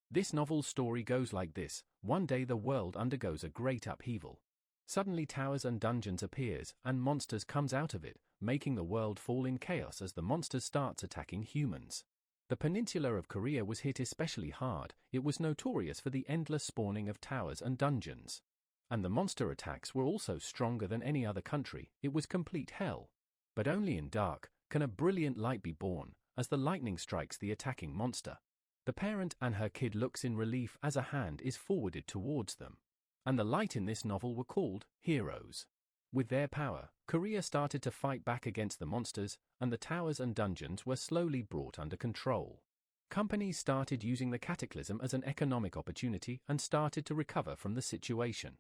This novel's story goes like this. One day the world undergoes a great upheaval. Suddenly towers and dungeons appears, and monsters comes out of it, making the world fall in chaos as the monsters starts attacking humans. The peninsula of Korea was hit especially hard. It was notorious for the endless spawning of towers and dungeons. And the monster attacks were also stronger than any other country. It was complete hell. But only in dark can a brilliant light be born, as the lightning strikes the attacking monster. The parent and her kid looks in relief as a hand is forwarded towards them. And the light in this novel were called heroes. With their power, Korea started to fight back against the monsters, and the towers and dungeons were slowly brought under control. Companies started using the cataclysm as an economic opportunity and started to recover from the situation.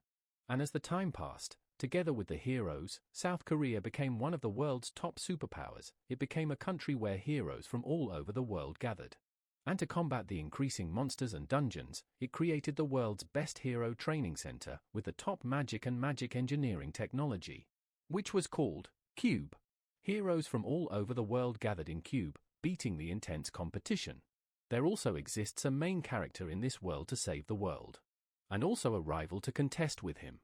And as the time passed, together with the heroes, South Korea became one of the world's top superpowers. It became a country where heroes from all over the world gathered. And to combat the increasing monsters and dungeons, it created the world's best hero training center with the top magic and magic engineering technology, which was called Cube. Heroes from all over the world gathered in Cube, beating the intense competition. There also exists a main character in this world to save the world, and also a rival to contest with him.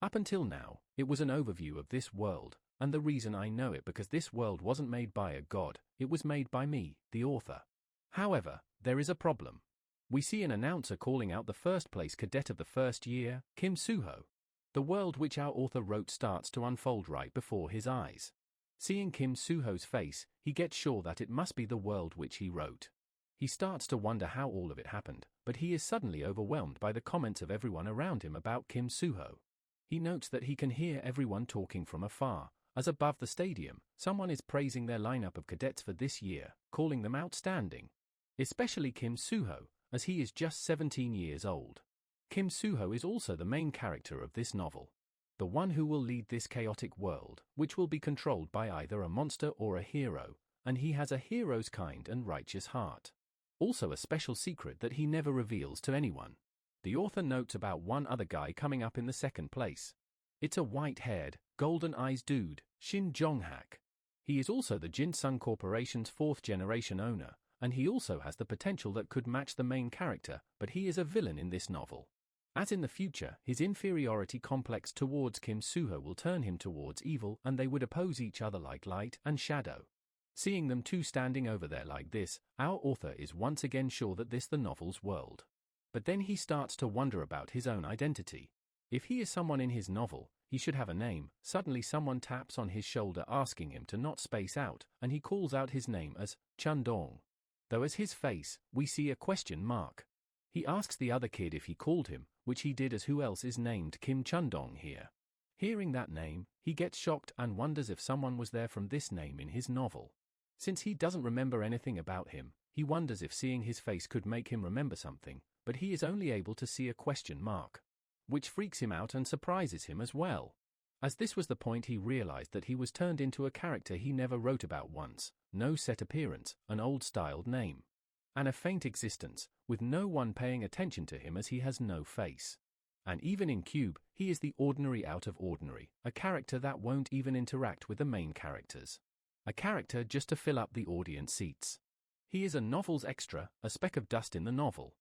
Up until now, it was an overview of this world, and the reason I know it because this world wasn't made by a god, it was made by me, the author. However, there is a problem. We see an announcer calling out the first place cadet of the first year, Kim Soo-ho. The world which our author wrote starts to unfold right before his eyes. Seeing Kim Soo-ho's face, he gets sure that it must be the world which he wrote. He starts to wonder how all of it happened, but he is suddenly overwhelmed by the comments of everyone around him about Kim Soo-ho. He notes that he can hear everyone talking from afar, as above the stadium, someone is praising their lineup of cadets for this year, calling them outstanding. Especially Kim Soo-ho, as he is just 17 years old. Kim Soo-ho is also the main character of this novel. The one who will lead this chaotic world, which will be controlled by either a monster or a hero, and he has a hero's kind and righteous heart. Also a special secret that he never reveals to anyone. The author notes about one other guy coming up in the second place. It's a white-haired, golden-eyes dude, Shin Jong-hak. He is also the Jinsung Corporation's fourth-generation owner, and he also has the potential that could match the main character, but he is a villain in this novel. As in the future, his inferiority complex towards Kim Soo-ho will turn him towards evil, and they would oppose each other like light and shadow. Seeing them two standing over there like this, our author is once again sure that this the novel's world. But then he starts to wonder about his own identity. If he is someone in his novel, he should have a name. Suddenly someone taps on his shoulder asking him to not space out, and he calls out his name as Chun-dong. Though as his face, we see a question mark. He asks the other kid if he called him, which he did as who else is named Kim Chun-dong here. Hearing that name, he gets shocked and wonders if someone was there from this name in his novel. Since he doesn't remember anything about him, he wonders if seeing his face could make him remember something, but he is only able to see a question mark, which freaks him out and surprises him as well. As this was the point he realized that he was turned into a character he never wrote about once, no set appearance, an old-styled name, and a faint existence, with no one paying attention to him as he has no face. And even in Cube, he is the ordinary out of ordinary, a character that won't even interact with the main characters. A character just to fill up the audience seats. He is a novel's extra, a speck of dust in the novel.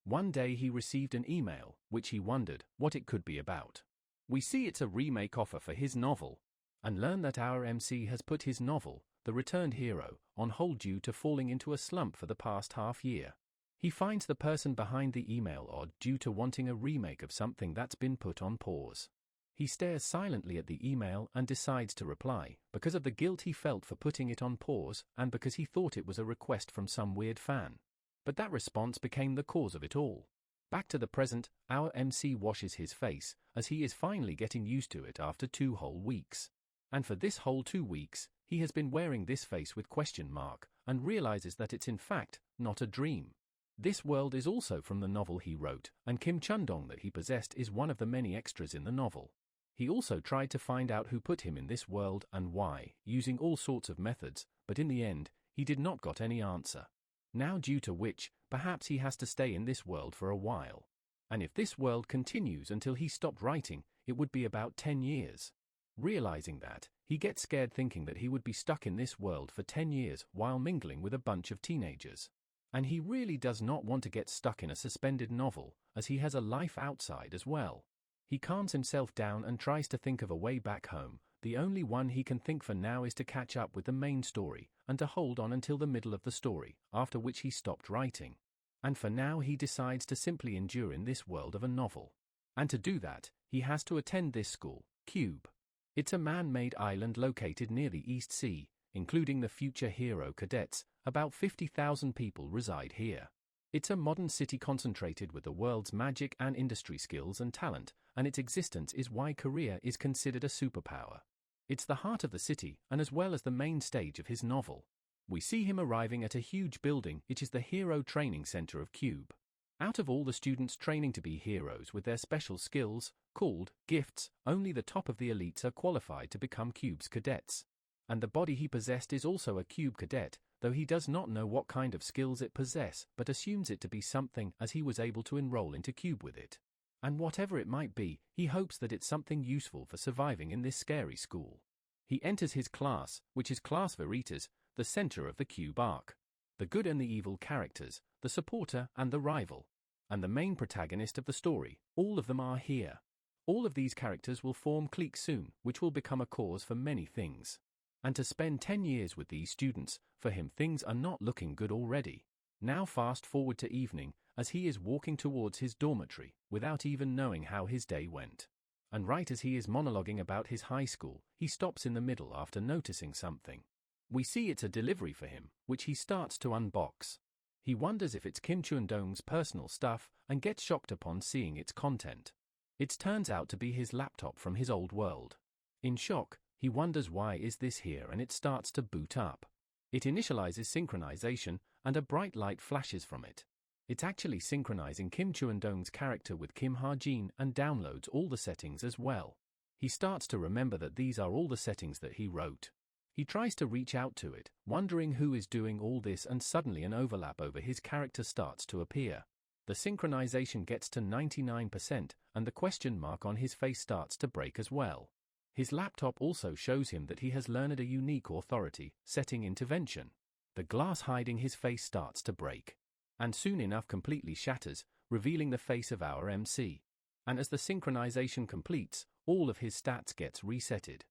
One day he received an email, which he wondered what it could be about. We see it's a remake offer for his novel, and learn that our MC has put his novel, The Returned Hero, on hold due to falling into a slump for the past half year. He finds the person behind the email odd due to wanting a remake of something that's been put on pause. He stares silently at the email and decides to reply, because of the guilt he felt for putting it on pause and because he thought it was a request from some weird fan. But that response became the cause of it all. Back to the present, our MC washes his face, as he is finally getting used to it after 2 whole weeks. And for this whole 2 weeks, he has been wearing this face with question mark, and realizes that it's in fact not a dream. This world is also from the novel he wrote, and Kim Chun-dong that he possessed is one of the many extras in the novel. He also tried to find out who put him in this world and why, using all sorts of methods, but in the end, he did not got any answer. Now due to which, perhaps he has to stay in this world for a while. And if this world continues until he stopped writing, it would be about 10 years. Realizing that, he gets scared thinking that he would be stuck in this world for 10 years while mingling with a bunch of teenagers. And he really does not want to get stuck in a suspended novel, as he has a life outside as well. He calms himself down and tries to think of a way back home. The only one he can think for now is to catch up with the main story, and to hold on until the middle of the story, after which he stopped writing. And for now he decides to simply endure in this world of a novel. And to do that, he has to attend this school, Cube. It's a man-made island located near the East Sea, including the future hero cadets. About 50,000 people reside here. It's a modern city concentrated with the world's magic and industry skills and talent, and its existence is why Korea is considered a superpower. It's the heart of the city, and as well as the main stage of his novel. We see him arriving at a huge building, which is the Hero Training Center of Cube. Out of all the students training to be heroes with their special skills, called gifts, only the top of the elites are qualified to become Cube's cadets. And the body he possessed is also a Cube cadet, though he does not know what kind of skills it possess, but assumes it to be something as he was able to enroll into Cube with it. And whatever it might be, he hopes that it's something useful for surviving in this scary school. He enters his class, which is Class Veritas, the center of the Cube arc. The good and the evil characters, the supporter and the rival, and the main protagonist of the story, all of them are here. All of these characters will form cliques soon, which will become a cause for many things. And to spend 10 years with these students, for him things are not looking good already. Now fast forward to evening, as he is walking towards his dormitory, without even knowing how his day went. And right as he is monologuing about his high school, he stops in the middle after noticing something. We see it's a delivery for him, which he starts to unbox. He wonders if it's Kim Chun-dong's personal stuff, and gets shocked upon seeing its content. It turns out to be his laptop from his old world. In shock, he wonders why is this here, and it starts to boot up. It initializes synchronization, and a bright light flashes from it. It's actually synchronizing Kim Chun-dong's character with Kim Ha-jin and downloads all the settings as well. He starts to remember that these are all the settings that he wrote. He tries to reach out to it, wondering who is doing all this, and suddenly an overlap over his character starts to appear. The synchronization gets to 99%, and the question mark on his face starts to break as well. His laptop also shows him that he has learned a unique authority, setting intervention. The glass hiding his face starts to break, and soon enough completely shatters, revealing the face of our MC. And as the synchronization completes, all of his stats gets resetted.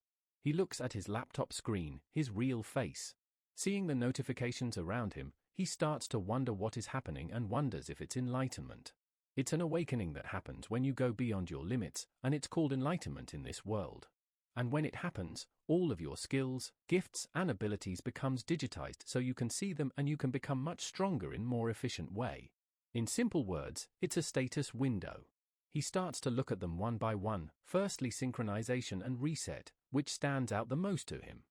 He looks at his laptop screen, his real face. Seeing the notifications around him, he starts to wonder what is happening and wonders if it's enlightenment. It's an awakening that happens when you go beyond your limits, and it's called enlightenment in this world. And when it happens, all of your skills, gifts, and abilities becomes digitized so you can see them and you can become much stronger in more efficient way. In simple words, it's a status window. He starts to look at them one by one, firstly synchronization and reset, which stands out the most to him.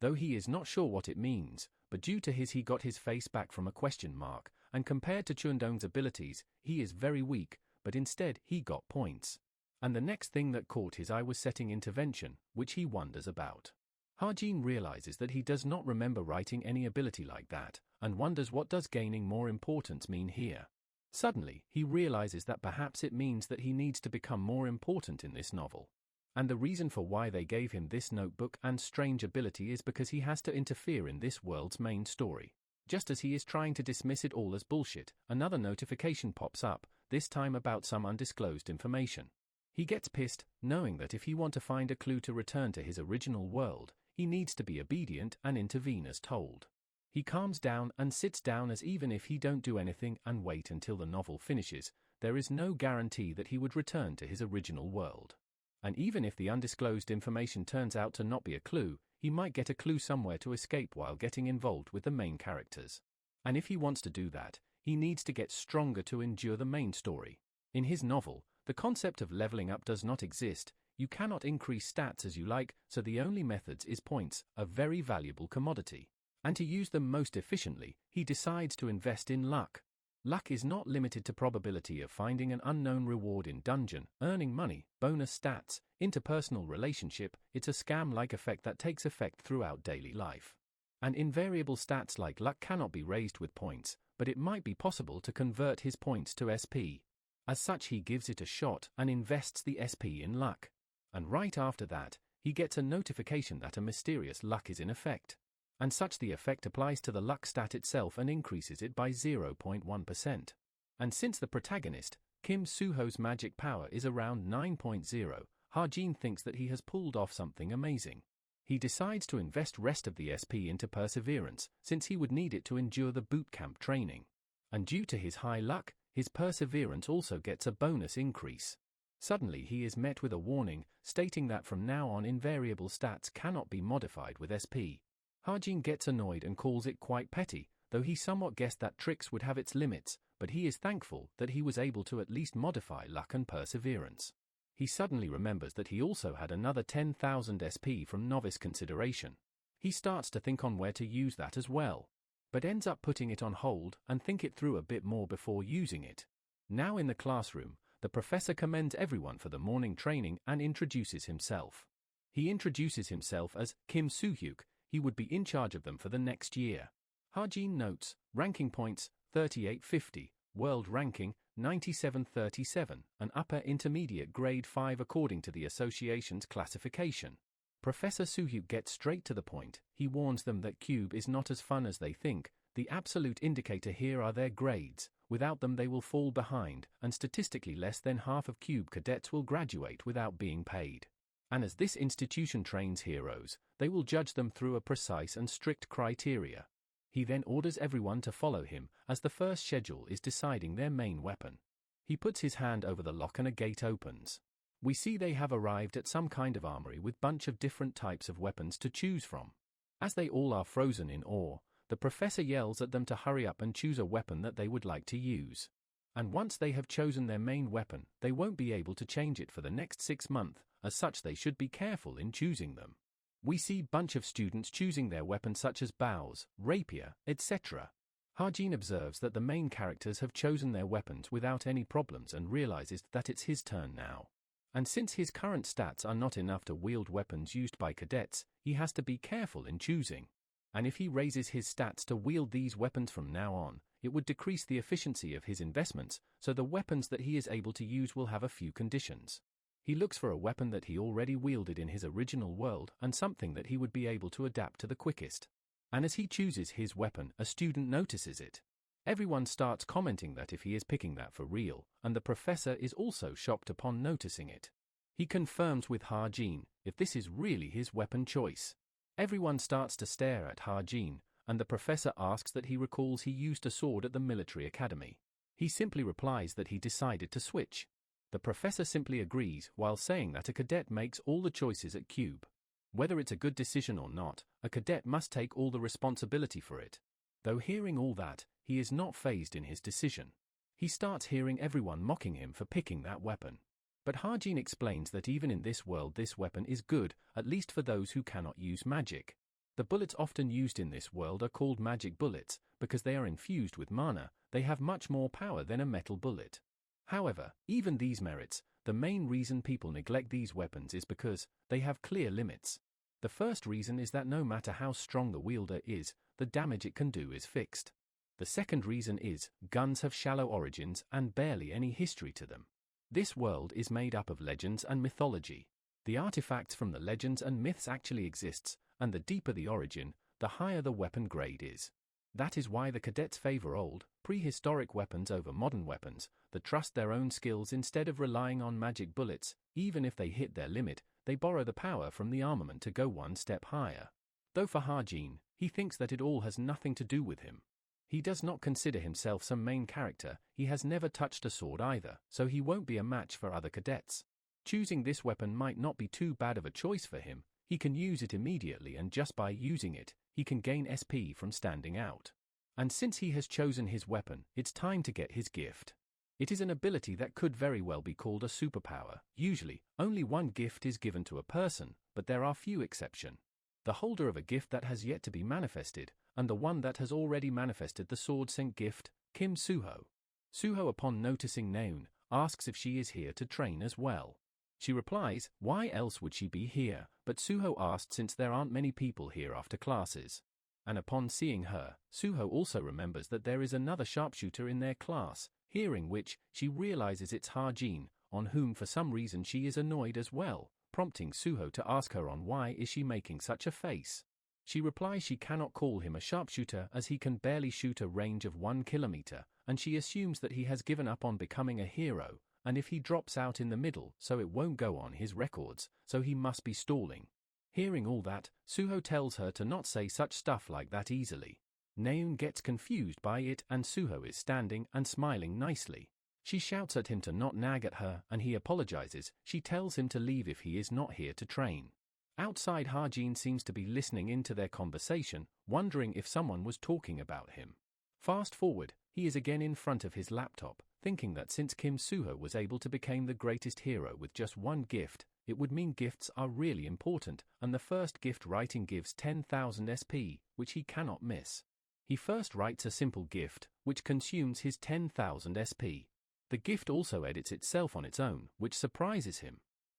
Though he is not sure what it means, but due to he got his face back from a question mark, and compared to Chun-dong's abilities, he is very weak, but instead he got points. And the next thing that caught his eye was setting intervention, which he wonders about. Ha-jin realizes that he does not remember writing any ability like that, and wonders what does gaining more importance mean here. Suddenly, he realizes that perhaps it means that he needs to become more important in this novel. And the reason for why they gave him this notebook and strange ability is because he has to interfere in this world's main story. Just as he is trying to dismiss it all as bullshit, another notification pops up, this time about some undisclosed information. He gets pissed, knowing that if he wants to find a clue to return to his original world, he needs to be obedient and intervene as told. He calms down and sits down, as even if he don't do anything and wait until the novel finishes, there is no guarantee that he would return to his original world. And even if the undisclosed information turns out to not be a clue, he might get a clue somewhere to escape while getting involved with the main characters. And if he wants to do that, he needs to get stronger to endure the main story. In his novel, the concept of leveling up does not exist. You cannot increase stats as you like, so the only methods is points, a very valuable commodity. And to use them most efficiently, he decides to invest in luck. Luck is not limited to probability of finding an unknown reward in dungeon, earning money, bonus stats, interpersonal relationship. It's a scam-like effect that takes effect throughout daily life. And invariable stats like luck cannot be raised with points, but it might be possible to convert his points to SP. As such, he gives it a shot and invests the SP in luck. And right after that, he gets a notification that a mysterious luck is in effect. And such the effect applies to the luck stat itself and increases it by 0.1%. And since the protagonist, Kim Soo-ho's magic power is around 9.0, Ha-jin thinks that he has pulled off something amazing. He decides to invest rest of the SP into perseverance, since he would need it to endure the boot camp training. And due to his high luck, his perseverance also gets a bonus increase. Suddenly he is met with a warning, stating that from now on invariable stats cannot be modified with SP. Ha-jin gets annoyed and calls it quite petty, though he somewhat guessed that tricks would have its limits, but he is thankful that he was able to at least modify luck and perseverance. He suddenly remembers that he also had another 10,000 SP from novice consideration. He starts to think on where to use that as well, but ends up putting it on hold and think it through a bit more before using it. Now in the classroom, the professor commends everyone for the morning training and introduces himself. He introduces himself as Kim Soo-hyuk. He would be in charge of them for the next year. Ha-jin notes, ranking points, 3850, world ranking, 9737, an upper intermediate grade 5 according to the association's classification. Professor Soo-hyuk gets straight to the point. He warns them that Cube is not as fun as they think. The absolute indicator here are their grades. Without them they will fall behind, and statistically less than half of Cube cadets will graduate without being paid. And as this institution trains heroes, they will judge them through a precise and strict criteria. He then orders everyone to follow him, as the first schedule is deciding their main weapon. He puts his hand over the lock and a gate opens. We see they have arrived at some kind of armory with bunch of different types of weapons to choose from. As they all are frozen in awe, the professor yells at them to hurry up and choose a weapon that they would like to use. And once they have chosen their main weapon, they won't be able to change it for the next 6 months, as such they should be careful in choosing them. We see bunch of students choosing their weapons such as bows, rapier, etc. Ha-jin observes that the main characters have chosen their weapons without any problems and realizes that it's his turn now. And since his current stats are not enough to wield weapons used by cadets, he has to be careful in choosing. And if he raises his stats to wield these weapons from now on, it would decrease the efficiency of his investments, so the weapons that he is able to use will have a few conditions. He looks for a weapon that he already wielded in his original world and something that he would be able to adapt to the quickest. And as he chooses his weapon, a student notices it. Everyone starts commenting that if he is picking that for real, and the professor is also shocked upon noticing it. He confirms with Ha-jin if this is really his weapon choice. Everyone starts to stare at Ha-jin, and the professor asks that he recalls he used a sword at the military academy. He simply replies that he decided to switch. The professor simply agrees while saying that a cadet makes all the choices at Cube. Whether it's a good decision or not, a cadet must take all the responsibility for it. Though hearing all that, he is not fazed in his decision. He starts hearing everyone mocking him for picking that weapon. But Ha-jin explains that even in this world this weapon is good, at least for those who cannot use magic. The bullets often used in this world are called magic bullets, because they are infused with mana. They have much more power than a metal bullet. However, even these merits, the main reason people neglect these weapons is because they have clear limits. The first reason is that no matter how strong the wielder is, the damage it can do is fixed. The second reason is, guns have shallow origins and barely any history to them. This world is made up of legends and mythology. The artifacts from the legends and myths actually exists, and the deeper the origin, the higher the weapon grade is. That is why the cadets favor old, prehistoric weapons over modern weapons, that trust their own skills instead of relying on magic bullets. Even if they hit their limit, they borrow the power from the armament to go one step higher. Though for Ha-jin, he thinks that it all has nothing to do with him. He does not consider himself some main character, he has never touched a sword either, so he won't be a match for other cadets. Choosing this weapon might not be too bad of a choice for him. He can use it immediately, and just by using it, he can gain SP from standing out. And since he has chosen his weapon, it's time to get his gift. It is an ability that could very well be called a superpower. Usually, only one gift is given to a person, but there are few exceptions. The holder of a gift that has yet to be manifested, and the one that has already manifested the sword sent gift, Kim Soo-ho. Soo-ho, upon noticing Naeun, asks if she is here to train as well. She replies, why else would she be here, but Soo-ho asked since there aren't many people here after classes. And upon seeing her, Soo-ho also remembers that there is another sharpshooter in their class, hearing which, she realizes it's Ha-jin, on whom for some reason she is annoyed as well, prompting Soo-ho to ask her on why is she making such a face. She replies she cannot call him a sharpshooter as he can barely shoot a range of 1 kilometer, and she assumes that he has given up on becoming a hero, and if he drops out in the middle so it won't go on his records, so he must be stalling. Hearing all that, Suho tells her to not say such stuff like that easily. Naeun gets confused by it and Suho is standing and smiling nicely. She shouts at him to not nag at her and he apologizes. She tells him to leave if he is not here to train. Outside, Harjin seems to be listening into their conversation, wondering if someone was talking about him. Fast forward, he is again in front of his laptop, thinking that since Kim Suho was able to become the greatest hero with just one gift, it would mean gifts are really important, and the first gift writing gives 10,000 SP, which he cannot miss. He first writes a simple gift, which consumes his 10,000 SP. The gift also edits itself on its own, which surprises him.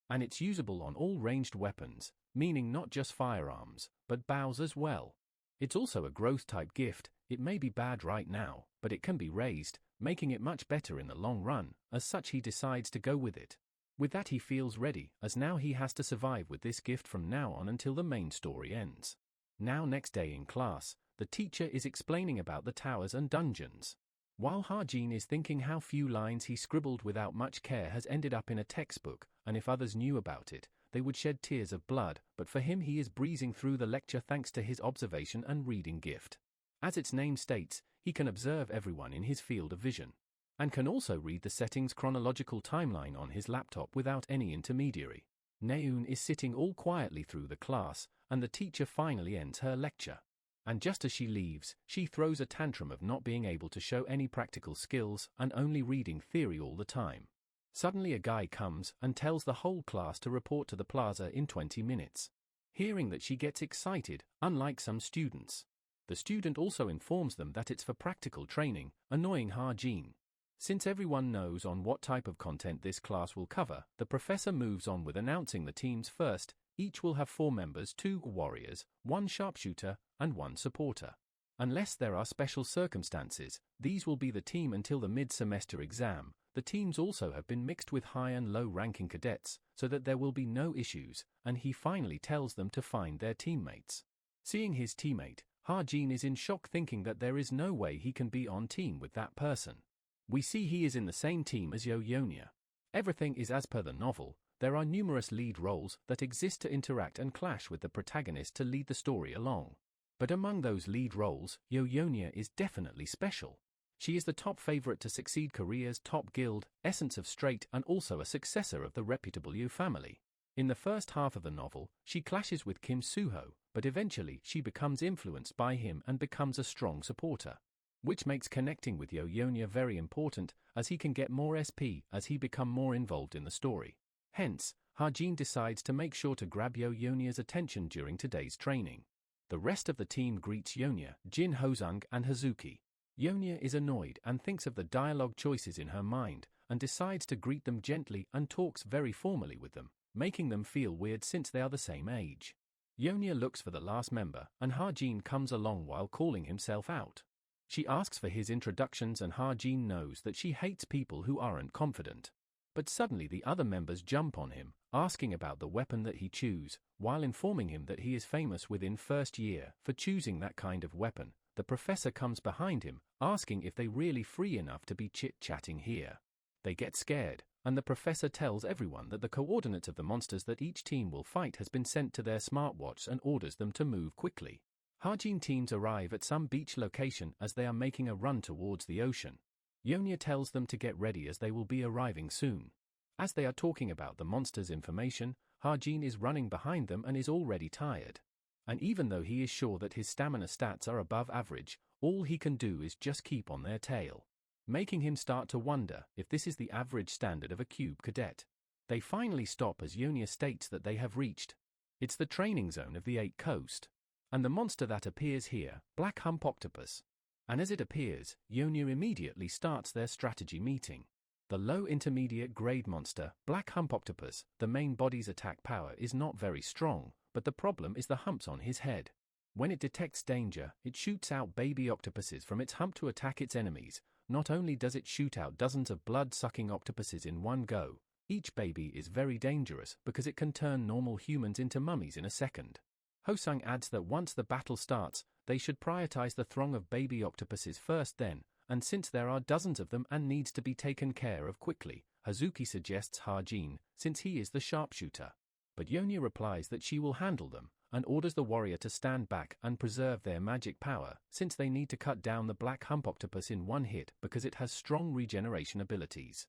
And it's usable on all ranged weapons, meaning not just firearms, but bows as well. It's also a growth-type gift. It may be bad right now, but it can be raised, making it much better in the long run. As such, he decides to go with it. With that, he feels ready, as now he has to survive with this gift from now on until the main story ends. Now, next day in class, the teacher is explaining about the towers and dungeons. While Harjin is thinking how few lines he scribbled without much care has ended up in a textbook, and if others knew about it, they would shed tears of blood, but for him he is breezing through the lecture thanks to his observation and reading gift. As its name states, he can observe everyone in his field of vision, and can also read the settings chronological timeline on his laptop without any intermediary. Naeun is sitting all quietly through the class, and the teacher finally ends her lecture. And just as she leaves, she throws a tantrum of not being able to show any practical skills and only reading theory all the time. Suddenly a guy comes and tells the whole class to report to the plaza in 20 minutes. Hearing that, she gets excited, unlike some students. The student also informs them that it's for practical training, annoying Harjin. Since everyone knows on what type of content this class will cover, the professor moves on with announcing the teams first. Each will have 4 members, 2 warriors, 1 sharpshooter, and 1 supporter. Unless there are special circumstances, these will be the team until the mid-semester exam. The teams also have been mixed with high and low-ranking cadets, so that there will be no issues, and he finally tells them to find their teammates. Seeing his teammate, Harjin is in shock, thinking that there is no way he can be on team with that person. We see he is in the same team as Yoyonia. Everything is as per the novel. There are numerous lead roles that exist to interact and clash with the protagonist to lead the story along. But among those lead roles, Yoyonia is definitely special. She is the top favorite to succeed Korea's top guild, Essence of Straight, and also a successor of the reputable Yu family. In the first half of the novel, she clashes with Kim Suho, but eventually she becomes influenced by him and becomes a strong supporter. Which makes connecting with Yoyonia very important, as he can get more SP as he become more involved in the story. Hence, Harjin decides to make sure to grab Yoyonia's attention during today's training. The rest of the team greets Yonya, Jin Hosung, and Hazuki. Yonya is annoyed and thinks of the dialogue choices in her mind, and decides to greet them gently and talks very formally with them, making them feel weird since they are the same age. Yonya looks for the last member, and Harjin comes along while calling himself out. She asks for his introductions, and Harjin knows that she hates people who aren't confident. But suddenly the other members jump on him, asking about the weapon that he chooses, while informing him that he is famous within first year for choosing that kind of weapon. The professor comes behind him, asking if they really free enough to be chit-chatting here. They get scared, and the professor tells everyone that the coordinates of the monsters that each team will fight has been sent to their smartwatch and orders them to move quickly. Harjin teams arrive at some beach location as they are making a run towards the ocean. Yonya tells them to get ready as they will be arriving soon. As they are talking about the monsters' information, Harjin is running behind them and is already tired. And even though he is sure that his stamina stats are above average, all he can do is just keep on their tail, making him start to wonder if this is the average standard of a cube cadet. They finally stop as Yonya states that they have reached. It's the training zone of the 8th coast. And the monster that appears here, Black Hump Octopus. And as it appears, Yonya immediately starts their strategy meeting. The low intermediate grade monster, Black Hump Octopus, the main body's attack power is not very strong, but the problem is the humps on his head. When it detects danger, it shoots out baby octopuses from its hump to attack its enemies. Not only does it shoot out dozens of blood-sucking octopuses in one go, each baby is very dangerous because it can turn normal humans into mummies in a second. Hosung adds that once the battle starts, they should prioritize the throng of baby octopuses first then, and since there are dozens of them and needs to be taken care of quickly, Hazuki suggests Hajin, since he is the sharpshooter. But Yonya replies that she will handle them, and orders the warrior to stand back and preserve their magic power, since they need to cut down the black hump octopus in one hit because it has strong regeneration abilities.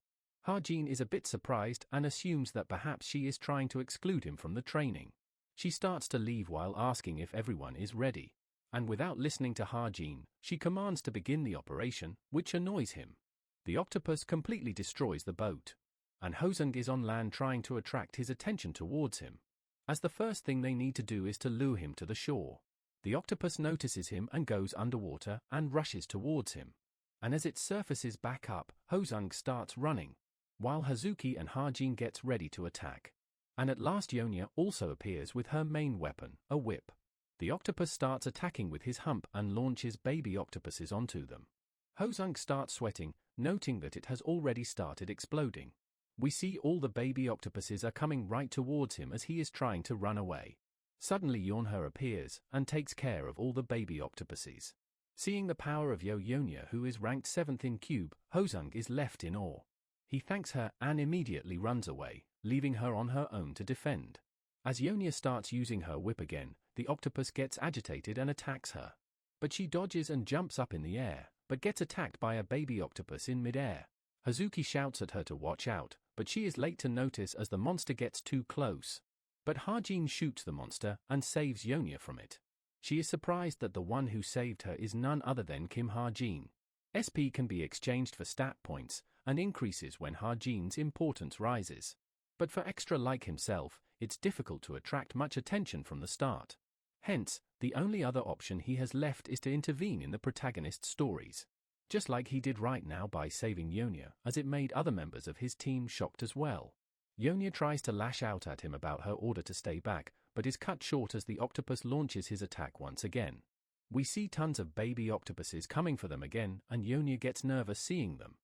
Hajin is a bit surprised and assumes that perhaps she is trying to exclude him from the training. She starts to leave while asking if everyone is ready. And without listening to Hajin, she commands to begin the operation, which annoys him. The octopus completely destroys the boat. And Hosung is on land trying to attract his attention towards him, as the first thing they need to do is to lure him to the shore. The octopus notices him and goes underwater and rushes towards him. And as it surfaces back up, Hosung starts running, while Hazuki and Hajin gets ready to attack. And at last Yonya also appears with her main weapon, a whip. The octopus starts attacking with his hump and launches baby octopuses onto them. Hosung starts sweating, noting that it has already started exploding. We see all the baby octopuses are coming right towards him as he is trying to run away. Suddenly Yonya appears and takes care of all the baby octopuses. Seeing the power of Yonya, who is ranked 7th in Cube, Hosung is left in awe. He thanks her and immediately runs away, leaving her on her own to defend. As Yonya starts using her whip again, the octopus gets agitated and attacks her. But she dodges and jumps up in the air, but gets attacked by a baby octopus in midair. Hazuki shouts at her to watch out, but she is late to notice as the monster gets too close. But Hajin shoots the monster and saves Yonya from it. She is surprised that the one who saved her is none other than Kim Hajin. SP can be exchanged for stat points, and increases when Hajin's importance rises. But for extra like himself, it's difficult to attract much attention from the start. Hence, the only other option he has left is to intervene in the protagonist's stories. Just like he did right now by saving Yonya, as it made other members of his team shocked as well. Yonya tries to lash out at him about her order to stay back, but is cut short as the octopus launches his attack once again. We see tons of baby octopuses coming for them again, and Yonya gets nervous seeing them.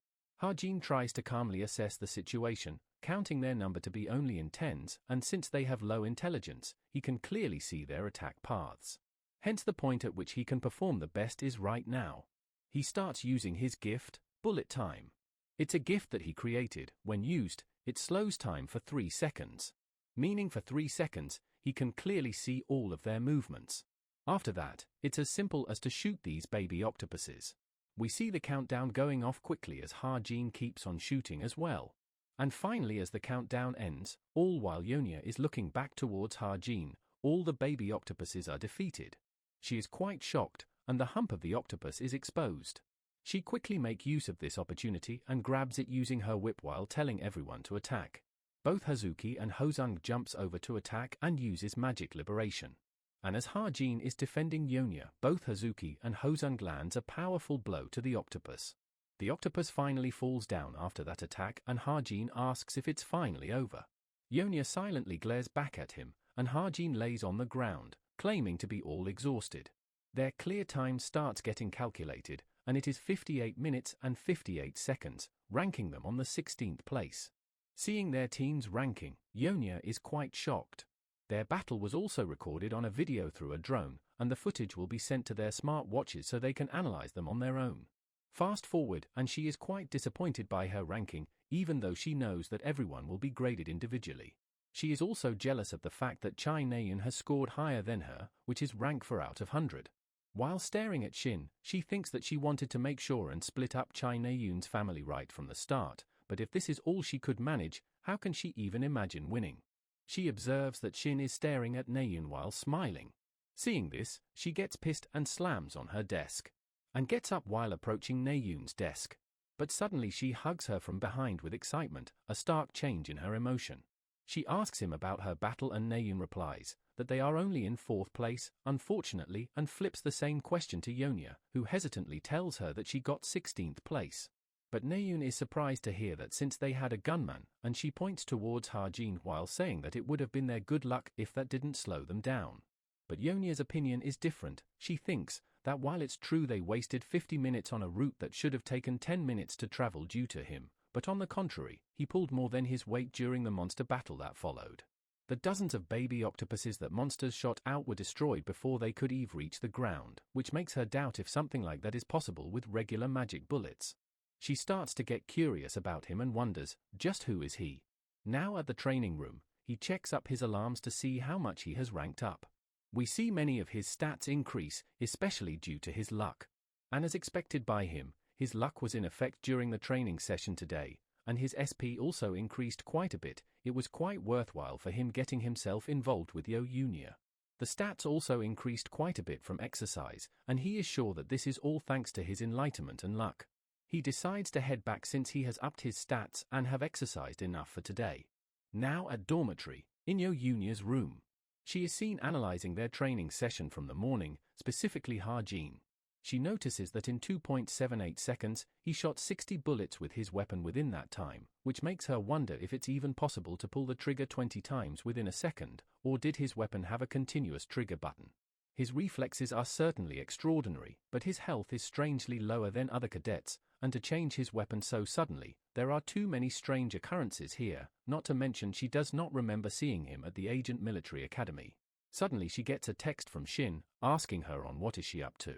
Hajin tries to calmly assess the situation, counting their number to be only in tens, and since they have low intelligence, he can clearly see their attack paths. Hence the point at which he can perform the best is right now. He starts using his gift, Bullet Time. It's a gift that he created. When used, it slows time for 3 seconds. Meaning for 3 seconds, he can clearly see all of their movements. After that, it's as simple as to shoot these baby octopuses. We see the countdown going off quickly as Hajin keeps on shooting as well. And finally, as the countdown ends, all while Yonya is looking back towards Hajin, all the baby octopuses are defeated. She is quite shocked, and the hump of the octopus is exposed. She quickly makes use of this opportunity and grabs it using her whip while telling everyone to attack. Both Hazuki and Hosung jumps over to attack and uses magic liberation. And as Hajin is defending Yonya, both Hazuki and Hosung lands a powerful blow to the octopus. The octopus finally falls down after that attack and Hajin asks if it's finally over. Yonya silently glares back at him, and Hajin lays on the ground, claiming to be all exhausted. Their clear time starts getting calculated, and it is 58 minutes and 58 seconds, ranking them on the 16th place. Seeing their team's ranking, Yonya is quite shocked. Their battle was also recorded on a video through a drone, and the footage will be sent to their smart watches so they can analyze them on their own. Fast forward, and she is quite disappointed by her ranking, even though she knows that everyone will be graded individually. She is also jealous of the fact that Chai Naeun has scored higher than her, which is rank 4 out of 100. While staring at Shin, she thinks that she wanted to make sure and split up Chai Naeun's family right from the start, but if this is all she could manage, how can she even imagine winning? She observes that Shin is staring at Naeun while smiling. Seeing this, she gets pissed and slams on her desk, and gets up while approaching Naeun's desk. But suddenly she hugs her from behind with excitement, a stark change in her emotion. She asks him about her battle and Naeun replies that they are only in 4th place, unfortunately, and flips the same question to Yonya, who hesitantly tells her that she got 16th place. But Naeun is surprised to hear that since they had a gunman, and she points towards Hajin while saying that it would have been their good luck if that didn't slow them down. But Yonya's opinion is different. She thinks that while it's true they wasted 50 minutes on a route that should have taken 10 minutes to travel due to him, but on the contrary, he pulled more than his weight during the monster battle that followed. The dozens of baby octopuses that monsters shot out were destroyed before they could even reach the ground, which makes her doubt if something like that is possible with regular magic bullets. She starts to get curious about him and wonders, just who is he? Now at the training room, he checks up his alarms to see how much he has ranked up. We see many of his stats increase, especially due to his luck. And as expected by him, his luck was in effect during the training session today, and his SP also increased quite a bit. It was quite worthwhile for him getting himself involved with Younia. The stats also increased quite a bit from exercise, and he is sure that this is all thanks to his enlightenment and luck. He decides to head back since he has upped his stats and have exercised enough for today. Now at dormitory, in Younia's room. She is seen analyzing their training session from the morning, specifically Harjin. She notices that in 2.78 seconds, he shot 60 bullets with his weapon within that time, which makes her wonder if it's even possible to pull the trigger 20 times within a second, or did his weapon have a continuous trigger button? His reflexes are certainly extraordinary, but his health is strangely lower than other cadets, and to change his weapon so suddenly, there are too many strange occurrences here, not to mention she does not remember seeing him at the Agent Military Academy. Suddenly she gets a text from Shin, asking her on what is she up to.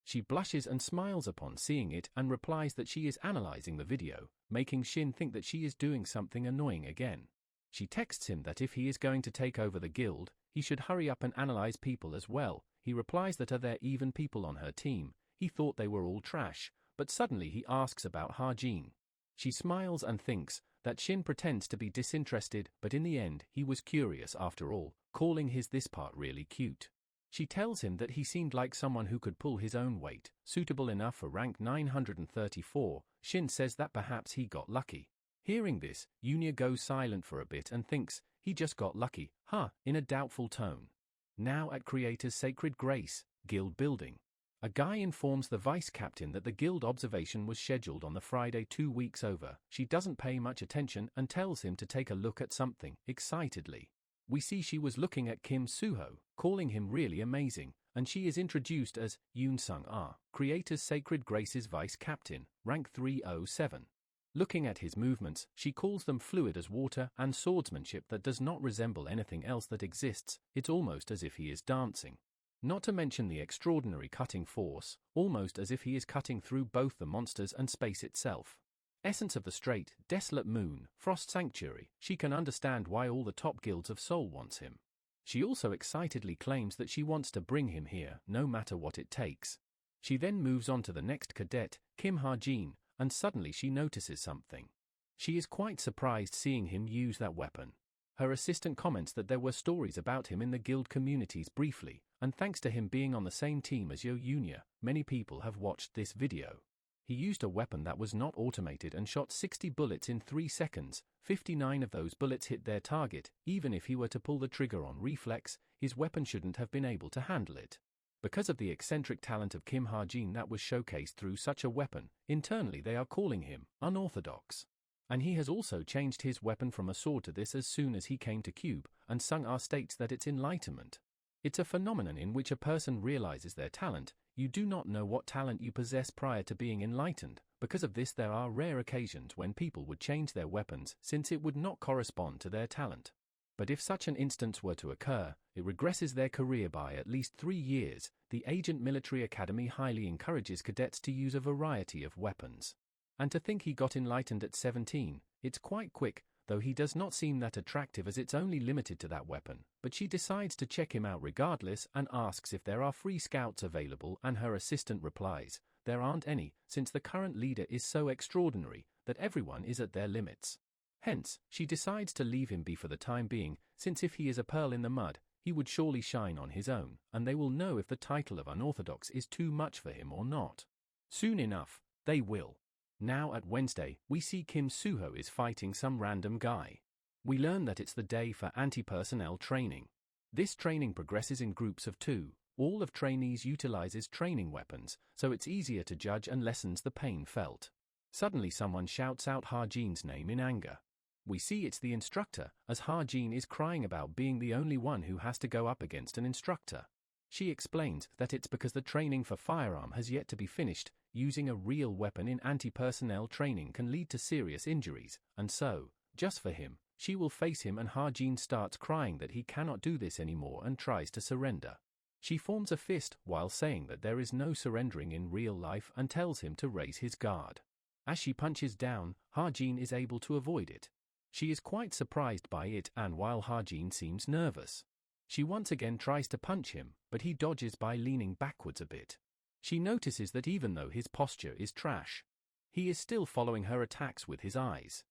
She blushes and smiles upon seeing it and replies that she is analyzing the video, making Shin think that she is doing something annoying again. She texts him that if he is going to take over the guild, he should hurry up and analyze people as well. He replies that are there even people on her team? He thought they were all trash, but suddenly he asks about Harjin. She smiles and thinks that Shin pretends to be disinterested, but in the end he was curious after all, calling this part really cute. She tells him that he seemed like someone who could pull his own weight, suitable enough for rank 934. Shin says that perhaps he got lucky. Hearing this, Younia goes silent for a bit and thinks, he just got lucky, in a doubtful tone. Now at Creator's Sacred Grace, Guild Building. A guy informs the vice captain that the guild observation was scheduled on the Friday 2 weeks over. She doesn't pay much attention and tells him to take a look at something, excitedly. We see she was looking at Kim Suho, calling him really amazing, and she is introduced as Yoon Sung-ah, Creator's Sacred Grace's vice captain, rank 307. Looking at his movements, she calls them fluid as water and swordsmanship that does not resemble anything else that exists. It's almost as if he is dancing. Not to mention the extraordinary cutting force, almost as if he is cutting through both the monsters and space itself. Essence of the straight, desolate moon, Frost Sanctuary, she can understand why all the top guilds of Seoul wants him. She also excitedly claims that she wants to bring him here, no matter what it takes. She then moves on to the next cadet, Kim Harjin, and suddenly she notices something. She is quite surprised seeing him use that weapon. Her assistant comments that there were stories about him in the guild communities briefly, and thanks to him being on the same team as Younia, many people have watched this video. He used a weapon that was not automated and shot 60 bullets in 3 seconds, 59 of those bullets hit their target. Even if he were to pull the trigger on reflex, his weapon shouldn't have been able to handle it. Because of the eccentric talent of Kim Harjin that was showcased through such a weapon, internally they are calling him unorthodox. And he has also changed his weapon from a sword to this as soon as he came to Cube, and Sung-ah states that it's enlightenment. It's a phenomenon in which a person realizes their talent. You do not know what talent you possess prior to being enlightened. Because of this, there are rare occasions when people would change their weapons since it would not correspond to their talent. But if such an instance were to occur, it regresses their career by at least 3 years. The Agent Military Academy highly encourages cadets to use a variety of weapons. And to think he got enlightened at 17, it's quite quick, though he does not seem that attractive as it's only limited to that weapon. But she decides to check him out regardless and asks if there are free scouts available, and her assistant replies, there aren't any, since the current leader is so extraordinary that everyone is at their limits. Hence, she decides to leave him be for the time being, since if he is a pearl in the mud, he would surely shine on his own, and they will know if the title of unorthodox is too much for him or not. Soon enough, they will. Now at Wednesday, we see Kim Suho is fighting some random guy. We learn that it's the day for anti-personnel training. This training progresses in groups of 2. All of trainees utilizes training weapons, so it's easier to judge and lessens the pain felt. Suddenly someone shouts out Harjin's name in anger. We see it's the instructor, as Harjin is crying about being the only one who has to go up against an instructor. She explains that it's because the training for firearm has yet to be finished. Using a real weapon in anti-personnel training can lead to serious injuries, and so, just for him, she will face him, and Ha-jin starts crying that he cannot do this anymore and tries to surrender. She forms a fist while saying that there is no surrendering in real life and tells him to raise his guard. As she punches down, Ha-jin is able to avoid it. She is quite surprised by it, and while Ha-jin seems nervous, she once again tries to punch him, but he dodges by leaning backwards a bit. She notices that even though his posture is trash, he is still following her attacks with his eyes.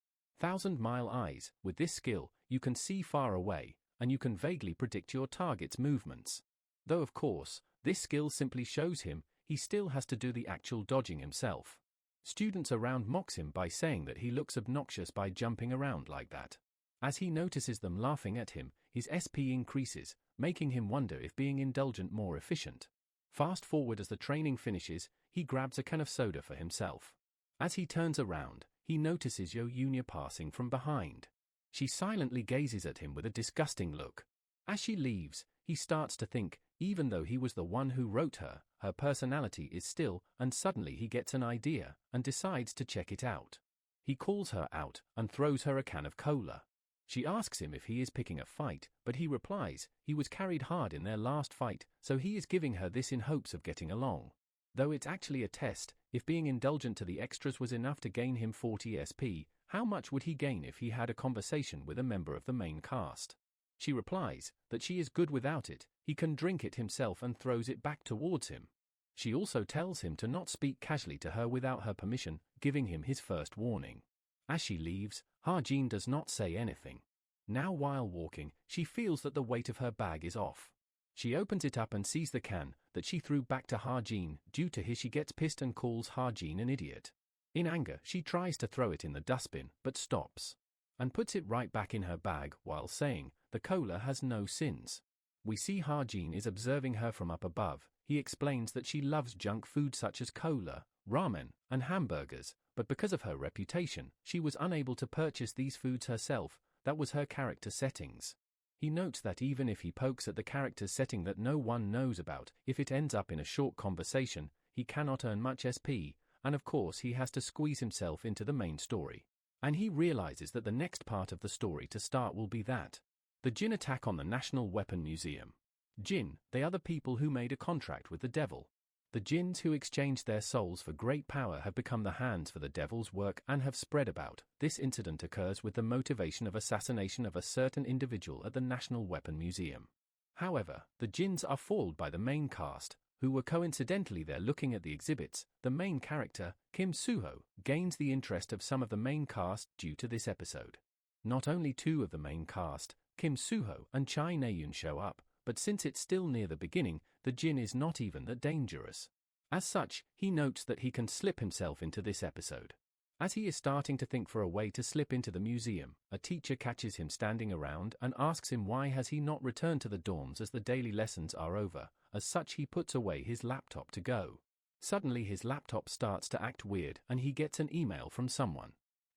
1,000-mile eyes. With this skill, you can see far away, and you can vaguely predict your target's movements. Though of course, this skill simply shows him he still has to do the actual dodging himself. Students around mocks him by saying that he looks obnoxious by jumping around like that. As he notices them laughing at him, his SP increases, making him wonder if being indulgent more efficient. Fast forward as the training finishes, he grabs a can of soda for himself. As he turns around, he notices Yo Yunya passing from behind. She silently gazes at him with a disgusting look. As she leaves, he starts to think, even though he was the one who wrote her, her personality is still, and suddenly he gets an idea, and decides to check it out. He calls her out, and throws her a can of cola. She asks him if he is picking a fight, but he replies, he was carried hard in their last fight, so he is giving her this in hopes of getting along. Though it's actually a test, if being indulgent to the extras was enough to gain him 40 SP, how much would he gain if he had a conversation with a member of the main cast? She replies that she is good without it, he can drink it himself, and throws it back towards him. She also tells him to not speak casually to her without her permission, giving him his first warning. As she leaves, Ha-jin does not say anything. Now while walking, she feels that the weight of her bag is off. She opens it up and sees the can that she threw back to Ha-jin. Due to his, she gets pissed and calls Ha-jin an idiot. In anger, she tries to throw it in the dustbin, but stops and puts it right back in her bag while saying, the cola has no sins. We see Ha-jin is observing her from up above. He explains that she loves junk food such as cola, ramen, and hamburgers, but because of her reputation, she was unable to purchase these foods herself. That was her character settings. He notes that even if he pokes at the character's setting that no one knows about, if it ends up in a short conversation, he cannot earn much SP, and of course he has to squeeze himself into the main story. And he realizes that the next part of the story to start will be that. The Jin attack on the National Weapon Museum. Jin, they are the people who made a contract with the devil. The Jins who exchanged their souls for great power have become the hands for the devil's work and have spread about. This incident occurs with the motivation of assassination of a certain individual at the National Weapon Museum. However, the Jins are foiled by the main cast, who were coincidentally there looking at the exhibits. The main character, Kim Suho, gains the interest of some of the main cast due to this episode. Not only two of the main cast, Kim Suho and Chai Naeun, show up, but since it's still near the beginning, the Jin is not even that dangerous. As such, he notes that he can slip himself into this episode. As he is starting to think for a way to slip into the museum, a teacher catches him standing around and asks him why has he not returned to the dorms as the daily lessons are over. As such, he puts away his laptop to go. Suddenly his laptop starts to act weird and he gets an email from someone.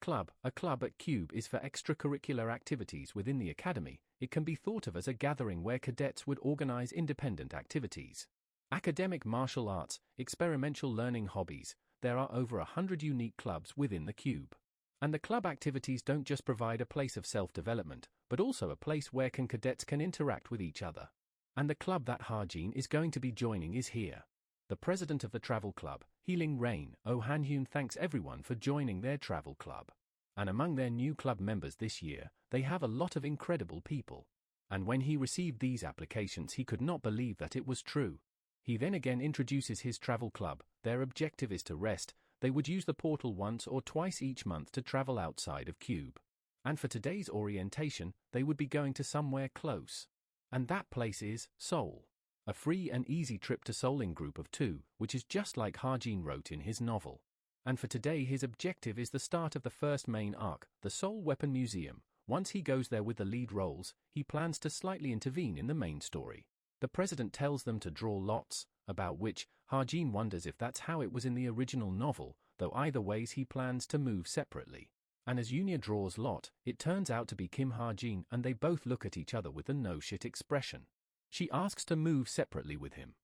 Club. A club at Cube is for extracurricular activities within the academy. It can be thought of as a gathering where cadets would organize independent activities. Academic, martial arts, experimental learning, hobbies. There are over 100 unique clubs within the Cube. And the club activities don't just provide a place of self-development, but also a place where cadets can interact with each other. And the club that Ha-jin is going to be joining is here. The president of the travel club, Healing Rain, Oh Han-hyun, thanks everyone for joining their travel club. And among their new club members this year, they have a lot of incredible people. And when he received these applications, he could not believe that it was true. He then again introduces his travel club. Their objective is to rest. They would use the portal once or twice each month to travel outside of Cube. And for today's orientation, they would be going to somewhere close. And that place is Seoul. A free and easy trip to Seoul in group of 2, which is just like Ha-jin wrote in his novel. And for today his objective is the start of the first main arc, the Seoul Weapon Museum. Once he goes there with the lead roles, he plans to slightly intervene in the main story. The president tells them to draw lots, about which Ha-jin wonders if that's how it was in the original novel, though either ways he plans to move separately. And as Yunya draws lot, it turns out to be Kim Ha-jin, and they both look at each other with a no shit expression. She asks to move separately with him.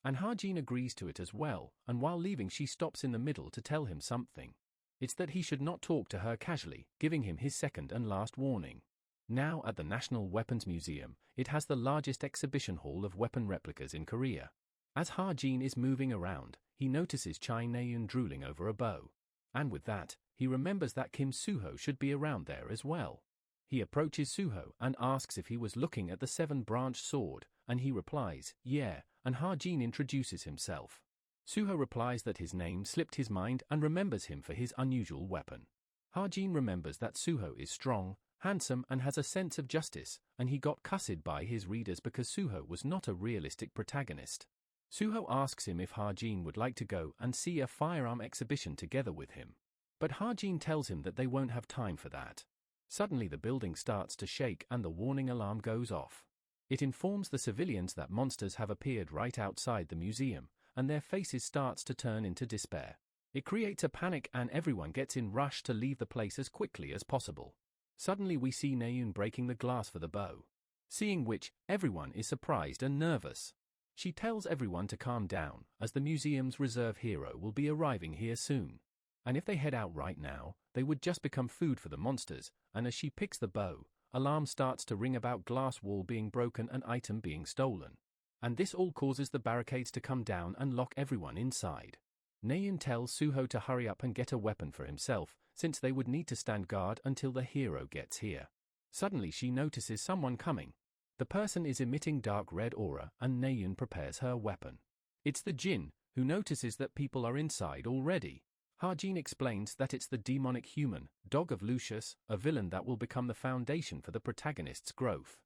And Ha-jin agrees to it as well, and while leaving she stops in the middle to tell him something. It's that he should not talk to her casually, giving him his second and last warning. Now at the National Weapons Museum, it has the largest exhibition hall of weapon replicas in Korea. As Ha-jin is moving around, he notices Chai Na-eun drooling over a bow. And with that, he remembers that Kim Soo-ho should be around there as well. He approaches Soo-ho and asks if he was looking at the seven-branched sword, and he replies, yeah, and Ha-jin introduces himself. Soo-ho replies that his name slipped his mind and remembers him for his unusual weapon. Ha-jin remembers that Soo-ho is strong, handsome and has a sense of justice, and he got cussed by his readers because Soo-ho was not a realistic protagonist. Soo-ho asks him if Ha-jin would like to go and see a firearm exhibition together with him. But Ha-jin tells him that they won't have time for that. Suddenly the building starts to shake and the warning alarm goes off. It informs the civilians that monsters have appeared right outside the museum, and their faces starts to turn into despair. It creates a panic and everyone gets in rush to leave the place as quickly as possible. Suddenly we see Na-eun breaking the glass for the bow. Seeing which, everyone is surprised and nervous. She tells everyone to calm down, as the museum's reserve hero will be arriving here soon. And if they head out right now, they would just become food for the monsters, and as she picks the bow, alarm starts to ring about glass wall being broken and item being stolen. And this all causes the barricades to come down and lock everyone inside. Na-eun tells Soo-ho to hurry up and get a weapon for himself, since they would need to stand guard until the hero gets here. Suddenly she notices someone coming. The person is emitting dark red aura and Na-eun prepares her weapon. It's the Jinn, who notices that people are inside already. Ha-jin explains that it's the demonic human, dog of Lucius, a villain that will become the foundation for the protagonist's growth.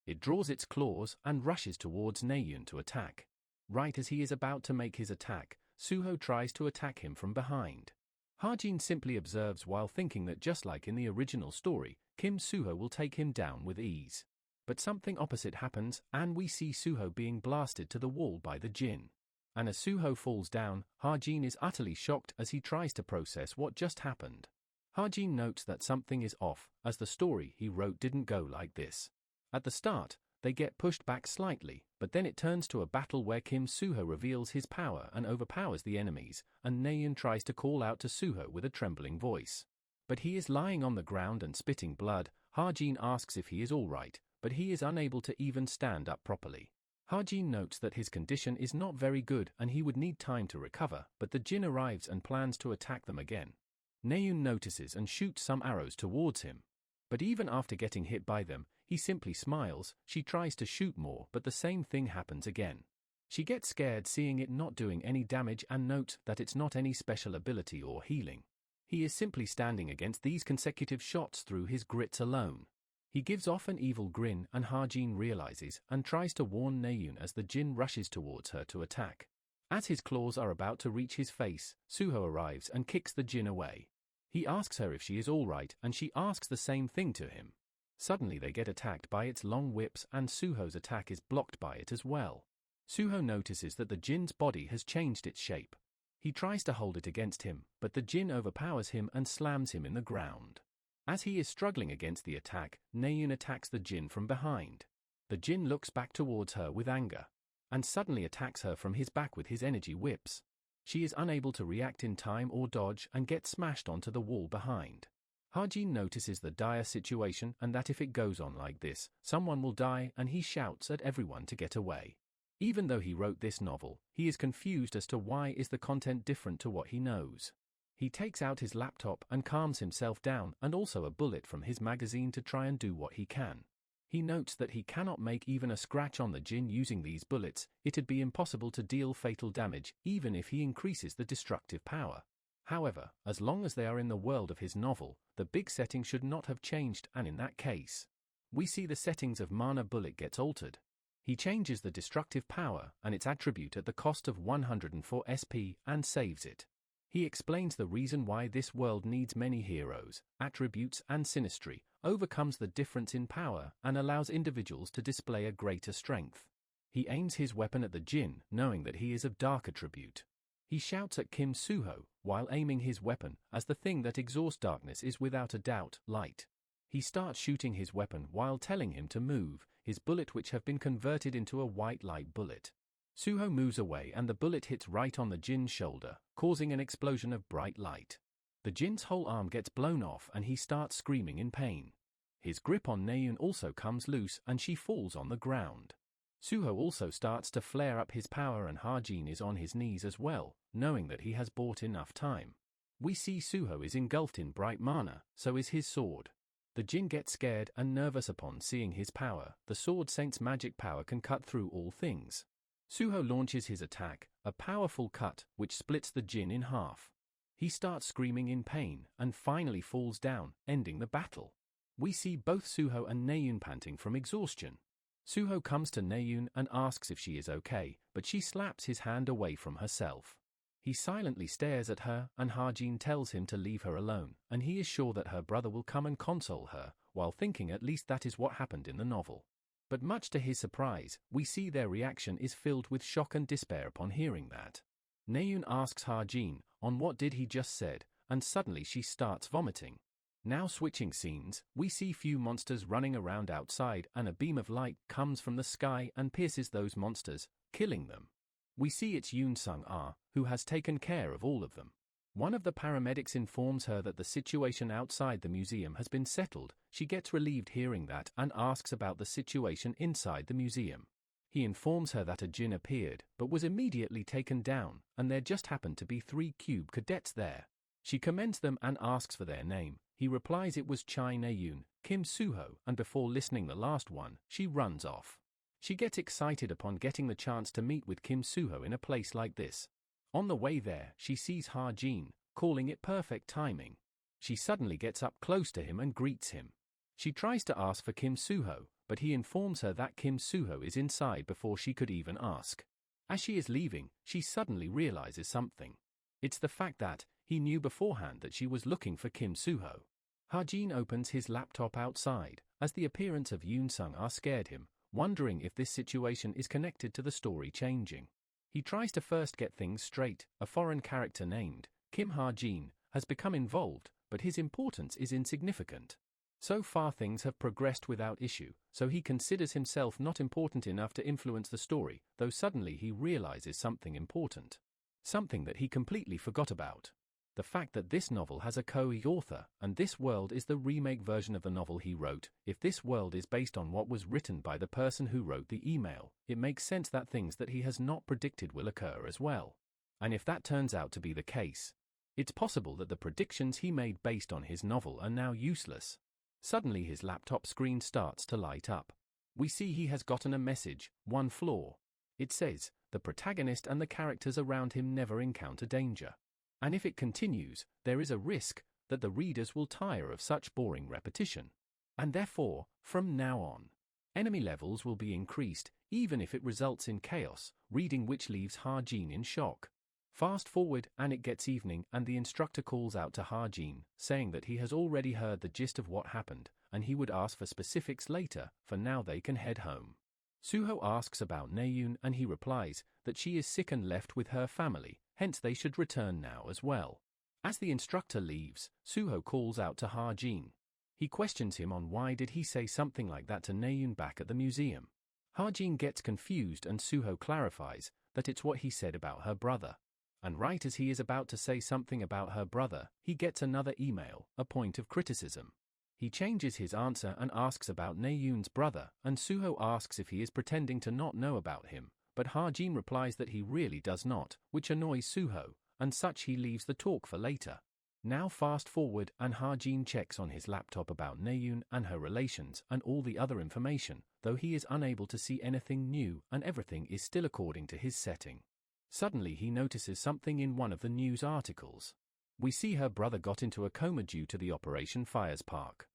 It draws its claws and rushes towards Na-eun to attack. Right as he is about to make his attack, Soo-ho tries to attack him from behind. Ha-jin simply observes while thinking that just like in the original story, Kim Soo-ho will take him down with ease. But something opposite happens and we see Soo-ho being blasted to the wall by the Jinn. And as Soo-ho falls down, Ha-jin is utterly shocked as he tries to process what just happened. Ha-jin notes that something is off, as the story he wrote didn't go like this. At the start, they get pushed back slightly, but then it turns to a battle where Kim Soo-ho reveals his power and overpowers the enemies, and Na-eun tries to call out to Soo-ho with a trembling voice. But he is lying on the ground and spitting blood. Ha-jin asks if he is alright, but he is unable to even stand up properly. Ha-jin notes that his condition is not very good and he would need time to recover, but the Jinn arrives and plans to attack them again. Na-eun notices and shoots some arrows towards him. But even after getting hit by them, he simply smiles. She tries to shoot more, but the same thing happens again. She gets scared seeing it not doing any damage and notes that it's not any special ability or healing. He is simply standing against these consecutive shots through his grits alone. He gives off an evil grin and Ha-jin realizes and tries to warn Na-eun as the Jinn rushes towards her to attack. As his claws are about to reach his face, Soo-ho arrives and kicks the Jinn away. He asks her if she is alright and she asks the same thing to him. Suddenly they get attacked by its long whips and Soo-ho's attack is blocked by it as well. Soo-ho notices that the Jinn's body has changed its shape. He tries to hold it against him, but the Jinn overpowers him and slams him in the ground. As he is struggling against the attack, Na-eun attacks the Jinn from behind. The Jinn looks back towards her with anger, and suddenly attacks her from his back with his energy whips. She is unable to react in time or dodge and gets smashed onto the wall behind. Ha-jin notices the dire situation and that if it goes on like this, someone will die and he shouts at everyone to get away. Even though he wrote this novel, he is confused as to why is the content different to what he knows. He takes out his laptop and calms himself down and also a bullet from his magazine to try and do what he can. He notes that he cannot make even a scratch on the Jinn using these bullets. It'd be impossible to deal fatal damage even if he increases the destructive power. However, as long as they are in the world of his novel, the big setting should not have changed and in that case, we see the settings of Mana Bullet gets altered. He changes the destructive power and its attribute at the cost of 104 SP and saves it. He explains the reason why this world needs many heroes, attributes and synastry, overcomes the difference in power and allows individuals to display a greater strength. He aims his weapon at the Jinn, knowing that he is of dark attribute. He shouts at Kim Soo-ho while aiming his weapon, as the thing that exhausts darkness is without a doubt light. He starts shooting his weapon while telling him to move, his bullet which have been converted into a white light bullet. Soo-ho moves away and the bullet hits right on the Jinn's shoulder, causing an explosion of bright light. The Jinn's whole arm gets blown off and he starts screaming in pain. His grip on Naeun also comes loose and she falls on the ground. Suho also starts to flare up his power and Hajin is on his knees as well, knowing that he has bought enough time. We see Suho is engulfed in bright mana, so is his sword. The Jin gets scared and nervous upon seeing his power. The Sword Saint's magic power can cut through all things. Suho launches his attack, a powerful cut which splits the Jin in half. He starts screaming in pain and finally falls down, ending the battle. We see both Suho and Naeun panting from exhaustion. Suho comes to Naeun and asks if she is okay, but she slaps his hand away from herself. He silently stares at her and Hajin tells him to leave her alone, and he is sure that her brother will come and console her, while thinking at least that is what happened in the novel. But much to his surprise, we see their reaction is filled with shock and despair upon hearing that. Naeun asks Hajin, on what did he just said, and suddenly she starts vomiting. Now switching scenes, we see few monsters running around outside and a beam of light comes from the sky and pierces those monsters, killing them. We see it's Yoon Sung-ah, who has taken care of all of them. One of the paramedics informs her that the situation outside the museum has been settled. She gets relieved hearing that and asks about the situation inside the museum. He informs her that a Jin appeared but was immediately taken down, and there just happened to be 3 cube cadets there. She commends them and asks for their name. He replies it was Chai Naeun, Kim Suho, and before listening the last one, she runs off. She gets excited upon getting the chance to meet with Kim Suho in a place like this. On the way there, she sees Hajin, calling it perfect timing. She suddenly gets up close to him and greets him. She tries to ask for Kim Suho, but he informs her that Kim Suho is inside before she could even ask. As she is leaving, she suddenly realizes something. It's the fact that he knew beforehand that she was looking for Kim Suho. Hajin opens his laptop outside, as the appearance of Yoon Sung-ah scared him, wondering if this situation is connected to the story changing. He tries to first get things straight. A foreign character named Kim Hajin has become involved, but his importance is insignificant. So far things have progressed without issue, so he considers himself not important enough to influence the story, though suddenly he realizes something important. Something that he completely forgot about. The fact that this novel has a co-author, and this world is the remake version of the novel he wrote. If this world is based on what was written by the person who wrote the email, it makes sense that things that he has not predicted will occur as well. And if that turns out to be the case, it's possible that the predictions he made based on his novel are now useless. Suddenly his laptop screen starts to light up. We see he has gotten a message, one flaw. It says, the protagonist and the characters around him never encounter danger. And if it continues, there is a risk that the readers will tire of such boring repetition. And therefore, from now on, enemy levels will be increased, even if it results in chaos, reading which leaves Hajin in shock. Fast forward and it gets evening and the instructor calls out to Hajin, saying that he has already heard the gist of what happened, and he would ask for specifics later. For now they can head home. Suho asks about Naeun and he replies that she is sick and left with her family, hence they should return now as well. As the instructor leaves, Suho calls out to Hajin. He questions him on why did he say something like that to Naeun back at the museum. Hajin gets confused and Suho clarifies that it's what he said about her brother. And right as he is about to say something about her brother, he gets another email, a point of criticism. He changes his answer and asks about Naeun's brother, and Suho asks if he is pretending to not know about him, but Hajin replies that he really does not, which annoys Suho, and such he leaves the talk for later. Now fast forward and Hajin checks on his laptop about Naeun and her relations and all the other information, though he is unable to see anything new and everything is still according to his setting. Suddenly he notices something in one of the news articles. We see her brother got into a coma due to the Operation Fires Park.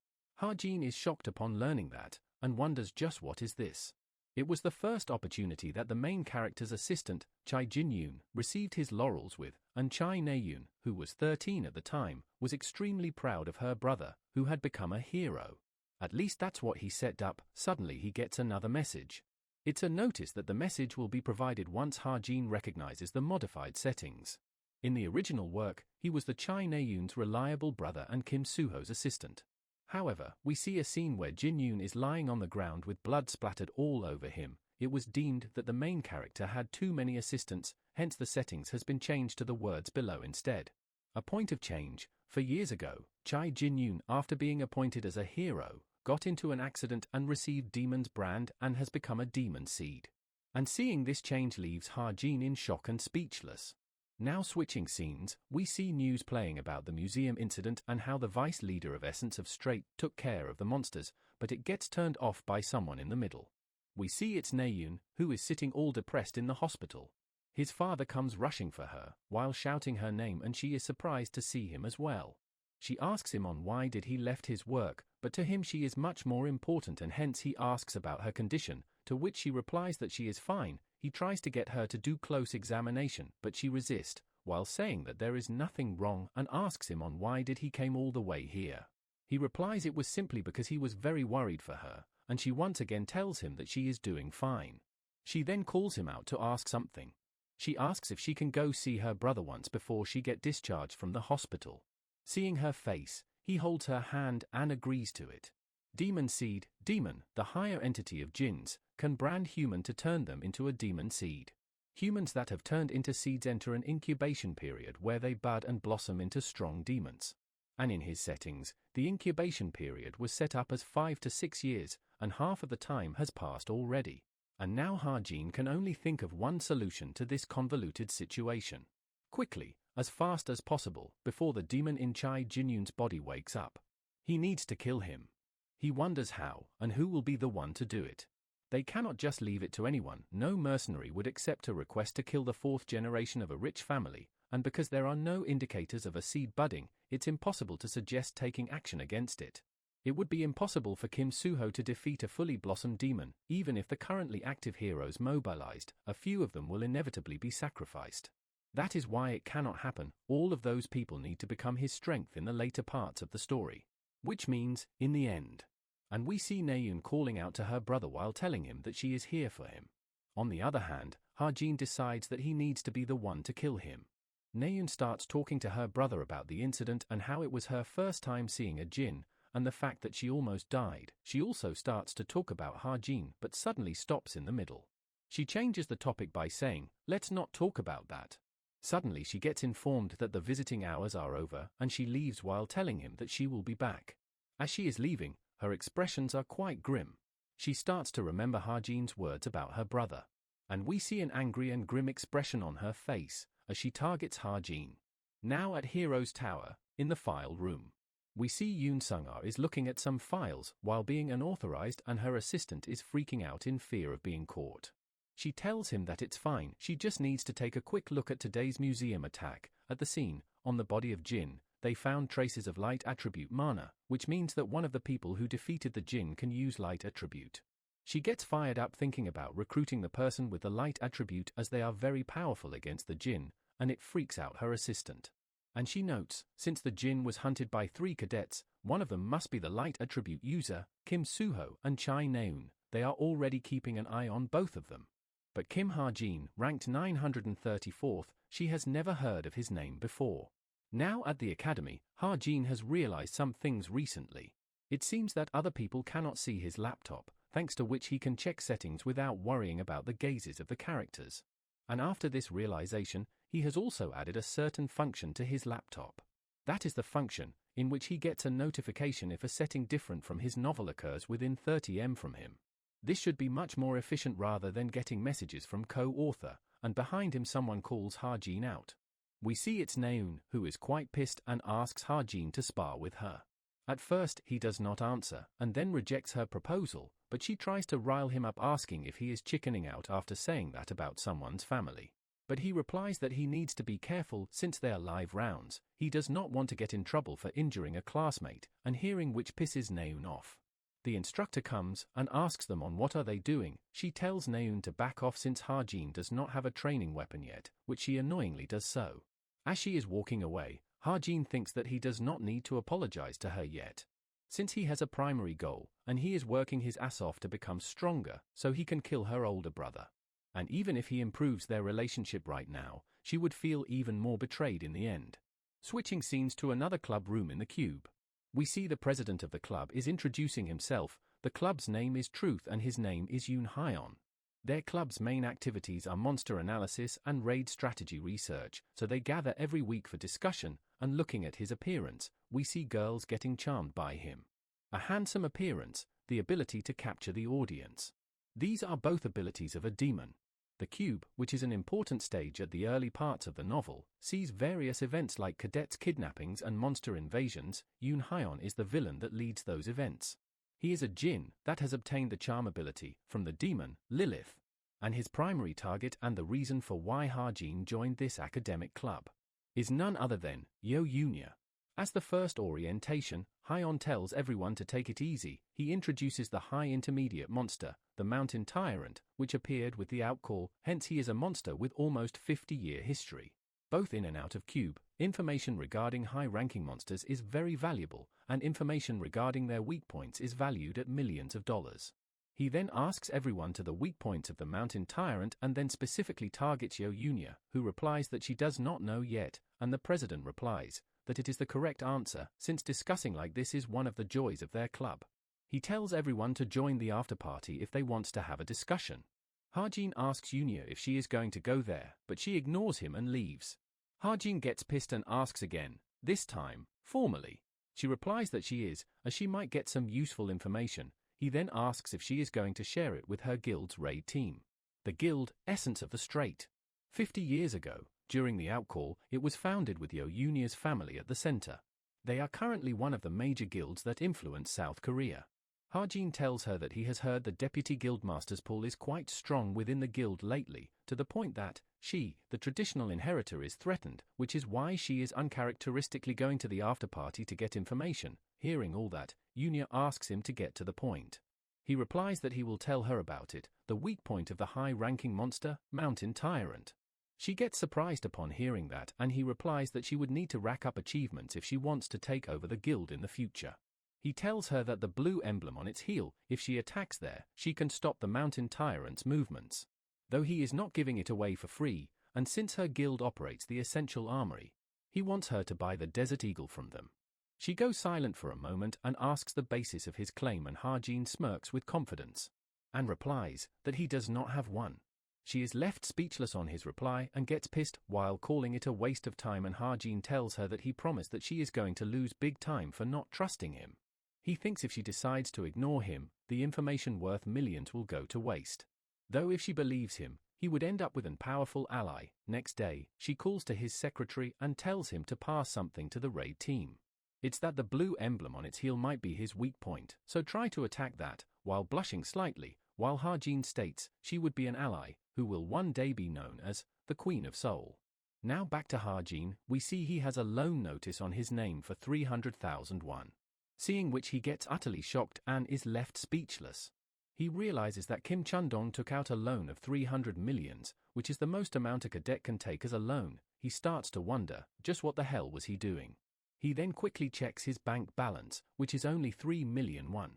Hajin is shocked upon learning that, and wonders just what is this. It was the first opportunity that the main character's assistant, Chai Jin-yoon, received his laurels with, and Chai Naeun, who was 13 at the time, was extremely proud of her brother, who had become a hero. At least that's what he set up. Suddenly he gets another message. It's a notice that the message will be provided once Hajin recognizes the modified settings. In the original work, he was the Chai Naeun's reliable brother and Kim Suho's assistant. However, we see a scene where Jin-yoon is lying on the ground with blood splattered all over him. It was deemed that the main character had too many assistants, hence the settings has been changed to the words below instead. A point of change. For years ago, Chai Jin-yoon, after being appointed as a hero, got into an accident and received demon's brand and has become a demon seed. And seeing this change leaves Ha-jin in shock and speechless. Now switching scenes, we see news playing about the museum incident and how the vice leader of Essence of Straight took care of the monsters, but it gets turned off by someone in the middle. We see it's Naeun, who is sitting all depressed in the hospital. His father comes rushing for her, while shouting her name, and she is surprised to see him as well. She asks him on why did he left his work, but to him she is much more important and hence he asks about her condition, to which she replies that she is fine. He tries to get her to do close examination, but she resists, while saying that there is nothing wrong, and asks him on why did he came all the way here. He replies it was simply because he was very worried for her, and she once again tells him that she is doing fine. She then calls him out to ask something. She asks if she can go see her brother once before she get discharged from the hospital. Seeing her face, he holds her hand and agrees to it. Demon seed, demon, the higher entity of jinns, can brand human to turn them into a demon seed. Humans that have turned into seeds enter an incubation period where they bud and blossom into strong demons. And in his settings, the incubation period was set up as 5 to 6 years, and half of the time has passed already. And now Ha-jin can only think of one solution to this convoluted situation. Quickly, as fast as possible, before the demon in Chai Jinyun's body wakes up. He needs to kill him. He wonders how, and who will be the one to do it. They cannot just leave it to anyone. No mercenary would accept a request to kill the 4th generation of a rich family, and because there are no indicators of a seed budding, it's impossible to suggest taking action against it. It would be impossible for Kim Soo-ho to defeat a fully blossomed demon. Even if the currently active heroes mobilized, a few of them will inevitably be sacrificed. That is why it cannot happen. All of those people need to become his strength in the later parts of the story. Which means, in the end. And we see Naeun calling out to her brother while telling him that she is here for him. On the other hand, Ha-jin decides that he needs to be the one to kill him. Naeun starts talking to her brother about the incident and how it was her first time seeing a jinn, and the fact that she almost died. She also starts to talk about Ha-jin but suddenly stops in the middle. She changes the topic by saying, "Let's not talk about that." Suddenly she gets informed that the visiting hours are over and she leaves while telling him that she will be back. As she is leaving, her expressions are quite grim. She starts to remember Ha-jin's words about her brother. And we see an angry and grim expression on her face as she targets Ha-jin. Now at Hero's Tower, in the file room. We see Yoon Sung-ah is looking at some files while being unauthorized and her assistant is freaking out in fear of being caught. She tells him that it's fine, she just needs to take a quick look at today's museum attack. At the scene, on the body of Jin, they found traces of light attribute mana, which means that one of the people who defeated the Jin can use light attribute. She gets fired up thinking about recruiting the person with the light attribute as they are very powerful against the Jin, and it freaks out her assistant. And she notes, since the Jin was hunted by 3 cadets, one of them must be the light attribute user, Kim Soo-ho and Chai Naeun. They are already keeping an eye on both of them. But Kim Ha-jin, ranked 934th, she has never heard of his name before. Now at the academy, Ha-jin has realized some things recently. It seems that other people cannot see his laptop, thanks to which he can check settings without worrying about the gazes of the characters. And after this realization, he has also added a certain function to his laptop. That is the function in which he gets a notification if a setting different from his novel occurs within 30 m from him. This should be much more efficient rather than getting messages from co-author, and behind him someone calls Ha-jin out. We see it's Naeun, who is quite pissed and asks Ha-jin to spar with her. At first, he does not answer, and then rejects her proposal, but she tries to rile him up asking if he is chickening out after saying that about someone's family. But he replies that he needs to be careful since they are live rounds. He does not want to get in trouble for injuring a classmate, and hearing which pisses Naeun off. The instructor comes and asks them on what are they doing. She tells Naeun to back off since Ha-jin does not have a training weapon yet, which she annoyingly does so. As she is walking away, Ha-jin thinks that he does not need to apologize to her yet, since he has a primary goal, and he is working his ass off to become stronger so he can kill her older brother. And even if he improves their relationship right now, she would feel even more betrayed in the end. Switching scenes to another club room in the cube. We see the president of the club is introducing himself. The club's name is Truth and his name is Yoon Hyeon. Their club's main activities are monster analysis and raid strategy research, so they gather every week for discussion, and looking at his appearance, we see girls getting charmed by him. A handsome appearance, the ability to capture the audience. These are both abilities of a demon. The cube, which is an important stage at the early parts of the novel, sees various events like cadets' kidnappings and monster invasions. Yoon Hyun is the villain that leads those events. He is a jinn that has obtained the charm ability from the demon, Lilith. And his primary target and the reason for why Ha-jin joined this academic club is none other than Yo Yunya. As the first orientation, Hyun tells everyone to take it easy. He introduces the high intermediate monster, the mountain tyrant, which appeared with the outcall, hence he is a monster with almost 50-year history. Both in and out of cube, information regarding high-ranking monsters is very valuable, and information regarding their weak points is valued at millions of dollars. He then asks everyone to the weak points of the mountain tyrant and then specifically targets Yo Yunya, who replies that she does not know yet, and the president replies that it is the correct answer, since discussing like this is one of the joys of their club. He tells everyone to join the after-party if they want to have a discussion. Ha-jin asks Yunya if she is going to go there, but she ignores him and leaves. Ha-jin gets pissed and asks again, this time, formally. She replies that she is, as she might get some useful information. He then asks if she is going to share it with her guild's raid team. The guild, Essence of the Strait. 50 years ago, during the outcall, it was founded with Yo Yunya's family at the center. They are currently one of the major guilds that influence South Korea. Ha-jin tells her that he has heard the deputy guildmaster's pool is quite strong within the guild lately, to the point that she, the traditional inheritor, is threatened, which is why she is uncharacteristically going to the after-party to get information. Hearing all that, Yunya asks him to get to the point. He replies that he will tell her about it, the weak point of the high-ranking monster, Mountain Tyrant. She gets surprised upon hearing that, and he replies that she would need to rack up achievements if she wants to take over the guild in the future. He tells her that the blue emblem on its heel, if she attacks there, she can stop the Mountain Tyrant's movements. Though he is not giving it away for free, and since her guild operates the Essential Armory, he wants her to buy the Desert Eagle from them. She goes silent for a moment and asks the basis of his claim, and Ha-jin smirks with confidence and replies that he does not have one. She is left speechless on his reply and gets pissed while calling it a waste of time, and Ha-jin tells her that he promised that she is going to lose big time for not trusting him. He thinks if she decides to ignore him, the information worth millions will go to waste. Though if she believes him, he would end up with an powerful ally. Next day, she calls to his secretary and tells him to pass something to the raid team. It's that the blue emblem on its heel might be his weak point, so try to attack that, while blushing slightly, while Ha-jin states she would be an ally, who will one day be known as the Queen of Seoul. Now back to Ha-jin, we see he has a loan notice on his name for 300,000 won. Seeing which he gets utterly shocked and is left speechless. He realizes that Kim Chun-dong took out a loan of 300 millions, which is the most amount a cadet can take as a loan. He starts to wonder, just what the hell was he doing? He then quickly checks his bank balance, which is only 3 million won.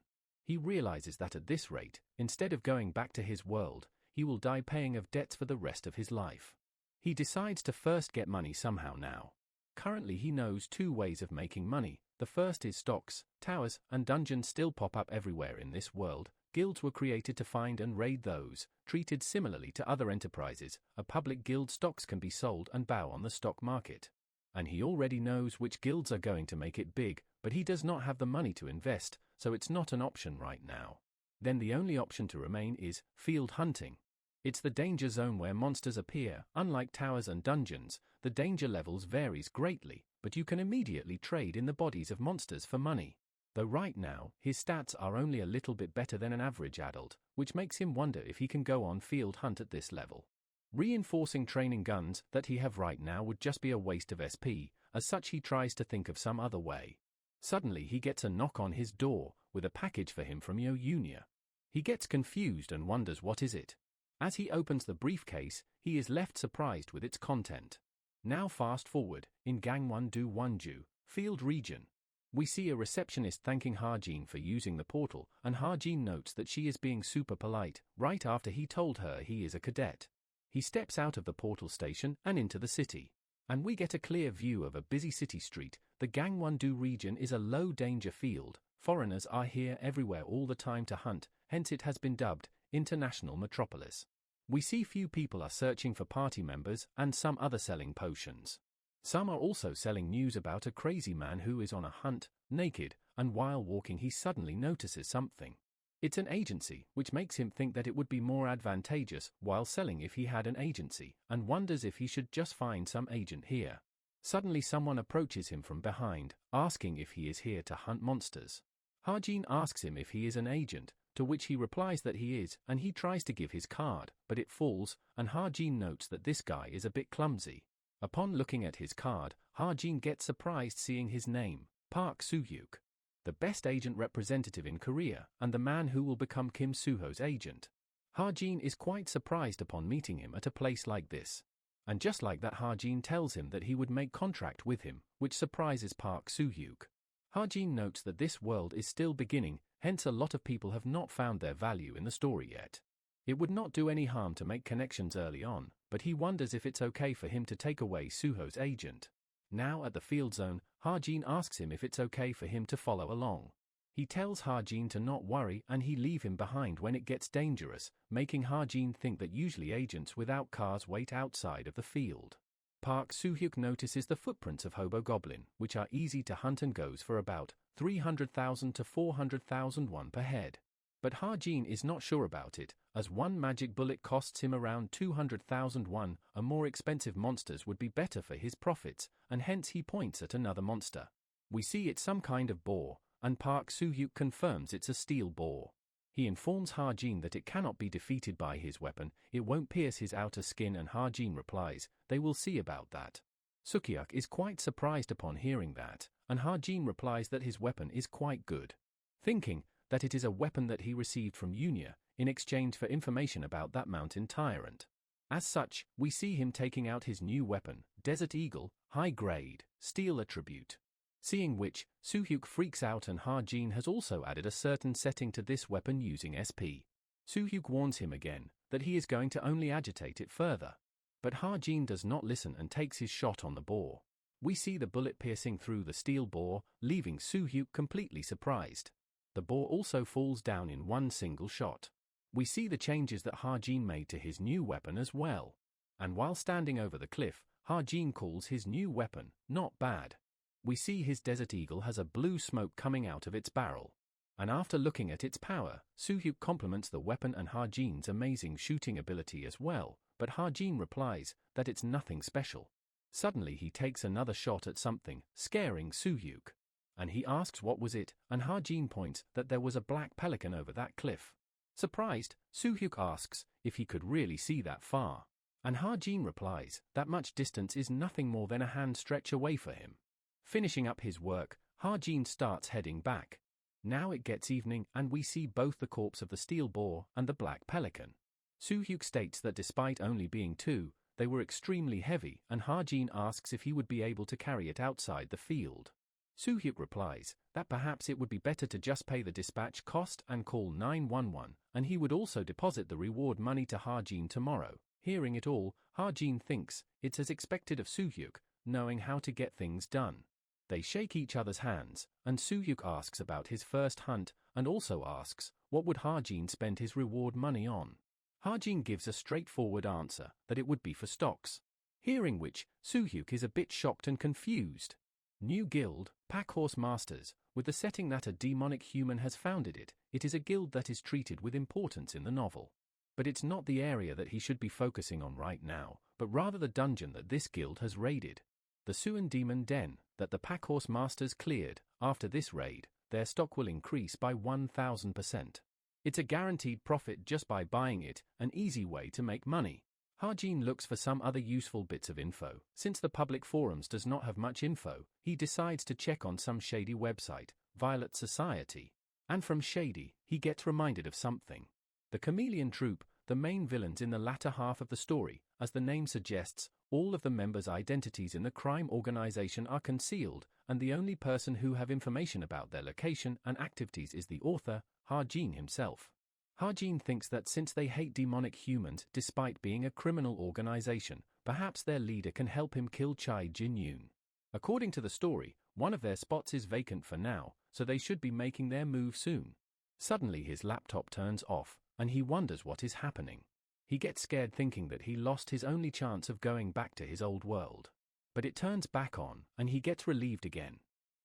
He realizes that at this rate, instead of going back to his world, he will die paying of debts for the rest of his life. He decides to first get money somehow now. Currently he knows two ways of making money. The first is stocks. Towers and dungeons still pop up everywhere in this world. Guilds were created to find and raid those. Treated similarly to other enterprises, a public guild stocks can be sold and bow on the stock market. And he already knows which guilds are going to make it big, but he does not have the money to invest, so it's not an option right now. Then the only option to remain is field hunting. It's the danger zone where monsters appear. Unlike towers and dungeons, the danger levels varies greatly, but you can immediately trade in the bodies of monsters for money. Though right now, his stats are only a little bit better than an average adult, which makes him wonder if he can go on field hunt at this level. Reinforcing training guns that he have right now would just be a waste of SP, as such he tries to think of some other way. Suddenly he gets a knock on his door, with a package for him from Yo Yunya. He gets confused and wonders what is it. As he opens the briefcase, he is left surprised with its content. Now fast forward, in Gangwon-do Wonju, field region. We see a receptionist thanking Ha-jin for using the portal, and Ha-jin notes that she is being super polite, right after he told her he is a cadet. He steps out of the portal station and into the city. And we get a clear view of a busy city street. The Gangwon-do region is a low-danger field. Foreigners are here everywhere all the time to hunt, hence it has been dubbed International Metropolis. We see few people are searching for party members and some other selling potions. Some are also selling news about a crazy man who is on a hunt, naked, and while walking he suddenly notices something. It's an agency, which makes him think that it would be more advantageous while selling if he had an agency, and wonders if he should just find some agent here. Suddenly someone approaches him from behind, asking if he is here to hunt monsters. Ha-jin asks him if he is an agent, to which he replies that he is, and he tries to give his card, but it falls, and Ha-jin notes that this guy is a bit clumsy. Upon looking at his card, Ha-jin gets surprised seeing his name, Park Soo-hyuk, the best agent representative in Korea, and the man who will become Kim Soo-ho's agent. Ha-jin is quite surprised upon meeting him at a place like this. And just like that, Ha-jin tells him that he would make contract with him, which surprises Park Soo-hyuk. Ha-jin notes that this world is still beginning, hence a lot of people have not found their value in the story yet. It would not do any harm to make connections early on, but he wonders if it's okay for him to take away Soo-ho's agent. Now at the field zone, Ha-jin asks him if it's okay for him to follow along. He tells Ha-jin to not worry and he leave him behind when it gets dangerous, making Ha-jin think that usually agents without cars wait outside of the field. Park Soo-hyuk notices the footprints of Hobo Goblin, which are easy to hunt and goes for about 300,000 to 400,000 won per head. But Ha-jin is not sure about it, as one magic bullet costs him around 200,000 won. A more expensive monsters would be better for his profits, and hence he points at another monster. We see it's some kind of boar, and Park Soo-hyuk confirms it's a steel boar. He informs Ha-jin that it cannot be defeated by his weapon, it won't pierce his outer skin, and Ha-jin replies, they will see about that. Soo-hyuk is quite surprised upon hearing that, and Ha-jin replies that his weapon is quite good. Thinking that it is a weapon that he received from Yunya, in exchange for information about that mountain tyrant. As such, we see him taking out his new weapon, Desert Eagle, high grade, steel attribute. Seeing which, Soo-hyuk freaks out, and Ha-jin has also added a certain setting to this weapon using SP. Soo-hyuk warns him again that he is going to only agitate it further. But Ha-jin does not listen and takes his shot on the boar. We see the bullet piercing through the steel boar, leaving Soo-hyuk completely surprised. The boar also falls down in one single shot. We see the changes that Ha-jin made to his new weapon as well. And while standing over the cliff, Ha-jin calls his new weapon not bad. We see his Desert Eagle has a blue smoke coming out of its barrel. And after looking at its power, Soo-hyuk compliments the weapon and Ha-jin's amazing shooting ability as well, but Ha-jin replies that it's nothing special. Suddenly he takes another shot at something, scaring Soo-hyuk. And he asks what was it, and Ha-jin points that there was a black pelican over that cliff. Surprised, Soo-hyuk asks if he could really see that far. And Ha-jin replies that much distance is nothing more than a hand stretch away for him. Finishing up his work, Ha-jin starts heading back. Now it gets evening and we see both the corpse of the steel boar and the black pelican. Soo-hyuk states that despite only being two, they were extremely heavy, and Ha-jin asks if he would be able to carry it outside the field. Soo-hyuk replies that perhaps it would be better to just pay the dispatch cost and call 911, and he would also deposit the reward money to Ha-jin tomorrow. Hearing it all, Ha-jin thinks it's as expected of Soo-hyuk, knowing how to get things done. They shake each other's hands, and Soo-hyuk asks about his first hunt, and also asks what would Ha-jin spend his reward money on. Ha-jin gives a straightforward answer that it would be for stocks. Hearing which, Soo-hyuk is a bit shocked and confused. New guild, Packhorse Masters, with the setting that a demonic human has founded it. It is a guild that is treated with importance in the novel. But it's not the area that he should be focusing on right now, but rather the dungeon that this guild has raided. The Suan Demon Den, that the Packhorse Masters cleared. After this raid, their stock will increase by 1000%. It's a guaranteed profit just by buying it, an easy way to make money. Ha-jin looks for some other useful bits of info. Since the public forums does not have much info, he decides to check on some shady website, Violet Society. And from shady, he gets reminded of something. The Chameleon Troupe, the main villains in the latter half of the story, as the name suggests, all of the members' identities in the crime organization are concealed, and the only person who have information about their location and activities is the author, Ha-jin himself. Ha-jin thinks that since they hate demonic humans despite being a criminal organization, perhaps their leader can help him kill Chai Jin-yoon. According to the story, one of their spots is vacant for now, so they should be making their move soon. Suddenly his laptop turns off, and he wonders what is happening. He gets scared thinking that he lost his only chance of going back to his old world. But it turns back on, and he gets relieved again.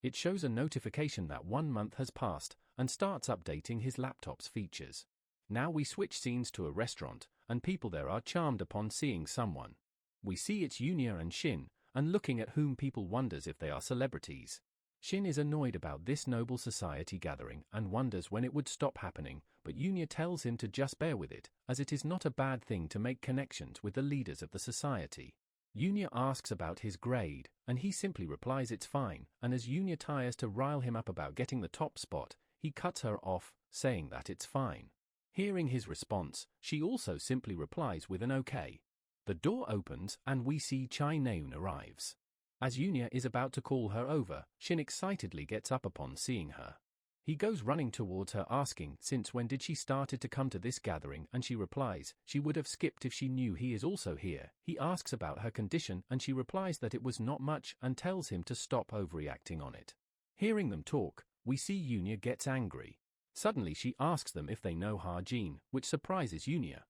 It shows a notification that 1 month has passed and starts updating his laptop's features. Now we switch scenes to a restaurant, and people there are charmed upon seeing someone. We see it's Yunya and Shin, and looking at whom people wonders if they are celebrities. Shin is annoyed about this noble society gathering and wonders when it would stop happening, but Yunya tells him to just bear with it, as it is not a bad thing to make connections with the leaders of the society. Yunya asks about his grade, and he simply replies it's fine, and as Yunya tries to rile him up about getting the top spot, he cuts her off, saying that it's fine. Hearing his response, she also simply replies with an okay. The door opens and we see Chai Naeun arrives. As Yunya is about to call her over, Shin excitedly gets up upon seeing her. He goes running towards her asking since when did she started to come to this gathering, and she replies she would have skipped if she knew he is also here. He asks about her condition and she replies that it was not much and tells him to stop overreacting on it. Hearing them talk, we see Yunya gets angry. Suddenly she asks them if they know Ha-jin, which surprises Yunya.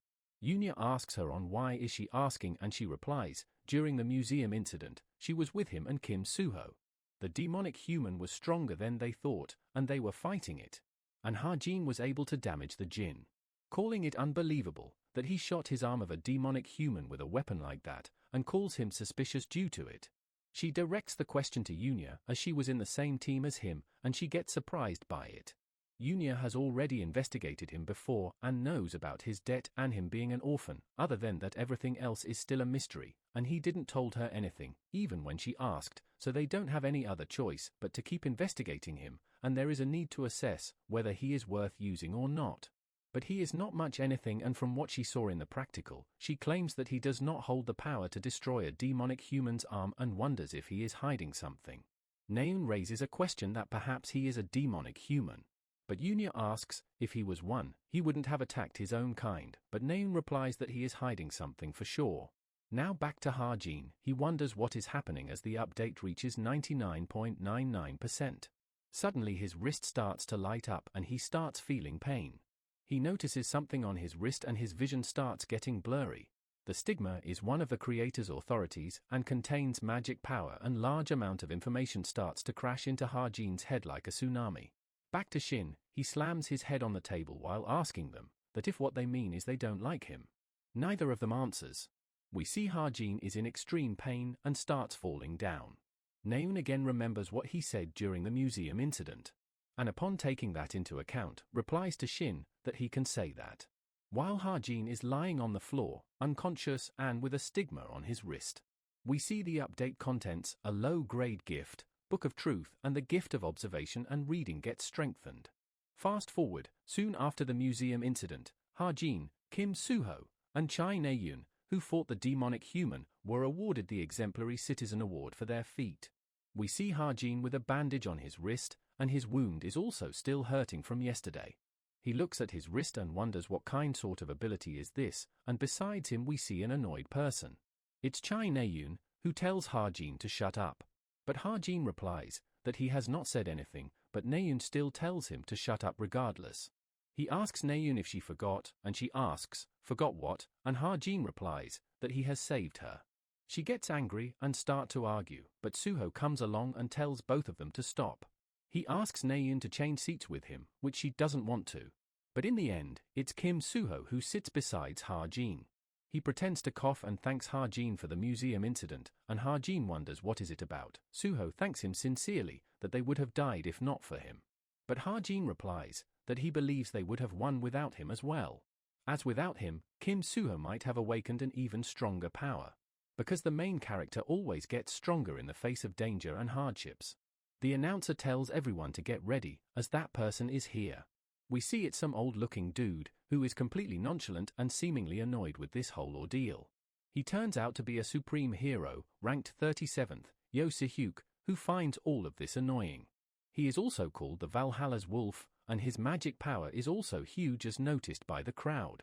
Yunya asks her on why is she asking, and she replies, during the museum incident, she was with him and Kim Suho. The demonic human was stronger than they thought, and they were fighting it. And Ha-jin was able to damage the jinn. Calling it unbelievable that he shot his arm of a demonic human with a weapon like that, and calls him suspicious due to it. She directs the question to Yunya as she was in the same team as him, and she gets surprised by it. Yunya has already investigated him before and knows about his debt and him being an orphan, other than that everything else is still a mystery, and he didn't told her anything, even when she asked, so they don't have any other choice but to keep investigating him, and there is a need to assess whether he is worth using or not. But he is not much anything, and from what she saw in the practical, she claims that he does not hold the power to destroy a demonic human's arm and wonders if he is hiding something. Naeun raises a question that perhaps he is a demonic human. But Yunya asks if he was one, he wouldn't have attacked his own kind, but Naeun replies that he is hiding something for sure. Now back to Ha-jin, he wonders what is happening as the update reaches 99.99%. Suddenly his wrist starts to light up and he starts feeling pain. He notices something on his wrist and his vision starts getting blurry. The stigma is one of the creator's authorities and contains magic power, and large amount of information starts to crash into Ha-jin's head like a tsunami. Back to Shin, he slams his head on the table while asking them that if what they mean is they don't like him. Neither of them answers. We see Ha-jin is in extreme pain and starts falling down. Naeun again remembers what he said during the museum incident, and upon taking that into account, replies to Shin that he can say that. While Ha-jin is lying on the floor, unconscious and with a stigma on his wrist. We see the update contents, a low-grade gift, Book of Truth, and the gift of observation and reading gets strengthened. Fast forward, soon after the museum incident, Ha-jin, Kim Suho, and Chai Naeun, who fought the demonic human, were awarded the Exemplary Citizen Award for their feat. We see Ha-jin with a bandage on his wrist, and his wound is also still hurting from yesterday. He looks at his wrist and wonders what sort of ability is this, and besides him we see an annoyed person. It's Chai Naeun, who tells Ha-jin to shut up. But Ha-jin replies that he has not said anything, but Naeun still tells him to shut up regardless. He asks Naeun if she forgot, and she asks, forgot what, and Ha-jin replies that he has saved her. She gets angry and start to argue, but Suho comes along and tells both of them to stop. He asks Naeun to change seats with him, which she doesn't want to. But in the end, it's Kim Suho who sits beside Ha-jin. He pretends to cough and thanks Ha-jin for the museum incident, and Ha-jin wonders what is it about. Suho thanks him sincerely that they would have died if not for him. But Ha-jin replies that he believes they would have won without him as well. As without him, Kim Suho might have awakened an even stronger power. Because the main character always gets stronger in the face of danger and hardships. The announcer tells everyone to get ready, as that person is here. We see it's some old-looking dude, who is completely nonchalant and seemingly annoyed with this whole ordeal. He turns out to be a supreme hero, ranked 37th, Yo Se-hyuk, who finds all of this annoying. He is also called the Valhalla's Wolf, and his magic power is also huge as noticed by the crowd.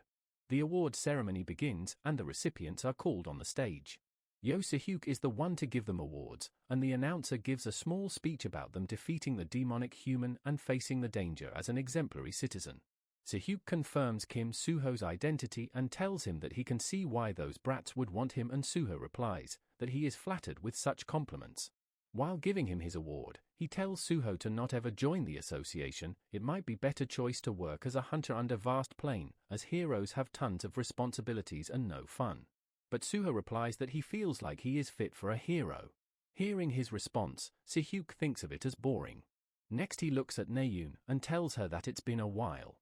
The award ceremony begins and the recipients are called on the stage. Yo Se-hyuk is the one to give them awards, and the announcer gives a small speech about them defeating the demonic human and facing the danger as an exemplary citizen. Se-hyuk confirms Kim Suho's identity and tells him that he can see why those brats would want him, and Suho replies that he is flattered with such compliments. While giving him his award, He tells Suho to not ever join the association. It might be better choice to work as a hunter under vast plain, as heroes have tons of responsibilities and no fun. But Suho replies that he feels like he is fit for a hero. Hearing his response, Si-hyuk thinks of it as boring. Next he looks at Naeun and tells her that it's been a while.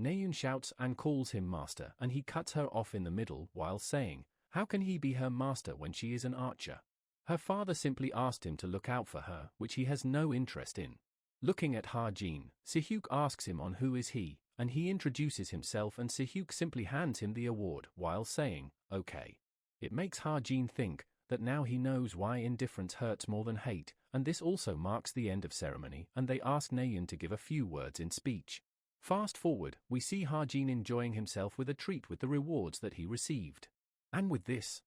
Naeun shouts and calls him master, and he cuts her off in the middle while saying, how can he be her master when she is an archer? Her father simply asked him to look out for her, which he has no interest in. Looking at Ha-jin, Si-hyuk asks him on who is he, and he introduces himself, and Si-hyuk simply hands him the award while saying, okay. It makes Ha-jin think that now he knows why indifference hurts more than hate, and this also marks the end of ceremony, and they ask Naeun to give a few words in speech. Fast forward, we see Ha-jin enjoying himself with a treat with the rewards that he received. And with this,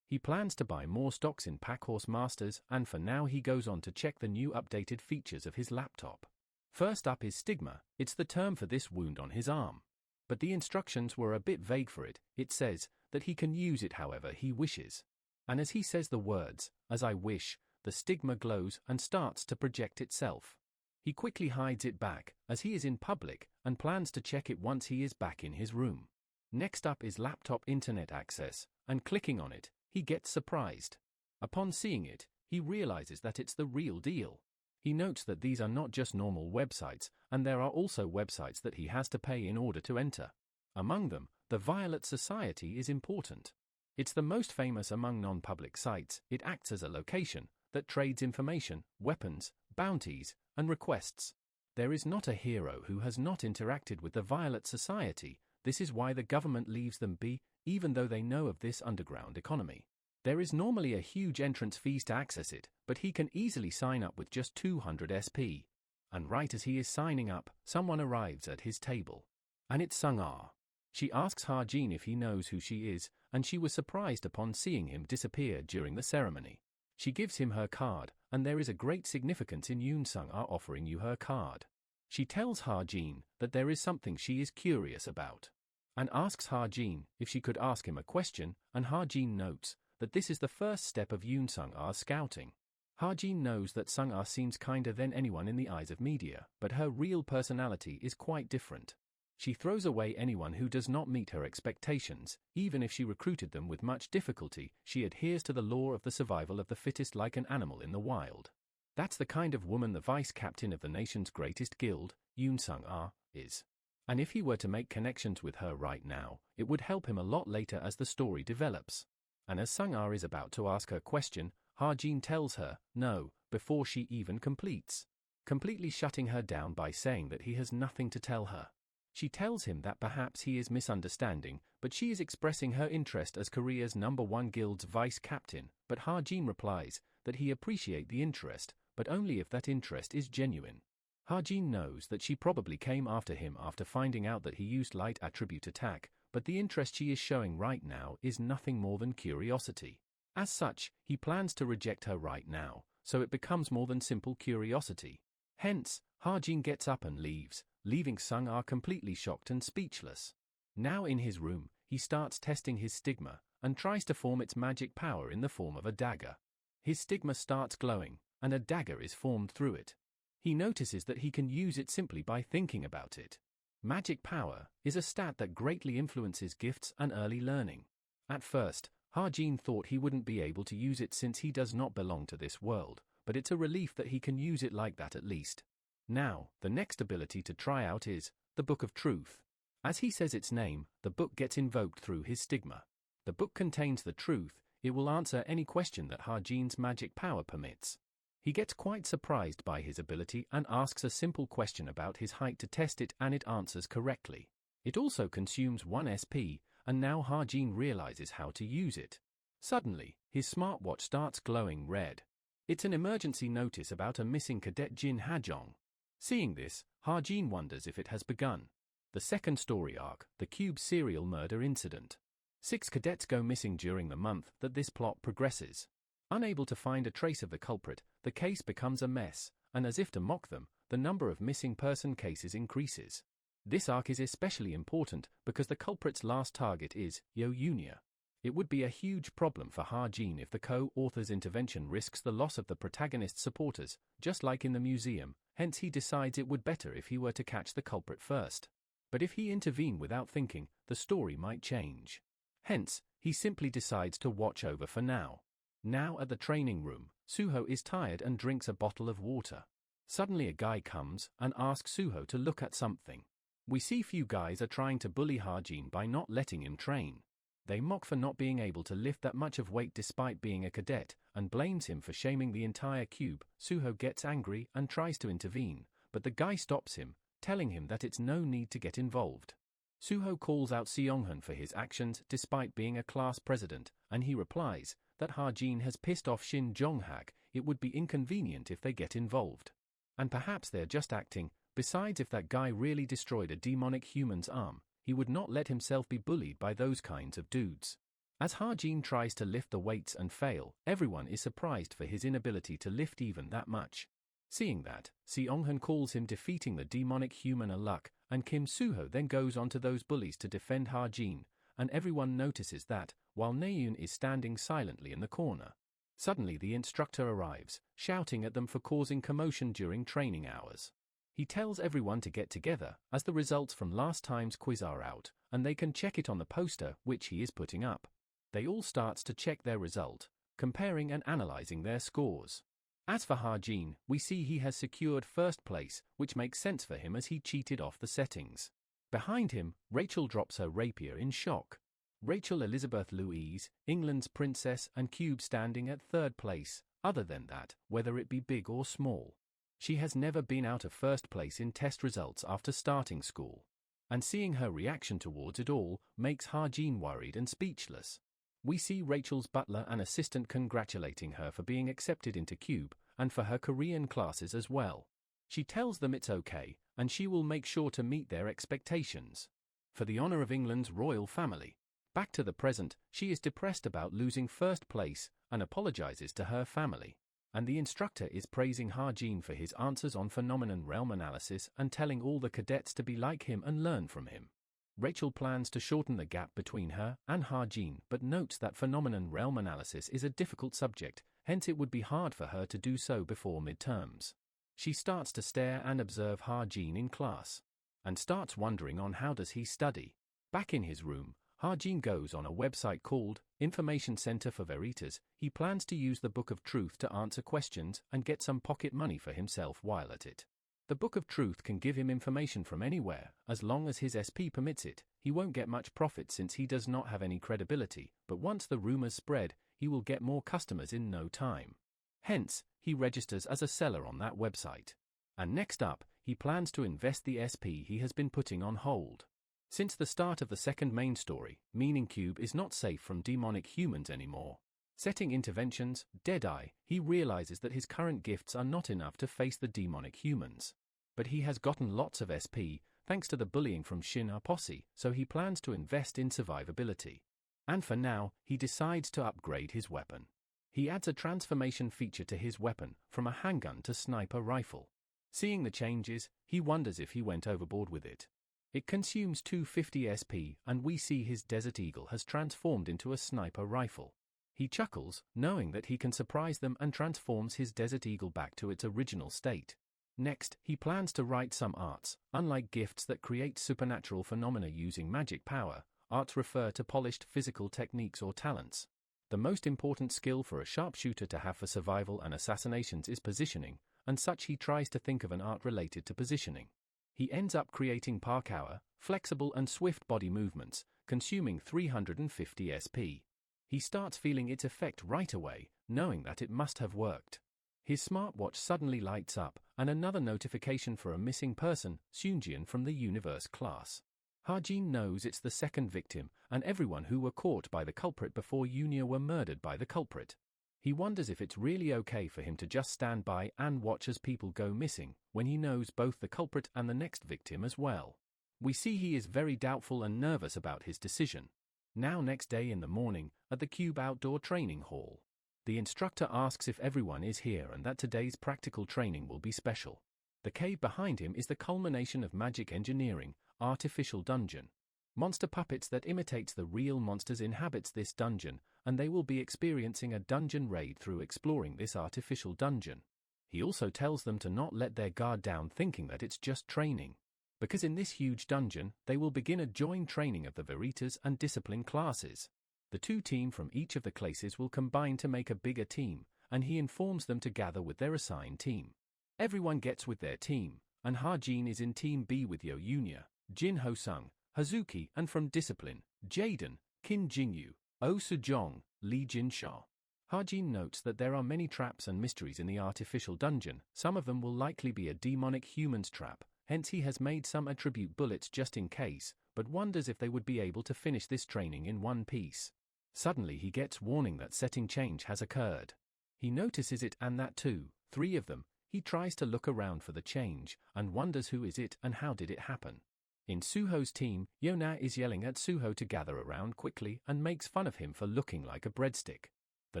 he plans to buy more stocks in Packhorse Masters, and for now he goes on to check the new updated features of his laptop. First up is stigma. It's the term for this wound on his arm. But the instructions were a bit vague for it. It says that he can use it however he wishes. And as he says the words, as I wish, the stigma glows and starts to project itself. He quickly hides it back, as he is in public, and plans to check it once he is back in his room. Next up is laptop internet access, and clicking on it, he gets surprised. Upon seeing it, he realizes that it's the real deal. He notes that these are not just normal websites, and there are also websites that he has to pay in order to enter. Among them, the Violet Society is important. It's the most famous among non-public sites. It acts as a location that trades information, weapons, bounties, and requests. There is not a hero who has not interacted with the Violet Society. This is why the government leaves them be, even though they know of this underground economy. There is normally a huge entrance fees to access it, but he can easily sign up with just 200 SP. And right as he is signing up, someone arrives at his table. And it's Sung-ah. She asks Ha-jin if he knows who she is, and she was surprised upon seeing him disappear during the ceremony. She gives him her card, and there is a great significance in Yoon Sung-ah offering you her card. She tells Ha-jin that there is something she is curious about, and asks Ha-jin if she could ask him a question, and Ha-jin notes that this is the first step of Yoon Sung-ah's scouting. Ha-jin knows that Sung-ah seems kinder than anyone in the eyes of media, but her real personality is quite different. She throws away anyone who does not meet her expectations, even if she recruited them with much difficulty. She adheres to the law of the survival of the fittest like an animal in the wild. That's the kind of woman the vice captain of the nation's greatest guild, Yoon Sung-ah, is. And if he were to make connections with her right now, it would help him a lot later as the story develops. And as Sung-ah is about to ask her question, Ha-jin tells her no before she even completes, completely shutting her down by saying that he has nothing to tell her. She tells him that perhaps he is misunderstanding, but she is expressing her interest as Korea's #1 guild's vice captain, but Ha-jin replies that he appreciates the interest, but only if that interest is genuine. Ha-jin knows that she probably came after him after finding out that he used light attribute attack, but the interest she is showing right now is nothing more than curiosity. As such, he plans to reject her right now, so it becomes more than simple curiosity. Hence, Ha-jin gets up and leaves, leaving Sung-ah completely shocked and speechless. Now in his room, he starts testing his stigma, and tries to form its magic power in the form of a dagger. His stigma starts glowing, and a dagger is formed through it. He notices that he can use it simply by thinking about it. Magic power is a stat that greatly influences gifts and early learning. At first, Ha-jin thought he wouldn't be able to use it since he does not belong to this world, but it's a relief that he can use it like that at least. Now, the next ability to try out is the Book of Truth. As he says its name, the book gets invoked through his stigma. The book contains the truth. It will answer any question that Ha-jin's magic power permits. He gets quite surprised by his ability and asks a simple question about his height to test it, and it answers correctly. It also consumes 1 SP, and now Ha-jin realizes how to use it. Suddenly, his smartwatch starts glowing red. It's an emergency notice about a missing cadet Jin Ha-jong. Seeing this, Ha-jin wonders if it has begun. The second story arc, the Cube serial murder incident. 6 cadets go missing during the month that this plot progresses. Unable to find a trace of the culprit, the case becomes a mess, and as if to mock them, the number of missing person cases increases. This arc is especially important because the culprit's last target is Yo Yunia. It would be a huge problem for Ha-jin if the co-author's intervention risks the loss of the protagonist's supporters, just like in the museum, hence he decides it would better if he were to catch the culprit first. But if he intervene without thinking, the story might change. Hence, he simply decides to watch over for now. Now at the training room, Suho is tired and drinks a bottle of water. Suddenly a guy comes and asks Suho to look at something. We see few guys are trying to bully Ha-jin by not letting him train. They mock for not being able to lift that much of weight despite being a cadet, and blames him for shaming the entire cube. Suho gets angry and tries to intervene, but the guy stops him, telling him that it's no need to get involved. Suho calls out Seong-hun for his actions despite being a class president, and he replies that Ha-jin has pissed off Shin Jong-hak. It would be inconvenient if they get involved. And perhaps they're just acting. Besides, if that guy really destroyed a demonic human's arm, he would not let himself be bullied by those kinds of dudes. As Ha-jin tries to lift the weights and fail, everyone is surprised for his inability to lift even that much. Seeing that, Seong-hun calls him defeating the demonic human a luck, and Kim Suho then goes on to those bullies to defend Ha-jin, and everyone notices that, while Naeun is standing silently in the corner. Suddenly the instructor arrives, shouting at them for causing commotion during training hours. He tells everyone to get together, as the results from last time's quiz are out, and they can check it on the poster which he is putting up. They all starts to check their result, comparing and analyzing their scores. As for Ha-jin, we see he has secured first place, which makes sense for him as he cheated off the settings. Behind him, Rachel drops her rapier in shock. Rachel Elizabeth Louise, England's princess and cube standing at third place. Other than that, whether it be big or small, she has never been out of first place in test results after starting school. And seeing her reaction towards it all makes Ha-jin worried and speechless. We see Rachel's butler and assistant congratulating her for being accepted into Cube, and for her Korean classes as well. She tells them it's okay, and she will make sure to meet their expectations. For the honor of England's royal family. Back to the present, she is depressed about losing first place, and apologizes to her family. And the instructor is praising Ha-jin for his answers on phenomenon realm analysis and telling all the cadets to be like him and learn from him. Rachel plans to shorten the gap between her and Ha-jin, but notes that phenomenon realm analysis is a difficult subject, hence it would be hard for her to do so before midterms. She starts to stare and observe Ha-jin in class, and starts wondering on how does he study. Back in his room, Ha-jin goes on a website called Information Center for Veritas. He plans to use the Book of Truth to answer questions and get some pocket money for himself while at it. The Book of Truth can give him information from anywhere, as long as his SP permits it. He won't get much profit since he does not have any credibility, but once the rumors spread, he will get more customers in no time. Hence, he registers as a seller on that website. And next up, he plans to invest the SP he has been putting on hold. Since the start of the second main story, meaning Cube is not safe from demonic humans anymore. Setting interventions, Deadeye, he realizes that his current gifts are not enough to face the demonic humans. But he has gotten lots of SP, thanks to the bullying from Shin Posse, so he plans to invest in survivability. And for now, he decides to upgrade his weapon. He adds a transformation feature to his weapon, from a handgun to sniper rifle. Seeing the changes, he wonders if he went overboard with it. It consumes 250 SP, and we see his Desert Eagle has transformed into a sniper rifle. He chuckles, knowing that he can surprise them, and transforms his Desert Eagle back to its original state. Next, he plans to write some arts. Unlike gifts that create supernatural phenomena using magic power, arts refer to polished physical techniques or talents. The most important skill for a sharpshooter to have for survival and assassinations is positioning, and such he tries to think of an art related to positioning. He ends up creating parkour, flexible and swift body movements, consuming 350 SP. He starts feeling its effect right away, knowing that it must have worked. His smartwatch suddenly lights up, and another notification for a missing person, Sunjian from the Universe class. Ha-jin knows it's the second victim, and everyone who were caught by the culprit before Yunia were murdered by the culprit. He wonders if it's really okay for him to just stand by and watch as people go missing, when he knows both the culprit and the next victim as well. We see he is very doubtful and nervous about his decision. Now next day in the morning, at the Cube Outdoor Training Hall. The instructor asks if everyone is here and that today's practical training will be special. The cave behind him is the culmination of magic engineering, artificial dungeon. monster puppets that imitates the real monsters inhabits this dungeon, and they will be experiencing a dungeon raid through exploring this artificial dungeon. He also tells them to not let their guard down, thinking that it's just training. Because in this huge dungeon, they will begin a joint training of the Veritas and Discipline classes. The two teams from each of the classes will combine to make a bigger team, and he informs them to gather with their assigned team. Everyone gets with their team, and Ha-jin is in Team B with Yo Yunya, Jin Ho-sung, Hazuki, and from Discipline, Jaden, Kim Jin-yu, Oh Soo-jong, Lee Jin-sha. Ha-jin notes that there are many traps and mysteries in the artificial dungeon. Some of them will likely be a demonic humans trap, hence he has made some attribute bullets just in case, but wonders if they would be able to finish this training in one piece. Suddenly he gets warning that setting change has occurred. He notices it and that too, 3 of them. He tries to look around for the change, and wonders who is it and how did it happen. In Suho's team, Yona is yelling at Suho to gather around quickly and makes fun of him for looking like a breadstick. The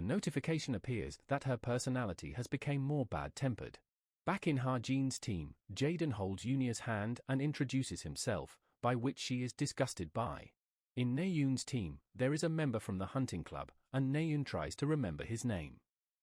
notification appears that her personality has become more bad-tempered. Back in Ha-jin's team, Jaden holds Yunya's hand and introduces himself, by which she is disgusted by. In Naeun's team, there is a member from the hunting club, and Naeun tries to remember his name.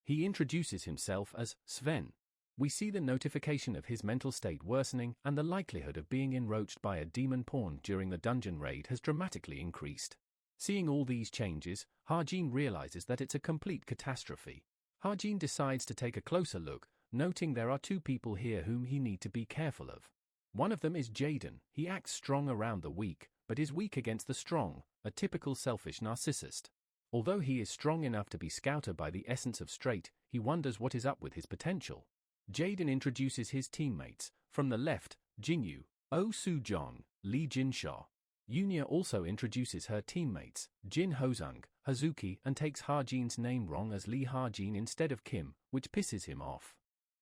He introduces himself as Sven. We see the notification of his mental state worsening, and the likelihood of being enraged by a demon pawn during the dungeon raid has dramatically increased. Seeing all these changes, Ha-jin realizes that it's a complete catastrophe. Ha-jin decides to take a closer look, noting there are 2 people here whom he needs to be careful of. One of them is Jaden. He acts strong around the weak, but is weak against the strong, a typical selfish narcissist. Although he is strong enough to be scouted by the essence of straight, he wonders what is up with his potential. Jaden introduces his teammates. From the left, Jinyu, Oh Soo-jong, Lee Jin-sha. Yunya also introduces her teammates, Jin Ho-sung, Hazuki, and takes Ha-jin's name wrong as Lee Ha-jin instead of Kim, which pisses him off.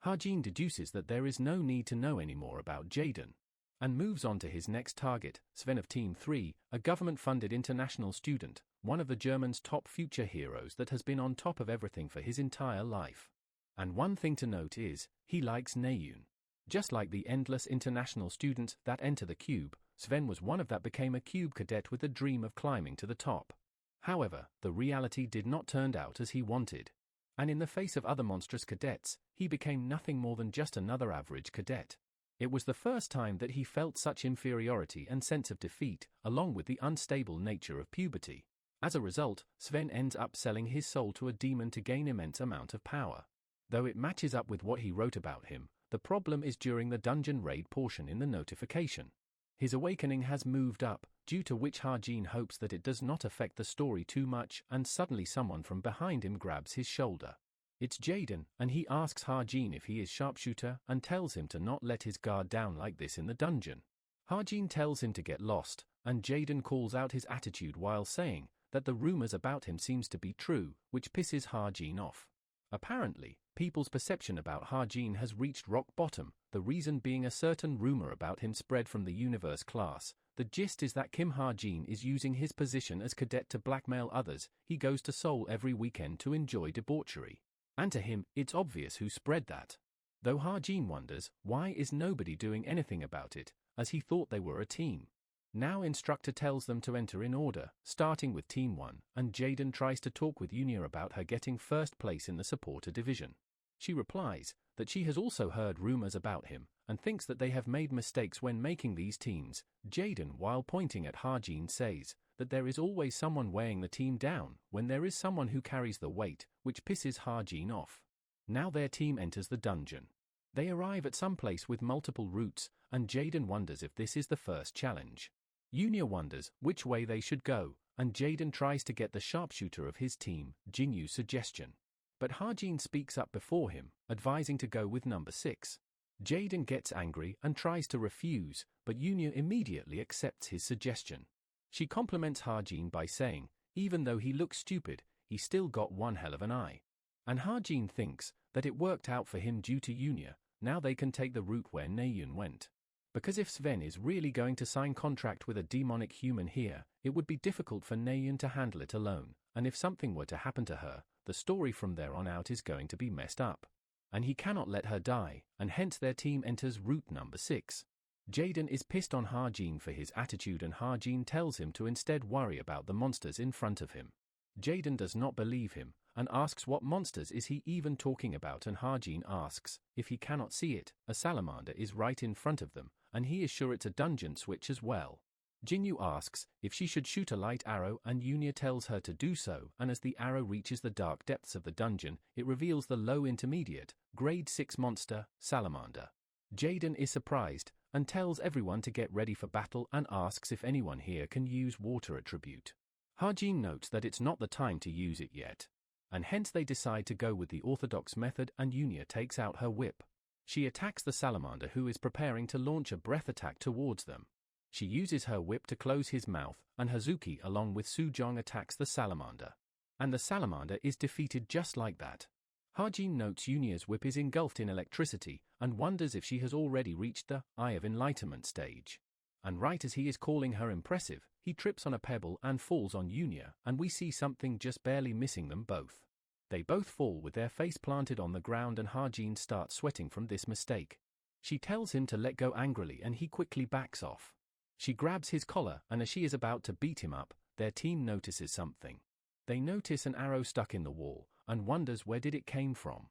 Ha-jin deduces that there is no need to know any more about Jaden, and moves on to his next target, Sven of Team 3, a government-funded international student, one of the Germans' top future heroes that has been on top of everything for his entire life. And one thing to note is, he likes Naeun. Just like the endless international students that enter the cube, Sven was one of that became a cube cadet with a dream of climbing to the top. However, the reality did not turn out as he wanted. And in the face of other monstrous cadets, he became nothing more than just another average cadet. It was the first time that he felt such inferiority and sense of defeat, along with the unstable nature of puberty. As a result, Sven ends up selling his soul to a demon to gain immense amount of power. Though it matches up with what he wrote about him, the problem is during the dungeon raid portion in the notification. His awakening has moved up, due to which Ha-jin hopes that it does not affect the story too much, and suddenly someone from behind him grabs his shoulder. It's Jaden, and he asks Ha-jin if he is sharpshooter and tells him to not let his guard down like this in the dungeon. Ha-jin tells him to get lost, and Jaden calls out his attitude while saying that the rumors about him seems to be true, which pisses Ha-jin off. Apparently, people's perception about Ha-jin has reached rock bottom, the reason being a certain rumor about him spread from the universe class. The gist is that Kim Ha-jin is using his position as cadet to blackmail others. He goes to Seoul every weekend to enjoy debauchery. And to him, it's obvious who spread that. Though Ha-jin wonders, why is nobody doing anything about it, as he thought they were a team. Now instructor tells them to enter in order, starting with Team 1, and Jaden tries to talk with Yunya about her getting first place in the supporter division. She replies that she has also heard rumors about him, and thinks that they have made mistakes when making these teams. Jaden, while pointing at Ha-jin, says that there is always someone weighing the team down when there is someone who carries the weight, which pisses Ha-jin off. Now their team enters the dungeon. They arrive at some place with multiple routes, and Jaden wonders if this is the first challenge. Yunya wonders which way they should go, and Jaden tries to get the sharpshooter of his team, Jinyu's suggestion. But Ha-jin speaks up before him, advising to go with number 6. Jaden gets angry and tries to refuse, but Yunya immediately accepts his suggestion. She compliments Ha-jin by saying, even though he looks stupid, he still got one hell of an eye. And Ha-jin thinks that it worked out for him due to Yunya. Now they can take the route where Naeun went. Because if Sven is really going to sign contract with a demonic human here, it would be difficult for Naeun to handle it alone, and if something were to happen to her, the story from there on out is going to be messed up. And he cannot let her die, and hence their team enters route number 6. Jaden is pissed on Harjin for his attitude and Harjin tells him to instead worry about the monsters in front of him. Jaden does not believe him, and asks what monsters is he even talking about, and Harjin asks if he cannot see it. A salamander is right in front of them, and he is sure it's a dungeon switch as well. Jinyu asks if she should shoot a light arrow and Yunya tells her to do so, and as the arrow reaches the dark depths of the dungeon, it reveals the low intermediate, grade 6 monster, salamander. Jaden is surprised, and tells everyone to get ready for battle and asks if anyone here can use water attribute. Harjin notes that it's not the time to use it yet, and hence they decide to go with the orthodox method and Yunya takes out her whip. She attacks the salamander who is preparing to launch a breath attack towards them. She uses her whip to close his mouth, and Hazuki along with Sujong attacks the salamander. And the salamander is defeated just like that. Harjin notes Yunya's whip is engulfed in electricity, and wonders if she has already reached the Eye of Enlightenment stage. And right as he is calling her impressive, he trips on a pebble and falls on Yunya, and we see something just barely missing them both. They both fall with their face planted on the ground and Harjin starts sweating from this mistake. She tells him to let go angrily and he quickly backs off. She grabs his collar, and as she is about to beat him up, their team notices something. They notice an arrow stuck in the wall, and wonders where did it came from.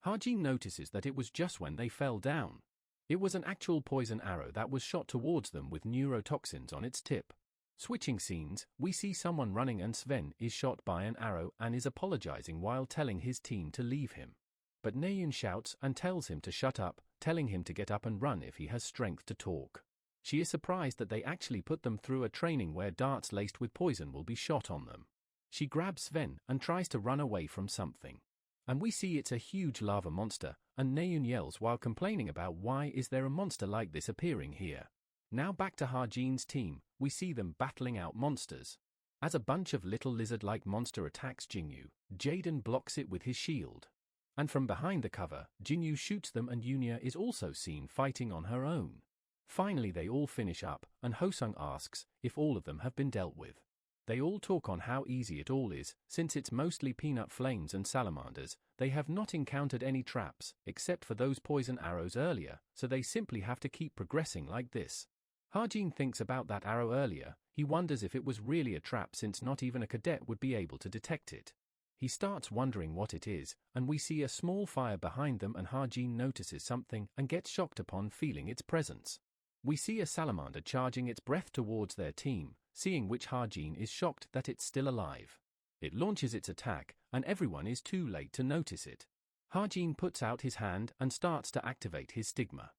Harjin notices that it was just when they fell down. It was an actual poison arrow that was shot towards them with neurotoxins on its tip. Switching scenes, we see someone running and Sven is shot by an arrow and is apologizing while telling his team to leave him. But Naeun shouts and tells him to shut up, telling him to get up and run if he has strength to talk. She is surprised that they actually put them through a training where darts laced with poison will be shot on them. She grabs Sven and tries to run away from something. And we see it's a huge lava monster, and Naeun yells while complaining about why is there a monster like this appearing here. Now back to Harjin's team, we see them battling out monsters. As a bunch of little lizard-like monster attacks Jinyu, Jaden blocks it with his shield. And from behind the cover, Jinyu shoots them and Yunya is also seen fighting on her own. Finally they all finish up, and Hosung asks if all of them have been dealt with. They all talk on how easy it all is, since it's mostly peanut flames and salamanders. They have not encountered any traps, except for those poison arrows earlier, so they simply have to keep progressing like this. Harjin thinks about that arrow earlier. He wonders if it was really a trap since not even a cadet would be able to detect it. He starts wondering what it is, and we see a small fire behind them and Harjin notices something and gets shocked upon feeling its presence. We see a salamander charging its breath towards their team, seeing which Harjin is shocked that it's still alive. It launches its attack, and everyone is too late to notice it. Harjin puts out his hand and starts to activate his stigma.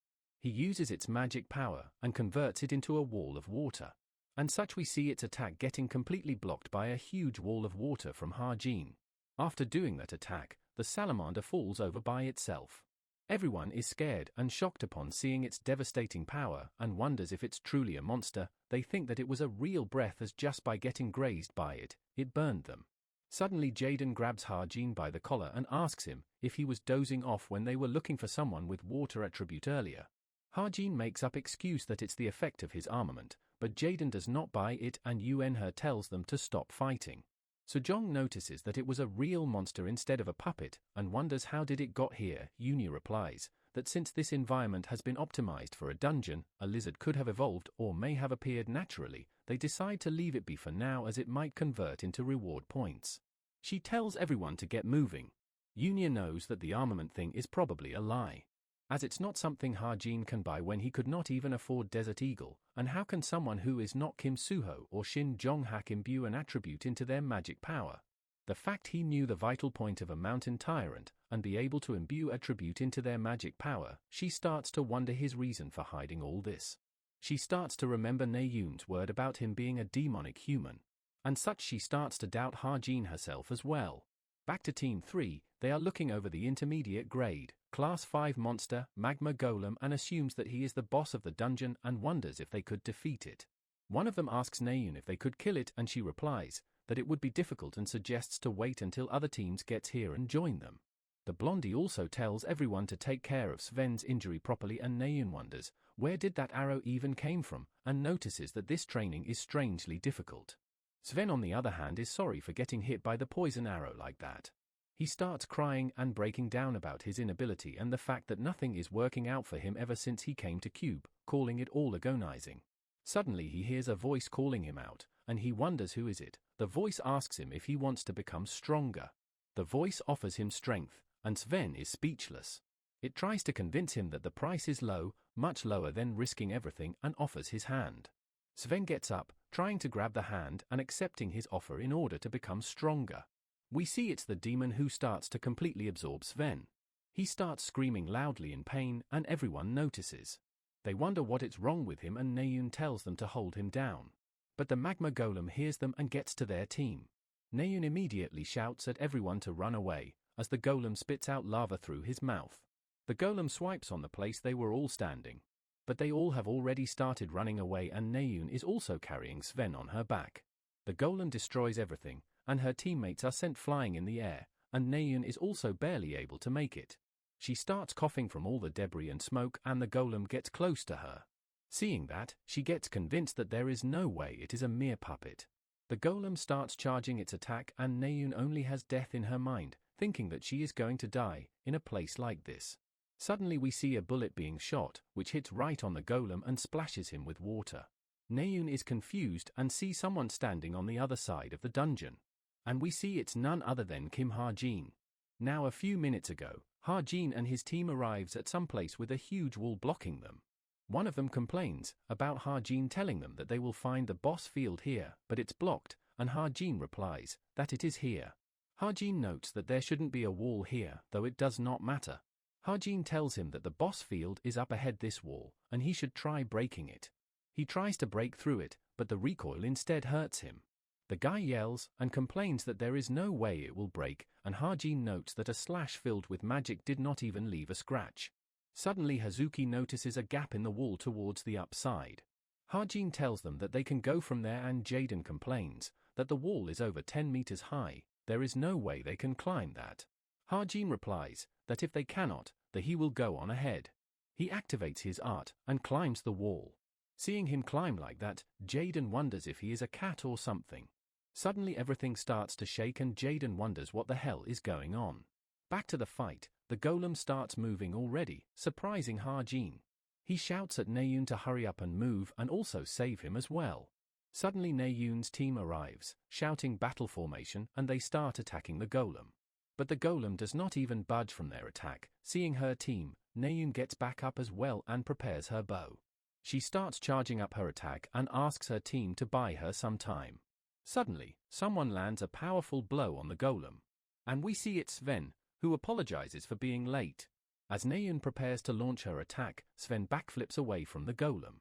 He uses its magic power and converts it into a wall of water. And such we see its attack getting completely blocked by a huge wall of water from Harjin. After doing that attack, the salamander falls over by itself. Everyone is scared and shocked upon seeing its devastating power and wonders if it's truly a monster. They think that it was a real breath as just by getting grazed by it, it burned them. Suddenly Jaden grabs Harjin by the collar and asks him if he was dozing off when they were looking for someone with water attribute earlier. Harjin makes up excuse that it's the effect of his armament, but Jaden does not buy it and Yunhe tells them to stop fighting. Sejong notices that it was a real monster instead of a puppet and wonders how did it got here. Yunya replies that since this environment has been optimized for a dungeon, a lizard could have evolved or may have appeared naturally. They decide to leave it be for now as it might convert into reward points. She tells everyone to get moving. Yunya knows that the armament thing is probably a lie, as it's not something Harjin can buy when he could not even afford Desert Eagle, and how can someone who is not Kim Suho or Shin Jong-hak imbue an attribute into their magic power? The fact he knew the vital point of a mountain tyrant and be able to imbue attribute into their magic power, she starts to wonder his reason for hiding all this. She starts to remember Naeun's word about him being a demonic human, and such she starts to doubt Harjin herself as well. Back to Team 3, they are looking over the intermediate grade, Class 5 monster, Magma Golem, and assumes that he is the boss of the dungeon and wonders if they could defeat it. One of them asks Naeun if they could kill it and she replies that it would be difficult and suggests to wait until other teams get here and join them. The blondie also tells everyone to take care of Sven's injury properly and Naeun wonders where did that arrow even came from and notices that this training is strangely difficult. Sven on the other hand is sorry for getting hit by the poison arrow like that. He starts crying and breaking down about his inability and the fact that nothing is working out for him ever since he came to Cube, calling it all agonizing. Suddenly he hears a voice calling him out, and he wonders who is it. The voice asks him if he wants to become stronger. The voice offers him strength, and Sven is speechless. It tries to convince him that the price is low, much lower than risking everything, and offers his hand. Sven gets up, trying to grab the hand and accepting his offer in order to become stronger. We see it's the demon who starts to completely absorb Sven. He starts screaming loudly in pain, and everyone notices. They wonder what it's wrong with him, and Naeun tells them to hold him down. But the magma golem hears them and gets to their team. Naeun immediately shouts at everyone to run away, as the golem spits out lava through his mouth. The golem swipes on the place they were all standing. But they all have already started running away, and Naeun is also carrying Sven on her back. The golem destroys everything, and her teammates are sent flying in the air, and Naeun is also barely able to make it. She starts coughing from all the debris and smoke, and the golem gets close to her. Seeing that, she gets convinced that there is no way it is a mere puppet. The golem starts charging its attack, and Naeun only has death in her mind, thinking that she is going to die in a place like this. Suddenly we see a bullet being shot, which hits right on the golem and splashes him with water. Naeun is confused and sees someone standing on the other side of the dungeon. And we see it's none other than Kim Ha-jin. Now a few minutes ago, Ha-jin and his team arrives at some place with a huge wall blocking them. One of them complains about Ha-jin telling them that they will find the boss field here, but it's blocked, and Ha-jin replies that it is here. Ha-jin notes that there shouldn't be a wall here, though it does not matter. Ha-jin tells him that the boss field is up ahead this wall, and he should try breaking it. He tries to break through it, but the recoil instead hurts him. The guy yells and complains that there is no way it will break, and Ha-jin notes that a slash filled with magic did not even leave a scratch. Suddenly Hazuki notices a gap in the wall towards the upside. Ha-jin tells them that they can go from there, and Jaden complains that the wall is over 10 meters high, there is no way they can climb that. Ha-jin replies that if they cannot, that he will go on ahead. He activates his art and climbs the wall. Seeing him climb like that, Jaden wonders if he is a cat or something. Suddenly everything starts to shake, and Jaden wonders what the hell is going on. Back to the fight, the golem starts moving already, surprising Ha-jin. He shouts at Naeun to hurry up and move and also save him as well. Suddenly Naeun's team arrives, shouting battle formation, and they start attacking the golem. But the golem does not even budge from their attack. Seeing her team, Naeun gets back up as well and prepares her bow. She starts charging up her attack and asks her team to buy her some time. Suddenly, someone lands a powerful blow on the golem. And we see it's Sven, who apologizes for being late. As Naeun prepares to launch her attack, Sven backflips away from the golem.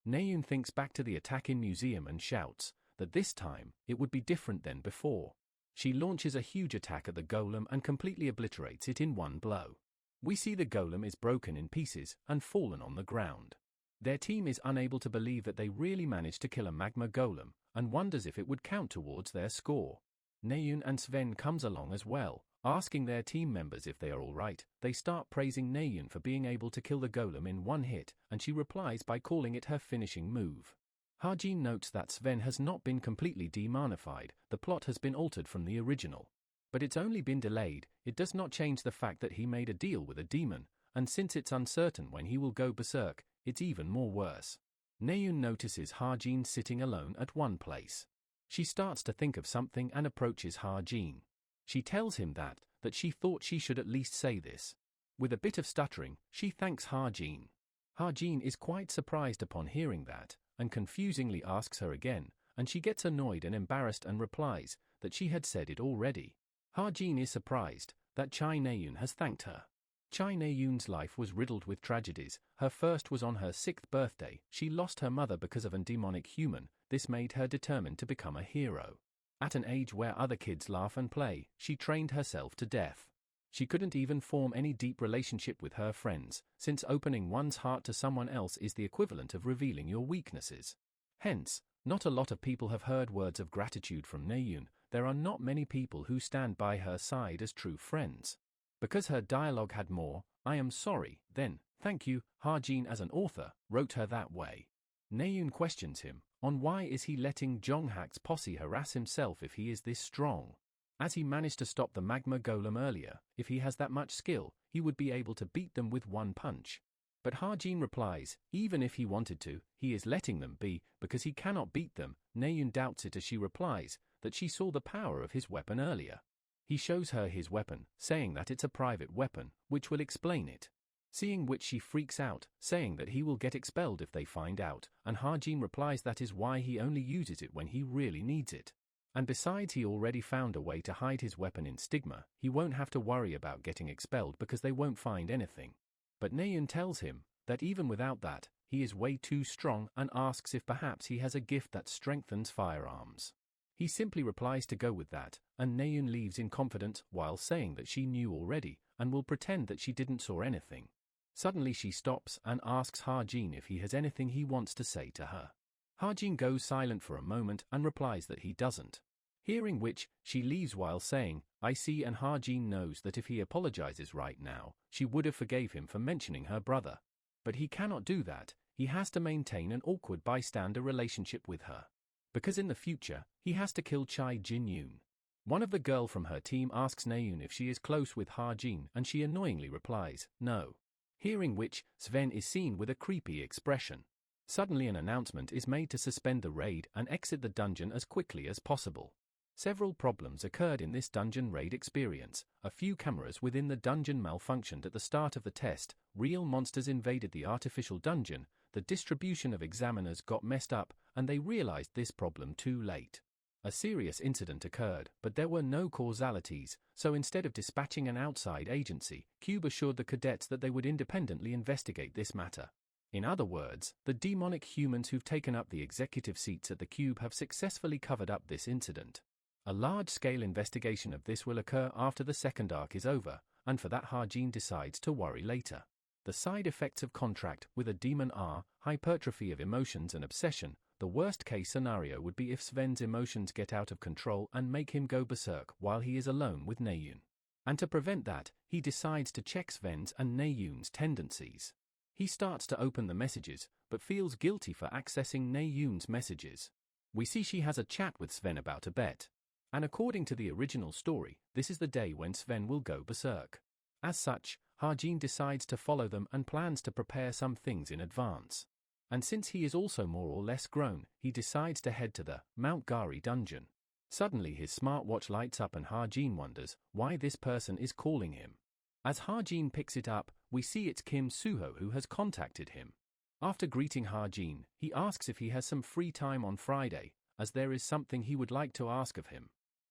Naeun thinks back to the attack in museum and shouts that this time, it would be different than before. She launches a huge attack at the golem and completely obliterates it in one blow. We see the golem is broken in pieces and fallen on the ground. Their team is unable to believe that they really managed to kill a magma golem, and wonders if it would count towards their score. Naeun and Sven comes along as well, asking their team members if they are alright. They start praising Naeun for being able to kill the golem in one hit, and she replies by calling it her finishing move. Ha-jin notes that Sven has not been completely demonified, the plot has been altered from the original. But it's only been delayed. It does not change the fact that he made a deal with a demon, and since it's uncertain when he will go berserk, it's even more worse. Naeun notices Ha-jin sitting alone at one place. She starts to think of something and approaches Ha-jin. She tells him that she thought she should at least say this. With a bit of stuttering, she thanks Ha-jin. Ha-jin is quite surprised upon hearing that, and confusingly asks her again, and she gets annoyed and embarrassed and replies that she had said it already. Ha-jin is surprised that Chai Naeun has thanked her. Chai Naeun's life was riddled with tragedies. Her first was on her 6th birthday. She lost her mother because of a demonic human. This made her determined to become a hero. At an age where other kids laugh and play, she trained herself to death. She couldn't even form any deep relationship with her friends, since opening one's heart to someone else is the equivalent of revealing your weaknesses. Hence, not a lot of people have heard words of gratitude from Naeun. There are not many people who stand by her side as true friends. Because her dialogue had more, "I am sorry," then, "Thank you," Ha-jin as an author, wrote her that way. Naeun questions him on why is he letting Jonghak's posse harass himself if he is this strong. As he managed to stop the magma golem earlier, if he has that much skill, he would be able to beat them with one punch. But Ha-jin replies, even if he wanted to, he is letting them be, because he cannot beat them. Naeun doubts it as she replies that she saw the power of his weapon earlier. He shows her his weapon, saying that it's a private weapon, which will explain it. Seeing which she freaks out, saying that he will get expelled if they find out, and Ha-jin replies that is why he only uses it when he really needs it. And besides, he already found a way to hide his weapon in Stigma. He won't have to worry about getting expelled because they won't find anything. But Naeun tells him that even without that, he is way too strong and asks if perhaps he has a gift that strengthens firearms. He simply replies to go with that, and Naeun leaves in confidence while saying that she knew already and will pretend that she didn't saw anything. Suddenly she stops and asks Ha-jin if he has anything he wants to say to her. Ha-jin goes silent for a moment and replies that he doesn't. Hearing which, she leaves while saying, I see, and Ha-jin knows that if he apologizes right now, she would have forgave him for mentioning her brother. But he cannot do that. He has to maintain an awkward bystander relationship with her. Because in the future, he has to kill Chai Jin-yoon. One of the girl from her team asks Naeun if she is close with Ha-jin, and she annoyingly replies, no. Hearing which, Sven is seen with a creepy expression. Suddenly an announcement is made to suspend the raid and exit the dungeon as quickly as possible. Several problems occurred in this dungeon raid experience. A few cameras within the dungeon malfunctioned at the start of the test, real monsters invaded the artificial dungeon, the distribution of examiners got messed up, and they realized this problem too late. A serious incident occurred, but there were no causalities, so instead of dispatching an outside agency, Cube assured the cadets that they would independently investigate this matter. In other words, the demonic humans who've taken up the executive seats at the Cube have successfully covered up this incident. A large-scale investigation of this will occur after the second arc is over, and for that Ha-jin decides to worry later. The side effects of contract with a demon are hypertrophy of emotions and obsession. The worst-case scenario would be if Sven's emotions get out of control and make him go berserk while he is alone with Naeun. And to prevent that, he decides to check Sven's and Naeun's tendencies. He starts to open the messages, but feels guilty for accessing Naeun's messages. We see she has a chat with Sven about a bet. And according to the original story, this is the day when Sven will go berserk. As such, Ha-jin decides to follow them and plans to prepare some things in advance. And since he is also more or less grown, he decides to head to the Mount Gari dungeon. Suddenly his smartwatch lights up and Ha-jin wonders why this person is calling him. As Ha-jin picks it up, we see it's Kim Suho who has contacted him. After greeting Ha-jin, he asks if he has some free time on Friday, as there is something he would like to ask of him.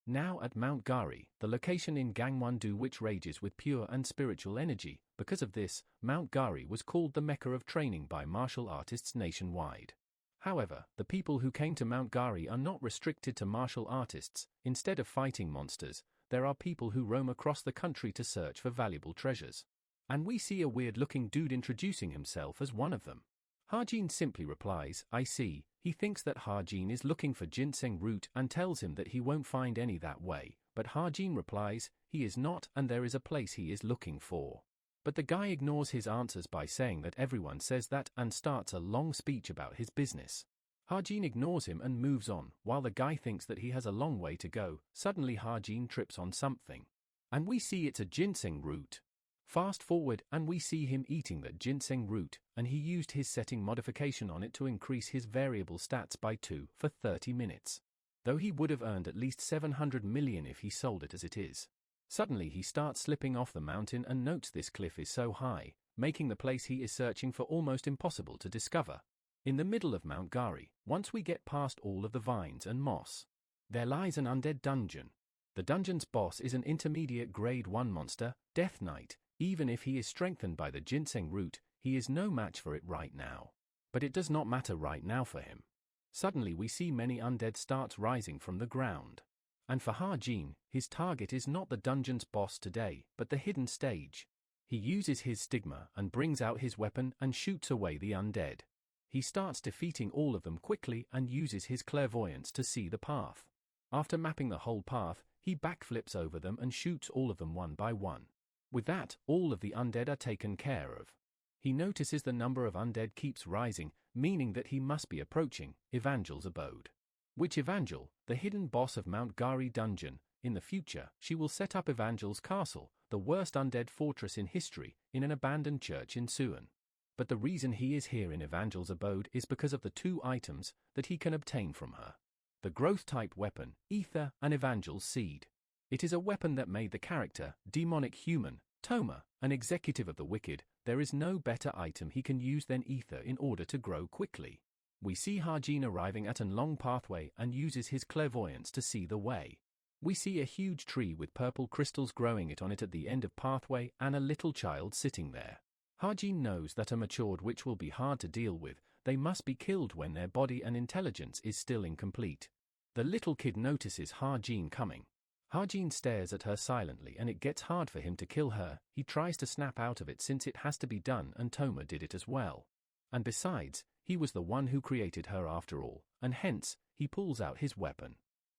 Now at Mount Gari, the location in Gangwon-do which rages with pure and spiritual energy. Because of this, Mount Gari was called the Mecca of training by martial artists nationwide. However, the people who came to Mount Gari are not restricted to martial artists. Instead of fighting monsters, there are people who roam across the country to search for valuable treasures. And we see a weird-looking dude introducing himself as one of them. Ha-jin simply replies, I see. He thinks that Ha-jin is looking for ginseng root and tells him that he won't find any that way, but Ha-jin replies, he is not, and there is a place he is looking for. But the guy ignores his answers by saying that everyone says that and starts a long speech about his business. Ha-jin ignores him and moves on, while the guy thinks that he has a long way to go. Suddenly Ha-jin trips on something. And we see it's a ginseng root. Fast forward and we see him eating that ginseng root, and he used his setting modification on it to increase his variable stats by 2 for 30 minutes. Though he would have earned at least 700 million if he sold it as it is. Suddenly he starts slipping off the mountain and notes this cliff is so high, making the place he is searching for almost impossible to discover. In the middle of Mount Gari, once we get past all of the vines and moss, there lies an undead dungeon. The dungeon's boss is an intermediate grade 1 monster, Death Knight. Even if he is strengthened by the ginseng root, he is no match for it right now. But it does not matter right now for him. Suddenly we see many undead starts rising from the ground. And for Ha-jin, his target is not the dungeon's boss today, but the hidden stage. He uses his stigma and brings out his weapon and shoots away the undead. He starts defeating all of them quickly and uses his clairvoyance to see the path. After mapping the whole path, he backflips over them and shoots all of them one by one. With that, all of the undead are taken care of. He notices the number of undead keeps rising, meaning that he must be approaching Evangel's abode. Which Evangel, the hidden boss of Mount Gari dungeon, in the future, she will set up Evangel's castle, the worst undead fortress in history, in an abandoned church in Suwon. But the reason he is here in Evangel's abode is because of the two items that he can obtain from her. The growth-type weapon, Ether, and Evangel's seed. It is a weapon that made the character, demonic human, Toma, an executive of the wicked. There is no better item he can use than Ether in order to grow quickly. We see Hajin arriving at a long pathway and uses his clairvoyance to see the way. We see a huge tree with purple crystals growing on it at the end of pathway and a little child sitting there. Hajin knows that a matured witch will be hard to deal with. They must be killed when their body and intelligence is still incomplete. The little kid notices Hajin coming. Hajin stares at her silently and it gets hard for him to kill her. He tries to snap out of it since it has to be done and Toma did it as well. And besides, he was the one who created her after all, and hence, he pulls out his weapon.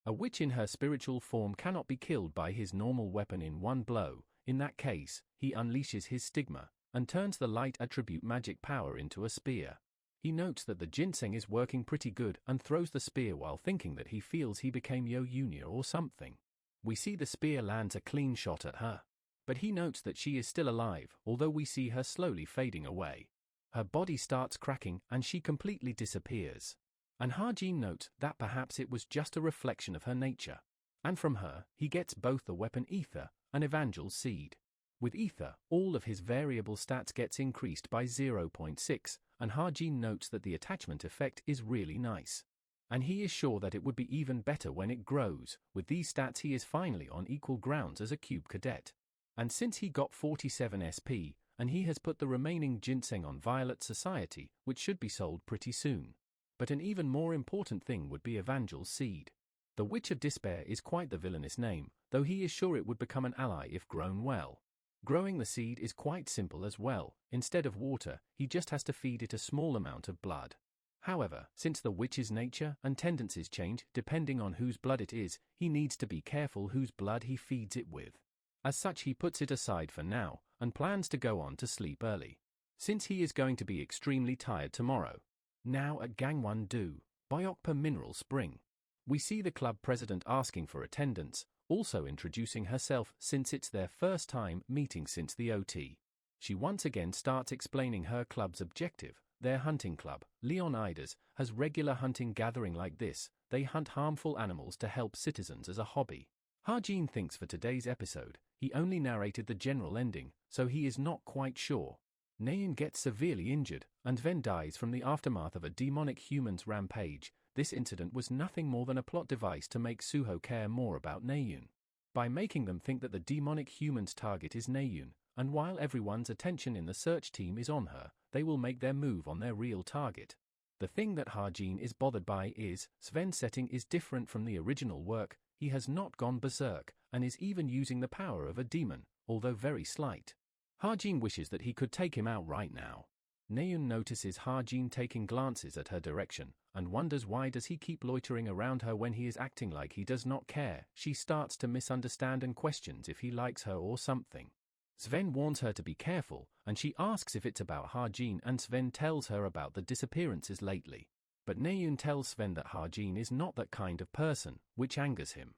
A witch in her spiritual form cannot be killed by his normal weapon in one blow. In that case, he unleashes his stigma and turns the light attribute magic power into a spear. He notes that the ginseng is working pretty good and throws the spear while thinking that he feels he became Yo-Yunia or something. We see the spear lands a clean shot at her. But he notes that she is still alive, although we see her slowly fading away. Her body starts cracking and she completely disappears. And Hajin notes that perhaps it was just a reflection of her nature. And from her, he gets both the weapon Ether and Evangel's seed. With Ether, all of his variable stats gets increased by 0.6, and Hajin notes that the attachment effect is really nice. And he is sure that it would be even better when it grows. With these stats he is finally on equal grounds as a cube cadet. And since he got 47 SP, and he has put the remaining ginseng on Violet Society, which should be sold pretty soon. But an even more important thing would be Evangel's seed. The Witch of Despair is quite the villainous name, though he is sure it would become an ally if grown well. Growing the seed is quite simple as well. Instead of water, he just has to feed it a small amount of blood. However, since the witch's nature and tendencies change depending on whose blood it is, he needs to be careful whose blood he feeds it with. As such, he puts it aside for now and plans to go on to sleep early, since he is going to be extremely tired tomorrow. Now at Gangwon-do, Byokpa Mineral Spring, we see the club president asking for attendance, also introducing herself since it's their first time meeting since the OT. She once again starts explaining her club's objective. Their hunting club, Leonidas, has regular hunting gathering like this. They hunt harmful animals to help citizens as a hobby. Hajin thinks for today's episode, he only narrated the general ending, so he is not quite sure. Naeun gets severely injured, and Ven dies from the aftermath of a demonic human's rampage. This incident was nothing more than a plot device to make Suho care more about Naeun. By making them think that the demonic human's target is Naeun, and while everyone's attention in the search team is on her, they will make their move on their real target. The thing that Hajin is bothered by is, Sven's setting is different from the original work. He has not gone berserk, and is even using the power of a demon, although very slight. Hajin wishes that he could take him out right now. Naeun notices Hajin taking glances at her direction, and wonders why does he keep loitering around her when he is acting like he does not care. She starts to misunderstand and questions if he likes her or something. Sven warns her to be careful, and she asks if it's about Hajin, and Sven tells her about the disappearances lately. But Naeun tells Sven that Hajin is not that kind of person, which angers him.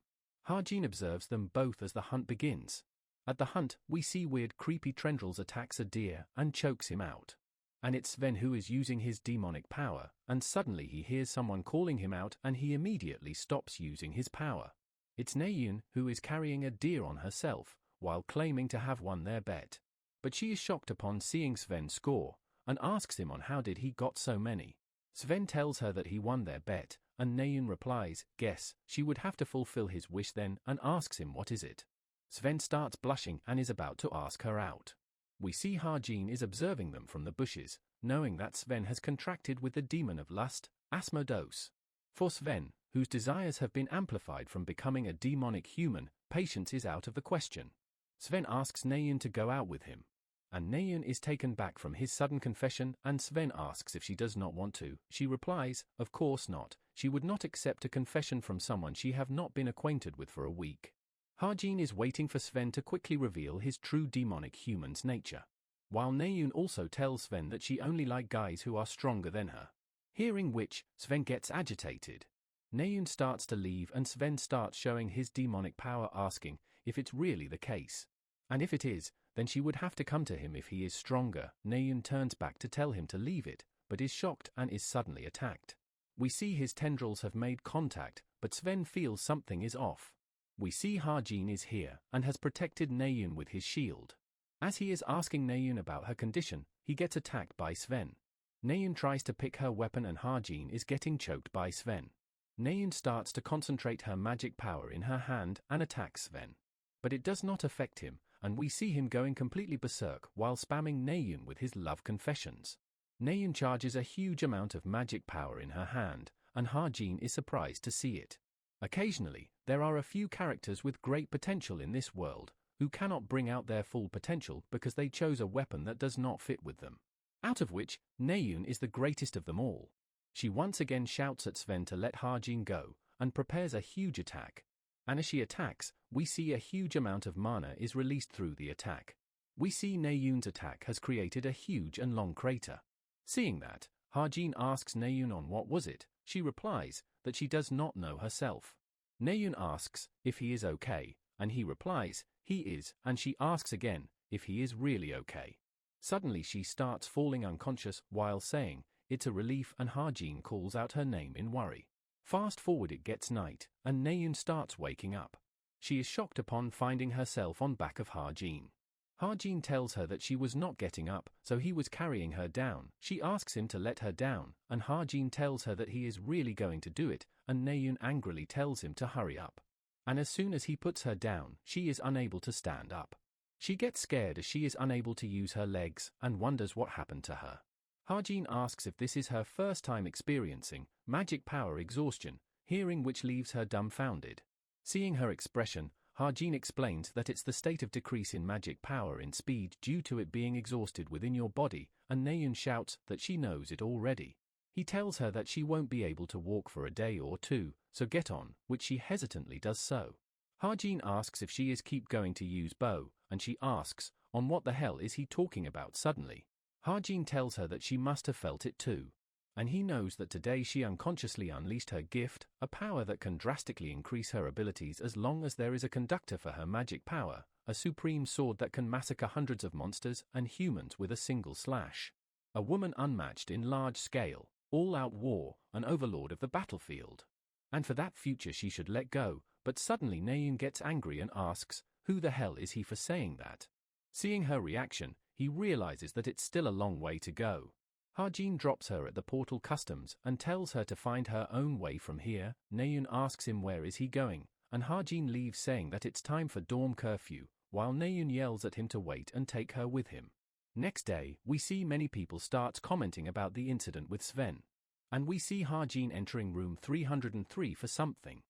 Hajin observes them both as the hunt begins. At the hunt, we see weird creepy tendrils attacks a deer and chokes him out. And it's Sven who is using his demonic power, and suddenly he hears someone calling him out and he immediately stops using his power. It's Naeun who is carrying a deer on herself, while claiming to have won their bet. But she is shocked upon seeing Sven score, and asks him on how did he got so many. Sven tells her that he won their bet, and Naeun replies, guess, she would have to fulfill his wish then, and asks him what is it. Sven starts blushing and is about to ask her out. We see Hajin is observing them from the bushes, knowing that Sven has contracted with the demon of lust, Asmodeus. For Sven, whose desires have been amplified from becoming a demonic human, patience is out of the question. Sven asks Naeun to go out with him. And Naeun is taken back from his sudden confession, and Sven asks if she does not want to. She replies, of course not. She would not accept a confession from someone she have not been acquainted with for a week. Hajin is waiting for Sven to quickly reveal his true demonic human's nature. While Naeun also tells Sven that she only likes guys who are stronger than her. Hearing which, Sven gets agitated. Naeun starts to leave and Sven starts showing his demonic power, asking if it's really the case. And if it is, then she would have to come to him if he is stronger. Naeun turns back to tell him to leave it, but is shocked and is suddenly attacked. We see his tendrils have made contact, but Sven feels something is off. We see Ha-jin is here and has protected Naeun with his shield. As he is asking Naeun about her condition, he gets attacked by Sven. Naeun tries to pick her weapon and Ha-jin is getting choked by Sven. Naeun starts to concentrate her magic power in her hand and attacks Sven. But it does not affect him, and we see him going completely berserk while spamming Naeun with his love confessions. Naeun charges a huge amount of magic power in her hand, and Ha-jin is surprised to see it. Occasionally, there are a few characters with great potential in this world, who cannot bring out their full potential because they chose a weapon that does not fit with them. Out of which, Naeun is the greatest of them all. She once again shouts at Sven to let Ha-jin go, and prepares a huge attack. And as she attacks, we see a huge amount of mana is released through the attack. We see Naeun's attack has created a huge and long crater. Seeing that, Ha-jin asks Naeun on what was it. She replies that she does not know herself. Naeun asks if he is okay, and he replies he is, and she asks again if he is really okay. Suddenly she starts falling unconscious while saying it's a relief, and Ha-jin calls out her name in worry. Fast forward, it gets night, and Naeun starts waking up. She is shocked upon finding herself on back of Ha-jin. Ha-jin tells her that she was not getting up, so he was carrying her down. She asks him to let her down, and Ha-jin tells her that he is really going to do it, and Naeun angrily tells him to hurry up. And as soon as he puts her down, she is unable to stand up. She gets scared as she is unable to use her legs, and wonders what happened to her. Ha-jin asks if this is her first time experiencing magic power exhaustion, hearing which leaves her dumbfounded. Seeing her expression, Ha-jin explains that it's the state of decrease in magic power in speed due to it being exhausted within your body, and Naeun shouts that she knows it already. He tells her that she won't be able to walk for a day or two, so get on, which she hesitantly does so. Ha-jin asks if she is keep going to use bow, and she asks, on what the hell is he talking about suddenly? Ha-jin tells her that she must have felt it too. And he knows that today she unconsciously unleashed her gift, a power that can drastically increase her abilities as long as there is a conductor for her magic power, a supreme sword that can massacre hundreds of monsters and humans with a single slash. A woman unmatched in large scale, all-out war, an overlord of the battlefield. And for that future she should let go, but suddenly Naeun gets angry and asks, who the hell is he for saying that? Seeing her reaction, he realizes that it's still a long way to go. Ha-jin drops her at the portal customs and tells her to find her own way from here. Naeun asks him where is he going, and Ha-jin leaves saying that it's time for dorm curfew, while Naeun yells at him to wait and take her with him. Next day, we see many people start commenting about the incident with Sven. And we see Ha-jin entering room 303 for something.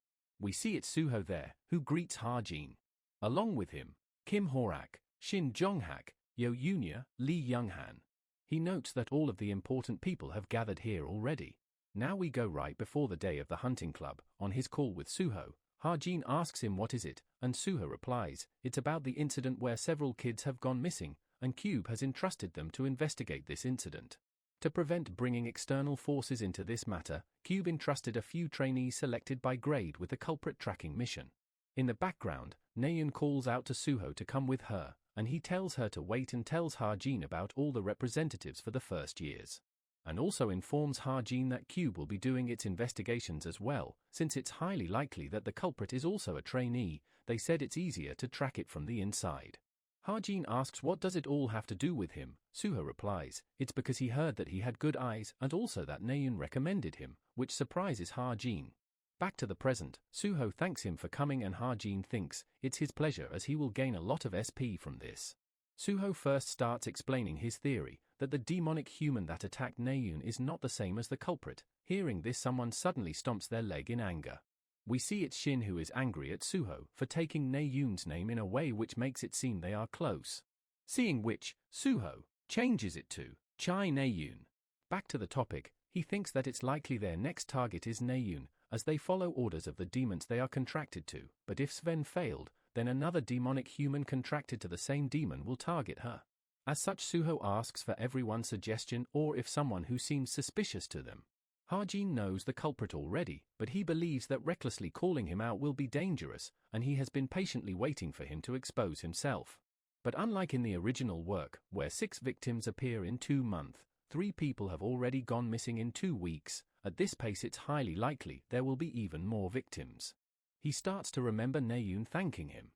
We see it's Suho there, who greets Ha-jin. Along with him, Kim Horak, Shin Jong-hak, Yo Yunya, Lee Young-han. He notes that all of the important people have gathered here already. Now we go right before the day of the hunting club. On his call with Suho, Ha-jin asks him what is it, and Suho replies, it's about the incident where several kids have gone missing, and Cube has entrusted them to investigate this incident. To prevent bringing external forces into this matter, Cube entrusted a few trainees selected by grade with the culprit tracking mission. In the background, Naeun calls out to Suho to come with her, and he tells her to wait and tells Ha-jin about all the representatives for the first years. And also informs Ha-jin that Cube will be doing its investigations as well, since it's highly likely that the culprit is also a trainee. They said it's easier to track it from the inside. Ha-jin asks what does it all have to do with him. Suho replies, it's because he heard that he had good eyes and also that Naeun recommended him, which surprises Ha-jin. Back to the present, Suho thanks him for coming and Ha-jin thinks it's his pleasure as he will gain a lot of SP from this. Suho first starts explaining his theory that the demonic human that attacked Naeun is not the same as the culprit. Hearing this, someone suddenly stomps their leg in anger. We see it's Shin who is angry at Suho for taking Naeun's name in a way which makes it seem they are close. Seeing which, Suho changes it to Chai Naeun. Back to the topic, he thinks that it's likely their next target is Naeun, as they follow orders of the demons they are contracted to, but if Sven failed, then another demonic human contracted to the same demon will target her. As such, Suho asks for everyone's suggestion or if someone who seems suspicious to them. Ha-jin knows the culprit already, but he believes that recklessly calling him out will be dangerous, and he has been patiently waiting for him to expose himself. But unlike in the original work, where 6 victims appear in 2 months, 3 people have already gone missing in 2 weeks, at this pace it's highly likely there will be even more victims. He starts to remember Naeun thanking him,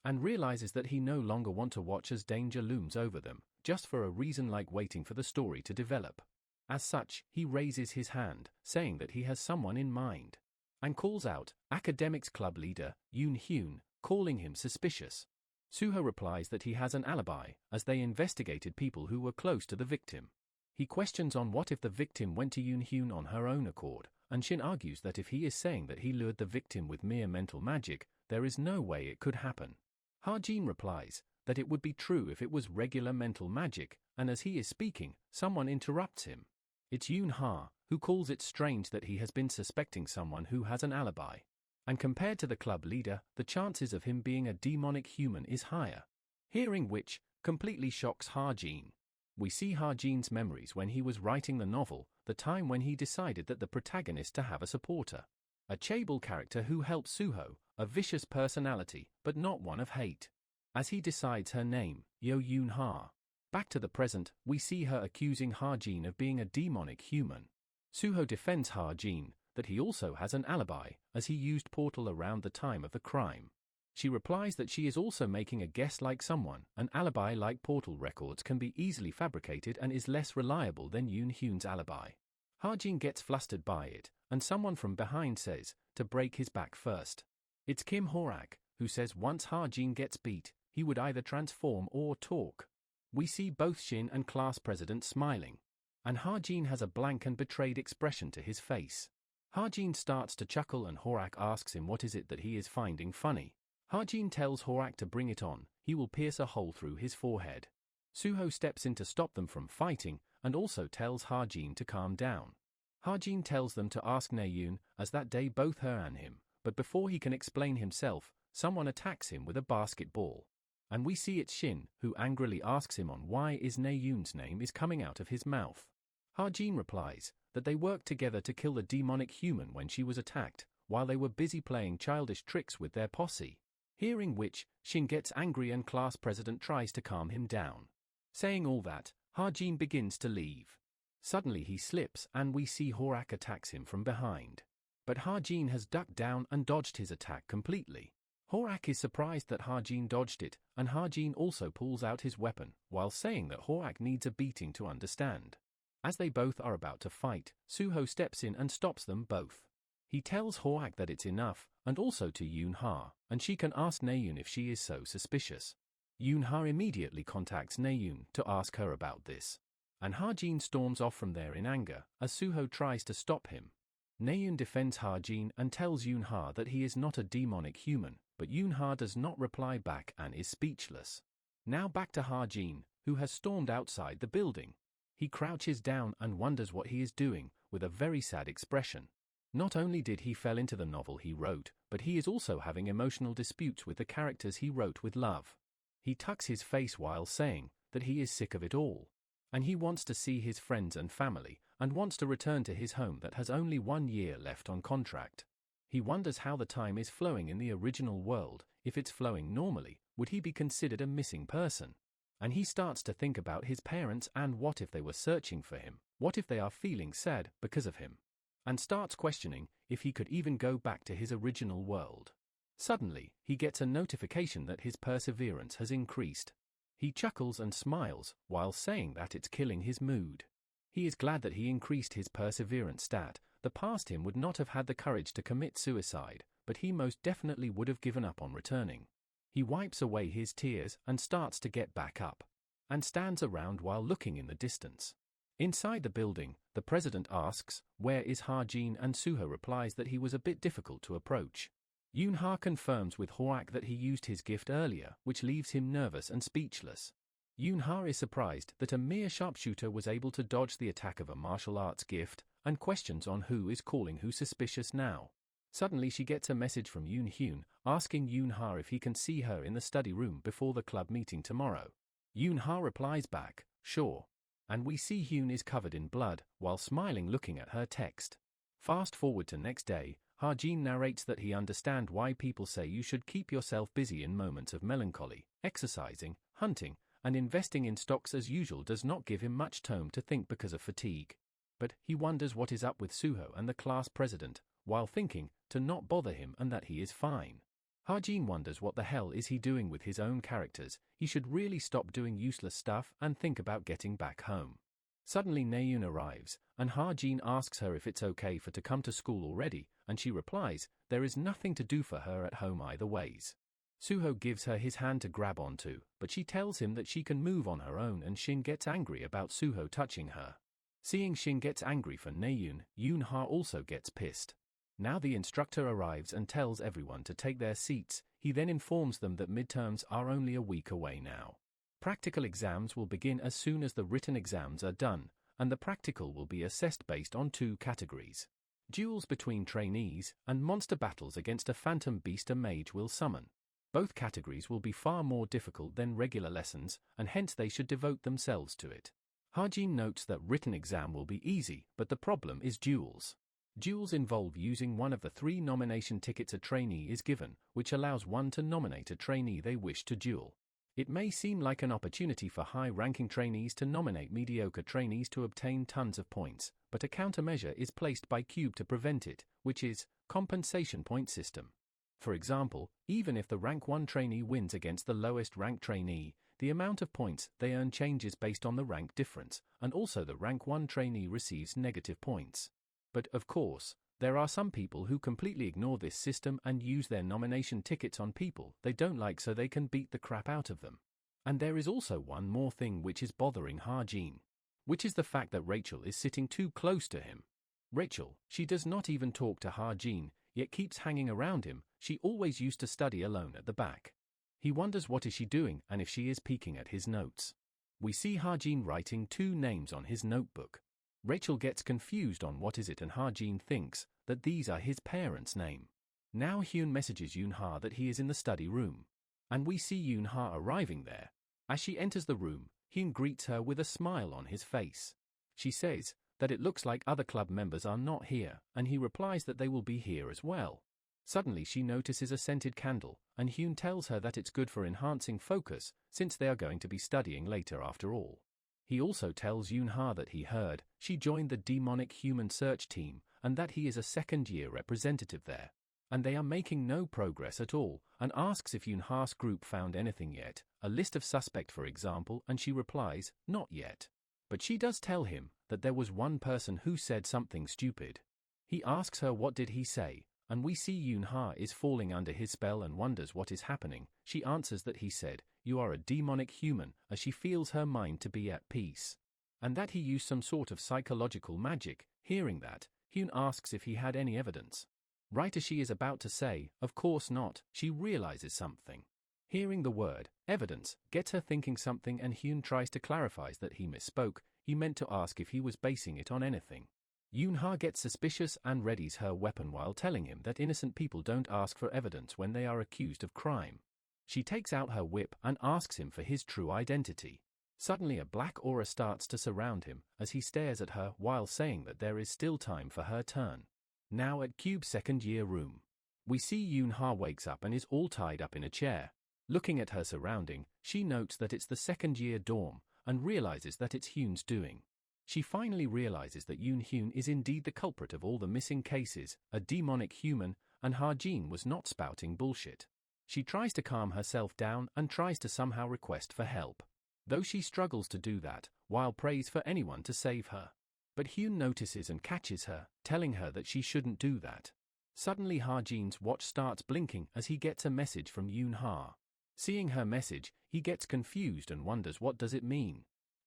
and realizes that he no longer wants to watch as danger looms over them, just for a reason like waiting for the story to develop. As such, he raises his hand, saying that he has someone in mind, and calls out, academics club leader, Yoon Hyun, calling him suspicious. Suho replies that he has an alibi, as they investigated people who were close to the victim. He questions on what if the victim went to Yoon Hyun on her own accord, and Shin argues that if he is saying that he lured the victim with mere mental magic, there is no way it could happen. Ha-jin replies that it would be true if it was regular mental magic, and as he is speaking, someone interrupts him. It's Yoon Ha, who calls it strange that he has been suspecting someone who has an alibi. And compared to the club leader, the chances of him being a demonic human is higher. Hearing which, completely shocks Ha-jin. We see Ha-jin's memories when he was writing the novel, the time when he decided that the protagonist to have a supporter. A chaebol character who helps Suho, a vicious personality, but not one of hate. As he decides her name, Yo Yoon Ha. Back to the present, we see her accusing Ha-jin of being a demonic human. Suho defends Ha-jin, that he also has an alibi, as he used portal around the time of the crime. She replies that she is also making a guess like someone. An alibi like portal records can be easily fabricated and is less reliable than Yoon Hyun's alibi. Ha-jin gets flustered by it, and someone from behind says, to break his back first. It's Kim Horak, who says once Ha-jin gets beat, he would either transform or talk. We see both Shin and class president smiling, and Ha-jin has a blank and betrayed expression to his face. Ha-jin starts to chuckle and Horak asks him what is it that he is finding funny. Ha-jin tells Horak to bring it on, he will pierce a hole through his forehead. Suho steps in to stop them from fighting, and also tells Ha-jin to calm down. Ha-jin tells them to ask Naeun, as that day both her and him, but before he can explain himself, someone attacks him with a basketball. And we see it's Shin, who angrily asks him on why is Naeun's name is coming out of his mouth. Ha-jin replies that they worked together to kill the demonic human when she was attacked, while they were busy playing childish tricks with their posse. Hearing which, Shin gets angry and class president tries to calm him down. Saying all that, Ha-jin begins to leave. Suddenly he slips and we see Horak attacks him from behind. But Ha-jin has ducked down and dodged his attack completely. Horak is surprised that Ha-jin dodged it, and Ha-jin also pulls out his weapon, while saying that Horak needs a beating to understand. As they both are about to fight, Suho steps in and stops them both. He tells Horak that it's enough, and also to Yoon Ha, and she can ask Naeun if she is so suspicious. Yoon Ha immediately contacts Naeun to ask her about this. And Ha-jin storms off from there in anger, as Suho tries to stop him. Naeun defends Ha-jin and tells Yoon Ha that he is not a demonic human, but Yoon Ha does not reply back and is speechless. Now back to Ha-jin, who has stormed outside the building. He crouches down and wonders what he is doing, with a very sad expression. Not only did he fell into the novel he wrote, but he is also having emotional disputes with the characters he wrote with love. He tucks his face while saying that he is sick of it all, and he wants to see his friends and family, and wants to return to his home that has only 1 year left on contract. He wonders how the time is flowing in the original world. If it's flowing normally, would he be considered a missing person? And he starts to think about his parents and what if they were searching for him, what if they are feeling sad because of him? And starts questioning if he could even go back to his original world. Suddenly, he gets a notification that his perseverance has increased. He chuckles and smiles, while saying that it's killing his mood. He is glad that he increased his perseverance stat. The past him would not have had the courage to commit suicide, but he most definitely would have given up on returning. He wipes away his tears and starts to get back up, and stands around while looking in the distance. Inside the building, the president asks, "Where is Ha-jin?" and Suho replies that he was a bit difficult to approach. Yoon Ha confirms with Horak that he used his gift earlier, which leaves him nervous and speechless. Yoon Ha is surprised that a mere sharpshooter was able to dodge the attack of a martial arts gift, and questions on who is calling who suspicious now. Suddenly she gets a message from Yoon Hyun, asking Yoon Ha if he can see her in the study room before the club meeting tomorrow. Yoon Ha replies back, "Sure." And we see Hyun is covered in blood, while smiling looking at her text. Fast forward to next day, Ha-jin narrates that he understands why people say you should keep yourself busy in moments of melancholy. Exercising, hunting, and investing in stocks as usual does not give him much time to think because of fatigue. But he wonders what is up with Suho and the class president, while thinking to not bother him and that he is fine. Ha-jin wonders what the hell is he doing with his own characters. He should really stop doing useless stuff and think about getting back home. Suddenly Naeun arrives, and Ha-jin asks her if it's okay for to come to school already, and she replies, there is nothing to do for her at home either ways. Suho gives her his hand to grab onto, but she tells him that she can move on her own, and Shin gets angry about Suho touching her. Seeing Shin gets angry for Naeun, Yoon-ha also gets pissed. Now the instructor arrives and tells everyone to take their seats. He then informs them that midterms are only a week away now. Practical exams will begin as soon as the written exams are done, and the practical will be assessed based on 2 categories. Duels between trainees, and monster battles against a phantom beast a mage will summon. Both categories will be far more difficult than regular lessons, and hence they should devote themselves to it. Ha-jin notes that written exam will be easy, but the problem is duels. Duels involve using one of the 3 nomination tickets a trainee is given, which allows one to nominate a trainee they wish to duel. It may seem like an opportunity for high-ranking trainees to nominate mediocre trainees to obtain tons of points, but a countermeasure is placed by Cube to prevent it, which is compensation point system. For example, even if the rank 1 trainee wins against the lowest ranked trainee, the amount of points they earn changes based on the rank difference, and also the rank 1 trainee receives negative points. But, of course, there are some people who completely ignore this system and use their nomination tickets on people they don't like so they can beat the crap out of them. And there is also one more thing which is bothering Ha-jin, which is the fact that Rachel is sitting too close to him. Rachel, she does not even talk to Ha-jin, yet keeps hanging around him. She always used to study alone at the back. He wonders what is she doing and if she is peeking at his notes. We see Ha-jin writing 2 names on his notebook. Rachel gets confused on what is it and Ha-jin thinks that these are his parents' name. Now Hyun messages Yoon-ha that he is in the study room. And we see Yoon-ha arriving there. As she enters the room, Hyun greets her with a smile on his face. She says that it looks like other club members are not here, and he replies that they will be here as well. Suddenly she notices a scented candle, and Hyun tells her that it's good for enhancing focus, since they are going to be studying later after all. He also tells Yoon-ha that he heard she joined the demonic human search team, and that he is a second-year representative there. And they are making no progress at all, and asks if Yoon-ha's group found anything yet, a list of suspect for example, and she replies, not yet. But she does tell him that there was one person who said something stupid. He asks her what did he say, and we see Yoon-ha is falling under his spell and wonders what is happening. She answers that he said, you are a demonic human, as she feels her mind to be at peace. And that he used some sort of psychological magic. Hearing that, Hyun asks if he had any evidence. Right as she is about to say, of course not, she realizes something. Hearing the word, evidence, gets her thinking something, and Hyun tries to clarify that he misspoke. He meant to ask if he was basing it on anything. Yoon-ha gets suspicious and readies her weapon while telling him that innocent people don't ask for evidence when they are accused of crime. She takes out her whip and asks him for his true identity. Suddenly a black aura starts to surround him as he stares at her while saying that there is still time for her turn. Now at Cube's second-year room, we see Yoon-ha wakes up and is all tied up in a chair. Looking at her surrounding, she notes that it's the second-year dorm and realizes that it's Hyun's doing. She finally realizes that Yoon-hyun is indeed the culprit of all the missing cases, a demonic human, and Ha-jin was not spouting bullshit. She tries to calm herself down and tries to somehow request for help, though she struggles to do that, while prays for anyone to save her. But Hyun notices and catches her, telling her that she shouldn't do that. Suddenly Ha-jin's watch starts blinking as he gets a message from Yoon-ha. Seeing her message, he gets confused and wonders what does it mean.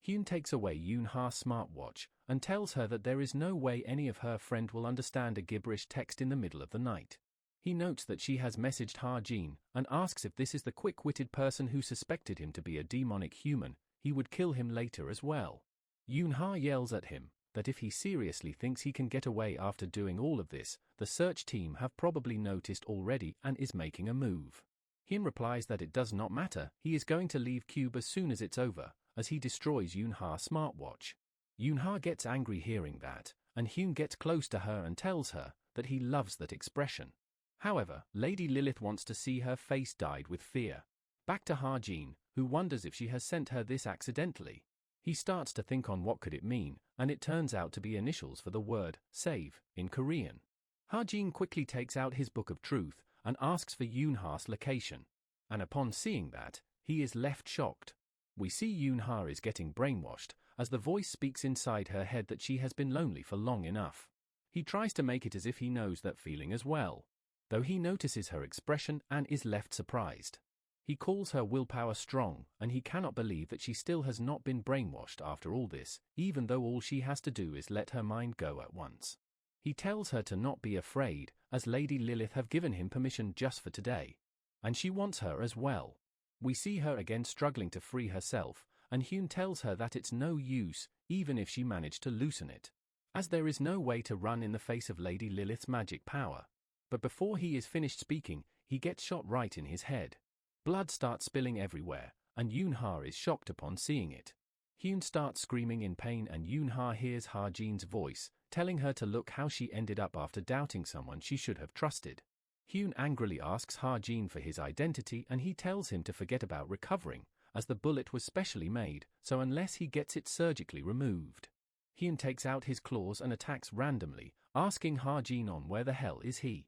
Hyun takes away Yoon-ha's smartwatch and tells her that there is no way any of her friend will understand a gibberish text in the middle of the night. He notes that she has messaged Ha-jin and asks if this is the quick-witted person who suspected him to be a demonic human. He would kill him later as well. Yoon-ha yells at him that if he seriously thinks he can get away after doing all of this, the search team have probably noticed already and is making a move. Hyun replies that it does not matter, he is going to leave Cube as soon as it's over, as he destroys Yoon-ha's smartwatch. Yoon-ha gets angry hearing that, and Hyun gets close to her and tells her that he loves that expression. However, Lady Lilith wants to see her face dyed with fear. Back to Ha-jin, who wonders if she has sent her this accidentally. He starts to think on what could it mean, and it turns out to be initials for the word save in Korean. Ha-jin quickly takes out his book of truth and asks for Yoon-ha's location. And upon seeing that, he is left shocked. We see Yoon-ha is getting brainwashed, as the voice speaks inside her head that she has been lonely for long enough. He tries to make it as if he knows that feeling as well, though he notices her expression and is left surprised. He calls her willpower strong, and he cannot believe that she still has not been brainwashed after all this, even though all she has to do is let her mind go at once. He tells her to not be afraid, as Lady Lilith have given him permission just for today. And she wants her as well. We see her again struggling to free herself, and Hyun tells her that it's no use, even if she managed to loosen it, as there is no way to run in the face of Lady Lilith's magic power. But before he is finished speaking, he gets shot right in his head. Blood starts spilling everywhere, and Yoon-ha is shocked upon seeing it. Hyun starts screaming in pain, and Yoon-ha hears Ha-jin's voice, telling her to look how she ended up after doubting someone she should have trusted. Hyun angrily asks Ha-jin for his identity, and he tells him to forget about recovering, as the bullet was specially made, so unless he gets it surgically removed. Hyun takes out his claws and attacks randomly, asking Ha-jin on where the hell is he.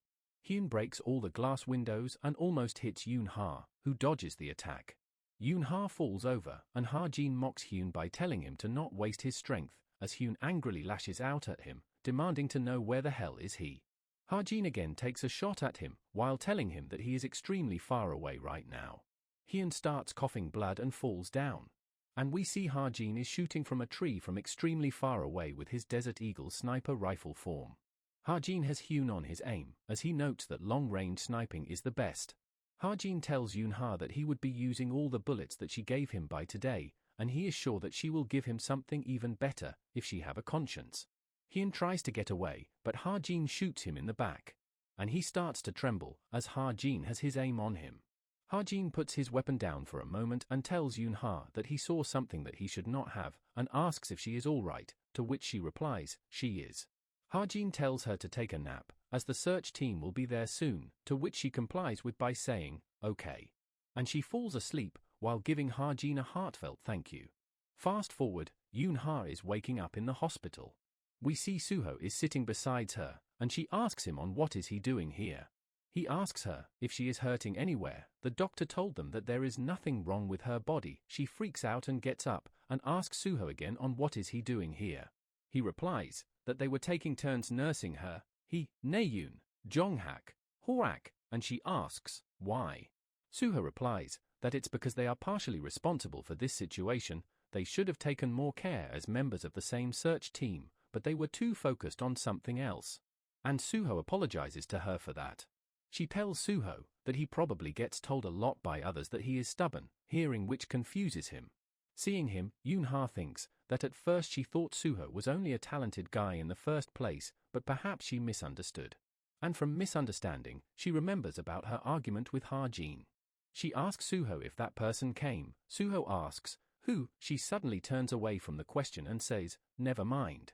Hyun breaks all the glass windows and almost hits Yoon-ha, who dodges the attack. Yoon-ha falls over, and Ha-jin mocks Hyun by telling him to not waste his strength, as Hyun angrily lashes out at him, demanding to know where the hell is he. Ha-jin again takes a shot at him, while telling him that he is extremely far away right now. Hyun starts coughing blood and falls down. And we see Ha-jin is shooting from a tree from extremely far away with his Desert Eagle sniper rifle form. Ha-jin has Hyun on his aim, as he notes that long-range sniping is the best. Ha-jin tells Yoon-ha that he would be using all the bullets that she gave him by today, and he is sure that she will give him something even better, if she have a conscience. Hyun tries to get away, but Ha-jin shoots him in the back. And he starts to tremble, as Ha-jin has his aim on him. Ha-jin puts his weapon down for a moment and tells Yoon-ha that he saw something that he should not have, and asks if she is alright, to which she replies, she is. Ha-jin tells her to take a nap, as the search team will be there soon, to which she complies with by saying, okay. And she falls asleep, while giving Ha-jin a heartfelt thank you. Fast forward, Yoon-ha is waking up in the hospital. We see Suho is sitting beside her, and she asks him on what is he doing here. He asks her if she is hurting anywhere. The doctor told them that there is nothing wrong with her body. She freaks out and gets up, and asks Suho again on what is he doing here. He replies that they were taking turns nursing her, he, Naeun, Jonghak, Horak, and she asks, why? Suho replies that it's because they are partially responsible for this situation. They should have taken more care as members of the same search team, but they were too focused on something else. And Suho apologizes to her for that. She tells Suho that he probably gets told a lot by others that he is stubborn, hearing which confuses him. Seeing him, Yoon-ha thinks that at first she thought Suho was only a talented guy in the first place, but perhaps she misunderstood. And from misunderstanding, she remembers about her argument with Ha-jin. She asks Suho if that person came. Suho asks, who? She suddenly turns away from the question and says, never mind.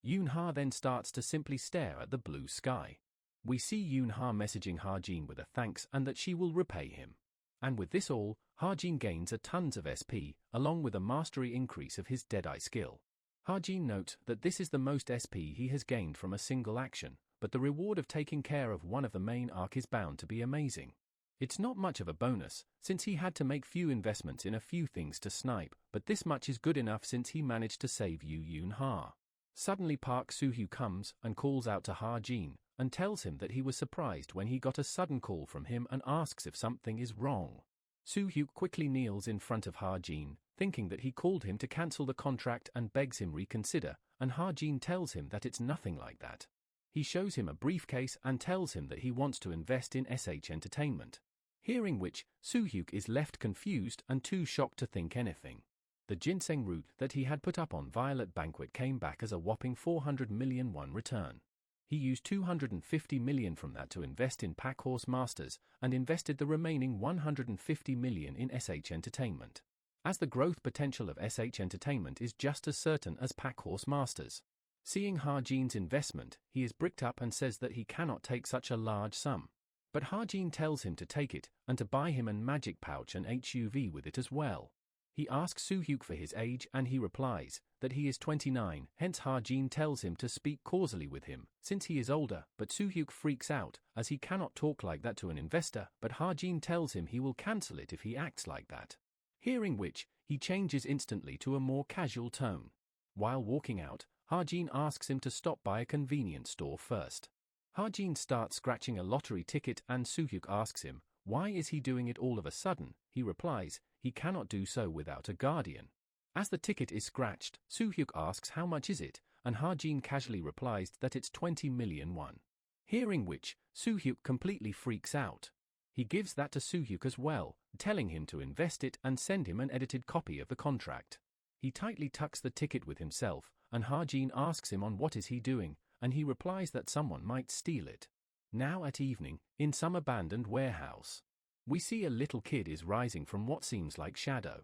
Yoon-ha then starts to simply stare at the blue sky. We see Yoon-ha messaging Ha-jin with a thanks and that she will repay him. And with this all, Ha-jin gains a tons of SP, along with a mastery increase of his Deadeye skill. Ha-jin notes that this is the most SP he has gained from a single action, but the reward of taking care of one of the main arc is bound to be amazing. It's not much of a bonus, since he had to make few investments in a few things to snipe, but this much is good enough since he managed to save Yoon-ha. Suddenly Park Soo-hyo comes and calls out to Ha-jin, and tells him that he was surprised when he got a sudden call from him and asks if something is wrong. Soo-hyo quickly kneels in front of Ha-jin, thinking that he called him to cancel the contract and begs him reconsider, and Ha-jin tells him that it's nothing like that. He shows him a briefcase and tells him that he wants to invest in SH Entertainment. Hearing which, Soo-hyo is left confused and too shocked to think anything. The ginseng root that he had put up on Violet Banquet came back as a whopping 400 million won return. He used 250 million from that to invest in Pack Horse Masters and invested the remaining 150 million in SH Entertainment, as the growth potential of SH Entertainment is just as certain as Pack Horse Masters. Seeing Ha-jin's investment, he is bricked up and says that he cannot take such a large sum. But Ha-jin tells him to take it, and to buy him a magic pouch and HUV with it as well. He asks Soo-hyuk for his age and he replies that he is 29, hence Ha-jin tells him to speak causally with him, since he is older, but Soo-hyuk freaks out, as he cannot talk like that to an investor, but Ha-jin tells him he will cancel it if he acts like that. Hearing which, he changes instantly to a more casual tone. While walking out, Ha-jin asks him to stop by a convenience store first. Ha-jin starts scratching a lottery ticket and Soo-hyuk asks him, why is he doing it all of a sudden? He replies, he cannot do so without a guardian. As the ticket is scratched, Soo-hyuk asks how much is it, and Ha-jin casually replies that it's 20 million won. Hearing which, Soo-hyuk completely freaks out. He gives that to Soo-hyuk as well, telling him to invest it and send him an edited copy of the contract. He tightly tucks the ticket with himself, and Ha-jin asks him on what is he doing, and he replies that someone might steal it. Now at evening, in some abandoned warehouse, we see a little kid is rising from what seems like shadow.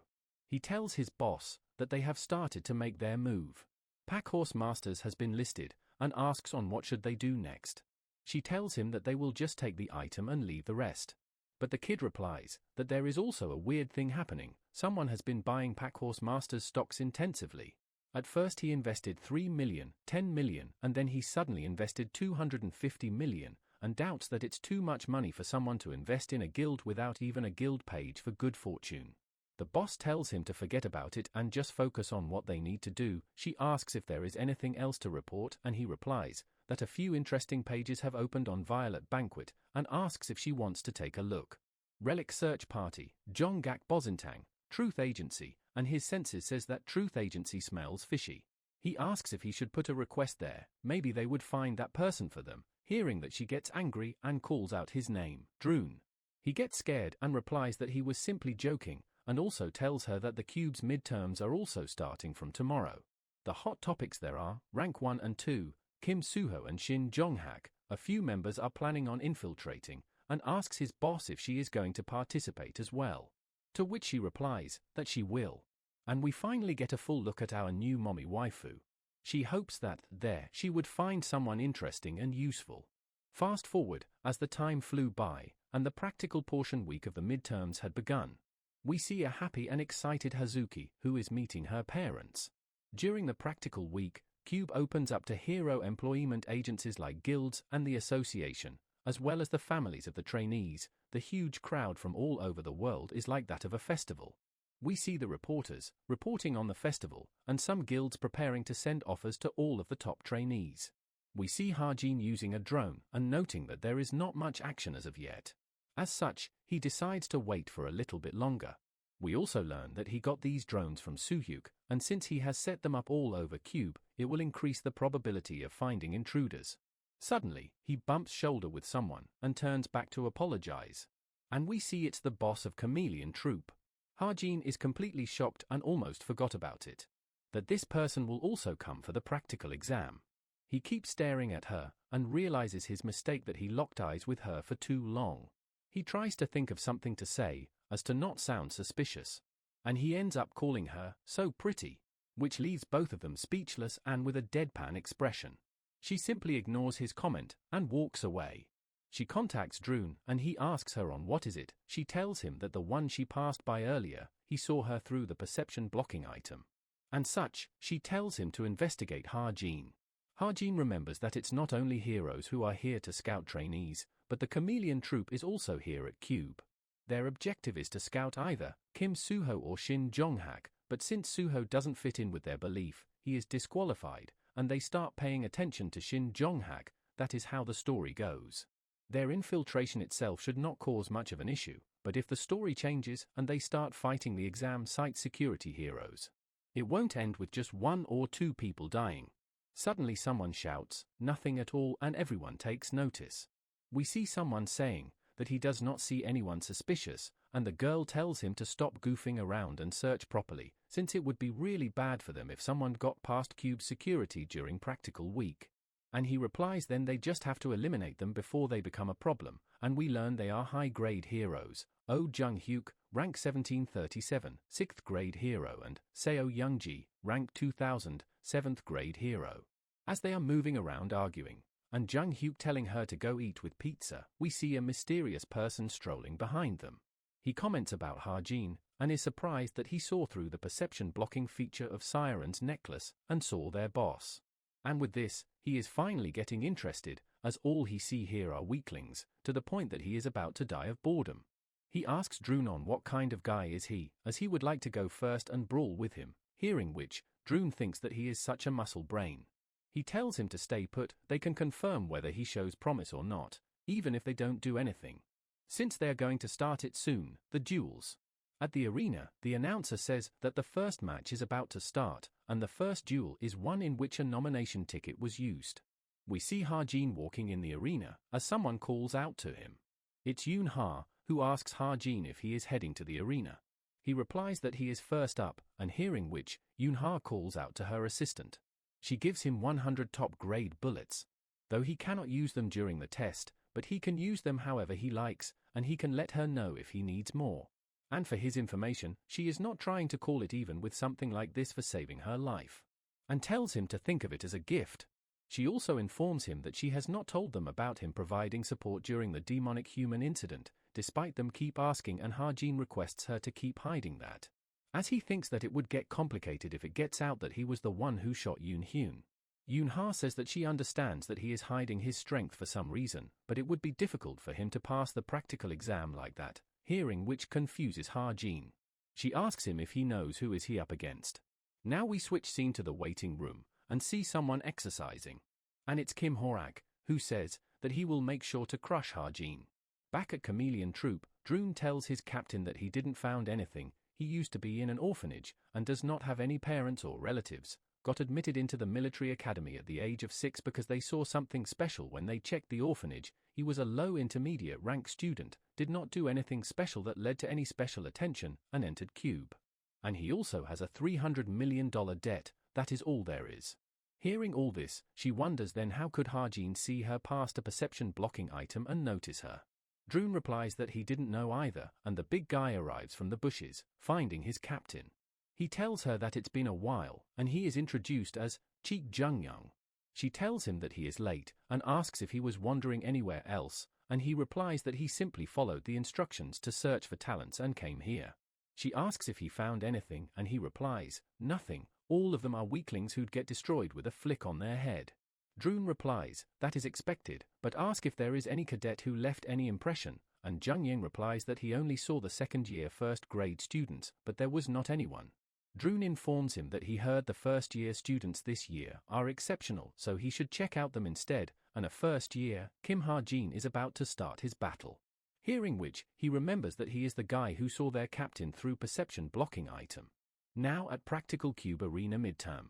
He tells his boss that they have started to make their move. Packhorse Masters has been listed, and asks on what should they do next. She tells him that they will just take the item and leave the rest. But the kid replies that there is also a weird thing happening, someone has been buying Packhorse Masters stocks intensively. At first he invested 3 million, 10 million, and then he suddenly invested 250 million, and doubts that it's too much money for someone to invest in a guild without even a guild page for good fortune. The boss tells him to forget about it and just focus on what they need to do. She asks if there is anything else to report and he replies that a few interesting pages have opened on Violet Banquet and asks if she wants to take a look. Relic Search Party, Jonggak Bozintang, Truth Agency, and his senses says that Truth Agency smells fishy. He asks if he should put a request there, maybe they would find that person for them. Hearing that she gets angry and calls out his name, Droon. He gets scared and replies that he was simply joking, and also tells her that the Cube's midterms are also starting from tomorrow. The hot topics there are, Rank 1 and 2, Kim Soo-ho and Shin Jong-hak. A few members are planning on infiltrating, and asks his boss if she is going to participate as well. To which she replies that she will. And we finally get a full look at our new mommy waifu. She hopes that, there, she would find someone interesting and useful. Fast forward, as the time flew by, and the practical portion week of the midterms had begun. We see a happy and excited Hazuki, who is meeting her parents. During the practical week, Cube opens up to hero employment agencies like guilds and the association, as well as the families of the trainees. The huge crowd from all over the world is like that of a festival. We see the reporters reporting on the festival, and some guilds preparing to send offers to all of the top trainees. We see Ha-jin using a drone and noting that there is not much action as of yet. As such, he decides to wait for a little bit longer. We also learn that he got these drones from Soo-hyuk, and since he has set them up all over Cube, it will increase the probability of finding intruders. Suddenly, he bumps shoulder with someone and turns back to apologize. And we see it's the boss of Chameleon Troop. Ha-jin is completely shocked and almost forgot about it. That this person will also come for the practical exam. He keeps staring at her and realizes his mistake that he locked eyes with her for too long. He tries to think of something to say, as to not sound suspicious. And he ends up calling her, so pretty, which leaves both of them speechless and with a deadpan expression. She simply ignores his comment and walks away. She contacts Droon and he asks her on what is it. She tells him that the one she passed by earlier, he saw her through the perception blocking item. And such, she tells him to investigate Ha-jin. Ha-jin remembers that it's not only heroes who are here to scout trainees, but the Chameleon Troop is also here at Cube. Their objective is to scout either Kim Soo-ho or Shin Jong-hak, but since Soo-ho doesn't fit in with their belief, he is disqualified, and they start paying attention to Shin Jong-hak. That is how the story goes. Their infiltration itself should not cause much of an issue, but if the story changes and they start fighting the exam site security heroes, it won't end with just 1 or 2 people dying. Suddenly someone shouts, nothing at all, and everyone takes notice. We see someone saying that he does not see anyone suspicious, and the girl tells him to stop goofing around and search properly, since it would be really bad for them if someone got past Cube security during practical week. And he replies then they just have to eliminate them before they become a problem, and we learn they are high-grade heroes. Oh Jung-hyuk, rank 1737, 6th grade hero, and Seo Young-ji, rank 2000, 7th grade hero. As they are moving around arguing, and Jung Hyuk telling her to go eat with pizza, we see a mysterious person strolling behind them. He comments about Ha-jin, and is surprised that he saw through the perception-blocking feature of Siren's necklace, and saw their boss. And with this, he is finally getting interested, as all he see here are weaklings, to the point that he is about to die of boredom. He asks Drunon what kind of guy is he, as he would like to go first and brawl with him, hearing which, Drun thinks that he is such a muscle brain. He tells him to stay put, they can confirm whether he shows promise or not, even if they don't do anything. Since they are going to start it soon, the duels. At the arena, the announcer says that the first match is about to start, and the first duel is one in which a nomination ticket was used. We see Ha-jin walking in the arena, as someone calls out to him. It's Yoon-ha, who asks Ha-jin if he is heading to the arena. He replies that he is first up, and hearing which, Yoon-ha calls out to her assistant. She gives him 100 top-grade bullets. Though he cannot use them during the test, but he can use them however he likes, and he can let her know if he needs more. And for his information, she is not trying to call it even with something like this for saving her life. And tells him to think of it as a gift. She also informs him that she has not told them about him providing support during the demonic human incident, despite them keep asking, and Ha-jin requests her to keep hiding that, as he thinks that it would get complicated if it gets out that he was the one who shot Yoon-hyun. Yoon-ha says that she understands that he is hiding his strength for some reason, but it would be difficult for him to pass the practical exam like that, hearing which confuses Ha-jin. She asks him if he knows who is he up against. Now we switch scene to the waiting room, and see someone exercising. And it's Kim Horak, who says that he will make sure to crush Ha-jin. Back at Chameleon Troop, Drun tells his captain that he didn't found anything, he used to be in an orphanage, and does not have any parents or relatives, got admitted into the military academy at the age of 6 because they saw something special when they checked the orphanage. He was a low intermediate rank student, did not do anything special that led to any special attention, and entered Cube. And he also has a $300 million debt, that is all there is. Hearing all this, she wonders then how could Ha-jin see her past a perception blocking item and notice her. Drun replies that he didn't know either, and the big guy arrives from the bushes, finding his captain. He tells her that it's been a while, and he is introduced as Cheek Jung-young. She tells him that he is late, and asks if he was wandering anywhere else, and he replies that he simply followed the instructions to search for talents and came here. She asks if he found anything, and he replies, nothing, all of them are weaklings who'd get destroyed with a flick on their head. Drun replies, that is expected, but ask if there is any cadet who left any impression, and Jung-young replies that he only saw the second-year first-grade students, but there was not anyone. Drun informs him that he heard the first-year students this year are exceptional, so he should check out them instead, and a first-year, Kim Ha-jin is about to start his battle. Hearing which, he remembers that he is the guy who saw their captain through perception-blocking item. Now at Practical Cube Arena midterm.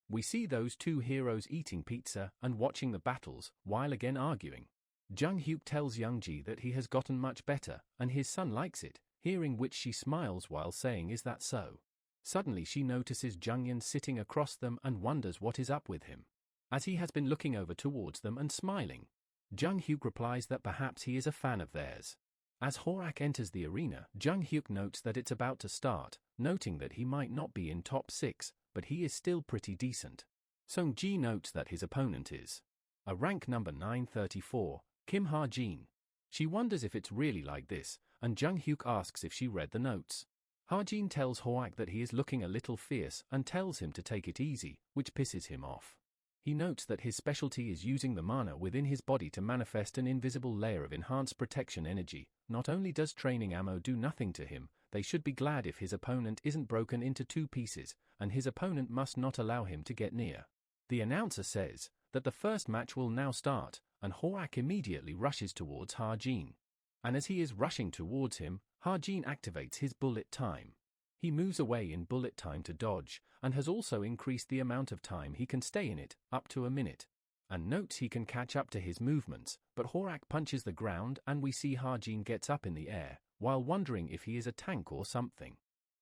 We see those two heroes eating pizza and watching the battles, while again arguing. Jung Hyuk tells Young-ji that he has gotten much better, and his son likes it, hearing which she smiles while saying is that so. Suddenly she notices Jung-yeon sitting across them and wonders what is up with him, as he has been looking over towards them and smiling. Jung Hyuk replies that perhaps he is a fan of theirs. As Horak enters the arena, Jung Hyuk notes that it's about to start, noting that he might not be in top 6, but he is still pretty decent. Sung-ji notes that his opponent is a rank number 934, Kim Ha-jin. She wonders if it's really like this, and Jung Hyuk asks if she read the notes. Ha-jin tells Hoak that he is looking a little fierce and tells him to take it easy, which pisses him off. He notes that his specialty is using the mana within his body to manifest an invisible layer of enhanced protection energy. Not only does training ammo do nothing to him, they should be glad if his opponent isn't broken into 2 pieces, and his opponent must not allow him to get near. The announcer says that the first match will now start, and Hoak immediately rushes towards Ha-jin. And as he is rushing towards him, Ha-jin activates his bullet time. He moves away in bullet time to dodge, and has also increased the amount of time he can stay in it, up to a minute. And notes he can catch up to his movements, but Horak punches the ground and we see Ha-jin gets up in the air, while wondering if he is a tank or something.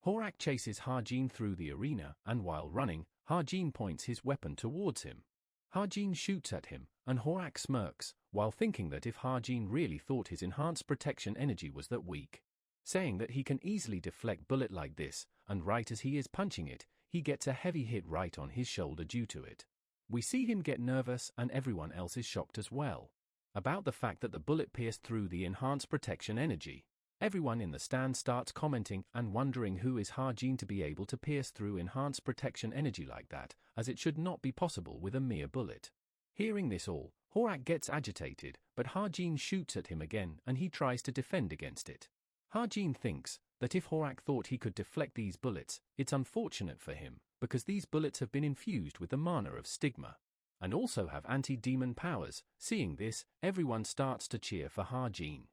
Horak chases Ha-jin through the arena, and while running, Ha-jin points his weapon towards him. Ha-jin shoots at him, and Horak smirks, while thinking that if Ha-jin really thought his enhanced protection energy was that weak, saying that he can easily deflect bullet like this, and right as he is punching it, he gets a heavy hit right on his shoulder due to it. We see him get nervous and everyone else is shocked as well. About the fact that the bullet pierced through the enhanced protection energy. Everyone in the stand starts commenting and wondering who is Ha-jin to be able to pierce through enhanced protection energy like that, as it should not be possible with a mere bullet. Hearing this all, Horak gets agitated, but Ha-jin shoots at him again and he tries to defend against it. Ha-jin thinks that if Horak thought he could deflect these bullets, it's unfortunate for him, because these bullets have been infused with the mana of stigma, and also have anti-demon powers. Seeing this, everyone starts to cheer for Ha-jin.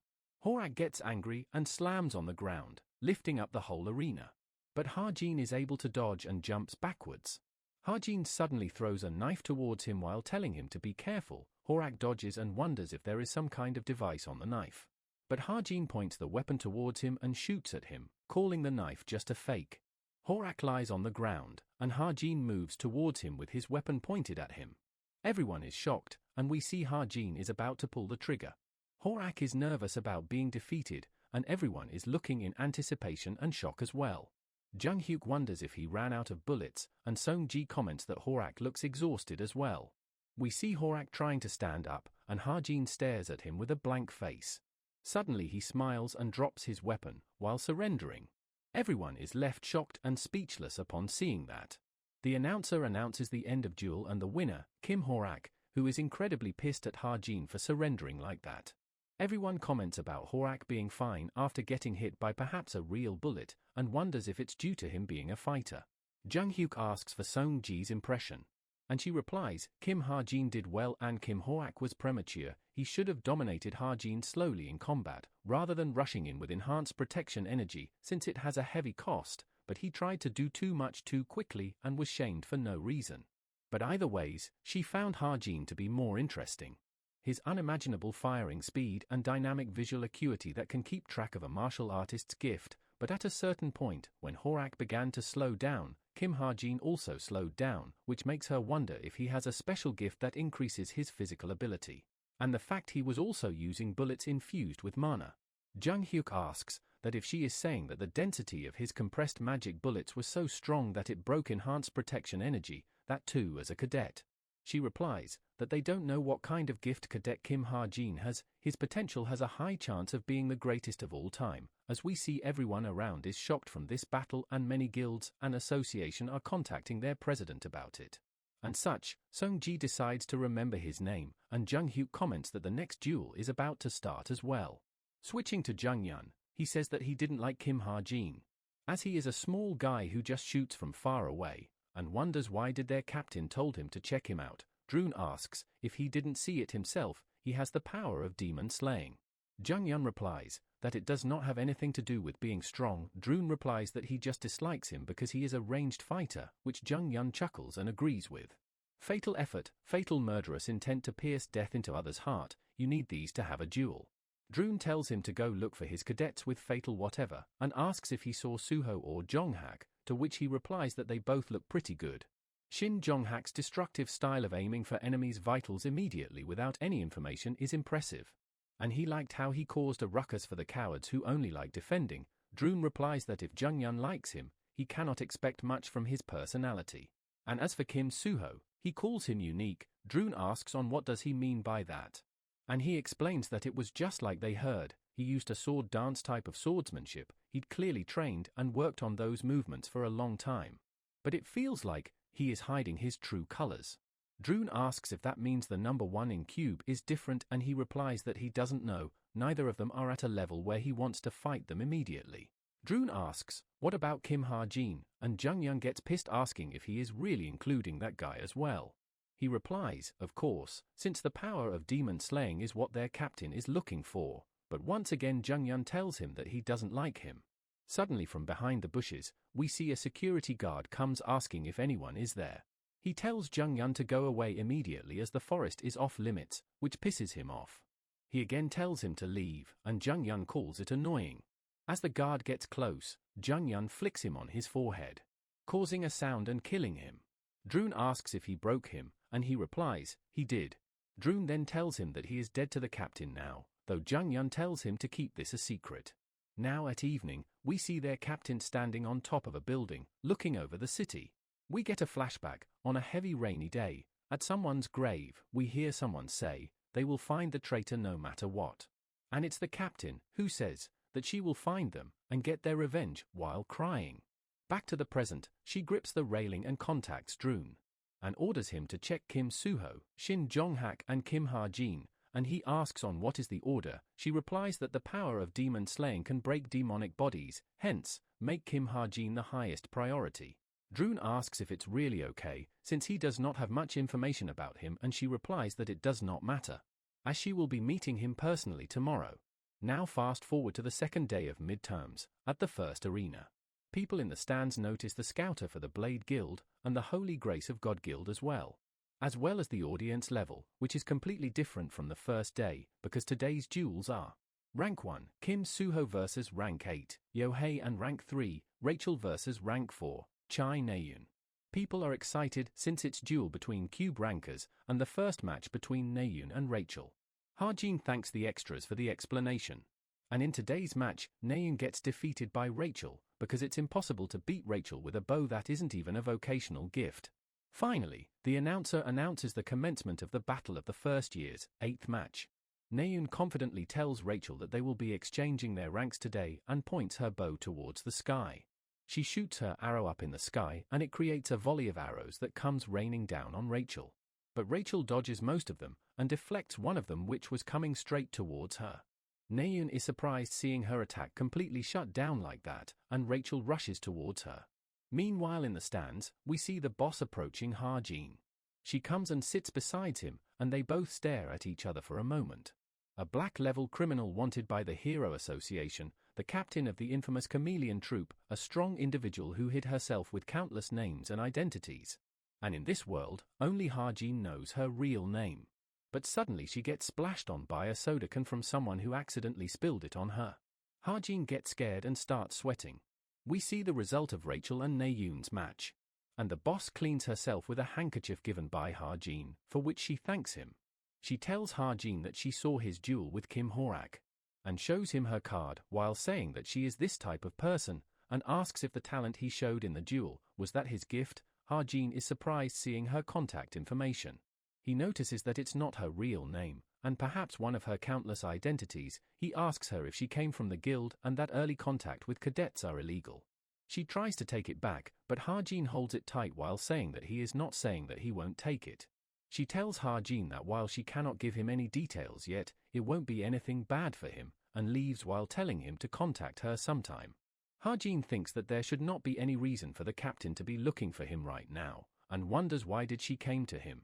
Horak gets angry and slams on the ground, lifting up the whole arena. But Ha-jin is able to dodge and jumps backwards. Ha-jin suddenly throws a knife towards him while telling him to be careful. Horak dodges and wonders if there is some kind of device on the knife. But Ha-jin points the weapon towards him and shoots at him, calling the knife just a fake. Horak lies on the ground, and Ha-jin moves towards him with his weapon pointed at him. Everyone is shocked, and we see Ha-jin is about to pull the trigger. Horak is nervous about being defeated, and everyone is looking in anticipation and shock as well. Jung-hyuk wonders if he ran out of bullets, and Song-ji comments that Horak looks exhausted as well. We see Horak trying to stand up, and Ha-jin stares at him with a blank face. Suddenly he smiles and drops his weapon, while surrendering. Everyone is left shocked and speechless upon seeing that. The announcer announces the end of duel and the winner, Kim Horak, who is incredibly pissed at Ha-jin for surrendering like that. Everyone comments about Horak being fine after getting hit by perhaps a real bullet, and wonders if it's due to him being a fighter. Jung-hyuk asks for Song-ji's impression, and she replies, Kim Ha-jin did well and Kim Horak was premature. He should have dominated Ha-jin slowly in combat, rather than rushing in with enhanced protection energy, since it has a heavy cost, but he tried to do too much too quickly and was shamed for no reason. But either ways, she found Ha-jin to be more interesting. His unimaginable firing speed and dynamic visual acuity that can keep track of a martial artist's gift, but at a certain point, when Horak began to slow down, Kim Ha-jin also slowed down, which makes her wonder if he has a special gift that increases his physical ability. And the fact he was also using bullets infused with mana. Jung-hyuk asks that if she is saying that the density of his compressed magic bullets was so strong that it broke enhanced protection energy, that too as a cadet. She replies that they don't know what kind of gift Cadet Kim Ha-jin has. His potential has a high chance of being the greatest of all time, as we see everyone around is shocked from this battle and many guilds and association are contacting their president about it. And such, Song-ji decides to remember his name, and Jung-hyuk comments that the next duel is about to start as well. Switching to Jung-yeon, he says that he didn't like Kim Ha-jin, as he is a small guy who just shoots from far away, and wonders why did their captain told him to check him out. Droon asks if he didn't see it himself. He has the power of demon slaying. Jung-yeon replies that it does not have anything to do with being strong. Droon replies that he just dislikes him because he is a ranged fighter, which Jung-yeon chuckles and agrees with. Fatal effort, fatal murderous intent to pierce death into others' heart. You need these to have a duel. Droon tells him to go look for his cadets with fatal whatever, and asks if he saw Suho or Jonghak, to which he replies that they both look pretty good. Shin Jonghak's destructive style of aiming for enemies' vitals immediately without any information is impressive. And he liked how he caused a ruckus for the cowards who only like defending. Droon replies that if Jung-yeon likes him, he cannot expect much from his personality. And as for Kim Suho, he calls him unique. Droon asks on what does he mean by that. And he explains that it was just like they heard. He used a sword dance type of swordsmanship. He'd clearly trained and worked on those movements for a long time. But it feels like he is hiding his true colors. Droon asks if that means the number 1 in Cube is different and he replies that he doesn't know. Neither of them are at a level where he wants to fight them immediately. Droon asks, what about Kim Ha-jin? And Jung-yeon gets pissed asking if he is really including that guy as well. He replies, of course, since the power of demon slaying is what their captain is looking for. But once again Jung-yeon tells him that he doesn't like him. Suddenly from behind the bushes, we see a security guard comes asking if anyone is there. He tells Jung-yeon to go away immediately as the forest is off limits, which pisses him off. He again tells him to leave, and Jung-yeon calls it annoying. As the guard gets close, Jung-yeon flicks him on his forehead, causing a sound and killing him. Droon asks if he broke him, and he replies, he did. Droon then tells him that he is dead to the captain now, though Jung-yeon tells him to keep this a secret. Now at evening, we see their captain standing on top of a building, looking over the city. We get a flashback, on a heavy rainy day, At someone's grave, we hear someone say, they will find the traitor no matter what. And it's the captain who says that she will find them and get their revenge while crying. Back to the present, she grips the railing and contacts Droon, and orders him to check Kim Suho, Shin Jong-hak and Kim Ha-jin, and he asks on what is the order. She replies that the power of demon slaying can break demonic bodies, hence, make Kim Ha-jin the highest priority. Droon asks if it's really okay, since he does not have much information about him, and she replies that it does not matter, as she will be meeting him personally tomorrow. Now fast forward to the second day of midterms, at the first arena. People in the stands notice the scouter for the Blade Guild, and the Holy Grace of God Guild as well as the audience level, which is completely different from the first day, because today's duels are Rank 1, Kim Suho vs Rank 8, Yohei, and Rank 3, Rachel vs Rank 4, Chai Naeun. People are excited since it's duel between cube rankers, and the first match between Naeun and Rachel. Ha-jin thanks the extras for the explanation. And in today's match, Naeun gets defeated by Rachel, because it's impossible to beat Rachel with a bow that isn't even a vocational gift. Finally, the announcer announces the commencement of the battle of the first year's 8th match. Naeun confidently tells Rachel that they will be exchanging their ranks today and points her bow towards the sky. She shoots her arrow up in the sky and it creates a volley of arrows that comes raining down on Rachel. But Rachel dodges most of them and deflects one of them which was coming straight towards her. Naeun is surprised seeing her attack completely shut down like that, and Rachel rushes towards her. Meanwhile in the stands, we see the boss approaching Ha-jin. She comes and sits beside him, and they both stare at each other for a moment. A black-level criminal wanted by the Hero Association, the captain of the infamous Chameleon Troop, a strong individual who hid herself with countless names and identities. And in this world, only Ha-jin knows her real name. But suddenly she gets splashed on by a soda can from someone who accidentally spilled it on her. Ha-jin gets scared and starts sweating. We see the result of Rachel and Naeun's match. And the boss cleans herself with a handkerchief given by Ha-jin, for which she thanks him. She tells Ha-jin that she saw his duel with Kim Horak, and shows him her card while saying that she is this type of person, and asks if the talent he showed in the duel was that his gift. Ha-jin is surprised seeing her contact information. He notices that it's not her real name, and perhaps one of her countless identities. He asks her if she came from the guild and that early contact with cadets are illegal. She tries to take it back, but Ha-jin holds it tight while saying that he is not saying that he won't take it. She tells Ha-jin that while she cannot give him any details yet, it won't be anything bad for him, and leaves while telling him to contact her sometime. Ha-jin thinks that there should not be any reason for the captain to be looking for him right now, and wonders why did she came to him.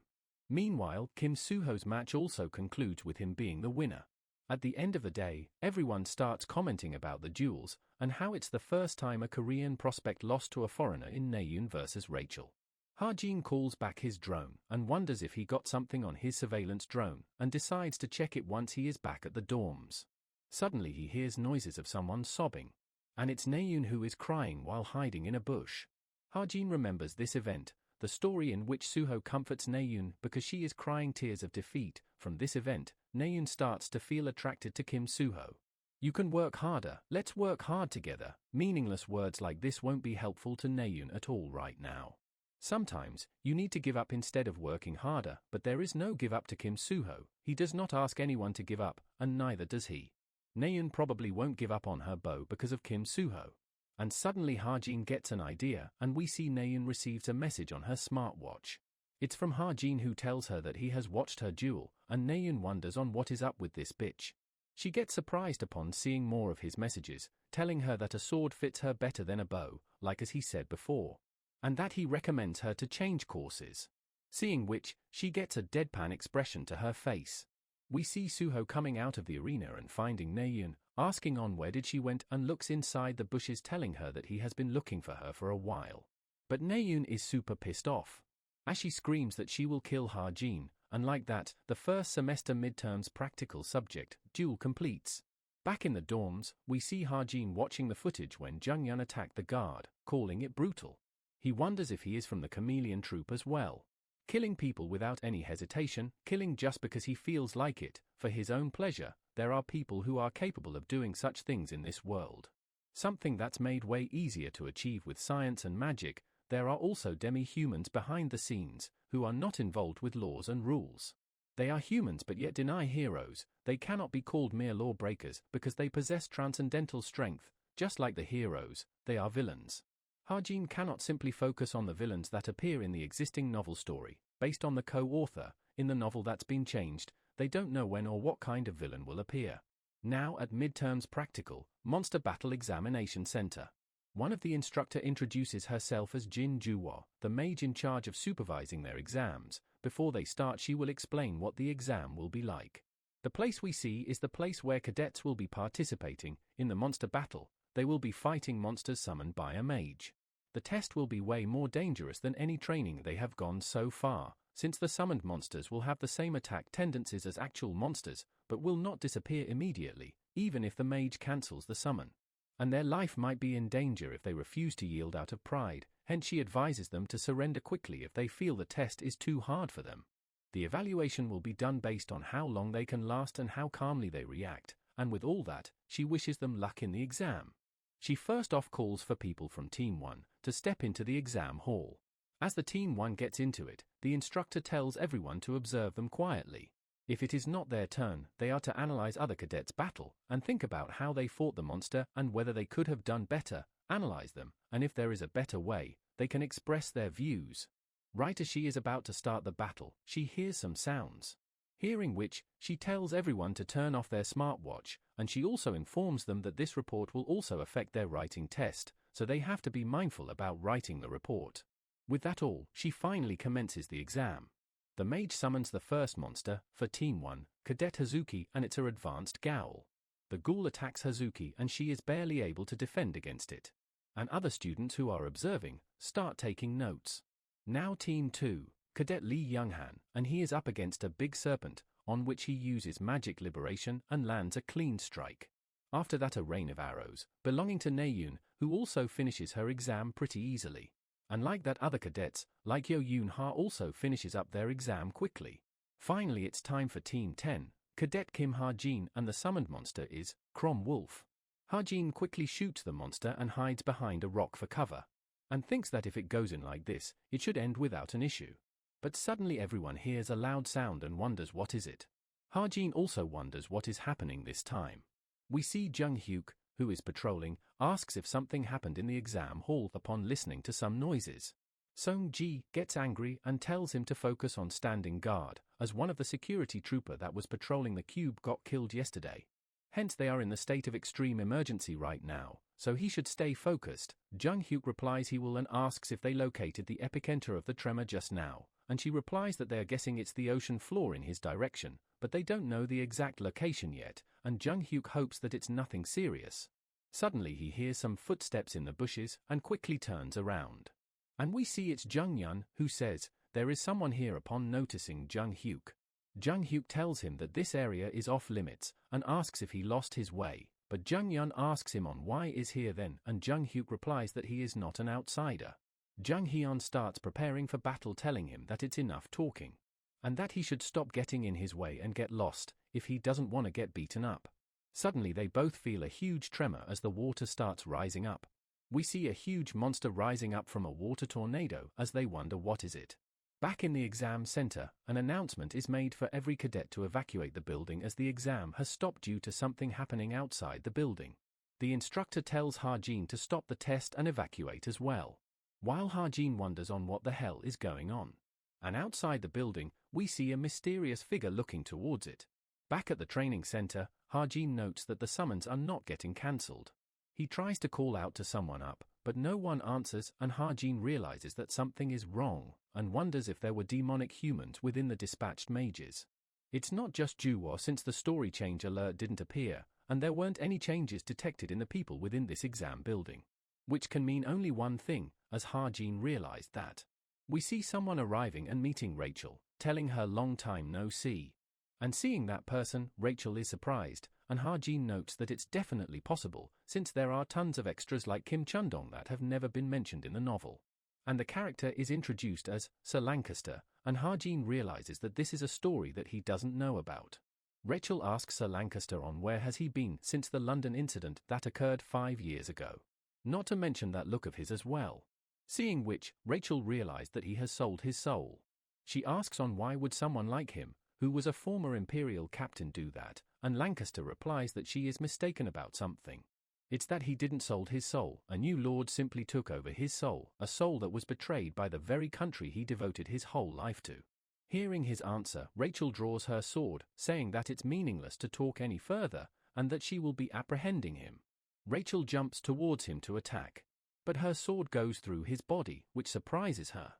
Meanwhile, Kim Suho's match also concludes with him being the winner. At the end of the day, everyone starts commenting about the duels, and how it's the first time a Korean prospect lost to a foreigner in Naeun vs Rachel. Ha-jin calls back his drone, and wonders if he got something on his surveillance drone, and decides to check it once he is back at the dorms. Suddenly he hears noises of someone sobbing. And it's Naeun who is crying while hiding in a bush. Ha-jin remembers this event, the story in which Suho comforts Naeun because she is crying tears of defeat. From this event, Naeun starts to feel attracted to Kim Suho. You can work harder, let's work hard together. Meaningless words like this won't be helpful to Naeun at all right now. Sometimes, you need to give up instead of working harder, but there is no give up to Kim Suho. He does not ask anyone to give up, and neither does he. Naeun probably won't give up on her bow because of Kim Suho. And suddenly Ha-jin gets an idea, and we see Naeun receives a message on her smartwatch. It's from Ha-jin, who tells her that he has watched her duel, and Naeun wonders on what is up with this bitch. She gets surprised upon seeing more of his messages, telling her that a sword fits her better than a bow, like as he said before, and that he recommends her to change courses. Seeing which, she gets a deadpan expression to her face. We see Suho coming out of the arena and finding Naeun, asking on where did she went, and looks inside the bushes telling her that he has been looking for her for a while. But Naeun is super pissed off, as she screams that she will kill Ha-jin, and like that, the first semester midterms practical subject, duel completes. Back in the dorms, we see Ha-jin watching the footage when Jung-yeon attacked the guard, calling it brutal. He wonders if he is from the Chameleon Troop as well. Killing people without any hesitation, killing just because he feels like it, for his own pleasure. There are people who are capable of doing such things in this world. Something that's made way easier to achieve with science and magic, there are also demi-humans behind the scenes, who are not involved with laws and rules. They are humans but yet deny heroes. They cannot be called mere lawbreakers because they possess transcendental strength. Just like the heroes, they are villains. Hajin cannot simply focus on the villains that appear in the existing novel story, based on the co-author. In the novel that's been changed, they don't know when or what kind of villain will appear. Now at midterms practical, Monster Battle Examination Center. One of the instructor introduces herself as Jin Juwo, the mage in charge of supervising their exams. Before they start, she will explain what the exam will be like. The place we see is the place where cadets will be participating in the monster battle. They will be fighting monsters summoned by a mage. The test will be way more dangerous than any training they have gone so far, since the summoned monsters will have the same attack tendencies as actual monsters, but will not disappear immediately, even if the mage cancels the summon. And their life might be in danger if they refuse to yield out of pride, hence she advises them to surrender quickly if they feel the test is too hard for them. The evaluation will be done based on how long they can last and how calmly they react, and with all that, she wishes them luck in the exam. She first off calls for people from Team 1 to step into the exam hall. As the Team 1 gets into it, the instructor tells everyone to observe them quietly. If it is not their turn, they are to analyze other cadets' battle, and think about how they fought the monster and whether they could have done better, analyze them, and if there is a better way, they can express their views. Right as she is about to start the battle, she hears some sounds. Hearing which, she tells everyone to turn off their smartwatch, and she also informs them that this report will also affect their writing test, so they have to be mindful about writing the report. With that all, she finally commences the exam. The mage summons the first monster, for Team 1, Cadet Hazuki, and it's her advanced Gowl. The ghoul attacks Hazuki and she is barely able to defend against it. And other students who are observing, start taking notes. Now Team 2, Cadet Lee Younghan, and he is up against a big serpent, on which he uses magic liberation and lands a clean strike. After that a rain of arrows, belonging to Naeun, who also finishes her exam pretty easily. And like that other cadets, like Yo Yoon Ha also finishes up their exam quickly. Finally it's time for Team 10, Cadet Kim Ha-jin, and the summoned monster is Crom Wolf. Ha-jin quickly shoots the monster and hides behind a rock for cover, and thinks that if it goes in like this, it should end without an issue. But suddenly everyone hears a loud sound and wonders what is it. Ha-jin also wonders what is happening this time. We see Jung Hyuk, who is patrolling, asks if something happened in the exam hall upon listening to some noises. Song-ji gets angry and tells him to focus on standing guard, as one of the security trooper that was patrolling the cube got killed yesterday. Hence they are in the state of extreme emergency right now, so he should stay focused. Jung Hyuk replies he will and asks if they located the epicenter of the tremor just now, and she replies that they are guessing it's the ocean floor in his direction, but they don't know the exact location yet, and Jung Hyuk hopes that it's nothing serious. Suddenly he hears some footsteps in the bushes and quickly turns around. And we see it's Jung Yun, who says, "There is someone here." Upon noticing Jung Hyuk, Jung Hyuk tells him that this area is off limits and asks if he lost his way, but Jung Yun asks him on why is here then, and Jung Hyuk replies that he is not an outsider. Jung Hyun starts preparing for battle, telling him that it's enough talking, and that he should stop getting in his way and get lost if he doesn't want to get beaten up. Suddenly they both feel a huge tremor as the water starts rising up. We see a huge monster rising up from a water tornado as they wonder what is it. Back in the exam center, an announcement is made for every cadet to evacuate the building as the exam has stopped due to something happening outside the building. The instructor tells Ha-jin to stop the test and evacuate as well, while Ha-jin wonders on what the hell is going on. And outside the building, we see a mysterious figure looking towards it. Back at the training center, Ha-jin notes that the summons are not getting cancelled. He tries to call out to someone up, but no one answers, and Ha-jin realizes that something is wrong, and wonders if there were demonic humans within the dispatched mages. It's not just Juwo, since the story change alert didn't appear, and there weren't any changes detected in the people within this exam building. Which can mean only one thing, as Ha-jin realized that. We see someone arriving and meeting Rachel, telling her long time no see. And seeing that person, Rachel is surprised, and Ha-jin notes that it's definitely possible, since there are tons of extras like Kim Chundong that have never been mentioned in the novel. And the character is introduced as Sir Lancaster, and Ha-jin realizes that this is a story that he doesn't know about. Rachel asks Sir Lancaster on where has he been since the London incident that occurred 5 years ago. Not to mention that look of his as well. Seeing which, Rachel realized that he has sold his soul. She asks on why would someone like him, who was a former Imperial captain, do that, and Lancaster replies that she is mistaken about something. It's that he didn't sold his soul, a new lord simply took over his soul, a soul that was betrayed by the very country he devoted his whole life to. Hearing his answer, Rachel draws her sword, saying that it's meaningless to talk any further, and that she will be apprehending him. Rachel jumps towards him to attack. But her sword goes through his body, which surprises her.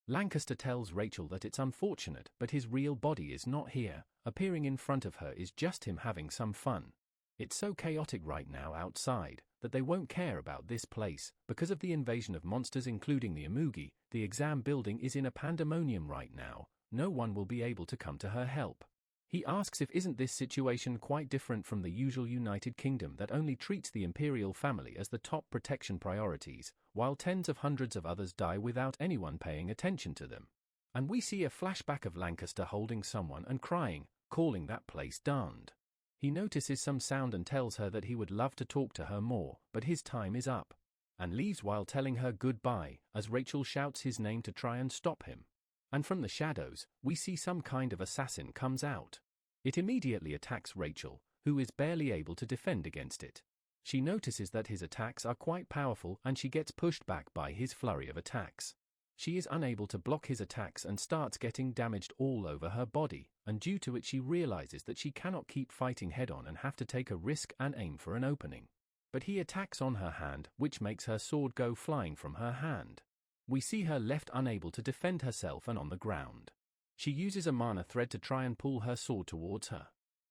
Lancaster tells Rachel that it's unfortunate, but his real body is not here, appearing in front of her is just him having some fun. It's so chaotic right now outside, that they won't care about this place, because of the invasion of monsters including the Imugi. The exam building is in a pandemonium right now, no one will be able to come to her help. He asks if isn't this situation quite different from the usual United Kingdom that only treats the imperial family as the top protection priorities, while tens of hundreds of others die without anyone paying attention to them. And we see a flashback of Lancaster holding someone and crying, calling that place darned. He notices some sound and tells her that he would love to talk to her more, but his time is up, and leaves while telling her goodbye, as Rachel shouts his name to try and stop him. And from the shadows, we see some kind of assassin comes out. It immediately attacks Rachel, who is barely able to defend against it. She notices that his attacks are quite powerful and she gets pushed back by his flurry of attacks. She is unable to block his attacks and starts getting damaged all over her body, and due to it she realizes that she cannot keep fighting head-on and have to take a risk and aim for an opening. But he attacks on her hand, which makes her sword go flying from her hand. We see her left unable to defend herself and on the ground. She uses a mana thread to try and pull her sword towards her.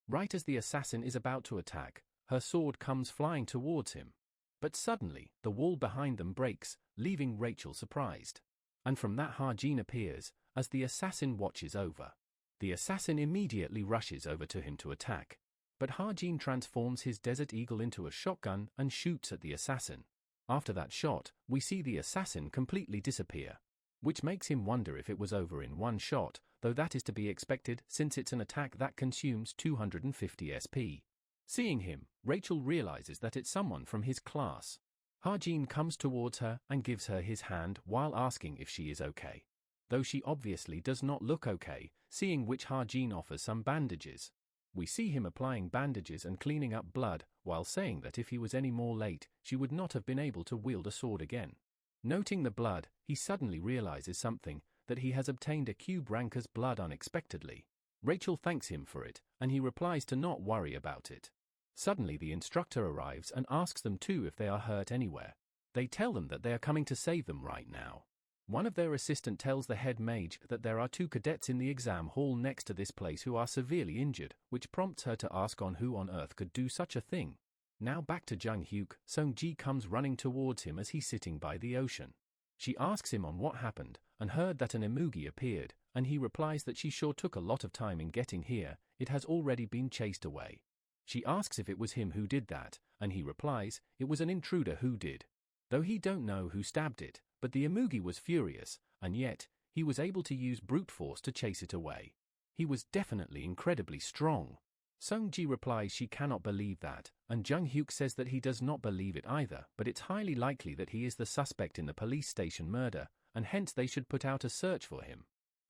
Right as the assassin is about to attack, her sword comes flying towards him. But suddenly, the wall behind them breaks, leaving Rachel surprised. And from that Harjin appears, as the assassin watches over. The assassin immediately rushes over to him to attack. But Harjin transforms his Desert Eagle into a shotgun and shoots at the assassin. After that shot, we see the assassin completely disappear, which makes him wonder if it was over in one shot, though that is to be expected since it's an attack that consumes 250 SP. Seeing him, Rachel realizes that it's someone from his class. Harjin comes towards her and gives her his hand while asking if she is okay. Though she obviously does not look okay, seeing which Harjin offers some bandages. We see him applying bandages and cleaning up blood, while saying that if he was any more late, she would not have been able to wield a sword again. Noting the blood, he suddenly realizes something, that he has obtained a cube ranker's blood unexpectedly. Rachel thanks him for it, and he replies to not worry about it. Suddenly the instructor arrives and asks them too if they are hurt anywhere. They tell them that they are coming to save them right now. One of their assistant tells the head mage that there are 2 cadets in the exam hall next to this place who are severely injured, which prompts her to ask on who on earth could do such a thing. Now back to Jung Hyuk, Sung-ji comes running towards him as he's sitting by the ocean. She asks him on what happened, and heard that an Imugi appeared, and he replies that she sure took a lot of time in getting here, it has already been chased away. She asks if it was him who did that, and he replies, it was an intruder who did. Though he don't know who stabbed it, but the Imugi was furious, and yet, he was able to use brute force to chase it away. He was definitely incredibly strong. Sung-ji replies she cannot believe that, and Jung Hyuk says that he does not believe it either, but it's highly likely that he is the suspect in the police station murder, and hence they should put out a search for him.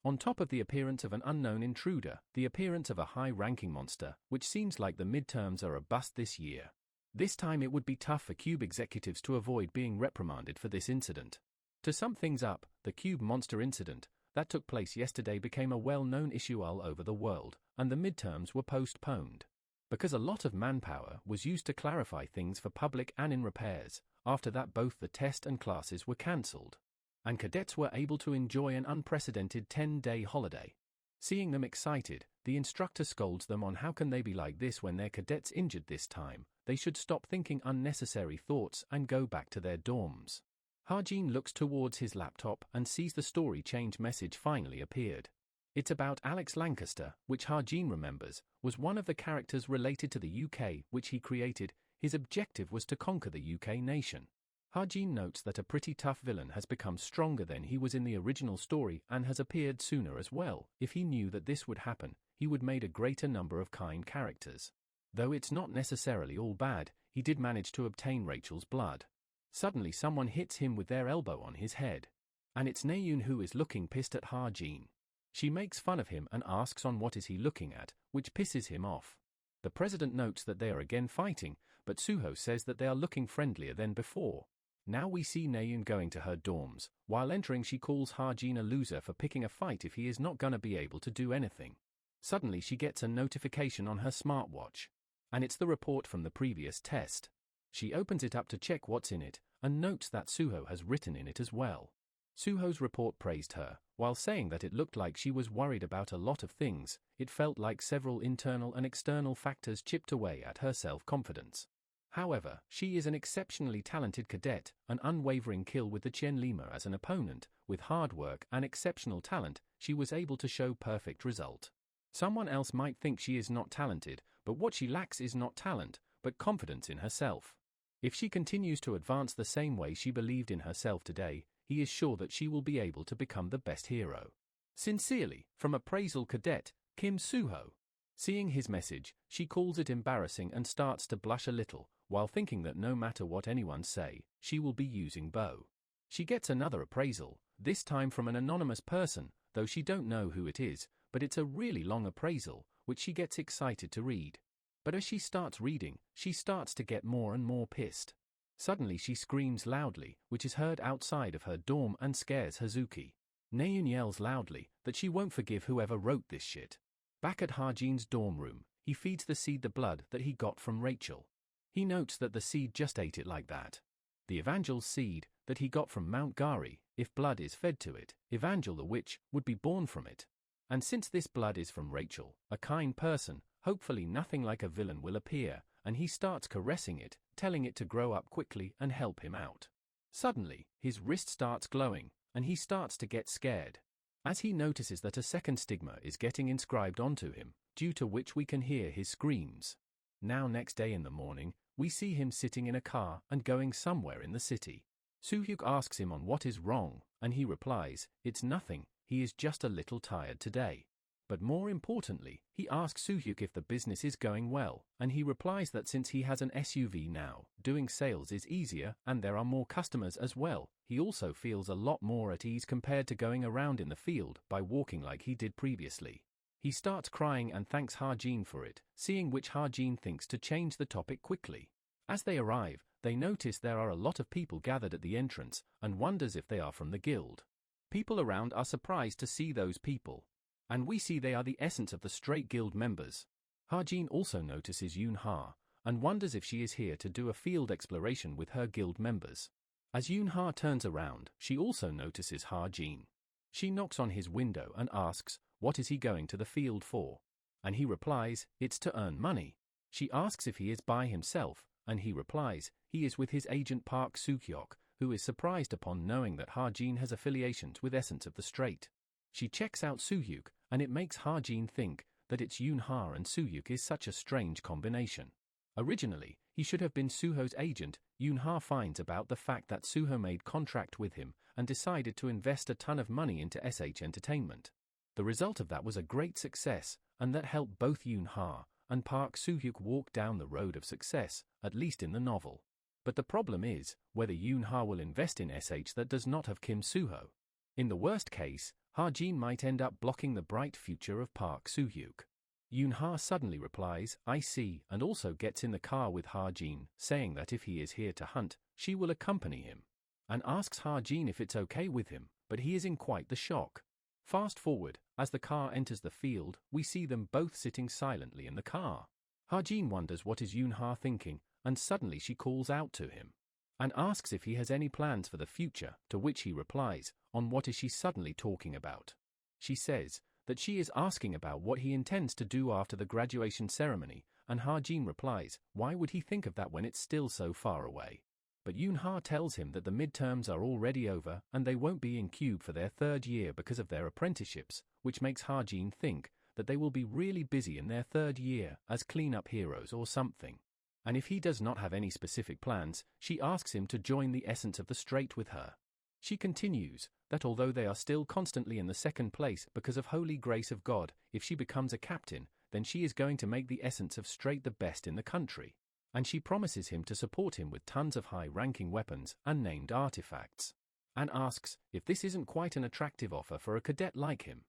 On top of the appearance of an unknown intruder, the appearance of a high-ranking monster, which seems like the midterms are a bust this year. This time it would be tough for Cube executives to avoid being reprimanded for this incident. To sum things up, the Cube monster incident that took place yesterday became a well-known issue all over the world, and the midterms were postponed. Because a lot of manpower was used to clarify things for public and in repairs, after that both the test and classes were cancelled. And cadets were able to enjoy an unprecedented 10-day holiday. Seeing them excited, the instructor scolds them on how can they be like this when their cadets injured this time, they should stop thinking unnecessary thoughts and go back to their dorms. Harjin looks towards his laptop and sees the story change message finally appeared. It's about Alex Lancaster, which Harjin remembers, was one of the characters related to the UK which he created. His objective was to conquer the UK nation. Harjin notes that a pretty tough villain has become stronger than he was in the original story and has appeared sooner as well. If he knew that this would happen, he would made a greater number of kind characters. Though it's not necessarily all bad, he did manage to obtain Rachel's blood. Suddenly someone hits him with their elbow on his head. And it's Naeun, who is looking pissed at Ha-jin. She makes fun of him and asks on what is he looking at, which pisses him off. The president notes that they are again fighting, but Suho says that they are looking friendlier than before. Now we see Naeun going to her dorms. While entering, she calls Ha-jin a loser for picking a fight if he is not gonna be able to do anything. Suddenly she gets a notification on her smartwatch. And it's the report from the previous test. She opens it up to check what's in it, and notes that Suho has written in it as well. Suho's report praised her, while saying that it looked like she was worried about a lot of things. It felt like several internal and external factors chipped away at her self-confidence. However, she is an exceptionally talented cadet, an unwavering kill with the Chen Lima as an opponent. With hard work and exceptional talent, she was able to show perfect result. Someone else might think she is not talented, but what she lacks is not talent, but confidence in herself. If she continues to advance the same way she believed in herself today, he is sure that she will be able to become the best hero. Sincerely, from Appraisal Cadet, Kim Suho. Seeing his message, she calls it embarrassing and starts to blush a little, while thinking that no matter what anyone say, she will be using Bo. She gets another appraisal, this time from an anonymous person, though she don't know who it is, but it's a really long appraisal, which she gets excited to read. But as she starts reading, she starts to get more and more pissed. Suddenly she screams loudly, which is heard outside of her dorm and scares Hazuki. Naeun yells loudly that she won't forgive whoever wrote this shit. Back at Ha-jin's dorm room, he feeds the seed the blood that he got from Rachel. He notes that the seed just ate it like that. The Evangel's seed, that he got from Mount Gari, if blood is fed to it, Evangel the witch would be born from it. And since this blood is from Rachel, a kind person, hopefully nothing like a villain will appear, and he starts caressing it, telling it to grow up quickly and help him out. Suddenly, his wrist starts glowing, and he starts to get scared. As he notices that a second stigma is getting inscribed onto him, due to which we can hear his screams. Now next day in the morning, we see him sitting in a car and going somewhere in the city. Soo-hyuk asks him on what is wrong, and he replies, it's nothing, he is just a little tired today. But more importantly, he asks Soo-hyuk if the business is going well, and he replies that since he has an SUV now, doing sales is easier and there are more customers as well. He also feels a lot more at ease compared to going around in the field by walking like he did previously. He starts crying and thanks Ha-jin for it, seeing which Ha-jin thinks to change the topic quickly. As they arrive, they notice there are a lot of people gathered at the entrance and wonders if they are from the guild. People around are surprised to see those people. And we see they are the essence of the straight guild members. Ha-jin also notices Yoon-ha, and wonders if she is here to do a field exploration with her guild members. As Yoon-ha turns around, she also notices Ha-jin. She knocks on his window and asks, what is he going to the field for? And he replies, it's to earn money. She asks if he is by himself, and he replies, he is with his agent Park Soo-hyuk, who is surprised upon knowing that Ha-jin has affiliations with Essence of the Straight. She checks out Soo-hyuk, and it makes Ha-jin think that it's Yoon-ha and Soo-hyuk is such a strange combination. Originally, he should have been Suho's agent. Yoon-ha finds about the fact that Suho made contract with him and decided to invest a ton of money into SH Entertainment. The result of that was a great success, and that helped both Yoon-ha and Park Soo-hyuk walk down the road of success, at least in the novel. But the problem is, whether Yoon-ha will invest in SH that does not have Kim Suho. In the worst case, Ha-jin might end up blocking the bright future of Park Soo-hyuk. Yoon-ha suddenly replies, I see, and also gets in the car with Ha-jin, saying that if he is here to hunt, she will accompany him. And asks Ha-jin if it's okay with him, but he is in quite the shock. Fast forward, as the car enters the field, we see them both sitting silently in the car. Ha-jin wonders what is Yoon-ha thinking, and suddenly she calls out to him. And asks if he has any plans for the future, to which he replies, on what is she suddenly talking about? She says that she is asking about what he intends to do after the graduation ceremony, and Ha-jin replies, why would he think of that when it's still so far away? But Yoon-ha tells him that the midterms are already over and they won't be in Cube for their third year because of their apprenticeships, which makes Ha-jin think that they will be really busy in their third year as clean-up heroes or something. And if he does not have any specific plans, she asks him to join the Essence of the Straight with her. She continues that although they are still constantly in the second place because of holy grace of God, if she becomes a captain, then she is going to make the Essence of Straight the best in the country. and she promises him to support him with tons of high-ranking weapons and named artifacts, and asks if this isn't quite an attractive offer for a cadet like him.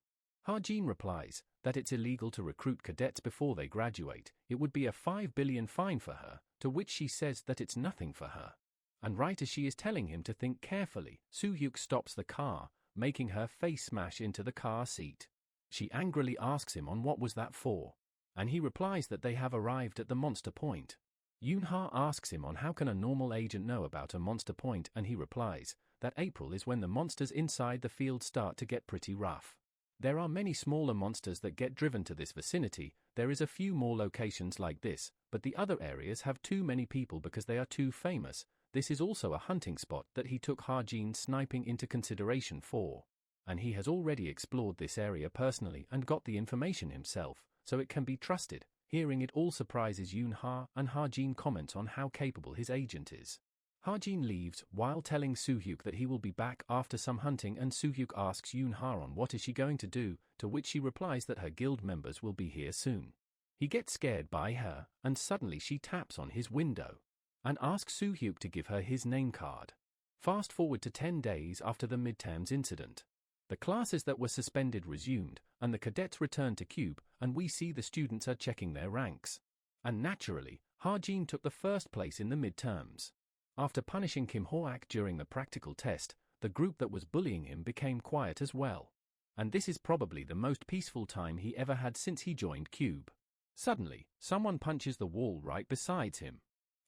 Ha-jin replies that it's illegal to recruit cadets before they graduate, it would be a 5 billion fine for her, to which she says that it's nothing for her. And right as she is telling him to think carefully, Soo-hyuk stops the car, making her face smash into the car seat. She angrily asks him on what was that for, and he replies that they have arrived at the monster point. Yoon-ha asks him on how can a normal agent know about a monster point, and he replies that April is when the monsters inside the field start to get pretty rough. There are many smaller monsters that get driven to this vicinity, there is a few more locations like this, but the other areas have too many people because they are too famous. This is also a hunting spot that he took Ha-jin's sniping into consideration for, and he has already explored this area personally and got the information himself, so it can be trusted. Hearing it all surprises Yoon-ha, and Ha-jin comments on how capable his agent is. Ha-jin leaves while telling Soo-hyuk that he will be back after some hunting, and Soo-hyuk asks Yoon-ha on what is she going to do, to which she replies that her guild members will be here soon. He gets scared by her, and suddenly she taps on his window and asks Soo-hyuk to give her his name card. Fast forward to 10 days after the midterms incident. The classes that were suspended resumed, and the cadets return to Cube, and we see the students are checking their ranks. And naturally, Ha-jin took the first place in the midterms. After punishing Kim Ho-ak during the practical test, the group that was bullying him became quiet as well. And this is probably the most peaceful time he ever had since he joined Cube. Suddenly, someone punches the wall right beside him.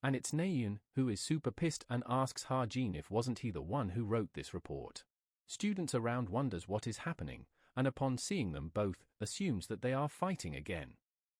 And it's Naeun, who is super pissed and asks Ha-jin if wasn't he the one who wrote this report. Students around wonders what is happening, and upon seeing them both, assumes that they are fighting again.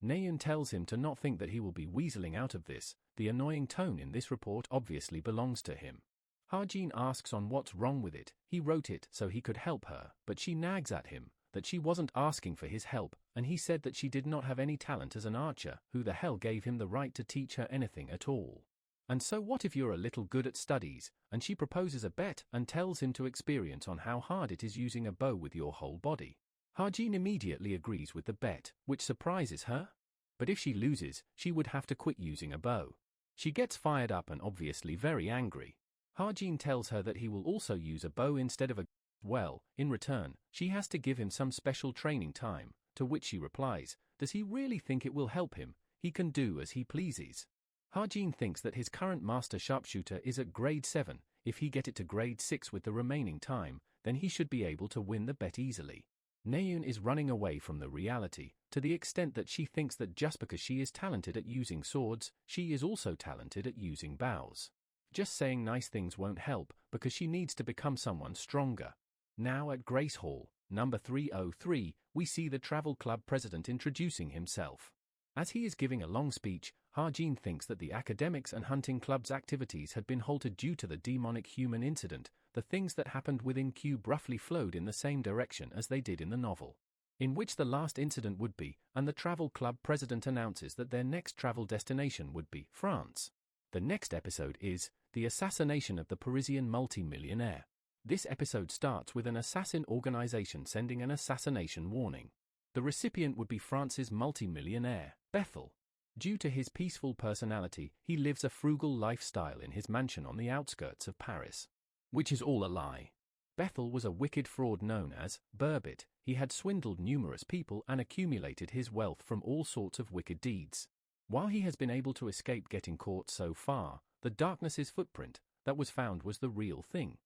Naeun tells him to not think that he will be weaseling out of this. The annoying tone in this report obviously belongs to him. Ha-jin asks on what's wrong with it. He wrote it so he could help her, but she nags at him that she wasn't asking for his help, and he said that she did not have any talent as an archer. Who the hell gave him the right to teach her anything at all? And so what if you're a little good at studies? And she proposes a bet and tells him to experience on how hard it is using a bow with your whole body. Ha-jin immediately agrees with the bet, which surprises her. But if she loses, she would have to quit using a bow. She gets fired up and obviously very angry. Ha-jin tells her that he will also use a bow instead of a well, in return, she has to give him some special training time, to which she replies, does he really think it will help him? He can do as he pleases. Ha-jin thinks that his current master sharpshooter is at grade 7, if he get it to grade 6 with the remaining time, then he should be able to win the bet easily. Naeun is running away from the reality, to the extent that she thinks that just because she is talented at using swords, she is also talented at using bows. Just saying nice things won't help, because she needs to become someone stronger. Now at Grace Hall, number 303, we see the travel club president introducing himself. As he is giving a long speech, Ha-jin thinks that the academics and hunting club's activities had been halted due to the demonic human incident. The things that happened within Cube roughly flowed in the same direction as they did in the novel, in which the last incident would be, and the travel club president announces that their next travel destination would be France. The next episode is the assassination of the Parisian multi-millionaire. This episode starts with an assassin organization sending an assassination warning. The recipient would be France's multi-millionaire, Bethel. Due to his peaceful personality, he lives a frugal lifestyle in his mansion on the outskirts of Paris. Which is all a lie. Bethel was a wicked fraud known as Burbit. He had swindled numerous people and accumulated his wealth from all sorts of wicked deeds. While he has been able to escape getting caught so far, the Darkness's footprint that was found was the real thing.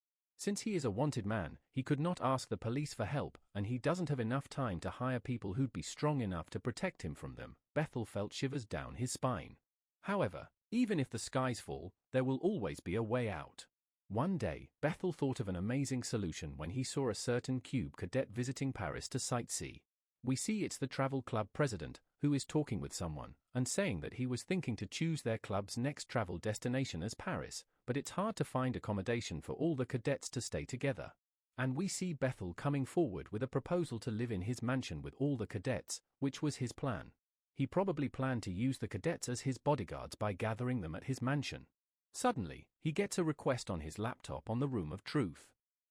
Since he is a wanted man, he could not ask the police for help, and he doesn't have enough time to hire people who'd be strong enough to protect him from them. Bethel felt shivers down his spine. However, even if the skies fall, there will always be a way out. One day, Bethel thought of an amazing solution when he saw a certain Cube cadet visiting Paris to sightsee. We see it's the travel club president, who is talking with someone, and saying that he was thinking to choose their club's next travel destination as Paris, but it's hard to find accommodation for all the cadets to stay together. And we see Bethel coming forward with a proposal to live in his mansion with all the cadets, which was his plan. He probably planned to use the cadets as his bodyguards by gathering them at his mansion. Suddenly, he gets a request on his laptop on the Room of Truth.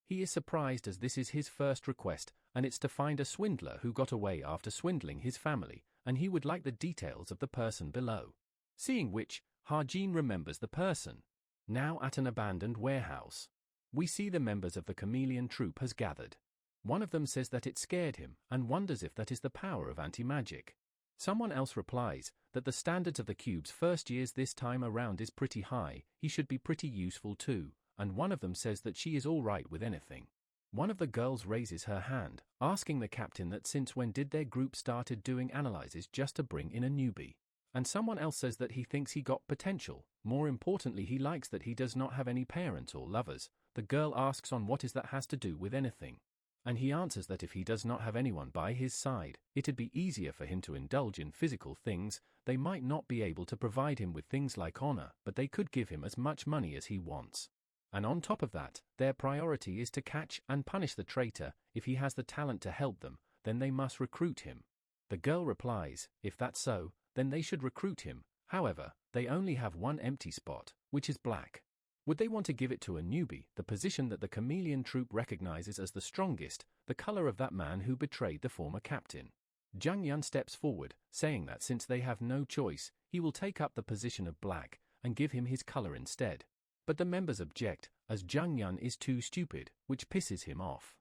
He is surprised as this is his first request, and it's to find a swindler who got away after swindling his family, and he would like the details of the person below. Seeing which, Ha-jin remembers the person. Now at an abandoned warehouse. We see the members of the chameleon troupe has gathered. One of them says that it scared him and wonders if that is the power of anti-magic. Someone else replies that the standards of the cube's first years this time around is pretty high, he should be pretty useful too, and one of them says that she is alright with anything. One of the girls raises her hand, asking the captain that since when did their group started doing analyses just to bring in a newbie. And someone else says that he thinks he got potential, more importantly he likes that he does not have any parents or lovers. The girl asks on what is that has to do with anything. And he answers that if he does not have anyone by his side, it'd be easier for him to indulge in physical things. They might not be able to provide him with things like honor, but they could give him as much money as he wants. And on top of that, their priority is to catch and punish the traitor. If he has the talent to help them, then they must recruit him. The girl replies, if that's so, then they should recruit him. However, they only have one empty spot, which is black. Would they want to give it to a newbie, the position that the chameleon troupe recognizes as the strongest, the color of that man who betrayed the former captain? Jung Yun steps forward, saying that since they have no choice, he will take up the position of black, and give him his color instead. But the members object, as Jung Yun is too stupid, which pisses him off.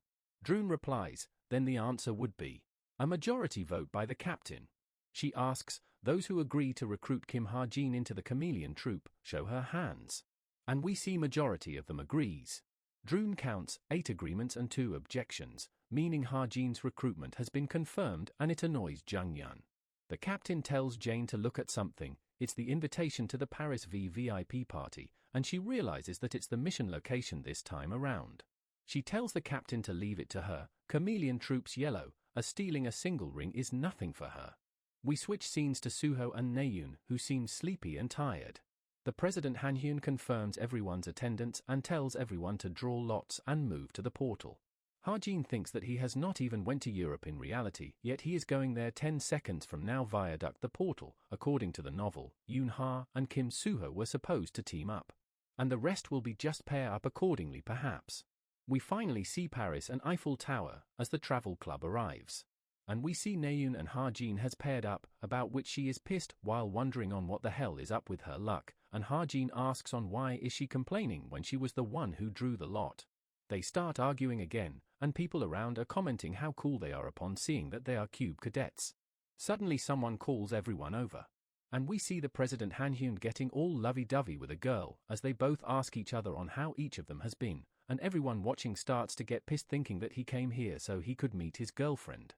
Droon replies, then the answer would be a majority vote by the captain. She asks, those who agree to recruit Kim Ha-jin into the chameleon troupe, show her hands. And we see majority of them agrees. Droon counts 8 agreements and 2 objections, meaning Ha-jin's recruitment has been confirmed, and it annoys Jung Yun. The captain tells Jane to look at something. It's the invitation to the Paris VIP party, and she realizes that it's the mission location this time around. She tells the captain to leave it to her. Chameleon Troupe's yellow, as stealing a single ring is nothing for her. We switch scenes to Suho and Naeun, who seem sleepy and tired. The president Han-hyun confirms everyone's attendance and tells everyone to draw lots and move to the portal. Ha-jin thinks that he has not even went to Europe in reality, yet he is going there 10 seconds from now via the portal. According to the novel, Yoon-ha and Kim Suho were supposed to team up. And the rest will be just pair up accordingly perhaps. We finally see Paris and Eiffel Tower as the travel club arrives. And we see Naeun and Ha-jin has paired up, about which she is pissed while wondering on what the hell is up with her luck, and Ha-jin asks on why is she complaining when she was the one who drew the lot. They start arguing again, and people around are commenting how cool they are upon seeing that they are cube cadets. Suddenly someone calls everyone over. And we see the President Han-hyun getting all lovey-dovey with a girl, as they both ask each other on how each of them has been, and everyone watching starts to get pissed thinking that he came here so he could meet his girlfriend.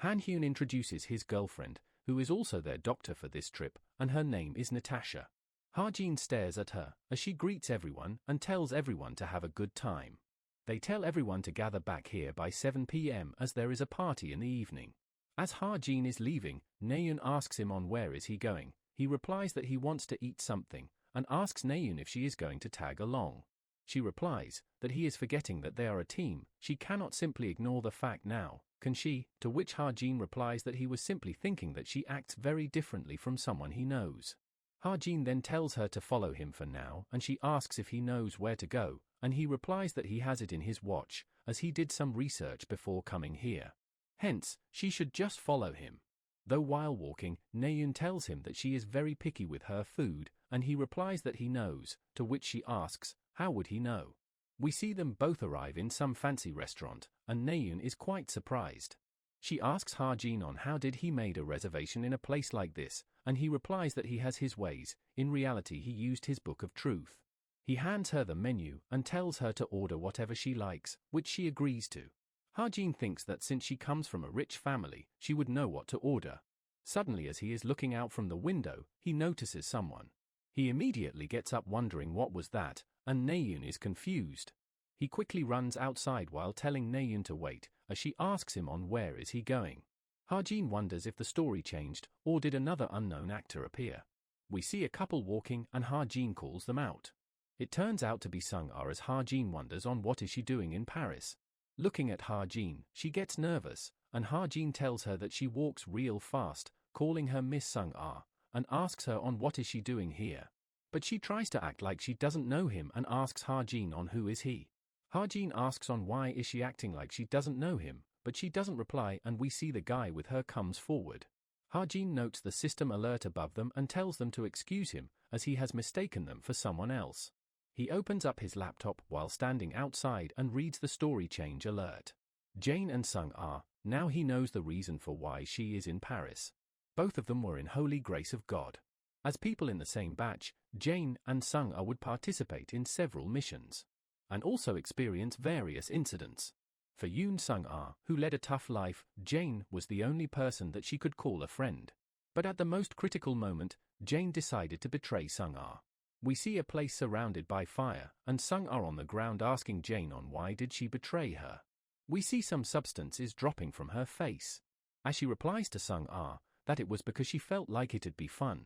Han-hyun introduces his girlfriend, who is also their doctor for this trip, and her name is Natasha. Ha-jin stares at her, as she greets everyone and tells everyone to have a good time. They tell everyone to gather back here by 7 p.m. as there is a party in the evening. As Ha-jin is leaving, Naeun asks him on where is he going. He replies that he wants to eat something, and asks Naeun if she is going to tag along. She replies that he is forgetting that they are a team. She cannot simply ignore the fact now, can she? To which Ha-jin replies that he was simply thinking that she acts very differently from someone he knows. Ha-jin then tells her to follow him for now, and she asks if he knows where to go, and he replies that he has it in his watch, as he did some research before coming here. Hence, she should just follow him. Though while walking, Naeun tells him that she is very picky with her food, and he replies that he knows, to which she asks, how would he know? We see them both arrive in some fancy restaurant, and Naeun is quite surprised. She asks Ha-jin on how did he made a reservation in a place like this, and he replies that he has his ways. In reality he used his book of truth. He hands her the menu and tells her to order whatever she likes, which she agrees to. Ha-jin thinks that since she comes from a rich family, she would know what to order. Suddenly as he is looking out from the window, he notices someone. He immediately gets up wondering what was that, and Naeun is confused. He quickly runs outside while telling Naeun to wait, as she asks him on where is he going. Ha-jin wonders if the story changed, or did another unknown actor appear. We see a couple walking and Ha-jin calls them out. It turns out to be Sung-ah as Ha-jin wonders on what is she doing in Paris. Looking at Ha-jin, she gets nervous, and Ha-jin tells her that she walks real fast, calling her Miss Sung-ah, and asks her on what is she doing here. But she tries to act like she doesn't know him and asks Ha-jin on who is he. Ha-jin asks on why is she acting like she doesn't know him, but she doesn't reply and we see the guy with her comes forward. Ha-jin notes the system alert above them and tells them to excuse him, as he has mistaken them for someone else. He opens up his laptop while standing outside and reads the story change alert. Jane and Sung are, now he knows the reason for why she is in Paris. Both of them were in holy grace of God. As people in the same batch, Jane and Sung would participate in several missions and also experience various incidents. For Yoon Sung-ah, who led a tough life, Jane was the only person that she could call a friend. But at the most critical moment, Jane decided to betray Sung-ah. We see a place surrounded by fire, and Sung-ah on the ground asking Jane on why did she betray her. We see some substance is dropping from her face. As she replies to Sung-ah, that it was because she felt like it'd be fun.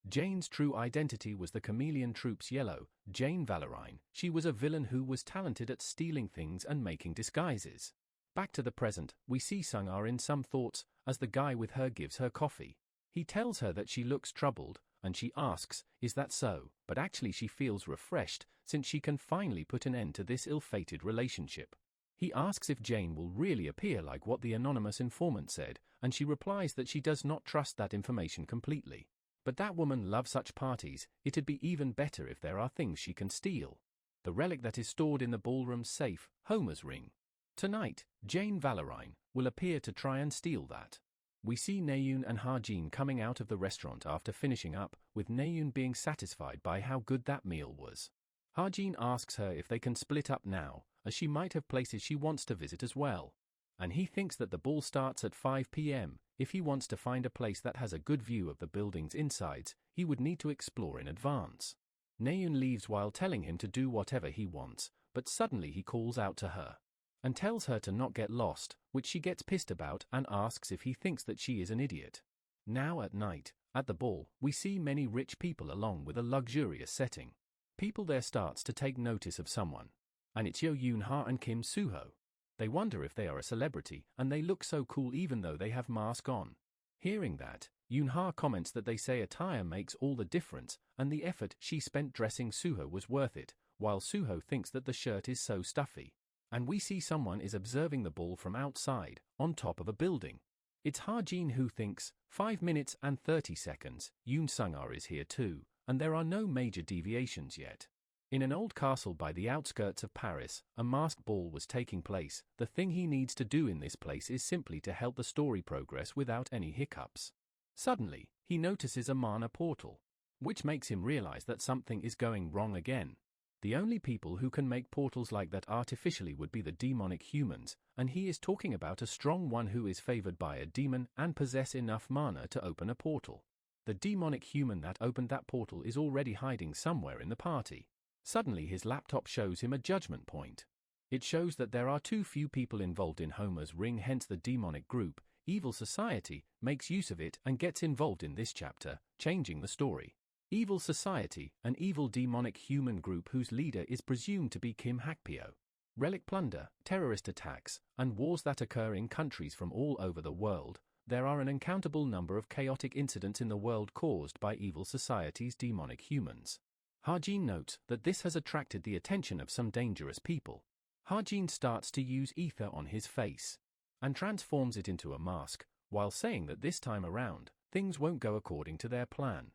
Jane's true identity was the Chameleon Troop's yellow, Jane Valorine. She was a villain who was talented at stealing things and making disguises. Back to the present, we see Sung-ah in some thoughts, as the guy with her gives her coffee. He tells her that she looks troubled, and she asks, is that so? But actually she feels refreshed, since she can finally put an end to this ill-fated relationship. He asks if Jane will really appear like what the anonymous informant said, and she replies that she does not trust that information completely. But that woman loves such parties, it'd be even better if there are things she can steal. The relic that is stored in the ballroom's safe, Homer's ring. Tonight, Jane Valorine will appear to try and steal that. We see Naeun and Ha-jin coming out of the restaurant after finishing up, with Naeun being satisfied by how good that meal was. Ha-jin asks her if they can split up now, as she might have places she wants to visit as well. And he thinks that the ball starts at 5 p.m. If he wants to find a place that has a good view of the building's insides, he would need to explore in advance. Naeun leaves while telling him to do whatever he wants, but suddenly he calls out to her and tells her to not get lost, which she gets pissed about and asks if he thinks that she is an idiot. Now at night, at the ball, we see many rich people along with a luxurious setting. People there starts to take notice of someone, and it's Yo Yoon-ha and Kim Soo-ho. They wonder if they are a celebrity, and they look so cool even though they have masks on. Hearing that, Yoon-ha comments that they say attire makes all the difference, and the effort she spent dressing Soo-ho was worth it, while Soo-ho thinks that the shirt is so stuffy. And we see someone is observing the ball from outside, on top of a building. It's Ha-jin who thinks, 5 minutes and 30 seconds, Yoon Sung-ah is here too, and there are no major deviations yet. In an old castle by the outskirts of Paris, a masked ball was taking place. The thing he needs to do in this place is simply to help the story progress without any hiccups. Suddenly, he notices a mana portal, which makes him realize that something is going wrong again. The only people who can make portals like that artificially would be the demonic humans, and he is talking about a strong one who is favored by a demon and possess enough mana to open a portal. The demonic human that opened that portal is already hiding somewhere in the party. Suddenly his laptop shows him a judgment point. It shows that there are too few people involved in Homer's ring, hence the demonic group, Evil Society, makes use of it and gets involved in this chapter, changing the story. Evil Society, an evil demonic human group whose leader is presumed to be Kim Hakpyo. Relic plunder, terrorist attacks, and wars that occur in countries from all over the world. There are an uncountable number of chaotic incidents in the world caused by Evil Society's demonic humans. Ha-jin notes that this has attracted the attention of some dangerous people. Ha-jin starts to use ether on his face and transforms it into a mask, while saying that this time around, things won't go according to their plan.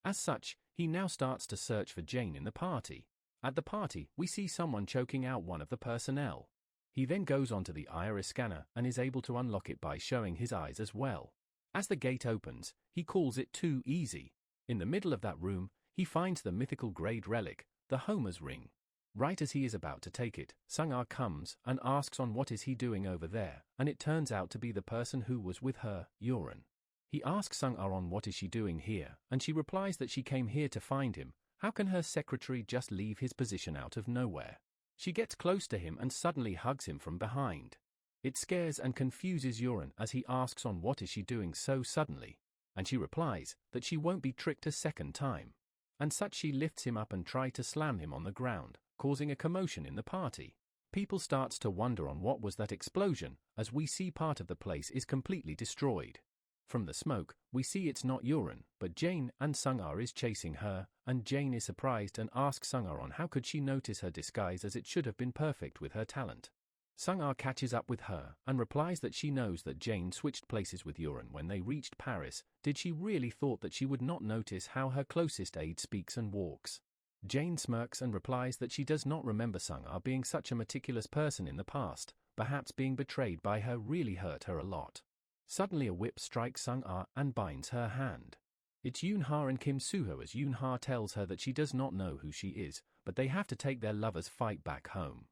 As such, he now starts to search for Jane in the party. At the party, we see someone choking out one of the personnel. He then goes onto the iris scanner and is able to unlock it by showing his eyes as well. As the gate opens, he calls it too easy. In the middle of that room, he finds the mythical grade relic, the Homer's ring. Right as he is about to take it, Sung-ah comes and asks on what is he doing over there, and it turns out to be the person who was with her, Yoren. He asks Sung-ah on what is she doing here, and she replies that she came here to find him. How can her secretary just leave his position out of nowhere? She gets close to him and suddenly hugs him from behind. It scares and confuses Yoren as he asks on what is she doing so suddenly, and she replies that she won't be tricked a second time. And such she lifts him up and tries to slam him on the ground, causing a commotion in the party. People starts to wonder on what was that explosion, as we see part of the place is completely destroyed. From the smoke, we see it's not Yoren, but Jane, and Sung-ah is chasing her, and Jane is surprised and asks Sung-ah on how could she notice her disguise as it should have been perfect with her talent. Sung-ah catches up with her and replies that she knows that Jane switched places with Yuran when they reached Paris. Did she really thought that she would not notice how her closest aide speaks and walks? Jane smirks and replies that she does not remember Sung-ah being such a meticulous person in the past. Perhaps being betrayed by her really hurt her a lot. Suddenly a whip strikes Sung-ah and binds her hand. It's Yoon-ha and Kim Soo-ho as Yoon-ha tells her that she does not know who she is, but they have to take their lovers' fight back home.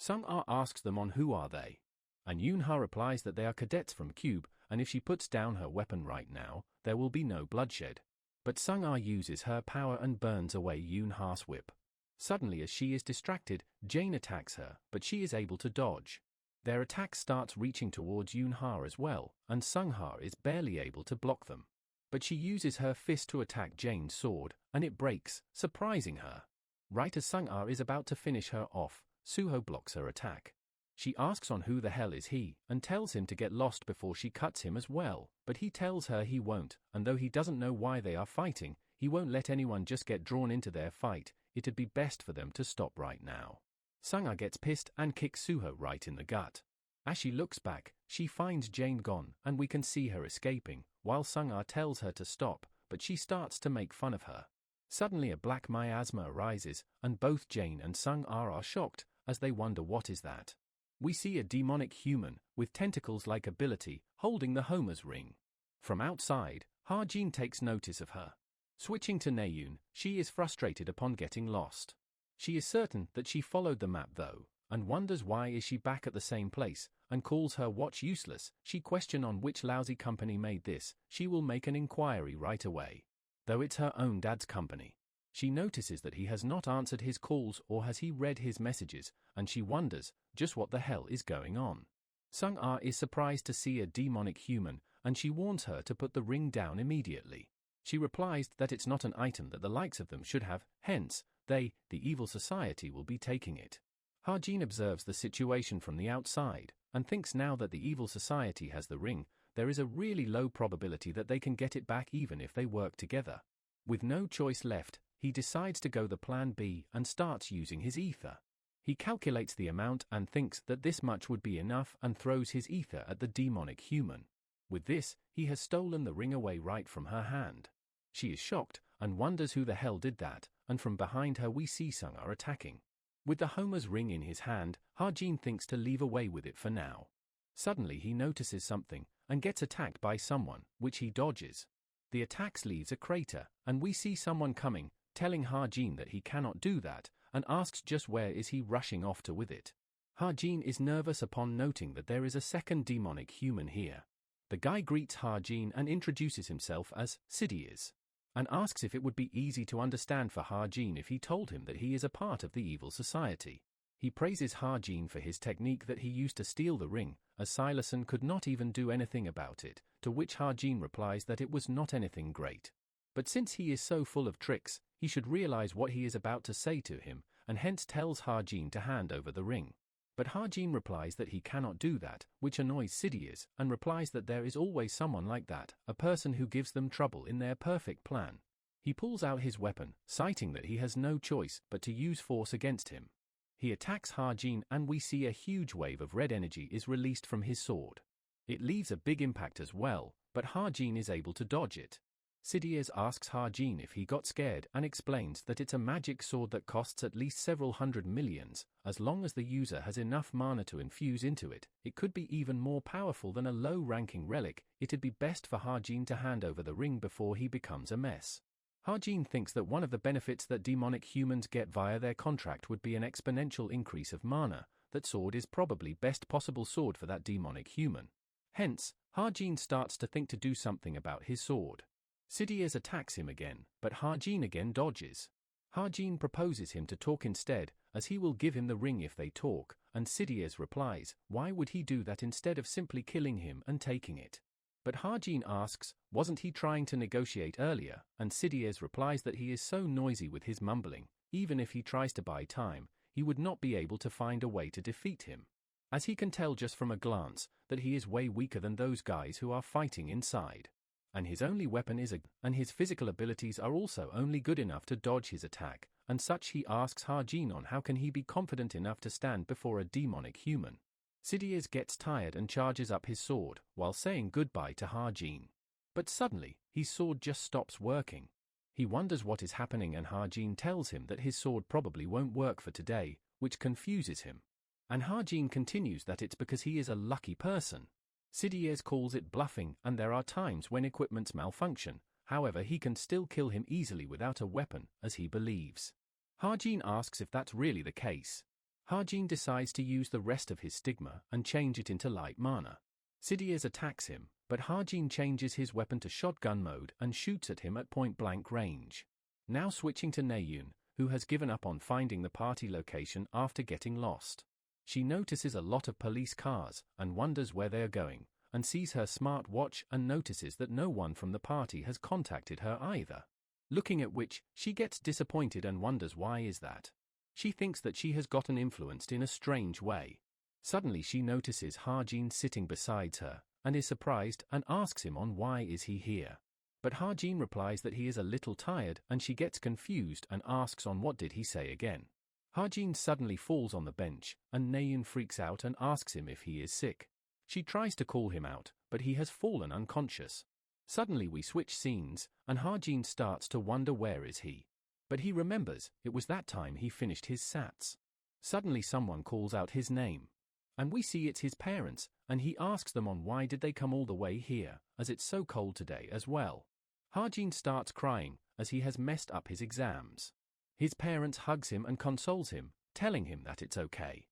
Sung-ah asks them on who are they, and Yoon-ha replies that they are cadets from Cube, and if she puts down her weapon right now, there will be no bloodshed. But Sung-ah uses her power and burns away Yoon-ha's whip. Suddenly as she is distracted, Jane attacks her, but she is able to dodge. Their attack starts reaching towards Yoon-ha as well, and Sung-ha is barely able to block them. But she uses her fist to attack Jane's sword, and it breaks, surprising her. Right as Sung-ah is about to finish her off, Soo-ho blocks her attack. She asks on who the hell is he, and tells him to get lost before she cuts him as well, but he tells her he won't, and though he doesn't know why they are fighting, he won't let anyone just get drawn into their fight. It'd be best for them to stop right now. Sung-ah gets pissed and kicks Soo-ho right in the gut. As she looks back, she finds Jane gone, and we can see her escaping, while Sung-ah tells her to stop, but she starts to make fun of her. Suddenly a black miasma arises, and both Jane and Sung-ah are shocked, as they wonder what is that. We see a demonic human, with tentacles-like ability, holding the Homer's ring. From outside, Ha-jin takes notice of her. Switching to Naeun, she is frustrated upon getting lost. She is certain that she followed the map though, and wonders why is she back at the same place, and calls her watch useless. She questions on which lousy company made this. She will make an inquiry right away. Though it's her own dad's company. She notices that he has not answered his calls or has he read his messages, and she wonders just what the hell is going on. Sung-ah is surprised to see a demonic human, and she warns her to put the ring down immediately. She replies that it's not an item that the likes of them should have, hence, they, the evil society, will be taking it. Ha-jin observes the situation from the outside, and thinks now that the evil society has the ring, there is a really low probability that they can get it back even if they work together. With no choice left, he decides to go the plan B and starts using his ether. He calculates the amount and thinks that this much would be enough and throws his ether at the demonic human. With this, he has stolen the ring away right from her hand. She is shocked and wonders who the hell did that, and from behind her we see Sung-ah attacking. With the Homer's ring in his hand, Ha-jin thinks to leave away with it for now. Suddenly he notices something, and gets attacked by someone, which he dodges. The attack leaves a crater, and we see someone coming, telling Ha-jin that he cannot do that, and asks just where is he rushing off to with it. Ha-jin is nervous upon noting that there is a second demonic human here. The guy greets Ha-jin and introduces himself as Sidious, and asks if it would be easy to understand for Ha-jin if he told him that he is a part of the evil society. He praises Ha-jin for his technique that he used to steal the ring, as Silason could not even do anything about it, to which Ha-jin replies that it was not anything great. But since he is so full of tricks, he should realize what he is about to say to him, and hence tells Ha-jin to hand over the ring. But Ha-jin replies that he cannot do that, which annoys Sidious, and replies that there is always someone like that, a person who gives them trouble in their perfect plan. He pulls out his weapon, citing that he has no choice but to use force against him. He attacks Ha-jin and we see a huge wave of red energy is released from his sword. It leaves a big impact as well, but Ha-jin is able to dodge it. Sidious asks Ha-jin if he got scared and explains that it's a magic sword that costs at least several hundred millions. As long as the user has enough mana to infuse into it, it could be even more powerful than a low-ranking relic. It'd be best for Ha-jin to hand over the ring before he becomes a mess. Ha-jin thinks that one of the benefits that demonic humans get via their contract would be an exponential increase of mana. That sword is probably best possible sword for that demonic human. Hence, Ha-jin starts to think to do something about his sword. Sidious attacks him again, but Ha-jin again dodges. Ha-jin proposes him to talk instead, as he will give him the ring if they talk, and Sidious replies, why would he do that instead of simply killing him and taking it? But Ha-jin asks, wasn't he trying to negotiate earlier, and Sidious replies that he is so noisy with his mumbling, even if he tries to buy time, he would not be able to find a way to defeat him. As he can tell just from a glance, that he is way weaker than those guys who are fighting inside. And his only weapon is and his physical abilities are also only good enough to dodge his attack, and such he asks Ha-jin on how can he be confident enough to stand before a demonic human. Sidious gets tired and charges up his sword, while saying goodbye to Harjin. But suddenly, his sword just stops working. He wonders what is happening and Harjin tells him that his sword probably won't work for today, which confuses him. And Harjin continues that it's because he is a lucky person. Sidious calls it bluffing and there are times when equipments malfunction, however he can still kill him easily without a weapon, as he believes. Harjin asks if that's really the case. Harjin decides to use the rest of his stigma and change it into light mana. Sidious attacks him, but Harjin changes his weapon to shotgun mode and shoots at him at point-blank range. Now switching to Naeun, who has given up on finding the party location after getting lost. She notices a lot of police cars and wonders where they are going, and sees her smart watch and notices that no one from the party has contacted her either. Looking at which, she gets disappointed and wonders why is that. She thinks that she has gotten influenced in a strange way. Suddenly she notices Harjin sitting beside her, and is surprised and asks him on why is he here. But Harjin replies that he is a little tired and she gets confused and asks on what did he say again. Harjin suddenly falls on the bench, and Naeun freaks out and asks him if he is sick. She tries to call him out, but he has fallen unconscious. Suddenly we switch scenes, and Harjin starts to wonder where is he. But he remembers, it was that time he finished his sats. Suddenly someone calls out his name. And we see it's his parents, and he asks them on why did they come all the way here, as it's so cold today as well. Harjin starts crying, as he has messed up his exams. His parents hugs him and consoles him, telling him that it's okay.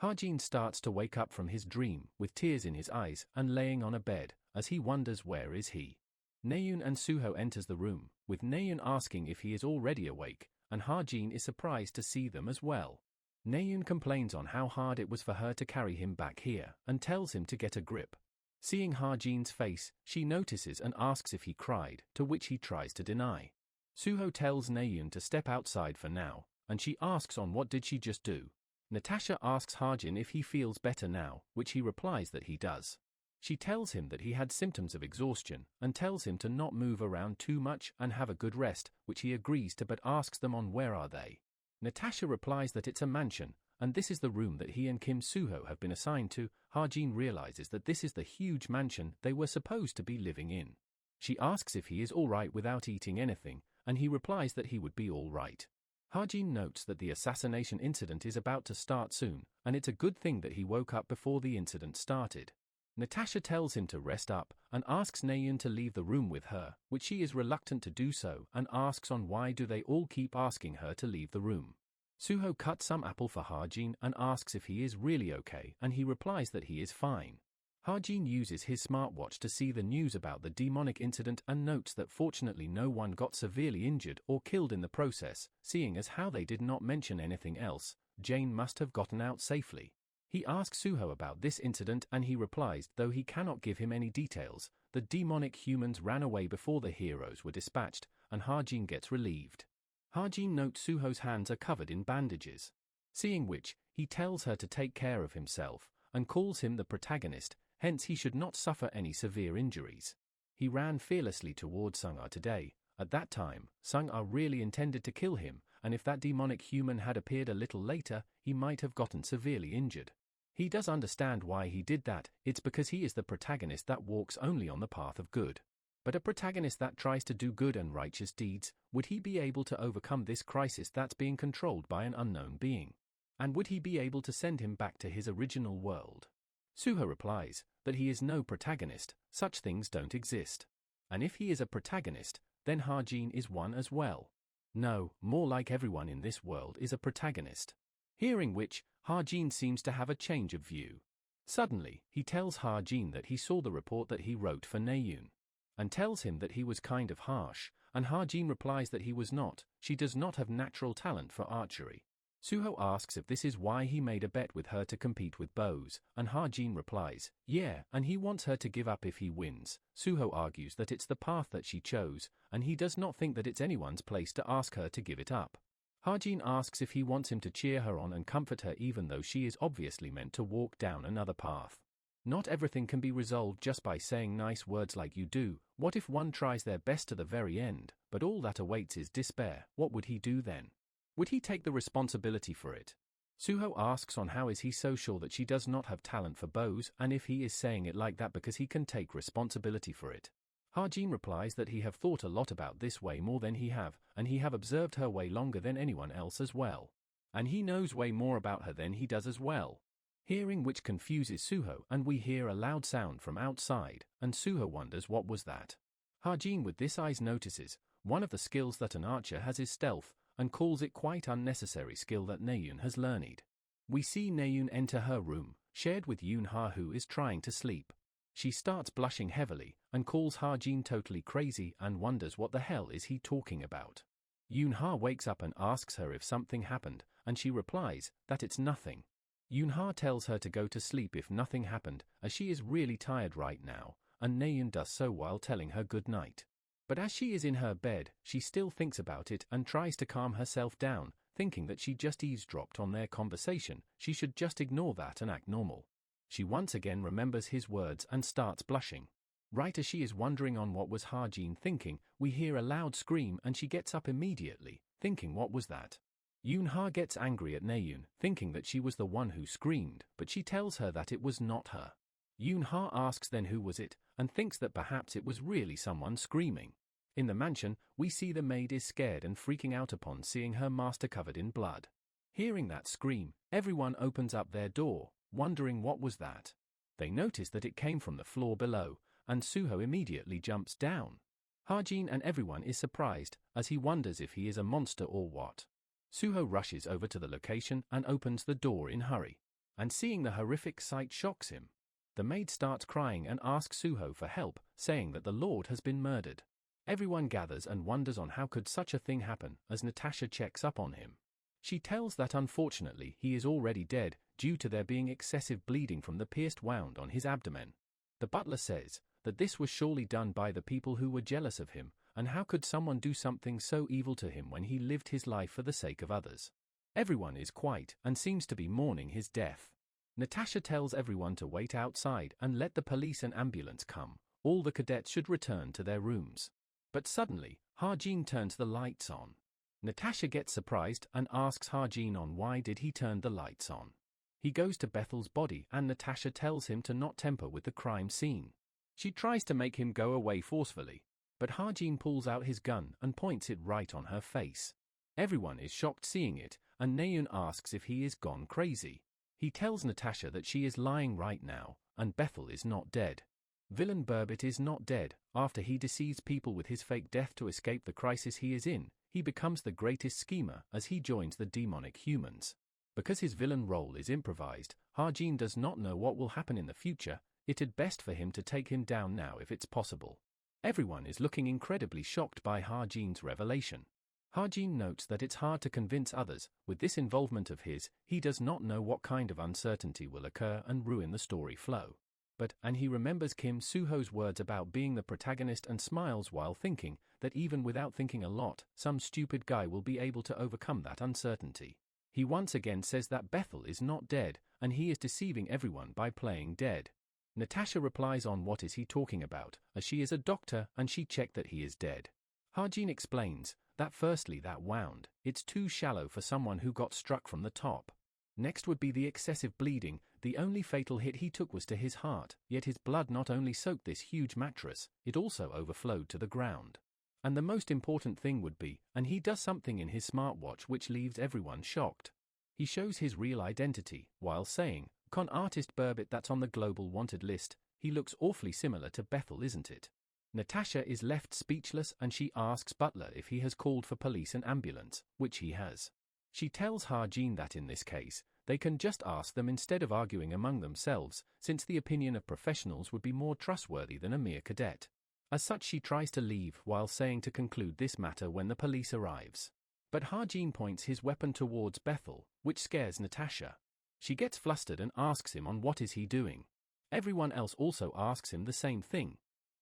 Harjin starts to wake up from his dream, with tears in his eyes and laying on a bed, as he wonders where is he. Naeun and Suho enters the room, with Naeun asking if he is already awake, and Harjin is surprised to see them as well. Naeun complains on how hard it was for her to carry him back here, and tells him to get a grip. Seeing Harjin's face, she notices and asks if he cried, to which he tries to deny. Suho tells Naeun to step outside for now, and she asks on what did she just do. Natasha asks Harjin if he feels better now, which he replies that he does. She tells him that he had symptoms of exhaustion, and tells him to not move around too much and have a good rest, which he agrees to but asks them on where are they. Natasha replies that it's a mansion, and this is the room that he and Kim Suho have been assigned to. Harjin realizes that this is the huge mansion they were supposed to be living in. She asks if he is alright without eating anything, and he replies that he would be alright. Harjin notes that the assassination incident is about to start soon, and it's a good thing that he woke up before the incident started. Natasha tells him to rest up, and asks Naeun to leave the room with her, which she is reluctant to do so, and asks on why do they all keep asking her to leave the room. Suho cuts some apple for Harjin and asks if he is really okay, and he replies that he is fine. Harjin uses his smartwatch to see the news about the demonic incident and notes that fortunately no one got severely injured or killed in the process, seeing as how they did not mention anything else. Jane must have gotten out safely. He asks Suho about this incident and he replies, though he cannot give him any details, the demonic humans ran away before the heroes were dispatched, and Harjin gets relieved. Harjin notes Suho's hands are covered in bandages. Seeing which, he tells her to take care of himself, and calls him the protagonist, hence he should not suffer any severe injuries. He ran fearlessly toward Sung-ah today. At that time, Sung-ah really intended to kill him, and if that demonic human had appeared a little later, he might have gotten severely injured. He does understand why he did that, it's because he is the protagonist that walks only on the path of good. But a protagonist that tries to do good and righteous deeds, would he be able to overcome this crisis that's being controlled by an unknown being? And would he be able to send him back to his original world? Suho replies that he is no protagonist, such things don't exist. And if he is a protagonist, then Harjin is one as well. No, more like everyone in this world is a protagonist. Hearing which, Harjin seems to have a change of view. Suddenly, he tells Harjin that he saw the report that he wrote for Naeun, and tells him that he was kind of harsh, and Harjin replies that he was not, she does not have natural talent for archery. Suho asks if this is why he made a bet with her to compete with bows, and Harjin replies, yeah, and he wants her to give up if he wins. Suho argues that it's the path that she chose, and he does not think that it's anyone's place to ask her to give it up. Harjin asks if he wants him to cheer her on and comfort her even though she is obviously meant to walk down another path. Not everything can be resolved just by saying nice words like you do. What if one tries their best to the very end, but all that awaits is despair? What would he do then? Would he take the responsibility for it? Suho asks on how is he so sure that she does not have talent for bows and if he is saying it like that because he can take responsibility for it. Hajin replies that he have thought a lot about this way more than he have, and he have observed her way longer than anyone else as well. And he knows way more about her than he does as well. Hearing which confuses Suho, and we hear a loud sound from outside, and Suho wonders what was that. Hajin with this eyes notices, one of the skills that an archer has is stealth, and calls it quite unnecessary skill that Naeun has learned. We see Naeun enter her room, shared with Yoon-ha who is trying to sleep. She starts blushing heavily, and calls Hajin totally crazy and wonders what the hell is he talking about. Yoon-ha wakes up and asks her if something happened, and she replies that it's nothing. Yoon-ha tells her to go to sleep if nothing happened, as she is really tired right now, and Naeun does so while telling her good night. But as she is in her bed, she still thinks about it and tries to calm herself down, thinking that she just eavesdropped on their conversation, she should just ignore that and act normal. She once again remembers his words and starts blushing. Right as she is wondering on what was Hajin thinking, we hear a loud scream and she gets up immediately, thinking what was that. Yoon-ha gets angry at Naeun, thinking that she was the one who screamed, but she tells her that it was not her. Yoon-ha asks then who was it, and thinks that perhaps it was really someone screaming. In the mansion, we see the maid is scared and freaking out upon seeing her master covered in blood. Hearing that scream, everyone opens up their door, wondering what was that. They notice that it came from the floor below, and Suho immediately jumps down. Hajin and everyone is surprised, as he wonders if he is a monster or what. Suho rushes over to the location and opens the door in hurry, and seeing the horrific sight shocks him. The maid starts crying and asks Suho for help, saying that the Lord has been murdered. Everyone gathers and wonders on how could such a thing happen, as Natasha checks up on him. She tells that unfortunately he is already dead, due to there being excessive bleeding from the pierced wound on his abdomen. The butler says that this was surely done by the people who were jealous of him, and how could someone do something so evil to him when he lived his life for the sake of others? Everyone is quiet and seems to be mourning his death. Natasha tells everyone to wait outside and let the police and ambulance come. All the cadets should return to their rooms. But suddenly, Hajin turns the lights on. Natasha gets surprised and asks Hajin on why did he turn the lights on. He goes to Bethel's body and Natasha tells him to not tamper with the crime scene. She tries to make him go away forcefully, but Hajin pulls out his gun and points it right on her face. Everyone is shocked seeing it, and Naeun asks if he is gone crazy. He tells Natasha that she is lying right now, and Bethel is not dead. Villain Burbot is not dead. After he deceives people with his fake death to escape the crisis he is in, he becomes the greatest schemer as he joins the demonic humans. Because his villain role is improvised, Hajin does not know what will happen in the future. It is best for him to take him down now if it's possible. Everyone is looking incredibly shocked by Hajin's revelation. Hajin notes that it's hard to convince others. With this involvement of his, he does not know what kind of uncertainty will occur and ruin the story flow. And he remembers Kim Suho's words about being the protagonist and smiles while thinking that even without thinking a lot, some stupid guy will be able to overcome that uncertainty. He once again says that Bethel is not dead, and he is deceiving everyone by playing dead. Natasha replies on what is he talking about, as she is a doctor and she checked that he is dead. Hajin explains that firstly that wound, it's too shallow for someone who got struck from the top. Next would be the excessive bleeding. The only fatal hit he took was to his heart, yet his blood not only soaked this huge mattress, it also overflowed to the ground. And the most important thing would be, and he does something in his smartwatch which leaves everyone shocked. He shows his real identity, while saying, con artist Burbot that's on the global wanted list. He looks awfully similar to Bethel, isn't it? Natasha is left speechless and she asks Butler if he has called for police and ambulance, which he has. She tells Hajin that in this case, they can just ask them instead of arguing among themselves, since the opinion of professionals would be more trustworthy than a mere cadet. As such she tries to leave while saying to conclude this matter when the police arrives. But Hajin points his weapon towards Bethel, which scares Natasha. She gets flustered and asks him on what is he doing. Everyone else also asks him the same thing.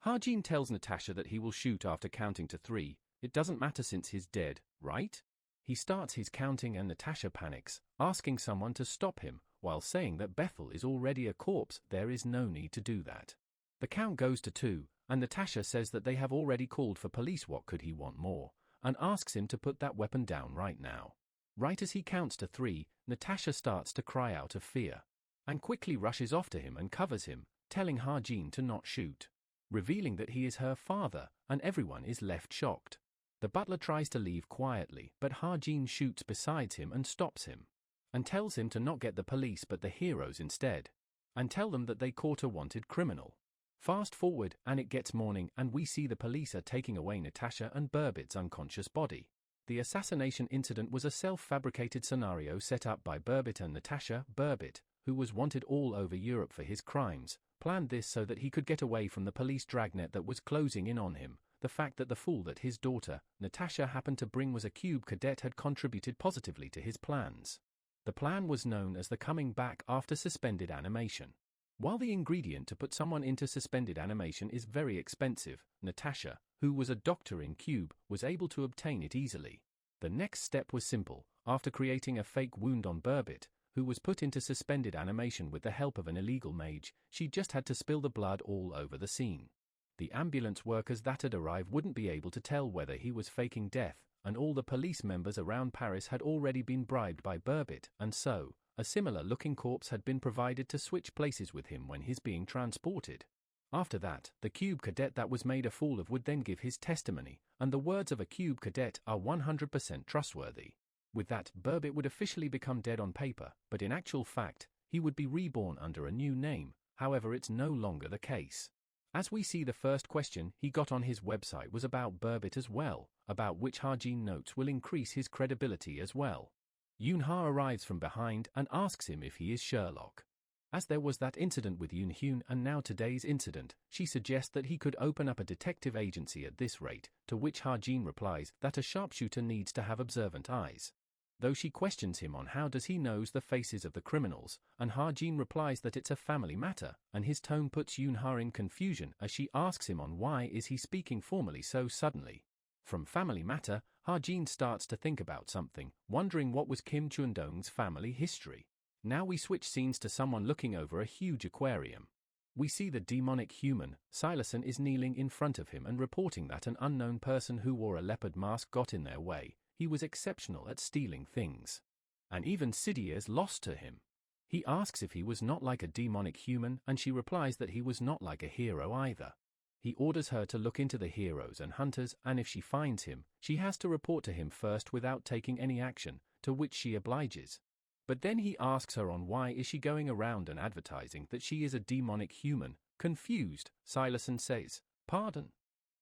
Hajin tells Natasha that he will shoot after counting to 3, it doesn't matter since he's dead, right? He starts his counting and Natasha panics, asking someone to stop him, while saying that Bethel is already a corpse, there is no need to do that. The count goes to 2, and Natasha says that they have already called for police, what could he want more, and asks him to put that weapon down right now. Right as he counts to 3, Natasha starts to cry out of fear, and quickly rushes off to him and covers him, telling Ha-jin to not shoot, revealing that he is her father, and everyone is left shocked. The butler tries to leave quietly, but Ha-jin shoots beside him and stops him, and tells him to not get the police but the heroes instead, and tell them that they caught a wanted criminal. Fast forward, and it gets morning, and we see the police are taking away Natasha and Burbot's unconscious body. The assassination incident was a self-fabricated scenario set up by Burbot and Natasha. Burbot, who was wanted all over Europe for his crimes, planned this so that he could get away from the police dragnet that was closing in on him. The fact that the fool that his daughter, Natasha, happened to bring was a cube cadet had contributed positively to his plans. The plan was known as the coming back after suspended animation. While the ingredient to put someone into suspended animation is very expensive, Natasha, who was a doctor in Cube, was able to obtain it easily. The next step was simple. After creating a fake wound on Burbot, who was put into suspended animation with the help of an illegal mage, she just had to spill the blood all over the scene. The ambulance workers that had arrived wouldn't be able to tell whether he was faking death, and all the police members around Paris had already been bribed by Burbot, and so, a similar-looking corpse had been provided to switch places with him when he's being transported. After that, the cube cadet that was made a fool of would then give his testimony, and the words of a cube cadet are 100% trustworthy. With that, Burbot would officially become dead on paper, but in actual fact, he would be reborn under a new name. However, it's no longer the case. As we see, the first question he got on his website was about Burbot as well, about which Ha-jin notes will increase his credibility as well. Yoon-ha arrives from behind and asks him if he is Sherlock. As there was that incident with Yoon-hyun and now today's incident, she suggests that he could open up a detective agency at this rate, to which Ha-jin replies that a sharpshooter needs to have observant eyes. Though she questions him on how does he knows the faces of the criminals, and Ha-jin replies that it's a family matter, and his tone puts Yoon-ha in confusion as she asks him on why is he speaking formally so suddenly. From family matter, Ha-jin starts to think about something, wondering what was Kim Chun-dong's family history. Now we switch scenes to someone looking over a huge aquarium. We see the demonic human, Silason, is kneeling in front of him and reporting that an unknown person who wore a leopard mask got in their way. He was exceptional at stealing things, and even Sidier's lost to him. He asks if he was not like a demonic human, and she replies that he was not like a hero either. He orders her to look into the heroes and hunters, and if she finds him, she has to report to him first without taking any action, to which she obliges. But then he asks her on why is she going around and advertising that she is a demonic human. Confused, Silason says, "Pardon?"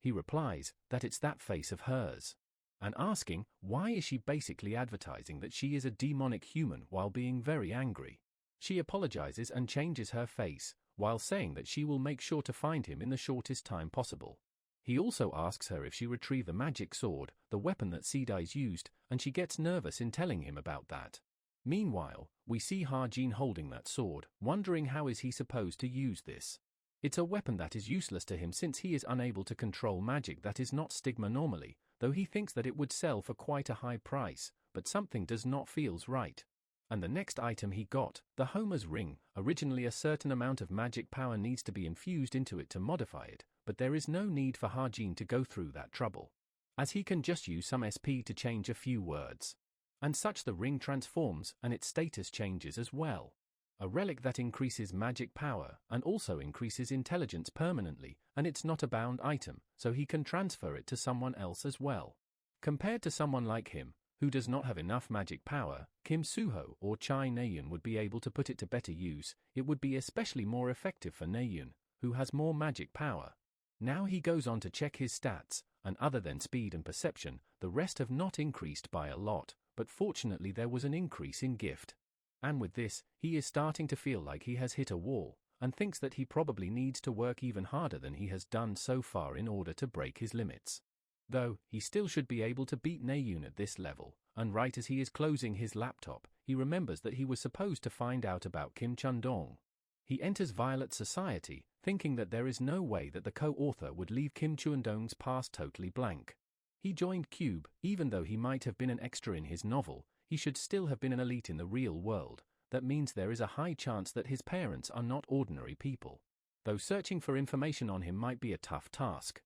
He replies that it's that face of hers, and asking why is she basically advertising that she is a demonic human while being very angry. She apologizes and changes her face, while saying that she will make sure to find him in the shortest time possible. He also asks her if she retrieved the magic sword, the weapon that Sidai's used, and she gets nervous in telling him about that. Meanwhile, we see Ha-jin holding that sword, wondering how is he supposed to use this. It's a weapon that is useless to him since he is unable to control magic that is not stigma normally, though he thinks that it would sell for quite a high price, but something does not feels right. And the next item he got, the Homer's ring, originally a certain amount of magic power needs to be infused into it to modify it, but there is no need for Ha-jin to go through that trouble, as he can just use some SP to change a few words. And such the ring transforms and its status changes as well. A relic that increases magic power and also increases intelligence permanently, and it's not a bound item, so he can transfer it to someone else as well. Compared to someone like him, who does not have enough magic power, Kim Suho or Chai Naeun would be able to put it to better use. It would be especially more effective for Naeun, who has more magic power. Now he goes on to check his stats, and other than speed and perception, the rest have not increased by a lot, but fortunately there was an increase in gift. And with this, he is starting to feel like he has hit a wall, and thinks that he probably needs to work even harder than he has done so far in order to break his limits. Though, he still should be able to beat Naeun at this level, and right as he is closing his laptop, he remembers that he was supposed to find out about Kim Chun-dong. He enters Violet Society, thinking that there is no way that the co-author would leave Kim Chun-dong's past totally blank. He joined Cube, even though he might have been an extra in his novel, he should still have been an elite in the real world. That means there is a high chance that his parents are not ordinary people. Though searching for information on him might be a tough task.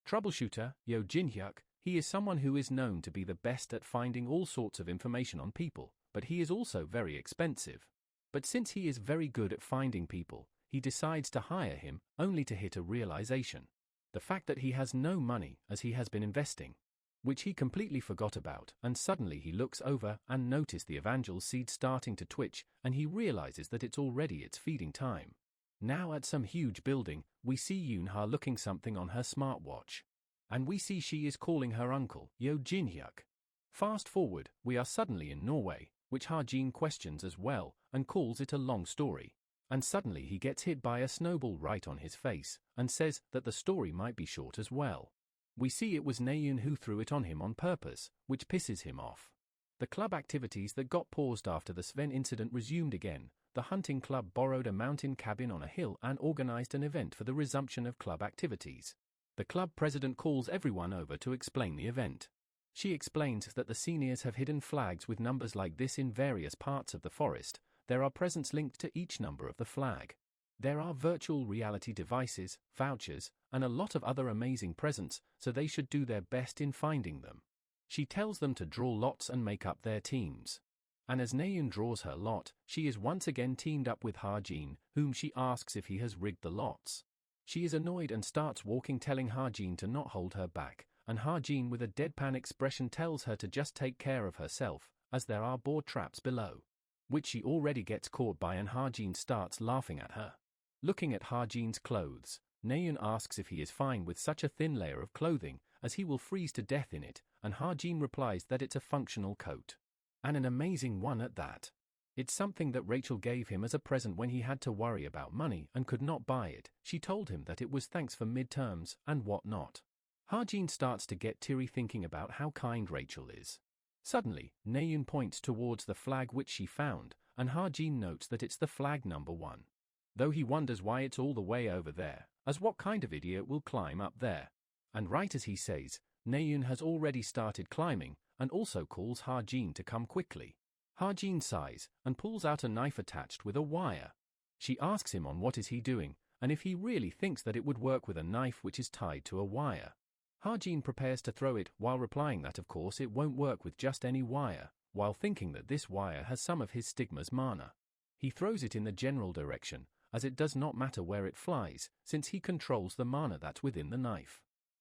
Troubleshooter, Yo Jin-hyuk, He is someone who is known to be the best at finding all sorts of information on people, but he is also very expensive. But since he is very good at finding people, he decides to hire him, only to hit a realization. The fact that he has no money as he has been investing, which he completely forgot about, and suddenly he looks over and notices the evangel seed starting to twitch, and he realizes that it's already its feeding time. Now at some huge building, we see Yoon-ha looking something on her smartwatch. And we see she is calling her uncle, Yo Jin-hyuk. Fast forward, we are suddenly in Norway, which Ha-jin questions as well, and calls it a long story. And suddenly he gets hit by a snowball right on his face, and says that the story might be short as well. We see it was Naeun who threw it on him on purpose, which pisses him off. The club activities that got paused after the Sven incident resumed again. The hunting club borrowed a mountain cabin on a hill and organized an event for the resumption of club activities. The club president calls everyone over to explain the event. She explains that the seniors have hidden flags with numbers like this in various parts of the forest. There are presents linked to each number of the flag. There are virtual reality devices, vouchers, and a lot of other amazing presents, so they should do their best in finding them. She tells them to draw lots and make up their teams. And as Naeun draws her lot, she is once again teamed up with Ha-jin, whom she asks if he has rigged the lots. She is annoyed and starts walking, telling Ha-jin to not hold her back, and Ha-jin with a deadpan expression tells her to just take care of herself, as there are boar traps below, which she already gets caught by, and Ha-jin starts laughing at her. Looking at Ha-jin's clothes, Naeun asks if he is fine with such a thin layer of clothing, as he will freeze to death in it, and Ha-jin replies that it's a functional coat. And an amazing one at that. It's something that Rachel gave him as a present when he had to worry about money and could not buy it. She told him that it was thanks for midterms and whatnot. Ha-jin starts to get teary thinking about how kind Rachel is. Suddenly, Naeun points towards the flag which she found, and Ha-jin notes that it's the flag number 1. Though he wonders why it's all the way over there, as what kind of idiot will climb up there? And right as he says, Naeun has already started climbing, and also calls Ha-jin to come quickly. Ha-jin sighs, and pulls out a knife attached with a wire. She asks him on what is he doing, and if he really thinks that it would work with a knife which is tied to a wire. Ha-jin prepares to throw it, while replying that of course it won't work with just any wire, while thinking that this wire has some of his stigma's mana. He throws it in the general direction, as it does not matter where it flies, since he controls the mana that's within the knife.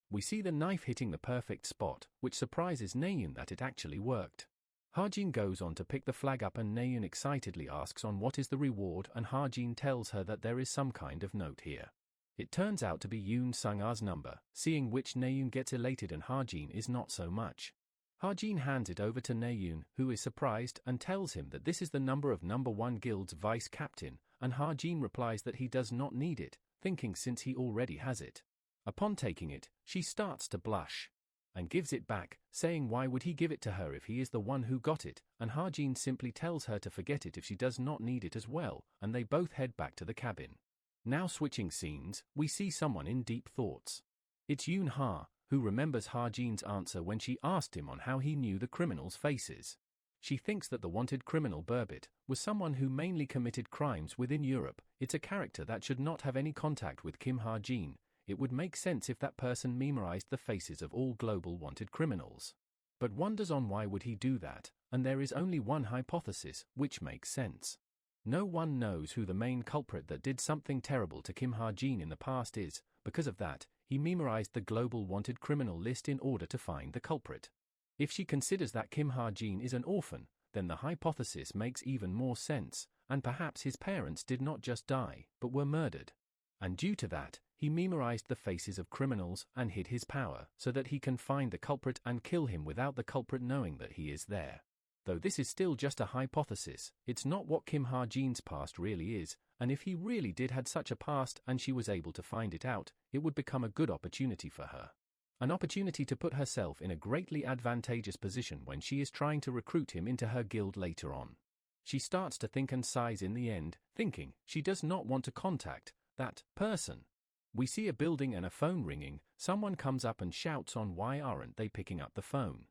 We see the knife hitting the perfect spot, which surprises Naeun that it actually worked. Ha-jin goes on to pick the flag up, and Naeun excitedly asks on what is the reward, and Ha-jin tells her that there is some kind of note here. It turns out to be Yoon Sung-a's number, seeing which Naeun gets elated and Ha-jin is not so much. Ha-jin hands it over to Naeun, who is surprised and tells him that this is the number of number 1 guild's vice captain, and Ha-jin replies that he does not need it, thinking since he already has it. Upon taking it, she starts to blush, and gives it back, saying why would he give it to her if he is the one who got it, and Ha-jin simply tells her to forget it if she does not need it as well, and they both head back to the cabin. Now switching scenes, we see someone in deep thoughts. It's Yoon-ha, who remembers Ha-jin's answer when she asked him on how he knew the criminals' faces. She thinks that the wanted criminal Burbit was someone who mainly committed crimes within Europe. It's a character that should not have any contact with Kim Ha-jin. It would make sense if that person memorized the faces of all global wanted criminals. But wonders on why would he do that, and there is only one hypothesis, which makes sense. No one knows who the main culprit that did something terrible to Kim Ha-jin in the past is. Because of that, he memorized the global wanted criminal list in order to find the culprit. If she considers that Kim Ha-jin is an orphan, then the hypothesis makes even more sense, and perhaps his parents did not just die, but were murdered. And due to that, he memorized the faces of criminals and hid his power so that he can find the culprit and kill him without the culprit knowing that he is there. Though this is still just a hypothesis, it's not what Kim Ha-jin's past really is, and if he really did had such a past and she was able to find it out, it would become a good opportunity for her. An opportunity to put herself in a greatly advantageous position when she is trying to recruit him into her guild later on. She starts to think and sighs in the end, thinking she does not want to contact that person. We see a building and a phone ringing. Someone comes up and shouts on why aren't they picking up the phone,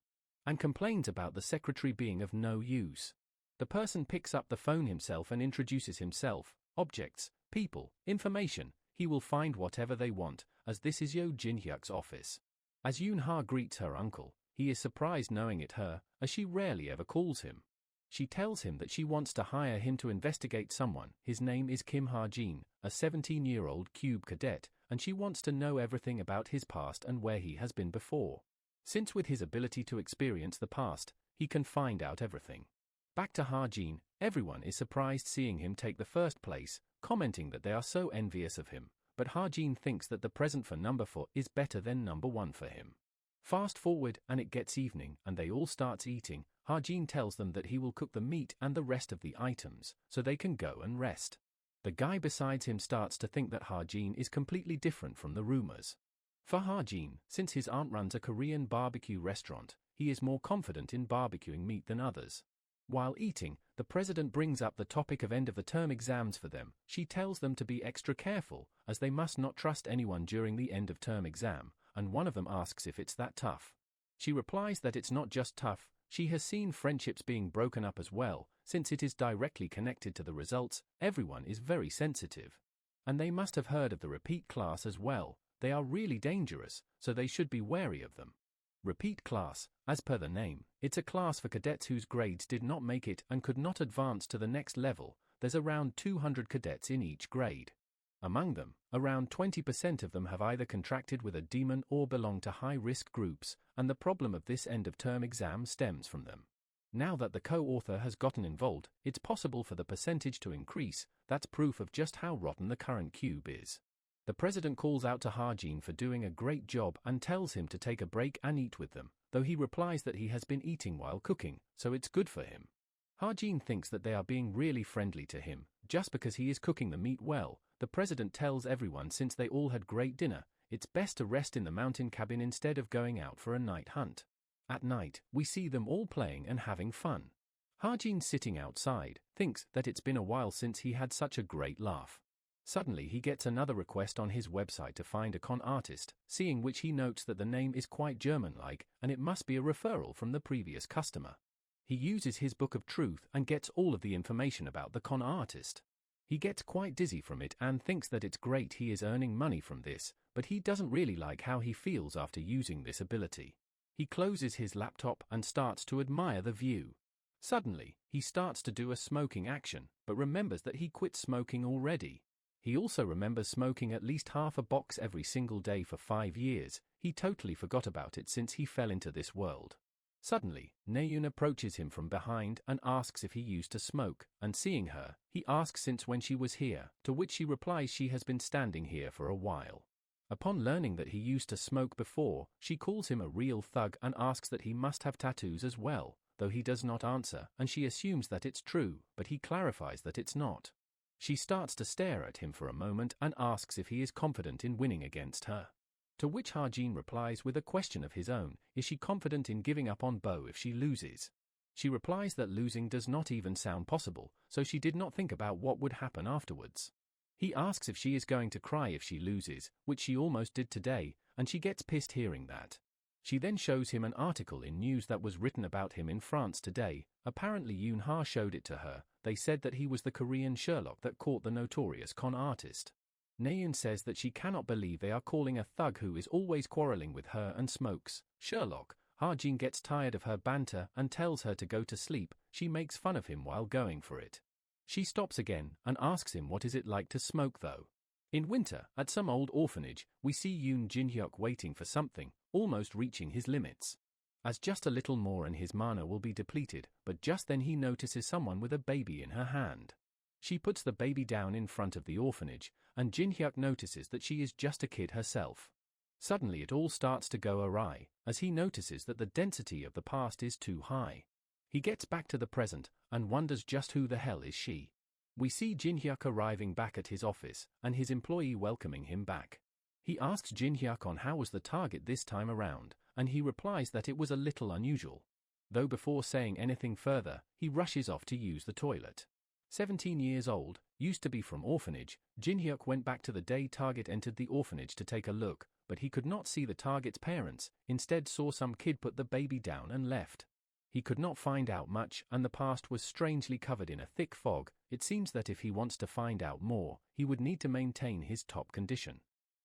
and complains about the secretary being of no use. The person picks up the phone himself and introduces himself, objects, people, information. He will find whatever they want, as this is Yo Jin-hyuk's office. As Yoon-ha greets her uncle, he is surprised knowing it her, as she rarely ever calls him. She tells him that she wants to hire him to investigate someone. His name is Kim Ha-jin, a 17-year-old cube cadet, and she wants to know everything about his past and where he has been before. Since with his ability to experience the past, he can find out everything. Back to Ha-jin, everyone is surprised seeing him take the first place, commenting that they are so envious of him, but Ha-jin thinks that the present for number 4 is better than number 1 for him. Fast forward and it gets evening and they all start eating. Ha-jin tells them that he will cook the meat and the rest of the items, so they can go and rest. The guy besides him starts to think that Ha-jin is completely different from the rumors. For Ha-jin, since his aunt runs a Korean barbecue restaurant, he is more confident in barbecuing meat than others. While eating, the president brings up the topic of end-of-the-term exams for them. She tells them to be extra careful, as they must not trust anyone during the end-of-term exam, and one of them asks if it's that tough. She replies that it's not just tough, she has seen friendships being broken up as well. Since it is directly connected to the results, everyone is very sensitive. And they must have heard of the repeat class as well. They are really dangerous, so they should be wary of them. Repeat class, as per the name, it's a class for cadets whose grades did not make it and could not advance to the next level. There's around 200 cadets in each grade. Among them, around 20% of them have either contracted with a demon or belong to high-risk groups, and the problem of this end-of-term exam stems from them. Now that the co-author has gotten involved, it's possible for the percentage to increase. That's proof of just how rotten the current cube is. The president calls out to Ha-jin for doing a great job and tells him to take a break and eat with them, though he replies that he has been eating while cooking, so it's good for him. Ha-jin thinks that they are being really friendly to him, just because he is cooking the meat well. The president tells everyone since they all had great dinner, it's best to rest in the mountain cabin instead of going out for a night hunt. At night, we see them all playing and having fun. Ha-jin, sitting outside, thinks that it's been a while since he had such a great laugh. Suddenly he gets another request on his website to find a con artist, seeing which he notes that the name is quite German-like and it must be a referral from the previous customer. He uses his book of truth and gets all of the information about the con artist. He gets quite dizzy from it and thinks that it's great he is earning money from this, but he doesn't really like how he feels after using this ability. He closes his laptop and starts to admire the view. Suddenly, he starts to do a smoking action, but remembers that he quit smoking already. He also remembers smoking at least half a box every single day for 5 years. He totally forgot about it since he fell into this world. Suddenly, Naeun approaches him from behind and asks if he used to smoke, and seeing her, he asks since when she was here, to which she replies she has been standing here for a while. Upon learning that he used to smoke before, she calls him a real thug and asks that he must have tattoos as well, though he does not answer, and she assumes that it's true, but he clarifies that it's not. She starts to stare at him for a moment and asks if he is confident in winning against her. To which Ha-jin replies with a question of his own, is she confident in giving up on Bo if she loses? She replies that losing does not even sound possible, so she did not think about what would happen afterwards. He asks if she is going to cry if she loses, which she almost did today, and she gets pissed hearing that. She then shows him an article in news that was written about him in France today. Apparently Yoon-ha showed it to her. They said that he was the Korean Sherlock that caught the notorious con artist. Naeun says that she cannot believe they are calling a thug who is always quarreling with her and smokes Sherlock. Ha-jin gets tired of her banter and tells her to go to sleep. She makes fun of him while going for it. She stops again and asks him what is it like to smoke though. In winter, at some old orphanage, we see Yoon Jin-hyuk waiting for something, almost reaching his limits. As just a little more and his mana will be depleted, but just then he notices someone with a baby in her hand. She puts the baby down in front of the orphanage, and Jin-hyuk notices that she is just a kid herself. Suddenly it all starts to go awry, as he notices that the density of the past is too high. He gets back to the present, and wonders just who the hell is she. We see Jin-hyuk arriving back at his office, and his employee welcoming him back. He asks Jin-hyuk on how was the target this time around, and he replies that it was a little unusual. Though before saying anything further, he rushes off to use the toilet. 17 years old, used to be from orphanage, Jin-hyuk went back to the day target entered the orphanage to take a look, but he could not see the target's parents, instead saw some kid put the baby down and left. He could not find out much, and the past was strangely covered in a thick fog. It seems that if he wants to find out more, he would need to maintain his top condition.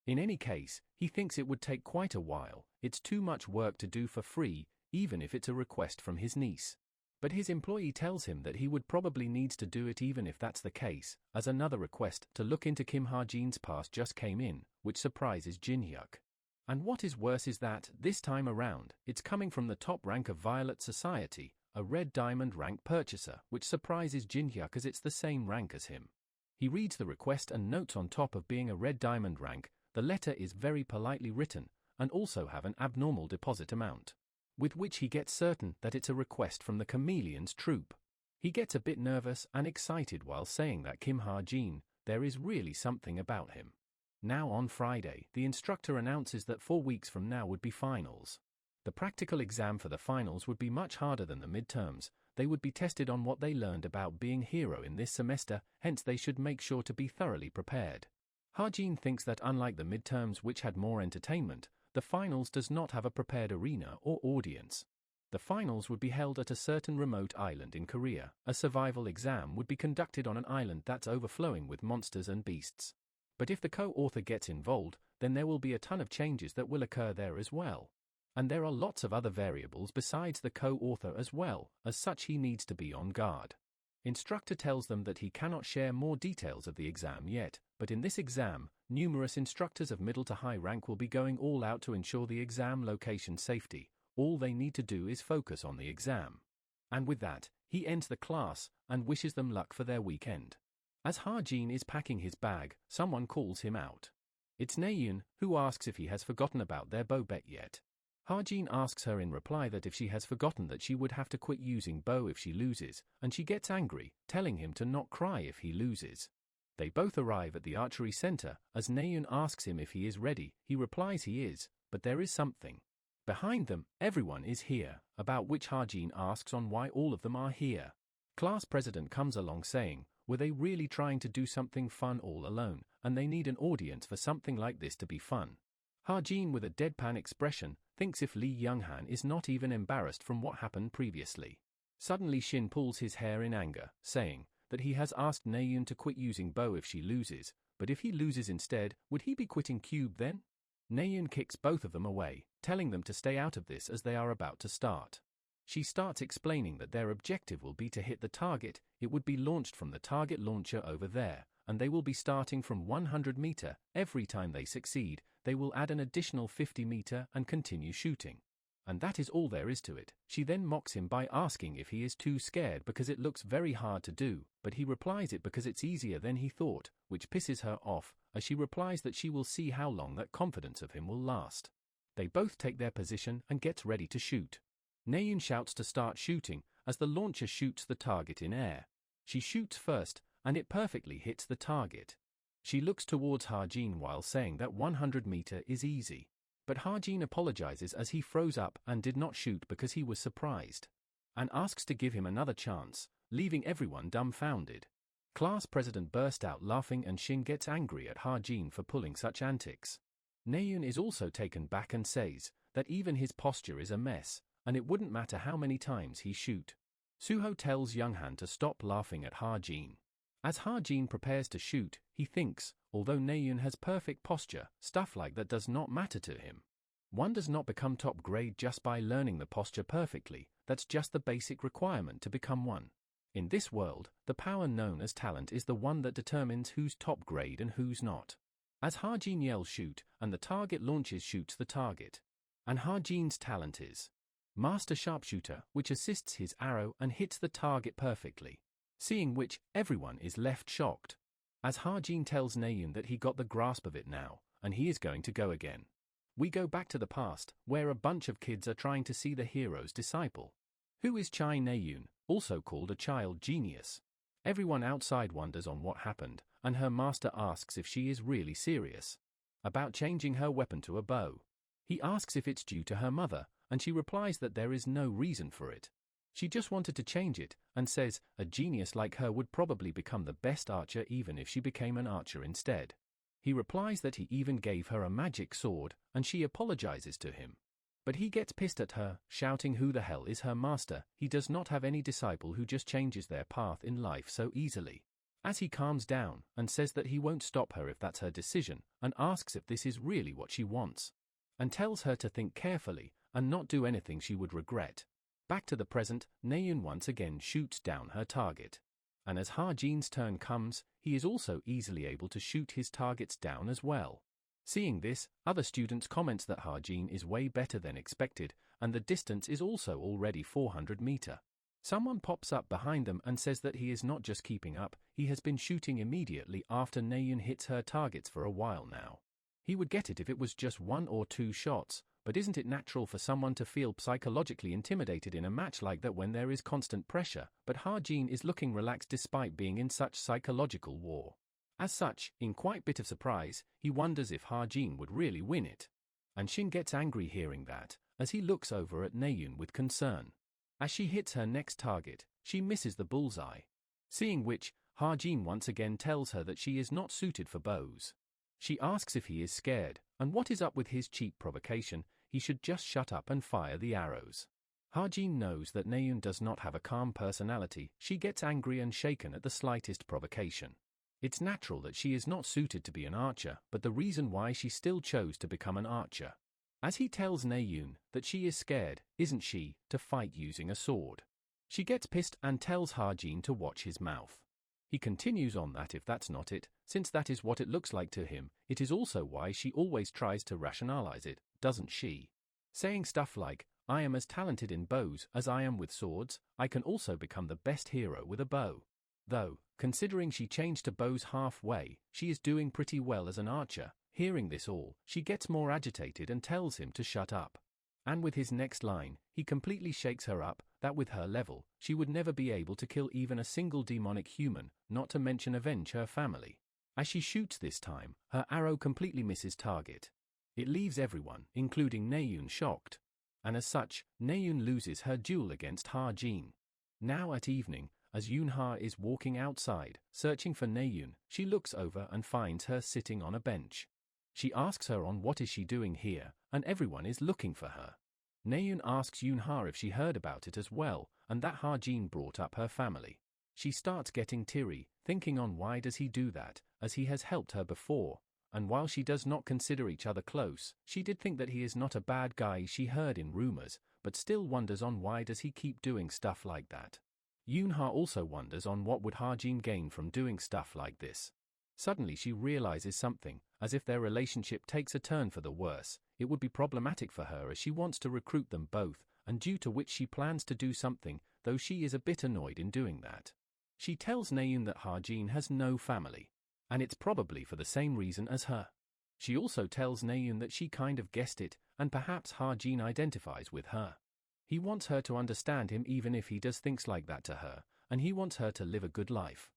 In any case, he thinks it would take quite a while. It's too much work to do for free, even if it's a request from his niece. But his employee tells him that he would probably needs to do it even if that's the case, as another request to look into Kim Ha-jin's past just came in, which surprises Jin-hyuk. And what is worse is that, this time around, it's coming from the top rank of Violet Society, a red diamond rank purchaser, which surprises Jin-hyuk as it's the same rank as him. He reads the request and notes on top of being a red diamond rank, the letter is very politely written, and also have an abnormal deposit amount, with which he gets certain that it's a request from the Chameleon's troupe. He gets a bit nervous and excited while saying that Kim Ha-jin, there is really something about him. Now on Friday, the instructor announces that 4 weeks from now would be finals. The practical exam for the finals would be much harder than the midterms. They would be tested on what they learned about being hero in this semester, hence they should make sure to be thoroughly prepared. Ha-jin thinks that unlike the midterms which had more entertainment, the finals does not have a prepared arena or audience. The finals would be held at a certain remote island in Korea. A survival exam would be conducted on an island that's overflowing with monsters and beasts. But if the co-author gets involved, then there will be a ton of changes that will occur there as well. And there are lots of other variables besides the co-author as well, as such he needs to be on guard. Instructor tells them that he cannot share more details of the exam yet, but in this exam, numerous instructors of middle to high rank will be going all out to ensure the exam location safety. All they need to do is focus on the exam. And with that, he ends the class and wishes them luck for their weekend. As Ha-jin is packing his bag, someone calls him out. It's Naeun, who asks if he has forgotten about their bow bet yet. Ha-jin asks her in reply that if she has forgotten that she would have to quit using bow if she loses, and she gets angry, telling him to not cry if he loses. They both arrive at the archery center. As Naeun asks him if he is ready, he replies he is, but there is something. Behind them, everyone is here, about which Ha-jin asks on why all of them are here. Class president comes along saying, were they really trying to do something fun all alone, and they need an audience for something like this to be fun. Ha-jin with a deadpan expression, thinks if Lee Young-han is not even embarrassed from what happened previously. Suddenly Shin pulls his hair in anger, saying that he has asked Naeun to quit using bow if she loses, but if he loses instead, would he be quitting cube then? Naeun kicks both of them away, telling them to stay out of this as they are about to start. She starts explaining that their objective will be to hit the target. It would be launched from the target launcher over there, and they will be starting from 100 meter. Every time they succeed, they will add an additional 50 meter and continue shooting. And that is all there is to it. She then mocks him by asking if he is too scared because it looks very hard to do, but he replies it because it's easier than he thought, which pisses her off, as she replies that she will see how long that confidence of him will last. They both take their position and get ready to shoot. Naeun shouts to start shooting, as the launcher shoots the target in air. She shoots first, and it perfectly hits the target. She looks towards Ha-jin while saying that 100 meter is easy. But Ha-jin apologizes as he froze up and did not shoot because he was surprised, and asks to give him another chance, leaving everyone dumbfounded. Class president burst out laughing and Shin gets angry at Ha-jin for pulling such antics. Naeun is also taken back and says that even his posture is a mess, and it wouldn't matter how many times he shoot. Suho tells Young-han to stop laughing at Ha-jin. As Ha-jin prepares to shoot, he thinks, although Naeun has perfect posture, stuff like that does not matter to him. One does not become top grade just by learning the posture perfectly, that's just the basic requirement to become one. In this world, the power known as talent is the one that determines who's top grade and who's not. As Ha-jin yells shoot, and the target launches shoots the target. And Ha-jin's talent is Master Sharpshooter, which assists his arrow and hits the target perfectly. Seeing which, everyone is left shocked. As Ha-jin tells Naeun that he got the grasp of it now, and he is going to go again. We go back to the past, where a bunch of kids are trying to see the hero's disciple. Who is Chai Naeun, also called a child genius. Everyone outside wonders on what happened, and her master asks if she is really serious about changing her weapon to a bow. He asks if it's due to her mother, and she replies that there is no reason for it. She just wanted to change it, and says a genius like her would probably become the best archer even if she became an archer instead. He replies that he even gave her a magic sword, and she apologizes to him. But he gets pissed at her, shouting who the hell is her master. He does not have any disciple who just changes their path in life so easily. As he calms down and says that he won't stop her if that's her decision, and asks if this is really what she wants, and tells her to think carefully and not do anything she would regret. Back to the present, Naeun once again shoots down her target. And as Ha-jin's turn comes, he is also easily able to shoot his targets down as well. Seeing this, other students comment that Ha-jin is way better than expected, and the distance is also already 400 meter. Someone pops up behind them and says that he is not just keeping up, he has been shooting immediately after Naeun hits her targets for a while now. He would get it if it was just 1 or 2 shots, but isn't it natural for someone to feel psychologically intimidated in a match like that when there is constant pressure? But Ha-jin is looking relaxed despite being in such psychological war. As such, in quite a bit of surprise, he wonders if Ha-jin would really win it. And Shin gets angry hearing that, as he looks over at Naeun with concern. As she hits her next target, she misses the bullseye. Seeing which, Ha-jin once again tells her that she is not suited for bows. She asks if he is scared, and what is up with his cheap provocation. He should just shut up and fire the arrows. Ha-jin knows that Naeun does not have a calm personality. She gets angry and shaken at the slightest provocation. It's natural that she is not suited to be an archer, but the reason why she still chose to become an archer. As he tells Naeun that she is scared, isn't she, to fight using a sword. She gets pissed and tells Ha-jin to watch his mouth. He continues on that if that's not it, since that is what it looks like to him, it is also why she always tries to rationalize it, doesn't she? Saying stuff like, I am as talented in bows as I am with swords, I can also become the best hero with a bow. Though, considering she changed to bows halfway, she is doing pretty well as an archer. Hearing this all, she gets more agitated and tells him to shut up. And with his next line, he completely shakes her up, that with her level, she would never be able to kill even a single demonic human, not to mention avenge her family. As she shoots this time, her arrow completely misses target. It leaves everyone, including Naeun, shocked. And as such, Naeun loses her duel against Ha-jin. Now at evening, as Yoon-ha is walking outside, searching for Naeun, she looks over and finds her sitting on a bench. She asks her on what is she doing here, and everyone is looking for her. Naeun asks Yoon-ha if she heard about it as well, and that Ha-jin brought up her family. She starts getting teary, thinking on why does he do that, as he has helped her before, and while she does not consider each other close, she did think that he is not a bad guy she heard in rumors, but still wonders on why does he keep doing stuff like that. Yoon-ha also wonders on what would Ha-jin gain from doing stuff like this. Suddenly she realizes something, as if their relationship takes a turn for the worse, it would be problematic for her as she wants to recruit them both, and due to which she plans to do something, though she is a bit annoyed in doing that. She tells Naeun that Ha-jin has no family, and it's probably for the same reason as her. She also tells Naeun that she kind of guessed it, and perhaps Ha-jin identifies with her. He wants her to understand him even if he does things like that to her, and he wants her to live a good life.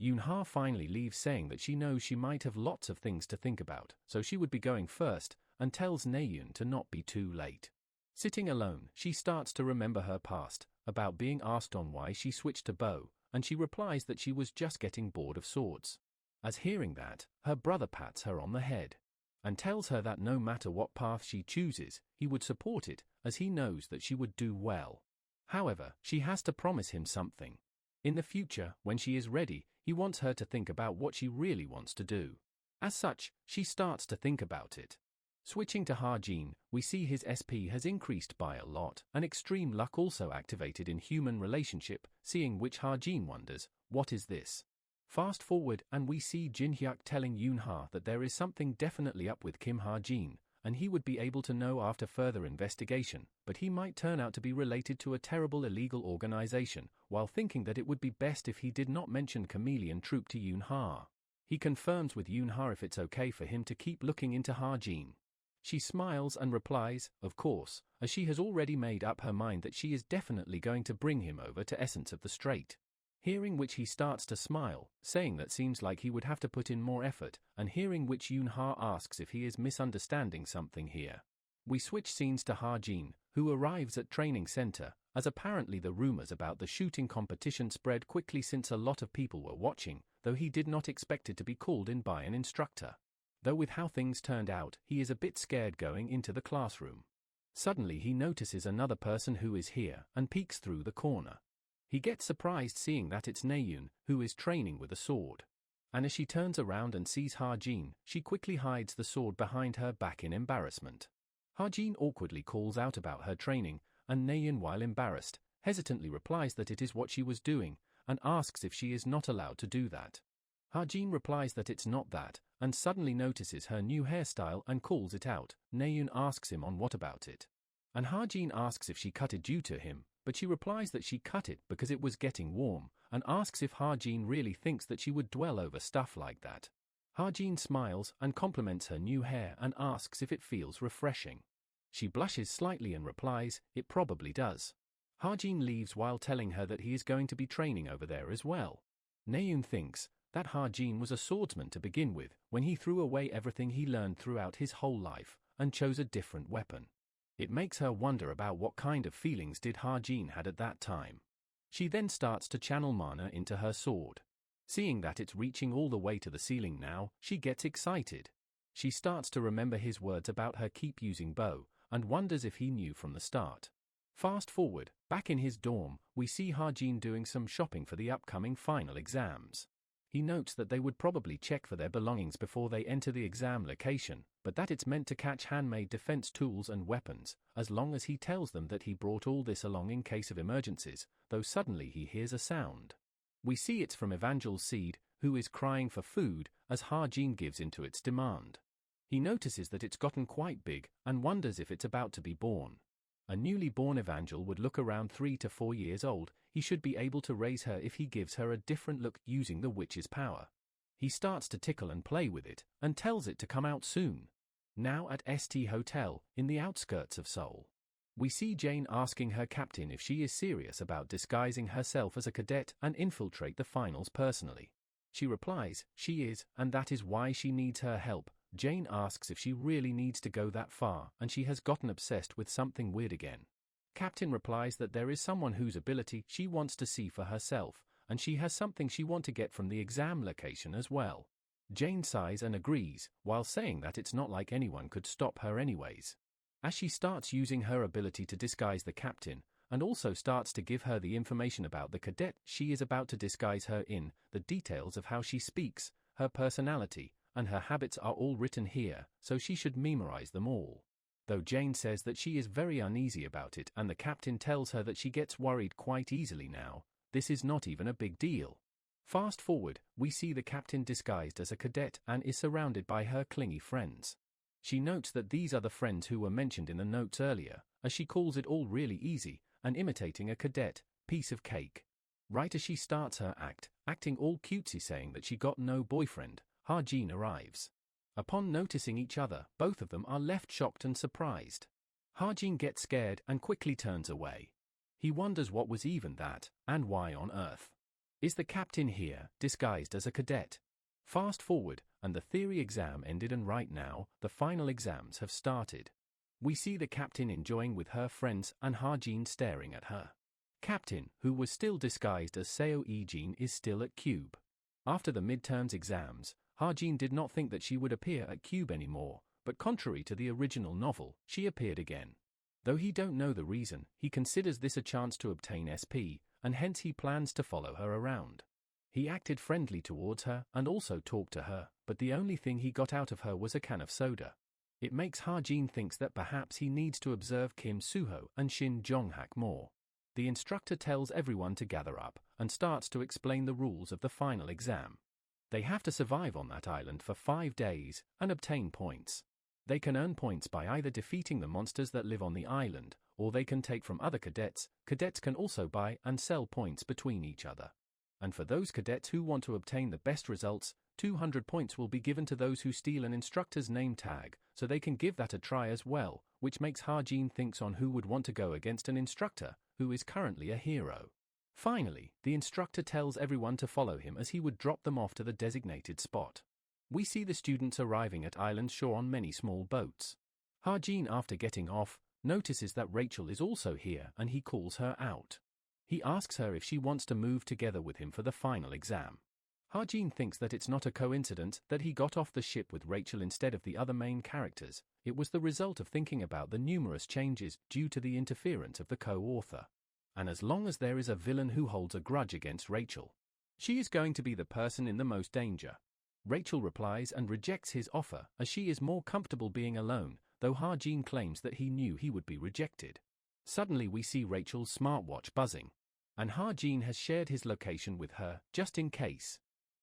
Yoon-ha finally leaves saying that she knows she might have lots of things to think about, so she would be going first, and tells Naeun to not be too late. Sitting alone, she starts to remember her past, about being asked on why she switched to bow, and she replies that she was just getting bored of swords. As hearing that, her brother pats her on the head, and tells her that no matter what path she chooses, he would support it, as he knows that she would do well. However, she has to promise him something. In the future, when she is ready, he wants her to think about what she really wants to do. As such, she starts to think about it. Switching to Ha-jin, we see his SP has increased by a lot, and extreme luck also activated in human relationship, seeing which Ha-jin wonders, what is this? Fast forward and we see Jin-hyuk telling Yoon-ha that there is something definitely up with Kim Ha-jin, and he would be able to know after further investigation, but he might turn out to be related to a terrible illegal organization, while thinking that it would be best if he did not mention Chameleon Troop to Yoon-ha. He confirms with Yoon-ha if it's okay for him to keep looking into Ha-jin. She smiles and replies, of course, as she has already made up her mind that she is definitely going to bring him over to Essence of the Strait. Hearing which he starts to smile, saying that seems like he would have to put in more effort, and hearing which Yoon-ha asks if he is misunderstanding something here. We switch scenes to Ha-jin, who arrives at training center, as apparently the rumors about the shooting competition spread quickly since a lot of people were watching, though he did not expect it to be called in by an instructor. Though with how things turned out, he is a bit scared going into the classroom. Suddenly he notices another person who is here, and peeks through the corner. He gets surprised seeing that it's Naeun, who is training with a sword. And as she turns around and sees Ha-jin, she quickly hides the sword behind her back in embarrassment. Ha-jin awkwardly calls out about her training, and Naeun, while embarrassed, hesitantly replies that it is what she was doing, and asks if she is not allowed to do that. Ha-jin replies that it's not that, and suddenly notices her new hairstyle and calls it out. Naeun asks him on what about it. And Ha-jin asks if she cut it due to him, but she replies that she cut it because it was getting warm, and asks if Ha-jin really thinks that she would dwell over stuff like that. Ha-jin smiles and compliments her new hair and asks if it feels refreshing. She blushes slightly and replies, it probably does. Ha-jin leaves while telling her that he is going to be training over there as well. Naeun thinks that Ha-jin was a swordsman to begin with when he threw away everything he learned throughout his whole life and chose a different weapon. It makes her wonder about what kind of feelings did Ha-jin had at that time. She then starts to channel mana into her sword. Seeing that it's reaching all the way to the ceiling now, she gets excited. She starts to remember his words about her keep using bow, and wonders if he knew from the start. Fast forward, back in his dorm, we see Ha-jin doing some shopping for the upcoming final exams. He notes that they would probably check for their belongings before they enter the exam location, but that it's meant to catch handmade defense tools and weapons, as long as he tells them that he brought all this along in case of emergencies, though suddenly he hears a sound. We see it's from Evangel's seed, who is crying for food, as Ha-jin gives into its demand. He notices that it's gotten quite big, and wonders if it's about to be born. A newly born Evangel would look around 3 to 4 years old. He should be able to raise her if he gives her a different look using the witch's power. He starts to tickle and play with it, and tells it to come out soon. Now at St. Hotel, in the outskirts of Seoul. We see Jane asking her captain if she is serious about disguising herself as a cadet and infiltrate the finals personally. She replies, she is, and that is why she needs her help. Jane asks if she really needs to go that far, and she has gotten obsessed with something weird again. Captain replies that there is someone whose ability she wants to see for herself, and she has something she wants to get from the exam location as well. Jane sighs and agrees, while saying that it's not like anyone could stop her anyways. As she starts using her ability to disguise the captain, and also starts to give her the information about the cadet she is about to disguise her in, the details of how she speaks, her personality, and her habits are all written here, so she should memorize them all. Though Jane says that she is very uneasy about it and the captain tells her that she gets worried quite easily now, this is not even a big deal. Fast forward, we see the captain disguised as a cadet and is surrounded by her clingy friends. She notes that these are the friends who were mentioned in the notes earlier, as she calls it all really easy, and imitating a cadet, piece of cake. Right as she starts her acting all cutesy saying that she got no boyfriend, Ha-jin arrives. Upon noticing each other, both of them are left shocked and surprised. Ha-jin gets scared and quickly turns away. He wonders what was even that, and why on earth. Is the captain here, disguised as a cadet? Fast forward, and the theory exam ended and right now, the final exams have started. We see the captain enjoying with her friends and Ha-jin staring at her. Captain, who was still disguised as Seo E-jin, is still at Cube. After the midterms exams, Ha-jin did not think that she would appear at Cube anymore, but contrary to the original novel, she appeared again. Though he don't know the reason, he considers this a chance to obtain SP, and hence he plans to follow her around. He acted friendly towards her and also talked to her, but the only thing he got out of her was a can of soda. It makes Ha-jin thinks that perhaps he needs to observe Kim Suho and Shin Jong-hak more. The instructor tells everyone to gather up and starts to explain the rules of the final exam. They have to survive on that island for 5 days and obtain points. They can earn points by either defeating the monsters that live on the island, or they can take from other cadets. Cadets can also buy and sell points between each other. And for those cadets who want to obtain the best results, 200 points will be given to those who steal an instructor's name tag, so they can give that a try as well, which makes Ha-jin thinks on who would want to go against an instructor, who is currently a hero. Finally, the instructor tells everyone to follow him as he would drop them off to the designated spot. We see the students arriving at island shore on many small boats. Ha-jin, after getting off, notices that Rachel is also here and he calls her out. He asks her if she wants to move together with him for the final exam. Ha-jin thinks that it's not a coincidence that he got off the ship with Rachel instead of the other main characters. It was the result of thinking about the numerous changes due to the interference of the co-author. And as long as there is a villain who holds a grudge against Rachel, she is going to be the person in the most danger. Rachel replies and rejects his offer as she is more comfortable being alone, though Ha-jin claims that he knew he would be rejected. Suddenly we see Rachel's smartwatch buzzing, and Ha-jin has shared his location with her, just in case,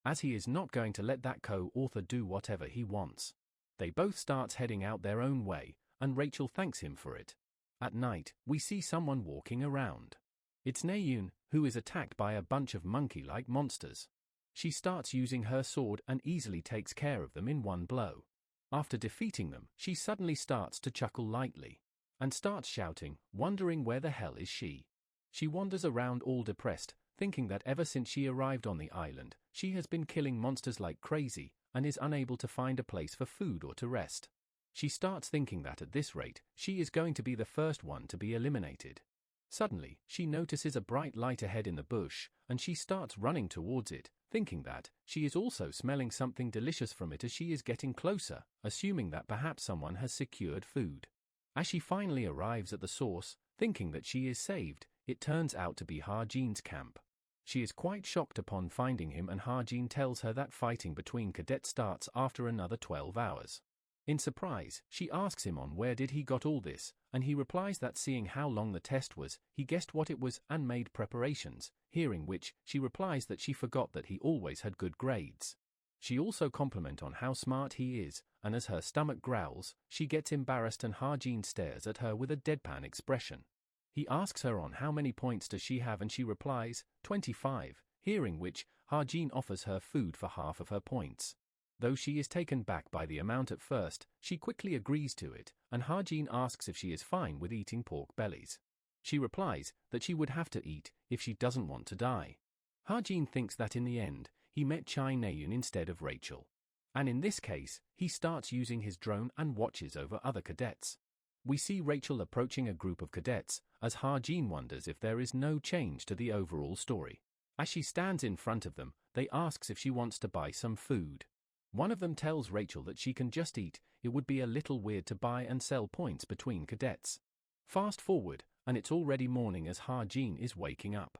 as he is not going to let that co-author do whatever he wants. They both start heading out their own way, and Rachel thanks him for it. At night, we see someone walking around. It's Naeun, who is attacked by a bunch of monkey-like monsters. She starts using her sword and easily takes care of them in one blow. After defeating them, she suddenly starts to chuckle lightly, and starts shouting, wondering where the hell is she. She wanders around all depressed, thinking that ever since she arrived on the island, she has been killing monsters like crazy, and is unable to find a place for food or to rest. She starts thinking that at this rate, she is going to be the first one to be eliminated. Suddenly, she notices a bright light ahead in the bush, and she starts running towards it, thinking that she is also smelling something delicious from it as she is getting closer, assuming that perhaps someone has secured food. As she finally arrives at the source, thinking that she is saved, it turns out to be Ha-jin's camp. She is quite shocked upon finding him, and Ha-jin tells her that fighting between cadets starts after another 12 hours. In surprise, she asks him on where did he got all this, and he replies that seeing how long the test was, he guessed what it was and made preparations, hearing which, she replies that she forgot that he always had good grades. She also compliments on how smart he is, and as her stomach growls, she gets embarrassed and Ha-jin stares at her with a deadpan expression. He asks her on how many points does she have and she replies, 25, hearing which, Ha-jin offers her food for half of her points. Though she is taken back by the amount at first, she quickly agrees to it, and Ha-jin asks if she is fine with eating pork bellies. She replies that she would have to eat if she doesn't want to die. Ha-jin thinks that in the end, he met Chai Naeun instead of Rachel. And in this case, he starts using his drone and watches over other cadets. We see Rachel approaching a group of cadets, as Ha-jin wonders if there is no change to the overall story. As she stands in front of them, they asks if she wants to buy some food. One of them tells Rachel that she can just eat, it would be a little weird to buy and sell points between cadets. Fast forward, and it's already morning as Ha-jin is waking up.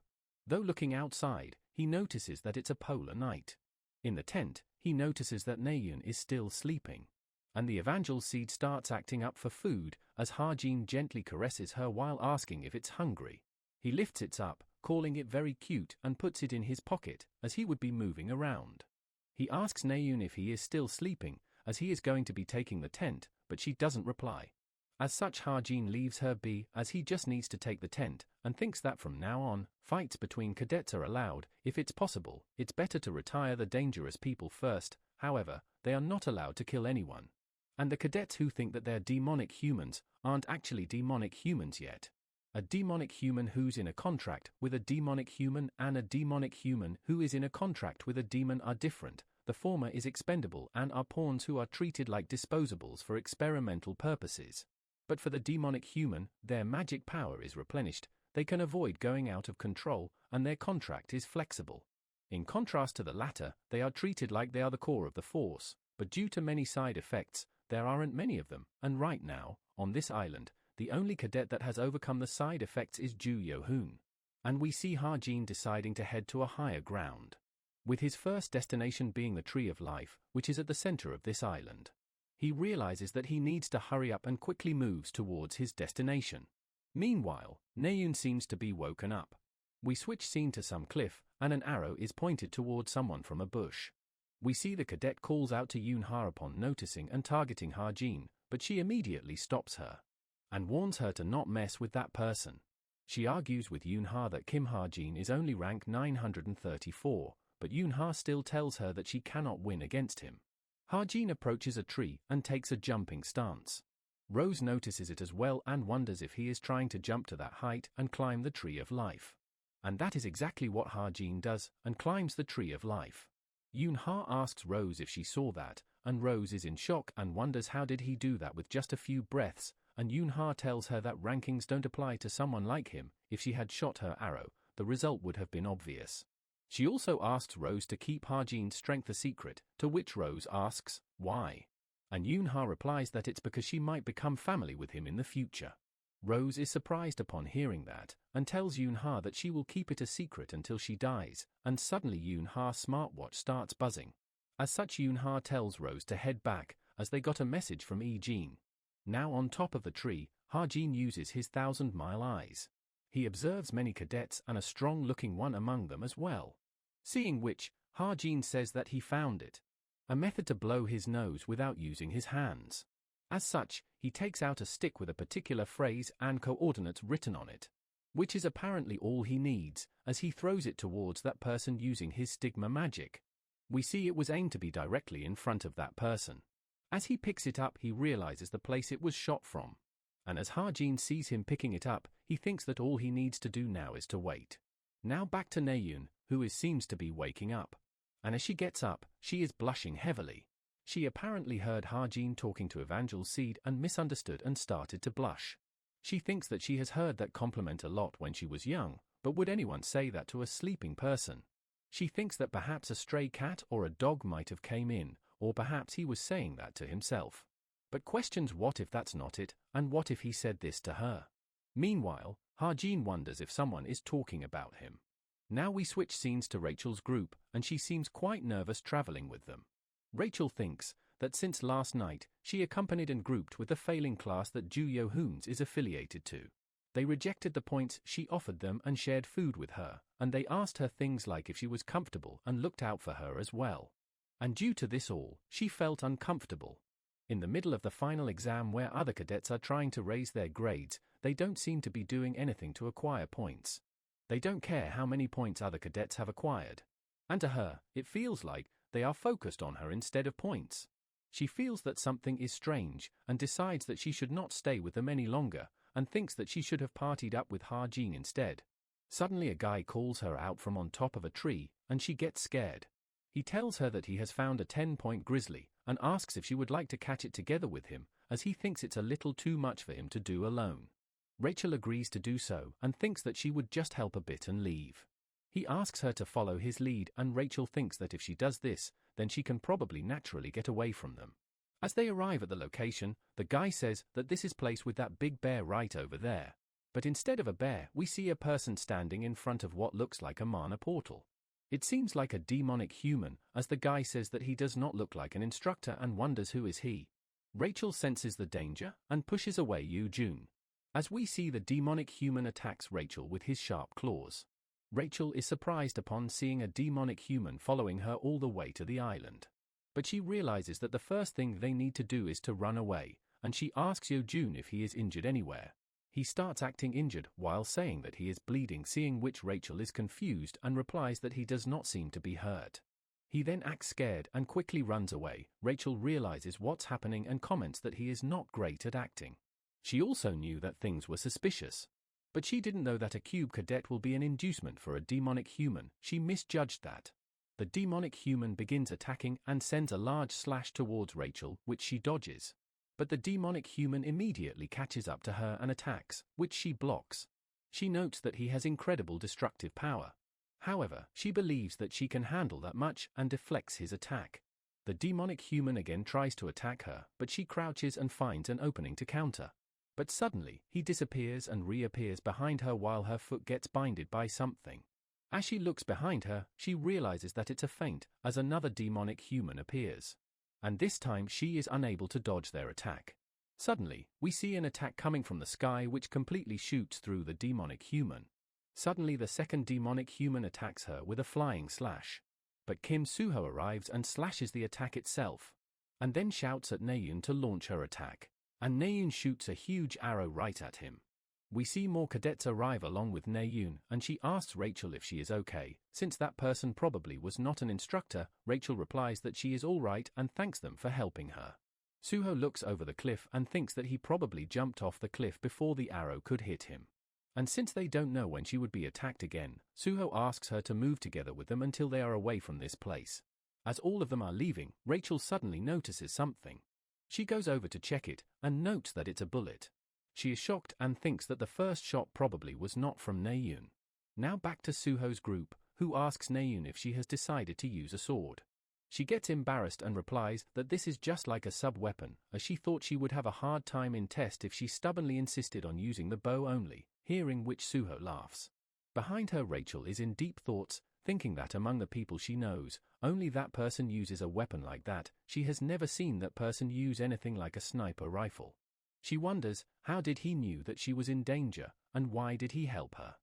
Though looking outside, he notices that it's a polar night. In the tent, he notices that Naeun is still sleeping. And the evangel seed starts acting up for food, as Ha-jin gently caresses her while asking if it's hungry. He lifts it up, calling it very cute, and puts it in his pocket, as he would be moving around. He asks Naeun if he is still sleeping, as he is going to be taking the tent, but she doesn't reply. As such, Ha-jin leaves her be, as he just needs to take the tent, and thinks that from now on, fights between cadets are allowed. If it's possible, it's better to retire the dangerous people first. However, they are not allowed to kill anyone. And the cadets who think that they're demonic humans aren't actually demonic humans yet. A demonic human who's in a contract with a demonic human and a demonic human who is in a contract with a demon are different. The former is expendable and are pawns who are treated like disposables for experimental purposes. But for the demonic human, their magic power is replenished, they can avoid going out of control, and their contract is flexible. In contrast to the latter, they are treated like they are the core of the force, but due to many side effects, there aren't many of them, and right now, on this island, the only cadet that has overcome the side effects is Ju Yo-hoon. And we see Ha-jin deciding to head to a higher ground, with his first destination being the Tree of Life, which is at the center of this island. He realizes that he needs to hurry up and quickly moves towards his destination. Meanwhile, Naeun seems to be woken up. We switch scene to some cliff, and an arrow is pointed towards someone from a bush. We see the cadet calls out to Yoon-ha upon noticing and targeting Ha-jin, but she immediately stops her and warns her to not mess with that person. She argues with Yoon-ha that Kim Ha-jin is only rank 934, but Yoon-ha still tells her that she cannot win against him. Ha-jin approaches a tree and takes a jumping stance. Rose notices it as well and wonders if he is trying to jump to that height and climb the Tree of Life. And that is exactly what Ha-jin does, and climbs the Tree of Life. Yoon-ha asks Rose if she saw that, and Rose is in shock and wonders how did he do that with just a few breaths, and Yoon-ha tells her that rankings don't apply to someone like him. If she had shot her arrow, the result would have been obvious. She also asks Rose to keep Ha-jin's strength a secret, to which Rose asks, why? And Yoon-ha replies that it's because she might become family with him in the future. Rose is surprised upon hearing that, and tells Yoon-ha that she will keep it a secret until she dies, and suddenly Yoon-ha's smartwatch starts buzzing. As such, Yoon-ha tells Rose to head back, as they got a message from Ee-jin. Now on top of the tree, Ha-jin uses his 1,000-mile eyes. He observes many cadets and a strong-looking one among them as well. Seeing which, Ha-jin says that he found it. A method to blow his nose without using his hands. As such, he takes out a stick with a particular phrase and coordinates written on it, which is apparently all he needs, as he throws it towards that person using his stigma magic. We see it was aimed to be directly in front of that person. As he picks it up, he realizes the place it was shot from. And as Ha-jin sees him picking it up, he thinks that all he needs to do now is to wait. Now back to Naeun, who seems to be waking up. And as she gets up, she is blushing heavily. She apparently heard Ha-jin talking to Evangel's seed and misunderstood and started to blush. She thinks that she has heard that compliment a lot when she was young, but would anyone say that to a sleeping person? She thinks that perhaps a stray cat or a dog might have came in, or perhaps he was saying that to himself. But questions what if that's not it, and what if he said this to her? Meanwhile, Ha-jin wonders if someone is talking about him. Now we switch scenes to Rachel's group, and she seems quite nervous traveling with them. Rachel thinks that since last night, she accompanied and grouped with the failing class that Ju Yo-hoon's is affiliated to. They rejected the points she offered them and shared food with her, and they asked her things like if she was comfortable and looked out for her as well. And due to this all, she felt uncomfortable. In the middle of the final exam where other cadets are trying to raise their grades, they don't seem to be doing anything to acquire points. They don't care how many points other cadets have acquired. And to her, it feels like they are focused on her instead of points. She feels that something is strange, and decides that she should not stay with them any longer, and thinks that she should have partied up with Ha-jin instead. Suddenly a guy calls her out from on top of a tree, and she gets scared. He tells her that he has found a 10-point grizzly, and asks if she would like to catch it together with him, as he thinks it's a little too much for him to do alone. Rachel agrees to do so, and thinks that she would just help a bit and leave. He asks her to follow his lead, and Rachel thinks that if she does this, then she can probably naturally get away from them. As they arrive at the location, the guy says that this is place with that big bear right over there. But instead of a bear, we see a person standing in front of what looks like a mana portal. It seems like a demonic human, as the guy says that he does not look like an instructor and wonders who is he. Rachel senses the danger and pushes away Yoo-jun. As we see the demonic human attacks Rachel with his sharp claws. Rachel is surprised upon seeing a demonic human following her all the way to the island. But she realizes that the first thing they need to do is to run away, and she asks Yoo-jun if he is injured anywhere. He starts acting injured while saying that he is bleeding, seeing which Rachel is confused and replies that he does not seem to be hurt. He then acts scared and quickly runs away. Rachel realizes what's happening and comments that he is not great at acting. She also knew that things were suspicious. But she didn't know that a cube cadet will be an inducement for a demonic human. She misjudged that. The demonic human begins attacking and sends a large slash towards Rachel, which she dodges. But the demonic human immediately catches up to her and attacks, which she blocks. She notes that he has incredible destructive power. However, she believes that she can handle that much and deflects his attack. The demonic human again tries to attack her, but she crouches and finds an opening to counter. But suddenly, he disappears and reappears behind her while her foot gets binded by something. As she looks behind her, she realizes that it's a feint, as another demonic human appears. And this time she is unable to dodge their attack. Suddenly, we see an attack coming from the sky which completely shoots through the demonic human. Suddenly the second demonic human attacks her with a flying slash. But Kim Soo-ho arrives and slashes the attack itself. And then shouts at Naeun to launch her attack. And Naeun shoots a huge arrow right at him. We see more cadets arrive along with Naeun, and she asks Rachel if she is okay. Since that person probably was not an instructor, Rachel replies that she is all right and thanks them for helping her. Soo-ho looks over the cliff and thinks that he probably jumped off the cliff before the arrow could hit him. And since they don't know when she would be attacked again, Soo-ho asks her to move together with them until they are away from this place. As all of them are leaving, Rachel suddenly notices something. She goes over to check it, and notes that it's a bullet. She is shocked and thinks that the first shot probably was not from Naeun. Now back to Soo-ho's group, who asks Naeun if she has decided to use a sword. She gets embarrassed and replies that this is just like a sub-weapon, as she thought she would have a hard time in test if she stubbornly insisted on using the bow only, hearing which Suho laughs. Behind her, Rachel is in deep thoughts, thinking that among the people she knows, only that person uses a weapon like that. She has never seen that person use anything like a sniper rifle. She wonders, how did he knew that she was in danger, and why did he help her?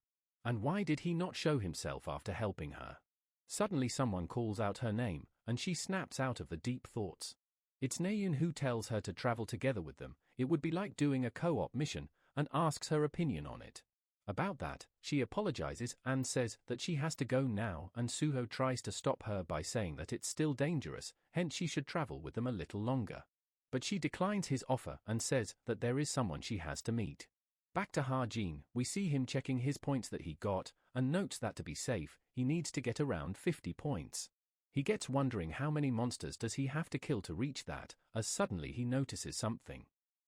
And why did he not show himself after helping her? Suddenly someone calls out her name, and she snaps out of the deep thoughts. It's Naeun, who tells her to travel together with them. It would be like doing a co-op mission, and asks her opinion on it. About that, she apologizes and says that she has to go now, and Suho tries to stop her by saying that it's still dangerous, hence she should travel with them a little longer. But she declines his offer and says that there is someone she has to meet. Back to Ha-jin, we see him checking his points that he got, and notes that to be safe, he needs to get around 50 points. He gets wondering how many monsters does he have to kill to reach that, as suddenly he notices something.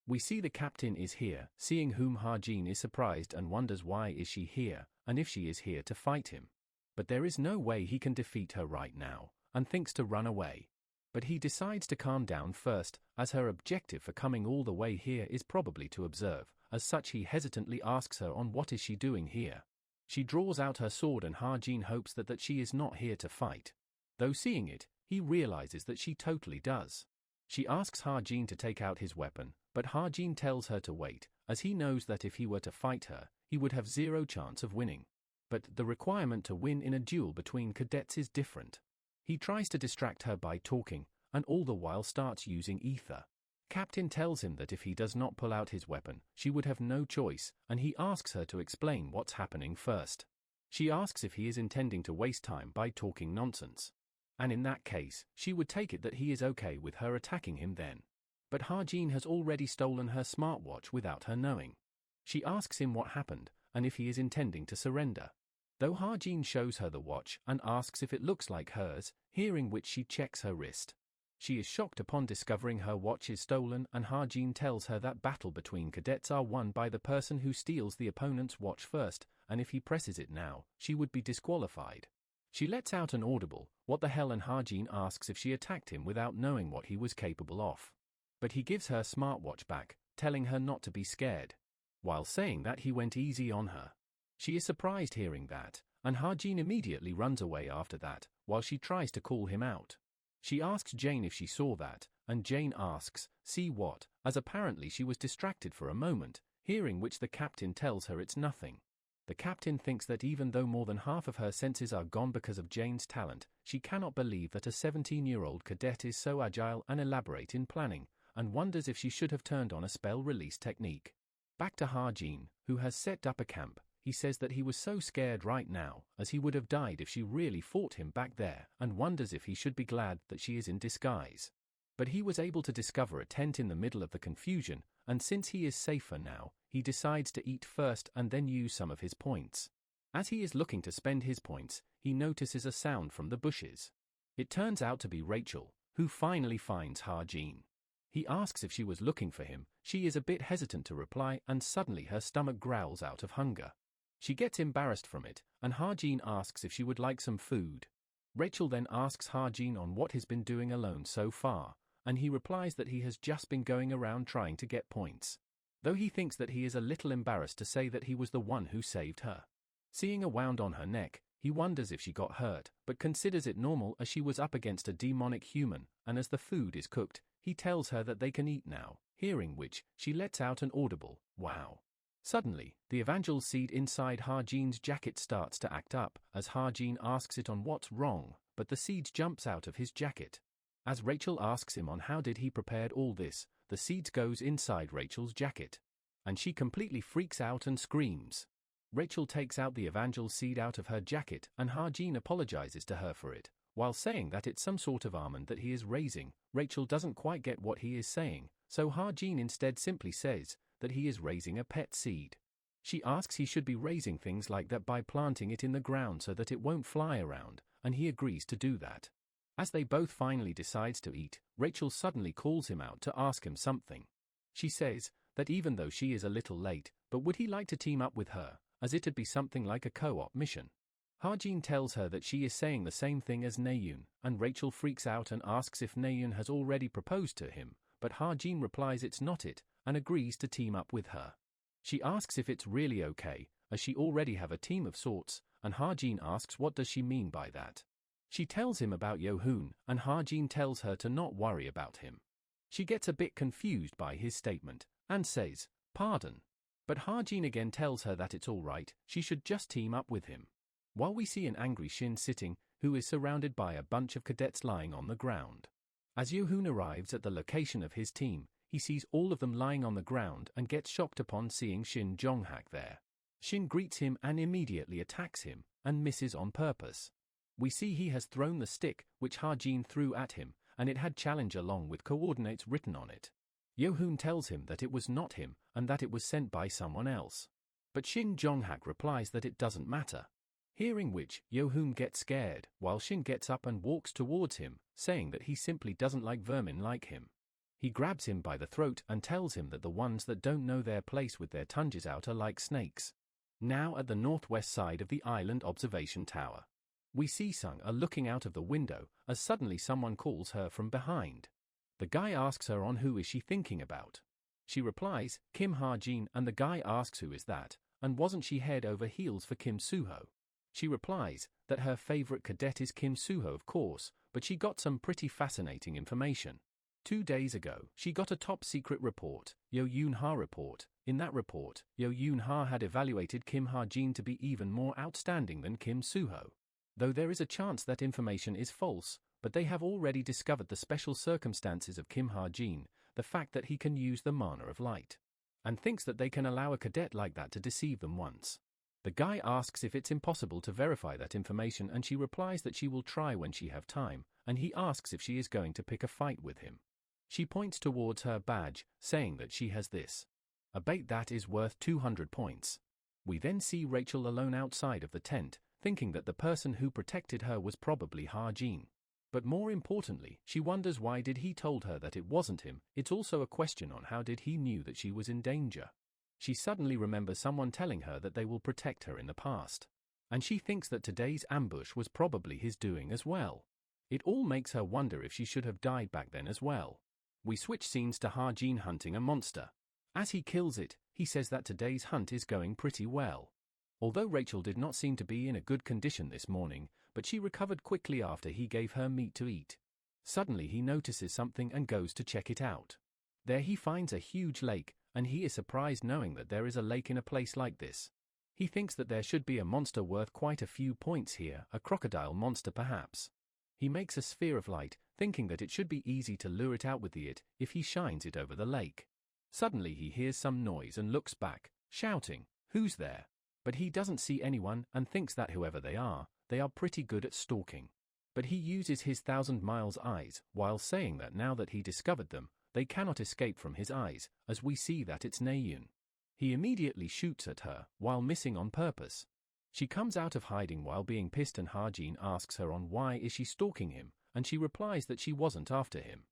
We see the captain is here, seeing whom Ha-jin is surprised and wonders why is she here, and if she is here to fight him. But there is no way he can defeat her right now, and thinks to run away. But he decides to calm down first, as her objective for coming all the way here is probably to observe. As such, he hesitantly asks her on what is she doing here. She draws out her sword and Ha-jin hopes that she is not here to fight. Though seeing it, he realizes that she totally does. She asks Ha-jin to take out his weapon, but Ha-jin tells her to wait, as he knows that if he were to fight her, he would have zero chance of winning. But the requirement to win in a duel between cadets is different. He tries to distract her by talking, and all the while starts using ether. Captain tells him that if he does not pull out his weapon, she would have no choice, and he asks her to explain what's happening first. She asks if he is intending to waste time by talking nonsense. And in that case, she would take it that he is okay with her attacking him then. But Ha-jin has already stolen her smartwatch without her knowing. She asks him what happened, and if he is intending to surrender. Though Ha-jin shows her the watch and asks if it looks like hers, hearing which she checks her wrist. She is shocked upon discovering her watch is stolen, and Ha-jin tells her that battle between cadets are won by the person who steals the opponent's watch first, and if he presses it now, she would be disqualified. She lets out an audible, "What the hell?" and Ha-jin asks if she attacked him without knowing what he was capable of. But he gives her smartwatch back, telling her not to be scared. While saying that he went easy on her. She is surprised hearing that, and Ha-jin immediately runs away after that, while she tries to call him out. She asks Jane if she saw that, and Jane asks, "See what?" as apparently she was distracted for a moment, hearing which the captain tells her it's nothing. The captain thinks that even though more than half of her senses are gone because of Jane's talent, she cannot believe that a 17-year-old cadet is so agile and elaborate in planning, and wonders if she should have turned on a spell release technique. Back to Ha-jin, who has set up a camp. He says that he was so scared right now, as he would have died if she really fought him back there, and wonders if he should be glad that she is in disguise. But he was able to discover a tent in the middle of the confusion, and since he is safer now, he decides to eat first and then use some of his points. As he is looking to spend his points, he notices a sound from the bushes. It turns out to be Rachel, who finally finds Ha-jin. He asks if she was looking for him. She is a bit hesitant to reply, and suddenly her stomach growls out of hunger. She gets embarrassed from it, and Ha-jin asks if she would like some food. Rachel then asks Ha-jin on what he's been doing alone so far, and he replies that he has just been going around trying to get points. Though he thinks that he is a little embarrassed to say that he was the one who saved her. Seeing a wound on her neck, he wonders if she got hurt, but considers it normal as she was up against a demonic human, and as the food is cooked, he tells her that they can eat now, hearing which, she lets out an audible, "Wow." Suddenly, the evangel seed inside Ha-jin's jacket starts to act up, as Ha-jin asks it on what's wrong, but the seed jumps out of his jacket. As Rachel asks him on how did he prepared all this, the seeds goes inside Rachel's jacket. And she completely freaks out and screams. Rachel takes out the evangel seed out of her jacket, and Ha-jin apologizes to her for it. While saying that it's some sort of almond that he is raising, Rachel doesn't quite get what he is saying, so Ha-jin instead simply says that he is raising a pet seed. She asks he should be raising things like that by planting it in the ground so that it won't fly around, and he agrees to do that. As they both finally decides to eat, Rachel suddenly calls him out to ask him something. She says that even though she is a little late, but would he like to team up with her, as it'd be something like a co-op mission. Ha-jin tells her that she is saying the same thing as Naeun, and Rachel freaks out and asks if Naeun has already proposed to him, but Ha-jin replies it's not it, and agrees to team up with her. She asks if it's really okay, as she already have a team of sorts, and Ha-jin asks what does she mean by that. She tells him about Yo-hoon, and Ha-jin tells her to not worry about him. She gets a bit confused by his statement, and says, "Pardon." But Ha-jin again tells her that it's alright, she should just team up with him. While we see an angry Shin sitting, who is surrounded by a bunch of cadets lying on the ground. As Yo-hoon arrives at the location of his team, he sees all of them lying on the ground and gets shocked upon seeing Shin Jong-hak there. Shin greets him and immediately attacks him, and misses on purpose. We see he has thrown the stick, which Ha-jin threw at him, and it had challenge along with coordinates written on it. Yo-hoon tells him that it was not him, and that it was sent by someone else. But Shin Jong-hak replies that it doesn't matter. Hearing which, Yo-hoon gets scared, while Shin gets up and walks towards him, saying that he simply doesn't like vermin like him. He grabs him by the throat and tells him that the ones that don't know their place with their tongues out are like snakes. Now at the northwest side of the island observation tower. We see Sung-ah looking out of the window, as suddenly someone calls her from behind. The guy asks her on who is she thinking about. She replies, Kim Ha-jin, and the guy asks who is that, and wasn't she head over heels for Kim Soo-ho? She replies that her favorite cadet is Kim Soo-ho of course, but she got some pretty fascinating information. 2 days ago, she got a top-secret report, Yo-yoon-ha report. In that report, Yo-yoon-ha had evaluated Kim Ha-jin to be even more outstanding than Kim Soo-ho. Though there is a chance that information is false, but they have already discovered the special circumstances of Kim Ha-jin, the fact that he can use the mana of light, and thinks that they can allow a cadet like that to deceive them once. The guy asks if it's impossible to verify that information and she replies that she will try when she have time, and he asks if she is going to pick a fight with him. She points towards her badge, saying that she has this. A bait that is worth 200 points. We then see Rachel alone outside of the tent, thinking that the person who protected her was probably Ha-jin. But more importantly, she wonders why did he told her that it wasn't him. It's also a question on how did he knew that she was in danger. She suddenly remembers someone telling her that they will protect her in the past. And she thinks that today's ambush was probably his doing as well. It all makes her wonder if she should have died back then as well. We switch scenes to Ha-jin hunting a monster. As he kills it, he says that today's hunt is going pretty well. Although Rachel did not seem to be in a good condition this morning, but she recovered quickly after he gave her meat to eat. Suddenly he notices something and goes to check it out. There he finds a huge lake, and he is surprised knowing that there is a lake in a place like this. He thinks that there should be a monster worth quite a few points here, a crocodile monster perhaps. He makes a sphere of light, thinking that it should be easy to lure it out with it if he shines it over the lake. Suddenly he hears some noise and looks back, shouting, "Who's there?" But he doesn't see anyone and thinks that whoever they are pretty good at stalking. But he uses his 1,000 miles eyes, while saying that now that he discovered them, they cannot escape from his eyes, as we see that it's Naeun. He immediately shoots at her, while missing on purpose. She comes out of hiding while being pissed and Ha-jin asks her on why is she stalking him, and she replies that she wasn't after him.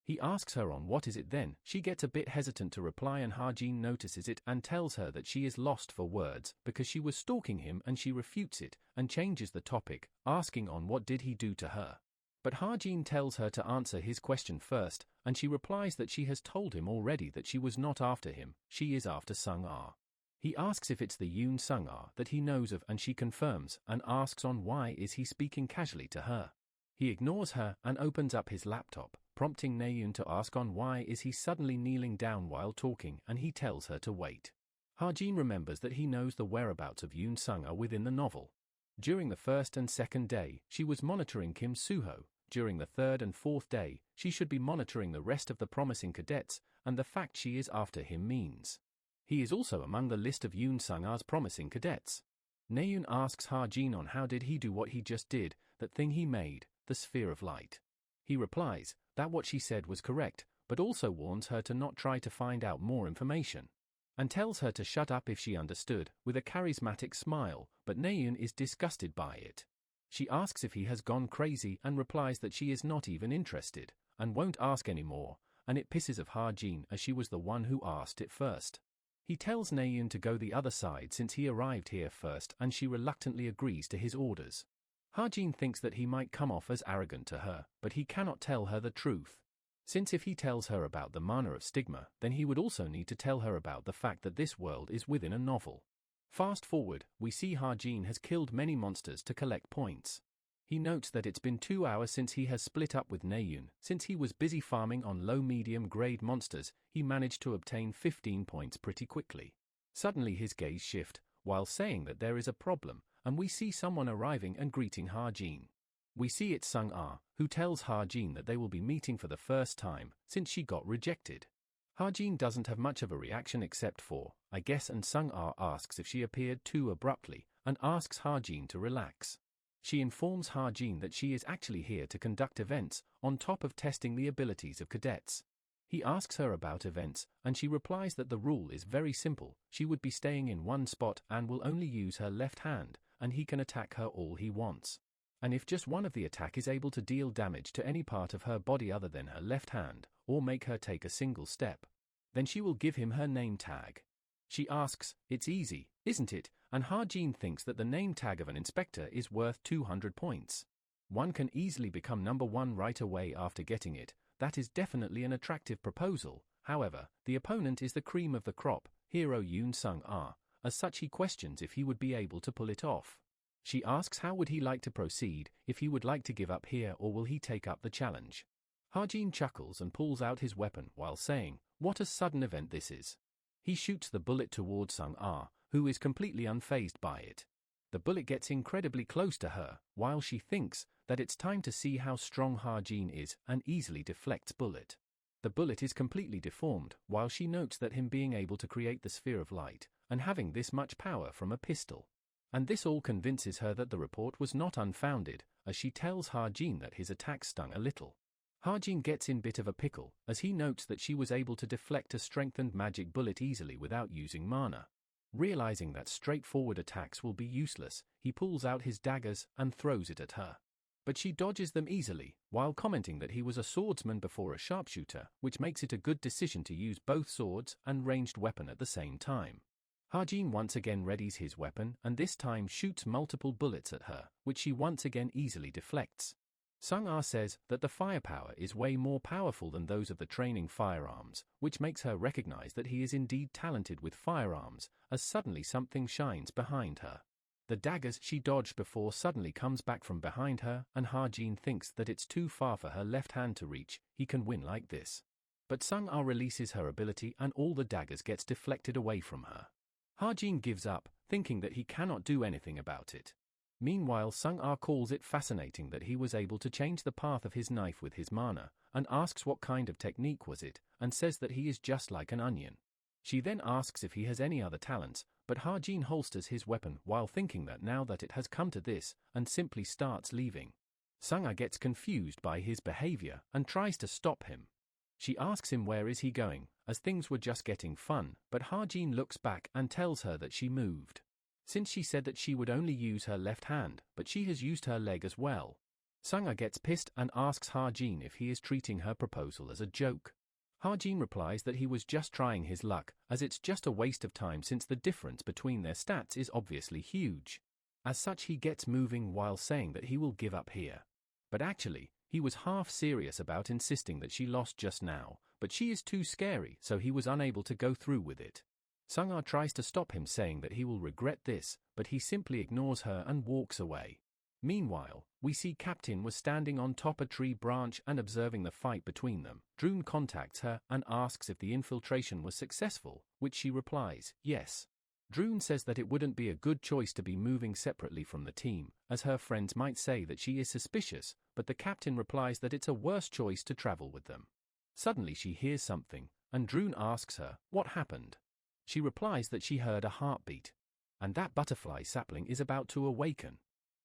He asks her on what is it then, she gets a bit hesitant to reply and Ha-jin notices it and tells her that she is lost for words because she was stalking him and she refutes it and changes the topic, asking on what did he do to her. But Ha-jin tells her to answer his question first, and she replies that she has told him already that she was not after him, she is after Sung-ah. He asks if it's the Yoon Sung-ah that he knows of and she confirms and asks on why is he speaking casually to her. He ignores her and opens up his laptop, prompting Naeun to ask on why is he suddenly kneeling down while talking and he tells her to wait. Ha-jin remembers that he knows the whereabouts of Yoon Sung-ah within the novel. During the first and second day, she was monitoring Kim Soo-ho. During the third and fourth day, she should be monitoring the rest of the promising cadets, and the fact she is after him means he is also among the list of Yoon Sung-ah's promising cadets. Naeun asks Ha-jin on how did he do what he just did, that thing he made, the sphere of light. He replies that what she said was correct, but also warns her to not try to find out more information, and tells her to shut up if she understood, with a charismatic smile, but Naeun is disgusted by it. She asks if he has gone crazy and replies that she is not even interested, and won't ask anymore, and it pisses off Ha-jin as she was the one who asked it first. He tells Naeun to go the other side since he arrived here first, and she reluctantly agrees to his orders. Hajin thinks that he might come off as arrogant to her, but he cannot tell her the truth. Since if he tells her about the mana of stigma, then he would also need to tell her about the fact that this world is within a novel. Fast forward, we see Hajin has killed many monsters to collect points. He notes that it's been 2 hours since he has split up with Naeun. Since he was busy farming on low-medium grade monsters, he managed to obtain 15 points pretty quickly. Suddenly his gaze shifts, while saying that there is a problem, and we see someone arriving and greeting Hajin. We see it's Sung-ah, who tells Hajin that they will be meeting for the first time, since she got rejected. Hajin doesn't have much of a reaction except for, I guess, and Sung-ah asks if she appeared too abruptly, and asks Hajin to relax. She informs Hajin that she is actually here to conduct events, on top of testing the abilities of cadets. He asks her about events, and she replies that the rule is very simple. She would be staying in one spot and will only use her left hand, and he can attack her all he wants. And if just one of the attack is able to deal damage to any part of her body other than her left hand, or make her take a single step, then she will give him her name tag. She asks, "It's easy, isn't it?" And Hajin thinks that the name tag of an inspector is worth 200 points. One can easily become number 1 right away after getting it. That is definitely an attractive proposal. However, the opponent is the cream of the crop, hero Yoon Sung-ah. As such, he questions if he would be able to pull it off. She asks how would he like to proceed, if he would like to give up here or will he take up the challenge. Hajin chuckles and pulls out his weapon while saying, "What a sudden event this is." He shoots the bullet toward Sung-ah, who is completely unfazed by it. The bullet gets incredibly close to her, while she thinks that it's time to see how strong Hajin is and easily deflects bullet. The bullet is completely deformed, while she notes that him being able to create the sphere of light, and having this much power from a pistol. And this all convinces her that the report was not unfounded, as she tells Hajin that his attack stung a little. Hajin gets in bit of a pickle, as he notes that she was able to deflect a strengthened magic bullet easily without using mana. Realizing that straightforward attacks will be useless, he pulls out his daggers and throws it at her. But she dodges them easily, while commenting that he was a swordsman before a sharpshooter, which makes it a good decision to use both swords and ranged weapon at the same time. Hajin once again readies his weapon and this time shoots multiple bullets at her, which she once again easily deflects. Sung-ah says that the firepower is way more powerful than those of the training firearms, which makes her recognize that he is indeed talented with firearms, as suddenly something shines behind her. The daggers she dodged before suddenly comes back from behind her, and Hajin thinks that it's too far for her left hand to reach. He can win like this. But Sung-ah releases her ability and all the daggers gets deflected away from her. Hajin gives up, thinking that he cannot do anything about it. Meanwhile, Sung-ah calls it fascinating that he was able to change the path of his knife with his mana, and asks what kind of technique was it, and says that he is just like an onion. She then asks if he has any other talents, but Hajin holsters his weapon while thinking that now that it has come to this, and simply starts leaving. Sung-ah gets confused by his behavior and tries to stop him. She asks him where is he going, as things were just getting fun, but Hajin looks back and tells her that she moved. Since she said that she would only use her left hand, but she has used her leg as well. Sung-ah gets pissed and asks Hajin if he is treating her proposal as a joke. Hajin replies that he was just trying his luck, as it's just a waste of time since the difference between their stats is obviously huge. As such, he gets moving while saying that he will give up here. But actually, he was half serious about insisting that she lost just now, but she is too scary, so he was unable to go through with it. Sung-ah tries to stop him, saying that he will regret this, but he simply ignores her and walks away. Meanwhile, we see Captain was standing on top a tree branch and observing the fight between them. Droon contacts her and asks if the infiltration was successful, which she replies, yes. Droon says that it wouldn't be a good choice to be moving separately from the team, as her friends might say that she is suspicious, but the captain replies that it's a worse choice to travel with them. Suddenly she hears something, and Droon asks her, what happened? She replies that she heard a heartbeat, and that butterfly sapling is about to awaken.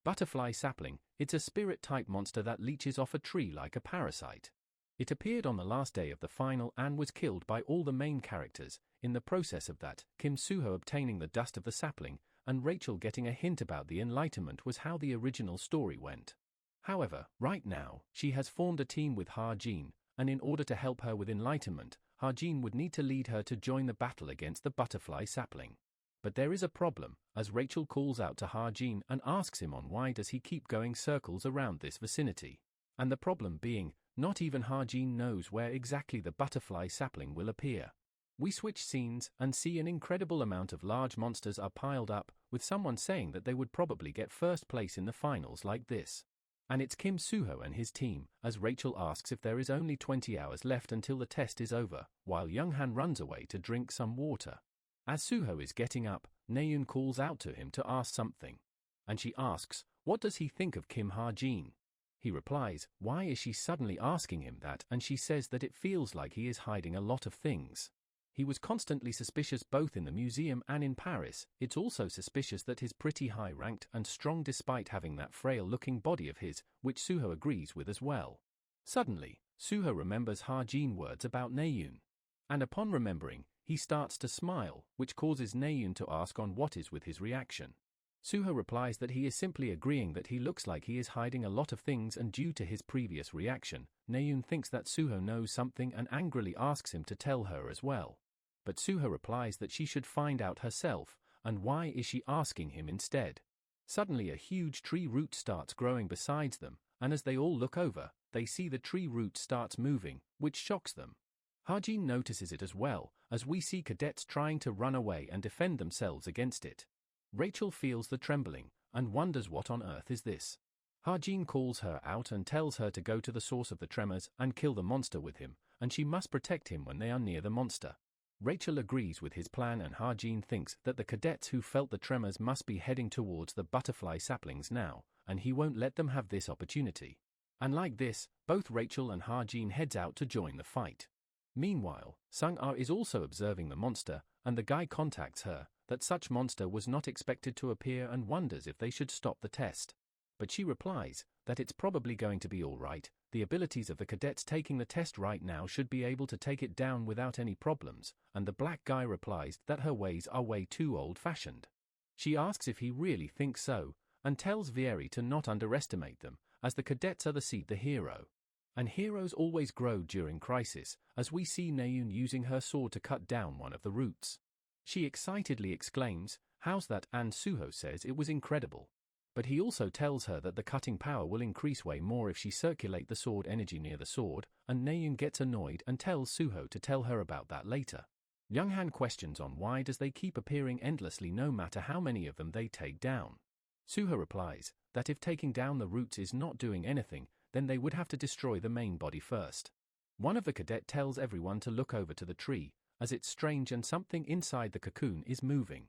Butterfly sapling, it's a spirit-type monster that leeches off a tree like a parasite. It appeared on the last day of the final and was killed by all the main characters. In the process of that, Kim Soo-ho obtaining the dust of the sapling, and Rachel getting a hint about the enlightenment was how the original story went. However, right now, she has formed a team with Hajin, and in order to help her with enlightenment, Ha-jin would need to lead her to join the battle against the butterfly sapling. But there is a problem, as Rachel calls out to Ha-jin and asks him on why does he keep going circles around this vicinity. And the problem being, not even Ha-jin knows where exactly the butterfly sapling will appear. We switch scenes and see an incredible amount of large monsters are piled up, with someone saying that they would probably get first place in the finals like this. And it's Kim Soo-ho and his team, as Rachel asks if there is only 20 hours left until the test is over, while Young-han runs away to drink some water. As Soo-ho is getting up, Naeun calls out to him to ask something. And she asks, what does he think of Kim Ha-jin? He replies, why is she suddenly asking him that, and she says that it feels like he is hiding a lot of things. He was constantly suspicious both in the museum and in Paris. It's also suspicious that he's pretty high-ranked and strong despite having that frail-looking body of his, which Soo-ho agrees with as well. Suddenly, Soo-ho remembers Ha-jin words about Naeun. And upon remembering, he starts to smile, which causes Naeun to ask on what is with his reaction. Soo-ho replies that he is simply agreeing that he looks like he is hiding a lot of things, and due to his previous reaction, Naeun thinks that Soo-ho knows something and angrily asks him to tell her as well. But Soo-ho replies that she should find out herself, and why is she asking him instead? Suddenly a huge tree root starts growing beside them, and as they all look over, they see the tree root starts moving, which shocks them. Ha-jin notices it as well, as we see cadets trying to run away and defend themselves against it. Rachel feels the trembling, and wonders what on earth is this. Ha-jin calls her out and tells her to go to the source of the tremors and kill the monster with him, and she must protect him when they are near the monster. Rachel agrees with his plan, and Ha-jin thinks that the cadets who felt the tremors must be heading towards the butterfly saplings now, and he won't let them have this opportunity. And like this, both Rachel and Ha-jin heads out to join the fight. Meanwhile, Sung-ah is also observing the monster, and the guy contacts her that such monster was not expected to appear and wonders if they should stop the test. But she replies that it's probably going to be alright. The abilities of the cadets taking the test right now should be able to take it down without any problems, and the black guy replies that her ways are way too old-fashioned. She asks if he really thinks so, and tells Vieri to not underestimate them, as the cadets are the hero. And heroes always grow during crisis, as we see Naeun using her sword to cut down one of the roots. She excitedly exclaims, "How's that?" and Soo-ho says it was incredible. But he also tells her that the cutting power will increase way more if she circulate the sword energy near the sword, and Naeun gets annoyed and tells Soo-ho to tell her about that later. Young-han questions on why does they keep appearing endlessly no matter how many of them they take down. Soo-ho replies that if taking down the roots is not doing anything, then they would have to destroy the main body first. One of the cadet tells everyone to look over to the tree, as it's strange and something inside the cocoon is moving.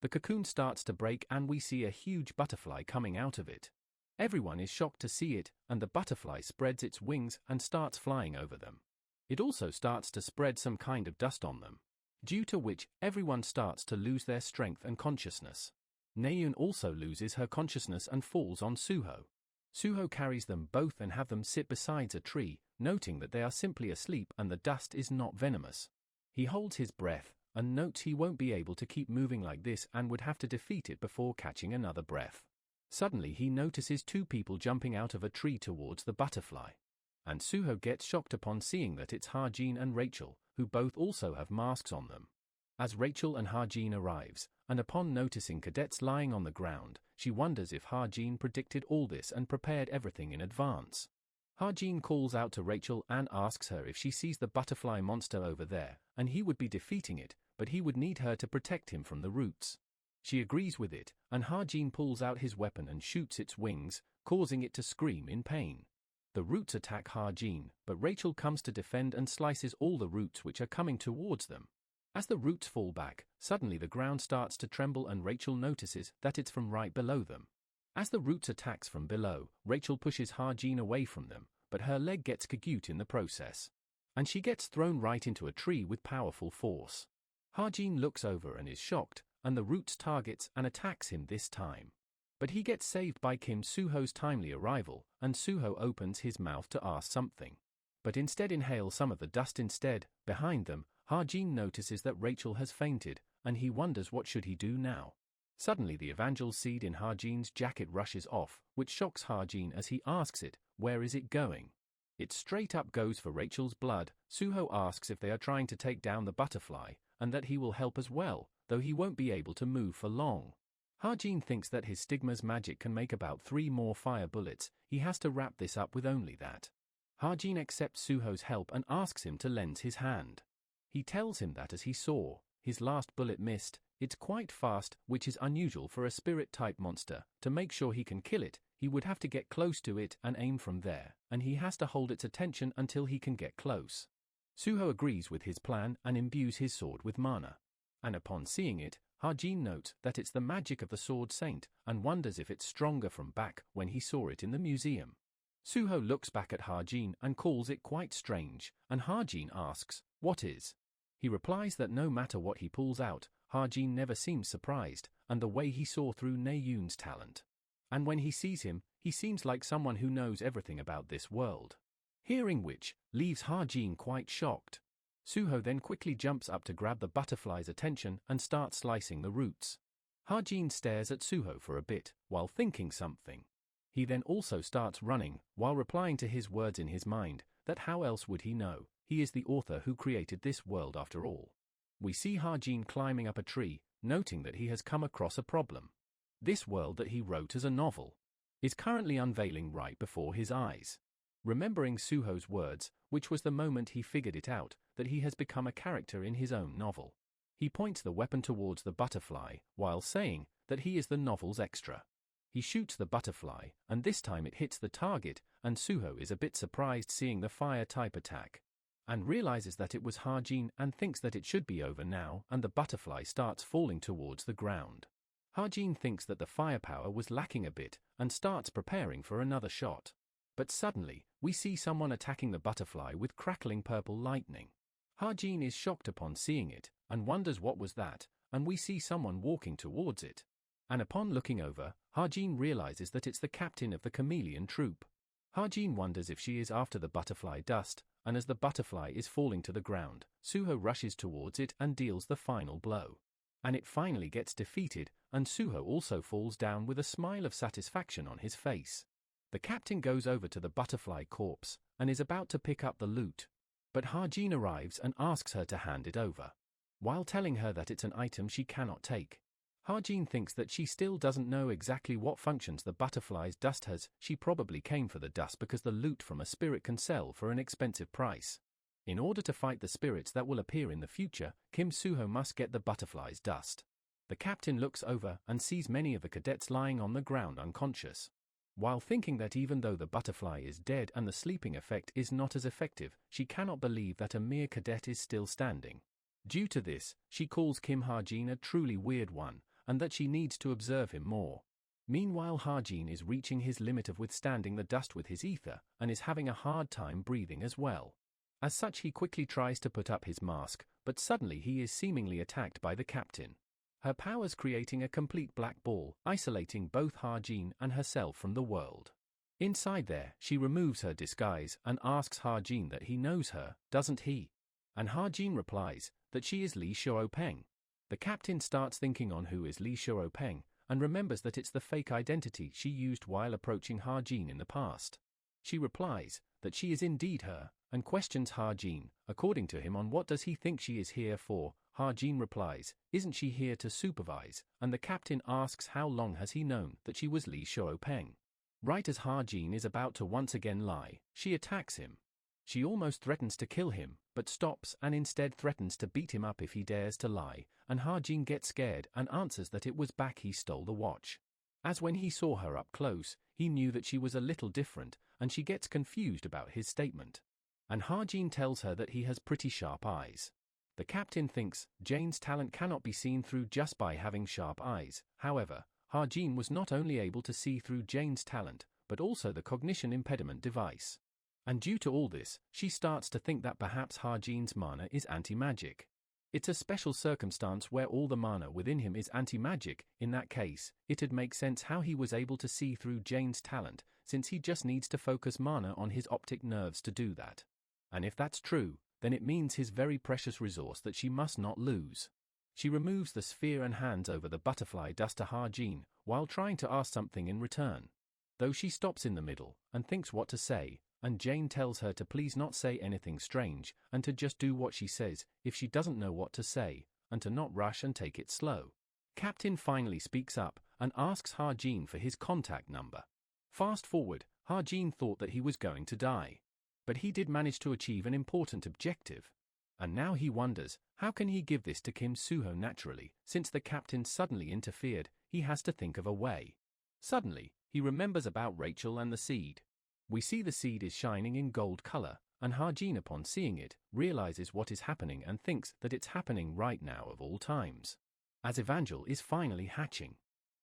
The cocoon starts to break and we see a huge butterfly coming out of it. Everyone is shocked to see it, and the butterfly spreads its wings and starts flying over them. It also starts to spread some kind of dust on them, due to which everyone starts to lose their strength and consciousness. Naeun also loses her consciousness and falls on Soo-ho. Soo-ho carries them both and have them sit beside a tree, noting that they are simply asleep and the dust is not venomous. He holds his breath, and notes he won't be able to keep moving like this and would have to defeat it before catching another breath. Suddenly he notices two people jumping out of a tree towards the butterfly. And Soo-ho gets shocked upon seeing that it's Ha-jin and Rachel, who both also have masks on them. As Rachel and Ha-jin arrives, and upon noticing cadets lying on the ground, she wonders if Ha-jin predicted all this and prepared everything in advance. Ha-jin calls out to Rachel and asks her if she sees the butterfly monster over there, and he would be defeating it, but he would need her to protect him from the roots. She agrees with it, and Ha-jin pulls out his weapon and shoots its wings, causing it to scream in pain. The roots attack Ha-jin, but Rachel comes to defend and slices all the roots which are coming towards them. As the roots fall back, suddenly the ground starts to tremble and Rachel notices that it's from right below them. As the roots attacks from below, Rachel pushes Ha-jin away from them, but her leg gets caught in the process. And she gets thrown right into a tree with powerful force. Ha-jin looks over and is shocked, and the roots targets and attacks him this time. But he gets saved by Kim Soo-ho's timely arrival, and Soo-ho opens his mouth to ask something. But instead inhale some of the dust instead. Behind them, Ha-jin notices that Rachel has fainted, and he wonders what should he do now. Suddenly the evangel seed in Ha-jin's jacket rushes off, which shocks Ha-jin as he asks it, where is it going? It straight up goes for Rachel's blood. Suho asks if they are trying to take down the butterfly, and that he will help as well, though he won't be able to move for long. Hajin thinks that his stigma's magic can make about 3 more fire bullets. He has to wrap this up with only that. Hajin accepts Suho's help and asks him to lend his hand. He tells him that as he saw, his last bullet missed. It's quite fast, which is unusual for a spirit-type monster. To make sure he can kill it, he would have to get close to it and aim from there, and he has to hold its attention until he can get close. Suho agrees with his plan and imbues his sword with mana. And upon seeing it, Hajin notes that it's the magic of the Sword Saint and wonders if it's stronger from back when he saw it in the museum. Suho looks back at Hajin and calls it quite strange, and Hajin asks, "What is?" He replies that no matter what he pulls out, Hajin never seems surprised, and the way he saw through Naeun's talent. And when he sees him, he seems like someone who knows everything about this world. Hearing which, leaves Hajin quite shocked. Suho then quickly jumps up to grab the butterfly's attention and starts slicing the roots. Hajin stares at Suho for a bit, while thinking something. He then also starts running, while replying to his words in his mind, that how else would he know? He is the author who created this world after all. We see Hajin climbing up a tree, noting that he has come across a problem. This world that he wrote as a novel is currently unveiling right before his eyes. Remembering Suho's words, which was the moment he figured it out, that he has become a character in his own novel. He points the weapon towards the butterfly, while saying that he is the novel's extra. He shoots the butterfly, and this time it hits the target, and Suho is a bit surprised seeing the fire-type attack, and realizes that it was Hajin and thinks that it should be over now, and the butterfly starts falling towards the ground. Hajin thinks that the firepower was lacking a bit, and starts preparing for another shot. But suddenly, we see someone attacking the butterfly with crackling purple lightning. Hajin is shocked upon seeing it, and wonders what was that, and we see someone walking towards it. And upon looking over, Hajin realizes that it's the captain of the chameleon troop. Hajin wonders if she is after the butterfly dust, and as the butterfly is falling to the ground, Suho rushes towards it and deals the final blow. And it finally gets defeated, and Suho also falls down with a smile of satisfaction on his face. The captain goes over to the butterfly corpse, and is about to pick up the loot. But Hajin arrives and asks her to hand it over, while telling her that it's an item she cannot take. Hajin thinks that she still doesn't know exactly what functions the butterfly's dust has. She probably came for the dust because the loot from a spirit can sell for an expensive price. In order to fight the spirits that will appear in the future, Kim Suho must get the butterfly's dust. The captain looks over and sees many of the cadets lying on the ground unconscious. While thinking that even though the butterfly is dead and the sleeping effect is not as effective, she cannot believe that a mere cadet is still standing. Due to this, she calls Kim Hajin a truly weird one, and that she needs to observe him more. Meanwhile, Hajin is reaching his limit of withstanding the dust with his ether, and is having a hard time breathing as well. As such, he quickly tries to put up his mask, but suddenly he is seemingly attacked by the captain. Her powers creating a complete black ball, isolating both Hajin and herself from the world. Inside there, she removes her disguise and asks Hajin that he knows her, doesn't he? And Hajin replies that she is Li Shuopeng. The captain starts thinking on who is Li Shuopeng, and remembers that it's the fake identity she used while approaching Hajin in the past. She replies that she is indeed her, and questions Hajin, according to him, on what does he think she is here for. Hajin replies, isn't she here to supervise, and the captain asks how long has he known that she was Li Shuopeng. Right as Hajin is about to once again lie, she attacks him. She almost threatens to kill him, but stops and instead threatens to beat him up if he dares to lie, and Hajin gets scared and answers that it was back he stole the watch. As when he saw her up close, he knew that she was a little different, and she gets confused about his statement. And Hajin tells her that he has pretty sharp eyes. The captain thinks Jane's talent cannot be seen through just by having sharp eyes. However, Hajin was not only able to see through Jane's talent, but also the cognition impediment device. And due to all this, she starts to think that perhaps Hajin's mana is anti-magic. It's a special circumstance where all the mana within him is anti-magic. In that case, it'd make sense how he was able to see through Jane's talent, since he just needs to focus mana on his optic nerves to do that. And if that's true, then it means his very precious resource that she must not lose. She removes the sphere and hands over the butterfly dust to Hajin, while trying to ask something in return. Though she stops in the middle, and thinks what to say, and Jane tells her to please not say anything strange and to just do what she says if she doesn't know what to say, and to not rush and take it slow. Captain finally speaks up and asks Ha-jin for his contact number. Fast forward, Ha-jin thought that he was going to die. But he did manage to achieve an important objective. And now he wonders, how can he give this to Kim Soo-ho naturally? Since the captain suddenly interfered, he has to think of a way. Suddenly, he remembers about Rachel and the seed. We see the seed is shining in gold color, and Ha-jin upon seeing it, realizes what is happening and thinks that it's happening right now of all times. As Evangel is finally hatching.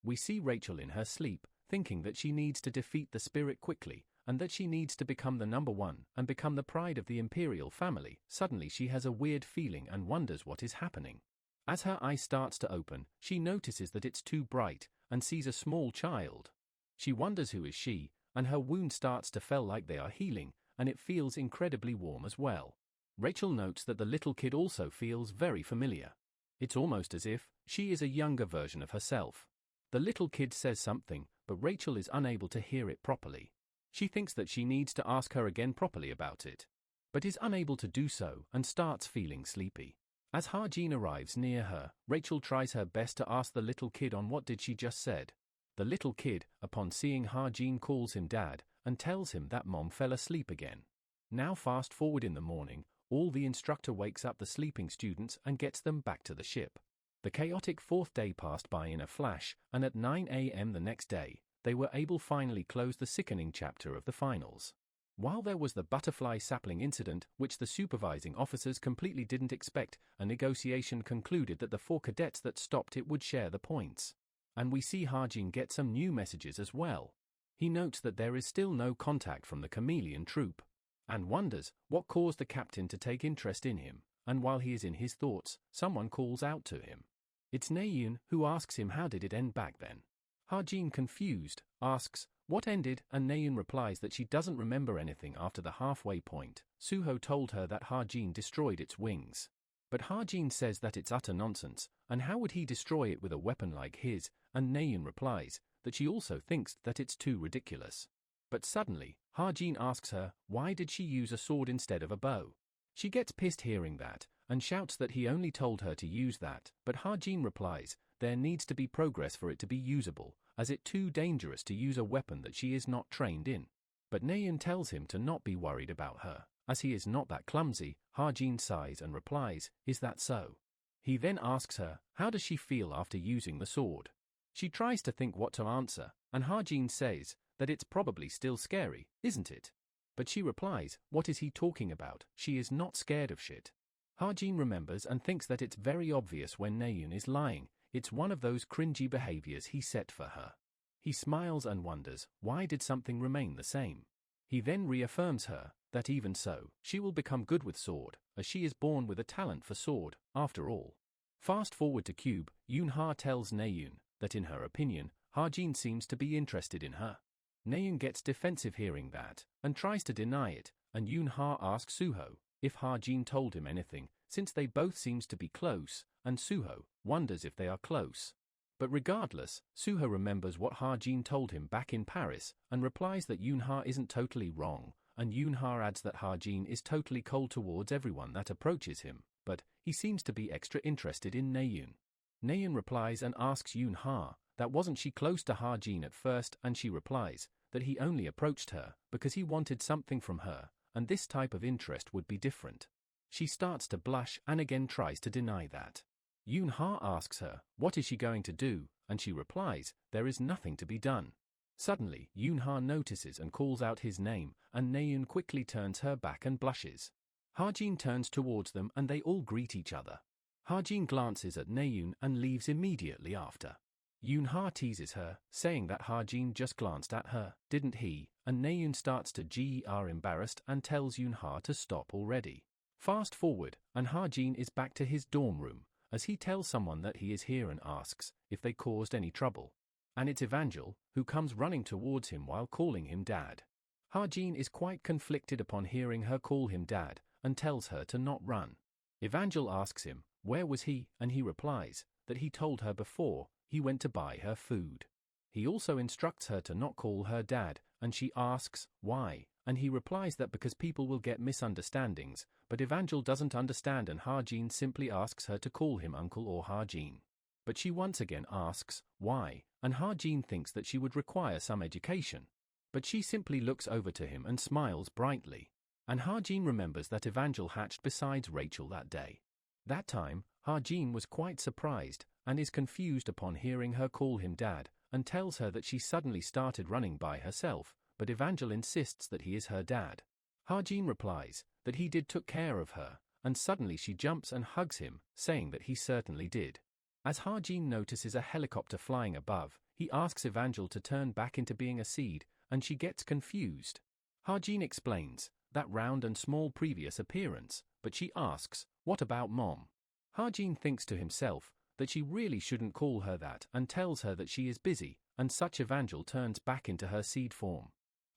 We see Rachel in her sleep, thinking that she needs to defeat the spirit quickly, and that she needs to become the number one and become the pride of the imperial family. Suddenly she has a weird feeling and wonders what is happening. As her eye starts to open, she notices that it's too bright, and sees a small child. She wonders who is she, and her wound starts to feel like they are healing, and it feels incredibly warm as well. Rachel notes that the little kid also feels very familiar. It's almost as if she is a younger version of herself. The little kid says something, but Rachel is unable to hear it properly. She thinks that she needs to ask her again properly about it, but is unable to do so and starts feeling sleepy. As Ha-jin arrives near her, Rachel tries her best to ask the little kid on what did she just said. The little kid, upon seeing Ha-jin, calls him dad and tells him that mom fell asleep again. Now fast forward in the morning, the instructor wakes up the sleeping students and gets them back to the ship. The chaotic fourth day passed by in a flash, and at 9 a.m. the next day, they were able finally close the sickening chapter of the finals. While there was the butterfly sapling incident, which the supervising officers completely didn't expect, a negotiation concluded that the 4 cadets that stopped it would share the points. And we see Ha-jin get some new messages as well. He notes that there is still no contact from the chameleon troop, and wonders what caused the captain to take interest in him, and while he is in his thoughts, someone calls out to him. It's Na-eun, who asks him how did it end back then. Ha-jin, confused, asks what ended, and Na-eun replies that she doesn't remember anything after the halfway point. Soo-ho told her that Ha-jin destroyed its wings. But Ha-jin says that it's utter nonsense, and how would he destroy it with a weapon like his, and Na-eun replies that she also thinks that it's too ridiculous. But suddenly, Ha-jin asks her why did she use a sword instead of a bow. She gets pissed hearing that, and shouts that he only told her to use that, but Ha-jin replies there needs to be progress for it to be usable, as it's too dangerous to use a weapon that she is not trained in. But Na-eun tells him to not be worried about her, as he is not that clumsy. Ha-jin sighs and replies, is that so? He then asks her, how does she feel after using the sword? She tries to think what to answer, and Ha-jin says that it's probably still scary, isn't it? But she replies, what is he talking about? She is not scared of shit. Ha-jin remembers and thinks that it's very obvious when Na-eun is lying. It's one of those cringy behaviors he set for her. He smiles and wonders, why did something remain the same? He then reaffirms her that even so, she will become good with sword, as she is born with a talent for sword, after all. Fast forward to Cube, Yoon-ha tells Na-eun that in her opinion, Ha-jin seems to be interested in her. Na-eun gets defensive hearing that, and tries to deny it, and Yoon-ha asks Soo-ho if Ha-jin told him anything, since they both seems to be close, and Soo-ho wonders if they are close. But regardless, Soo-ho remembers what Ha-jin told him back in Paris, and replies that Yoon-ha isn't totally wrong, and Yoon-ha adds that Ha-jin is totally cold towards everyone that approaches him, but he seems to be extra interested in Na-eun. Na-eun replies and asks Yoon-ha that wasn't she close to Ha-jin at first, and she replies that he only approached her because he wanted something from her, and this type of interest would be different. She starts to blush and again tries to deny that. Yoon-ha asks her, what is she going to do, and she replies, there is nothing to be done. Suddenly, Yoon-ha notices and calls out his name, and Na-eun quickly turns her back and blushes. Ha-jin turns towards them and they all greet each other. Ha-jin glances at Na-eun and leaves immediately after. Yoon-ha teases her, saying that Ha-jin just glanced at her, didn't he, and Na-eun starts to get embarrassed and tells Yoon-ha to stop already. Fast forward, and Ha-jin is back to his dorm room, as he tells someone that he is here and asks if they caused any trouble. And it's Evangel, who comes running towards him while calling him dad. Ha-jin is quite conflicted upon hearing her call him dad, and tells her to not run. Evangel asks him, where was he, and he replies that he told her before he went to buy her food. He also instructs her to not call her dad, and she asks why, and he replies that because people will get misunderstandings, but Evangel doesn't understand and Ha-jin simply asks her to call him uncle or Ha-jin. But she once again asks, why, and Ha-jin thinks that she would require some education. But she simply looks over to him and smiles brightly. And Ha-jin remembers that Evangel hatched besides Rachel that day. That time, Ha-jin was quite surprised, and is confused upon hearing her call him dad, and tells her that she suddenly started running by herself, but Evangel insists that he is her dad. Ha-jin replies that he took care of her, and suddenly she jumps and hugs him, saying that he certainly did. As Ha-jin notices a helicopter flying above, he asks Evangel to turn back into being a seed, and she gets confused. Ha-jin explains that round and small previous appearance, but she asks, what about mom? Ha-jin thinks to himself that she really shouldn't call her that and tells her that she is busy, and such Evangel turns back into her seed form.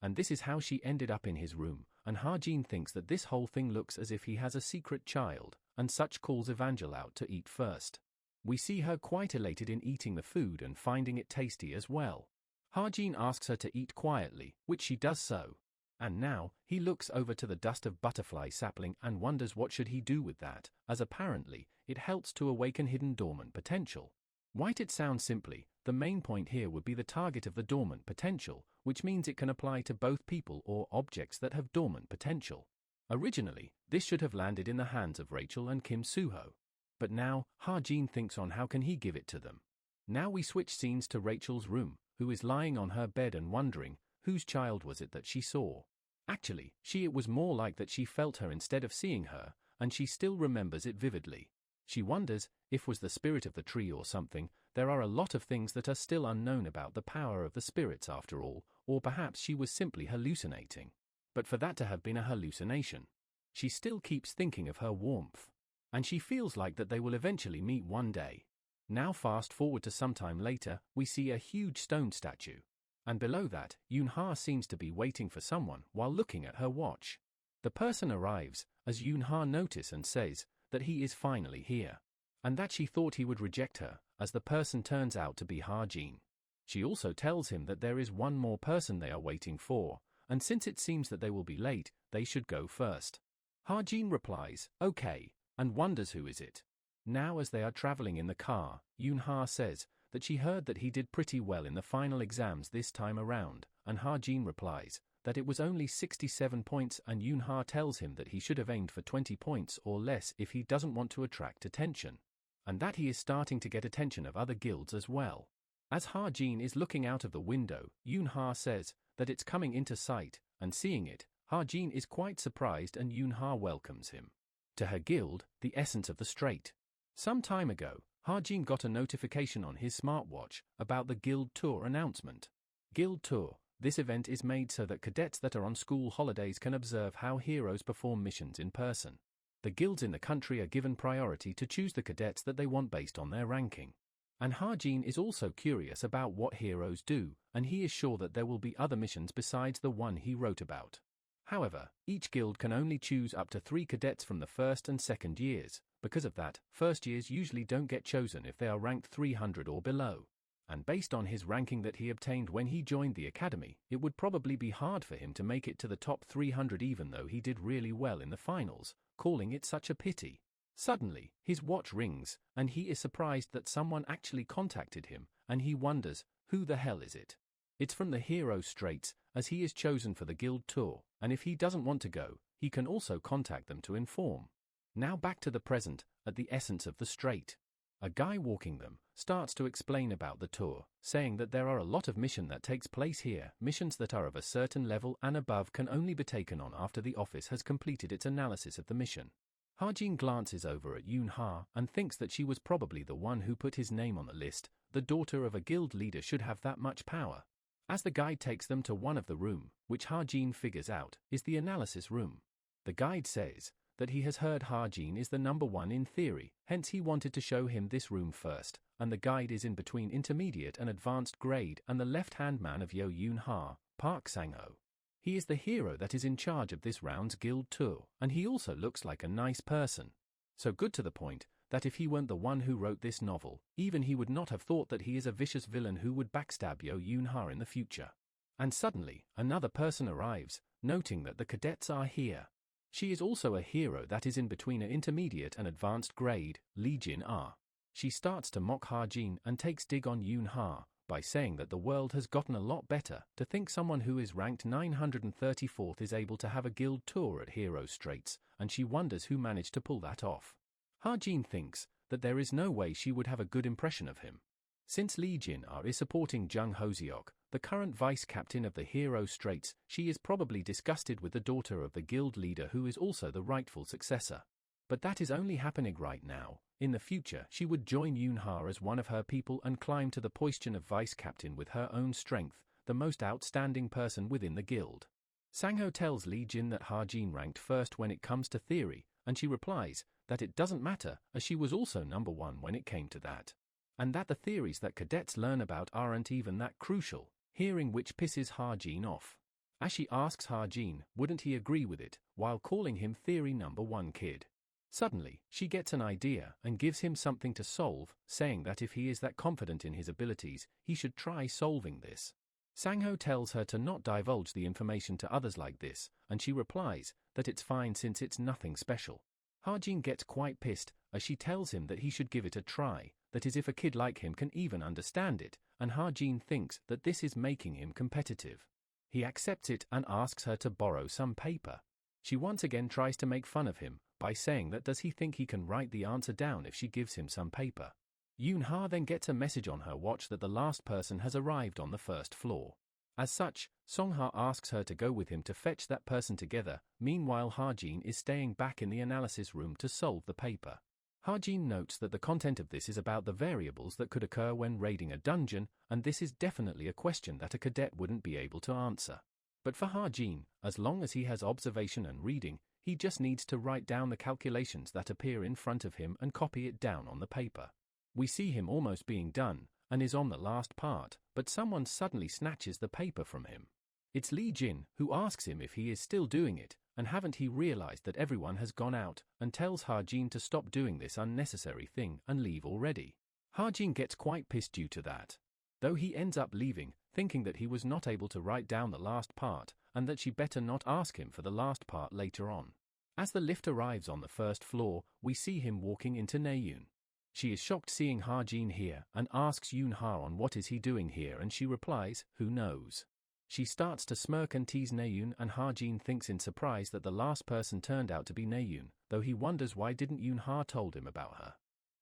And this is how she ended up in his room, and Ha-jin thinks that this whole thing looks as if he has a secret child, and such calls Evangel out to eat first. We see her quite elated in eating the food and finding it tasty as well. Ha-jin asks her to eat quietly, which she does so. And now, he looks over to the dust of butterfly sapling and wonders what should he do with that, as apparently, it helps to awaken hidden dormant potential. Write it sound simply, the main point here would be the target of the dormant potential, which means it can apply to both people or objects that have dormant potential. Originally, this should have landed in the hands of Rachel and Kim Soo-ho. But now, Ha-jin thinks on how can he give it to them. Now we switch scenes to Rachel's room, who is lying on her bed and wondering, whose child was it that she saw? Actually, it was more like that she felt her instead of seeing her, and she still remembers it vividly. She wonders if was the spirit of the tree or something. There are a lot of things that are still unknown about the power of the spirits after all, or perhaps she was simply hallucinating. But for that to have been a hallucination, she still keeps thinking of her warmth. And she feels like that they will eventually meet one day. Now fast forward to some time later, we see a huge stone statue. And below that, Yoon-ha seems to be waiting for someone while looking at her watch. The person arrives, as Yoon-ha notices and says that he is finally here. And that she thought he would reject her, as the person turns out to be Ha-jin. She also tells him that there is one more person they are waiting for, and since it seems that they will be late, they should go first. Ha-jin replies, okay, and wonders who is it. Now as they are traveling in the car, Yoon-ha says that she heard that he did pretty well in the final exams this time around, and Ha-jin replies that it was only 67 points, and Yoon-ha tells him that he should have aimed for 20 points or less if he doesn't want to attract attention, and that he is starting to get attention of other guilds as well. As Ha-jin is looking out of the window, Yoon-ha says that it's coming into sight, and seeing it, Ha-jin is quite surprised and Yoon-ha welcomes him to her guild, the Essence of the Straight. Some time ago, Ha-jin got a notification on his smartwatch about the guild tour announcement. Guild tour. This event is made so that cadets that are on school holidays can observe how heroes perform missions in person. The guilds in the country are given priority to choose the cadets that they want based on their ranking. And Ha-jin is also curious about what heroes do, and he is sure that there will be other missions besides the one he wrote about. However, each guild can only choose up to 3 cadets from the first and second years. Because of that, first years usually don't get chosen if they are ranked 300 or below. And based on his ranking that he obtained when he joined the academy, it would probably be hard for him to make it to the top 300 even though he did really well in the finals, calling it such a pity. Suddenly, his watch rings, and he is surprised that someone actually contacted him, and he wonders, who the hell is it? It's from the Hero Straits, as he is chosen for the guild tour, and if he doesn't want to go, he can also contact them to inform. Now back to the present, at the Essence of the Straight. A guy walking them starts to explain about the tour, saying that there are a lot of missions that takes place here. Missions that are of a certain level and above can only be taken on after the office has completed its analysis of the mission. Ha-jin glances over at Yoon-ha and thinks that she was probably the one who put his name on the list. The daughter of a guild leader should have that much power. As the guide takes them to one of the room, which Ha-jin figures out is the analysis room. The guide says that he has heard Ha-jin is the number one in theory, hence he wanted to show him this room first, and the guide is in between intermediate and advanced grade and the left-hand man of Yoon-ha, Park Sang-ho. He is the hero that is in charge of this round's guild tour, and he also looks like a nice person. So good to the point that if he weren't the one who wrote this novel, even he would not have thought that he is a vicious villain who would backstab Yoon-ha in the future. And suddenly, another person arrives, noting that the cadets are here. She is also a hero that is in between an intermediate and advanced grade, Lee Jin-ah. She starts to mock Ha-jin and takes dig on Yoon-ha by saying that the world has gotten a lot better, to think someone who is ranked 934th is able to have a guild tour at Hero Straits, and she wonders who managed to pull that off. Ha-jin thinks that there is no way she would have a good impression of him. Since Lee Jin-ah is supporting Jung Ho-seok, the current vice-captain of the Hero Straits, she is probably disgusted with the daughter of the guild leader who is also the rightful successor. But that is only happening right now. In the future, she would join Yoon-ha as one of her people and climb to the position of vice-captain with her own strength, the most outstanding person within the guild. Sang-ho tells Lee Jin that Ha-jin ranked first when it comes to theory, and she replies that it doesn't matter, as she was also number one when it came to that. And that the theories that cadets learn about aren't even that crucial, hearing which pisses Ha-jin off. As she asks Ha-jin, wouldn't he agree with it, while calling him theory number one kid. Suddenly, she gets an idea and gives him something to solve, saying that if he is that confident in his abilities, he should try solving this. Sang-ho tells her to not divulge the information to others like this, and she replies that it's fine since it's nothing special. Ha-jin gets quite pissed, as she tells him that he should give it a try, that is if a kid like him can even understand it, and Ha-jin thinks that this is making him competitive. He accepts it and asks her to borrow some paper. She once again tries to make fun of him, by saying that does he think he can write the answer down if she gives him some paper. Yoon-ha then gets a message on her watch that the last person has arrived on the first floor. As such, Song-ha asks her to go with him to fetch that person together. Meanwhile, Ha-jin is staying back in the analysis room to solve the paper. Ha-jin notes that the content of this is about the variables that could occur when raiding a dungeon, and this is definitely a question that a cadet wouldn't be able to answer. But for Ha-jin, as long as he has observation and reading, he just needs to write down the calculations that appear in front of him and copy it down on the paper. We see him almost being done, and is on the last part, but someone suddenly snatches the paper from him. It's Lee Jin, who asks him if he is still doing it, and haven't he realized that everyone has gone out, and tells Ha-jin to stop doing this unnecessary thing and leave already. Ha-jin gets quite pissed due to that. Though he ends up leaving, thinking that he was not able to write down the last part, and that she better not ask him for the last part later on. As the lift arrives on the first floor, we see him walking into Naeun. She is shocked seeing Ha-jin here, and asks Yoon-ha on what is he doing here, and she replies, who knows. She starts to smirk and tease Naeun, and Ha-jin thinks in surprise that the last person turned out to be Naeun, though he wonders why didn't Yoon-ha told him about her.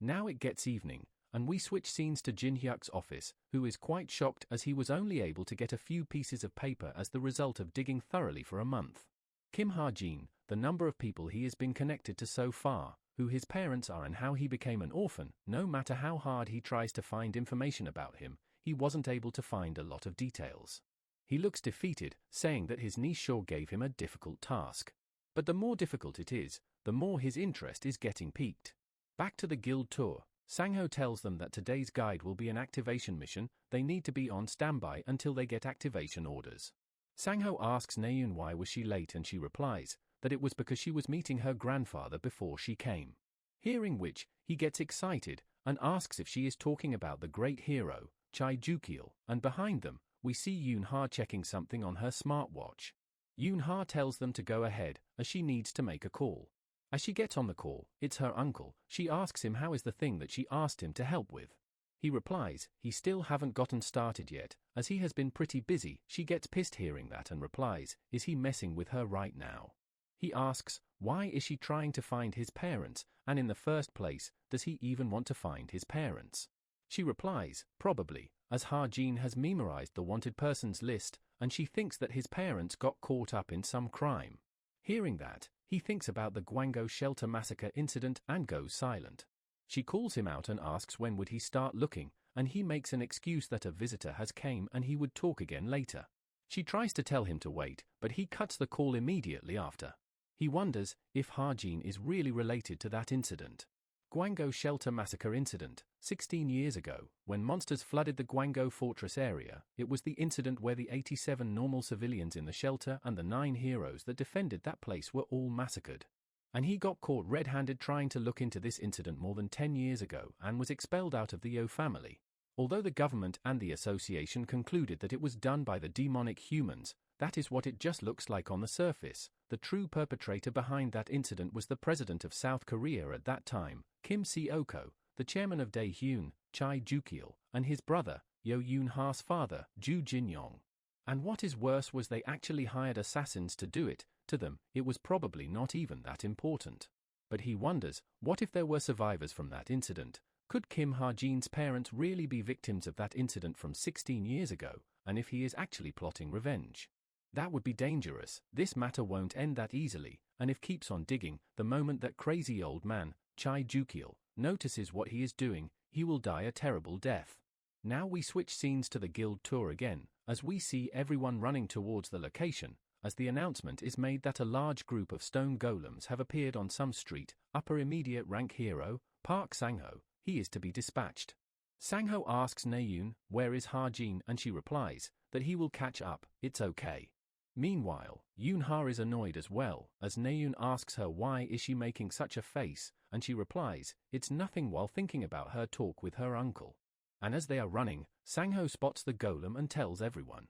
Now it gets evening, and we switch scenes to Jin-hyuk's office, who is quite shocked as he was only able to get a few pieces of paper as the result of digging thoroughly for a month. Kim Ha-jin, the number of people he has been connected to so far, who his parents are and how he became an orphan, no matter how hard he tries to find information about him, he wasn't able to find a lot of details. He looks defeated, saying that his niece sure gave him a difficult task. But the more difficult it is, the more his interest is getting piqued. Back to the guild tour, Sang-ho tells them that today's guide will be an activation mission. They need to be on standby until they get activation orders. Sang-ho asks Naeun why was she late, and she replies that it was because she was meeting her grandfather before she came. Hearing which, he gets excited and asks if she is talking about the great hero, Chai Jukiel, and behind them, we see Yoon-ha checking something on her smartwatch. Yoon-ha tells them to go ahead, as she needs to make a call. As she gets on the call, it's her uncle. She asks him how is the thing that she asked him to help with. He replies he still haven't gotten started yet, as he has been pretty busy. She gets pissed hearing that and replies, is he messing with her right now? He asks, why is she trying to find his parents, and in the first place, does he even want to find his parents? She replies, probably, as Ha-jin has memorized the wanted persons list, and she thinks that his parents got caught up in some crime. Hearing that, he thinks about the Gwango shelter massacre incident and goes silent. She calls him out and asks when would he start looking, and he makes an excuse that a visitor has came and he would talk again later. She tries to tell him to wait, but he cuts the call immediately after. He wonders if Ha-jin is really related to that incident. Gwango shelter massacre incident, 16 years ago, when monsters flooded the Gwango fortress area. It was the incident where the 87 normal civilians in the shelter and the 9 heroes that defended that place were all massacred. And he got caught red-handed trying to look into this incident more than 10 years ago and was expelled out of the Yo family. Although the government and the association concluded that it was done by the demonic humans, that is what it just looks like on the surface. The true perpetrator behind that incident was the president of South Korea at that time, Kim Se-oko, the chairman of Daehyun, Choi Ju-kil, and his brother, Yo Yoon-ha's father, Ju Jin-yong. And what is worse was they actually hired assassins to do it. To them, it was probably not even that important. But he wonders, what if there were survivors from that incident? Could Kim Ha-jin's parents really be victims of that incident from 16 years ago, and if he is actually plotting revenge? That would be dangerous. This matter won't end that easily, and if keeps on digging, the moment that crazy old man, Choi Ju-kil, notices what he is doing, he will die a terrible death. Now we switch scenes to the guild tour again, as we see everyone running towards the location, as the announcement is made that a large group of stone golems have appeared on some street. Upper immediate rank hero, Park Sang-ho, he is to be dispatched. Sang-ho asks Naeun, where is Ha-jin, and she replies, that he will catch up, it's okay. Meanwhile, Yoon-ha is annoyed as well, as Naeun asks her why is she making such a face, and she replies, it's nothing, while thinking about her talk with her uncle. And as they are running, Sang-ho spots the golem and tells everyone.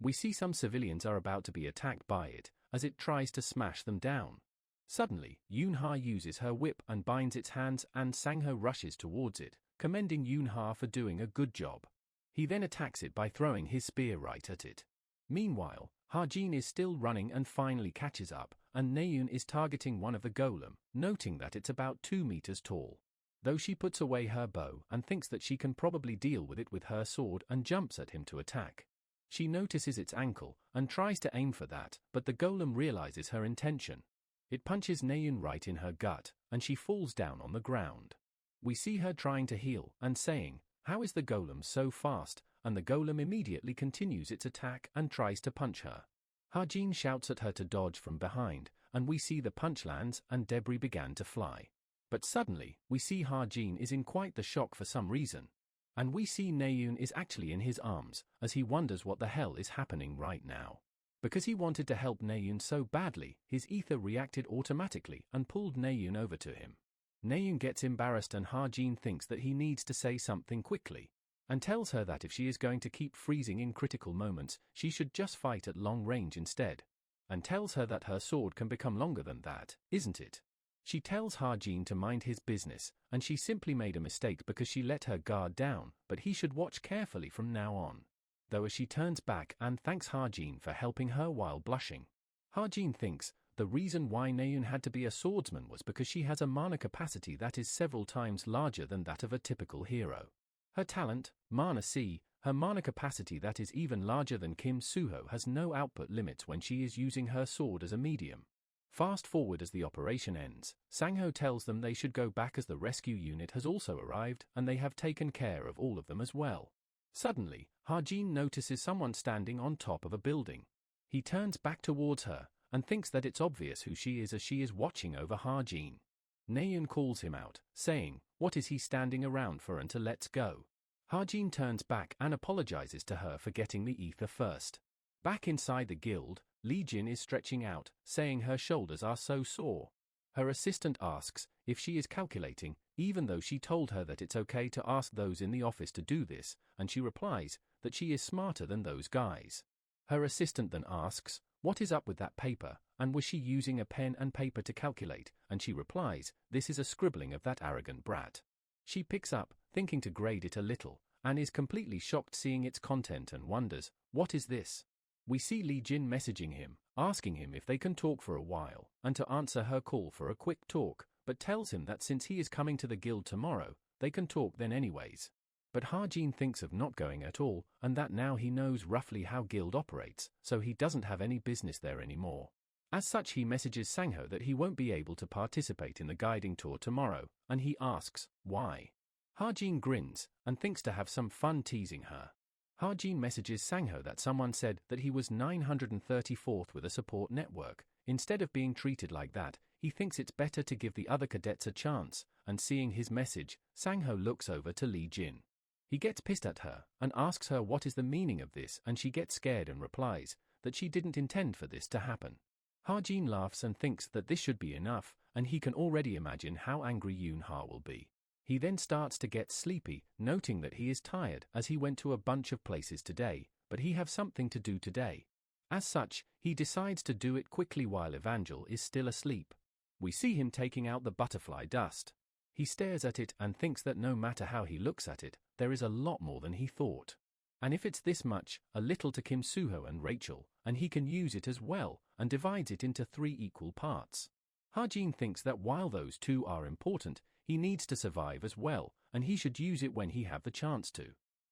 We see some civilians are about to be attacked by it, as it tries to smash them down. Suddenly, Yoon-ha uses her whip and binds its hands, and Sang-ho rushes towards it, commending Yoon-ha for doing a good job. He then attacks it by throwing his spear right at it. Meanwhile, Ha-jin is still running and finally catches up, and Naeun is targeting one of the golem, noting that it's about 2 meters tall. Though she puts away her bow and thinks that she can probably deal with it with her sword and jumps at him to attack. She notices its ankle and tries to aim for that, but the golem realizes her intention. It punches Naeun right in her gut, and she falls down on the ground. We see her trying to heal and saying, how is the golem so fast? And the golem immediately continues its attack and tries to punch her. Ha-jin shouts at her to dodge from behind, and we see the punch lands and debris began to fly. But suddenly, we see Ha-jin is in quite the shock for some reason. And we see Naeun is actually in his arms, as he wonders what the hell is happening right now. Because he wanted to help Naeun so badly, his ether reacted automatically and pulled Naeun over to him. Naeun gets embarrassed and Ha-jin thinks that he needs to say something quickly, and tells her that if she is going to keep freezing in critical moments, she should just fight at long range instead. And tells her that her sword can become longer than that, isn't it? She tells Ha-jin to mind his business, and she simply made a mistake because she let her guard down, but he should watch carefully from now on. Though as she turns back and thanks Ha-jin for helping her while blushing. Ha-jin thinks the reason why Naeun had to be a swordsman was because she has a mana capacity that is several times larger than that of a typical hero. Her talent, Mana C, her mana capacity that is even larger than Kim Suho, has no output limits when she is using her sword as a medium. Fast forward as the operation ends, Sang-ho tells them they should go back as the rescue unit has also arrived and they have taken care of all of them as well. Suddenly, Ha-jin notices someone standing on top of a building. He turns back towards her and thinks that it's obvious who she is as she is watching over Ha-jin. Naeun calls him out, saying, what is he standing around for, and to let's go. Ha-jin turns back and apologizes to her for getting the ether first. Back inside the guild, Lee Jin is stretching out, saying her shoulders are so sore. Her assistant asks if she is calculating, even though she told her that it's okay to ask those in the office to do this, and she replies that she is smarter than those guys. Her assistant then asks, what is up with that paper, and was she using a pen and paper to calculate, and she replies, this is a scribbling of that arrogant brat. She picks up, thinking to grade it a little, and is completely shocked seeing its content and wonders, what is this? We see Lee Jin messaging him, asking him if they can talk for a while, and to answer her call for a quick talk, but tells him that since he is coming to the guild tomorrow, they can talk then anyways. But Ha-jin thinks of not going at all, and that now he knows roughly how guild operates, so he doesn't have any business there anymore. As such, he messages Sang-ho that he won't be able to participate in the guiding tour tomorrow, and he asks, why? Ha-jin grins, and thinks to have some fun teasing her. Ha-jin messages Sang-ho that someone said that he was 934th with a support network. Instead of being treated like that, he thinks it's better to give the other cadets a chance, and seeing his message, Sang-ho looks over to Lee Jin. He gets pissed at her, and asks her what is the meaning of this, and she gets scared and replies that she didn't intend for this to happen. Ha-jin laughs and thinks that this should be enough, and he can already imagine how angry Yoon-ha will be. He then starts to get sleepy, noting that he is tired as he went to a bunch of places today, but he have something to do today. As such, he decides to do it quickly while Evangel is still asleep. We see him taking out the butterfly dust. He stares at it and thinks that no matter how he looks at it, there is a lot more than he thought. And if it's this much, a little to Kim Suho and Rachel, and he can use it as well, and divides it into 3 equal parts. Ha-jin thinks that while those 2 are important, he needs to survive as well, and he should use it when he have the chance to.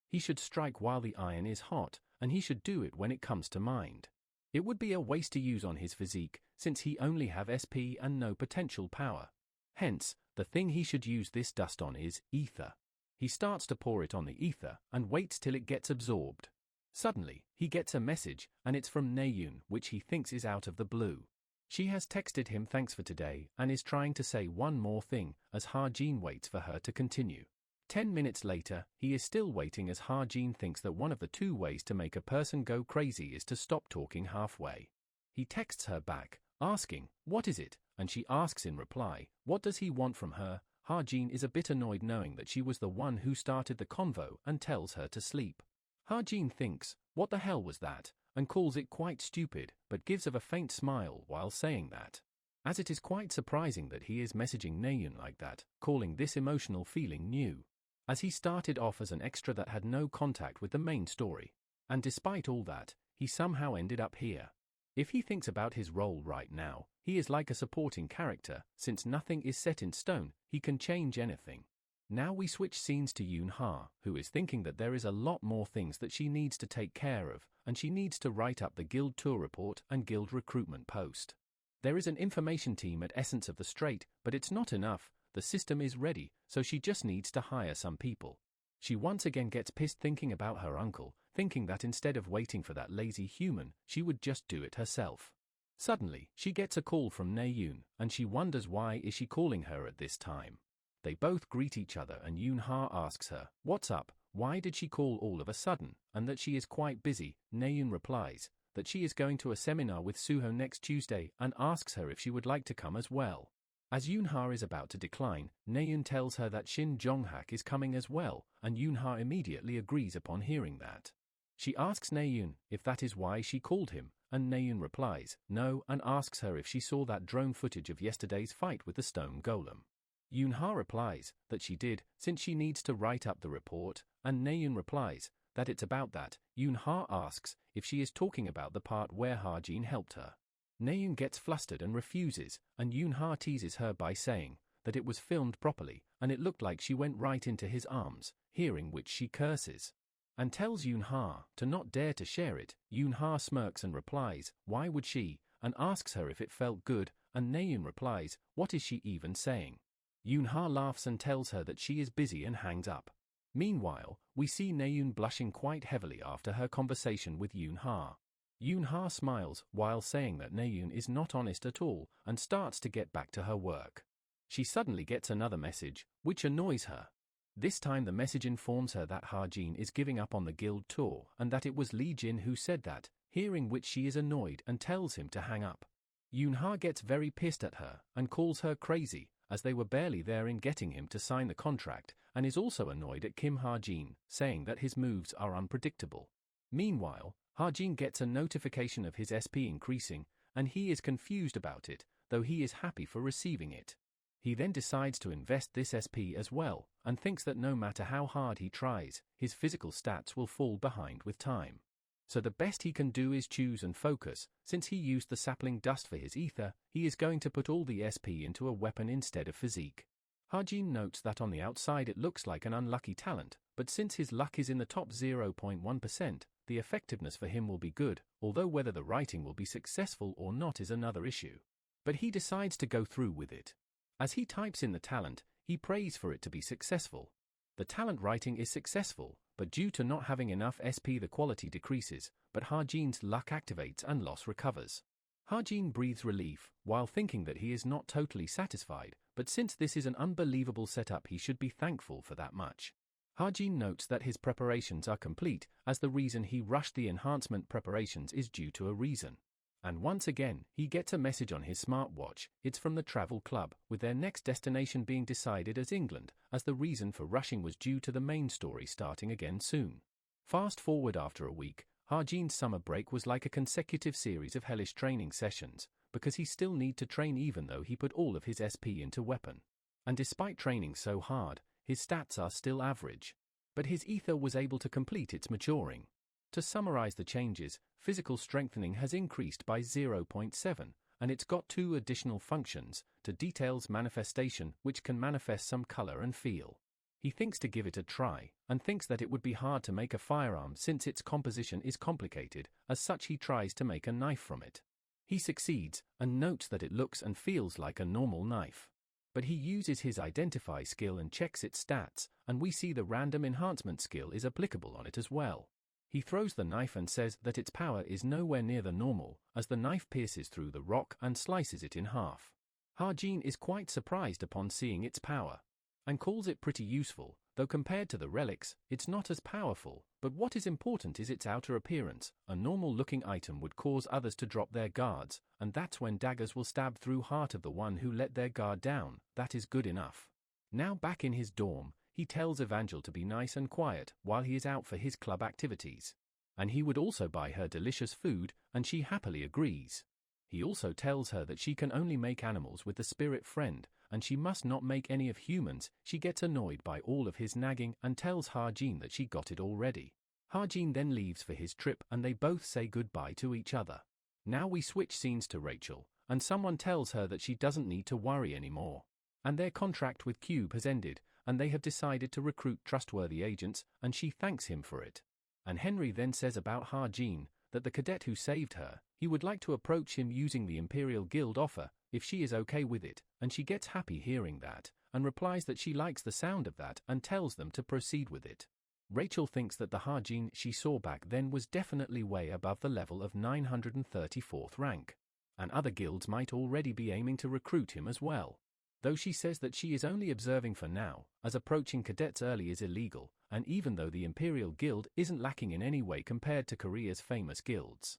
He should strike while the iron is hot, and he should do it when it comes to mind. It would be a waste to use on his physique, since he only have SP and no potential power. Hence, the thing he should use this dust on is ether. He starts to pour it on the ether and waits till it gets absorbed. Suddenly, he gets a message, and it's from Naeun, which he thinks is out of the blue. She has texted him thanks for today and is trying to say one more thing as Ha-jin waits for her to continue. 10 minutes later, he is still waiting as Ha-jin thinks that one of the 2 ways to make a person go crazy is to stop talking halfway. He texts her back, asking, "What is it?" and she asks in reply, "What does he want from her?" Ha-jin is a bit annoyed knowing that she was the one who started the convo and tells her to sleep. Ha-jin thinks, "What the hell was that?" and calls it quite stupid, but gives of a faint smile while saying that. As it is quite surprising that he is messaging Naeun like that, calling this emotional feeling new. As he started off as an extra that had no contact with the main story. And despite all that, he somehow ended up here. If he thinks about his role right now, he is like a supporting character, since nothing is set in stone, he can change anything. Now we switch scenes to Yoon-ha, who is thinking that there is a lot more things that she needs to take care of, and she needs to write up the guild tour report and guild recruitment post. There is an information team at Essence of the Strait, but it's not enough. The system is ready, so she just needs to hire some people. She once again gets pissed thinking about her uncle, thinking that instead of waiting for that lazy human, she would just do it herself. Suddenly, she gets a call from Naeun, and she wonders why is she calling her at this time. They both greet each other and Yoon-ha asks her, "What's up? Why did she call all of a sudden?" and that she is quite busy. Naeun replies that she is going to a seminar with Suho next Tuesday and asks her if she would like to come as well. As Yoon-ha is about to decline, Naeun tells her that Shin Jong-hak is coming as well, and Yoon-ha immediately agrees upon hearing that. She asks Naeun if that is why she called him, and Naeun replies, no, and asks her if she saw that drone footage of yesterday's fight with the stone golem. Yoon-ha replies that she did, since she needs to write up the report, and Naeun replies that it's about that. Yoon-ha asks if she is talking about the part where Ha-jin helped her. Naeun gets flustered and refuses, and Yoon-ha teases her by saying that it was filmed properly, and it looked like she went right into his arms, hearing which she curses, and tells Yoon-ha to not dare to share it. Yoon-ha smirks and replies, why would she, and asks her if it felt good, and Naeun replies, what is she even saying? Yoon-ha laughs and tells her that she is busy and hangs up. Meanwhile, we see Naeun blushing quite heavily after her conversation with Yoon-ha. Yoon-ha smiles while saying that Naeun is not honest at all and starts to get back to her work. She suddenly gets another message, which annoys her. This time the message informs her that Ha-jin is giving up on the guild tour and that it was Lee Jin who said that, hearing which she is annoyed and tells him to hang up. Yoon-ha gets very pissed at her and calls her crazy, as they were barely there in getting him to sign the contract, and is also annoyed at Kim Ha-jin, saying that his moves are unpredictable. Meanwhile, Ha-jin gets a notification of his SP increasing, and he is confused about it, though he is happy for receiving it. He then decides to invest this SP as well, and thinks that no matter how hard he tries, his physical stats will fall behind with time. So the best he can do is choose and focus. Since he used the sapling dust for his ether, he is going to put all the SP into a weapon instead of physique. Ha-jin notes that on the outside it looks like an unlucky talent, but since his luck is in the top 0.1%, the effectiveness for him will be good, although whether the writing will be successful or not is another issue. But he decides to go through with it. As he types in the talent, he prays for it to be successful. The talent writing is successful, but due to not having enough SP the quality decreases, but Ha-jin's luck activates and loss recovers. Ha-jin breathes relief, while thinking that he is not totally satisfied, but since this is an unbelievable setup he should be thankful for that much. Ha-jin notes that his preparations are complete, as the reason he rushed the enhancement preparations is due to a reason. And once again, he gets a message on his smartwatch. It's from the travel club, with their next destination being decided as England, as the reason for rushing was due to the main story starting again soon. Fast forward after a week, Ha-jin's summer break was like a consecutive series of hellish training sessions, because he still need to train even though he put all of his SP into weapon. And despite training so hard, his stats are still average. But his ether was able to complete its maturing. To summarize the changes, physical strengthening has increased by 0.7, and it's got 2 additional functions, to details manifestation, which can manifest some color and feel. He thinks to give it a try, and thinks that it would be hard to make a firearm since its composition is complicated, as such he tries to make a knife from it. He succeeds, and notes that it looks and feels like a normal knife. But he uses his identify skill and checks its stats, and we see the random enhancement skill is applicable on it as well. He throws the knife and says that its power is nowhere near the normal, as the knife pierces through the rock and slices it in half. Ha-jin is quite surprised upon seeing its power, and calls it pretty useful, though compared to the relics, it's not as powerful, but what is important is its outer appearance. A normal-looking item would cause others to drop their guards, and that's when daggers will stab through heart of the one who let their guard down. That is good enough. Now back in his dorm, he tells Evangel to be nice and quiet while he is out for his club activities. And he would also buy her delicious food, and she happily agrees. He also tells her that she can only make animals with the spirit friend, and she must not make any of humans. She gets annoyed by all of his nagging and tells Ha-jin that she got it already. Ha-jin then leaves for his trip and they both say goodbye to each other. Now we switch scenes to Rachel, and someone tells her that she doesn't need to worry anymore. And their contract with Cube has ended, and they have decided to recruit trustworthy agents, and she thanks him for it. And Henry then says about Ha-jin that the cadet who saved her, he would like to approach him using the Imperial Guild offer, if she is okay with it, and she gets happy hearing that, and replies that she likes the sound of that and tells them to proceed with it. Rachel thinks that the Ha-jin she saw back then was definitely way above the level of 934th rank, and other guilds might already be aiming to recruit him as well. Though she says that she is only observing for now, as approaching cadets early is illegal, and even though the Imperial Guild isn't lacking in any way compared to Korea's famous guilds.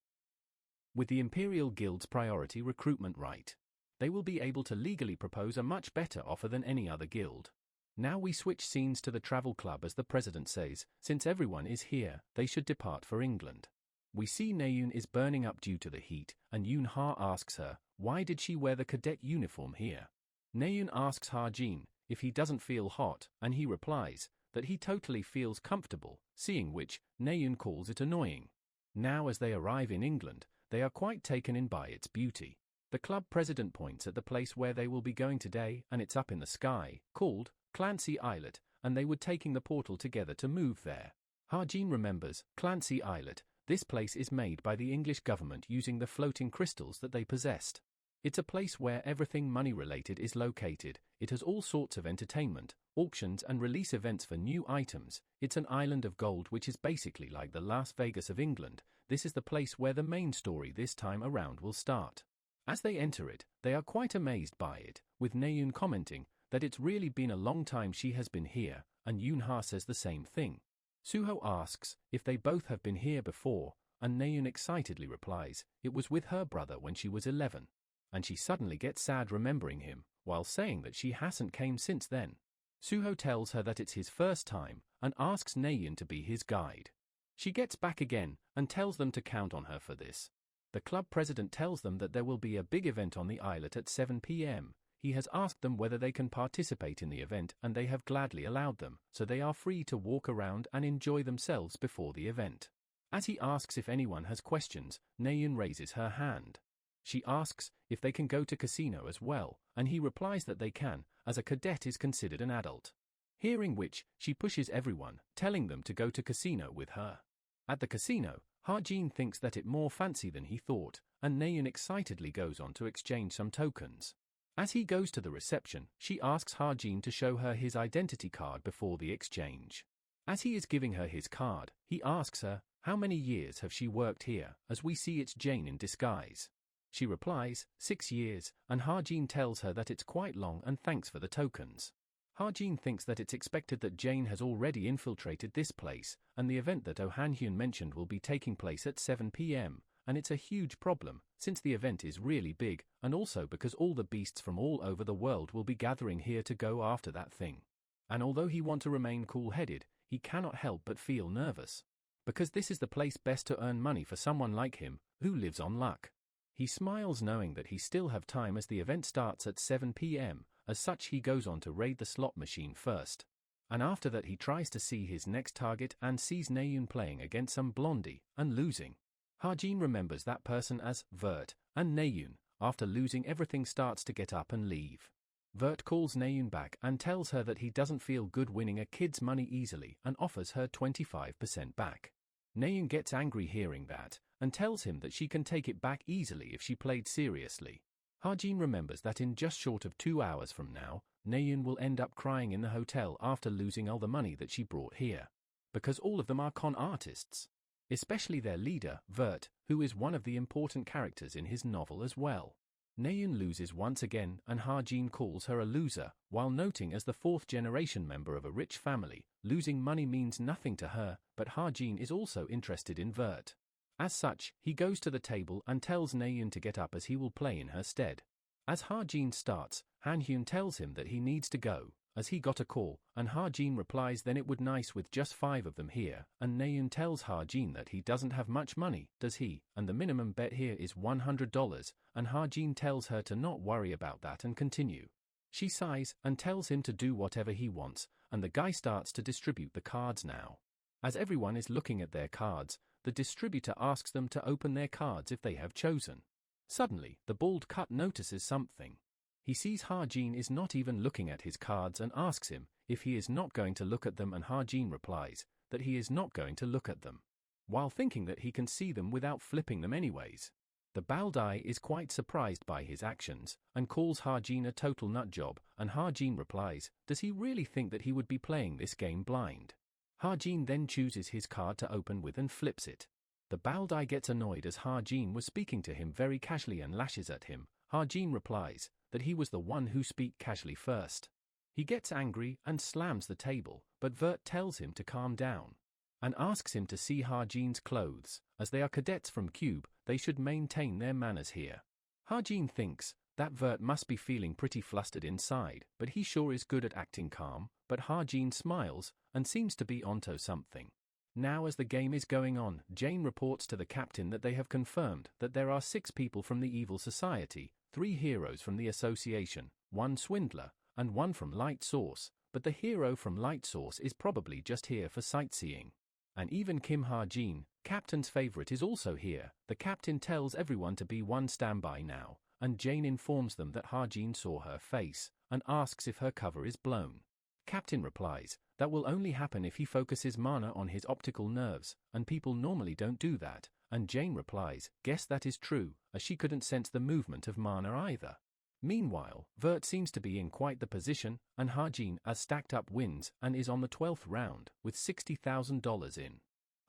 With the Imperial Guild's priority recruitment right, they will be able to legally propose a much better offer than any other guild. Now we switch scenes to the travel club as the president says, since everyone is here, they should depart for England. We see Naeun is burning up due to the heat, and Yoon-ha asks her, why did she wear the cadet uniform here? Naeun asks Ha-jin if he doesn't feel hot, and he replies that he totally feels comfortable, seeing which, Naeun calls it annoying. Now as they arrive in England, they are quite taken in by its beauty. The club president points at the place where they will be going today, and it's up in the sky, called Clancy Islet, and they were taking the portal together to move there. Ha-jin remembers, Clancy Islet, this place is made by the English government using the floating crystals that they possessed. It's a place where everything money-related is located. It has all sorts of entertainment, auctions and release events for new items. It's an island of gold which is basically like the Las Vegas of England. This is the place where the main story this time around will start. As they enter it, they are quite amazed by it, with Naeun commenting that it's really been a long time she has been here, and Yoon-ha says the same thing. Suho asks if they both have been here before, and Naeun excitedly replies, it was with her brother when she was 11. And she suddenly gets sad remembering him, while saying that she hasn't came since then. Suho tells her that it's his first time, and asks Naeun to be his guide. She gets back again, and tells them to count on her for this. The club president tells them that there will be a big event on the islet at 7 p.m. He has asked them whether they can participate in the event, and they have gladly allowed them, so they are free to walk around and enjoy themselves before the event. As he asks if anyone has questions, Naeun raises her hand. She asks if they can go to casino as well, and he replies that they can, as a cadet is considered an adult. Hearing which, she pushes everyone, telling them to go to casino with her. At the casino, Ha-jin thinks that it more fancy than he thought, and Naeun excitedly goes on to exchange some tokens. As he goes to the reception, she asks Ha-jin to show her his identity card before the exchange. As he is giving her his card, he asks her, how many years have she worked here, as we see it's Jane in disguise. She replies, 6 years, and Ha-jin tells her that it's quite long and thanks for the tokens. Ha-jin thinks that it's expected that Jane has already infiltrated this place, and the event that Oh Han-hyun mentioned will be taking place at 7 p.m., and it's a huge problem, since the event is really big, and also because all the beasts from all over the world will be gathering here to go after that thing. And although he wants to remain cool-headed, he cannot help but feel nervous. Because this is the place best to earn money for someone like him, who lives on luck. He smiles knowing that he still have time as the event starts at 7 p.m, as such he goes on to raid the slot machine first. And after that he tries to see his next target and sees Naeun playing against some blondie, and losing. Harjin remembers that person as Vert, and Naeun, after losing everything starts to get up and leave. Vert calls Naeun back and tells her that he doesn't feel good winning a kid's money easily and offers her 25% back. Naeun gets angry hearing that, and tells him that she can take it back easily if she played seriously. Harjin remembers that in just short of 2 hours from now, Naeun will end up crying in the hotel after losing all the money that she brought here. Because all of them are con artists. Especially their leader, Vert, who is one of the important characters in his novel as well. Naeun loses once again and Harjin calls her a loser, while noting as the fourth-generation member of a rich family, losing money means nothing to her, but Harjin is also interested in Vert. As such, he goes to the table and tells Naeun to get up as he will play in her stead. As Harjin starts, Hanhyun tells him that he needs to go, as he got a call, and Harjin replies then it would nice with just 5 of them here, and Naeun tells Harjin that he doesn't have much money, does he, and the minimum bet here is $100, and Harjin tells her to not worry about that and continue. She sighs and tells him to do whatever he wants, and the guy starts to distribute the cards now. As everyone is looking at their cards, the distributor asks them to open their cards if they have chosen. Suddenly, the bald cut notices something. He sees Harjin is not even looking at his cards and asks him if he is not going to look at them, and Harjin replies that he is not going to look at them, while thinking that he can see them without flipping them anyways. The Baldai is quite surprised by his actions and calls Harjin a total nutjob, and Harjin replies, does he really think that he would be playing this game blind? Harjin then chooses his card to open with and flips it. The Baldai gets annoyed as Harjin was speaking to him very casually and lashes at him. Harjin replies that he was the one who speak casually first. He gets angry and slams the table, but Vert tells him to calm down and asks him to see Harjin's clothes, as they are cadets from Cube, they should maintain their manners here. Harjin thinks that Vert must be feeling pretty flustered inside, but he sure is good at acting calm, but Harjin smiles and seems to be onto something. Now as the game is going on, Jane reports to the captain that they have confirmed that there are 6 people from the evil society, 3 heroes from the association, 1 swindler, and 1 from Light Source, but the hero from Light Source is probably just here for sightseeing. And even Kim Harjin, captain's favorite, is also here. The captain tells everyone to be on standby now, and Jane informs them that Harjin saw her face, and asks if her cover is blown. Captain replies, that will only happen if he focuses mana on his optical nerves, and people normally don't do that, and Jane replies, guess that is true, as she couldn't sense the movement of mana either. Meanwhile, Vert seems to be in quite the position, and Harjin has stacked up wins and is on the 12th round, with $60,000 in.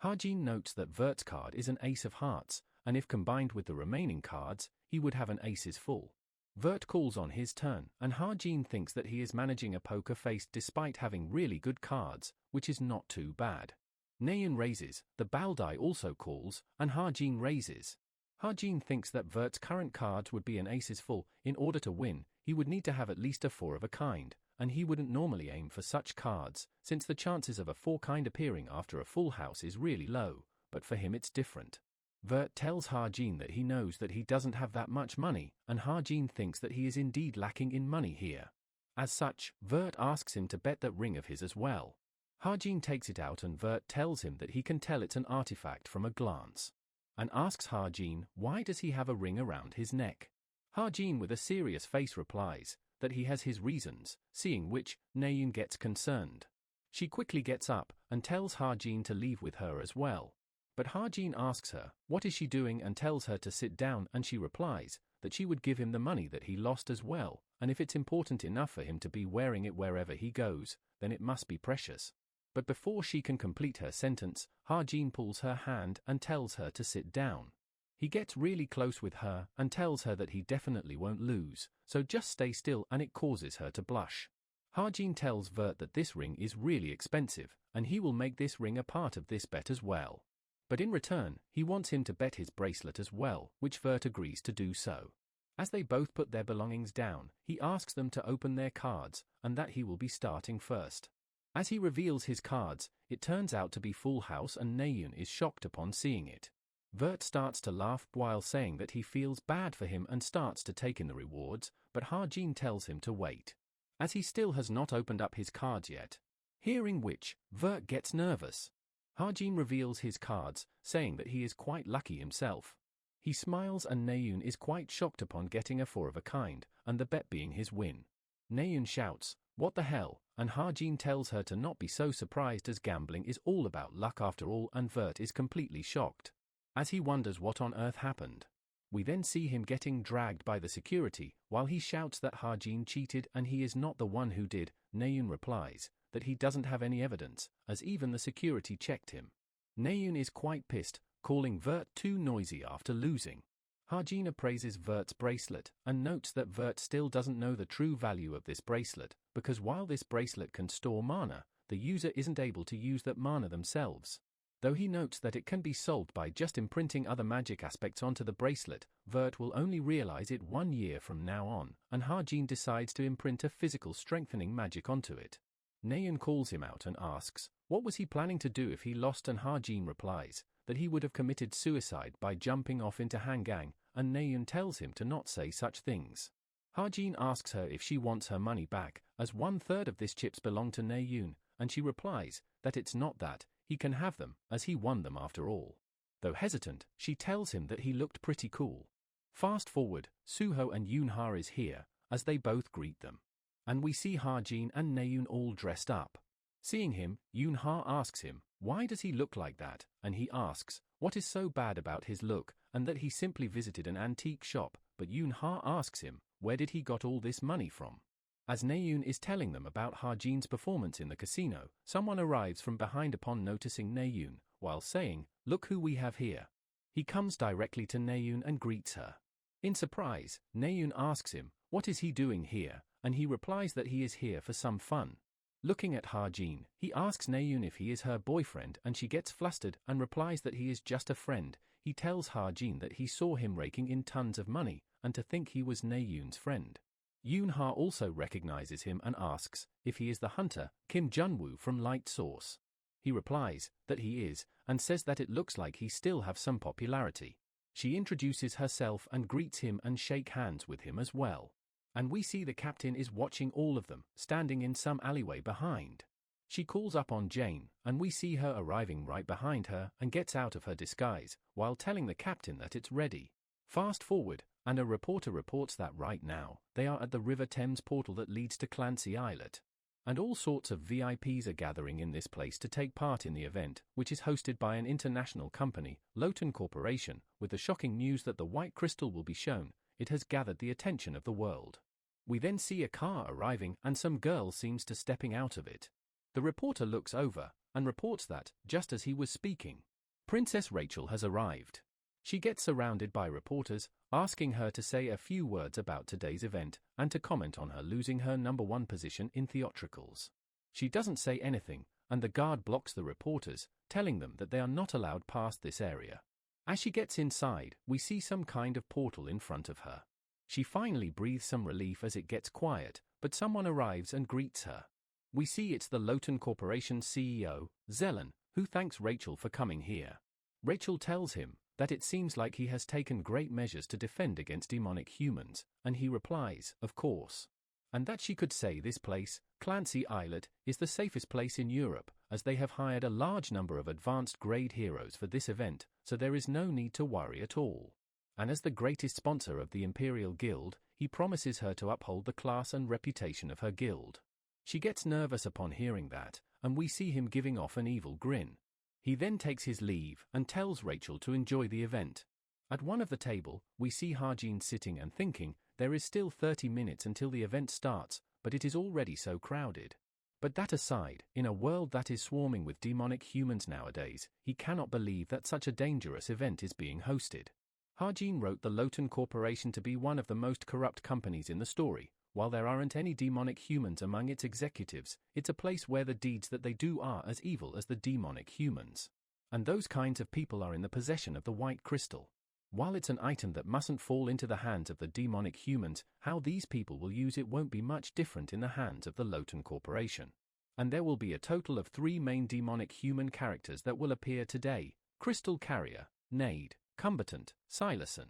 Harjin notes that Vert's card is an ace of hearts, and if combined with the remaining cards, he would have an aces full. Vert calls on his turn, and Harjin thinks that he is managing a poker face despite having really good cards, which is not too bad. Naeun raises, the Baldai also calls, and Harjin raises. Harjin thinks that Vert's current cards would be an aces full. In order to win, he would need to have at least a 4 of a kind, and he wouldn't normally aim for such cards, since the chances of a 4 kind appearing after a full house is really low, but for him it's different. Vert tells Harjin that he knows that he doesn't have that much money, and Harjin thinks that he is indeed lacking in money here. As such, Vert asks him to bet that ring of his as well. Harjin takes it out and Vert tells him that he can tell it's an artifact from a glance, and asks Harjin why does he have a ring around his neck. Harjin with a serious face replies that he has his reasons, seeing which, Naeun gets concerned. She quickly gets up and tells Harjin to leave with her as well. But Harjin asks her what is she doing and tells her to sit down, and she replies that she would give him the money that he lost as well, and if it's important enough for him to be wearing it wherever he goes, then it must be precious. But before she can complete her sentence, Harjin pulls her hand and tells her to sit down. He gets really close with her and tells her that he definitely won't lose, so just stay still, and it causes her to blush. Harjin tells Vert that this ring is really expensive, and he will make this ring a part of this bet as well. But in return, he wants him to bet his bracelet as well, which Vert agrees to do so. As they both put their belongings down, he asks them to open their cards, and that he will be starting first. As he reveals his cards, it turns out to be Full House, and Naeun is shocked upon seeing it. Vert starts to laugh while saying that he feels bad for him and starts to take in the rewards, but Ha-jin tells him to wait, as he still has not opened up his cards yet. Hearing which, Vert gets nervous. Ha-jin reveals his cards, saying that he is quite lucky himself. He smiles and Naeun is quite shocked upon getting a 4 of a kind, and the bet being his win. Naeun shouts, "What the hell?" and Ha-jin tells her to not be so surprised as gambling is all about luck after all, and Vert is completely shocked, as he wonders what on earth happened. We then see him getting dragged by the security, while he shouts that Ha-jin cheated and he is not the one who did. Naeun replies that he doesn't have any evidence, as even the security checked him. Naeun is quite pissed, calling Vert too noisy after losing. Ha-jin appraises Vert's bracelet, and notes that Vert still doesn't know the true value of this bracelet, because while this bracelet can store mana, the user isn't able to use that mana themselves. Though he notes that it can be solved by just imprinting other magic aspects onto the bracelet, Vert will only realize it 1 year from now on, and Ha-jin decides to imprint a physical strengthening magic onto it. Naeun calls him out and asks, what was he planning to do if he lost, and Ha-jin replies that he would have committed suicide by jumping off into Hangang, and Naeun tells him to not say such things. Ha-jin asks her if she wants her money back, as 1/3 of this chips belong to Naeun, and she replies that it's not that, he can have them, as he won them after all. Though hesitant, she tells him that he looked pretty cool. Fast forward, Suho and Yoonha is here, as they both greet them. And we see Ha-jin and Naeun all dressed up. Seeing him, Yoonha asks him, why does he look like that, and he asks, what is so bad about his look, and that he simply visited an antique shop, but Yoonha asks him, where did he got all this money from? As Naeun is telling them about Ha-jin's performance in the casino, someone arrives from behind upon noticing Naeun, while saying, look who we have here. He comes directly to Naeun and greets her. In surprise, Naeun asks him, what is he doing here, and he replies that he is here for some fun. Looking at Ha-jin, he asks Naeun if he is her boyfriend, and she gets flustered and replies that he is just a friend. He tells Ha-jin that he saw him raking in tons of money, and to think he was Naeun's friend. Yoonha also recognizes him and asks if he is the hunter, Kim Junwoo from Light Source. He replies that he is, and says that it looks like he still have some popularity. She introduces herself and greets him and shake hands with him as well. And we see the captain is watching all of them, standing in some alleyway behind. She calls up on Jane, and we see her arriving right behind her and gets out of her disguise, while telling the captain that it's ready. Fast forward, and a reporter reports that right now, they are at the River Thames portal that leads to Clancy Islet. And all sorts of VIPs are gathering in this place to take part in the event, which is hosted by an international company, Lotan Corporation. With the shocking news that the White Crystal will be shown, it has gathered the attention of the world. We then see a car arriving and some girl seems to stepping out of it. The reporter looks over and reports that, just as he was speaking, Princess Rachel has arrived. She gets surrounded by reporters, asking her to say a few words about today's event and to comment on her losing her #1 position in theatricals. She doesn't say anything, and the guard blocks the reporters, telling them that they are not allowed past this area. As she gets inside, we see some kind of portal in front of her. She finally breathes some relief as it gets quiet, but someone arrives and greets her. We see it's the Lotan Corporation CEO, Zelen, who thanks Rachel for coming here. Rachel tells him that it seems like he has taken great measures to defend against demonic humans, and he replies, of course. And that she could say this place, Clancy Islet, is the safest place in Europe, as they have hired a large number of advanced grade heroes for this event, so there is no need to worry at all. And as the greatest sponsor of the Imperial Guild, he promises her to uphold the class and reputation of her guild. She gets nervous upon hearing that, and we see him giving off an evil grin. He then takes his leave and tells Rachel to enjoy the event. At one of the table, we see Ha-jin sitting and thinking, there is still 30 minutes until the event starts, but it is already so crowded. But that aside, in a world that is swarming with demonic humans nowadays, he cannot believe that such a dangerous event is being hosted. Ha-jin wrote the Lotan Corporation to be one of the most corrupt companies in the story. While there aren't any demonic humans among its executives, it's a place where the deeds that they do are as evil as the demonic humans. And those kinds of people are in the possession of the white crystal. While it's an item that mustn't fall into the hands of the demonic humans, how these people will use it won't be much different in the hands of the Lotan Corporation. And there will be a total of 3 main demonic human characters that will appear today: Crystal Carrier, Nade, Combatant, Silason.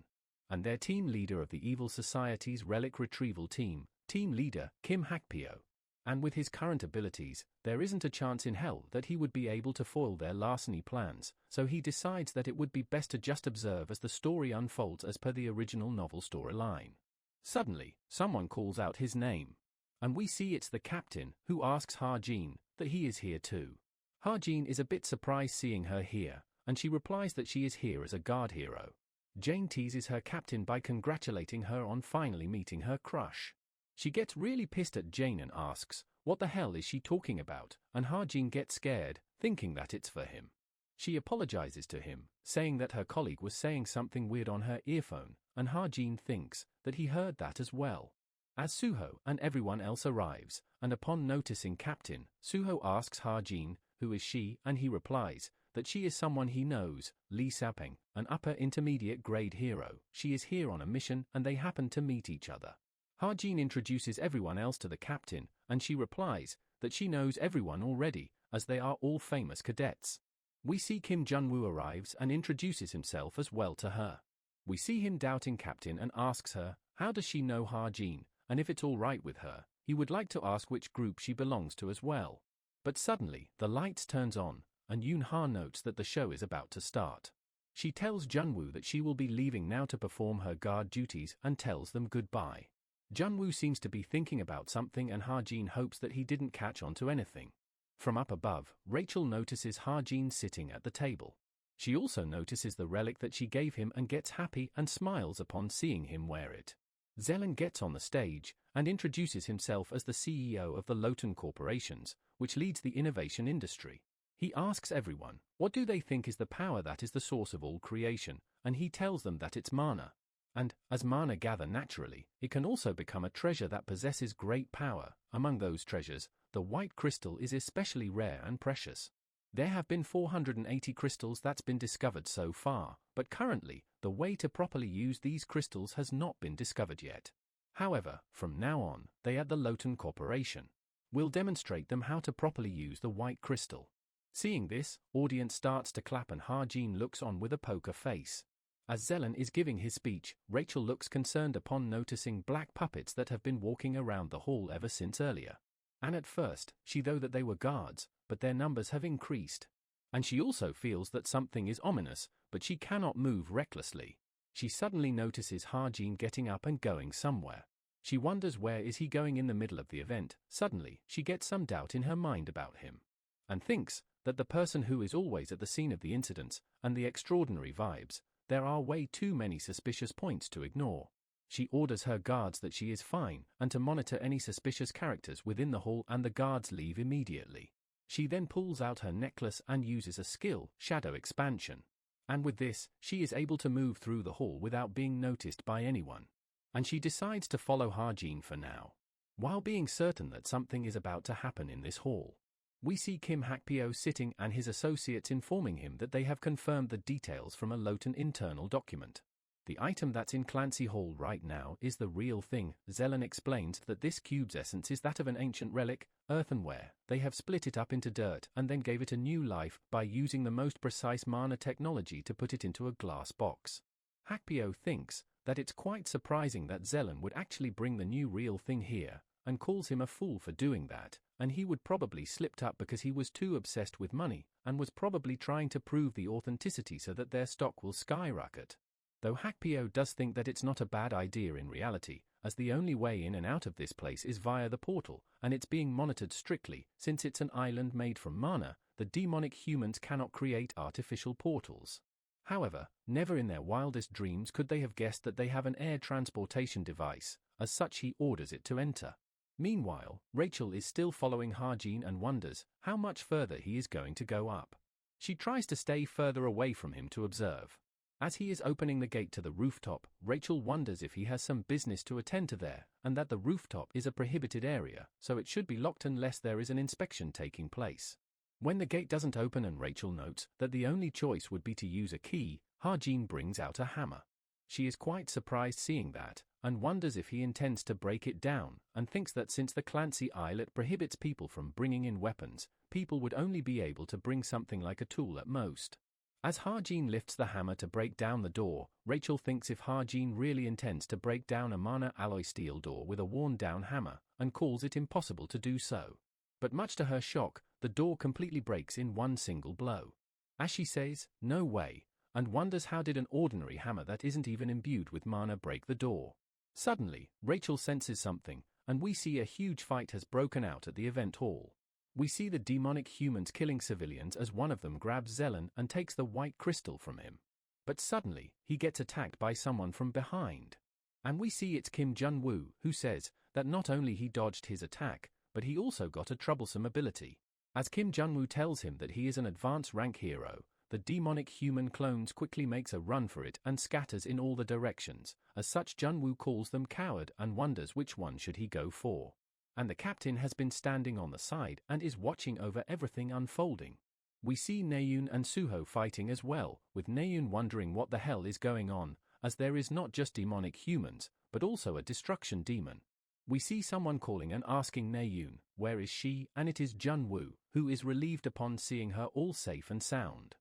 And their team leader of the Evil Society's relic retrieval team, team leader Kim Hakpyo. And with his current abilities, there isn't a chance in hell that he would be able to foil their larceny plans, so he decides that it would be best to just observe as the story unfolds as per the original novel storyline. Suddenly, someone calls out his name. And we see it's the captain, who asks Ha-jin that he is here too. Ha-jin is a bit surprised seeing her here, and she replies that she is here as a guard hero. Jane teases her captain by congratulating her on finally meeting her crush. She gets really pissed at Jane and asks, what the hell is she talking about, and Ha-jin gets scared, thinking that it's for him. She apologizes to him, saying that her colleague was saying something weird on her earphone, and Ha-jin thinks that he heard that as well. As Suho and everyone else arrives, and upon noticing Captain, Suho asks Ha-jin, who is she, and he replies that she is someone he knows, Lee Sapeng, an upper intermediate grade hero. She is here on a mission and they happen to meet each other. Ha-jin introduces everyone else to the captain, and she replies that she knows everyone already, as they are all famous cadets. We see Kim Jun-woo arrives and introduces himself as well to her. We see him doubting Captain and asks her, how does she know Ha-jin, and if it's all right with her, he would like to ask which group she belongs to as well. But suddenly, the lights turns on, and Yoon-ha notes that the show is about to start. She tells Jun-woo that she will be leaving now to perform her guard duties and tells them goodbye. Jun-woo seems to be thinking about something and Ha-jin hopes that he didn't catch on to anything. From up above, Rachel notices Ha-jin sitting at the table. She also notices the relic that she gave him and gets happy and smiles upon seeing him wear it. Zelen gets on the stage and introduces himself as the CEO of the Lotan Corporations, which leads the innovation industry. He asks everyone, what do they think is the power that is the source of all creation, and he tells them that it's mana. And, as mana gather naturally, it can also become a treasure that possesses great power. Among those treasures, the white crystal is especially rare and precious. There have been 480 crystals that's been discovered so far, but currently, the way to properly use these crystals has not been discovered yet. However, from now on, they at the Lotan Corporation will demonstrate them how to properly use the white crystal. Seeing this, audience starts to clap and Ha-jin looks on with a poker face. As Zelen is giving his speech, Rachel looks concerned upon noticing black puppets that have been walking around the hall ever since earlier. And at first, she thought that they were guards, but their numbers have increased. And she also feels that something is ominous, but she cannot move recklessly. She suddenly notices Ha-jin getting up and going somewhere. She wonders where is he going in the middle of the event. Suddenly, she gets some doubt in her mind about him. And thinks that the person who is always at the scene of the incidents, and the extraordinary vibes, there are way too many suspicious points to ignore. She orders her guards that she is fine and to monitor any suspicious characters within the hall, and the guards leave immediately. She then pulls out her necklace and uses a skill, shadow expansion. And with this, she is able to move through the hall without being noticed by anyone. And she decides to follow Ha-jin for now, while being certain that something is about to happen in this hall. We see Kim Hakpyo sitting and his associates informing him that they have confirmed the details from a Lotan internal document. The item that's in Clancy Hall right now is the real thing. Zelen explains that this cube's essence is that of an ancient relic, earthenware. They have split it up into dirt and then gave it a new life by using the most precise mana technology to put it into a glass box. Hakpyo thinks that it's quite surprising that Zelen would actually bring the new real thing here, and calls him a fool for doing that, and he would probably slipped up because he was too obsessed with money, and was probably trying to prove the authenticity so that their stock will skyrocket. Though Hakpyo does think that it's not a bad idea in reality, as the only way in and out of this place is via the portal, and it's being monitored strictly. Since it's an island made from mana, the demonic humans cannot create artificial portals. However, never in their wildest dreams could they have guessed that they have an air transportation device. As such, he orders it to enter. Meanwhile, Rachel is still following Ha-jin and wonders how much further he is going to go up. She tries to stay further away from him to observe. As he is opening the gate to the rooftop, Rachel wonders if he has some business to attend to there, and that the rooftop is a prohibited area, so it should be locked unless there is an inspection taking place. When the gate doesn't open and Rachel notes that the only choice would be to use a key, Ha-jin brings out a hammer. She is quite surprised seeing that, and wonders if he intends to break it down, and thinks that since the Clancy Islet prohibits people from bringing in weapons, people would only be able to bring something like a tool at most. As Ha-jin lifts the hammer to break down the door, Rachel thinks if Ha-jin really intends to break down a mana alloy steel door with a worn-down hammer, and calls it impossible to do so. But much to her shock, the door completely breaks in one single blow. As she says, "No way," and wonders how did an ordinary hammer that isn't even imbued with mana break the door. Suddenly, Rachel senses something, and we see a huge fight has broken out at the event hall. We see the demonic humans killing civilians as one of them grabs Zelen and takes the white crystal from him. But suddenly, he gets attacked by someone from behind. And we see it's Kim Jun-woo, who says that not only he dodged his attack, but he also got a troublesome ability. As Kim Jun-woo tells him that he is an advanced rank hero, the demonic human clones quickly makes a run for it and scatters in all the directions. As such, Jun-woo calls them coward and wonders which one should he go for. And the captain has been standing on the side and is watching over everything unfolding. We see Naeun and Suho fighting as well, with Naeun wondering what the hell is going on, as there is not just demonic humans, but also a destruction demon. We see someone calling and asking Naeun, where is she, and it is Jun-woo, who is relieved upon seeing her all safe and sound.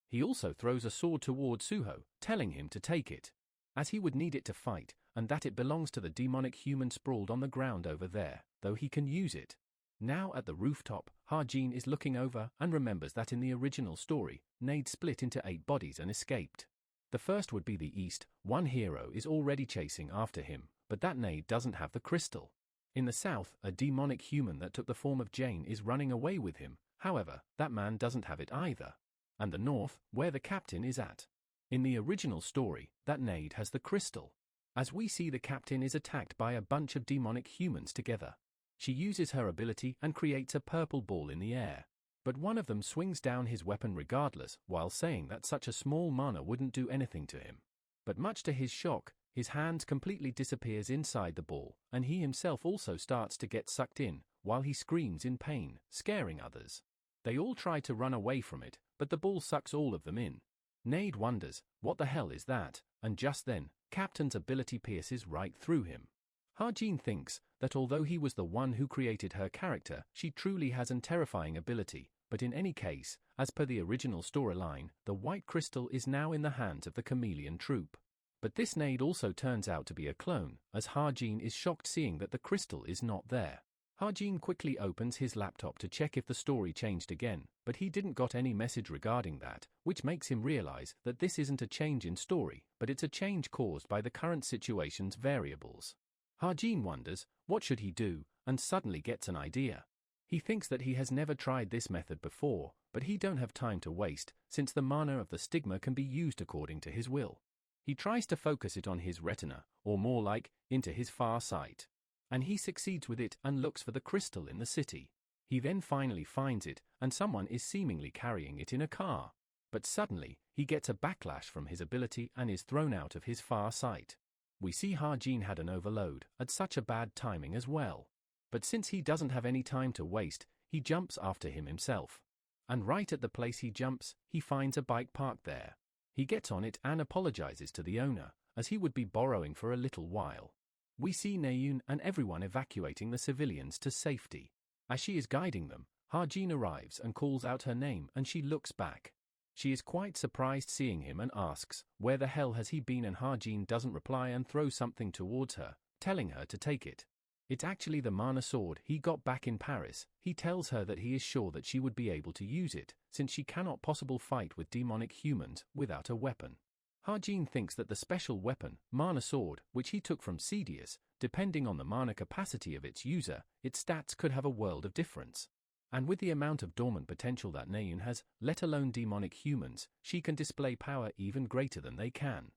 He also throws a sword toward Suho, telling him to take it, as he would need it to fight, and that it belongs to the demonic human sprawled on the ground over there, though he can use it. Now at the rooftop, Ha-jin is looking over and remembers that in the original story, Nade split into 8 bodies and escaped. The first would be the East, one hero is already chasing after him, but that Nade doesn't have the crystal. In the South, a demonic human that took the form of Jane is running away with him, however, that man doesn't have it either. And the North, where the captain is at. In the original story, that Nade has the crystal. As we see, the captain is attacked by a bunch of demonic humans together. She uses her ability and creates a purple ball in the air. But one of them swings down his weapon regardless, while saying that such a small mana wouldn't do anything to him. But much to his shock, his hand completely disappears inside the ball, and he himself also starts to get sucked in, while he screams in pain, scaring others. They all try to run away from it, but the ball sucks all of them in. Nade wonders, what the hell is that? And just then, Captain's ability pierces right through him. Ha-jin thinks that although he was the one who created her character, she truly has an terrifying ability, but in any case, as per the original storyline, the white crystal is now in the hands of the chameleon troupe. But this Nade also turns out to be a clone, as Ha-jin is shocked seeing that the crystal is not there. Ha-jin quickly opens his laptop to check if the story changed again, but he didn't got any message regarding that, which makes him realize that this isn't a change in story, but it's a change caused by the current situation's variables. Ha-jin wonders, what should he do, and suddenly gets an idea. He thinks that he has never tried this method before, but he don't have time to waste, since the mana of the stigma can be used according to his will. He tries to focus it on his retina, or more like, into his far sight. And he succeeds with it and looks for the crystal in the city. He then finally finds it, and someone is seemingly carrying it in a car. But suddenly, he gets a backlash from his ability and is thrown out of his far sight. We see Ha-jin had an overload, at such a bad timing as well. But since he doesn't have any time to waste, he jumps after him himself. And right at the place he jumps, he finds a bike parked there. He gets on it and apologizes to the owner, as he would be borrowing for a little while. We see Naeun and everyone evacuating the civilians to safety. As she is guiding them, Ha-jin arrives and calls out her name, and she looks back. She is quite surprised seeing him and asks, where the hell has he been, and Ha-jin doesn't reply and throws something towards her, telling her to take it. It's actually the mana sword he got back in Paris. He tells her that he is sure that she would be able to use it, since she cannot possibly fight with demonic humans without a weapon. Ha-jin thinks that the special weapon, mana sword, which he took from Cedius, depending on the mana capacity of its user, its stats could have a world of difference. And with the amount of dormant potential that Naeun has, let alone demonic humans, she can display power even greater than they can.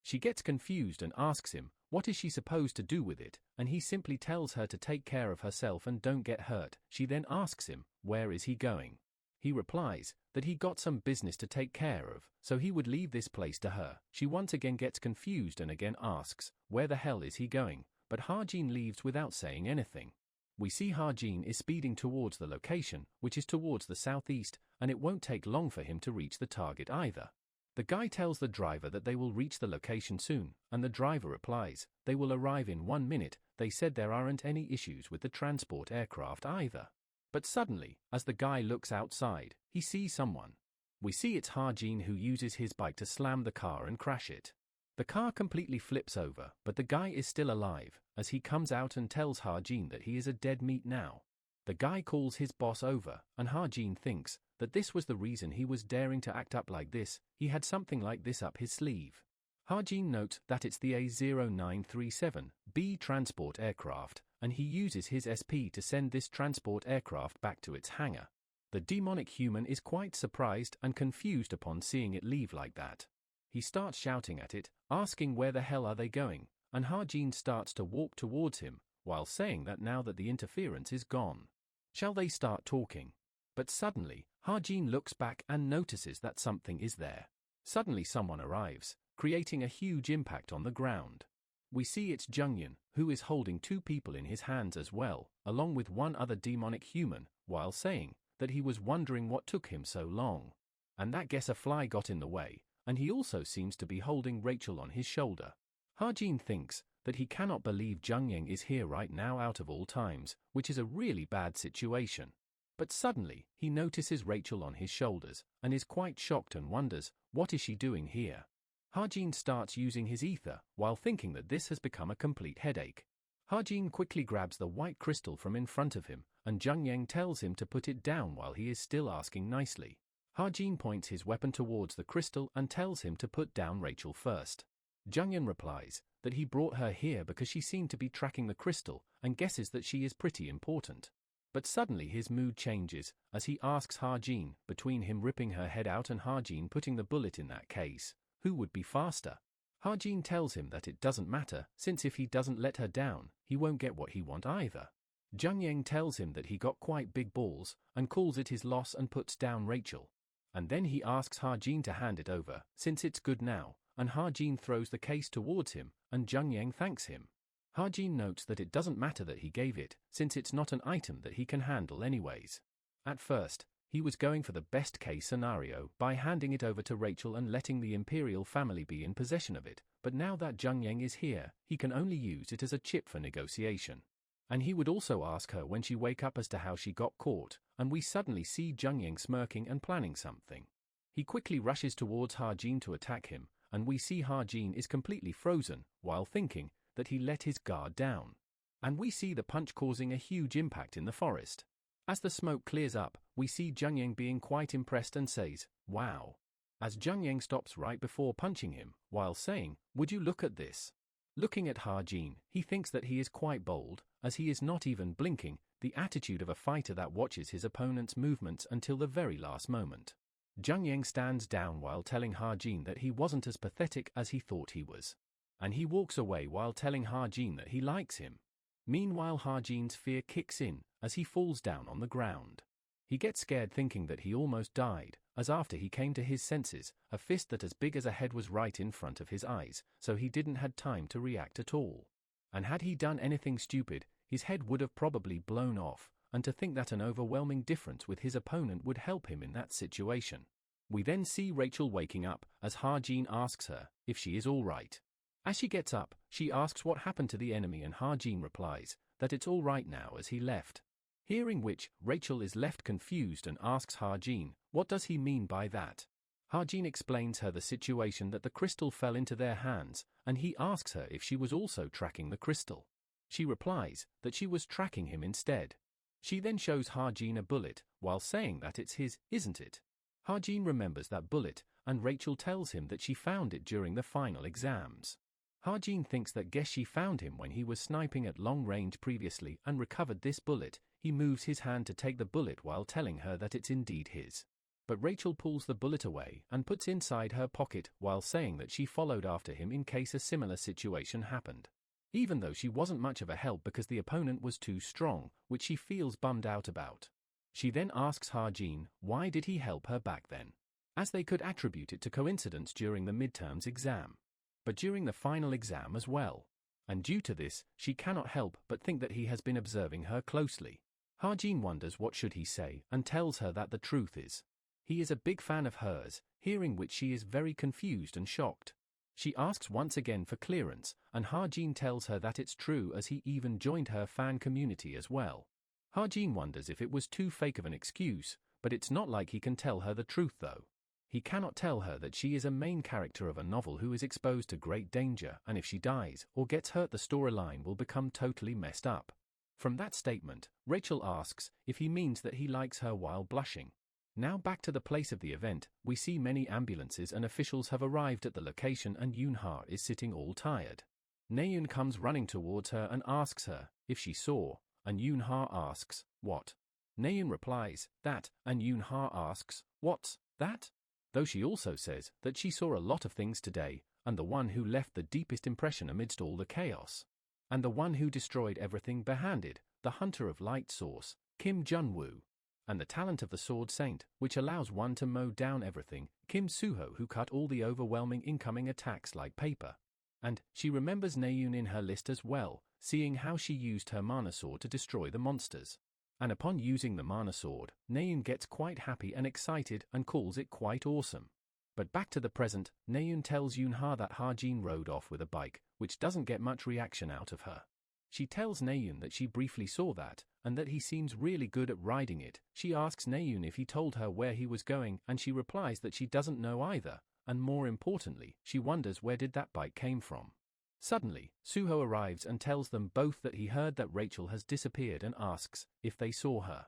She gets confused and asks him, what is she supposed to do with it, and he simply tells her to take care of herself and don't get hurt. She then asks him, where is he going? He replies that he got some business to take care of, so he would leave this place to her. She once again gets confused and again asks, where the hell is he going? But Ha-jin leaves without saying anything. We see Ha-jin is speeding towards the location, which is towards the southeast, and it won't take long for him to reach the target either. The guy tells the driver that they will reach the location soon, and the driver replies, they will arrive in 1 minute. They said there aren't any issues with the transport aircraft either. But suddenly, as the guy looks outside, he sees someone. We see it's Ha-jin, who uses his bike to slam the car and crash it. The car completely flips over, but the guy is still alive, as he comes out and tells Ha-jin that he is a dead meat now. The guy calls his boss over, and Ha-jin thinks that this was the reason he was daring to act up like this. He had something like this up his sleeve. Ha-jin notes that it's the A0937B transport aircraft, and he uses his SP to send this transport aircraft back to its hangar. The demonic human is quite surprised and confused upon seeing it leave like that. He starts shouting at it, asking where the hell are they going, and Ha-jin starts to walk towards him, while saying that now that the interference is gone, shall they start talking? But suddenly, Ha-jin looks back and notices that something is there. Suddenly someone arrives, creating a huge impact on the ground. We see it's Junghyun, who is holding 2 people in his hands as well, along with one other demonic human, while saying that he was wondering what took him so long. And that guess a fly got in the way, and he also seems to be holding Rachel on his shoulder. Ha-jin thinks that he cannot believe Junghyun is here right now out of all times, which is a really bad situation. But suddenly, he notices Rachel on his shoulders, and is quite shocked and wonders, what is she doing here? Ha-jin starts using his ether, while thinking that this has become a complete headache. Ha-jin quickly grabs the white crystal from in front of him, and Junghyun tells him to put it down while he is still asking nicely. Ha-jin points his weapon towards the crystal and tells him to put down Rachel first. Junghyun replies that he brought her here because she seemed to be tracking the crystal, and guesses that she is pretty important. But suddenly his mood changes, as he asks Ha-jin, between him ripping her head out and Ha-jin putting the bullet in that case, who would be faster? Ha-jin tells him that it doesn't matter, since if he doesn't let her down, he won't get what he wants either. Junghyun tells him that he got quite big balls, and calls it his loss and puts down Rachel. And then he asks Ha-jin to hand it over, since it's good now, and Ha-jin throws the case towards him, and Junghyun thanks him. Ha-jin notes that it doesn't matter that he gave it, since it's not an item that he can handle anyways. At first, he was going for the best case scenario by handing it over to Rachel and letting the Imperial family be in possession of it, but now that Junghyun is here, he can only use it as a chip for negotiation. And he would also ask her when she wake up as to how she got caught, and we suddenly see Junghyun smirking and planning something. He quickly rushes towards Ha-jin to attack him, and we see Ha-jin is completely frozen, while thinking that he let his guard down. And we see the punch causing a huge impact in the forest. As the smoke clears up, we see Junghyun being quite impressed and says, "Wow." As Junghyun stops right before punching him, while saying, "Would you look at this?" Looking at Ha-jin, he thinks that he is quite bold, as he is not even blinking, the attitude of a fighter that watches his opponent's movements until the very last moment. Junghyun stands down while telling Ha-jin that he wasn't as pathetic as he thought he was. And he walks away while telling Ha-jin that he likes him. Meanwhile, Ha-jin's fear kicks in, as he falls down on the ground. He gets scared thinking that he almost died, as after he came to his senses, a fist that as big as a head was right in front of his eyes, so he didn't had time to react at all. And had he done anything stupid, his head would have probably blown off, and to think that an overwhelming difference with his opponent would help him in that situation. We then see Rachel waking up, as Ha-jin asks her if she is all right. As she gets up, she asks what happened to the enemy, and Ha-jin replies that it's all right now as he left. Hearing which, Rachel is left confused and asks Ha-jin, what does he mean by that? Ha-jin explains her the situation, that the crystal fell into their hands, and he asks her if she was also tracking the crystal. She replies that she was tracking him instead. She then shows Ha-jin a bullet, while saying that it's his, isn't it? Ha-jin remembers that bullet, and Rachel tells him that she found it during the final exams. Ha-jin thinks that guess she found him when he was sniping at long range previously and recovered this bullet. He moves his hand to take the bullet while telling her that it's indeed his. But Rachel pulls the bullet away and puts inside her pocket while saying that she followed after him in case a similar situation happened. Even though she wasn't much of a help because the opponent was too strong, which she feels bummed out about. She then asks Ha-jin why did he help her back then, as they could attribute it to coincidence during the midterms exam. But during the final exam as well. and due to this, she cannot help but think that he has been observing her closely. Ha-jin wonders what should he say and tells her that the truth is, he is a big fan of hers, hearing which she is very confused and shocked. She asks once again for clearance, and Ha-jin tells her that it's true as he even joined her fan community as well. Ha-jin wonders if it was too fake of an excuse, but it's not like he can tell her the truth though. He cannot tell her that she is a main character of a novel who is exposed to great danger, and if she dies or gets hurt the storyline will become totally messed up. From that statement, Rachel asks if he means that he likes her while blushing. Now back to the place of the event, we see many ambulances and officials have arrived at the location and Yoon-ha is sitting all tired. Naeun comes running towards her and asks her if she saw, and Yoon-ha asks, what? Naeun replies, that, and Yoon-ha asks, what's that? Though she also says that she saw a lot of things today, and the one who left the deepest impression amidst all the chaos. And the one who destroyed everything barehanded, the hunter of light source, Kim Jun-woo. And the talent of the Sword Saint, which allows one to mow down everything, Kim Soo-ho who cut all the overwhelming incoming attacks like paper. And she remembers Naeun in her list as well, seeing how she used her mana sword to destroy the monsters. And upon using the mana sword, Naeun gets quite happy and excited and calls it quite awesome. But back to the present, Naeun tells Yoon-ha that Ha-jin rode off with a bike, which doesn't get much reaction out of her. She tells Naeun that she briefly saw that, and that he seems really good at riding it. She asks Naeun if he told her where he was going, and she replies that she doesn't know either, and more importantly, she wonders where did that bike came from. Suddenly, Soo-ho arrives and tells them both that he heard that Rachel has disappeared and asks if they saw her.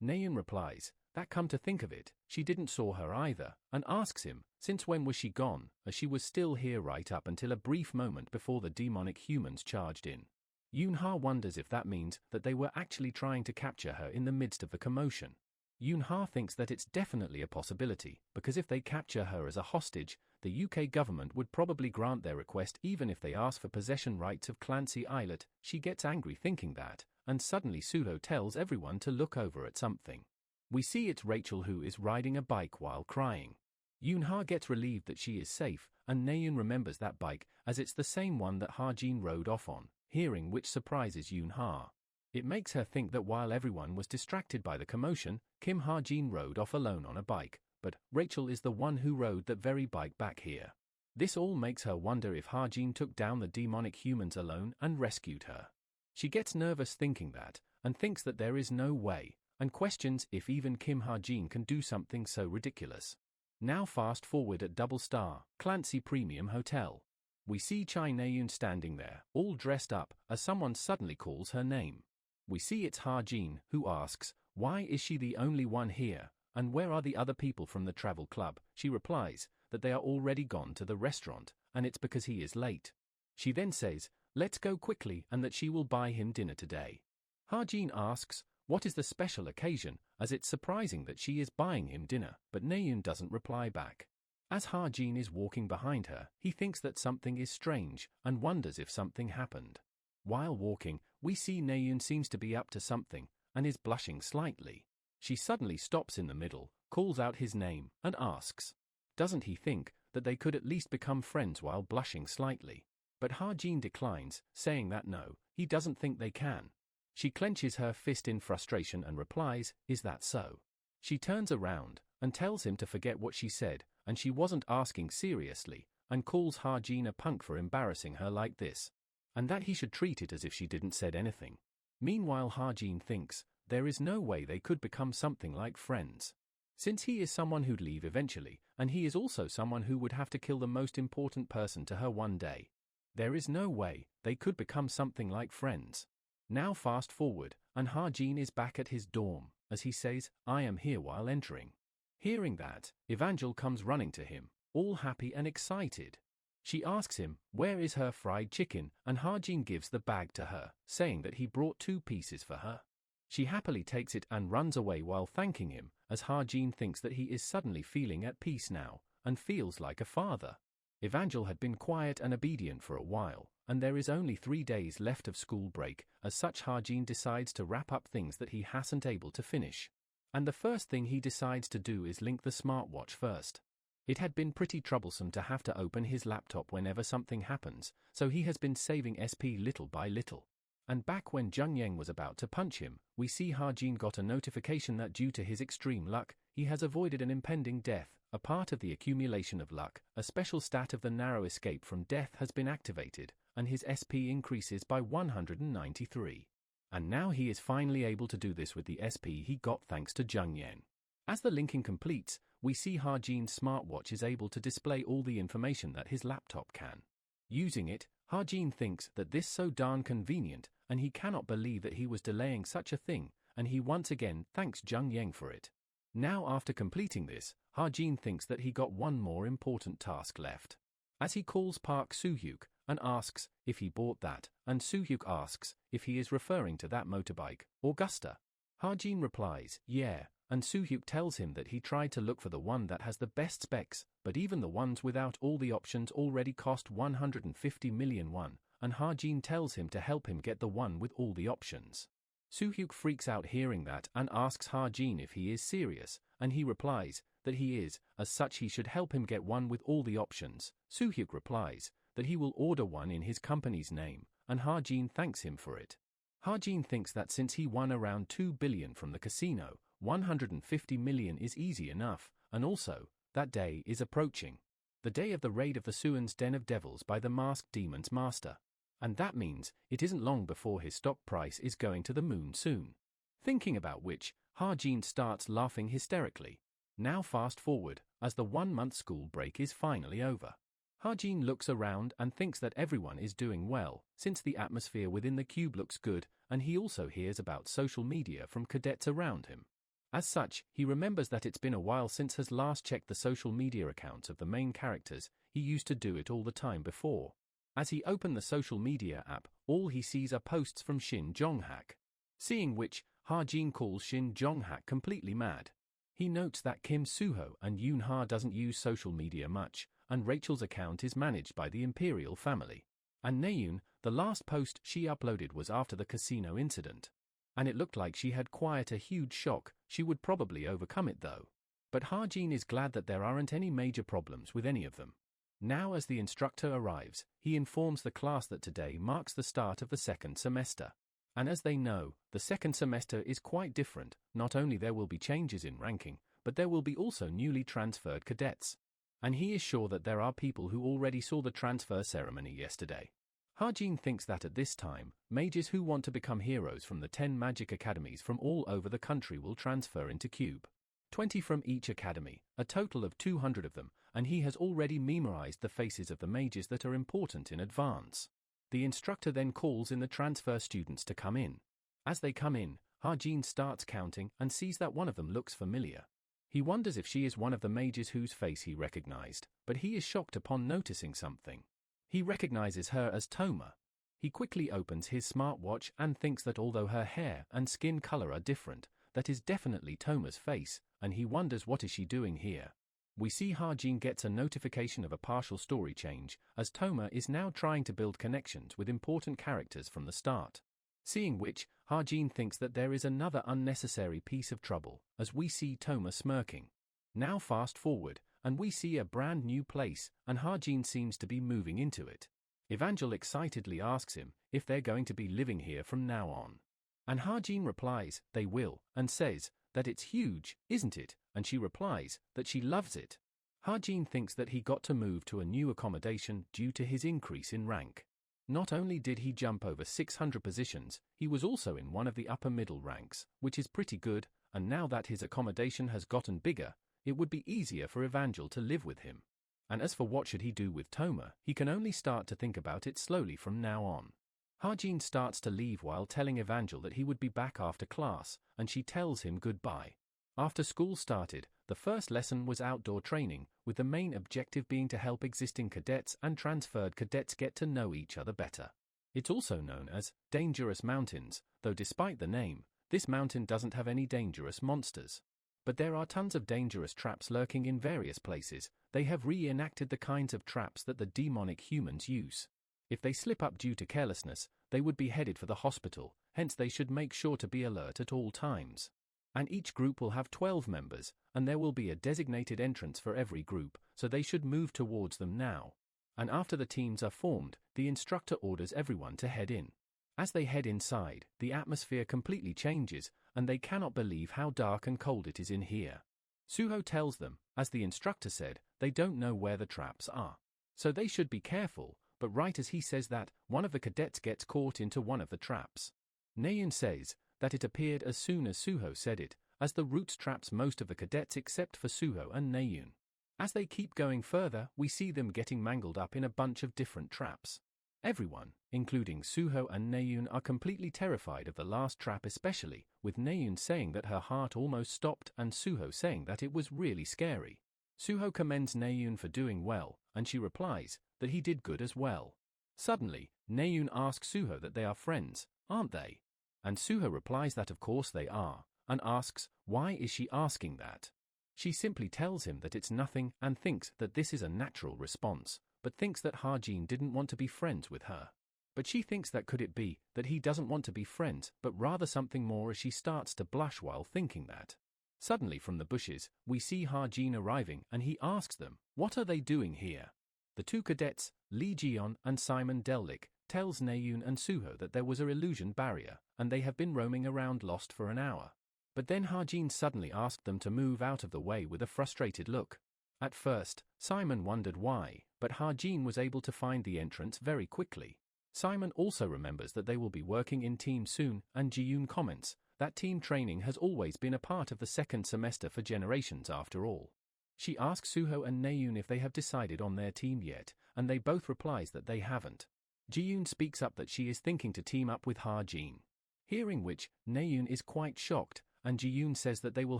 Naeun replies that come to think of it, she didn't saw her either, and asks him, since when was she gone, as she was still here right up until a brief moment before the demonic humans charged in. Yoon-ha wonders if that means that they were actually trying to capture her in the midst of the commotion. Yoon-ha thinks that it's definitely a possibility, because if they capture her as a hostage, the UK government would probably grant their request even if they ask for possession rights of Clancy Islet. She gets angry thinking that, and suddenly Soo-ho tells everyone to look over at something. We see it's Rachel who is riding a bike while crying. Yoon-ha gets relieved that she is safe, and Naeun remembers that bike as it's the same one that Ha-jin rode off on, hearing which surprises Yoon-ha. It makes her think that while everyone was distracted by the commotion, Kim Ha-jin rode off alone on a bike, but Rachel is the one who rode that very bike back here. This all makes her wonder if Ha-jin took down the demonic humans alone and rescued her. She gets nervous thinking that, and thinks that there is no way, and questions if even Kim Ha-jin can do something so ridiculous. Now fast forward at Double Star, Clancy Premium Hotel. We see Chai Naeun standing there, all dressed up, as someone suddenly calls her name. We see it's Ha-jin, who asks, why is she the only one here, and where are the other people from the travel club? She replies that they are already gone to the restaurant, and it's because he is late. She then says, let's go quickly, and that she will buy him dinner today. Ha-jin asks, what is the special occasion, as it's surprising that she is buying him dinner, but Naeun doesn't reply back. As Ha-jin is walking behind her, he thinks that something is strange, and wonders if something happened. While walking, we see Naeun seems to be up to something, and is blushing slightly. She suddenly stops in the middle, calls out his name, and asks, doesn't he think that they could at least become friends while blushing slightly? But Ha-jin declines, saying that no, he doesn't think they can. She clenches her fist in frustration and replies, is that so? She turns around, and tells him to forget what she said, and she wasn't asking seriously, and calls Ha-jin a punk for embarrassing her like this, and that he should treat it as if she didn't said anything. Meanwhile Ha-jin thinks, there is no way they could become something like friends. Since he is someone who'd leave eventually, and he is also someone who would have to kill the most important person to her one day. There is no way they could become something like friends. Now fast forward, and Ha-jin is back at his dorm, as he says, I am here while entering. Hearing that, Evangel comes running to him, all happy and excited. She asks him, where is her fried chicken, and Ha-jin gives the bag to her, saying that he brought 2 pieces for her. She happily takes it and runs away while thanking him, as Ha-jin thinks that he is suddenly feeling at peace now, and feels like a father. Evangel had been quiet and obedient for a while, and there is only 3 days left of school break, as such Ha-jin decides to wrap up things that he hasn't able to finish. And the first thing he decides to do is link the smartwatch first. It had been pretty troublesome to have to open his laptop whenever something happens, so he has been saving SP little by little. And back when Jung Yang was about to punch him, we see Ha-jin got a notification that due to his extreme luck, he has avoided an impending death. A part of the accumulation of luck, a special stat of the narrow escape from death has been activated, and his SP increases by 193. And now he is finally able to do this with the SP he got thanks to Jung Yang. As the linking completes, we see Ha-jin's smartwatch is able to display all the information that his laptop can. Using it, Ha-jin thinks that this so darn convenient, and he cannot believe that he was delaying such a thing, and he once again thanks Jung Yang for it. Now after completing this, Ha-jin thinks that he got one more important task left. As he calls Park Soo-hyuk and asks if he bought that, and Soo-hyuk asks if he is referring to that motorbike, Augusta. Ha-jin replies, yeah, and Soo-hyuk tells him that he tried to look for the one that has the best specs, but even the ones without all the options already cost 150 million won, and Ha-jin tells him to help him get the one with all the options. Soo-hyuk freaks out hearing that and asks Ha-jin if he is serious, and he replies that he is, as such he should help him get one with all the options. Soo-hyuk replies that he will order one in his company's name, and Ha-jin thanks him for it. Ha-jin thinks that since he won around 2 billion from the casino, 150 million is easy enough, and also, that day is approaching. The day of the raid of the Suan's Den of Devils by the masked demon's master. And that means it isn't long before his stock price is going to the moon soon. Thinking about which, Ha-jin starts laughing hysterically. Now fast forward, as the 1-month school break is finally over. Ha-jin looks around and thinks that everyone is doing well, since the atmosphere within the cube looks good, and he also hears about social media from cadets around him. As such, he remembers that it's been a while since has last checked the social media accounts of the main characters. He used to do it all the time before. As he opened the social media app, all he sees are posts from Shin Jong-hak. Seeing which, Ha-jin calls Shin Jong-hak completely mad. He notes that Kim Soo-ho and Yoon-ha doesn't use social media much, and Rachel's account is managed by the Imperial family. And Naeun, the last post she uploaded was after the casino incident. And it looked like she had quite a huge shock. She would probably overcome it though. But Ha-jin is glad that there aren't any major problems with any of them. Now as the instructor arrives, he informs the class that today marks the start of the second semester. And as they know, the second semester is quite different. Not only there will be changes in ranking, but there will be also newly transferred cadets. And he is sure that there are people who already saw the transfer ceremony yesterday. Ha-jin thinks that at this time, mages who want to become heroes from the 10 magic academies from all over the country will transfer into Cube. 20 from each academy, a total of 200 of them, and he has already memorized the faces of the mages that are important in advance. The instructor then calls in the transfer students to come in. As they come in, Ha-jin starts counting and sees that one of them looks familiar. He wonders if she is one of the mages whose face he recognized, but he is shocked upon noticing something. He recognizes her as Toma. He quickly opens his smartwatch and thinks that although her hair and skin color are different, that is definitely Toma's face, and he wonders what is she doing here. We see Ha-jin gets a notification of a partial story change, as Toma is now trying to build connections with important characters from the start. Seeing which, Ha-jin thinks that there is another unnecessary piece of trouble, as we see Toma smirking. Now fast forward, and we see a brand new place, and Ha-jin seems to be moving into it. Evangel excitedly asks him if they're going to be living here from now on. And Ha-jin replies, they will, and says that it's huge, isn't it? And she replies that she loves it. Ha-jin thinks that he got to move to a new accommodation due to his increase in rank. Not only did he jump over 600 positions, he was also in one of the upper middle ranks, which is pretty good, and now that his accommodation has gotten bigger, it would be easier for Evangel to live with him. And as for what should he do with Toma, he can only start to think about it slowly from now on. Ha-jin starts to leave while telling Evangel that he would be back after class, and she tells him goodbye. After school started, the first lesson was outdoor training, with the main objective being to help existing cadets and transferred cadets get to know each other better. It's also known as Dangerous Mountains, though despite the name, this mountain doesn't have any dangerous monsters. But there are tons of dangerous traps lurking in various places. They have reenacted the kinds of traps that the demonic humans use. If they slip up due to carelessness, they would be headed for the hospital, hence they should make sure to be alert at all times. And each group will have 12 members, and there will be a designated entrance for every group, so they should move towards them now. And after the teams are formed, the instructor orders everyone to head in. As they head inside, the atmosphere completely changes, and they cannot believe how dark and cold it is in here. Suho tells them, as the instructor said, they don't know where the traps are. So they should be careful, but right as he says that, one of the cadets gets caught into one of the traps. Naeun says that it appeared as soon as Suho said it, as the roots traps most of the cadets except for Suho and Naeun. As they keep going further, we see them getting mangled up in a bunch of different traps. Everyone, including Suho and Naeun, are completely terrified of the last trap, especially, with Naeun saying that her heart almost stopped and Suho saying that it was really scary. Suho commends Naeun for doing well, and she replies that he did good as well. Suddenly, Naeun asks Suho that they are friends, aren't they? And Suho replies that of course they are, and asks, why is she asking that? She simply tells him that it's nothing and thinks that this is a natural response, but thinks that Ha-jin didn't want to be friends with her. But she thinks that could it be that he doesn't want to be friends, but rather something more, as she starts to blush while thinking that. Suddenly from the bushes, we see Ha-jin arriving and he asks them, what are they doing here? The two cadets, Lee Jion and Simon Dellick, tells Naeun and Suho that there was a illusion barrier, and they have been roaming around lost for an hour. But then Ha-jin suddenly asked them to move out of the way with a frustrated look. At first, Simon wondered why, but Ha-jin was able to find the entrance very quickly. Simon also remembers that they will be working in teams soon, and Ji-yoon comments that team training has always been a part of the second semester for generations after all. She asks Suho and Naeun if they have decided on their team yet, and they both replies that they haven't. Ji-yoon speaks up that she is thinking to team up with Ha-jin. Hearing which, Naeun is quite shocked, and Ji-yoon says that they will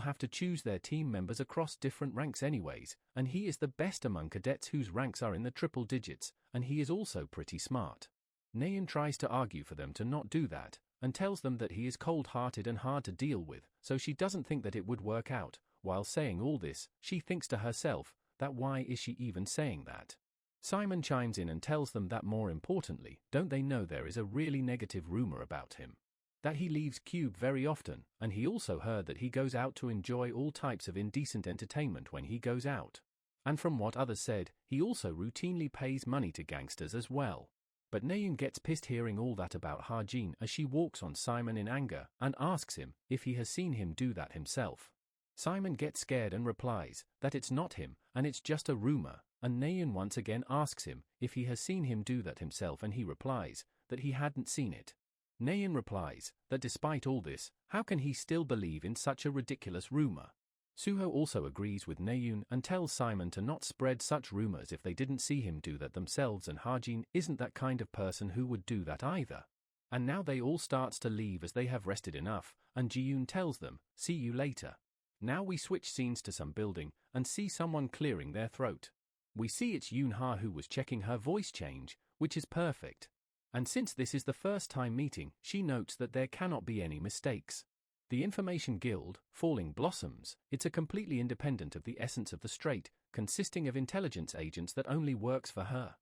have to choose their team members across different ranks anyways, and he is the best among cadets whose ranks are in the triple digits, and he is also pretty smart. Naeun tries to argue for them to not do that, and tells them that he is cold-hearted and hard to deal with, so she doesn't think that it would work out. While saying all this, she thinks to herself, that why is she even saying that? Simon chimes in and tells them that more importantly, don't they know there is a really negative rumor about him? That he leaves Cube very often, and he also heard that he goes out to enjoy all types of indecent entertainment when he goes out. And from what others said, he also routinely pays money to gangsters as well. But Naeun gets pissed hearing all that about Ha-jin as she walks on Simon in anger and asks him if he has seen him do that himself. Simon gets scared and replies that it's not him and it's just a rumor, and Naeun once again asks him if he has seen him do that himself, and he replies that he hadn't seen it. Naeun replies that despite all this, how can he still believe in such a ridiculous rumor? Suho also agrees with Naeun and tells Simon to not spread such rumors if they didn't see him do that themselves, and Ha-jin isn't that kind of person who would do that either. And now they all starts to leave as they have rested enough, and Ji-yoon tells them, see you later. Now we switch scenes to some building and see someone clearing their throat. We see it's Yoon-ha who was checking her voice change, which is perfect. And since this is the first time meeting, she notes that there cannot be any mistakes. The Information Guild, Falling Blossoms, it's a completely independent of the essence of the Straight, consisting of intelligence agents that only works for her.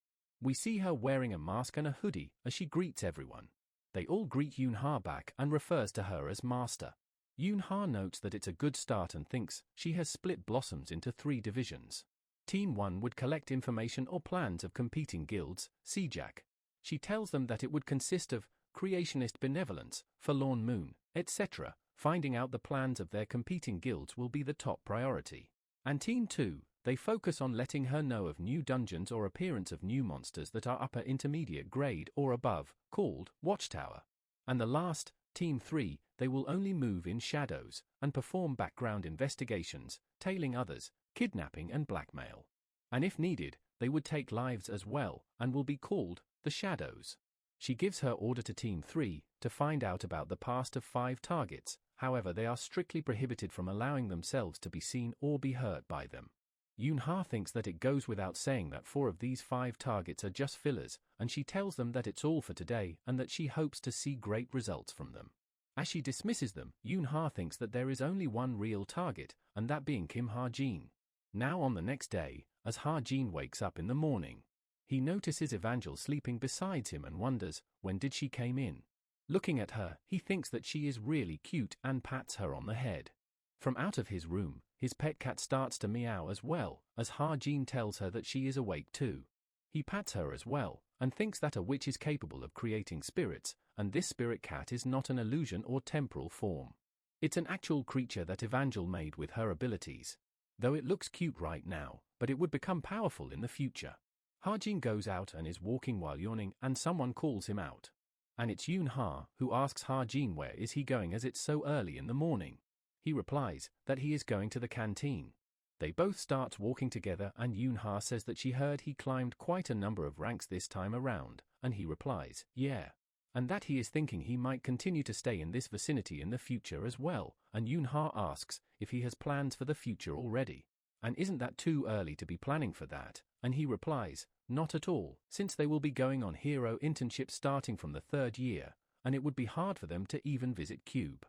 We see her wearing a mask and a hoodie as she greets everyone. They all greet Yoon-ha back and refers to her as Master. Yoon-ha notes that it's a good start and thinks she has split Blossoms into 3 divisions. Team 1 would collect information or plans of competing guilds, Sejak. She tells them that it would consist of Creationist Benevolence, Forlorn Moon, etc. Finding out the plans of their competing guilds will be the top priority. And Team 2, they focus on letting her know of new dungeons or appearance of new monsters that are upper intermediate grade or above, called Watchtower. And the last, Team 3, they will only move in shadows and perform background investigations, tailing others, kidnapping and blackmail. And if needed, they would take lives as well and will be called the Shadows. She gives her order to Team 3 to find out about the past of 5 targets, however they are strictly prohibited from allowing themselves to be seen or be hurt by them. Yoon-ha thinks that it goes without saying that 4 of these 5 targets are just fillers, and she tells them that it's all for today and that she hopes to see great results from them. As she dismisses them, Yoon-ha thinks that there is only one real target, and that being Kim Ha-jin. Now on the next day, as Ha-jin wakes up in the morning, he notices Evangel sleeping beside him and wonders, when did she came in? Looking at her, he thinks that she is really cute and pats her on the head. From out of his room, his pet cat starts to meow as well, as Ha-jin tells her that she is awake too. He pats her as well, and thinks that a witch is capable of creating spirits, and this spirit cat is not an illusion or temporal form. It's an actual creature that Evangel made with her abilities. Though it looks cute right now, but it would become powerful in the future. Ha-jin goes out and is walking while yawning, and someone calls him out. And it's Yoon-ha, who asks Ha-jin where is he going as it's so early in the morning. He replies that he is going to the canteen. They both start walking together, and Yoon-ha says that she heard he climbed quite a number of ranks this time around, and he replies, yeah. And that he is thinking he might continue to stay in this vicinity in the future as well, and Yoon-ha asks if he has plans for the future already. And isn't that too early to be planning for that? And he replies, not at all, since they will be going on hero internships starting from the 3rd year, and it would be hard for them to even visit Cube.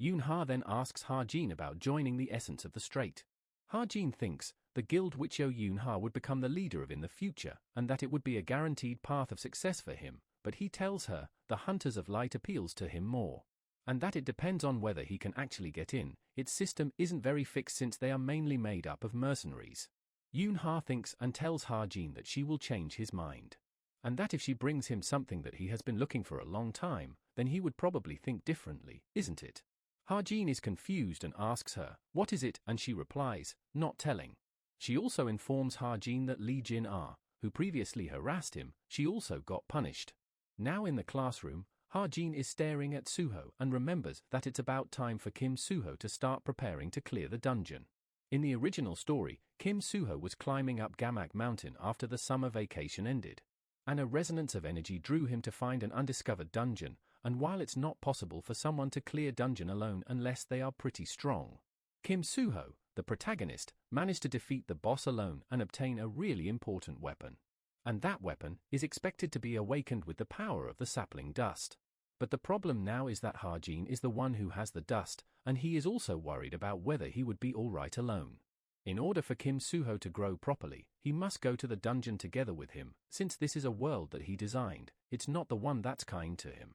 Yoon-ha then asks Ha-jin about joining the Essence of the Straight. Ha-jin thinks the guild which Yoon-ha would become the leader of in the future, and that it would be a guaranteed path of success for him, but he tells her the Hunters of Light appeals to him more. And that it depends on whether he can actually get in. Its system isn't very fixed since they are mainly made up of mercenaries. Yoon-ha thinks and tells Ha-jin that she will change his mind. And that if she brings him something that he has been looking for a long time, then he would probably think differently, isn't it? Ha-jin is confused and asks her, what is it? And she replies, not telling. She also informs Ha-jin that Lee Jin-ah, who previously harassed him, she also got punished. Now in the classroom, Ha-jin is staring at Suho and remembers that it's about time for Kim Suho to start preparing to clear the dungeon. In the original story, Kim Suho was climbing up Gamak Mountain after the summer vacation ended. And a resonance of energy drew him to find an undiscovered dungeon, and while it's not possible for someone to clear dungeon alone unless they are pretty strong, Kim Suho, the protagonist, managed to defeat the boss alone and obtain a really important weapon. And that weapon is expected to be awakened with the power of the sapling dust. But the problem now is that Ha-jin is the one who has the dust, and he is also worried about whether he would be alright alone. In order for Kim Suho to grow properly, he must go to the dungeon together with him, since this is a world that he designed, it's not the one that's kind to him.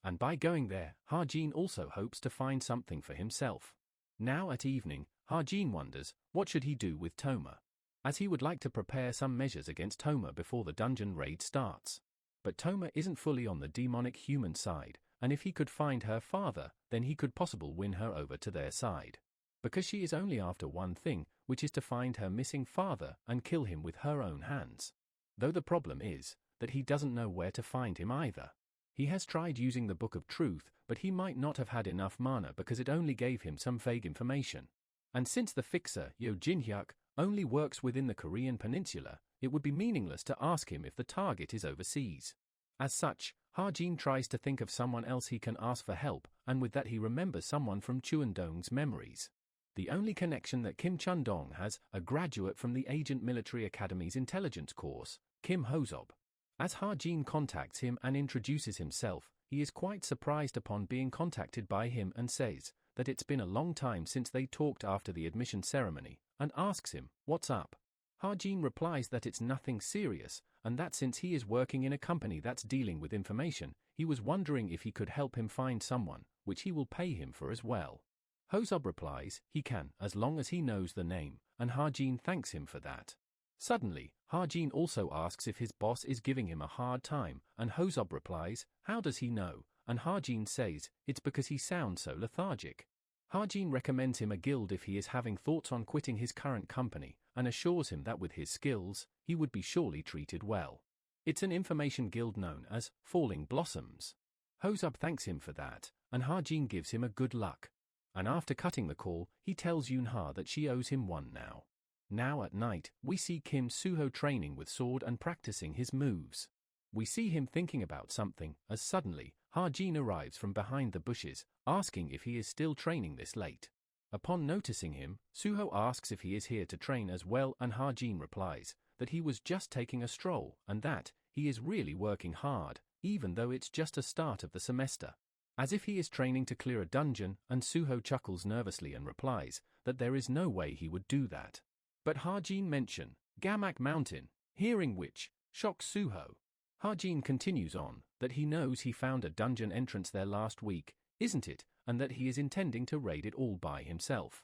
And by going there, Ha-jin also hopes to find something for himself. Now at evening, Ha-jin wonders, what should he do with Toma? As he would like to prepare some measures against Toma before the dungeon raid starts. But Toma isn't fully on the demonic human side, and if he could find her father, then he could possibly win her over to their side. Because she is only after one thing, which is to find her missing father and kill him with her own hands. Though the problem is that he doesn't know where to find him either. He has tried using the Book of Truth, but he might not have had enough mana because it only gave him some vague information. And since the fixer, Yo Jin-hyuk, only works within the Korean peninsula, it would be meaningless to ask him if the target is overseas. As such, Ha-jin tries to think of someone else he can ask for help, and with that he remembers someone from Chuan-dong's memories. The only connection that Kim Chun-dong has, a graduate from the Agent Military Academy's intelligence course, Kim Ho-sob. As Ha-jin contacts him and introduces himself, he is quite surprised upon being contacted by him and says that it's been a long time since they talked after the admission ceremony, and asks him, what's up? Ha-jin replies that it's nothing serious, and that since he is working in a company that's dealing with information, he was wondering if he could help him find someone, which he will pay him for as well. Ho-sob replies he can, as long as he knows the name, and Ha-jin thanks him for that. Suddenly, Ha-jin also asks if his boss is giving him a hard time, and Ho-sob replies, how does he know? And Ha-jin says, it's because he sounds so lethargic. Ha-jin recommends him a guild if he is having thoughts on quitting his current company, and assures him that with his skills, he would be surely treated well. It's an information guild known as Falling Blossoms. Ho-sob thanks him for that, and Ha-jin gives him a good luck. And after cutting the call, he tells Yoon-ha that she owes him one now. Now at night, we see Kim Suho training with sword and practicing his moves. We see him thinking about something, as suddenly, Ha-jin arrives from behind the bushes, asking if he is still training this late. Upon noticing him, Suho asks if he is here to train as well, and Ha-jin replies that he was just taking a stroll and that he is really working hard, even though it's just a start of the semester. As if he is training to clear a dungeon, and Suho chuckles nervously and replies that there is no way he would do that. But Ha-jin mention Gamak Mountain, hearing which shocks Suho. Ha-jin continues on that he knows he found a dungeon entrance there last week, isn't it, and that he is intending to raid it all by himself.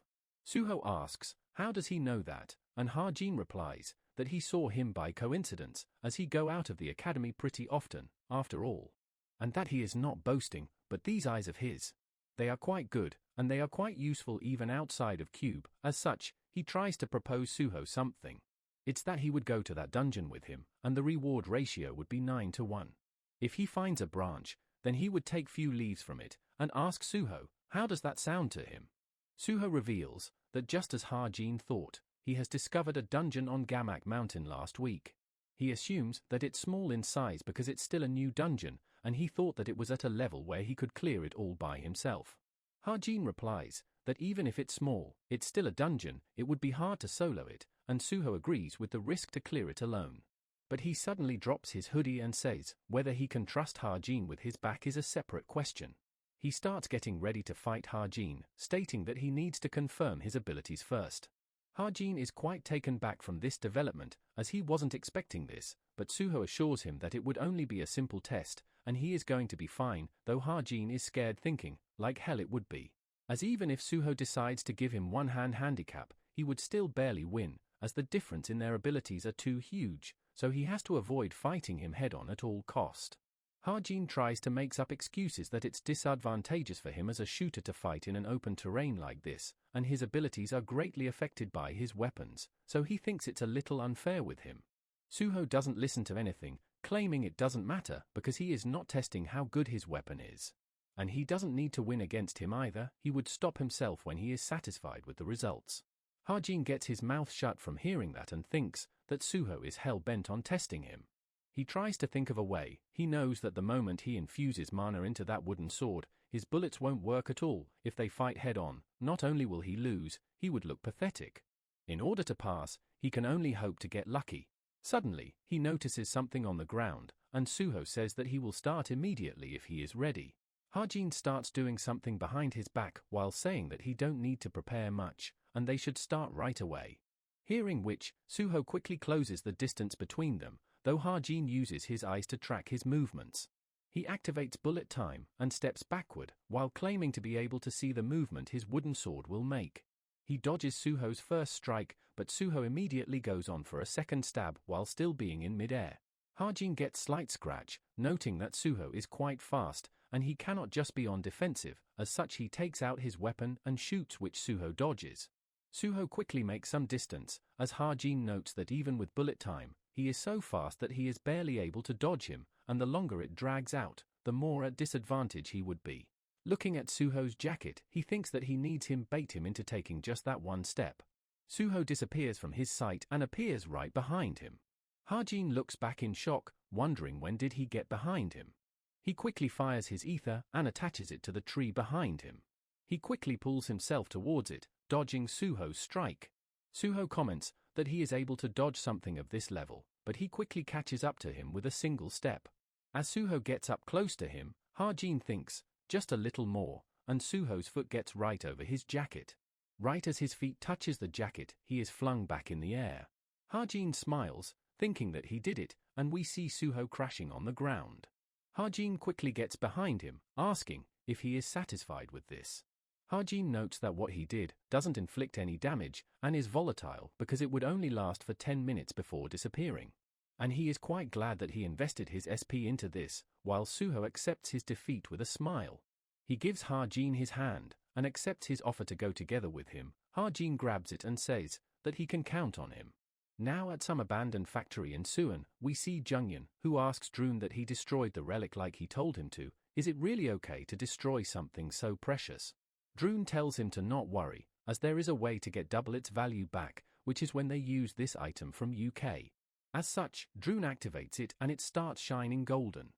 Suho asks, how does he know that? And Ha-jin replies, that he saw him by coincidence, as he go out of the academy pretty often, after all. And that he is not boasting, but these eyes of his. They are quite good, and they are quite useful even outside of Cube. As such, he tries to propose Suho something. It's that he would go to that dungeon with him, and the reward ratio would be 9-1. If he finds a branch, then he would take few leaves from it, and ask Suho, how does that sound to him? Suho reveals that just as Ha-jin thought, he has discovered a dungeon on Gamak Mountain last week. He assumes that it's small in size because it's still a new dungeon, and he thought that it was at a level where he could clear it all by himself. Ha-jin replies that even if it's small, it's still a dungeon, it would be hard to solo it, and Suho agrees with the risk to clear it alone. But he suddenly drops his hoodie and says whether he can trust Ha-jin with his back is a separate question. He starts getting ready to fight Ha-jin, stating that he needs to confirm his abilities first. Ha-jin is quite taken back from this development, as he wasn't expecting this, but Suho assures him that it would only be a simple test, and he is going to be fine, though Ha-jin is scared thinking, like hell it would be. As even if Suho decides to give him one-hand handicap, he would still barely win, as the difference in their abilities are too huge, so he has to avoid fighting him head-on at all cost. Ha-jin tries to make up excuses that it's disadvantageous for him as a shooter to fight in an open terrain like this, and his abilities are greatly affected by his weapons, so he thinks it's a little unfair with him. Suho doesn't listen to anything, claiming it doesn't matter because he is not testing how good his weapon is. And he doesn't need to win against him either, he would stop himself when he is satisfied with the results. Ha-jin gets his mouth shut from hearing that and thinks that Suho is hell-bent on testing him. He tries to think of a way. He knows that the moment he infuses mana into that wooden sword, his bullets won't work at all. If they fight head-on, not only will he lose, he would look pathetic. In order to pass, he can only hope to get lucky. Suddenly, he notices something on the ground, and Suho says that he will start immediately if he is ready. Ha-jin starts doing something behind his back while saying that he don't need to prepare much, and they should start right away. Hearing which, Suho quickly closes the distance between them, though Ha-jin uses his eyes to track his movements. He activates bullet time and steps backward, while claiming to be able to see the movement his wooden sword will make. He dodges Suho's first strike, but Suho immediately goes on for a second stab while still being in mid-air. Ha-jin gets slight scratch, noting that Suho is quite fast, and he cannot just be on defensive, as such he takes out his weapon and shoots, which Suho dodges. Suho quickly makes some distance, as Ha-jin notes that even with bullet time, he is so fast that he is barely able to dodge him, and the longer it drags out, the more at disadvantage he would be. Looking at Suho's jacket, he thinks that he needs him bait him into taking just that one step. Suho disappears from his sight and appears right behind him. Ha-jin looks back in shock, wondering when did he get behind him. He quickly fires his ether and attaches it to the tree behind him. He quickly pulls himself towards it, dodging Suho's strike. Suho comments that he is able to dodge something of this level, but he quickly catches up to him with a single step. As Suho gets up close to him, Ha-jin thinks, just a little more, and Suho's foot gets right over his jacket. Right as his feet touches the jacket, he is flung back in the air. Ha-jin smiles, thinking that he did it, and we see Suho crashing on the ground. Ha-jin quickly gets behind him, asking if he is satisfied with this. Ha-jin notes that what he did doesn't inflict any damage and is volatile because it would only last for 10 minutes before disappearing. And he is quite glad that he invested his SP into this, while Suho accepts his defeat with a smile. He gives Ha-jin his hand and accepts his offer to go together with him. Ha-jin grabs it and says that he can count on him. Now at some abandoned factory in Suwon, we see Junghyun, who asks Drune that he destroyed the relic like he told him to. Is it really okay to destroy something so precious? Drune tells him to not worry, as there is a way to get double its value back, which is when they use this item from UK. As such, Drune activates it and it starts shining golden.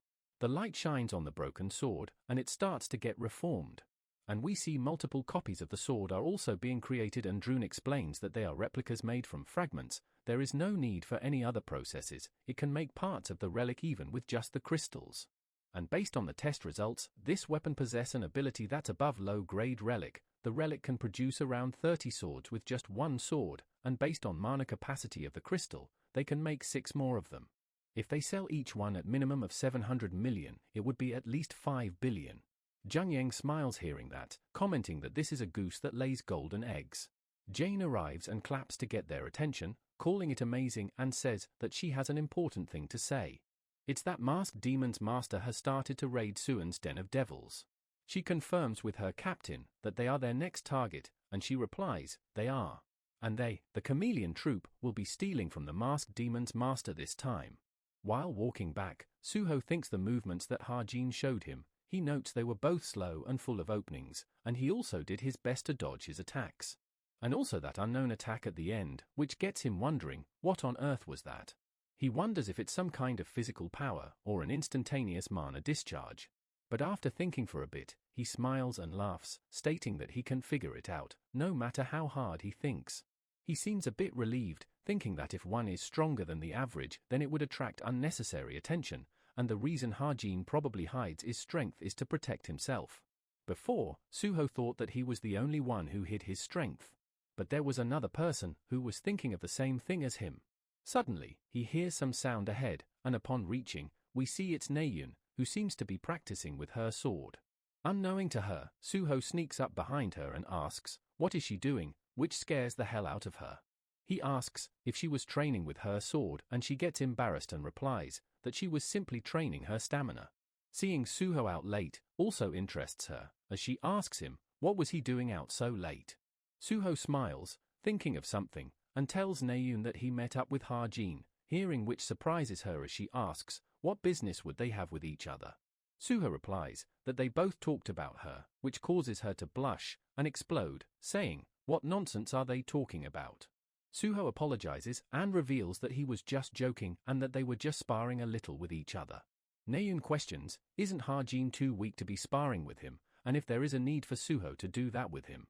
The light shines on the broken sword, and it starts to get reformed. And we see multiple copies of the sword are also being created, and Drune explains that they are replicas made from fragments. There is no need for any other processes, it can make parts of the relic even with just the crystals. And based on the test results, this weapon possesses an ability that's above low-grade relic. The relic can produce around 30 swords with just one sword, and based on mana capacity of the crystal, they can make 6 more of them. If they sell each one at minimum of 700 million, it would be at least 5 billion. Junghyun smiles hearing that, commenting that this is a goose that lays golden eggs. Jane arrives and claps to get their attention, calling it amazing and says that she has an important thing to say. It's that masked demon's master has started to raid Suan's den of devils. She confirms with her captain that they are their next target, and she replies, they are. And they, the chameleon troupe, will be stealing from the masked demon's master this time. While walking back, Suho thinks the movements that Hajin showed him. He notes they were both slow and full of openings, and he also did his best to dodge his attacks. And also that unknown attack at the end, which gets him wondering, what on earth was that? He wonders if it's some kind of physical power or an instantaneous mana discharge. But after thinking for a bit, he smiles and laughs, stating that he can figure it out, no matter how hard he thinks. He seems a bit relieved, thinking that if one is stronger than the average, then it would attract unnecessary attention, and the reason Hajin probably hides his strength is to protect himself. Before, Suho thought that he was the only one who hid his strength. But there was another person who was thinking of the same thing as him. Suddenly, he hears some sound ahead, and upon reaching, we see it's Naeun, who seems to be practicing with her sword. Unknowing to her, Suho sneaks up behind her and asks, what is she doing, which scares the hell out of her. He asks if she was training with her sword, and she gets embarrassed and replies that she was simply training her stamina. Seeing Suho out late also interests her, as she asks him, what was he doing out so late? Suho smiles, thinking of something, and tells Naeun that he met up with Hajin, hearing which surprises her as she asks, what business would they have with each other? Suho replies that they both talked about her, which causes her to blush and explode, saying, what nonsense are they talking about? Suho apologizes and reveals that he was just joking and that they were just sparring a little with each other. Naeun questions, isn't Hajin too weak to be sparring with him, and if there is a need for Suho to do that with him?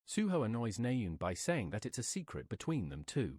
Suho annoys Naeun by saying that it's a secret between them two.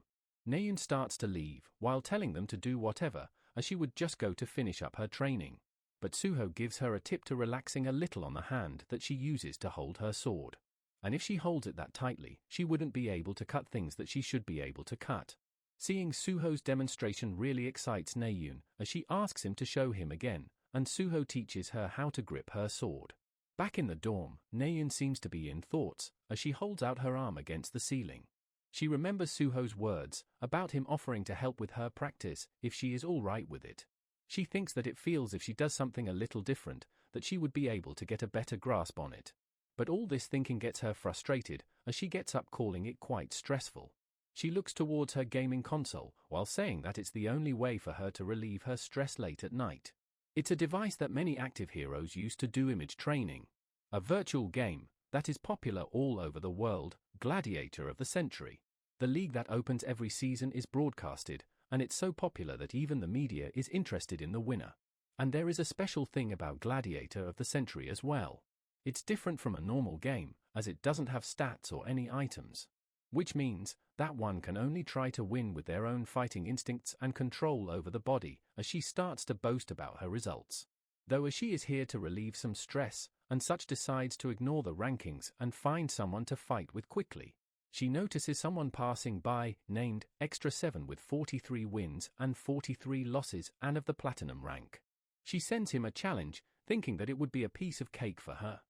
Naeun starts to leave, while telling them to do whatever, as she would just go to finish up her training. But Suho gives her a tip to relaxing a little on the hand that she uses to hold her sword. And if she holds it that tightly, she wouldn't be able to cut things that she should be able to cut. Seeing Suho's demonstration really excites Naeun, as she asks him to show him again, and Suho teaches her how to grip her sword. Back in the dorm, Naeun seems to be in thoughts, as she holds out her arm against the ceiling. She remembers Suho's words about him offering to help with her practice if she is all right with it. She thinks that it feels if she does something a little different, that she would be able to get a better grasp on it. But all this thinking gets her frustrated, as she gets up calling it quite stressful. She looks towards her gaming console, while saying that it's the only way for her to relieve her stress late at night. It's a device that many active heroes use to do image training. A virtual game that is popular all over the world, Gladiator of the Century. The league that opens every season is broadcasted, and it's so popular that even the media is interested in the winner. And there is a special thing about Gladiator of the Century as well. It's different from a normal game, as it doesn't have stats or any items. Which means that one can only try to win with their own fighting instincts and control over the body, as she starts to boast about her results. Though as she is here to relieve some stress, and such decides to ignore the rankings and find someone to fight with quickly. She notices someone passing by, named Extra 7 with 43 wins and 43 losses and of the platinum rank. She sends him a challenge, thinking that it would be a piece of cake for her.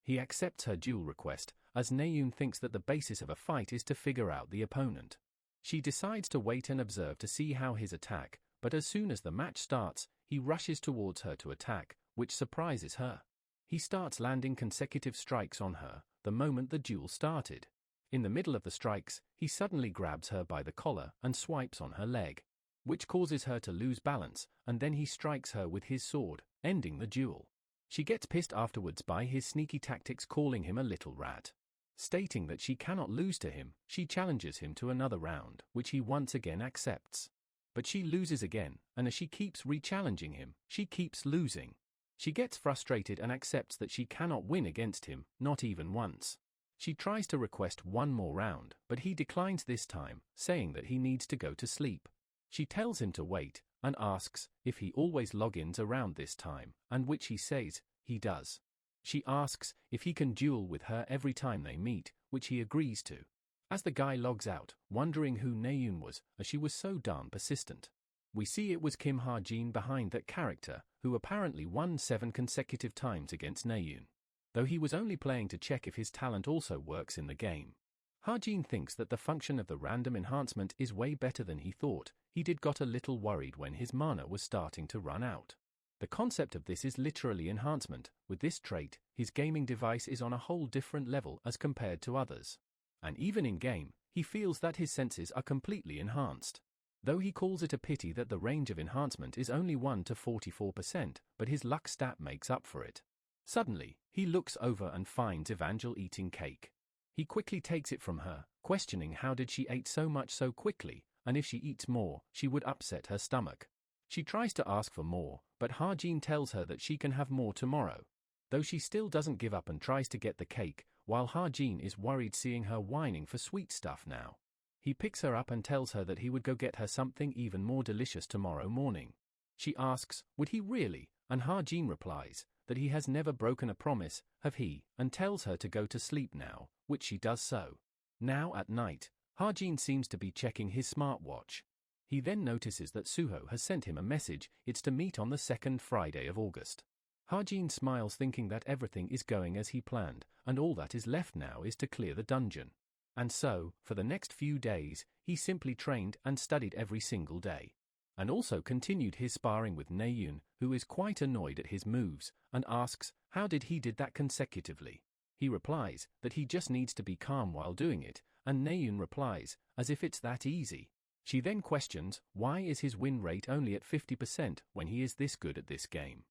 He accepts her duel request, as Naeun thinks that the basis of a fight is to figure out the opponent. She decides to wait and observe to see how his attack, but as soon as the match starts, he rushes towards her to attack, which surprises her. He starts landing consecutive strikes on her, the moment the duel started. In the middle of the strikes, he suddenly grabs her by the collar and swipes on her leg, which causes her to lose balance, and then he strikes her with his sword, ending the duel. She gets pissed afterwards by his sneaky tactics, calling him a little rat. Stating that she cannot lose to him, she challenges him to another round, which he once again accepts. But she loses again, and as she keeps re-challenging him, she keeps losing. She gets frustrated and accepts that she cannot win against him, not even once. She tries to request one more round, but he declines this time, saying that he needs to go to sleep. She tells him to wait, and asks if he always logins around this time, and which he says he does. She asks if he can duel with her every time they meet, which he agrees to. As the guy logs out, wondering who Naeun was, as she was so darn persistent. We see it was Kim Ha-jin behind that character, who apparently won 7 consecutive times against Naeun. Though he was only playing to check if his talent also works in the game. Ha-jin thinks that the function of the random enhancement is way better than he thought. He did got a little worried when his mana was starting to run out. The concept of this is literally enhancement. With this trait, his gaming device is on a whole different level as compared to others. And even in game, he feels that his senses are completely enhanced. Though he calls it a pity that the range of enhancement is only 1 to 44%, but his luck stat makes up for it. Suddenly, he looks over and finds Evangel eating cake. He quickly takes it from her, questioning how did she eat so much so quickly, and if she eats more, she would upset her stomach. She tries to ask for more, but Ha-jin tells her that she can have more tomorrow. Though she still doesn't give up and tries to get the cake, while Ha-jin is worried seeing her whining for sweet stuff now. He picks her up and tells her that he would go get her something even more delicious tomorrow morning. She asks, would he really? And Ha-jin replies that he has never broken a promise, have he, and tells her to go to sleep now, which she does so. Now at night, Ha-jin seems to be checking his smartwatch. He then notices that Suho has sent him a message. It's to meet on the second Friday of August. Ha-jin smiles thinking that everything is going as he planned, and all that is left now is to clear the dungeon. And so, for the next few days, he simply trained and studied every single day. And also continued his sparring with Naeun, who is quite annoyed at his moves, and asks, how did he did that consecutively? He replies that he just needs to be calm while doing it, and Naeun replies, as if it's that easy. She then questions, why is his win rate only at 50% when he is this good at this game?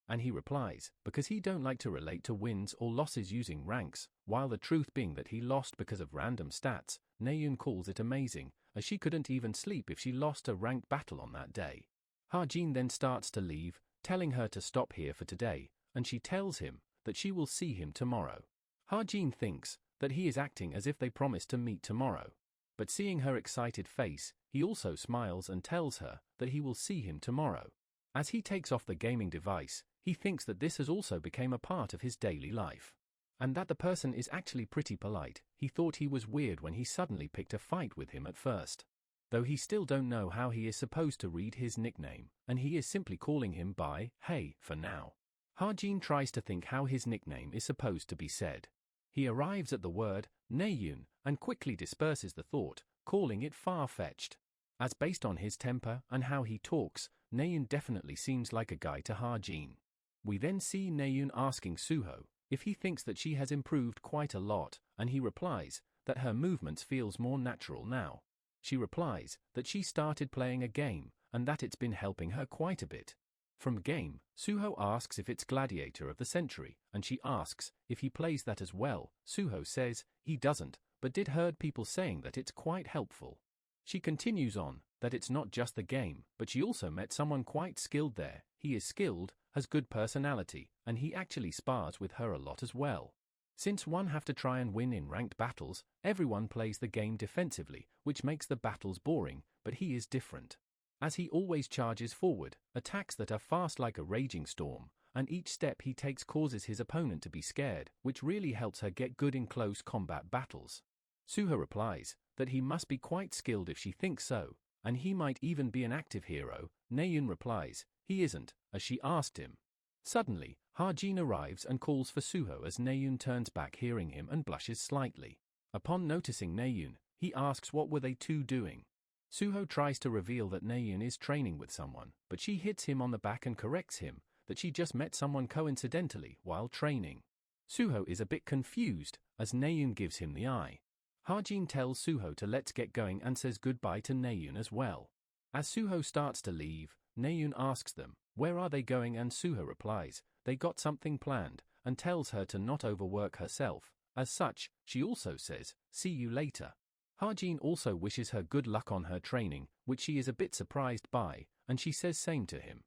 And he replies, because he don't like to relate to wins or losses using ranks, while the truth being that he lost because of random stats. Naeun calls it amazing, as she couldn't even sleep if she lost a ranked battle on that day. Ha-jin then starts to leave, telling her to stop here for today, and she tells him that she will see him tomorrow. Ha-jin thinks that he is acting as if they promised to meet tomorrow. But seeing her excited face, he also smiles and tells her that he will see him tomorrow. As he takes off the gaming device, he thinks that this has also become a part of his daily life. And that the person is actually pretty polite. He thought he was weird when he suddenly picked a fight with him at first. Though he still don't know how he is supposed to read his nickname, and he is simply calling him by hey for now. Ha-jin tries to think how his nickname is supposed to be said. He arrives at the word Naeun and quickly disperses the thought, calling it far-fetched. As based on his temper and how he talks, Naeun definitely seems like a guy to Ha-jin. We then see Naeun asking Suho if he thinks that she has improved quite a lot, and he replies that her movements feels more natural now. She replies that she started playing a game, and that it's been helping her quite a bit. From game, Suho asks if it's Gladiator of the Century, and she asks if he plays that as well. Suho says he doesn't, but did heard people saying that it's quite helpful. She continues on that it's not just the game, but she also met someone quite skilled there. He is skilled, has good personality, and he actually spars with her a lot as well. Since one have to try and win in ranked battles, everyone plays the game defensively, which makes the battles boring, but he is different. As he always charges forward, attacks that are fast like a raging storm, and each step he takes causes his opponent to be scared, which really helps her get good in close combat battles. Suho replies that he must be quite skilled if she thinks so, and he might even be an active hero. Naeun replies he isn't, as she asked him. Suddenly, Ha-jin arrives and calls for Suho as Naeun turns back hearing him and blushes slightly. Upon noticing Naeun, he asks what were they two doing. Suho tries to reveal that Naeun is training with someone, but she hits him on the back and corrects him that she just met someone coincidentally while training. Suho is a bit confused as Naeun gives him the eye. Ha-jin tells Suho to let's get going and says goodbye to Naeun as well. As Suho starts to leave, Naeun asks them, where are they going, and Suho replies, they got something planned, and tells her to not overwork herself. As such, she also says, see you later. Ha-jin also wishes her good luck on her training, which she is a bit surprised by, and she says same to him.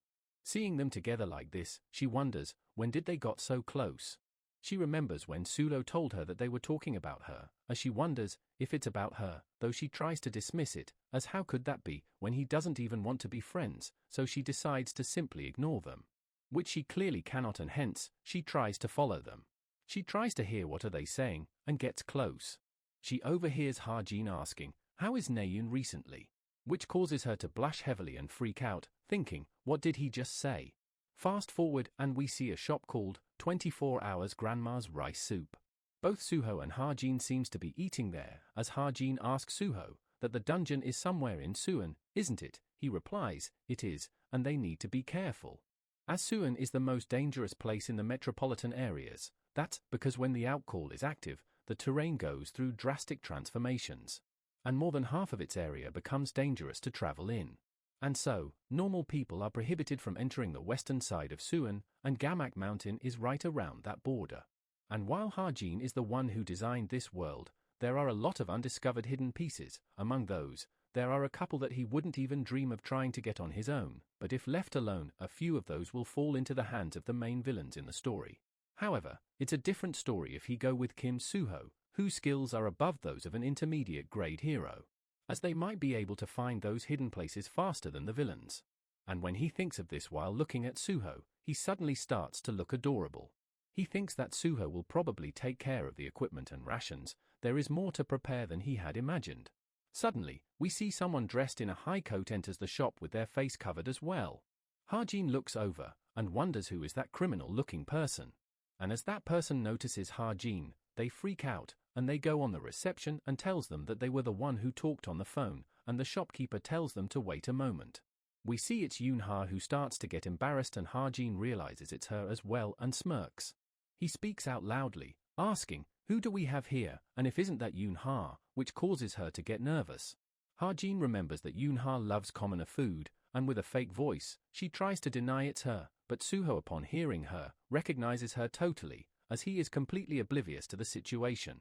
Seeing them together like this, she wonders, when did they got so close? She remembers when Sulo told her that they were talking about her, as she wonders if it's about her, though she tries to dismiss it, as how could that be when he doesn't even want to be friends, so she decides to simply ignore them. Which she clearly cannot, and hence, she tries to follow them. She tries to hear what are they saying, and gets close. She overhears Ha-jin asking, how is Naeun recently? Which causes her to blush heavily and freak out, thinking, what did he just say? Fast forward and we see a shop called 24 Hours Grandma's Rice Soup. Both Suho and Ha-jin seems to be eating there, as Ha-jin asks Suho that the dungeon is somewhere in Suwon, isn't it? He replies, it is, and they need to be careful. As Suwon is the most dangerous place in the metropolitan areas, that's because when the outcall is active, the terrain goes through drastic transformations, and more than half of its area becomes dangerous to travel in. And so, normal people are prohibited from entering the western side of Suwon, and Gamak Mountain is right around that border. And while Ha-jin is the one who designed this world, there are a lot of undiscovered hidden pieces. Among those, there are a couple that he wouldn't even dream of trying to get on his own, but if left alone, a few of those will fall into the hands of the main villains in the story. However, it's a different story if he go with Kim Suho, whose skills are above those of an intermediate grade hero, as they might be able to find those hidden places faster than the villains. And when he thinks of this while looking at Suho, he suddenly starts to look adorable. He thinks that Suho will probably take care of the equipment and rations. There is more to prepare than he had imagined. Suddenly, we see someone dressed in a high coat enters the shop with their face covered as well. Ha-jin looks over and wonders who is that criminal-looking person. And as that person notices Ha-jin, they freak out, and they go on the reception and tells them that they were the one who talked on the phone, and the shopkeeper tells them to wait a moment. We see it's Yoon-ha who starts to get embarrassed, and Ha-jin realizes it's her as well and smirks. He speaks out loudly, asking, "Who do we have here, and if isn't that Yoon-ha," which causes her to get nervous. Ha-jin remembers that Yoon-ha loves commoner food, and with a fake voice, she tries to deny it's her, but Suho, upon hearing her, recognizes her totally, as he is completely oblivious to the situation.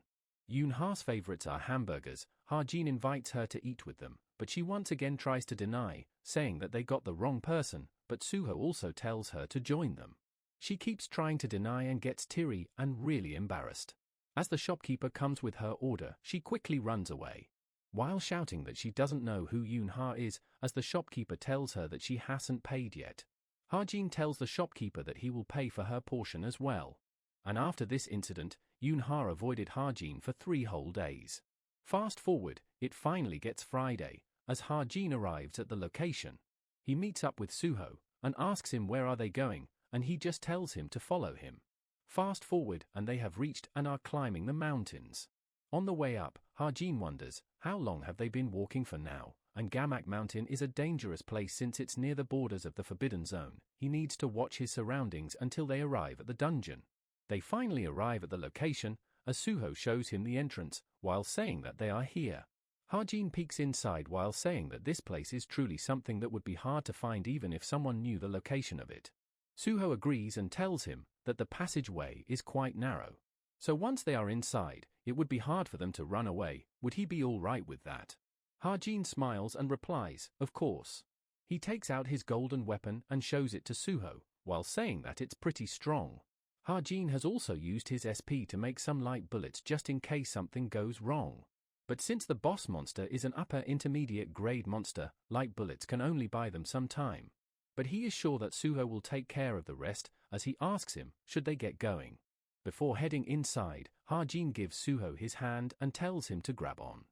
Yoon-ha's favorites are hamburgers. Ha-jin invites her to eat with them, but she once again tries to deny, saying that they got the wrong person, but Suho also tells her to join them. She keeps trying to deny and gets teary and really embarrassed. As the shopkeeper comes with her order, she quickly runs away, while shouting that she doesn't know who Yoon-ha is, as the shopkeeper tells her that she hasn't paid yet. Ha-jin tells the shopkeeper that he will pay for her portion as well. And after this incident, Yoon-ha avoided Ha-jin for 3 whole days. Fast forward, it finally gets Friday, as Ha-jin arrives at the location. He meets up with Suho, and asks him where are they going, and he just tells him to follow him. Fast forward, and they have reached and are climbing the mountains. On the way up, Ha-jin wonders, how long have they been walking for now? And Gamak Mountain is a dangerous place since it's near the borders of the Forbidden Zone. He needs to watch his surroundings until they arrive at the dungeon. They finally arrive at the location, as Suho shows him the entrance, while saying that they are here. Ha-jin peeks inside while saying that this place is truly something that would be hard to find even if someone knew the location of it. Suho agrees and tells him that the passageway is quite narrow. So once they are inside, it would be hard for them to run away. Would he be all right with that? Ha-jin smiles and replies, of course. He takes out his golden weapon and shows it to Suho, while saying that it's pretty strong. Ha-jin has also used his SP to make some light bullets just in case something goes wrong. But since the boss monster is an upper intermediate grade monster, light bullets can only buy them some time. But he is sure that Suho will take care of the rest, as he asks him, should they get going. Before heading inside, Ha-jin gives Suho his hand and tells him to grab on.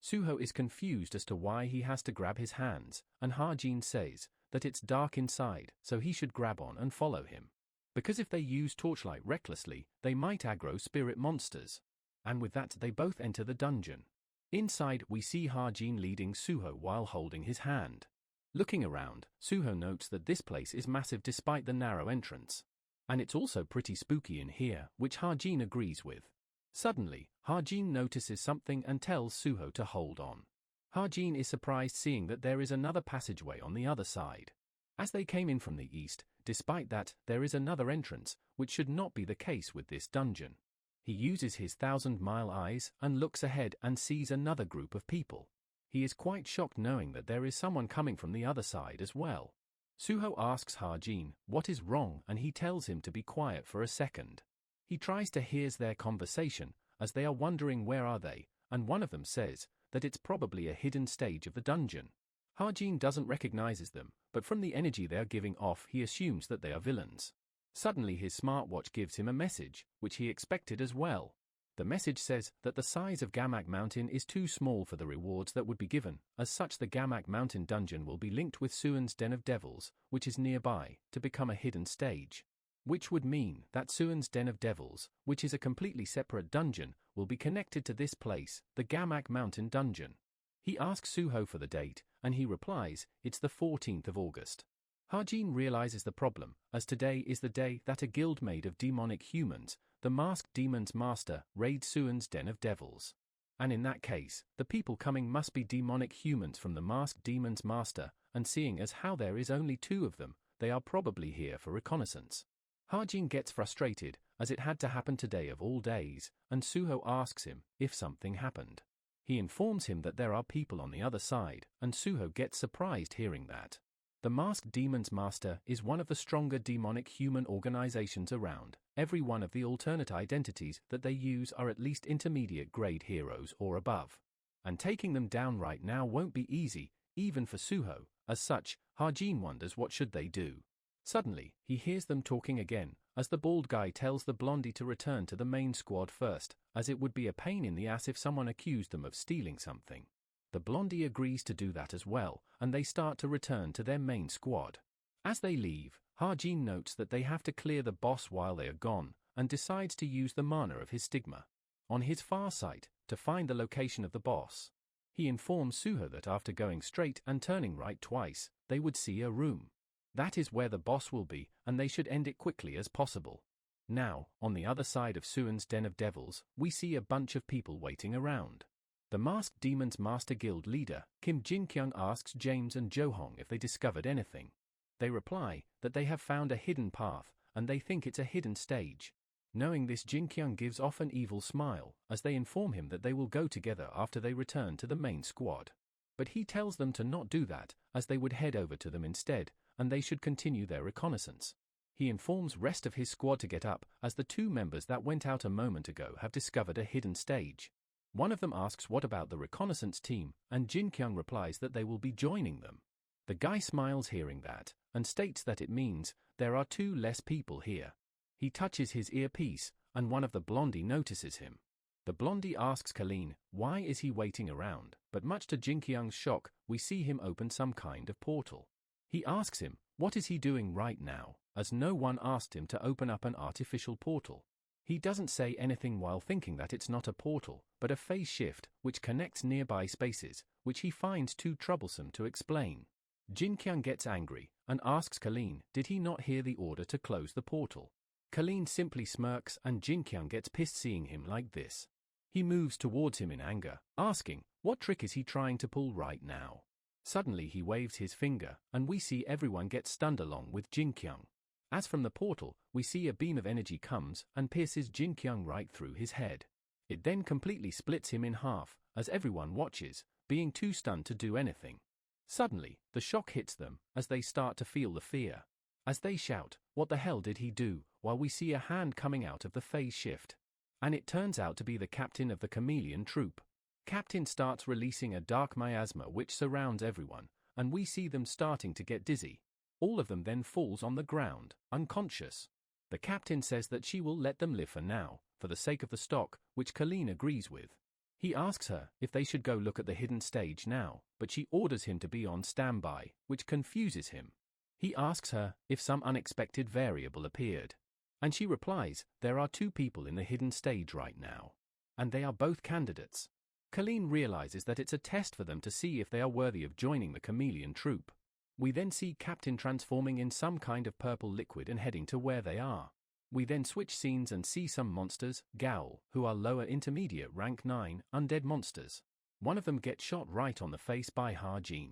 Suho is confused as to why he has to grab his hands, and Ha-jin says that it's dark inside, so he should grab on and follow him. Because if they use torchlight recklessly, they might aggro spirit monsters. And with that they both enter the dungeon. Inside we see Ha-jin leading Suho while holding his hand. Looking around, Suho notes that this place is massive despite the narrow entrance. And it's also pretty spooky in here, which Ha-jin agrees with. Suddenly, Ha-jin notices something and tells Suho to hold on. Ha-jin is surprised seeing that there is another passageway on the other side. As they came in from the east, despite that, there is another entrance, which should not be the case with this dungeon. He uses his 1,000-mile eyes and looks ahead and sees another group of people. He is quite shocked knowing that there is someone coming from the other side as well. Suho asks Ha-jin what is wrong, and he tells him to be quiet for a second. He tries to hear their conversation, as they are wondering where are they, and one of them says that it's probably a hidden stage of the dungeon. Ha-jin doesn't recognizes them, but from the energy they are giving off he assumes that they are villains. Suddenly his smartwatch gives him a message, which he expected as well. The message says that the size of Gamak Mountain is too small for the rewards that would be given. As such, the Gamak Mountain dungeon will be linked with Suwon's Den of Devils, which is nearby, to become a hidden stage. which would mean that Suan's Den of Devils, which is a completely separate dungeon, will be connected to this place, the Gamak Mountain Dungeon. He asks Suho for the date, and he replies, it's the 14th of August. Hajin realizes the problem, as today is the day that a guild made of demonic humans, the Masked Demon's Master, raids Suan's Den of Devils. And in that case, the people coming must be demonic humans from the Masked Demon's Master, and seeing as how there is only 2 of them, they are probably here for reconnaissance. Hajin gets frustrated, as it had to happen today of all days, and Suho asks him if something happened. He informs him that there are people on the other side, and Suho gets surprised hearing that. The Masked Demon's Master is one of the stronger demonic human organizations around. Every one of the alternate identities that they use are at least intermediate grade heroes or above. And taking them down right now won't be easy, even for Suho. As such, Hajin wonders what should they do. Suddenly, he hears them talking again, as the bald guy tells the blondie to return to the main squad first, as it would be a pain in the ass if someone accused them of stealing something. The blondie agrees to do that as well, and they start to return to their main squad. As they leave, Hajin notes that they have to clear the boss while they are gone, and decides to use the mana of his stigma on his far sight to find the location of the boss. He informs Suho that after going straight and turning right twice, they would see a room. That is where the boss will be, and they should end it quickly as possible. Now, on the other side of Suan's Den of Devils, we see a bunch of people waiting around. The Masked Demon's Master Guild leader, Kim Jinkyung, asks James and Johong if they discovered anything. They reply that they have found a hidden path, and they think it's a hidden stage. Knowing this, Jinkyung gives off an evil smile, as they inform him that they will go together after they return to the main squad. But he tells them to not do that, as they would head over to them instead, and they should continue their reconnaissance. He informs rest of his squad to get up, as the 2 members that went out a moment ago have discovered a hidden stage. One of them asks what about the reconnaissance team, and Jinkyung replies that they will be joining them. The guy smiles hearing that, and states that it means there are 2 less people here. He touches his earpiece, and one of the blondie notices him. The blondie asks Colleen why is he waiting around, but much to Jinkyung's shock, we see him open some kind of portal. He asks him, what is he doing right now, as no one asked him to open up an artificial portal. He doesn't say anything while thinking that it's not a portal, but a phase shift, which connects nearby spaces, which he finds too troublesome to explain. Jinkyung gets angry, and asks Colleen, did he not hear the order to close the portal? Colleen simply smirks, and Jinkyung gets pissed seeing him like this. He moves towards him in anger, asking, what trick is he trying to pull right now? Suddenly he waves his finger, and we see everyone get stunned along with Jinkyung. As from the portal, we see a beam of energy comes and pierces Jinkyung right through his head. It then completely splits him in half, as everyone watches, being too stunned to do anything. Suddenly, the shock hits them, as they start to feel the fear. As they shout, what the hell did he do, while we see a hand coming out of the phase shift. And it turns out to be the captain of the chameleon troop. Captain starts releasing a dark miasma which surrounds everyone, and we see them starting to get dizzy. All of them then falls on the ground, unconscious. The captain says that she will let them live for now, for the sake of the stock, which Colleen agrees with. He asks her if they should go look at the hidden stage now, but she orders him to be on standby, which confuses him. He asks her if some unexpected variable appeared. And she replies, there are 2 people in the hidden stage right now. And they are both candidates. Colleen realizes that it's a test for them to see if they are worthy of joining the chameleon troop. We then see Captain transforming in some kind of purple liquid and heading to where they are. We then switch scenes and see some monsters, Gowl, who are lower intermediate rank 9, undead monsters. One of them gets shot right on the face by Hajin.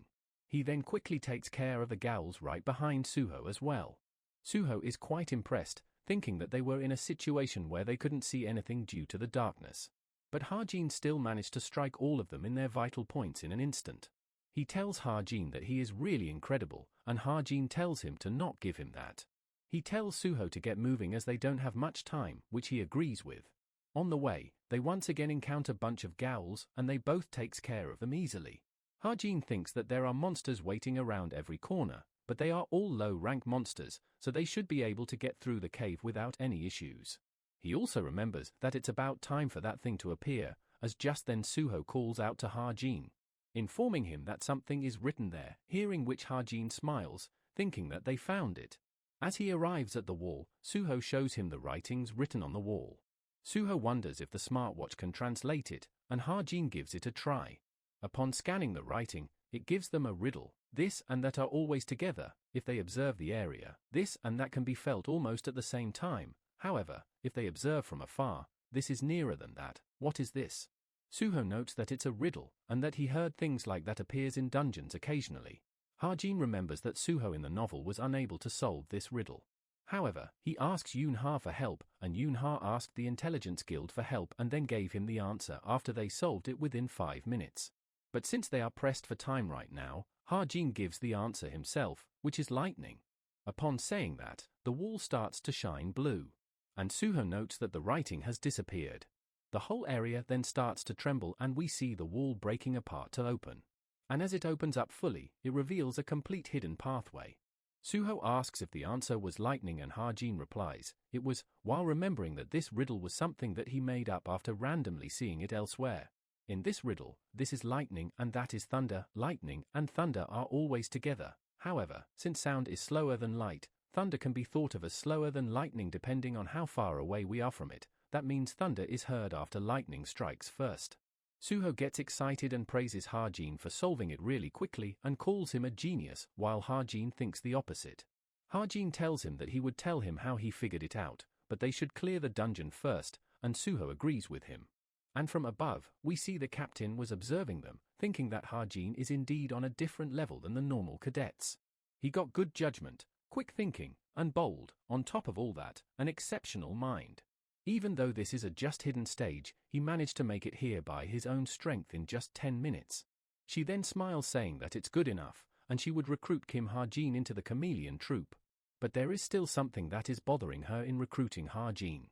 He then quickly takes care of the Gowls right behind Suho as well. Suho is quite impressed, thinking that they were in a situation where they couldn't see anything due to the darkness. But Hajin still managed to strike all of them in their vital points in an instant. He tells Hajin that he is really incredible, and Hajin tells him to not give him that. He tells Suho to get moving as they don't have much time, which he agrees with. On the way, they once again encounter a bunch of Gowls, and they both takes care of them easily. Hajin thinks that there are monsters waiting around every corner, but they are all low-rank monsters, so they should be able to get through the cave without any issues. He also remembers that it's about time for that thing to appear, as just then Suho calls out to Hajin, informing him that something is written there, hearing which Hajin smiles, thinking that they found it. As he arrives at the wall, Suho shows him the writings written on the wall. Suho wonders if the smartwatch can translate it, and Hajin gives it a try. Upon scanning the writing, it gives them a riddle. This and that are always together. If they observe the area, this and that can be felt almost at the same time. However, if they observe from afar, this is nearer than that. What is this? Suho notes that it's a riddle, and that he heard things like that appears in dungeons occasionally. Hajin remembers that Suho in the novel was unable to solve this riddle. However, he asks Yoonha for help, and Yoonha asked the Intelligence Guild for help and then gave him the answer after they solved it within 5 minutes. But since they are pressed for time right now, Hajin gives the answer himself, which is lightning. Upon saying that, the wall starts to shine blue. And Suho notes that the writing has disappeared. The whole area then starts to tremble and we see the wall breaking apart to open. And as it opens up fully, it reveals a complete hidden pathway. Suho asks if the answer was lightning and Hajin replies, it was, while remembering that this riddle was something that he made up after randomly seeing it elsewhere. In this riddle, this is lightning and that is thunder. Lightning and thunder are always together. However, since sound is slower than light, thunder can be thought of as slower than lightning depending on how far away we are from it. That means thunder is heard after lightning strikes first. Suho gets excited and praises Hajin for solving it really quickly and calls him a genius, while Hajin thinks the opposite. Hajin tells him that he would tell him how he figured it out, but they should clear the dungeon first, and Suho agrees with him. And from above, we see the captain was observing them, thinking that Hajin is indeed on a different level than the normal cadets. He got good judgment, quick thinking, and bold, on top of all that, an exceptional mind. Even though this is a just hidden stage, he managed to make it here by his own strength in just 10 minutes. She then smiles saying that it's good enough, and she would recruit Kim Hajin into the chameleon troupe. But there is still something that is bothering her in recruiting Hajin.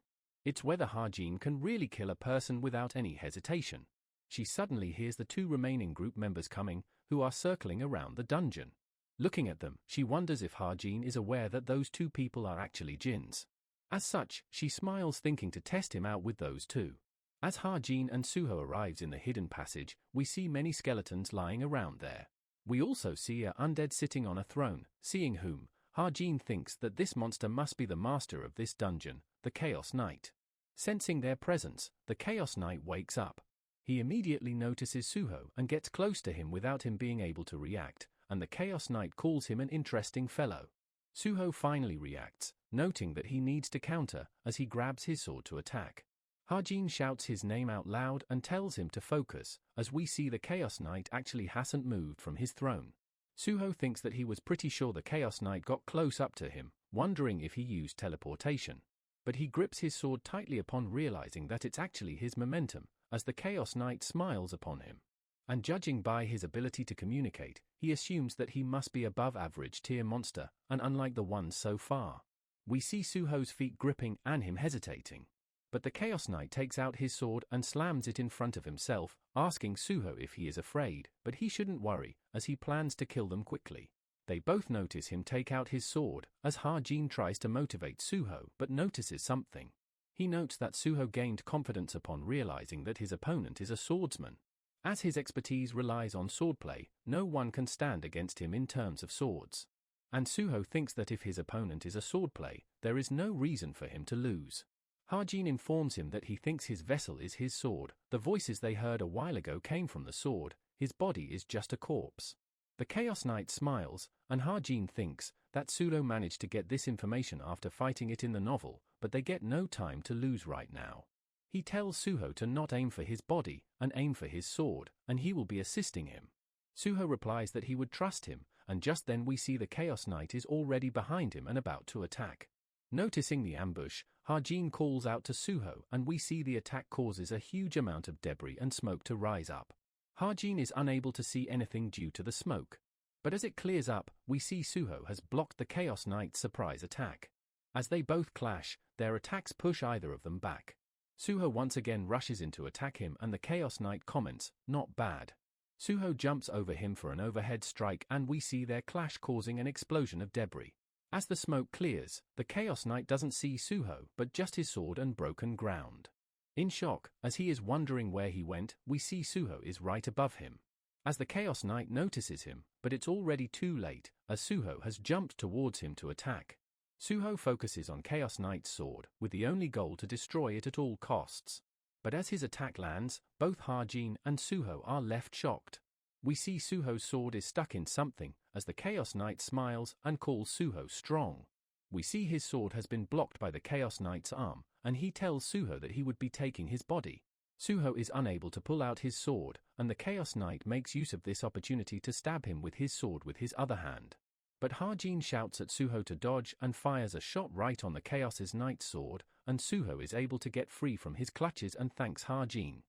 It's whether Hajin can really kill a person without any hesitation. She suddenly hears the 2 remaining group members coming, who are circling around the dungeon. Looking at them, she wonders if Hajin is aware that those 2 people are actually jinns. As such, she smiles thinking to test him out with those 2. As Hajin and Suho arrives in the hidden passage, we see many skeletons lying around there. We also see an undead sitting on a throne, seeing whom, Hajin thinks that this monster must be the master of this dungeon, the Chaos Knight. Sensing their presence, the Chaos Knight wakes up. He immediately notices Suho and gets close to him without him being able to react, and the Chaos Knight calls him an interesting fellow. Suho finally reacts, noting that he needs to counter as he grabs his sword to attack. Hajin shouts his name out loud and tells him to focus, as we see the Chaos Knight actually hasn't moved from his throne. Suho thinks that he was pretty sure the Chaos Knight got close up to him, wondering if he used teleportation. But he grips his sword tightly upon realizing that it's actually his momentum, as the Chaos Knight smiles upon him. And judging by his ability to communicate, he assumes that he must be above average tier monster, and unlike the ones so far. We see Suho's feet gripping and him hesitating. But the Chaos Knight takes out his sword and slams it in front of himself, asking Suho if he is afraid, but he shouldn't worry, as he plans to kill them quickly. They both notice him take out his sword, as Hajin tries to motivate Suho but notices something. He notes that Suho gained confidence upon realizing that his opponent is a swordsman. As his expertise relies on swordplay, no one can stand against him in terms of swords. And Suho thinks that if his opponent is a swordplay, there is no reason for him to lose. Hajin informs him that he thinks his vessel is his sword. The voices they heard a while ago came from the sword. His body is just a corpse. The Chaos Knight smiles, and Hajin thinks that Suho managed to get this information after fighting it in the novel, but they get no time to lose right now. He tells Suho to not aim for his body, and aim for his sword, and he will be assisting him. Suho replies that he would trust him, and just then we see the Chaos Knight is already behind him and about to attack. Noticing the ambush, Hajin calls out to Suho and we see the attack causes a huge amount of debris and smoke to rise up. Hajin is unable to see anything due to the smoke. But as it clears up, we see Suho has blocked the Chaos Knight's surprise attack. As they both clash, their attacks push either of them back. Suho once again rushes in to attack him and the Chaos Knight comments, "Not bad." Suho jumps over him for an overhead strike and we see their clash causing an explosion of debris. As the smoke clears, the Chaos Knight doesn't see Suho but just his sword and broken ground. In shock, as he is wondering where he went, we see Suho is right above him. As the Chaos Knight notices him, but it's already too late, as Suho has jumped towards him to attack. Suho focuses on Chaos Knight's sword, with the only goal to destroy it at all costs. But as his attack lands, both Hajin and Suho are left shocked. We see Suho's sword is stuck in something, as the Chaos Knight smiles and calls Suho strong. We see his sword has been blocked by the Chaos Knight's arm, and he tells Suho that he would be taking his body. Suho is unable to pull out his sword, and the Chaos Knight makes use of this opportunity to stab him with his sword with his other hand. But Hajin shouts at Suho to dodge and fires a shot right on the Chaos Knight's sword, and Suho is able to get free from his clutches and thanks Hajin.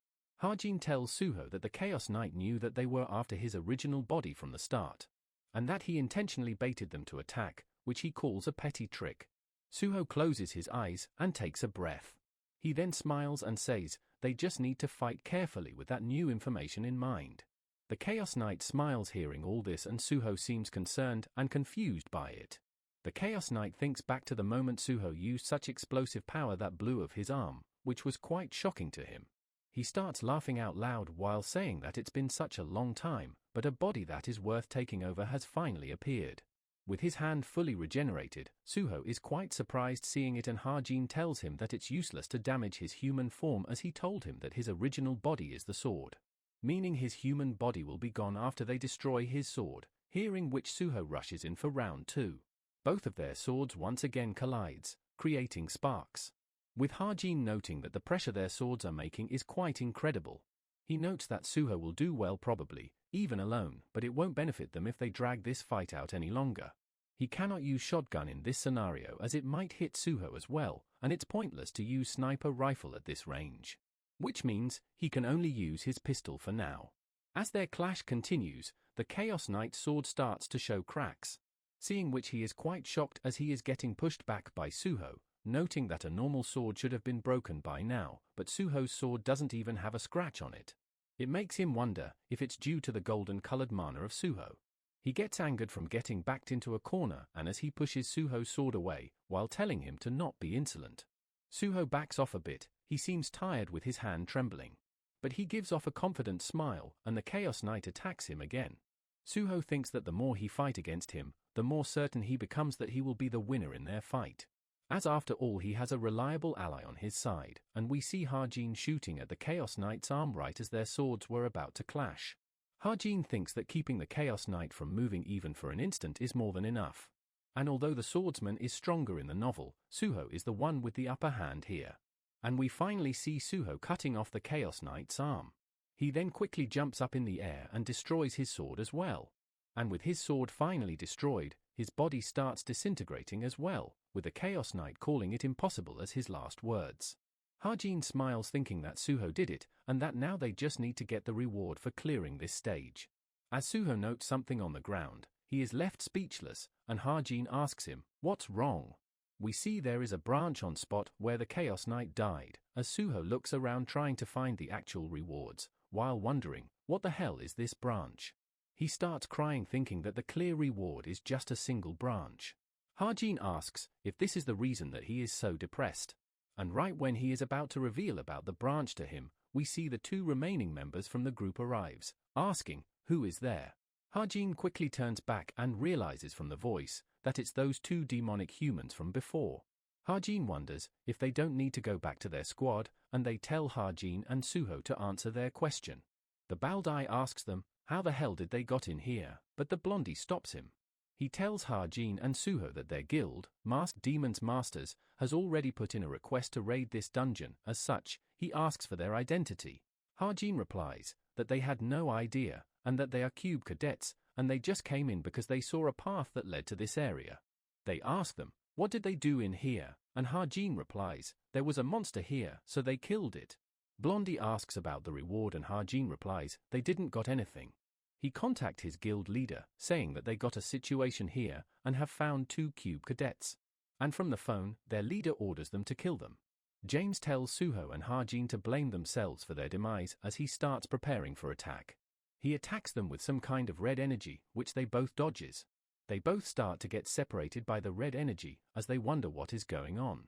Hajin tells Suho that the Chaos Knight knew that they were after his original body from the start, and that he intentionally baited them to attack, which he calls a petty trick. Suho closes his eyes and takes a breath. He then smiles and says, they just need to fight carefully with that new information in mind. The Chaos Knight smiles hearing all this, and Suho seems concerned and confused by it. The Chaos Knight thinks back to the moment Suho used such explosive power that blew off his arm, which was quite shocking to him. He starts laughing out loud while saying that it's been such a long time, but a body that is worth taking over has finally appeared. With his hand fully regenerated, Suho is quite surprised seeing it, and Hajin tells him that it's useless to damage his human form, as he told him that his original body is the sword. Meaning his human body will be gone after they destroy his sword, hearing which Suho rushes in for round 2. Both of their swords once again collides, creating sparks. With Hajin noting that the pressure their swords are making is quite incredible. He notes that Suho will do well probably, even alone, but it won't benefit them if they drag this fight out any longer. He cannot use shotgun in this scenario as it might hit Suho as well, and it's pointless to use sniper rifle at this range. Which means he can only use his pistol for now. As their clash continues, the Chaos Knight's sword starts to show cracks, seeing which he is quite shocked as he is getting pushed back by Suho, noting that a normal sword should have been broken by now, but Suho's sword doesn't even have a scratch on it. It makes him wonder if it's due to the golden-colored mana of Suho. He gets angered from getting backed into a corner, and as he pushes Suho's sword away, while telling him to not be insolent. Suho backs off a bit. He seems tired with his hand trembling. But he gives off a confident smile, and the Chaos Knight attacks him again. Suho thinks that the more he fight against him, the more certain he becomes that he will be the winner in their fight. As after all he has a reliable ally on his side, and we see Hajin shooting at the Chaos Knight's arm right as their swords were about to clash. Hajin thinks that keeping the Chaos Knight from moving even for an instant is more than enough. And although the swordsman is stronger in the novel, Suho is the one with the upper hand here. And we finally see Suho cutting off the Chaos Knight's arm. He then quickly jumps up in the air and destroys his sword as well. And with his sword finally destroyed, his body starts disintegrating as well, with the Chaos Knight calling it impossible as his last words. Hajin smiles thinking that Suho did it, and that now they just need to get the reward for clearing this stage. As Suho notes something on the ground, he is left speechless, and Hajin asks him, "What's wrong?" We see there is a branch on spot where the Chaos Knight died, as Suho looks around trying to find the actual rewards, while wondering, what the hell is this branch? He starts crying thinking that the clear reward is just a single branch. Hajin asks if this is the reason that he is so depressed. And right when he is about to reveal about the branch to him, we see the 2 remaining members from the group arrives, asking, who is there? Hajin quickly turns back and realizes from the voice that it's those 2 demonic humans from before. Hajin wonders if they don't need to go back to their squad, and they tell Hajin and Suho to answer their question. The Baldai asks them, how the hell did they got in here, but the blondie stops him. He tells Hajin and Suho that their guild, Masked Demon's Masters, has already put in a request to raid this dungeon. As such, he asks for their identity. Hajin replies that they had no idea, and that they are cube cadets, and they just came in because they saw a path that led to this area. They ask them, what did they do in here? And Hajin replies, there was a monster here, so they killed it. Blondie asks about the reward, and Hajin replies, they didn't got anything. He contacts his guild leader, saying that they got a situation here and have found 2 cube cadets. And from the phone, their leader orders them to kill them. James tells Suho and Hajin to blame themselves for their demise as he starts preparing for attack. He attacks them with some kind of red energy, which they both dodges. They both start to get separated by the red energy as they wonder what is going on.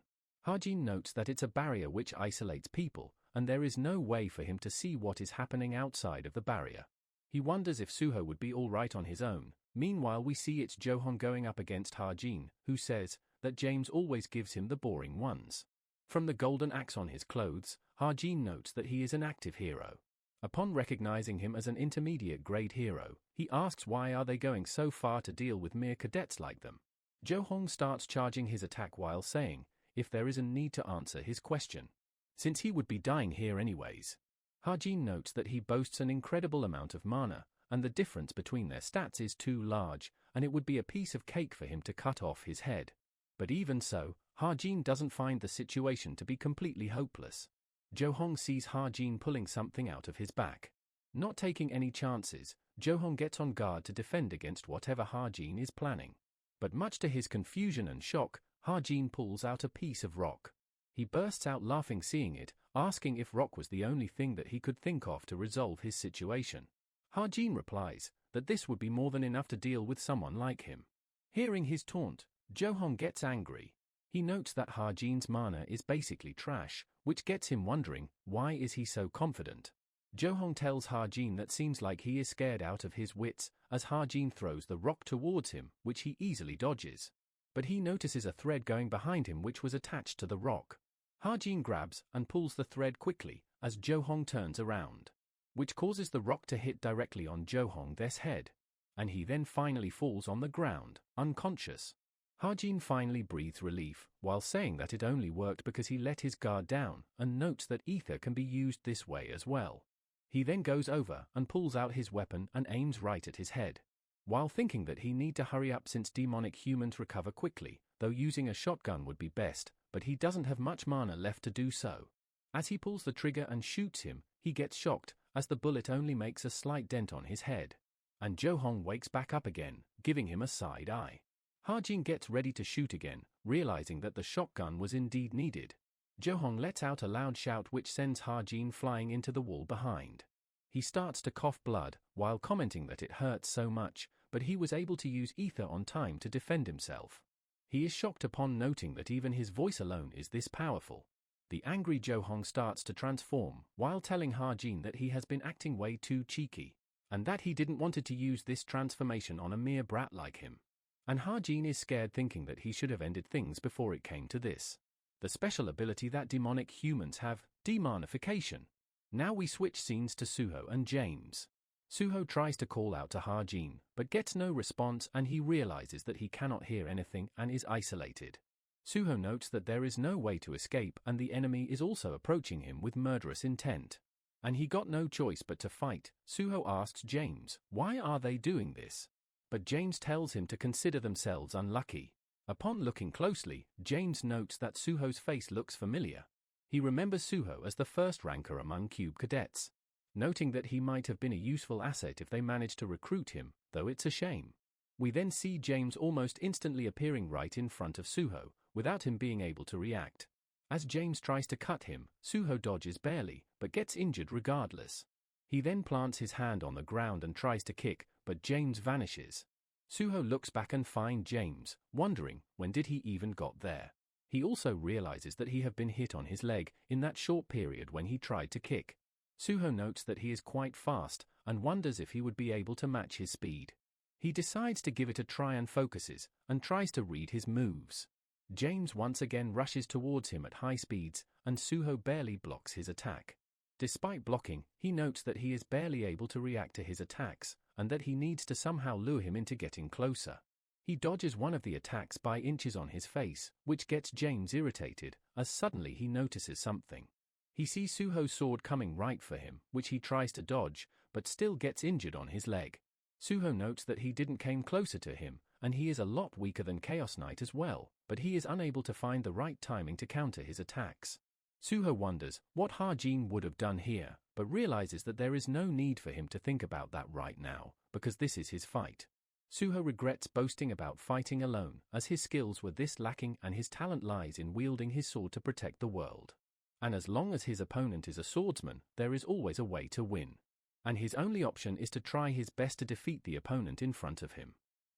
Hajin notes that it's a barrier which isolates people, and there is no way for him to see what is happening outside of the barrier. He wonders if Suho would be alright on his own. Meanwhile we see it's Johan going up against Hajin, who says that James always gives him the boring ones. From the golden axe on his clothes, Ha-jin notes that he is an active hero. Upon recognizing him as an intermediate-grade hero, he asks why are they going so far to deal with mere cadets like them. Jo-hong starts charging his attack while saying, if there is a need to answer his question, since he would be dying here anyways. Ha-jin notes that he boasts an incredible amount of mana, and the difference between their stats is too large, and it would be a piece of cake for him to cut off his head. But even so, Ha-jin doesn't find the situation to be completely hopeless. Jo-hong sees Ha-jin pulling something out of his back. Not taking any chances, Jo-hong gets on guard to defend against whatever Ha-jin is planning. But much to his confusion and shock, Ha-jin pulls out a piece of rock. He bursts out laughing seeing it, asking if rock was the only thing that he could think of to resolve his situation. Ha-jin replies that this would be more than enough to deal with someone like him. Hearing his taunt, Jo-hong gets angry. He notes that Ha-jin's mana is basically trash, which gets him wondering, why is he so confident? Jo-hong tells Ha-jin that seems like he is scared out of his wits, as Ha-jin throws the rock towards him, which he easily dodges. But he notices a thread going behind him which was attached to the rock. Ha-jin grabs and pulls the thread quickly, as Jo-hong turns around, which causes the rock to hit directly on Jo-hong's head. And he then finally falls on the ground, unconscious. Ha-jin finally breathes relief, while saying that it only worked because he let his guard down, and notes that ether can be used this way as well. He then goes over and pulls out his weapon and aims right at his head, while thinking that he need to hurry up since demonic humans recover quickly, though using a shotgun would be best, but he doesn't have much mana left to do so. As he pulls the trigger and shoots him, he gets shocked, as the bullet only makes a slight dent on his head. And Jo-hong wakes back up again, giving him a side eye. Ha-jin gets ready to shoot again, realizing that the shotgun was indeed needed. Jo-hong lets out a loud shout which sends Ha-jin flying into the wall behind. He starts to cough blood, while commenting that it hurts so much, but he was able to use ether on time to defend himself. He is shocked upon noting that even his voice alone is this powerful. The angry Jo-hong starts to transform, while telling Ha-jin that he has been acting way too cheeky, and that he didn't wanted to use this transformation on a mere brat like him. And Ha-jin is scared thinking that he should have ended things before it came to this. The special ability that demonic humans have, demonification. Now we switch scenes to Suho and James. Suho tries to call out to Ha-jin, but gets no response and he realizes that he cannot hear anything and is isolated. Suho notes that there is no way to escape and the enemy is also approaching him with murderous intent. And he got no choice but to fight. Suho asks James, why are they doing this? But James tells him to consider themselves unlucky. Upon looking closely, James notes that Suho's face looks familiar. He remembers Suho as the first ranker among Cube cadets, noting that he might have been a useful asset if they managed to recruit him, though it's a shame. We then see James almost instantly appearing right in front of Suho, without him being able to react. As James tries to cut him, Suho dodges barely, but gets injured regardless. He then plants his hand on the ground and tries to kick, but James vanishes. Suho looks back and finds James, wondering when did he even got there. He also realizes that he have been hit on his leg in that short period when he tried to kick. Suho notes that he is quite fast and wonders if he would be able to match his speed. He decides to give it a try and focuses, and tries to read his moves. James once again rushes towards him at high speeds, and Suho barely blocks his attack. Despite blocking, he notes that he is barely able to react to his attacks, and that he needs to somehow lure him into getting closer. He dodges one of the attacks by inches on his face, which gets James irritated, as suddenly he notices something. He sees Suho's sword coming right for him, which he tries to dodge, but still gets injured on his leg. Suho notes that he didn't came closer to him, and he is a lot weaker than Chaos Knight as well, but he is unable to find the right timing to counter his attacks. Suho wonders what Ha-jin would have done here, but realizes that there is no need for him to think about that right now, because this is his fight. Suho regrets boasting about fighting alone, as his skills were this lacking and his talent lies in wielding his sword to protect the world. And as long as his opponent is a swordsman, there is always a way to win. And his only option is to try his best to defeat the opponent in front of him.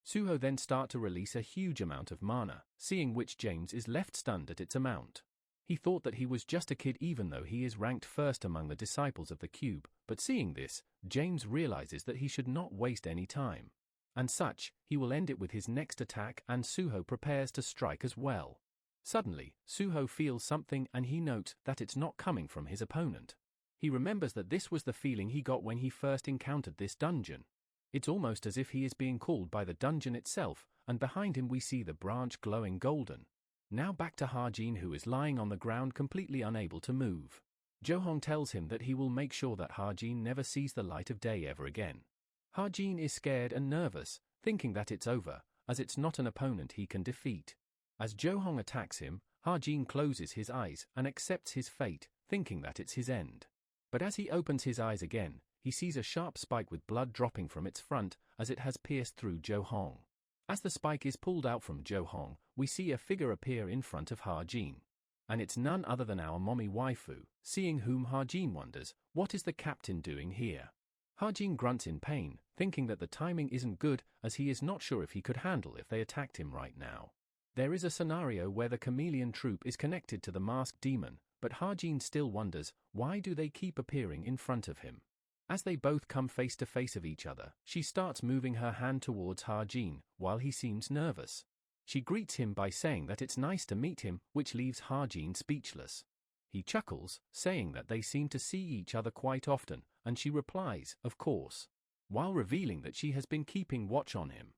Suho then starts to release a huge amount of mana, seeing which James is left stunned at its amount. He thought that he was just a kid even though he is ranked first among the disciples of the cube, but seeing this, James realizes that he should not waste any time. And such, he will end it with his next attack, and Suho prepares to strike as well. Suddenly, Suho feels something and he notes that it's not coming from his opponent. He remembers that this was the feeling he got when he first encountered this dungeon. It's almost as if he is being called by the dungeon itself, and behind him we see the branch glowing golden. Now back to Ha-jin, who is lying on the ground completely unable to move. Jo-hong tells him that he will make sure that Ha-jin never sees the light of day ever again. Ha-jin is scared and nervous, thinking that it's over, as it's not an opponent he can defeat. As Jo-hong attacks him, Ha-jin closes his eyes and accepts his fate, thinking that it's his end. But as he opens his eyes again, he sees a sharp spike with blood dropping from its front as it has pierced through Jo-hong. As the spike is pulled out from Jo-hong, we see a figure appear in front of Ha-jin. And it's none other than our mommy waifu, seeing whom Ha-jin wonders, what is the captain doing here? Ha-jin grunts in pain, thinking that the timing isn't good as he is not sure if he could handle if they attacked him right now. There is a scenario where the chameleon troupe is connected to the masked demon, but Ha-jin still wonders, why do they keep appearing in front of him? As they both come face to face of each other, she starts moving her hand towards Ha-jin, while he seems nervous. She greets him by saying that it's nice to meet him, which leaves Ha-jin speechless. He chuckles, saying that they seem to see each other quite often, and she replies, of course, while revealing that she has been keeping watch on him.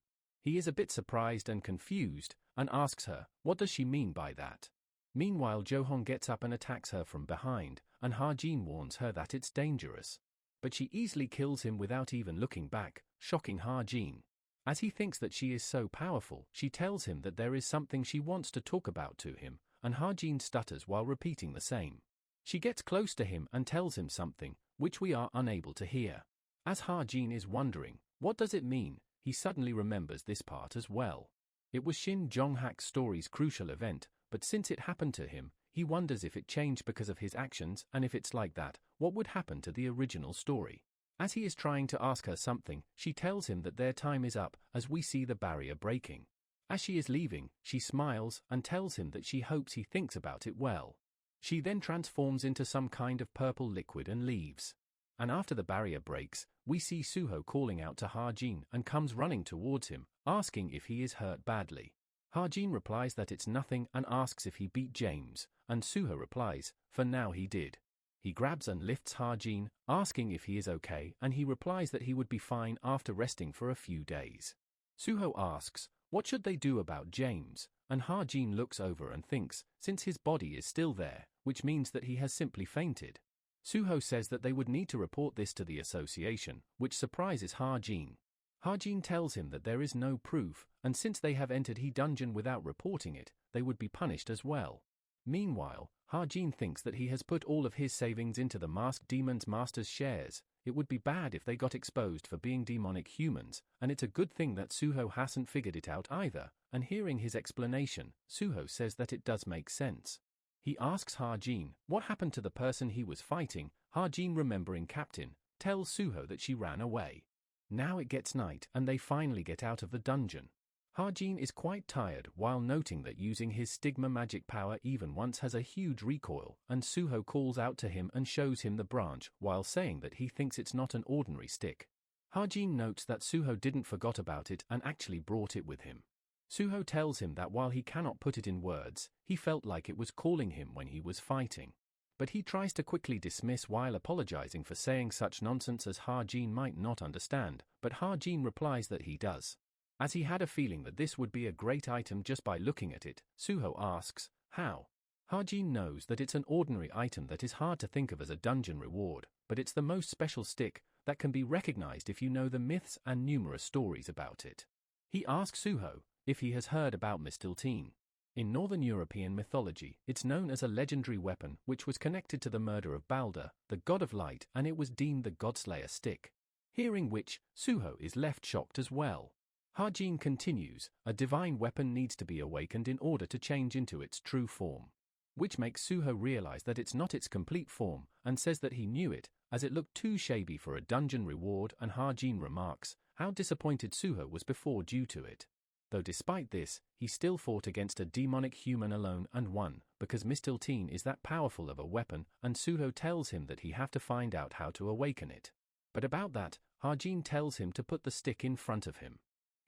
He is a bit surprised and confused, and asks her, what does she mean by that? Meanwhile, Jo-hong gets up and attacks her from behind, and Ha-jin warns her that it's dangerous. But she easily kills him without even looking back, shocking Ha-jin. As he thinks that she is so powerful, she tells him that there is something she wants to talk about to him, and Ha-jin stutters while repeating the same. She gets close to him and tells him something, which we are unable to hear. As Ha-jin is wondering, what does it mean, he suddenly remembers this part as well. It was Shin Jong-hak's story's crucial event, but since it happened to him, he wonders if it changed because of his actions, and if it's like that, what would happen to the original story? As he is trying to ask her something, she tells him that their time is up, as we see the barrier breaking. As she is leaving, she smiles and tells him that she hopes he thinks about it well. She then transforms into some kind of purple liquid and leaves. And after the barrier breaks, we see Suho calling out to Ha-jin and comes running towards him, asking if he is hurt badly. Ha-jin replies that it's nothing and asks if he beat James, and Suho replies, for now he did. He grabs and lifts Ha-jin, asking if he is okay, and he replies that he would be fine after resting for a few days. Suho asks, what should they do about James? And Ha-jin looks over and thinks, since his body is still there, which means that he has simply fainted. Suho says that they would need to report this to the association, which surprises Ha-jin. Ha-jin tells him that there is no proof, and since they have entered his dungeon without reporting it, they would be punished as well. Meanwhile, Ha-jin thinks that he has put all of his savings into the masked demon's master's shares. It would be bad if they got exposed for being demonic humans, and it's a good thing that Suho hasn't figured it out either, and hearing his explanation, Suho says that it does make sense. He asks Ha-jin what happened to the person he was fighting. Ha-jin, remembering Captain, tells Suho that she ran away. Now it gets night and they finally get out of the dungeon. Ha-jin is quite tired while noting that using his stigma magic power even once has a huge recoil, and Suho calls out to him and shows him the branch while saying that he thinks it's not an ordinary stick. Ha-jin notes that Suho didn't forget about it and actually brought it with him. Suho tells him that while he cannot put it in words, he felt like it was calling him when he was fighting. But he tries to quickly dismiss while apologizing for saying such nonsense as Ha-jin might not understand, but Ha-jin replies that he does. As he had a feeling that this would be a great item just by looking at it, Suho asks, how? Ha-jin knows that it's an ordinary item that is hard to think of as a dungeon reward, but it's the most special stick that can be recognized if you know the myths and numerous stories about it. He asks Suho if he has heard about mistletoe. In Northern European mythology, it's known as a legendary weapon which was connected to the murder of Balder, the god of light, and it was deemed the Godslayer stick. Hearing which, Suho is left shocked as well. Ha-jin continues, a divine weapon needs to be awakened in order to change into its true form. Which makes Suho realize that it's not its complete form, and says that he knew it, as it looked too shabby for a dungeon reward, and Ha-jin remarks how disappointed Suho was before due to it. Though despite this, he still fought against a demonic human alone and won, because mistletoe is that powerful of a weapon, and Suho tells him that he have to find out how to awaken it. But about that, Ha-jin tells him to put the stick in front of him.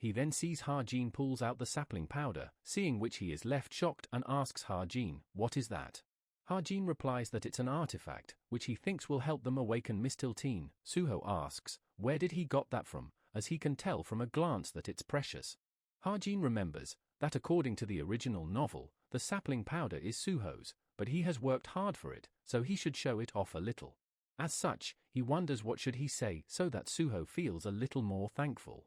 He then sees Ha-jin pulls out the sapling powder, seeing which he is left shocked and asks Ha-jin, "What is that?" Ha-jin replies that it's an artifact, which he thinks will help them awaken Mistilteen. Suho asks, where did he got that from, as he can tell from a glance that it's precious. Ha-jin remembers that according to the original novel, the sapling powder is Suho's, but he has worked hard for it, so he should show it off a little. As such, he wonders what should he say so that Suho feels a little more thankful.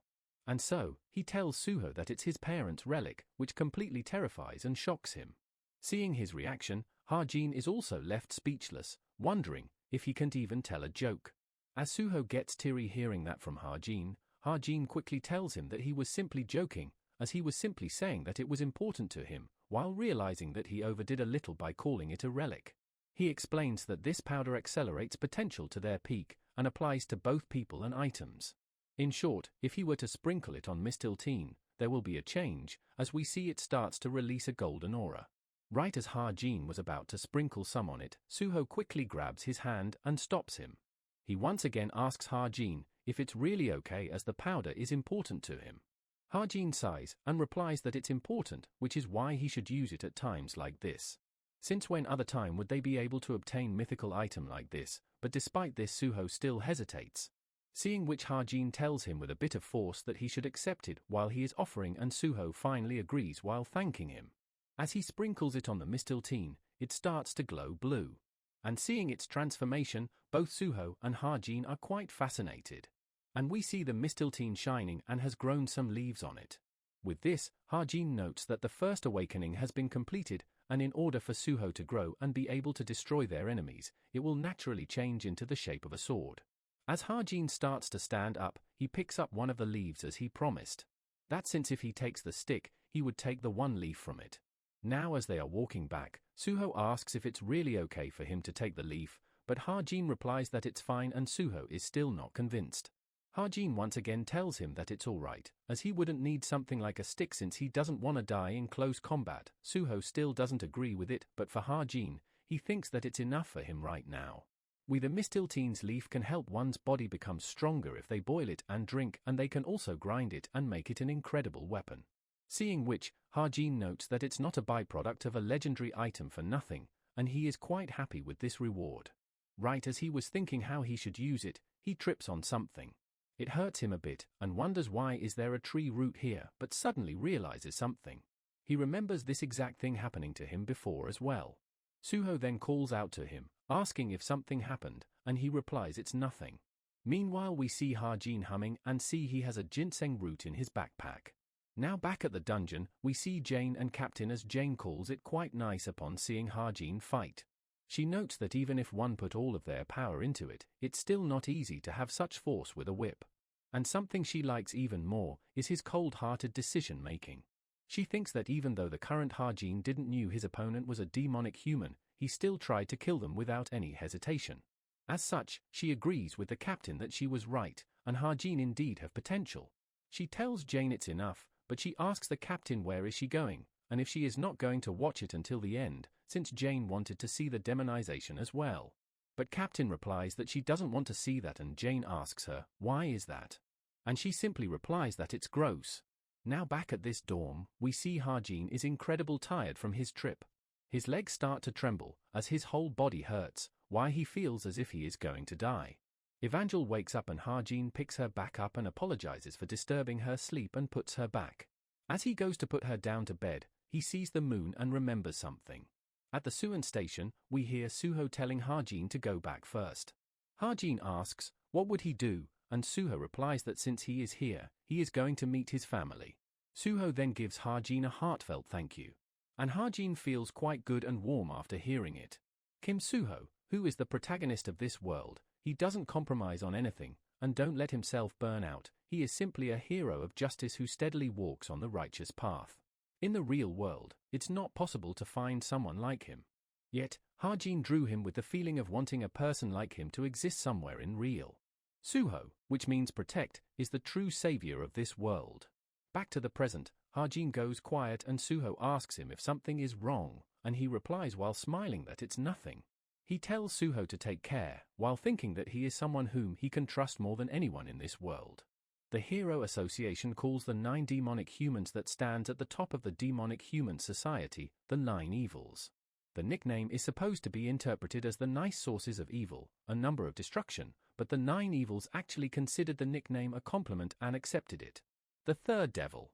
And so, he tells Suho that it's his parents' relic, which completely terrifies and shocks him. Seeing his reaction, Ha-jin is also left speechless, wondering if he can't even tell a joke. As Suho gets teary hearing that from Ha-jin, Ha-jin quickly tells him that he was simply joking, as he was simply saying that it was important to him, while realizing that he overdid a little by calling it a relic. He explains that this powder accelerates potential to their peak, and applies to both people and items. In short, if he were to sprinkle it on Mistilteen, there will be a change, as we see it starts to release a golden aura. Right as Ha-jin was about to sprinkle some on it, Suho quickly grabs his hand and stops him. He once again asks Ha-jin if it's really okay as the powder is important to him. Ha-jin sighs and replies that it's important, which is why he should use it at times like this. Since when other time would they be able to obtain mythical item like this, but despite this Suho still hesitates. Seeing which Ha-jin tells him with a bit of force that he should accept it while he is offering, and Suho finally agrees while thanking him. As he sprinkles it on the Mistilteen, it starts to glow blue. And seeing its transformation, both Suho and Ha-jin are quite fascinated. And we see the Mistilteen shining and has grown some leaves on it. With this, Ha-jin notes that the first awakening has been completed, and in order for Suho to grow and be able to destroy their enemies, it will naturally change into the shape of a sword. As Ha-jin starts to stand up, he picks up one of the leaves as he promised. That since if he takes the stick, he would take the one leaf from it. Now as they are walking back, Suho asks if it's really okay for him to take the leaf, but Ha-jin replies that it's fine and Suho is still not convinced. Ha-jin once again tells him that it's alright, as he wouldn't need something like a stick since he doesn't want to die in close combat. Suho still doesn't agree with it, but for Ha-jin, he thinks that it's enough for him right now. The Mistilteen's leaf can help one's body become stronger if they boil it and drink, and they can also grind it and make it an incredible weapon. Seeing which, Ha-jin notes that it's not a byproduct of a legendary item for nothing, and he is quite happy with this reward. Right as he was thinking how he should use it, he trips on something. It hurts him a bit, and wonders why is there a tree root here, but suddenly realizes something. He remembers this exact thing happening to him before as well. Suho then calls out to him, asking if something happened, and he replies it's nothing. Meanwhile we see Ha-jin humming and see he has a ginseng root in his backpack. Now back at the dungeon, we see Jane and Captain as Jane calls it quite nice upon seeing Ha-jin fight. She notes that even if one put all of their power into it, it's still not easy to have such force with a whip. And something she likes even more is his cold-hearted decision-making. She thinks that even though the current Ha-jin didn't knew his opponent was a demonic human, he still tried to kill them without any hesitation. As such, she agrees with the captain that she was right, and Ha-jin indeed have potential. She tells Jane it's enough, but she asks the captain where is she going, and if she is not going to watch it until the end, since Jane wanted to see the demonization as well. But Captain replies that she doesn't want to see that, and Jane asks her, why is that? And she simply replies that it's gross. Now back at this dorm, we see Ha-jin is incredibly tired from his trip. His legs start to tremble, as his whole body hurts, why he feels as if he is going to die. Evangel wakes up and Ha-jin picks her back up and apologizes for disturbing her sleep and puts her back. As he goes to put her down to bed, he sees the moon and remembers something. At the Suwon station, we hear Suho telling Ha-jin to go back first. Ha-jin asks, what would he do, and Suho replies that since he is here, he is going to meet his family. Suho then gives Ha-jin a heartfelt thank you. And Ha-jin feels quite good and warm after hearing it. Kim Suho, who is the protagonist of this world, he doesn't compromise on anything, and don't let himself burn out. He is simply a hero of justice who steadily walks on the righteous path. In the real world, it's not possible to find someone like him. Yet, Ha-jin drew him with the feeling of wanting a person like him to exist somewhere in real. Suho, which means protect, is the true savior of this world. Back to the present, Ha-jin goes quiet and Suho asks him if something is wrong, and he replies while smiling that it's nothing. He tells Suho to take care, while thinking that he is someone whom he can trust more than anyone in this world. The Hero Association calls the 9 demonic humans that stands at the top of the demonic human society the 9 evils. The nickname is supposed to be interpreted as the nice sources of evil, a number of destruction, but the 9 evils actually considered the nickname a compliment and accepted it. The third devil.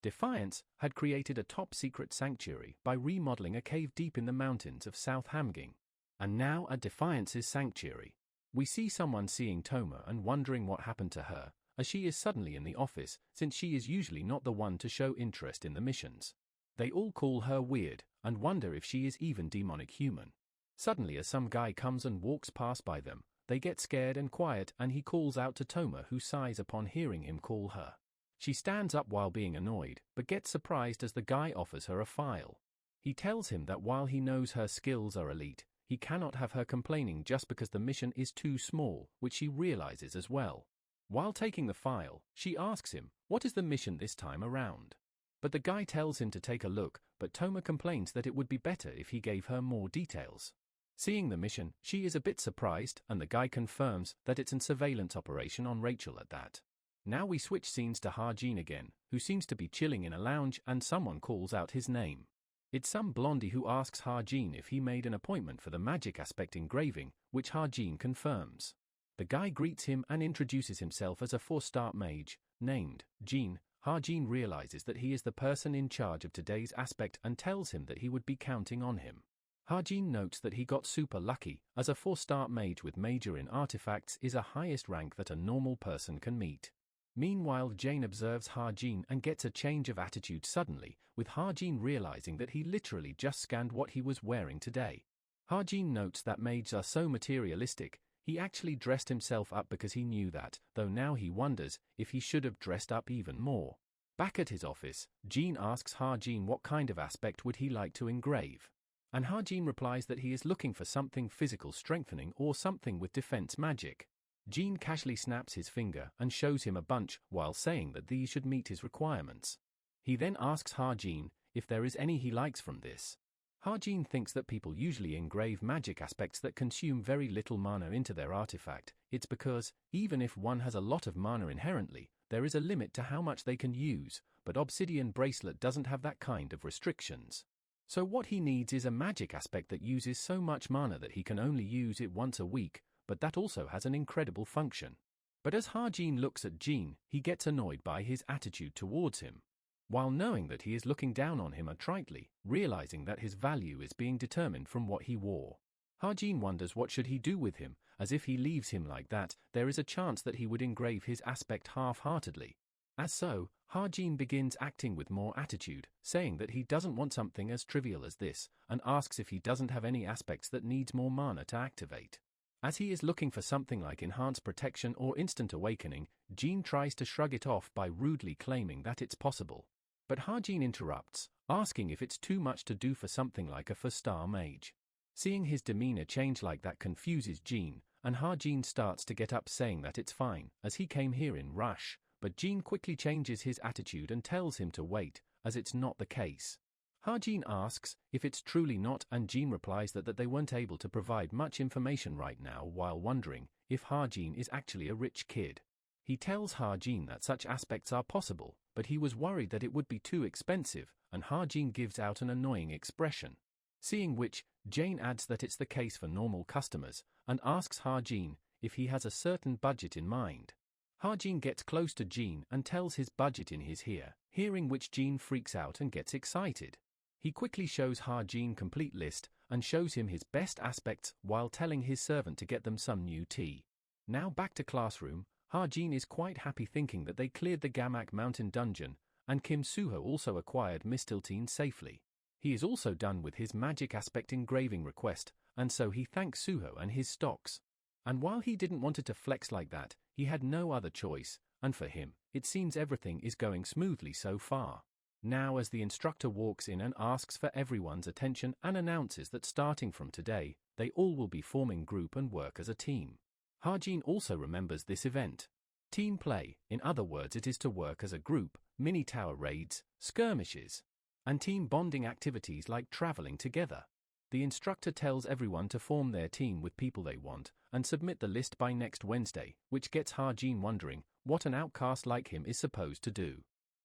Defiance had created a top-secret sanctuary by remodeling a cave deep in the mountains of South Hamgying. And now at Defiance's sanctuary, we see someone seeing Toma and wondering what happened to her, as she is suddenly in the office, since she is usually not the one to show interest in the missions. They all call her weird, and wonder if she is even demonic human. Suddenly as some guy comes and walks past by them, they get scared and quiet, and he calls out to Toma, who sighs upon hearing him call her. She stands up while being annoyed, but gets surprised as the guy offers her a file. He tells him that while he knows her skills are elite, he cannot have her complaining just because the mission is too small, which she realizes as well. While taking the file, she asks him, what is the mission this time around? But the guy tells him to take a look, but Toma complains that it would be better if he gave her more details. Seeing the mission, she is a bit surprised, and the guy confirms that it's a surveillance operation on Rachel at that. Now we switch scenes to Ha-jin again, who seems to be chilling in a lounge, and someone calls out his name. It's some blondie who asks Ha-jin if he made an appointment for the magic aspect engraving, which Ha-jin confirms. The guy greets him and introduces himself as a 4-star mage, named Jin. Ha-jin realizes that he is the person in charge of today's aspect and tells him that he would be counting on him. Ha-jin notes that he got super lucky, as a 4-star mage with major in artifacts is a highest rank that a normal person can meet. Meanwhile, Jane observes Ha-jin and gets a change of attitude suddenly, with Ha-jin realizing that he literally just scanned what he was wearing today. Ha-jin notes that mages are so materialistic, he actually dressed himself up because he knew that, though now he wonders if he should have dressed up even more. Back at his office, Jin asks Ha-jin what kind of aspect would he like to engrave. And Ha-jin replies that he is looking for something physical strengthening or something with defense magic. Jin casually snaps his finger and shows him a bunch while saying that these should meet his requirements. He then asks Ha-jin if there is any he likes from this. Ha-jin thinks that people usually engrave magic aspects that consume very little mana into their artifact. It's because, even if one has a lot of mana inherently, there is a limit to how much they can use, but Obsidian Bracelet doesn't have that kind of restrictions. So what he needs is a magic aspect that uses so much mana that he can only use it once a week, but that also has an incredible function. But as Ha-jin looks at Jin, he gets annoyed by his attitude towards him. While knowing that he is looking down on him adroitly, realizing that his value is being determined from what he wore. Ha-jin wonders what should he do with him, as if he leaves him like that, there is a chance that he would engrave his aspect half-heartedly. As so, Ha-jin begins acting with more attitude, saying that he doesn't want something as trivial as this, and asks if he doesn't have any aspects that needs more mana to activate. As he is looking for something like enhanced protection or instant awakening, Jin tries to shrug it off by rudely claiming that it's possible. But Ha-jin interrupts, asking if it's too much to do for something like a 4-star mage. Seeing his demeanor change like that confuses Jin, and Ha-jin starts to get up saying that it's fine, as he came here in rush, but Jin quickly changes his attitude and tells him to wait, as it's not the case. Ha-jin asks if it's truly not, and Jin replies that they weren't able to provide much information right now, while wondering if Ha-jin is actually a rich kid. He tells Ha-jin that such aspects are possible, but he was worried that it would be too expensive, and Ha-jin gives out an annoying expression. Seeing which, Jane adds that it's the case for normal customers, and asks Ha-jin if he has a certain budget in mind. Ha-jin gets close to Jin and tells his budget in his ear, hearing which Jin freaks out and gets excited. He quickly shows Ha-jin complete list and shows him his best aspects while telling his servant to get them some new tea. Now back to classroom, Ha-jin is quite happy thinking that they cleared the Gamak Mountain dungeon, and Kim Suho also acquired Mistiltine safely. He is also done with his magic aspect engraving request, and so he thanks Suho and his stocks. And while he didn't want it to flex like that, he had no other choice, and for him, it seems everything is going smoothly so far. Now as the instructor walks in and asks for everyone's attention and announces that starting from today, they all will be forming group and work as a team. Ha-jin also remembers this event. Team play, in other words, it is to work as a group, mini-tower raids, skirmishes, and team bonding activities like traveling together. The instructor tells everyone to form their team with people they want, and submit the list by next Wednesday, which gets Ha-jin wondering what an outcast like him is supposed to do.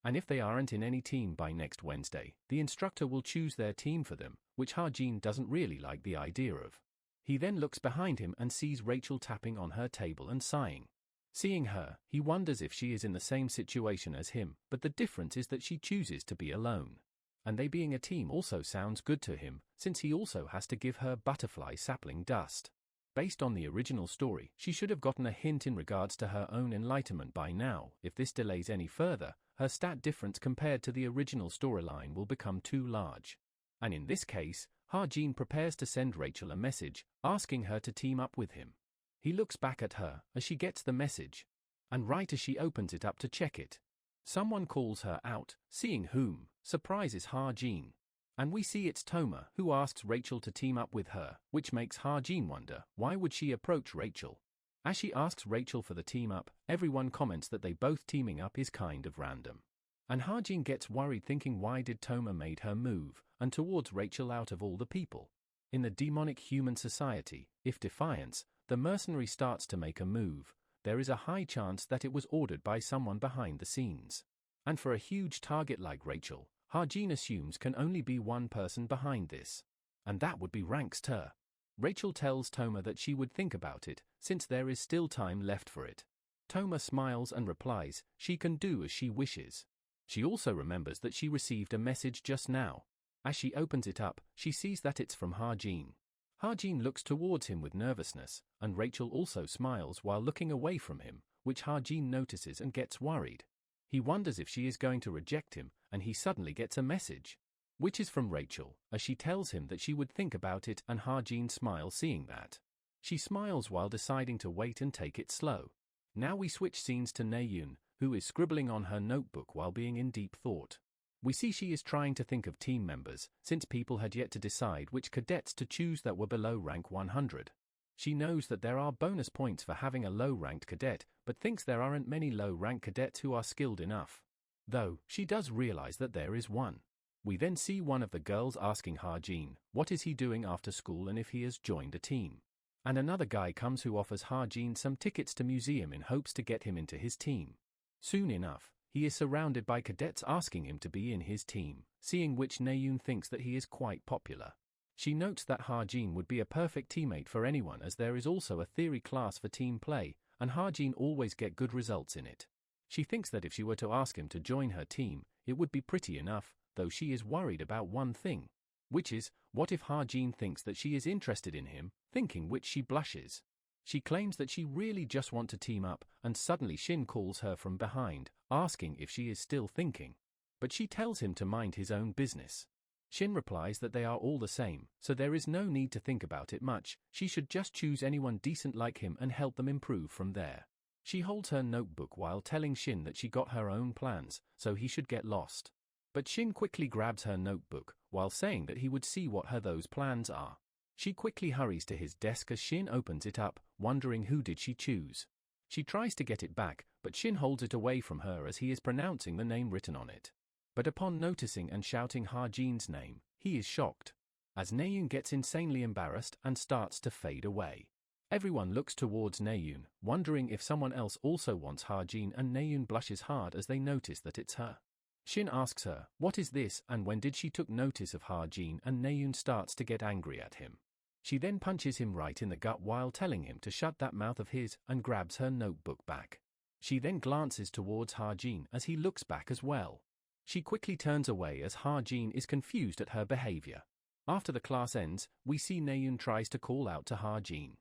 And if they aren't in any team by next Wednesday, the instructor will choose their team for them, which Ha-jin doesn't really like the idea of. He then looks behind him and sees Rachel tapping on her table and sighing. Seeing her, he wonders if she is in the same situation as him, but the difference is that she chooses to be alone. And they being a team also sounds good to him, since he also has to give her butterfly sapling dust. Based on the original story, she should have gotten a hint in regards to her own enlightenment by now. If this delays any further, her stat difference compared to the original storyline will become too large. And in this case, Ha-jin prepares to send Rachel a message, asking her to team up with him. He looks back at her as she gets the message. And right as she opens it up to check it, someone calls her out, seeing whom surprises Ha-jin. And we see it's Toma, who asks Rachel to team up with her, which makes Ha-jin wonder why would she approach Rachel. As she asks Rachel for the team up, everyone comments that they both teaming up is kind of random. And Ha-jin gets worried thinking why did Toma made her move, and towards Rachel out of all the people. In the demonic human society, if defiance, the mercenary starts to make a move, there is a high chance that it was ordered by someone behind the scenes. And for a huge target like Rachel, Ha-jin assumes can only be one person behind this. And that would be Rankster. Rachel tells Toma that she would think about it, since there is still time left for it. Toma smiles and replies, she can do as she wishes. She also remembers that she received a message just now. As she opens it up, she sees that it's from Ha-jin. Ha-jin looks towards him with nervousness, and Rachel also smiles while looking away from him, which Ha-jin notices and gets worried. He wonders if she is going to reject him, and he suddenly gets a message, which is from Rachel, as she tells him that she would think about it, and Ha-jin smiles seeing that. She smiles while deciding to wait and take it slow. Now we switch scenes to Naeun, who is scribbling on her notebook while being in deep thought. We see she is trying to think of team members, since people had yet to decide which cadets to choose that were below rank 100. She knows that there are bonus points for having a low-ranked cadet, but thinks there aren't many low-ranked cadets who are skilled enough. Though, she does realize that there is one. We then see one of the girls asking Ha-jin what is he doing after school and if he has joined a team. And another guy comes who offers Ha-jin some tickets to museum in hopes to get him into his team. Soon enough, he is surrounded by cadets asking him to be in his team, seeing which Naeun thinks that he is quite popular. She notes that Ha-jin would be a perfect teammate for anyone as there is also a theory class for team play, and Ha-jin always get good results in it. She thinks that if she were to ask him to join her team, it would be pretty enough, though she is worried about one thing. Which is, what if Ha-jin thinks that she is interested in him, thinking which she blushes. She claims that she really just want to team up, and suddenly Shin calls her from behind, asking if she is still thinking. But she tells him to mind his own business. Shin replies that they are all the same, so there is no need to think about it much, she should just choose anyone decent like him and help them improve from there. She holds her notebook while telling Shin that she got her own plans, so he should get lost. But Shin quickly grabs her notebook, while saying that he would see what those plans are. She quickly hurries to his desk as Shin opens it up, wondering who did she choose. She tries to get it back, but Shin holds it away from her as he is pronouncing the name written on it. But upon noticing and shouting Ha-jin's name, he is shocked, as Naeun gets insanely embarrassed and starts to fade away. Everyone looks towards Naeun, wondering if someone else also wants Ha-jin, and Naeun blushes hard as they notice that it's her. Shin asks her, what is this and when did she took notice of Ha-jin, and Naeun starts to get angry at him. She then punches him right in the gut while telling him to shut that mouth of his and grabs her notebook back. She then glances towards Ha-jin as he looks back as well. She quickly turns away as Ha-jin is confused at her behavior. After the class ends, we see Naeun tries to call out to Ha-jin.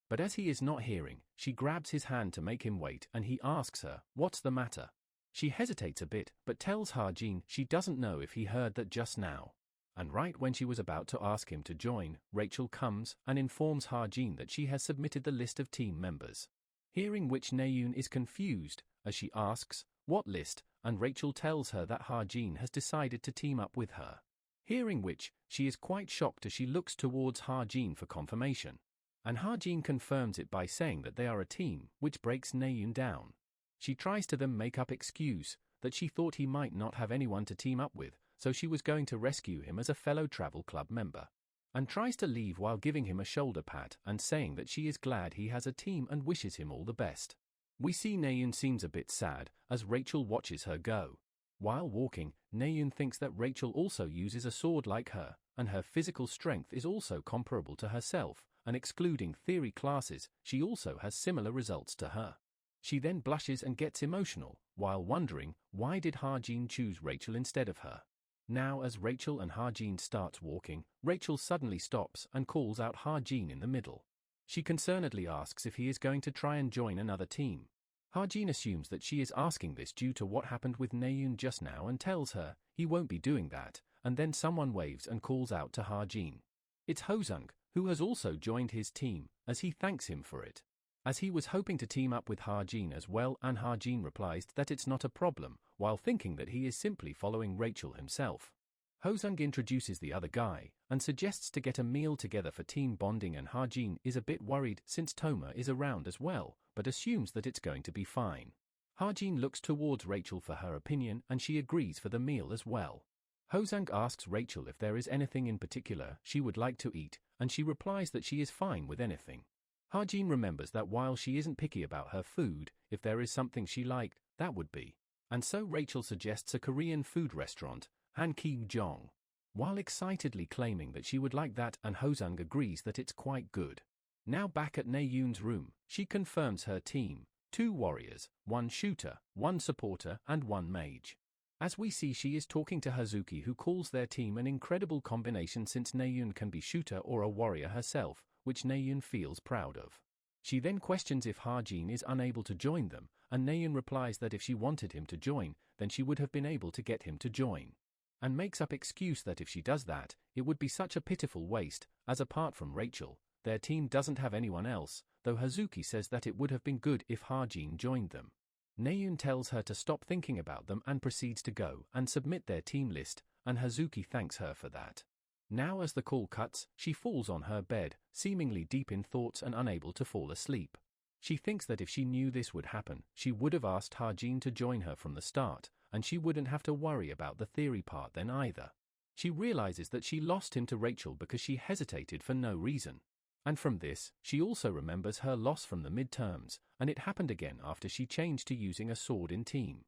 But as he is not hearing, she grabs his hand to make him wait and he asks her, what's the matter? She hesitates a bit but tells Ha-jin she doesn't know if he heard that just now. And right when she was about to ask him to join, Rachel comes and informs Ha-jin that she has submitted the list of team members. Hearing which Naeun is confused, as she asks, what list, and Rachel tells her that Ha-jin has decided to team up with her. Hearing which, she is quite shocked as she looks towards Ha-jin for confirmation. And Ha-jin confirms it by saying that they are a team, which breaks Naeun down. She tries to then make up excuse that she thought he might not have anyone to team up with, so she was going to rescue him as a fellow travel club member. and tries to leave while giving him a shoulder pat and saying that she is glad he has a team and wishes him all the best. We see Naeun seems a bit sad as Rachel watches her go. While walking, Naeun thinks that Rachel also uses a sword like her, and her physical strength is also comparable to herself, and excluding theory classes, she also has similar results to her. She then blushes and gets emotional, while wondering why did Harjin choose Rachel instead of her. Now as Rachel and Harjin starts walking, Rachel suddenly stops and calls out Harjin in the middle. She concernedly asks if he is going to try and join another team. Harjin assumes that she is asking this due to what happened with Naeun just now and tells her he won't be doing that, and then someone waves and calls out to Harjin. It's Hosung, who has also joined his team, as he thanks him for it. As he was hoping to team up with Harjin as well, and Harjin replies that it's not a problem, while thinking that he is simply following Rachel himself. Hosung introduces the other guy, and suggests to get a meal together for team bonding, and Harjin is a bit worried since Toma is around as well, but assumes that it's going to be fine. Harjin looks towards Rachel for her opinion and she agrees for the meal as well. Hosung asks Rachel if there is anything in particular she would like to eat, and she replies that she is fine with anything. Harjin remembers that while she isn't picky about her food, if there is something she liked, that would be. And so Rachel suggests a Korean food restaurant, Hankijong, while excitedly claiming that she would like that, and Hosung agrees that it's quite good. Now back at Naeun's room, she confirms her team, 2 warriors, 1 shooter, 1 supporter and 1 mage. As we see, she is talking to Hazuki, who calls their team an incredible combination since Naeun can be shooter or a warrior herself, which Naeun feels proud of. She then questions if Harjin is unable to join them, and Naeun replies that if she wanted him to join, then she would have been able to get him to join. And makes up excuse that if she does that, it would be such a pitiful waste, as apart from Rachel, their team doesn't have anyone else, though Hazuki says that it would have been good if Harjin joined them. Naeun tells her to stop thinking about them and proceeds to go and submit their team list, and Hazuki thanks her for that. Now as the call cuts, she falls on her bed, seemingly deep in thoughts and unable to fall asleep. She thinks that if she knew this would happen, she would have asked Harjin to join her from the start, and she wouldn't have to worry about the theory part then either. She realizes that she lost him to Rachel because she hesitated for no reason. And from this, she also remembers her loss from the midterms, and it happened again after she changed to using a sword in team.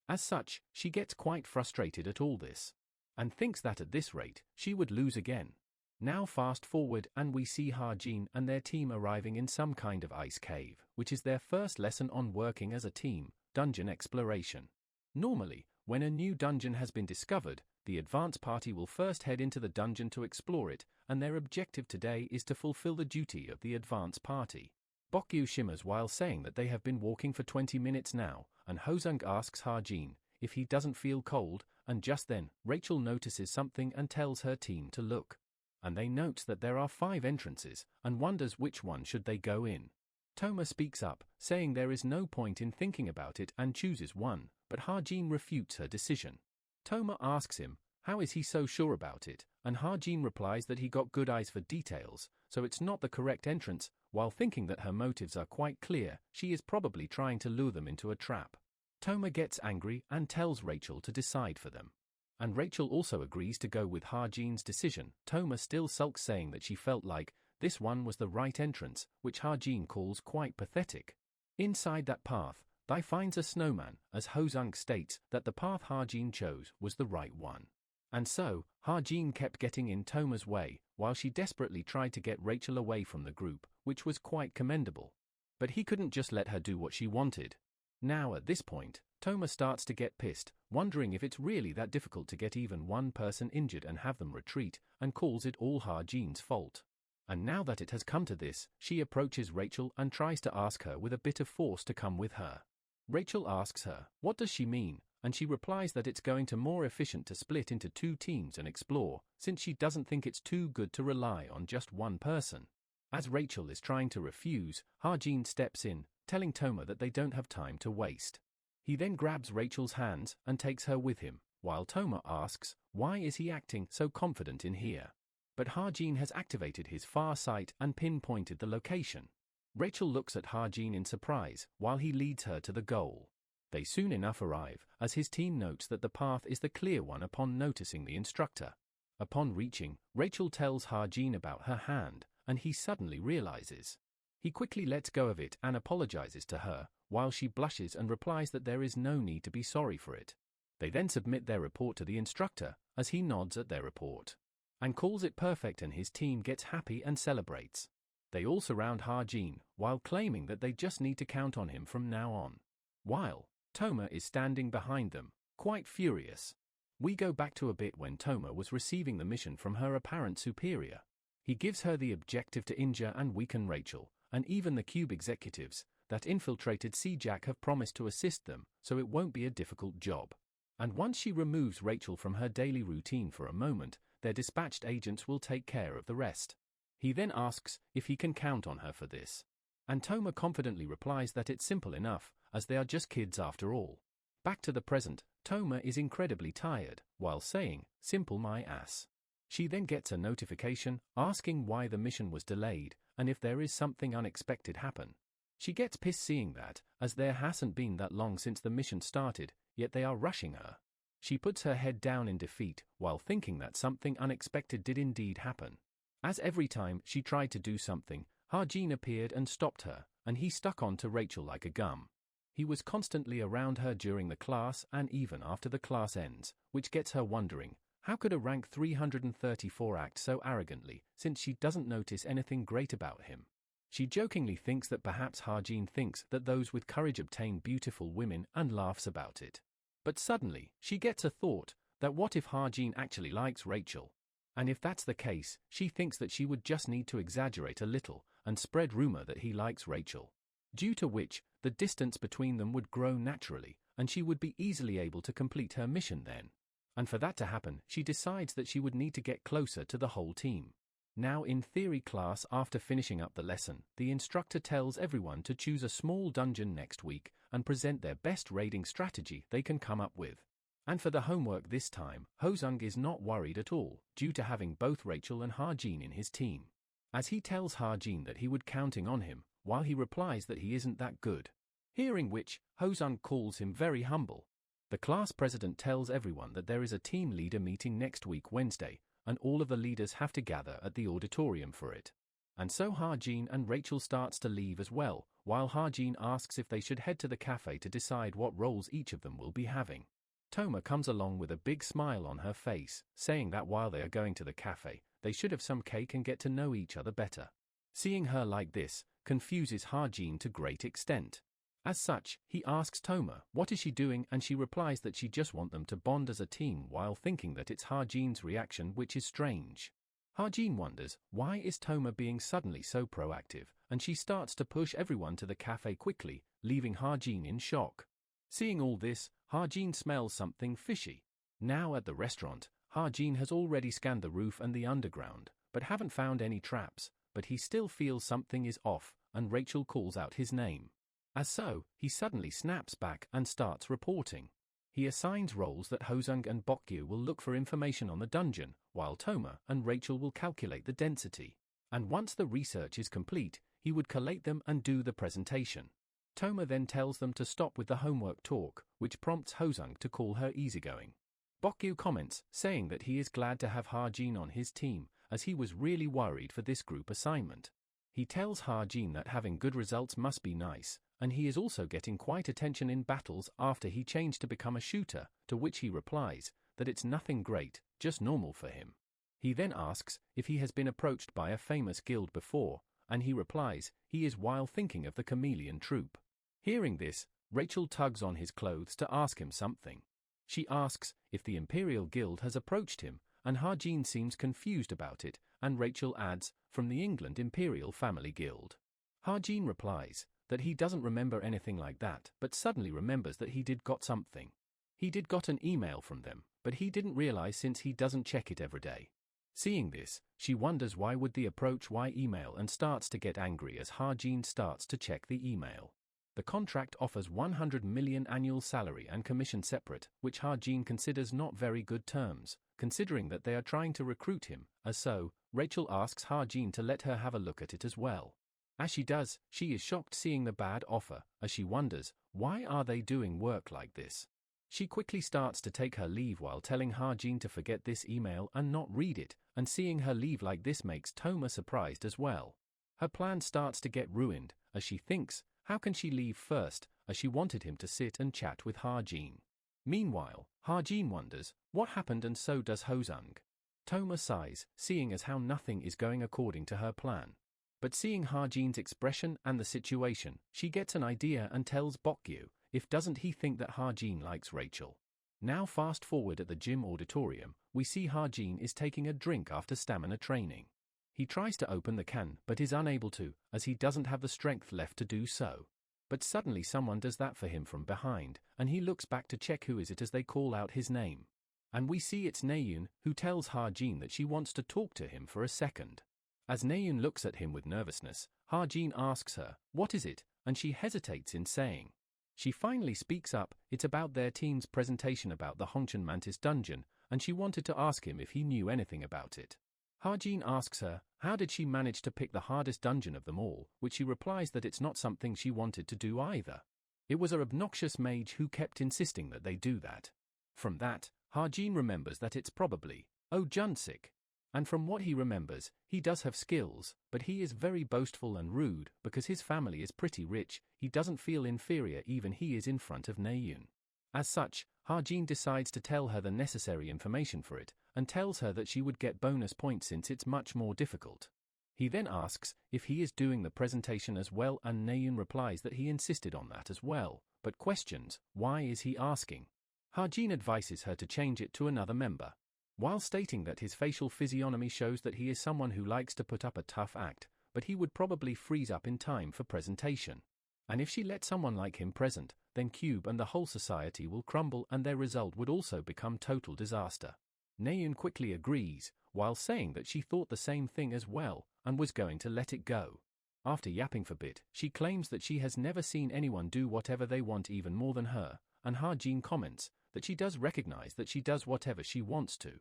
As such, she gets quite frustrated at all this, and thinks that at this rate, she would lose again. Now fast forward and we see Harjin and their team arriving in some kind of ice cave, which is their first lesson on working as a team, dungeon exploration. Normally, when a new dungeon has been discovered, the advance party will first head into the dungeon to explore it, and their objective today is to fulfill the duty of the advance party. Bokyu shimmers while saying that they have been walking for 20 minutes now, and Hosung asks Harjin if he doesn't feel cold, and just then, Rachel notices something and tells her team to look. And they note that there are 5 entrances, and wonders which one should they go in. Toma speaks up, saying there is no point in thinking about it and chooses one, but Harjin refutes her decision. Toma asks him, how is he so sure about it, and Harjin replies that he got good eyes for details, so it's not the correct entrance, while thinking that her motives are quite clear, she is probably trying to lure them into a trap. Toma gets angry and tells Rachel to decide for them. And Rachel also agrees to go with Harjin's decision. Toma still sulks, saying that she felt like this one was the right entrance, which Harjin calls quite pathetic. Inside that path, Thai finds a snowman, as Hosung states that the path Harjin chose was the right one. And so, Harjin kept getting in Toma's way, while she desperately tried to get Rachel away from the group, which was quite commendable. But he couldn't just let her do what she wanted. Now at this point, Toma starts to get pissed, wondering if it's really that difficult to get even one person injured and have them retreat, and calls it all Harjin's fault. And now that it has come to this, she approaches Rachel and tries to ask her with a bit of force to come with her. Rachel asks her, what does she mean, and she replies that it's going to more efficient to split into 2 teams and explore, since she doesn't think it's too good to rely on just one person. As Rachel is trying to refuse, Harjin steps in, telling Toma that they don't have time to waste. He then grabs Rachel's hands and takes her with him, while Toma asks, why is he acting so confident in here? But Harjin has activated his far sight and pinpointed the location. Rachel looks at Harjin in surprise, while he leads her to the goal. They soon enough arrive, as his team notes that the path is the clear one upon noticing the instructor. Upon reaching, Rachel tells Ha-jin about her hand, and he suddenly realizes. He quickly lets go of it and apologizes to her, while she blushes and replies that there is no need to be sorry for it. They then submit their report to the instructor, as he nods at their report and calls it perfect, and his team gets happy and celebrates. They all surround Ha-jin, while claiming that they just need to count on him from now on. While Toma is standing behind them, quite furious. We go back to a bit when Toma was receiving the mission from her apparent superior. He gives her the objective to injure and weaken Rachel, and even the Cube executives that infiltrated C-Jack have promised to assist them, so it won't be a difficult job. And once she removes Rachel from her daily routine for a moment, their dispatched agents will take care of the rest. He then asks if he can count on her for this. And Toma confidently replies that it's simple enough, as they are just kids after all. Back to the present, Toma is incredibly tired, while saying, "Simple my ass." She then gets a notification asking why the mission was delayed, and if there is something unexpected happen. She gets pissed seeing that, as there hasn't been that long since the mission started, yet they are rushing her. She puts her head down in defeat, while thinking that something unexpected did indeed happen. As every time she tried to do something, Ha-jin appeared and stopped her, and he stuck on to Rachel like a gum. He was constantly around her during the class and even after the class ends, which gets her wondering, how could a rank 334 act so arrogantly, since she doesn't notice anything great about him? She jokingly thinks that perhaps Ha-jin thinks that those with courage obtain beautiful women and laughs about it. But suddenly, she gets a thought, that what if Ha-jin actually likes Rachel? And if that's the case, she thinks that she would just need to exaggerate a little and spread rumor that he likes Rachel. Due to which, the distance between them would grow naturally, and she would be easily able to complete her mission then. And for that to happen, she decides that she would need to get closer to the whole team. Now in theory class, after finishing up the lesson, the instructor tells everyone to choose a small dungeon next week and present their best raiding strategy they can come up with. And for the homework this time, Hosung is not worried at all, due to having both Rachel and Ha-jin in his team. As he tells Ha-jin that he would counting on him, while he replies that he isn't that good. Hearing which, Hosung calls him very humble. The class president tells everyone that there is a team leader meeting next week Wednesday, and all of the leaders have to gather at the auditorium for it. And so Ha-jin and Rachel starts to leave as well, while Ha-jin asks if they should head to the cafe to decide what roles each of them will be having. Toma comes along with a big smile on her face, saying that while they are going to the cafe, they should have some cake and get to know each other better. Seeing her like this confuses Ha-jin to great extent. As such, he asks Toma what is she doing, and she replies that she just wants them to bond as a team, while thinking that it's Ha-jin's reaction which is strange. Ha-jin wonders why is Toma being suddenly so proactive, and she starts to push everyone to the cafe quickly, leaving Ha-jin in shock. Seeing all this, Ha-jin smells something fishy. Now at the restaurant, Ha-jin has already scanned the roof and the underground, but haven't found any traps, but he still feels something is off, and Rachel calls out his name. As so, he suddenly snaps back and starts reporting. He assigns roles that Hosung and Bokyu will look for information on the dungeon, while Toma and Rachel will calculate the density. And once the research is complete, he would collate them and do the presentation. Toma then tells them to stop with the homework talk, which prompts Hosung to call her easygoing. Bokyu comments, saying that he is glad to have Ha-jin on his team, as he was really worried for this group assignment. He tells Ha-jin that having good results must be nice, and he is also getting quite attention in battles after he changed to become a shooter, to which he replies that it's nothing great, just normal for him. He then asks if he has been approached by a famous guild before, and he replies he is while thinking of the Chameleon Troupe. Hearing this, Rachel tugs on his clothes to ask him something. She asks if the Imperial Guild has approached him, and Ha-jin seems confused about it, and Rachel adds, from the England Imperial Family Guild. Ha-jin replies that he doesn't remember anything like that, but suddenly remembers that he did got something. He did got an email from them, but he didn't realize since he doesn't check it every day. Seeing this, she wonders why would they approach why email and starts to get angry as Ha-jin starts to check the email. The contract offers 100 million annual salary and commission separate, which Ha-jin considers not very good terms, considering that they are trying to recruit him, as so, Rachel asks Ha-jin to let her have a look at it as well. As she does, she is shocked seeing the bad offer, as she wonders, why are they doing work like this? She quickly starts to take her leave while telling Ha-jin to forget this email and not read it, and seeing her leave like this makes Toma surprised as well. Her plan starts to get ruined, as she thinks, how can she leave first, as she wanted him to sit and chat with Ha-jin. Meanwhile, Ha-jin wonders what happened, and so does Ho-sung. Toma sighs, seeing as how nothing is going according to her plan. But seeing Ha-jin's expression and the situation, she gets an idea and tells Bokyu, if doesn't he think that Ha-jin likes Rachel. Now fast forward at the gym auditorium, we see Ha-jin is taking a drink after stamina training. He tries to open the can but is unable to, as he doesn't have the strength left to do so. But suddenly someone does that for him from behind, and he looks back to check who is it as they call out his name. And we see it's Naeun, who tells Ha-jin that she wants to talk to him for a second. As Naeun looks at him with nervousness, Ha-jin asks her, what is it, and she hesitates in saying. She finally speaks up, it's about their team's presentation about the Hongchen Mantis dungeon, and she wanted to ask him if he knew anything about it. Ha-jin asks her, how did she manage to pick the hardest dungeon of them all, which she replies that it's not something she wanted to do either. It was her obnoxious mage who kept insisting that they do that. From that, Ha-jin remembers that it's probably, oh Junsik. And from what he remembers, he does have skills, but he is very boastful and rude, because his family is pretty rich, he doesn't feel inferior even he is in front of Naeun. As such, Ha-jin decides to tell her the necessary information for it, and tells her that she would get bonus points since it's much more difficult. He then asks if he is doing the presentation as well, and Naeun replies that he insisted on that as well, but questions, why is he asking? Ha-jin advises her to change it to another member. While stating that his facial physiognomy shows that he is someone who likes to put up a tough act, but he would probably freeze up in time for presentation. And if she let someone like him present, then Cube and the whole society will crumble and their result would also become total disaster. Naeun quickly agrees, while saying that she thought the same thing as well, and was going to let it go. After yapping for a bit, she claims that she has never seen anyone do whatever they want even more than her, and Ha-jin comments that she does recognize that she does whatever she wants to.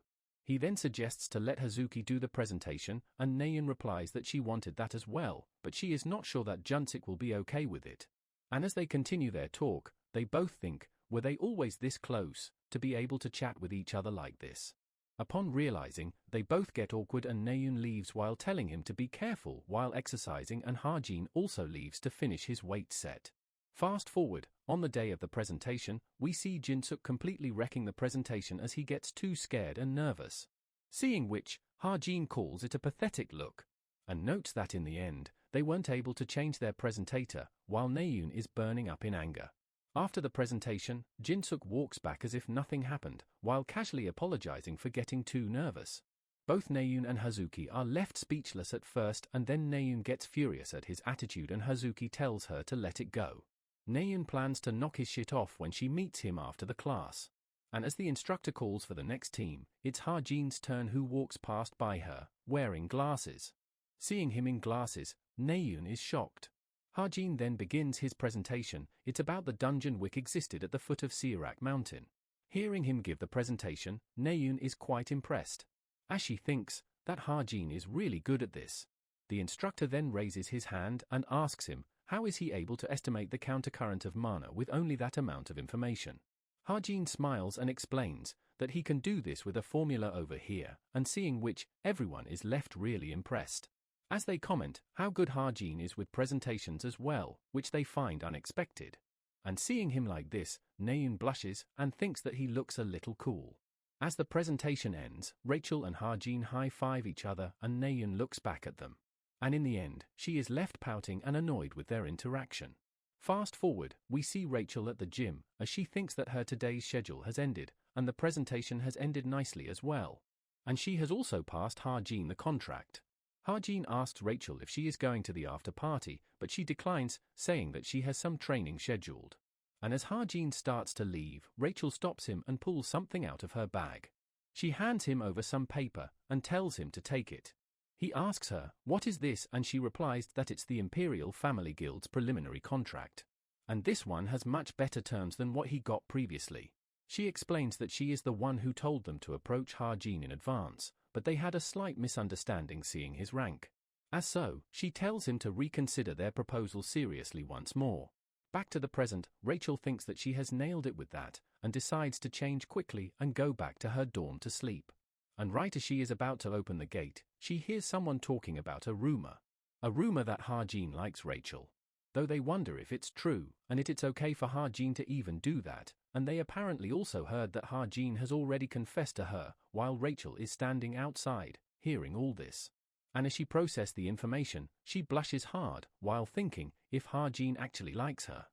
He then suggests to let Hazuki do the presentation, and Naeun replies that she wanted that as well, but she is not sure that Junsik will be okay with it. And as they continue their talk, they both think, were they always this close, to be able to chat with each other like this? Upon realizing, they both get awkward and Naeun leaves while telling him to be careful while exercising, and Ha-jin also leaves to finish his weight set. Fast forward, on the day of the presentation, we see Jinsuk completely wrecking the presentation as he gets too scared and nervous. Seeing which, Ha-jin calls it a pathetic look, and notes that in the end, they weren't able to change their presentator, while Naeun is burning up in anger. After the presentation, Jinsuk walks back as if nothing happened, while casually apologizing for getting too nervous. Both Naeun and Hazuki are left speechless at first, and then Naeun gets furious at his attitude and Hazuki tells her to let it go. Naeun plans to knock his shit off when she meets him after the class. And as the instructor calls for the next team, it's Ha-jin's turn, who walks past by her, wearing glasses. Seeing him in glasses, Naeun is shocked. Ha-jin then begins his presentation. It's about the dungeon which existed at the foot of Sirak Mountain. Hearing him give the presentation, Naeun is quite impressed. As she thinks that Ha-jin is really good at this. The instructor then raises his hand and asks him, how is he able to estimate the countercurrent of mana with only that amount of information? Ha-jin smiles and explains that he can do this with a formula over here, and seeing which, everyone is left really impressed. As they comment how good Ha-jin is with presentations as well, which they find unexpected. And seeing him like this, Naeun blushes and thinks that he looks a little cool. As the presentation ends, Rachel and Ha-jin high-five each other and Naeun looks back at them. And in the end, she is left pouting and annoyed with their interaction. Fast forward, we see Rachel at the gym, as she thinks that her today's schedule has ended, and the presentation has ended nicely as well. And she has also passed Ha-jin the contract. Ha-jin asks Rachel if she is going to the after party, but she declines, saying that she has some training scheduled. And as Ha-jin starts to leave, Rachel stops him and pulls something out of her bag. She hands him over some paper, and tells him to take it. He asks her, what is this, and she replies that it's the Imperial Family Guild's preliminary contract. And this one has much better terms than what he got previously. She explains that she is the one who told them to approach Ha-jin in advance, but they had a slight misunderstanding seeing his rank. As so, she tells him to reconsider their proposal seriously once more. Back to the present, Rachel thinks that she has nailed it with that, and decides to change quickly and go back to her dorm to sleep. And right as she is about to open the gate, she hears someone talking about a rumor. A rumor that Ha-jin likes Rachel. Though they wonder if it's true, and it's okay for Ha-jin to even do that, and they apparently also heard that Ha-jin has already confessed to her, while Rachel is standing outside, hearing all this. And as she processes the information, she blushes hard, while thinking if Ha-jin actually likes her.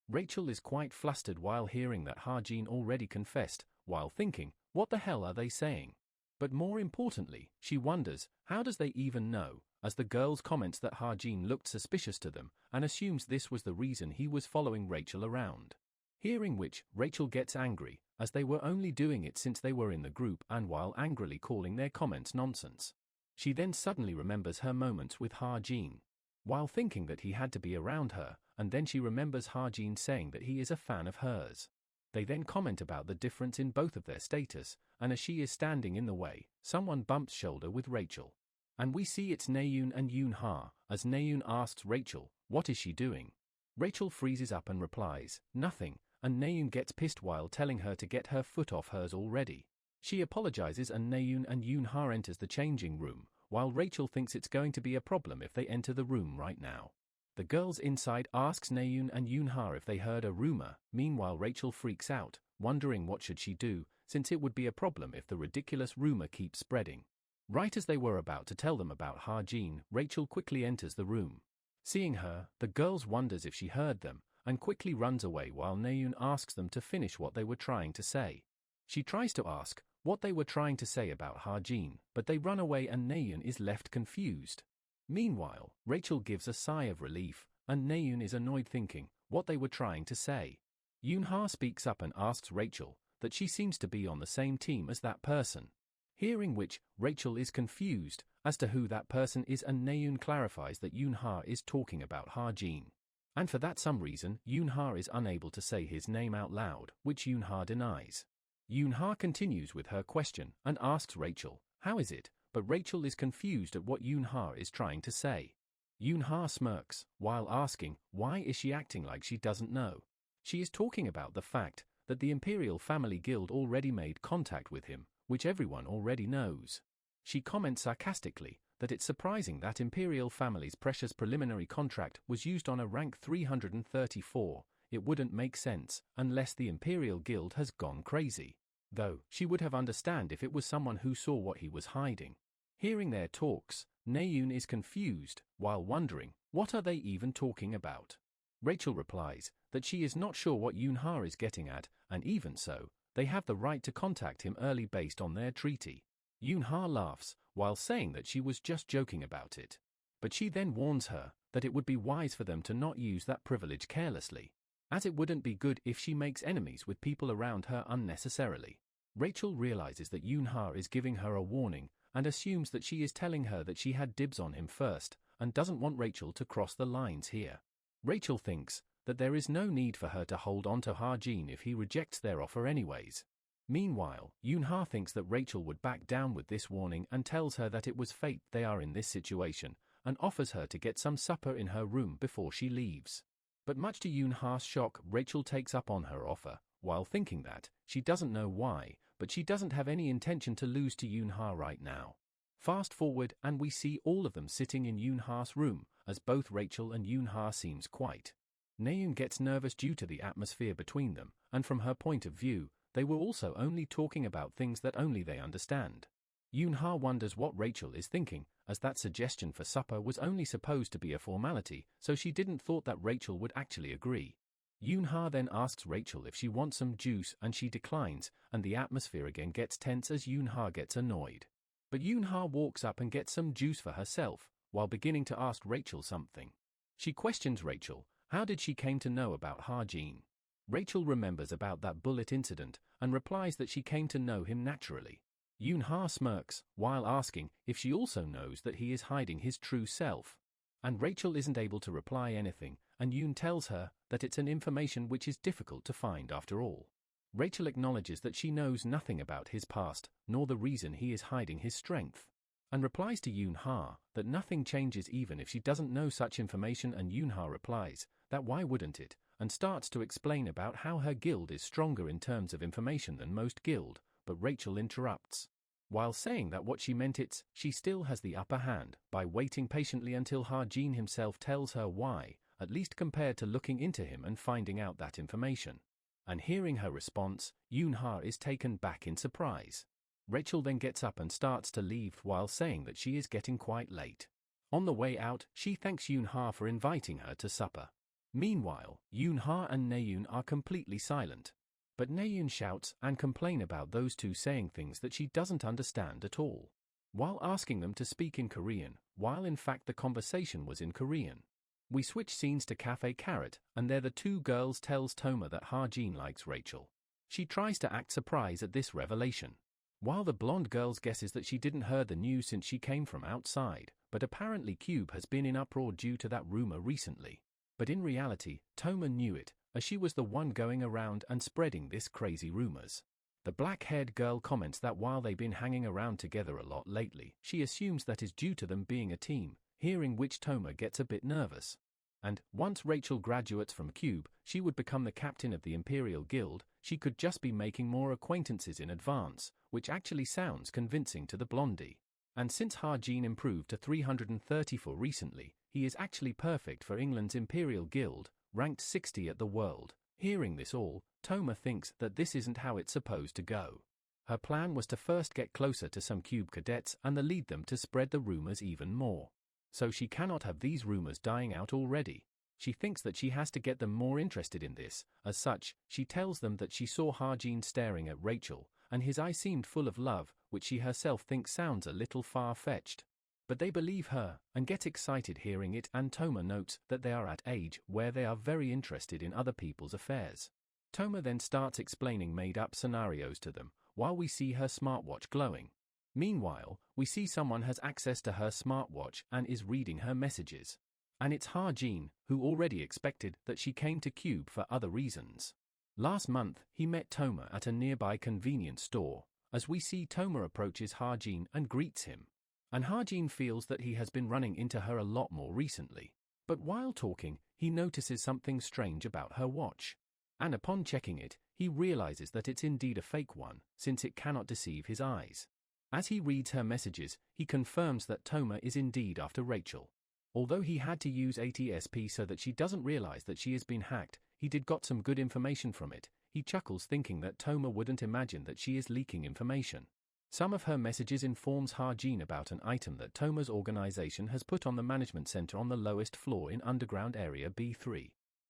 Rachel is quite flustered while hearing that Ha-jin already confessed, while thinking, what the hell are they saying? But more importantly, she wonders, how does they even know, as the girls comments that Ha-jin looked suspicious to them, and assumes this was the reason he was following Rachel around. Hearing which, Rachel gets angry, as they were only doing it since they were in the group and while angrily calling their comments nonsense. She then suddenly remembers her moments with Ha-jin, while thinking that he had to be around her, and then she remembers Ha-jin saying that he is a fan of hers. They then comment about the difference in both of their status, and as she is standing in the way, someone bumps shoulder with Rachel. And we see it's Naeun and Yoon-ha, as Naeun asks Rachel, what is she doing? Rachel freezes up and replies, nothing, and Naeun gets pissed while telling her to get her foot off hers already. She apologizes and Naeun and Yoon-ha enters the changing room, while Rachel thinks it's going to be a problem if they enter the room right now. The girls inside asks Naeun and Yoon-ha if they heard a rumor. Meanwhile Rachel freaks out, wondering what should she do, since it would be a problem if the ridiculous rumor keeps spreading. Right as they were about to tell them about Ha-jin, Rachel quickly enters the room. Seeing her, the girls wonders if she heard them, and quickly runs away while Naeun asks them to finish what they were trying to say. She tries to ask what they were trying to say about Ha-jin, but they run away and Naeun is left confused. Meanwhile, Rachel gives a sigh of relief, and Naeun is annoyed thinking what they were trying to say. Yoon-ha speaks up and asks Rachel that she seems to be on the same team as that person. Hearing which, Rachel is confused as to who that person is and Naeun clarifies that Yoon-ha is talking about Ha-jin. And for that some reason, Yoon-ha is unable to say his name out loud, which Yoon-ha denies. Yoon-ha continues with her question and asks Rachel, how is it? But Rachel is confused at what Yoon-ha is trying to say. Yoon-ha smirks, while asking, why is she acting like she doesn't know? She is talking about the fact that the Imperial Family Guild already made contact with him, which everyone already knows. She comments sarcastically that it's surprising that Imperial Family's precious preliminary contract was used on a rank 334, it wouldn't make sense unless the Imperial Guild has gone crazy. Though, she would have understood if it was someone who saw what he was hiding. Hearing their talks, Naeun is confused, while wondering, what are they even talking about? Rachel replies that she is not sure what Yoon-ha is getting at, and even so, they have the right to contact him early based on their treaty. Yoon-ha laughs, while saying that she was just joking about it. But she then warns her that it would be wise for them to not use that privilege carelessly, as it wouldn't be good if she makes enemies with people around her unnecessarily. Rachel realizes that Yoon-ha is giving her a warning, and assumes that she is telling her that she had dibs on him first, and doesn't want Rachel to cross the lines here. Rachel thinks that there is no need for her to hold on to Ha-jin if he rejects their offer anyways. Meanwhile, Yoon-ha thinks that Rachel would back down with this warning and tells her that it was fate they are in this situation, and offers her to get some supper in her room before she leaves. But much to Yoon-ha's shock, Rachel takes up on her offer, while thinking that she doesn't know why, but she doesn't have any intention to lose to Yoon-ha right now. Fast forward and we see all of them sitting in Yoon-ha's room, as both Rachel and Yoon-ha seems quite. Naeun gets nervous due to the atmosphere between them, and from her point of view, they were also only talking about things that only they understand. Yoon-ha wonders what Rachel is thinking, as that suggestion for supper was only supposed to be a formality, so she didn't thought that Rachel would actually agree. Yoon-ha then asks Rachel if she wants some juice and she declines, and the atmosphere again gets tense as Yoon-ha gets annoyed. But Yoon-ha walks up and gets some juice for herself, while beginning to ask Rachel something. She questions Rachel, how did she came to know about Ha-jin? Rachel remembers about that bullet incident, and replies that she came to know him naturally. Yoon-ha smirks, while asking if she also knows that he is hiding his true self. And Rachel isn't able to reply anything, and Yoon tells her that it's an information which is difficult to find after all. Rachel acknowledges that she knows nothing about his past, nor the reason he is hiding his strength, and replies to Yoon-ha that nothing changes even if she doesn't know such information, and Yoon-ha replies that why wouldn't it, and starts to explain about how her guild is stronger in terms of information than most guild, but Rachel interrupts. While saying that what she meant she still has the upper hand, by waiting patiently until Ha-jin himself tells her why, at least compared to looking into him and finding out that information. And hearing her response, Yoon-ha is taken back in surprise. Rachel then gets up and starts to leave while saying that she is getting quite late. On the way out, she thanks Yoon-ha for inviting her to supper. Meanwhile, Yoon-ha and Naeun are completely silent. But Naeun shouts and complains about those two saying things that she doesn't understand at all, while asking them to speak in Korean, while in fact the conversation was in Korean. We switch scenes to Cafe Carrot, and there the two girls tells Toma that Ha-jin likes Rachel. She tries to act surprised at this revelation, while the blonde girl guesses that she didn't heard the news since she came from outside, but apparently Cube has been in uproar due to that rumor recently. But in reality, Toma knew it, as she was the one going around and spreading this crazy rumors. The black-haired girl comments that while they've been hanging around together a lot lately, she assumes that is due to them being a team, hearing which Toma gets a bit nervous. And, once Rachel graduates from Cube, she would become the captain of the Imperial Guild. She could just be making more acquaintances in advance, which actually sounds convincing to the blondie. And since Ha-jin improved to 334 recently, he is actually perfect for England's Imperial Guild, ranked 60 at the world. Hearing this all, Toma thinks that this isn't how it's supposed to go. Her plan was to first get closer to some Cube cadets and then lead them to spread the rumors even more. So she cannot have these rumors dying out already. She thinks that she has to get them more interested in this. As such, she tells them that she saw Ha-jin staring at Rachel, and his eyes seemed full of love, which she herself thinks sounds a little far-fetched. But they believe her, and get excited hearing it, and Toma notes that they are at age where they are very interested in other people's affairs. Toma then starts explaining made-up scenarios to them, while we see her smartwatch glowing. Meanwhile, we see someone has access to her smartwatch and is reading her messages. And it's Ha-jin, who already expected that she came to Cube for other reasons. Last month, he met Toma at a nearby convenience store, as we see Toma approaches Ha-jin and greets him. And Ha-jin feels that he has been running into her a lot more recently. But while talking, he notices something strange about her watch. And upon checking it, he realizes that it's indeed a fake one, since it cannot deceive his eyes. As he reads her messages, he confirms that Toma is indeed after Rachel. Although he had to use ATSP so that she doesn't realize that she has been hacked, he did got some good information from it. He chuckles thinking that Toma wouldn't imagine that she is leaking information. Some of her messages informs Ha-jin about an item that Toma's organization has put on the management center on the lowest floor in underground area B3.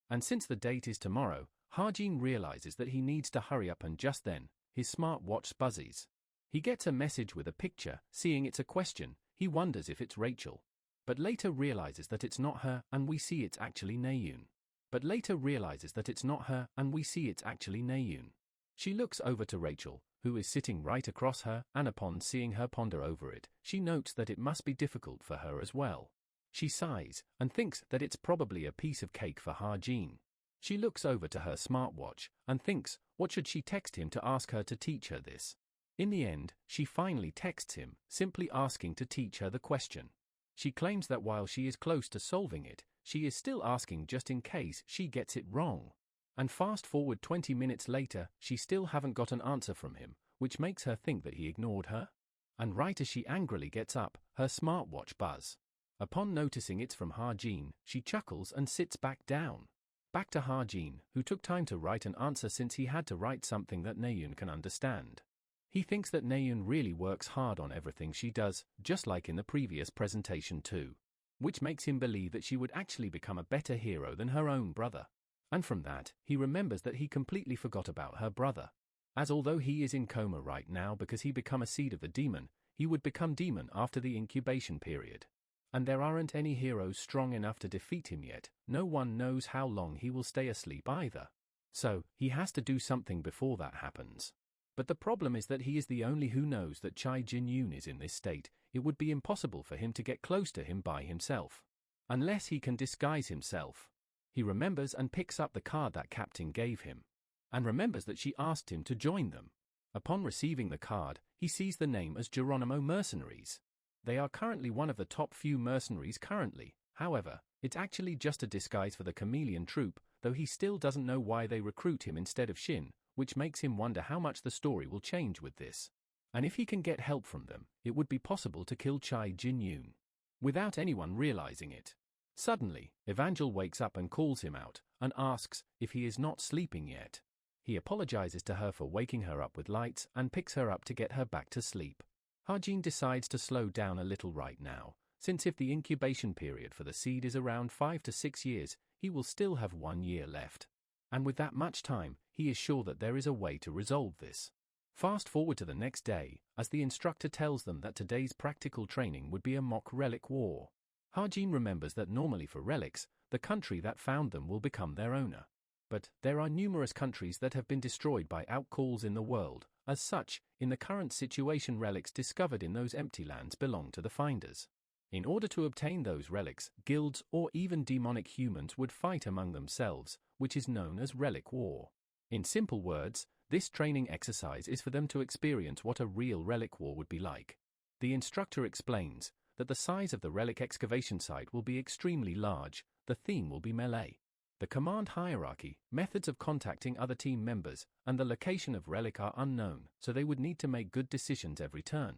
And since the date is tomorrow, Ha-jin realizes that he needs to hurry up, and just then, his smartwatch buzzes. He gets a message with a picture. Seeing it's a question, he wonders if it's Rachel. But later realizes that it's not her, and we see it's actually Naeun. She looks over to Rachel, who is sitting right across her, and upon seeing her ponder over it, she notes that it must be difficult for her as well. She sighs, and thinks that it's probably a piece of cake for Ha-jin. She looks over to her smartwatch, and thinks, what should she text him to ask her to teach her this? In the end, she finally texts him, simply asking to teach her the question. She claims that while she is close to solving it, she is still asking just in case she gets it wrong. And fast forward 20 minutes later, she still haven't got an answer from him, which makes her think that he ignored her. And right as she angrily gets up, her smartwatch buzz. Upon noticing it's from Ha-jin, she chuckles and sits back down. Back to Ha-jin, who took time to write an answer since he had to write something that Naeun can understand. He thinks that Naeun really works hard on everything she does, just like in the previous presentation too, which makes him believe that she would actually become a better hero than her own brother. And from that, he remembers that he completely forgot about her brother. As although he is in coma right now because he become a seed of the demon, he would become demon after the incubation period. And there aren't any heroes strong enough to defeat him yet. No one knows how long he will stay asleep either. So, he has to do something before that happens. But the problem is that he is the only who knows that Chai Jin-yoon is in this state. It would be impossible for him to get close to him by himself. Unless he can disguise himself. He remembers and picks up the card that Captain gave him. And remembers that she asked him to join them. Upon receiving the card, he sees the name as Geronimo Mercenaries. They are currently one of the top few mercenaries currently. However, it's actually just a disguise for the Chameleon Troop, though he still doesn't know why they recruit him instead of Shin, which makes him wonder how much the story will change with this. And if he can get help from them, it would be possible to kill Chai Jin-yoon without anyone realizing it. Suddenly, Evangel wakes up and calls him out, and asks if he is not sleeping yet. He apologizes to her for waking her up with lights and picks her up to get her back to sleep. Ha-jin decides to slow down a little right now, since if the incubation period for the seed is around 5 to 6 years, he will still have 1 year left. And with that much time, he is sure that there is a way to resolve this. Fast forward to the next day, as the instructor tells them that today's practical training would be a mock relic war. Ha-jin remembers that normally for relics, the country that found them will become their owner. But there are numerous countries that have been destroyed by outcalls in the world. As such, in the current situation, relics discovered in those empty lands belong to the finders. In order to obtain those relics, guilds or even demonic humans would fight among themselves, which is known as relic war. In simple words, this training exercise is for them to experience what a real relic war would be like. The instructor explains that the size of the relic excavation site will be extremely large. The theme will be melee. The command hierarchy, methods of contacting other team members, and the location of relic are unknown, so they would need to make good decisions every turn.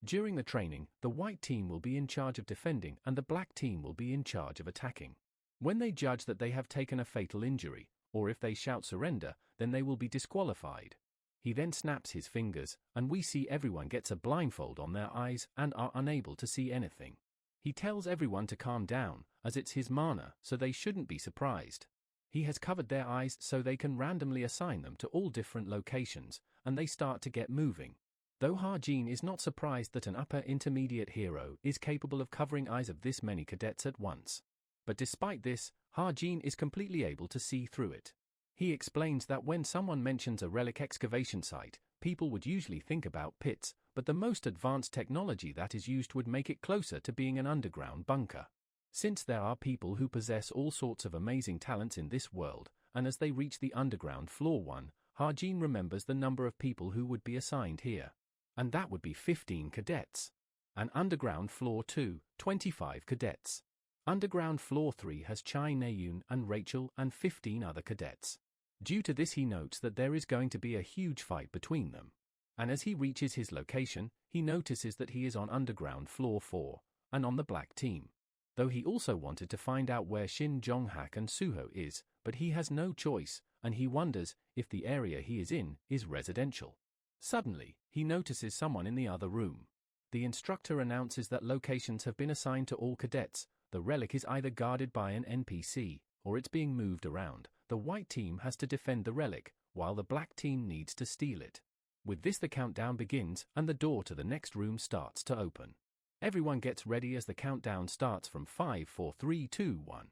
During the training, the white team will be in charge of defending and the black team will be in charge of attacking. When they judge that they have taken a fatal injury, or if they shout surrender, then they will be disqualified. He then snaps his fingers, and we see everyone gets a blindfold on their eyes and are unable to see anything. He tells everyone to calm down, as it's his mana, so they shouldn't be surprised. He has covered their eyes so they can randomly assign them to all different locations, and they start to get moving. Though Ha-jin is not surprised that an upper intermediate hero is capable of covering eyes of this many cadets at once. But despite this, Ha-jin is completely able to see through it. He explains that when someone mentions a relic excavation site, people would usually think about pits, but the most advanced technology that is used would make it closer to being an underground bunker. Since there are people who possess all sorts of amazing talents in this world, and as they reach the underground floor 1, Ha-jin remembers the number of people who would be assigned here. And that would be 15 cadets. And underground floor 2, 25 cadets. Underground floor 3 has Chai Naeun and Rachel and 15 other cadets. Due to this, he notes that there is going to be a huge fight between them. And as he reaches his location, he notices that he is on underground floor 4, and on the black team. Though he also wanted to find out where Shin Jong-hak and Suho is, but he has no choice, and he wonders if the area he is in is residential. Suddenly, he notices someone in the other room. The instructor announces that locations have been assigned to all cadets. The relic is either guarded by an NPC, or it's being moved around. The white team has to defend the relic, while the black team needs to steal it. With this, the countdown begins, and the door to the next room starts to open. Everyone gets ready as the countdown starts from 5, 4, 3, 2, 1.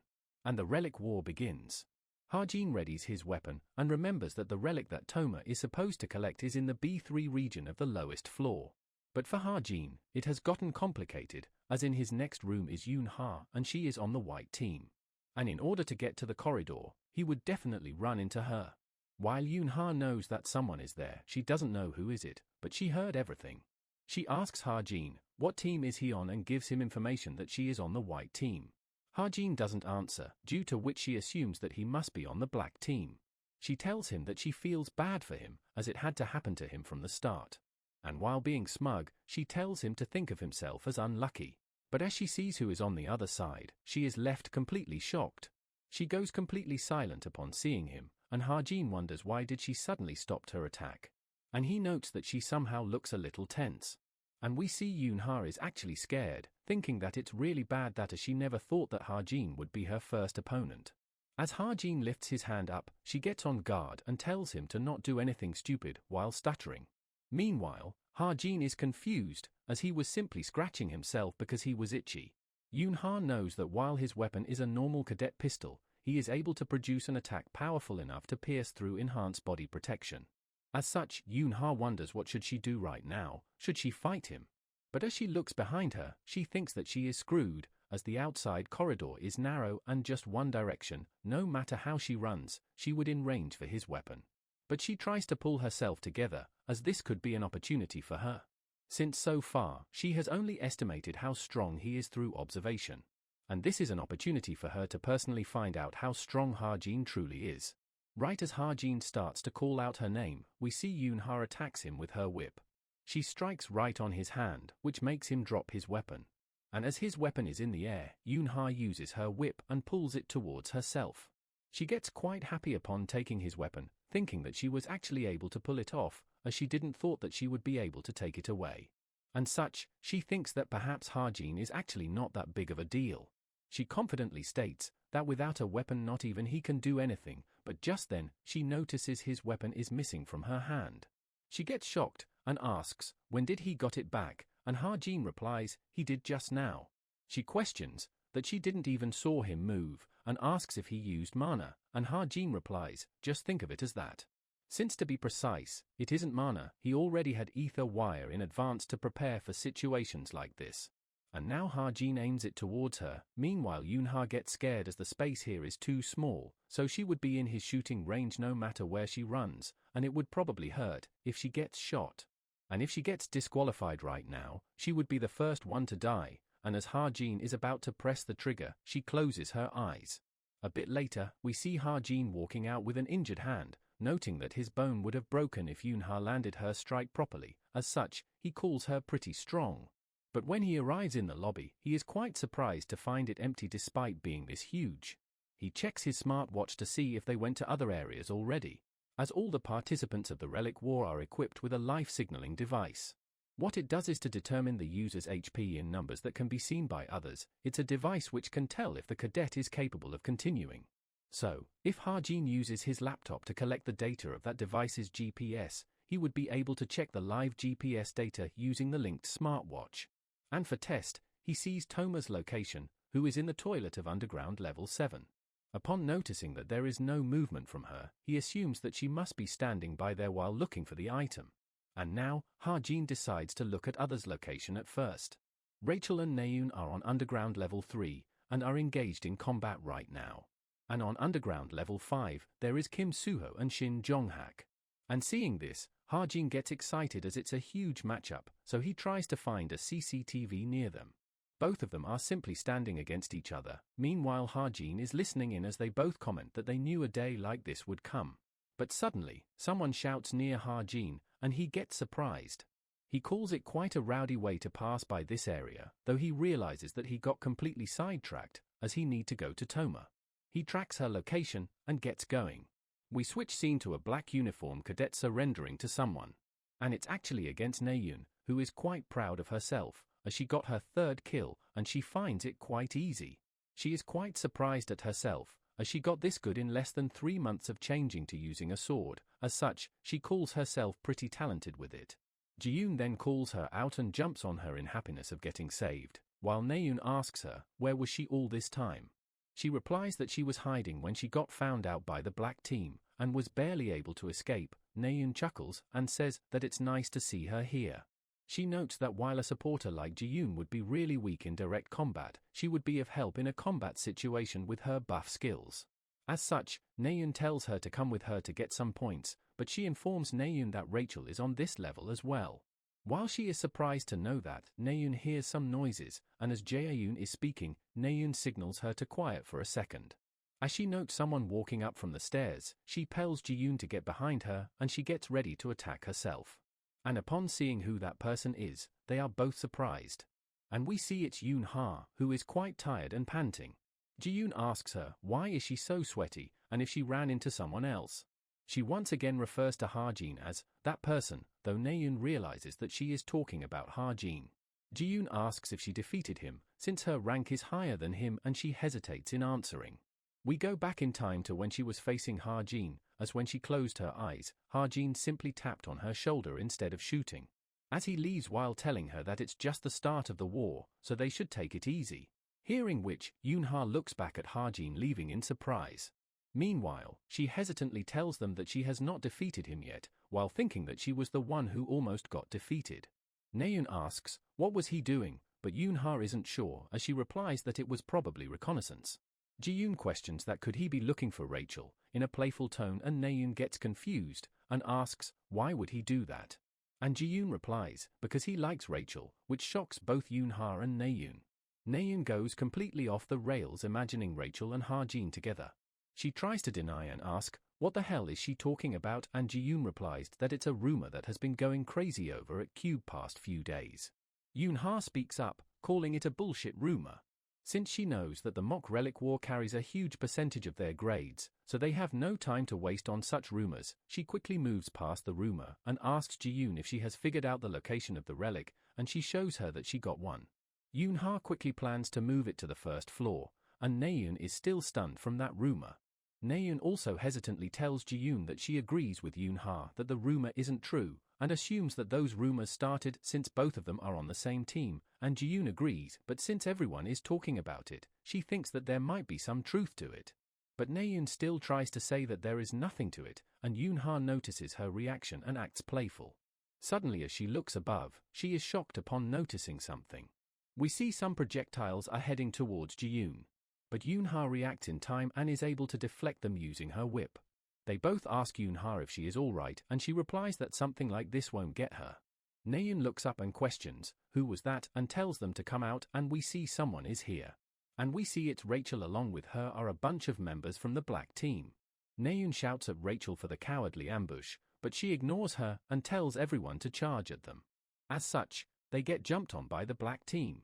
And the relic war begins. Ha-jin readies his weapon, and remembers that the relic that Toma is supposed to collect is in the B3 region of the lowest floor. But for Ha-jin, it has gotten complicated, as in his next room is Yoon-ha, and she is on the white team. And in order to get to the corridor, he would definitely run into her. While Yoon-ha knows that someone is there, she doesn't know who is it, but she heard everything. She asks Ha-jin what team is he on and gives him information that she is on the white team. Ha-jin doesn't answer, due to which she assumes that he must be on the black team. She tells him that she feels bad for him, as it had to happen to him from the start. And while being smug, she tells him to think of himself as unlucky. But as she sees who is on the other side, she is left completely shocked. She goes completely silent upon seeing him, and Ha-jin wonders why did she suddenly stop her attack. And he notes that she somehow looks a little tense. And we see Yoon-ha is actually scared, thinking that it's really bad that she never thought that Ha-jin would be her first opponent. As Ha-jin lifts his hand up, she gets on guard and tells him to not do anything stupid while stuttering. Meanwhile, Ha-jin is confused, as he was simply scratching himself because he was itchy. Yoon-ha knows that while his weapon is a normal cadet pistol, he is able to produce an attack powerful enough to pierce through enhanced body protection. As such, Yoon-ha wonders what should she do right now. Should she fight him? But as she looks behind her, she thinks that she is screwed, as the outside corridor is narrow and just one direction. No matter how she runs, she would in range for his weapon. But she tries to pull herself together, as this could be an opportunity for her. Since so far, she has only estimated how strong he is through observation. And this is an opportunity for her to personally find out how strong Ha-jin truly is. Right as Ha-jin starts to call out her name, we see Yoon-ha attacks him with her whip. She strikes right on his hand, which makes him drop his weapon. And as his weapon is in the air, Yoon-ha uses her whip and pulls it towards herself. She gets quite happy upon taking his weapon, thinking that she was actually able to pull it off, as she didn't thought that she would be able to take it away. And such, she thinks that perhaps Ha-jin is actually not that big of a deal. She confidently states that without a weapon not even he can do anything, but just then, she notices his weapon is missing from her hand. She gets shocked and asks, when did he got it back, and Ha-jin replies, he did just now. She questions that she didn't even saw him move, and asks if he used mana, and Ha-jin replies, just think of it as that. Since to be precise, it isn't mana, he already had ether wire in advance to prepare for situations like this. And now Ha-jin aims it towards her. Meanwhile Yoon-ha gets scared as the space here is too small, so she would be in his shooting range no matter where she runs, and it would probably hurt if she gets shot. And if she gets disqualified right now, she would be the first one to die, and as Ha-jin is about to press the trigger, she closes her eyes. A bit later, we see Ha-jin walking out with an injured hand, noting that his bone would have broken if Yoon-ha landed her strike properly. As such, he calls her pretty strong. But when he arrives in the lobby, he is quite surprised to find it empty despite being this huge. He checks his smartwatch to see if they went to other areas already, as all the participants of the Relic War are equipped with a life signaling device. What it does is to determine the user's HP in numbers that can be seen by others. It's a device which can tell if the cadet is capable of continuing. So, if Ha-jin uses his laptop to collect the data of that device's GPS, he would be able to check the live GPS data using the linked smartwatch. And for test, he sees Toma's location, who is in the toilet of underground level 7. Upon noticing that there is no movement from her, he assumes that she must be standing by there while looking for the item. And now, Ha-jin decides to look at others' location at first. Rachel and Naeun are on underground level 3, and are engaged in combat right now. And on underground level 5, there is Kim Suho and Shin Jong-hak. And seeing this, Ha-jin gets excited as it's a huge matchup, so he tries to find a CCTV near them. Both of them are simply standing against each other. Meanwhile Ha-jin is listening in as they both comment that they knew a day like this would come. But suddenly, someone shouts near Ha-jin, and he gets surprised. He calls it quite a rowdy way to pass by this area, though he realizes that he got completely sidetracked, as he need to go to Toma. He tracks her location, and gets going. We switch scene to a black uniform cadet surrendering to someone. And it's actually against Naeun, who is quite proud of herself, as she got her 3rd kill, and she finds it quite easy. She is quite surprised at herself, as she got this good in less than 3 months of changing to using a sword. As such, she calls herself pretty talented with it. Ji-yoon then calls her out and jumps on her in happiness of getting saved, while Naeun asks her, where was she all this time? She replies that she was hiding when she got found out by the black team, and was barely able to escape. Naeun chuckles and says that it's nice to see her here. She notes that while a supporter like Ji-yoon would be really weak in direct combat, she would be of help in a combat situation with her buff skills. As such, Naeun tells her to come with her to get some points, but she informs Naeun that Rachel is on this level as well. While she is surprised to know that, Naeun hears some noises, and as Jaeyoon is speaking, Naeun signals her to quiet for a second. As she notes someone walking up from the stairs, she tells Ji-yoon to get behind her, and she gets ready to attack herself. And upon seeing who that person is, they are both surprised. And we see it's Yoon-ha, who is quite tired and panting. Ji-yoon asks her why is she so sweaty, and if she ran into someone else. She once again refers to Ha-jin as that person, though Naeun realizes that she is talking about Ha-jin. Ji-yoon asks if she defeated him, since her rank is higher than him, and she hesitates in answering. We go back in time to when she was facing Ha-jin, as when she closed her eyes, Ha-jin simply tapped on her shoulder instead of shooting. As he leaves while telling her that it's just the start of the war, so they should take it easy. Hearing which, Yoon-ha looks back at Ha-jin leaving in surprise. Meanwhile, she hesitantly tells them that she has not defeated him yet, while thinking that she was the one who almost got defeated. Naeun asks, what was he doing, but Yoon-ha isn't sure, as she replies that it was probably reconnaissance. Ji-yoon questions that could he be looking for Rachel, in a playful tone, and Naeun gets confused, and asks, why would he do that? And Ji-yoon replies, because he likes Rachel, which shocks both Yoon-ha and Naeun. Naeun goes completely off the rails imagining Rachel and Ha-jin together. She tries to deny and ask, what the hell is she talking about, and Ji-yoon replies that it's a rumor that has been going crazy over at Cube past few days. Yoon-ha speaks up, calling it a bullshit rumor. Since she knows that the mock relic war carries a huge percentage of their grades, so they have no time to waste on such rumors, she quickly moves past the rumor and asks Ji-yoon if she has figured out the location of the relic, and she shows her that she got one. Yoon-ha quickly plans to move it to the first floor, and Naeun is still stunned from that rumor. Naeun also hesitantly tells Ji-yoon that she agrees with Yoon-ha that the rumor isn't true, and assumes that those rumors started since both of them are on the same team, and Ji-yoon agrees, but since everyone is talking about it, she thinks that there might be some truth to it. But Naeun still tries to say that there is nothing to it, and Yoon-ha notices her reaction and acts playful. Suddenly as she looks above, she is shocked upon noticing something. We see some projectiles are heading towards Ji-yoon. But Yoon-ha reacts in time and is able to deflect them using her whip. They both ask Yoon-ha if she is alright, and she replies that something like this won't get her. Naeun looks up and questions, who was that, and tells them to come out, and we see someone is here. And we see it's Rachel. Along with her are a bunch of members from the black team. Naeun shouts at Rachel for the cowardly ambush, but she ignores her and tells everyone to charge at them. As such, they get jumped on by the black team.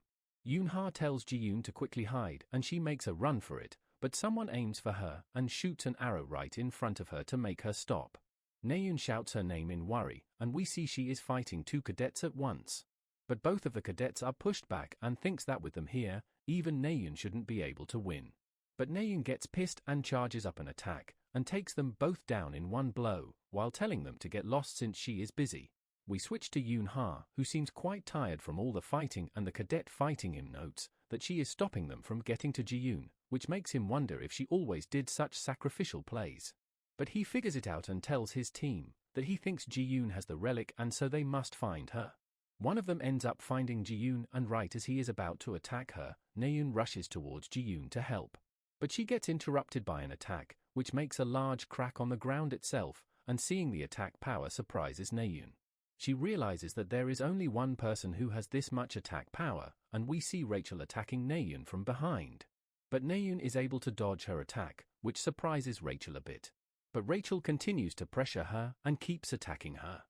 Yoon-ha tells Ji-yoon to quickly hide, and she makes a run for it, but someone aims for her and shoots an arrow right in front of her to make her stop. Naeun shouts her name in worry, and we see she is fighting two cadets at once. But both of the cadets are pushed back and thinks that with them here, even Naeun shouldn't be able to win. But Naeun gets pissed and charges up an attack, and takes them both down in one blow, while telling them to get lost since she is busy. We switch to Yoon-ha, who seems quite tired from all the fighting, and the cadet fighting him notes that she is stopping them from getting to Ji-yoon, which makes him wonder if she always did such sacrificial plays. But he figures it out and tells his team that he thinks Ji-yoon has the relic and so they must find her. One of them ends up finding Ji-yoon, and right as he is about to attack her, Naeun rushes towards Ji-yoon to help. But she gets interrupted by an attack, which makes a large crack on the ground itself, and seeing the attack power surprises Naeun. She realizes that there is only one person who has this much attack power, and we see Rachel attacking Naeun from behind. But Naeun is able to dodge her attack, which surprises Rachel a bit. But Rachel continues to pressure her and keeps attacking her.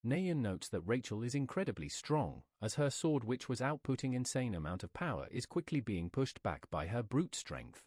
Naeun notes that Rachel is incredibly strong, as her sword, which was outputting insane amount of power, is quickly being pushed back by her brute strength.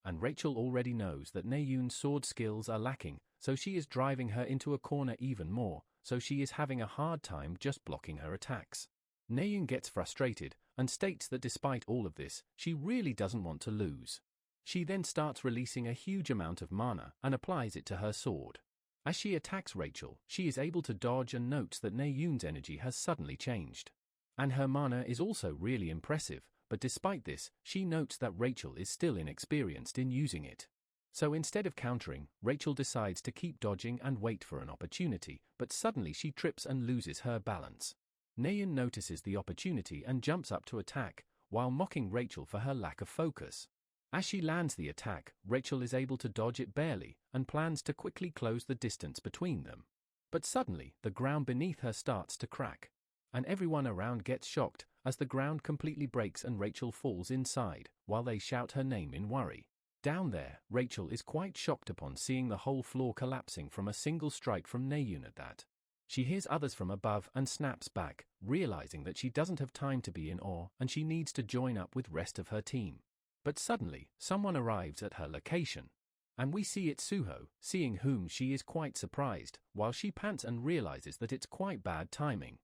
And Rachel already knows that Naeun's sword skills are lacking, so she is driving her into a corner even more, so she is having a hard time just blocking her attacks. Naeun gets frustrated and states that despite all of this, she really doesn't want to lose. She then starts releasing a huge amount of mana and applies it to her sword. As she attacks Rachel, she is able to dodge and notes that Naeun's energy has suddenly changed. And her mana is also really impressive, but despite this, she notes that Rachel is still inexperienced in using it. So instead of countering, Rachel decides to keep dodging and wait for an opportunity, but suddenly she trips and loses her balance. Naeun notices the opportunity and jumps up to attack, while mocking Rachel for her lack of focus. As she lands the attack, Rachel is able to dodge it barely, and plans to quickly close the distance between them. But suddenly, the ground beneath her starts to crack. And everyone around gets shocked, as the ground completely breaks and Rachel falls inside, while they shout her name in worry. Down there, Rachel is quite shocked upon seeing the whole floor collapsing from a single strike from Naeun at that. She hears others from above and snaps back, realizing that she doesn't have time to be in awe and she needs to join up with rest of her team. But suddenly, someone arrives at her location. And we see it's Suho, seeing whom she is quite surprised, while she pants and realizes that it's quite bad timing.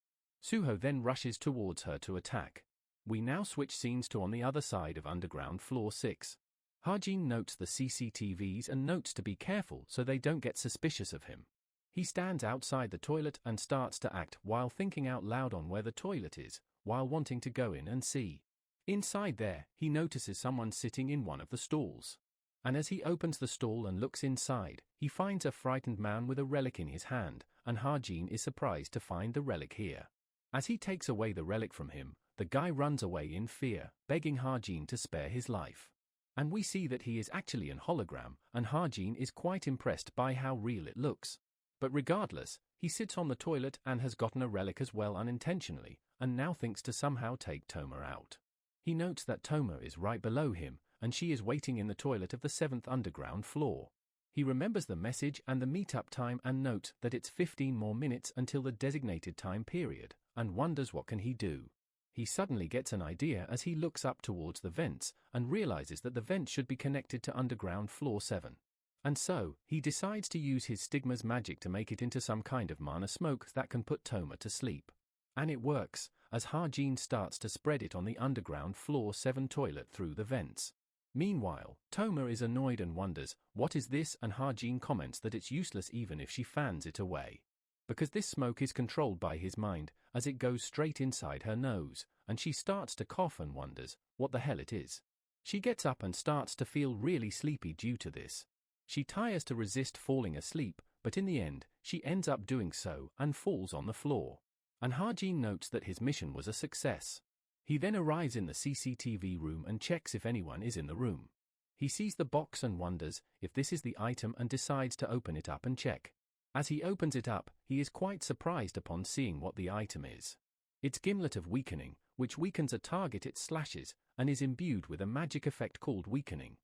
Suho then rushes towards her to attack. We now switch scenes to on the other side of underground floor 6. Ha-jin notes the CCTVs and notes to be careful so they don't get suspicious of him. He stands outside the toilet and starts to act while thinking out loud on where the toilet is, while wanting to go in and see. Inside there, he notices someone sitting in one of the stalls. And as he opens the stall and looks inside, he finds a frightened man with a relic in his hand, and Ha-jin is surprised to find the relic here. As he takes away the relic from him, the guy runs away in fear, begging Ha-jin to spare his life. And we see that he is actually an hologram, and Ha-jin is quite impressed by how real it looks. But regardless, he sits on the toilet and has gotten a relic as well unintentionally, and now thinks to somehow take Toma out. He notes that Toma is right below him, and she is waiting in the toilet of the 7th underground floor. He remembers the message and the meetup time and notes that it's 15 more minutes until the designated time period, and wonders what can he do. He suddenly gets an idea as he looks up towards the vents and realizes that the vents should be connected to underground floor 7. And so, he decides to use his stigma's magic to make it into some kind of mana smoke that can put Toma to sleep. And it works, as Harjin starts to spread it on the underground floor 7 toilet through the vents. Meanwhile, Toma is annoyed and wonders, what is this, and Harjin comments that it's useless even if she fans it away. Because this smoke is controlled by his mind, as it goes straight inside her nose, and she starts to cough and wonders what the hell it is. She gets up and starts to feel really sleepy due to this. She tries to resist falling asleep, but in the end, she ends up doing so and falls on the floor. And Harjin notes that his mission was a success. He then arrives in the CCTV room and checks if anyone is in the room. He sees the box and wonders if this is the item and decides to open it up and check. As he opens it up, he is quite surprised upon seeing what the item is. It's Gimlet of Weakening, which weakens a target it slashes, and is imbued with a magic effect called Weakening.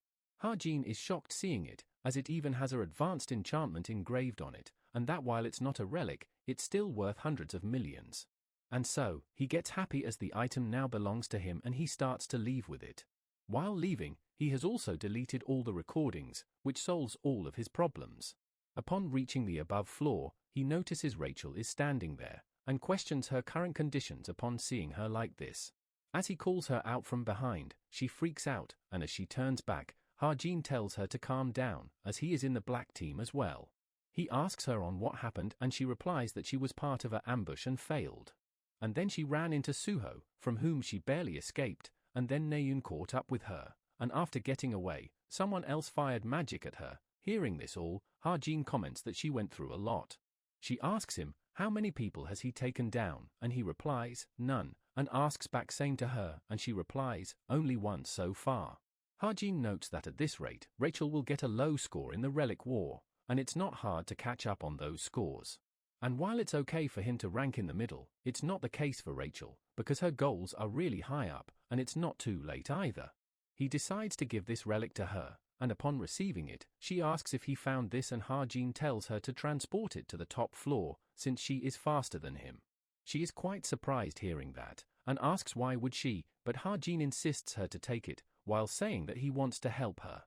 Harjin is shocked seeing it, as it even has an advanced enchantment engraved on it, and that while it's not a relic, it's still worth hundreds of millions. And so, he gets happy as the item now belongs to him and he starts to leave with it. While leaving, he has also deleted all the recordings, which solves all of his problems. Upon reaching the above floor, he notices Rachel is standing there, and questions her current conditions upon seeing her like this. As he calls her out from behind, she freaks out, and as she turns back, Harjin tells her to calm down, as he is in the black team as well. He asks her on what happened and she replies that she was part of an ambush and failed. And then she ran into Suho, from whom she barely escaped, and then Naeun caught up with her, and after getting away, someone else fired magic at her. Hearing this all, Harjin comments that she went through a lot. She asks him, how many people has he taken down, and he replies, none, and asks back same to her, and she replies, only one so far. Harjin notes that at this rate, Rachel will get a low score in the Relic War, and it's not hard to catch up on those scores. And while it's okay for him to rank in the middle, it's not the case for Rachel, because her goals are really high up, and it's not too late either. He decides to give this relic to her, and upon receiving it, she asks if he found this and Harjin tells her to transport it to the top floor, since she is faster than him. She is quite surprised hearing that, and asks why would she, but Harjin insists her to take it, while saying that he wants to help her.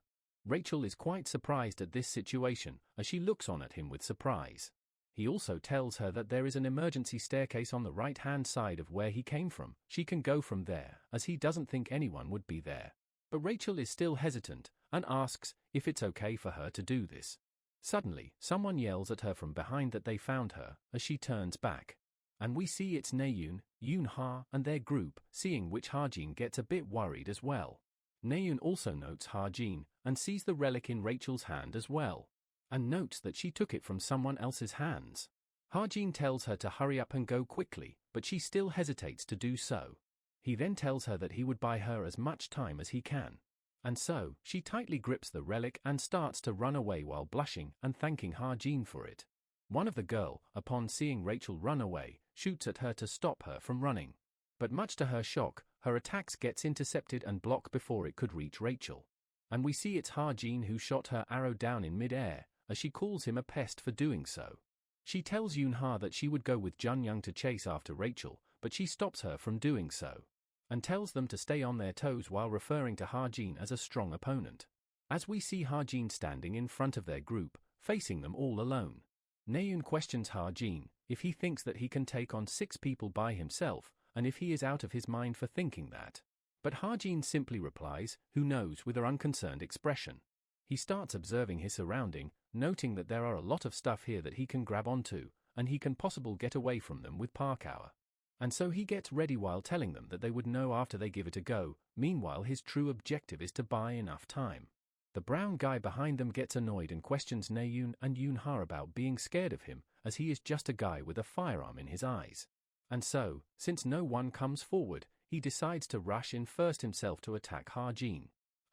Rachel is quite surprised at this situation, as she looks on at him with surprise. He also tells her that there is an emergency staircase on the right-hand side of where he came from. She can go from there, as he doesn't think anyone would be there. But Rachel is still hesitant, and asks if it's okay for her to do this. Suddenly, someone yells at her from behind that they found her, as she turns back. And we see it's Naeun, Yoonha, and their group, seeing which Harjin gets a bit worried as well. Naeun also notes Harjin, and sees the relic in Rachel's hand as well, and notes that she took it from someone else's hands. Harjin tells her to hurry up and go quickly, but she still hesitates to do so. He then tells her that he would buy her as much time as he can. And so, she tightly grips the relic and starts to run away while blushing and thanking Harjin for it. One of the girl, upon seeing Rachel run away, shoots at her to stop her from running. But much to her shock, her attacks gets intercepted and blocked before it could reach Rachel. And we see it's Harjin who shot her arrow down in mid-air, as she calls him a pest for doing so. She tells Yoonha that she would go with Junyoung to chase after Rachel, but she stops her from doing so, and tells them to stay on their toes while referring to Harjin as a strong opponent. As we see Harjin standing in front of their group, facing them all alone. Naeun questions Harjin if he thinks that he can take on 6 people by himself, and if he is out of his mind for thinking that. But Harjin simply replies, who knows, with an unconcerned expression. He starts observing his surrounding, noting that there are a lot of stuff here that he can grab onto, and he can possibly get away from them with park hour. And so he gets ready while telling them that they would know after they give it a go. Meanwhile, his true objective is to buy enough time. The brown guy behind them gets annoyed and questions Naeun and Yoonha about being scared of him, as he is just a guy with a firearm in his eyes. And so, since no one comes forward, he decides to rush in first himself to attack Harjin.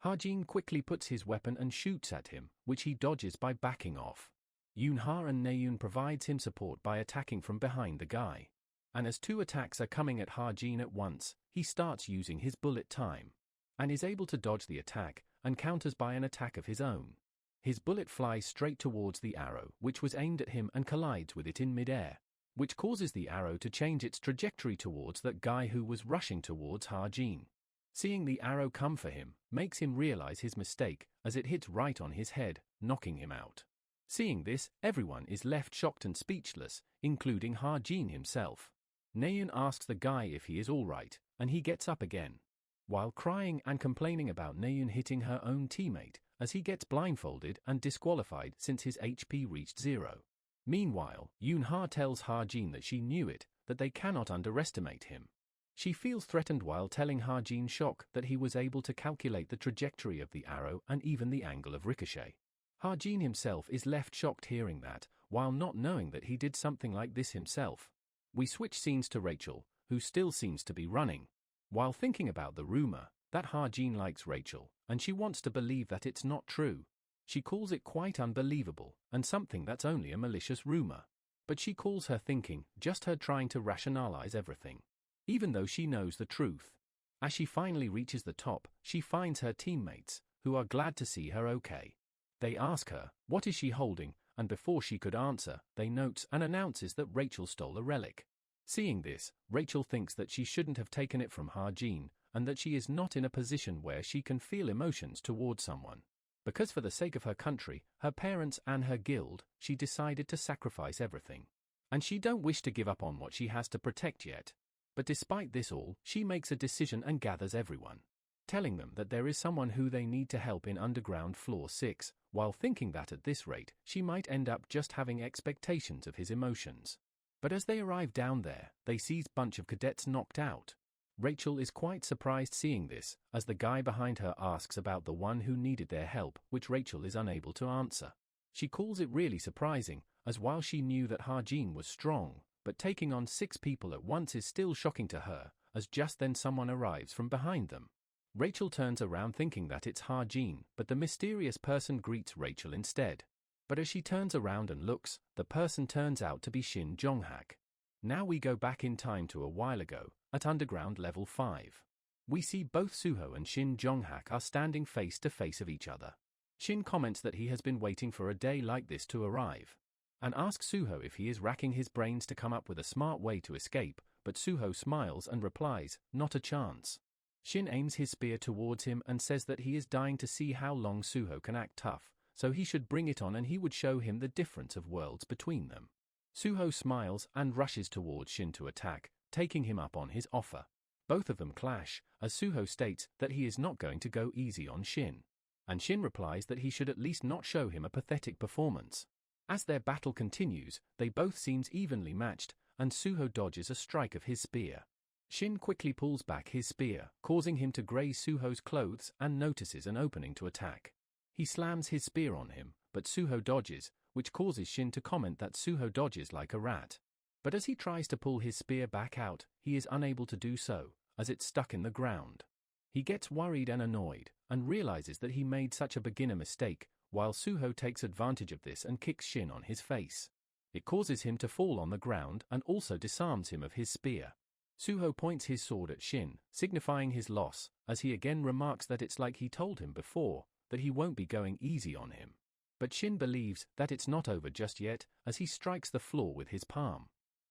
Harjin quickly puts his weapon and shoots at him, which he dodges by backing off. Yoonha and Naeun provides him support by attacking from behind the guy. And as two attacks are coming at Ha-jin at once, he starts using his bullet time, and is able to dodge the attack, and counters by an attack of his own. His bullet flies straight towards the arrow, which was aimed at him, and collides with it in midair, which causes the arrow to change its trajectory towards that guy who was rushing towards Ha-jin. Seeing the arrow come for him, makes him realize his mistake, as it hits right on his head, knocking him out. Seeing this, everyone is left shocked and speechless, including Ha-jin himself. Naeun asks the guy if he is alright, and he gets up again, while crying and complaining about Naeun hitting her own teammate, as he gets blindfolded and disqualified since his HP reached 0. Meanwhile, Yoon-ha tells Ha-jin that she knew it, that they cannot underestimate him. She feels threatened while telling Ha-jin shock that he was able to calculate the trajectory of the arrow and even the angle of ricochet. Ha-jin himself is left shocked hearing that, while not knowing that he did something like this himself. We switch scenes to Rachel, who still seems to be running, while thinking about the rumor that Ha-jin likes Rachel, and she wants to believe that it's not true. She calls it quite unbelievable, and something that's only a malicious rumor. But she calls her thinking just her trying to rationalize everything, even though she knows the truth. As she finally reaches the top, she finds her teammates, who are glad to see her okay. They ask her, what is she holding, and before she could answer, they notes and announces that Rachel stole a relic. Seeing this, Rachel thinks that she shouldn't have taken it from Ha-jin, and that she is not in a position where she can feel emotions towards someone. Because for the sake of her country, her parents and her guild, she decided to sacrifice everything. And she don't wish to give up on what she has to protect yet. But despite this all, she makes a decision and gathers everyone, telling them that there is someone who they need to help in underground floor 6, while thinking that at this rate, she might end up just having expectations of his emotions. But as they arrive down there, they see a bunch of cadets knocked out. Rachel is quite surprised seeing this, as the guy behind her asks about the one who needed their help, which Rachel is unable to answer. She calls it really surprising, as while she knew that Ha-jin was strong, but taking on 6 people at once is still shocking to her, as just then someone arrives from behind them. Rachel turns around thinking that it's Ha-jin, but the mysterious person greets Rachel instead. But as she turns around and looks, the person turns out to be Shin Jong-hak. Now we go back in time to a while ago, at underground level 5. We see both Suho and Shin Jong-hak are standing face to face of each other. Shin comments that he has been waiting for a day like this to arrive, and asks Suho if he is racking his brains to come up with a smart way to escape, but Suho smiles and replies, not a chance. Shin aims his spear towards him and says that he is dying to see how long Suho can act tough, so he should bring it on and he would show him the difference of worlds between them. Suho smiles and rushes towards Shin to attack, taking him up on his offer. Both of them clash, as Suho states that he is not going to go easy on Shin, and Shin replies that he should at least not show him a pathetic performance. As their battle continues, they both seems evenly matched, and Suho dodges a strike of his spear. Shin quickly pulls back his spear, causing him to graze Suho's clothes, and notices an opening to attack. He slams his spear on him, but Suho dodges, which causes Shin to comment that Suho dodges like a rat. But as he tries to pull his spear back out, he is unable to do so, as it's stuck in the ground. He gets worried and annoyed, and realizes that he made such a beginner mistake, while Suho takes advantage of this and kicks Shin on his face. It causes him to fall on the ground and also disarms him of his spear. Suho points his sword at Shin, signifying his loss, as he again remarks that it's like he told him before, that he won't be going easy on him. But Shin believes that it's not over just yet, as he strikes the floor with his palm.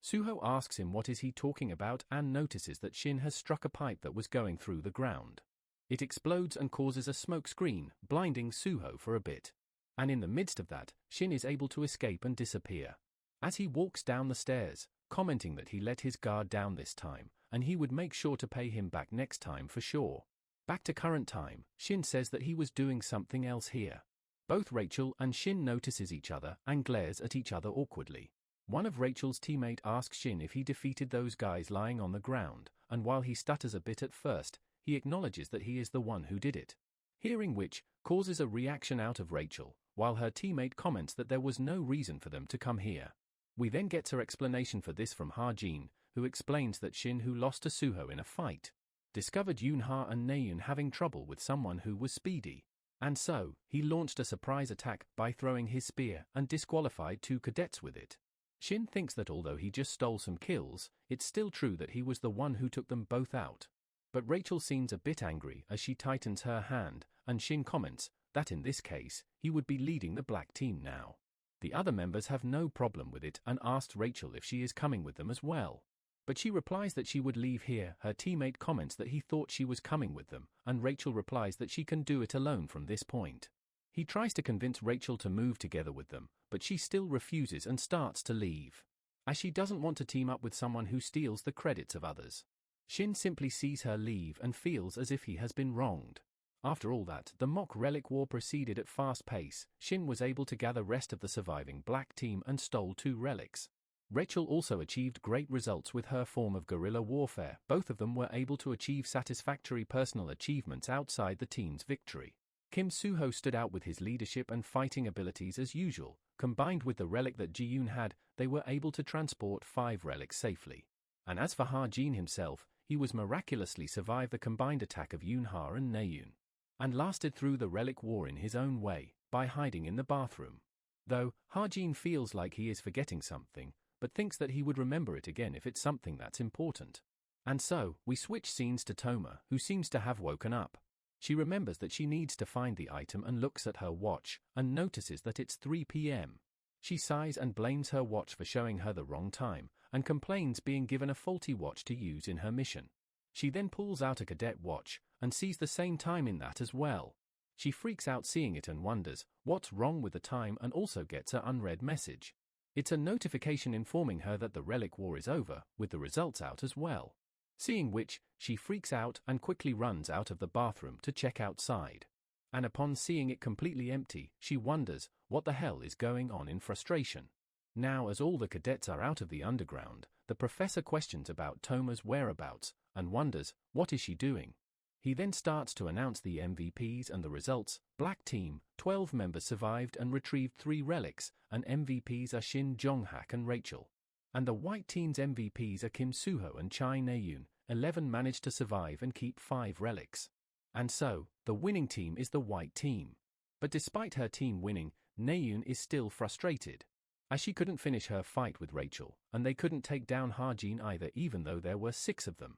Suho asks him what is he talking about and notices that Shin has struck a pipe that was going through the ground. It explodes and causes a smoke screen, blinding Suho for a bit. And in the midst of that, Shin is able to escape and disappear. As he walks down the stairs, commenting that he let his guard down this time, and he would make sure to pay him back next time for sure. Back to current time, Shin says that he was doing something else here. Both Rachel and Shin notices each other and glares at each other awkwardly. One of Rachel's teammates asks Shin if he defeated those guys lying on the ground, and while he stutters a bit at first, he acknowledges that he is the one who did it. Hearing which, causes a reaction out of Rachel, while her teammate comments that there was no reason for them to come here. We then get her explanation for this from Ha-jin, who explains that Shin, who lost to Suho in a fight, discovered Yoon-ha and Naeun having trouble with someone who was speedy, and so, he launched a surprise attack by throwing his spear and disqualified 2 cadets with it. Shin thinks that although he just stole some kills, it's still true that he was the one who took them both out. But Rachel seems a bit angry as she tightens her hand, and Shin comments that in this case, he would be leading the black team now. The other members have no problem with it and asked Rachel if she is coming with them as well. But she replies that she would leave here. Her teammate comments that he thought she was coming with them, and Rachel replies that she can do it alone from this point. He tries to convince Rachel to move together with them, but she still refuses and starts to leave, as she doesn't want to team up with someone who steals the credits of others. Shin simply sees her leave and feels as if he has been wronged. After all that, the mock relic war proceeded at fast pace. Shin was able to gather rest of the surviving black team and stole 2 relics. Rachel also achieved great results with her form of guerrilla warfare. Both of them were able to achieve satisfactory personal achievements outside the team's victory. Kim Soo-ho stood out with his leadership and fighting abilities as usual. Combined with the relic that Ji-yoon had, they were able to transport 5 relics safely. And as for Ha-jin himself, he was miraculously survived the combined attack of Yoon-ha and Na-yoon, and lasted through the relic war in his own way, by hiding in the bathroom. Though, Ha-jin feels like he is forgetting something, but thinks that he would remember it again if it's something that's important. And so, we switch scenes to Toma, who seems to have woken up. She remembers that she needs to find the item and looks at her watch, and notices that it's 3 p.m. She sighs and blames her watch for showing her the wrong time, and complains being given a faulty watch to use in her mission. She then pulls out a cadet watch, and sees the same time in that as well. She freaks out seeing it and wonders what's wrong with the time, and also gets an unread message. It's a notification informing her that the relic war is over, with the results out as well. Seeing which, she freaks out and quickly runs out of the bathroom to check outside. And upon seeing it completely empty, she wonders what the hell is going on in frustration. Now, as all the cadets are out of the underground, the professor questions about Toma's whereabouts, and wonders what is she doing. He then starts to announce the MVPs and the results. Black team, 12 members survived and retrieved 3 relics, and MVPs are Shin Jong-hak and Rachel. And the white team's MVPs are Kim Soo-ho and Chai Na-yoon. 11 managed to survive and keep 5 relics. And so, the winning team is the white team. But despite her team winning, Na-yoon is still frustrated, as she couldn't finish her fight with Rachel, and they couldn't take down Ha-jin either, even though there were 6 of them.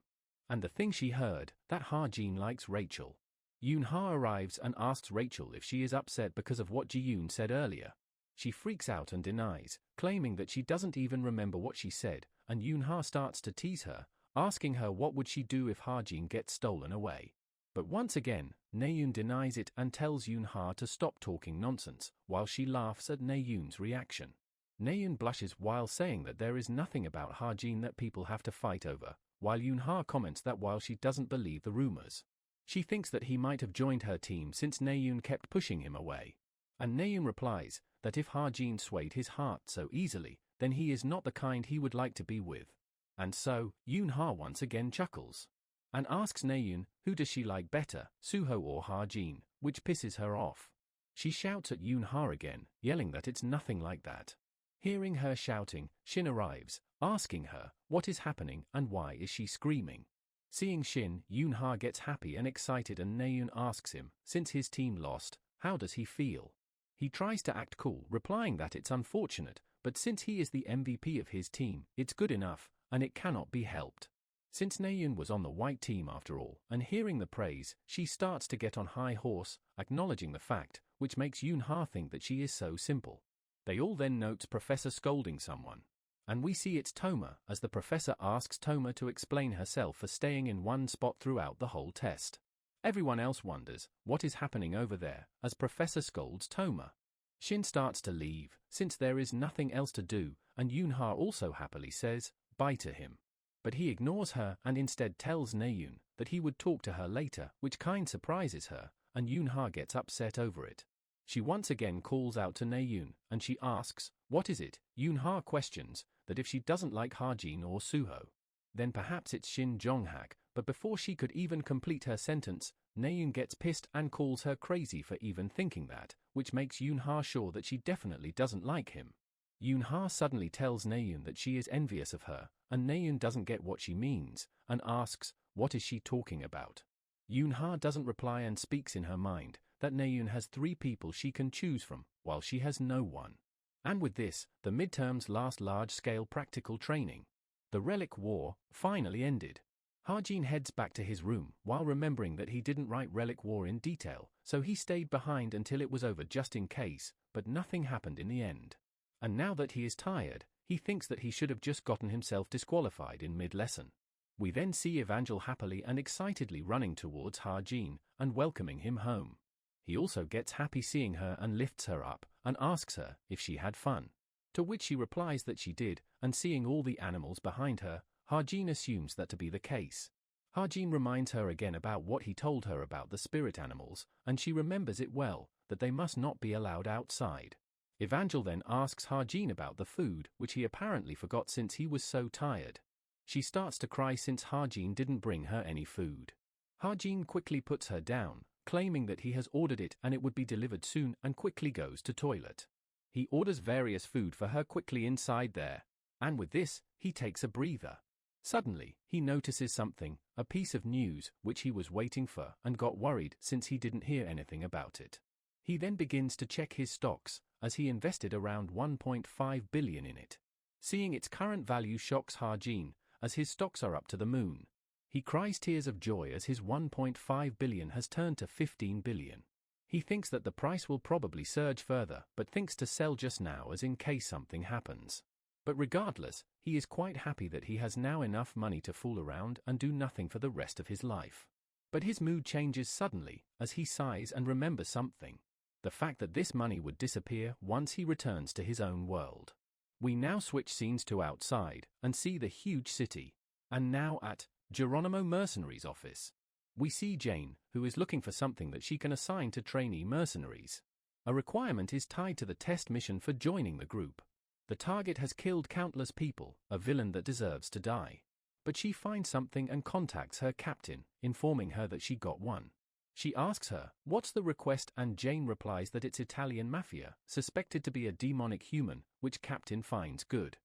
And the thing she heard, that Ha-jin likes Rachel. Yoon-ha arrives and asks Rachel if she is upset because of what Ji-yoon said earlier. She freaks out and denies, claiming that she doesn't even remember what she said, and Yoon-ha starts to tease her, asking her what would she do if Ha-jin gets stolen away. But once again, Na-yoon denies it and tells Yoon-ha to stop talking nonsense, while she laughs at Na-yoon's reaction. Na-yoon blushes while saying that there is nothing about Ha-jin that people have to fight over, while Yoon-ha comments that while she doesn't believe the rumors, she thinks that he might have joined her team since Na-yoon kept pushing him away. And Na-yoon replies that if Ha-jin swayed his heart so easily, then he is not the kind he would like to be with. And so, Yoon-ha once again chuckles, and asks Na-yoon who does she like better, Soo-ho or Ha-jin, which pisses her off. She shouts at Yoon-ha again, yelling that it's nothing like that. Hearing her shouting, Shin arrives, asking her what is happening and why is she screaming. Seeing Shin, Yoon-ha gets happy and excited, and Na-yoon asks him, since his team lost, how does he feel? He tries to act cool, replying that it's unfortunate, but since he is the MVP of his team, it's good enough, and it cannot be helped. Since Na-yoon was on the white team after all, and hearing the praise, she starts to get on high horse, acknowledging the fact, which makes Yoon-ha think that she is so simple. They all then note Professor scolding someone. And we see it's Toma, as the professor asks Toma to explain herself for staying in one spot throughout the whole test. Everyone else wonders what is happening over there, as Professor scolds Toma. Shin starts to leave, since there is nothing else to do, and Yoon-ha also happily says bye to him. But he ignores her and instead tells Na-yoon that he would talk to her later, which kind surprises her, and Yoon-ha gets upset over it. She once again calls out to Na-yoon, and she asks, what is it? Yoon-ha questions that if she doesn't like Ha-jin or Soo-ho, then perhaps it's Shin Jong-hak, but before she could even complete her sentence, Na-yoon gets pissed and calls her crazy for even thinking that, which makes Yoon-ha sure that she definitely doesn't like him. Yoon-ha suddenly tells Na-yoon that she is envious of her, and Na-yoon doesn't get what she means, and asks, what is she talking about? Yoon-ha doesn't reply and speaks in her mind that Na-yoon has 3 people she can choose from, while she has no one. And with this, the midterm's last large-scale practical training, the Relic War, finally ended. Ha-Jin heads back to his room while remembering that he didn't write Relic War in detail, so he stayed behind until it was over just in case, but nothing happened in the end. And now that he is tired, he thinks that he should have just gotten himself disqualified in mid-lesson. We then see Evangel happily and excitedly running towards Ha-Jin and welcoming him home. He also gets happy seeing her and lifts her up and asks her if she had fun. To which she replies that she did, and seeing all the animals behind her, Ha-Jin assumes that to be the case. Ha-Jin reminds her again about what he told her about the spirit animals, and she remembers it well, that they must not be allowed outside. Evangel then asks Ha-Jin about the food, which he apparently forgot since he was so tired. She starts to cry since Ha-Jin didn't bring her any food. Ha-Jin quickly puts her down, claiming that he has ordered it and it would be delivered soon, and quickly goes to toilet. He orders various food for her quickly inside there, and with this, he takes a breather. Suddenly, he notices something, a piece of news, which he was waiting for and got worried since he didn't hear anything about it. He then begins to check his stocks, as he invested around 1.5 billion in it. Seeing its current value shocks Ha-Jin, as his stocks are up to the moon. He cries tears of joy as his 1.5 billion has turned to 15 billion. He thinks that the price will probably surge further, but thinks to sell just now as in case something happens. But regardless, he is quite happy that he has now enough money to fool around and do nothing for the rest of his life. But his mood changes suddenly, as he sighs and remembers something. The fact that this money would disappear once he returns to his own world. We now switch scenes to outside, and see the huge city. And now at Geronimo Mercenaries' office. We see Jane, who is looking for something that she can assign to trainee mercenaries. A requirement is tied to the test mission for joining the group. The target has killed countless people, a villain that deserves to die. But she finds something and contacts her captain, informing her that she got one. She asks her, what's the request, and Jane replies that it's Italian mafia, suspected to be a demonic human, which captain finds good.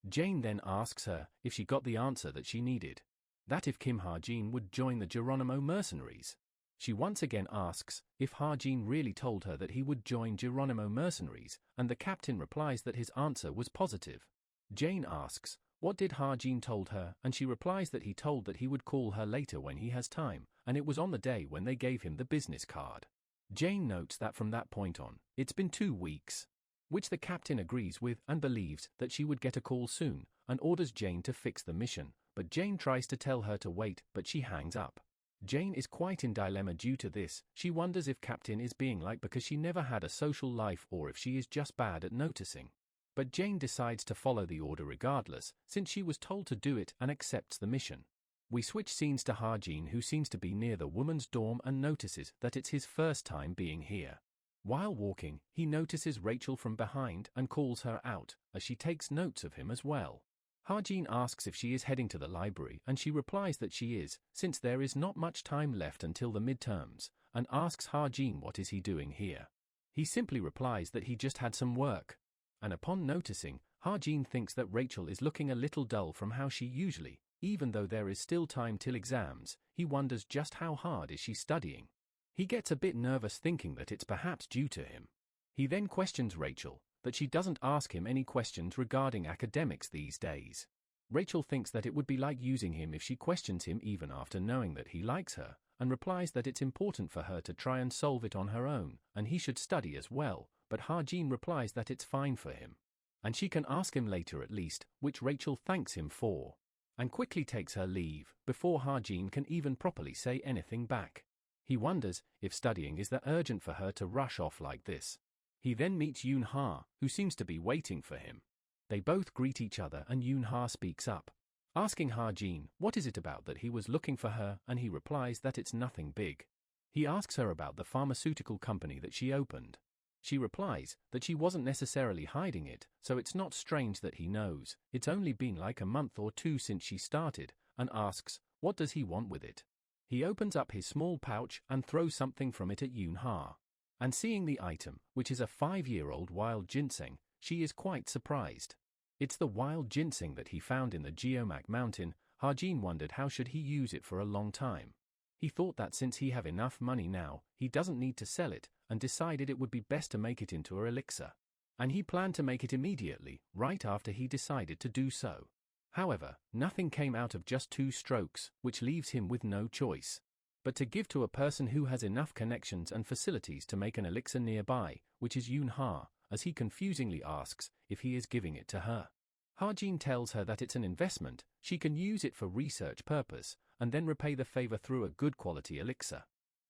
Jane then asks her if she got the answer that she needed. That if Kim Ha-Jin would join the Geronimo Mercenaries. She once again asks if Ha-Jin really told her that he would join Geronimo Mercenaries, and the captain replies that his answer was positive. Jane asks, what did Ha-Jin told her, and she replies that he told that he would call her later when he has time, and it was on the day when they gave him the business card. Jane notes that from that point on, it's been 2 weeks. Which the captain agrees with and believes that she would get a call soon, and orders Jane to fix the mission, but Jane tries to tell her to wait, but she hangs up. Jane is quite in dilemma due to this. She wonders if Captain is being like because she never had a social life or if she is just bad at noticing. But Jane decides to follow the order regardless, since she was told to do it, and accepts the mission. We switch scenes to Ha-Jin, who seems to be near the woman's dorm and notices that it's his first time being here. While walking, he notices Rachel from behind and calls her out, as she takes notes of him as well. Ha-Jin asks if she is heading to the library, and she replies that she is, since there is not much time left until the midterms, and asks Ha-Jin what is he doing here. He simply replies that he just had some work. And upon noticing, Ha-Jin thinks that Rachel is looking a little dull from how she usually, even though there is still time till exams, he wonders just how hard is she studying. He gets a bit nervous thinking that it's perhaps due to him. He then questions Rachel, that she doesn't ask him any questions regarding academics these days. Rachel thinks that it would be like using him if she questions him even after knowing that he likes her, and replies that it's important for her to try and solve it on her own, and he should study as well, but Ha-Jin replies that it's fine for him. And she can ask him later at least, which Rachel thanks him for, and quickly takes her leave, before Ha-Jin can even properly say anything back. He wonders if studying is that urgent for her to rush off like this. He then meets Yoon-ha, who seems to be waiting for him. They both greet each other and Yoon-ha speaks up, asking Ha-Jin what is it about that he was looking for her, and he replies that it's nothing big. He asks her about the pharmaceutical company that she opened. She replies that she wasn't necessarily hiding it, so it's not strange that he knows. It's only been like a month or 2 since she started, and asks, what does he want with it? He opens up his small pouch and throws something from it at Yoon-ha. And seeing the item, which is a 5-year-old wild ginseng, she is quite surprised. It's the wild ginseng that he found in the Geomac mountain. Ha-Jin wondered how should he use it for a long time. He thought that since he have enough money now, he doesn't need to sell it, and decided it would be best to make it into an elixir. and he planned to make it immediately, right after he decided to do so. However, nothing came out of just 2 strokes, which leaves him with no choice but to give to a person who has enough connections and facilities to make an elixir nearby, which is Yoon-ha, as he confusingly asks if he is giving it to her. Ha-jin tells her that it's an investment, she can use it for research purpose, and then repay the favor through a good quality elixir.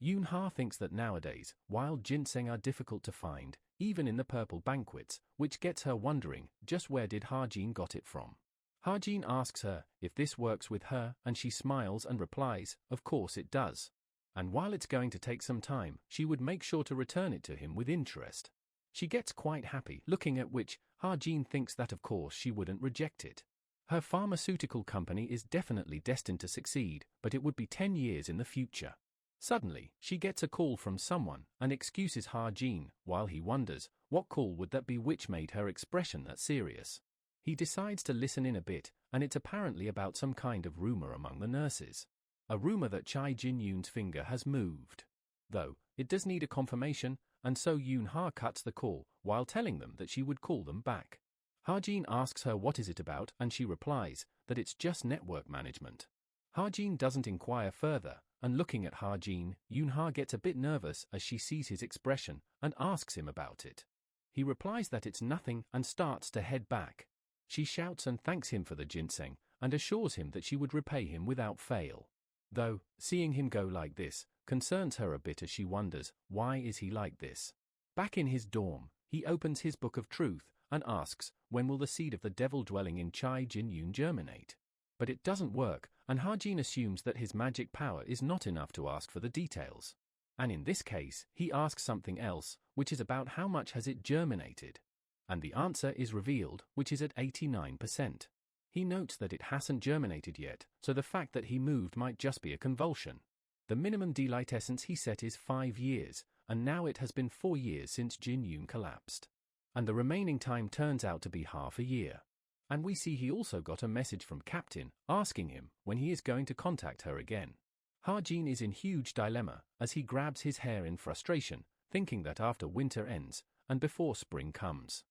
Yoon-ha thinks that nowadays, wild ginseng are difficult to find, even in the purple banquets, which gets her wondering just where did Ha-jin got it from. Ha-jin asks her if this works with her, and she smiles and replies, of course it does. And while it's going to take some time, she would make sure to return it to him with interest. She gets quite happy, looking at which, Ha-jin thinks that of course she wouldn't reject it. Her pharmaceutical company is definitely destined to succeed, but it would be 10 years in the future. Suddenly, she gets a call from someone, and excuses Ha-jin, while he wonders, what call would that be which made her expression that serious. He decides to listen in a bit, and it's apparently about some kind of rumor among the nurses. A rumor that Chai Jin-yoon's finger has moved. Though, it does need a confirmation, and so Yoon-ha cuts the call, while telling them that she would call them back. Ha-jin asks her what is it about, and she replies that it's just network management. Ha-jin doesn't inquire further, and looking at Ha-jin, Yoon-ha gets a bit nervous as she sees his expression, and asks him about it. He replies that it's nothing, and starts to head back. She shouts and thanks him for the ginseng, and assures him that she would repay him without fail. Though, seeing him go like this, concerns her a bit as she wonders, why is he like this? Back in his dorm, he opens his book of truth, and asks, when will the seed of the devil dwelling in Chai Jin-yoon germinate? But it doesn't work, and Ha-jin assumes that his magic power is not enough to ask for the details. And in this case, he asks something else, which is about how much has it germinated. And the answer is revealed, which is at 89%. He notes that it hasn't germinated yet, so the fact that he moved might just be a convulsion. The minimum delight essence he set is 5 years, and now it has been 4 years since Jin-yoon collapsed. And the remaining time turns out to be half a year. And we see he also got a message from Captain, asking him when he is going to contact her again. Ha-jin is in huge dilemma, as he grabs his hair in frustration, thinking that after winter ends, and before spring comes,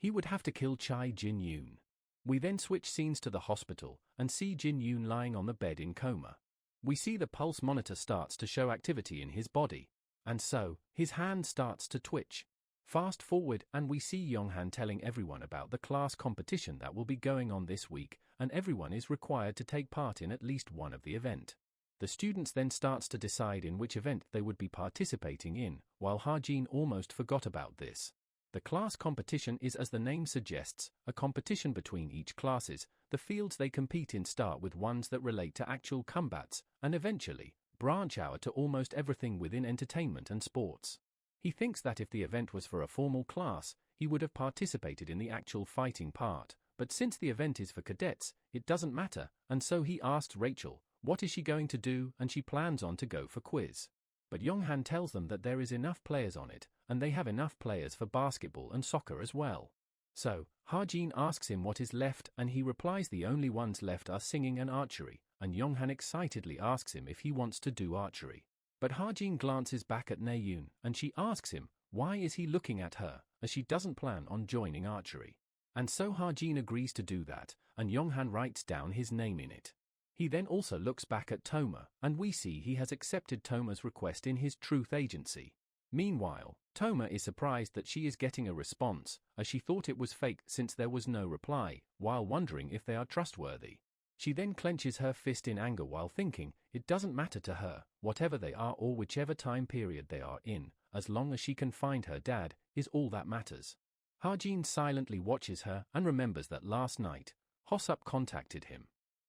he would have to kill Chai Jin-yoon. We then switch scenes to the hospital, and see Jin-yoon lying on the bed in coma. We see the pulse monitor starts to show activity in his body, and so, his hand starts to twitch. Fast forward, and we see Yonghan telling everyone about the class competition that will be going on this week, and everyone is required to take part in at least one of the event. The students then starts to decide in which event they would be participating in, while Ha-jin almost forgot about this. The class competition is, as the name suggests, a competition between each classes. The fields they compete in start with ones that relate to actual combats, and eventually, branch out to almost everything within entertainment and sports. He thinks that if the event was for a formal class, he would have participated in the actual fighting part, but since the event is for cadets, it doesn't matter, and so he asks Rachel, what is she going to do, and she plans on to go for quiz. But Yonghan tells them that there is enough players on it, and they have enough players for basketball and soccer as well. So, Ha-jin asks him what is left, and he replies the only ones left are singing and archery, and Yonghan excitedly asks him if he wants to do archery. But Ha-jin glances back at Naeun, and she asks him, why is he looking at her, as she doesn't plan on joining archery. And so Ha-jin agrees to do that, and Yonghan writes down his name in it. He then also looks back at Toma, and we see he has accepted Toma's request in his truth agency. Meanwhile, Toma is surprised that she is getting a response, as she thought it was fake since there was no reply, while wondering if they are trustworthy. She then clenches her fist in anger while thinking, it doesn't matter to her, whatever they are or whichever time period they are in, as long as she can find her dad, is all that matters. Ha-jin silently watches her and remembers that last night, Hosup contacted him.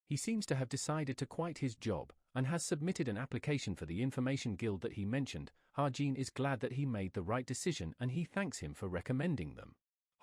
He seems to have decided to quit his job, and has submitted an application for the information guild that he mentioned. Ha-jin is glad that he made the right decision and he thanks him for recommending them.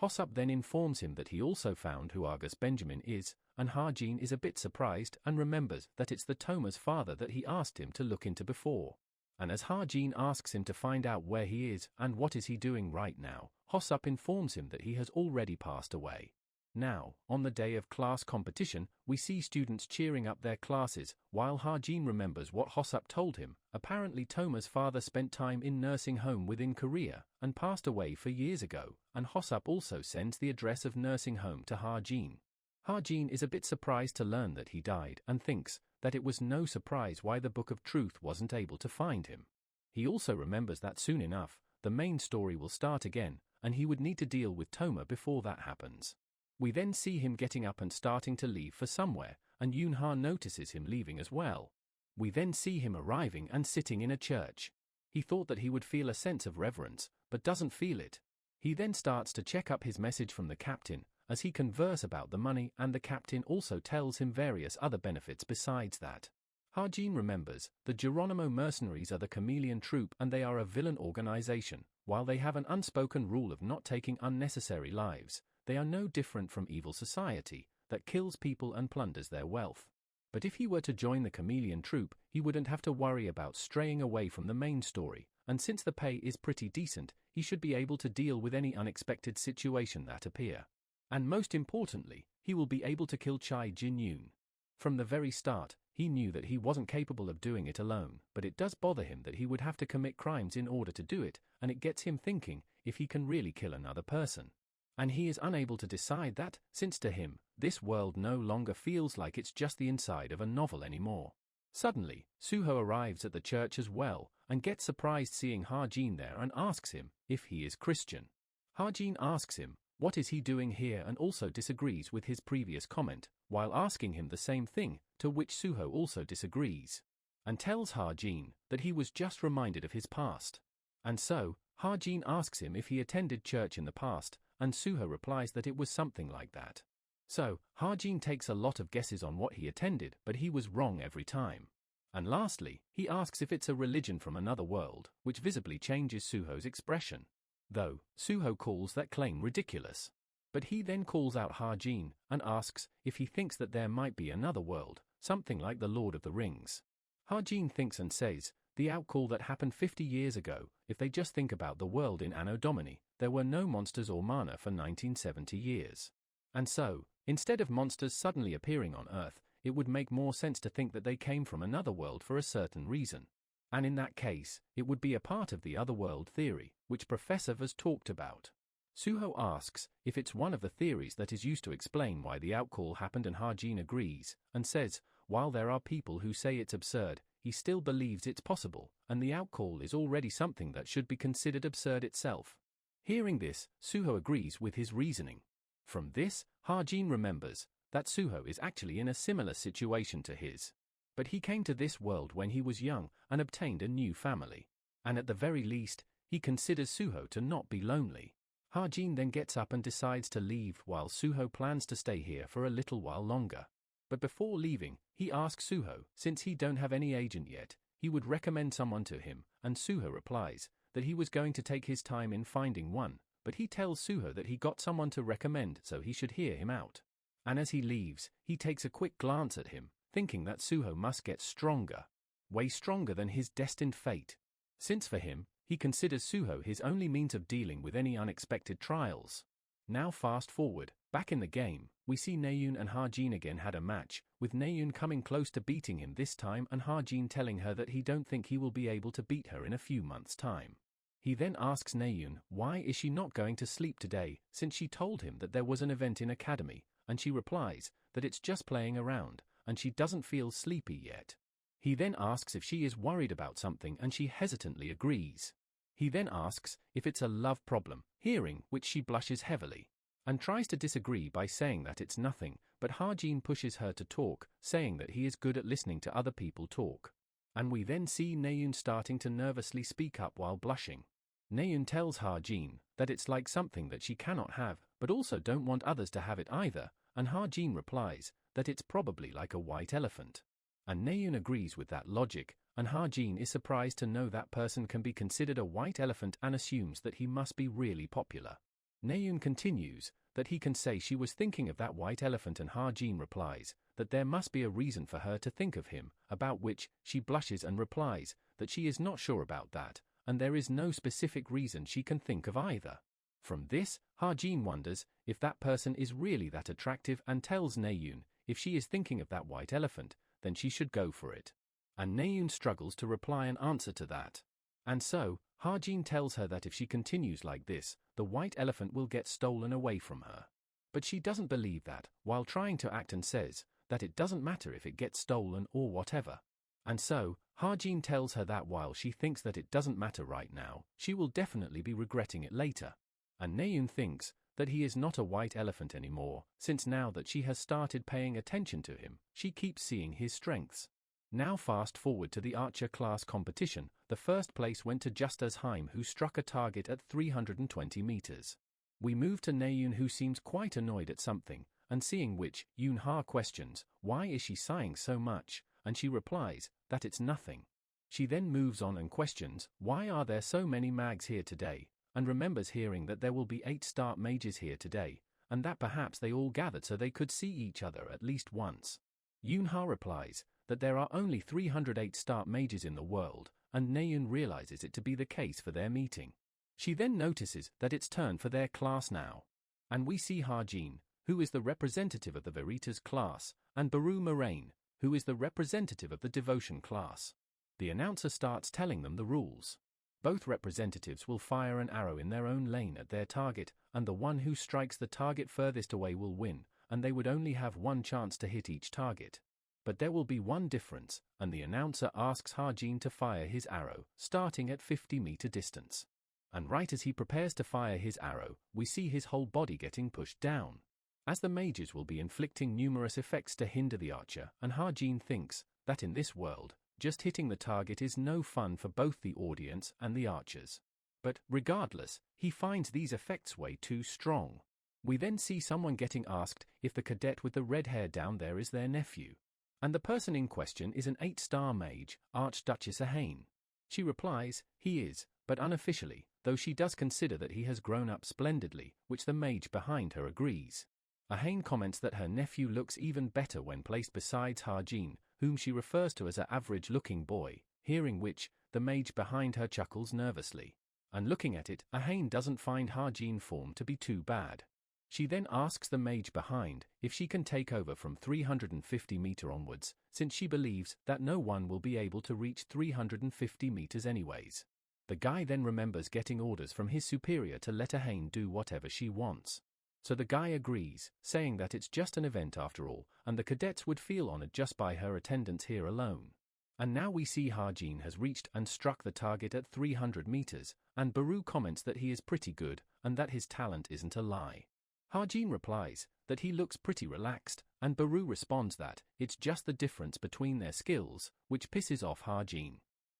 Hosup then informs him that he also found who Argus Benjamin is, and Ha-jin is a bit surprised and remembers that it's the Toma's father that he asked him to look into before. And as Ha-jin asks him to find out where he is and what is he doing right now, Hosup informs him that he has already passed away. Now, on the day of class competition, we see students cheering up their classes, while Ha-jin remembers what Hossup told him. Apparently Toma's father spent time in nursing home within Korea, and passed away 4 years ago, and Hossup also sends the address of nursing home to Ha-jin. Ha-jin is a bit surprised to learn that he died, and thinks that it was no surprise why the Book of Truth wasn't able to find him. He also remembers that soon enough, the main story will start again, and he would need to deal with Toma before that happens. We then see him getting up and starting to leave for somewhere, and Yoon-ha notices him leaving as well. We then see him arriving and sitting in a church. He thought that he would feel a sense of reverence, but doesn't feel it. He then starts to check up his message from the captain, as he converse about the money, and the captain also tells him various other benefits besides that. Ha-jin remembers, the Geronimo mercenaries are the chameleon troop and they are a villain organization. While they have an unspoken rule of not taking unnecessary lives, they are no different from evil society, that kills people and plunders their wealth. But if he were to join the chameleon troop, he wouldn't have to worry about straying away from the main story, and since the pay is pretty decent, he should be able to deal with any unexpected situation that appear. And most importantly, he will be able to kill Chai Jin-yoon. From the very start, he knew that he wasn't capable of doing it alone, but it does bother him that he would have to commit crimes in order to do it, and it gets him thinking if he can really kill another person. And he is unable to decide that, since to him, this world no longer feels like it's just the inside of a novel anymore. Suddenly, Suho arrives at the church as well, and gets surprised seeing Ha-jin there and asks him if he is Christian. Ha-jin asks him what is he doing here and also disagrees with his previous comment, while asking him the same thing, to which Suho also disagrees, and tells Ha-jin that he was just reminded of his past. And so, Ha-jin asks him if he attended church in the past, and Suho replies that it was something like that. So, Ha-jin takes a lot of guesses on what he attended, but he was wrong every time. And lastly, he asks if it's a religion from another world, which visibly changes Suho's expression. Though, Suho calls that claim ridiculous. But he then calls out Ha-jin, and asks if he thinks that there might be another world, something like the Lord of the Rings. Ha-jin thinks and says, the outcall that happened 50 years ago, if they just think about the world in Anno Domini, there were no monsters or mana for 1970 years. And so, instead of monsters suddenly appearing on Earth, it would make more sense to think that they came from another world for a certain reason. And in that case, it would be a part of the other world theory, which Professor has talked about. Suho asks if it's one of the theories that is used to explain why the outcall happened, and Ha-jin agrees, and says, while there are people who say it's absurd, he still believes it's possible, and the outcall is already something that should be considered absurd itself. Hearing this, Suho agrees with his reasoning. From this, Ha-jin remembers that Suho is actually in a similar situation to his. But he came to this world when he was young and obtained a new family. And at the very least, he considers Suho to not be lonely. Ha-jin then gets up and decides to leave while Suho plans to stay here for a little while longer. But before leaving, he asks Suho, since he don't have any agent yet, he would recommend someone to him, and Suho replies that he was going to take his time in finding one, but he tells Suho that he got someone to recommend, so he should hear him out. And as he leaves, he takes a quick glance at him, thinking that Suho must get stronger, way stronger than his destined fate. Since for him, he considers Suho his only means of dealing with any unexpected trials. Now fast forward, back in the game, we see Naeun and Ha-jin again had a match, with Naeun coming close to beating him this time and Ha-jin telling her that he don't think he will be able to beat her in a few months' time. He then asks Naeun why is she not going to sleep today, since she told him that there was an event in academy, and she replies that it's just playing around, and she doesn't feel sleepy yet. He then asks if she is worried about something and she hesitantly agrees. He then asks if it's a love problem, hearing which she blushes heavily, and tries to disagree by saying that it's nothing, but Ha-jin pushes her to talk, saying that he is good at listening to other people talk. And we then see Naeun starting to nervously speak up while blushing. Naeun tells Ha-jin that it's like something that she cannot have, but also don't want others to have it either, and Ha-jin replies that it's probably like a white elephant. And Naeun agrees with that logic, and Ha-jin is surprised to know that person can be considered a white elephant and assumes that he must be really popular. Naeun continues that he can say she was thinking of that white elephant, and Ha-jin replies that there must be a reason for her to think of him, about which she blushes and replies that she is not sure about that, and there is no specific reason she can think of either. From this, Ha-jin wonders if that person is really that attractive and tells Naeun if she is thinking of that white elephant, then she should go for it. And Naeun struggles to reply an answer to that. And so, Ha-jin tells her that if she continues like this, the white elephant will get stolen away from her. But she doesn't believe that, while trying to act, and says that it doesn't matter if it gets stolen or whatever. And so, Ha-jin tells her that while she thinks that it doesn't matter right now, she will definitely be regretting it later. And Naeun thinks that he is not a white elephant anymore, since now that she has started paying attention to him, she keeps seeing his strengths. Now fast forward to the archer class competition. The first place went to Justas Haim, who struck a target at 320 meters. We move to Naeun, who seems quite annoyed at something, and seeing which, Yoon-ha questions, why is she sighing so much, and she replies that it's nothing. She then moves on and questions, why are there so many mags here today, and remembers hearing that there will be 8 star mages here today, and that perhaps they all gathered so they could see each other at least once. Yoon-ha replies that there are only 308 star mages in the world, and Naeun realizes it to be the case for their meeting. She then notices that it's turn for their class now. And we see Ha-jin, who is the representative of the Veritas class, and Baru Moraine, who is the representative of the Devotion class. The announcer starts telling them the rules. Both representatives will fire an arrow in their own lane at their target, and the one who strikes the target furthest away will win, and they would only have one chance to hit each target. But there will be one difference, and the announcer asks Ha-jin to fire his arrow, starting at 50-meter distance. And right as he prepares to fire his arrow, we see his whole body getting pushed down. As the mages will be inflicting numerous effects to hinder the archer, and Ha-jin thinks that in this world, just hitting the target is no fun for both the audience and the archers. But, regardless, he finds these effects way too strong. We then see someone getting asked if the cadet with the red hair down there is their nephew. And the person in question is an 8-star mage, Archduchess Ahane. She replies, he is, but unofficially, though she does consider that he has grown up splendidly, which the mage behind her agrees. Ahane comments that her nephew looks even better when placed beside Ha-jin, whom she refers to as an average-looking boy, hearing which, the mage behind her chuckles nervously. And looking at it, Ahane doesn't find Ha-jin form to be too bad. She then asks the mage behind if she can take over from 350 meter onwards, since she believes that no one will be able to reach 350 meters anyways. The guy then remembers getting orders from his superior to let Ahane do whatever she wants. So the guy agrees, saying that it's just an event after all, and the cadets would feel honored just by her attendance here alone. And now we see Ha-jin has reached and struck the target at 300 meters, and Baru comments that he is pretty good, and that his talent isn't a lie. Ha-jin replies that he looks pretty relaxed, and Baru responds that it's just the difference between their skills, which pisses off Ha-jin.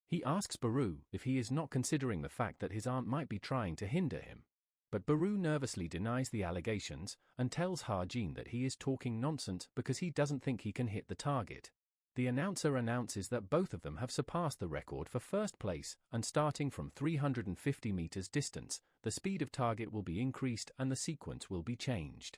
He asks Baru if he is not considering the fact that his aunt might be trying to hinder him. But Baru nervously denies the allegations and tells Ha-jin that he is talking nonsense because he doesn't think he can hit the target. The announcer announces that both of them have surpassed the record for first place, and starting from 350 meters distance, the speed of target will be increased and the sequence will be changed.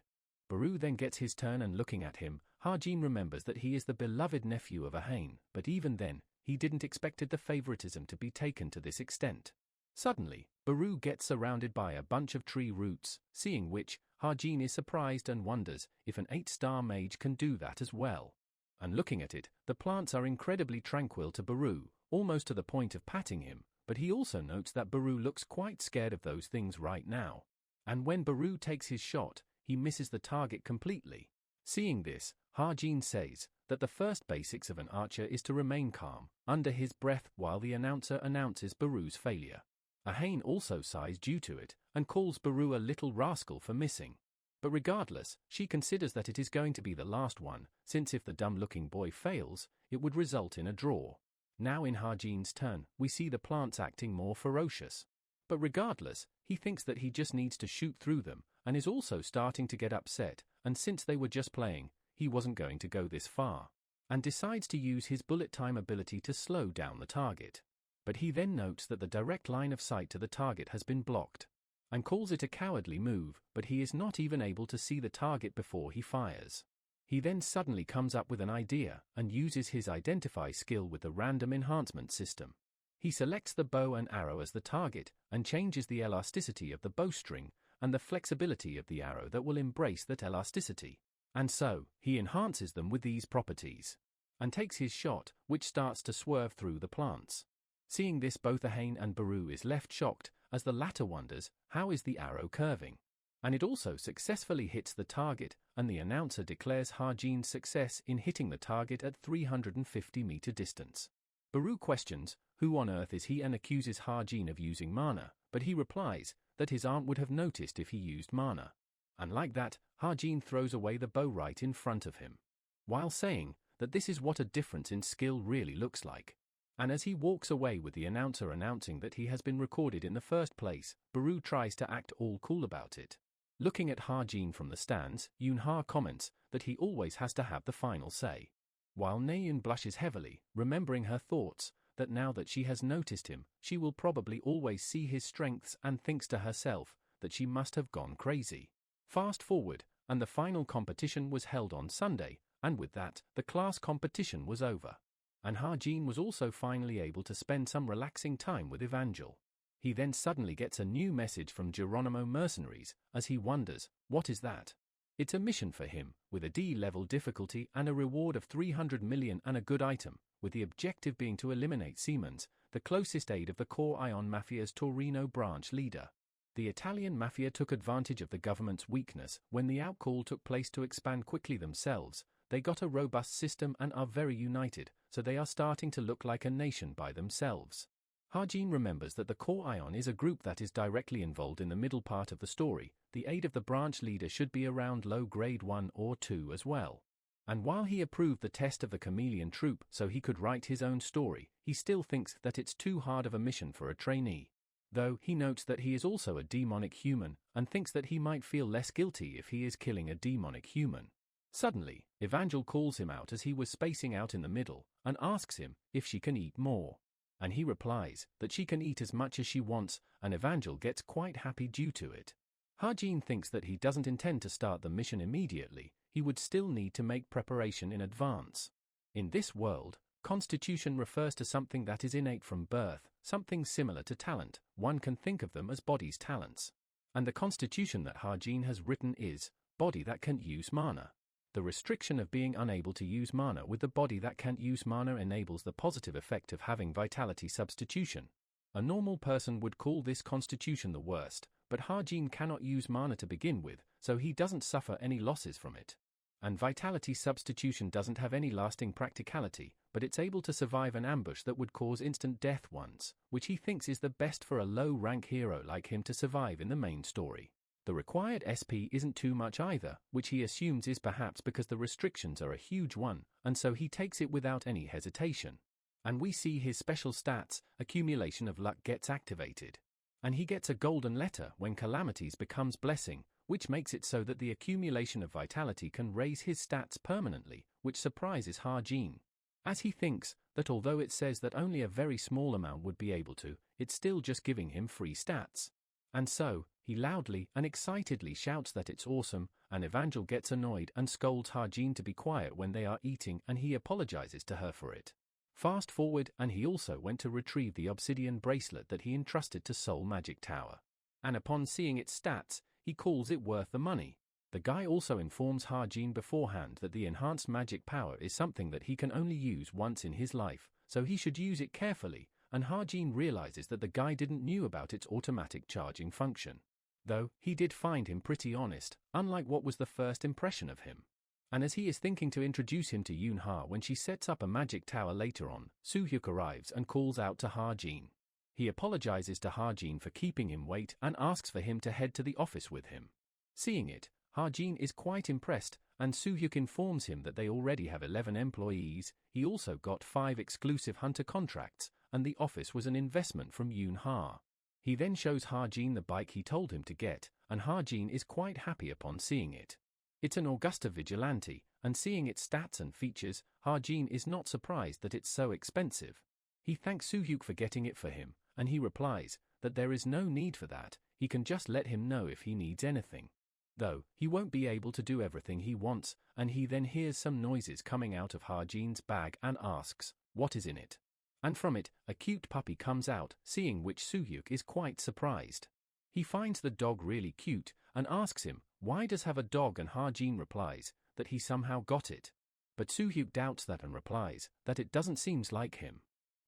Baru then gets his turn, and looking at him, Ha-jin remembers that he is the beloved nephew of Ahane, but even then, he didn't expect the favoritism to be taken to this extent. Suddenly, Baru gets surrounded by a bunch of tree roots, seeing which, Ha-jin is surprised and wonders if an 8-star mage can do that as well. And looking at it, the plants are incredibly tranquil to Baru, almost to the point of patting him, but he also notes that Baru looks quite scared of those things right now. And when Baru takes his shot, he misses the target completely. Seeing this, Ha-jin says that the first basics of an archer is to remain calm, under his breath, while the announcer announces Baru's failure. Ahane also sighs due to it, and calls Baru a little rascal for missing. But regardless, she considers that it is going to be the last one, since if the dumb-looking boy fails, it would result in a draw. Now in Ha-jin's turn, we see the plants acting more ferocious. But regardless, he thinks that he just needs to shoot through them, and is also starting to get upset, and since they were just playing, he wasn't going to go this far, and decides to use his bullet time ability to slow down the target. But he then notes that the direct line of sight to the target has been blocked, and calls it a cowardly move, but he is not even able to see the target before he fires. He then suddenly comes up with an idea, and uses his identify skill with the random enhancement system. He selects the bow and arrow as the target, and changes the elasticity of the bowstring, and the flexibility of the arrow that will embrace that elasticity. And so, he enhances them with these properties. And takes his shot, which starts to swerve through the plants. Seeing this, both Ahane and Baru is left shocked, as the latter wonders, how is the arrow curving? And it also successfully hits the target, and the announcer declares Hajin's success in hitting the target at 350-meter distance. Baru questions, who on earth is he, and accuses Hajin of using mana, but he replies that his aunt would have noticed if he used mana. And like that, Hajin throws away the bow right in front of him, while saying that this is what a difference in skill really looks like. And as he walks away with the announcer announcing that he has been recorded in the first place, Baru tries to act all cool about it. Looking at Hajin from the stands, Yoonha comments that he always has to have the final say. While Naeun blushes heavily, remembering her thoughts, that now that she has noticed him, she will probably always see his strengths, and thinks to herself that she must have gone crazy. Fast forward, and the final competition was held on Sunday, and with that, the class competition was over. And Hajin was also finally able to spend some relaxing time with Evangel. He then suddenly gets a new message from Geronimo mercenaries, as he wonders, what is that? It's a mission for him, with a D-level difficulty and a reward of 300 million and a good item, with the objective being to eliminate Siemens, the closest aide of the Core Ion Mafia's Torino branch leader. The Italian mafia took advantage of the government's weakness when the outcall took place to expand quickly themselves. They got a robust system and are very united, so they are starting to look like a nation by themselves. Hajin remembers that the Core Ion is a group that is directly involved in the middle part of the story. The aid of the branch leader should be around low grade 1 or 2 as well. And while he approved the test of the chameleon troupe so he could write his own story, he still thinks that it's too hard of a mission for a trainee. Though he notes that he is also a demonic human, and thinks that he might feel less guilty if he is killing a demonic human. Suddenly, Evangel calls him out as he was spacing out in the middle, and asks him if she can eat more. And he replies that she can eat as much as she wants, and Evangel gets quite happy due to it. Hajin thinks that he doesn't intend to start the mission immediately, he would still need to make preparation in advance. In this world, constitution refers to something that is innate from birth, something similar to talent. One can think of them as body's talents. And the constitution that Hajin has written is body that can't use mana. The restriction of being unable to use mana with the body that can't use mana enables the positive effect of having vitality substitution. A normal person would call this constitution the worst, but Hajin cannot use mana to begin with, so he doesn't suffer any losses from it. And vitality substitution doesn't have any lasting practicality, but it's able to survive an ambush that would cause instant death once, which he thinks is the best for a low-rank hero like him to survive in the main story. The required SP isn't too much either, which he assumes is perhaps because the restrictions are a huge one, and so he takes it without any hesitation. And we see his special stats, accumulation of luck, gets activated. And he gets a golden letter when calamities becomes blessing, which makes it so that the accumulation of vitality can raise his stats permanently, which surprises Hajin. As he thinks that although it says that only a very small amount would be able to, it's still just giving him free stats. And so, he loudly and excitedly shouts that it's awesome, and Evangel gets annoyed and scolds Hajin to be quiet when they are eating, and he apologizes to her for it. Fast forward, and he also went to retrieve the obsidian bracelet that he entrusted to Soul Magic Tower. And upon seeing its stats, he calls it worth the money. The guy also informs Hajin beforehand that the enhanced magic power is something that he can only use once in his life, so he should use it carefully, and Hajin realizes that the guy didn't know about its automatic charging function. Though, he did find him pretty honest, unlike what was the first impression of him. And as he is thinking to introduce him to Yoonha when she sets up a magic tower later on, Soo-hyuk arrives and calls out to Hajin. He apologizes to Hajin for keeping him wait and asks for him to head to the office with him. Seeing it, Hajin is quite impressed, and Soo-hyuk informs him that they already have 11 employees. He also got 5 exclusive hunter contracts, and the office was an investment from Yoonha. He then shows Hajin the bike he told him to get, and Hajin is quite happy upon seeing it. It's an Augusta Vigilante, and seeing its stats and features, Hajin is not surprised that it's so expensive. He thanks Soo-hyuk for getting it for him, and he replies that there is no need for that, he can just let him know if he needs anything. Though, he won't be able to do everything he wants, and he then hears some noises coming out of Hajin's bag and asks, what is in it? And from it, a cute puppy comes out, seeing which Soo-hyuk is quite surprised. He finds the dog really cute and asks him, why does have a dog, and Ha-jin replies that he somehow got it. But Soo-hyuk doubts that and replies that it doesn't seems like him.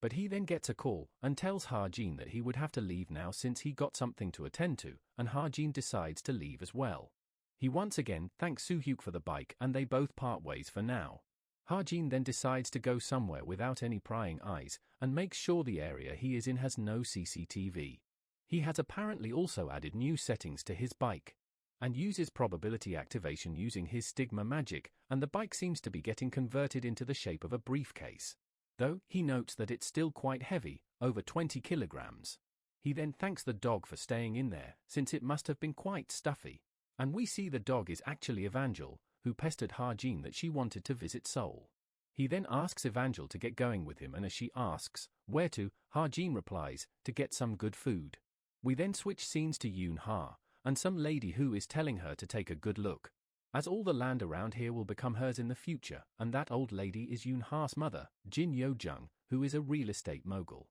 But he then gets a call and tells Ha-jin that he would have to leave now since he got something to attend to, and Ha-jin decides to leave as well. He once again thanks Soo-hyuk for the bike and they both part ways for now. Ha-jin then decides to go somewhere without any prying eyes and makes sure the area he is in has no CCTV. He has apparently also added new settings to his bike and uses probability activation using his stigma magic, and the bike seems to be getting converted into the shape of a briefcase. Though he notes that it's still quite heavy, over 20 kilograms. He then thanks the dog for staying in there, since it must have been quite stuffy. And we see the dog is actually Evangel, who pestered Ha-jin that she wanted to visit Seoul. He then asks Evangel to get going with him, and as she asks where to, Ha-jin replies, to get some good food. We then switch scenes to Yoon-ha, and some lady who is telling her to take a good look, as all the land around here will become hers in the future, and that old lady is Yoon-ha's mother, Jin Yo-jung, who is a real estate mogul.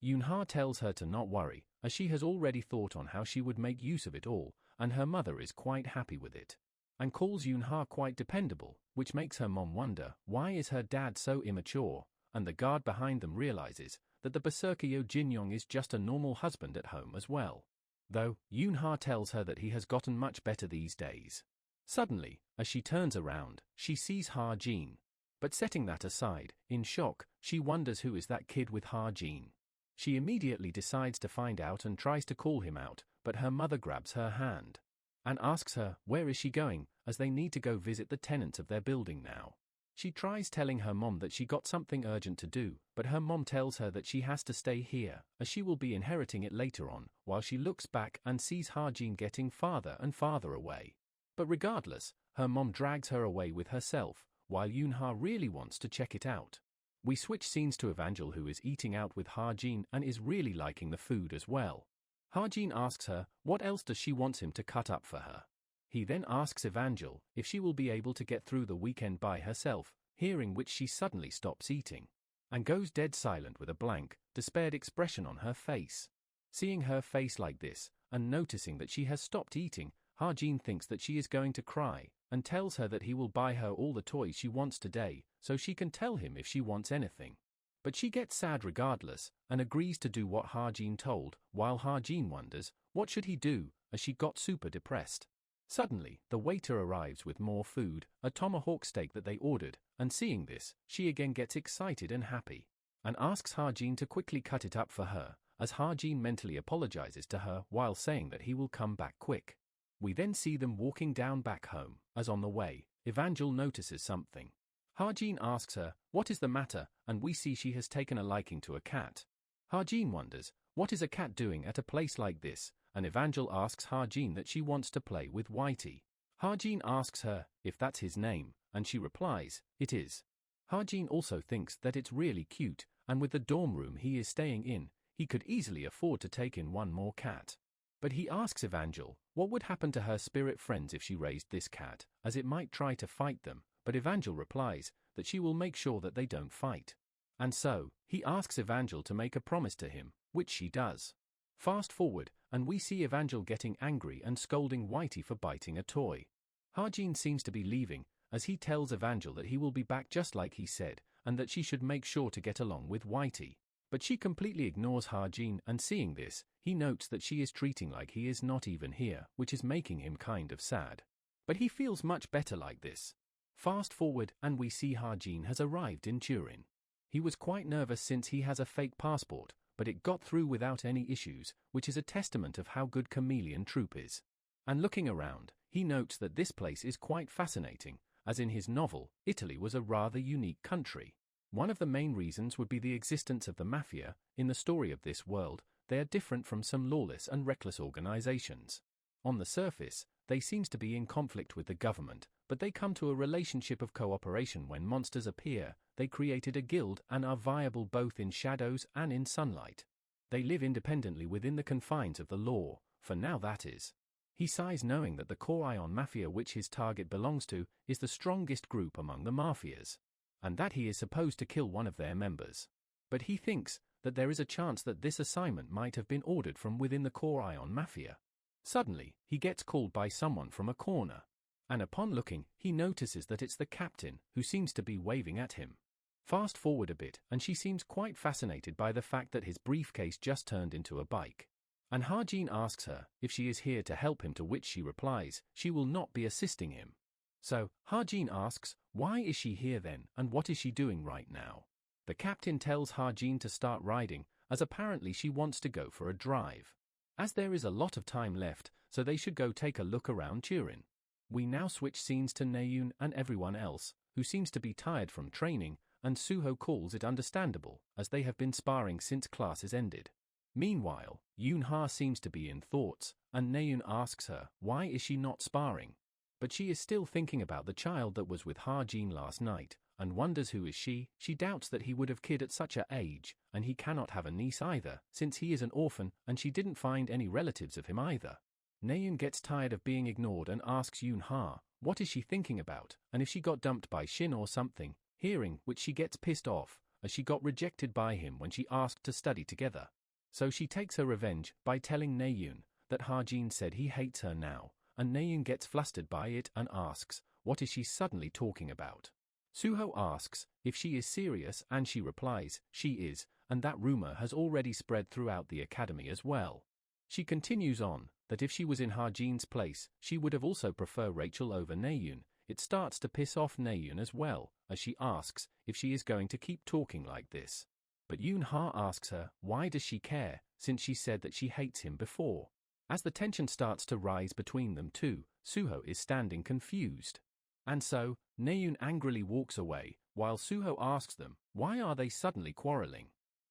Yoon-ha tells her to not worry, as she has already thought on how she would make use of it all, and her mother is quite happy with it, and calls Yoon-ha quite dependable, which makes her mom wonder why is her dad so immature, and the guard behind them realizes that the berserker Yo Jin-young is just a normal husband at home as well. Though, Yoon-ha tells her that he has gotten much better these days. Suddenly, as she turns around, she sees Ha-jin. But setting that aside, in shock, she wonders who is that kid with Ha-jin. She immediately decides to find out and tries to call him out, but her mother grabs her hand and asks her where is she going, as they need to go visit the tenants of their building now. She tries telling her mom that she got something urgent to do, but her mom tells her that she has to stay here, as she will be inheriting it later on, while she looks back and sees Ha-jin getting farther and farther away. But regardless, her mom drags her away with herself, while Yoon-ha really wants to check it out. We switch scenes to Evangel, who is eating out with Ha-jin and is really liking the food as well. Ha-jin asks her what else does she want him to cut up for her. He then asks Evangel if she will be able to get through the weekend by herself, hearing which she suddenly stops eating and goes dead silent with a blank, despaired expression on her face. Seeing her face like this, and noticing that she has stopped eating, Ha-jin thinks that she is going to cry, and tells her that he will buy her all the toys she wants today, so she can tell him if she wants anything. But she gets sad regardless, and agrees to do what Ha-jin told, while Ha-jin wonders what should he do, as she got super depressed. Suddenly, the waiter arrives with more food, a tomahawk steak that they ordered, and seeing this, she again gets excited and happy, and asks Ha-jin to quickly cut it up for her, as Ha-jin mentally apologizes to her while saying that he will come back quick. We then see them walking down back home, as on the way, Evangel notices something. Ha-jin asks her what is the matter, and we see she has taken a liking to a cat. Ha-jin wonders what is a cat doing at a place like this, and Evangel asks Ha-jin that she wants to play with Whitey. Ha-jin asks her if that's his name, and she replies, it is. Ha-jin also thinks that it's really cute, and with the dorm room he is staying in, he could easily afford to take in one more cat. But he asks Evangel what would happen to her spirit friends if she raised this cat, as it might try to fight them, but Evangel replies that she will make sure that they don't fight. And so, he asks Evangel to make a promise to him, which she does. Fast forward, and we see Evangel getting angry and scolding Whitey for biting a toy. Ha-jin seems to be leaving, as he tells Evangel that he will be back just like he said, and that she should make sure to get along with Whitey. But she completely ignores Ha-jin, and seeing this, he notes that she is treating like he is not even here, which is making him kind of sad. But he feels much better like this. Fast forward, and we see Ha-jin has arrived in Turin. He was quite nervous since he has a fake passport, but it got through without any issues, which is a testament of how good Chameleon Troop is. And looking around, he notes that this place is quite fascinating, as in his novel, Italy was a rather unique country. One of the main reasons would be the existence of the mafia. In the story of this world, they are different from some lawless and reckless organizations. On the surface, they seem to be in conflict with the government, but they come to a relationship of cooperation when monsters appear. They created a guild and are viable both in shadows and in sunlight. They live independently within the confines of the law, for now that is. He sighs knowing that the Korean Mafia, which his target belongs to, is the strongest group among the mafias, and that he is supposed to kill one of their members. But he thinks that there is a chance that this assignment might have been ordered from within the Korean Mafia. Suddenly, he gets called by someone from a corner. And upon looking, he notices that it's the captain, who seems to be waving at him. Fast forward a bit, and she seems quite fascinated by the fact that his briefcase just turned into a bike. And Ha-jin asks her if she is here to help him, to which she replies she will not be assisting him. So, Ha-jin asks, why is she here then, and what is she doing right now? The captain tells Ha-jin to start riding, as apparently she wants to go for a drive. As there is a lot of time left, so they should go take a look around Turin. We now switch scenes to Naeun and everyone else, who seems to be tired from training, and Suho calls it understandable, as they have been sparring since classes ended. Meanwhile, Yoon-ha seems to be in thoughts, and Naeun asks her why is she not sparring. But she is still thinking about the child that was with Ha-jin last night, and wonders who is she. She doubts that he would have kid at such a age, and he cannot have a niece either, since he is an orphan, and she didn't find any relatives of him either. Naeun gets tired of being ignored and asks Yoon-ha what is she thinking about, and if she got dumped by Shin or something, hearing which she gets pissed off, as she got rejected by him when she asked to study together. So she takes her revenge by telling Naeun that Ha-jin said he hates her now, and Naeun gets flustered by it and asks what is she suddenly talking about. Suho asks if she is serious, and she replies she is, and that rumor has already spread throughout the academy as well. She continues on that if she was in Ha-jin's place, she would have also preferred Rachel over Naeun. It starts to piss off Naeun as well, as she asks if she is going to keep talking like this. But Yoon-ha asks her why does she care, since she said that she hates him before. As the tension starts to rise between them two, Suho is standing confused. And so, Naeun angrily walks away, while Suho asks them why are they suddenly quarreling.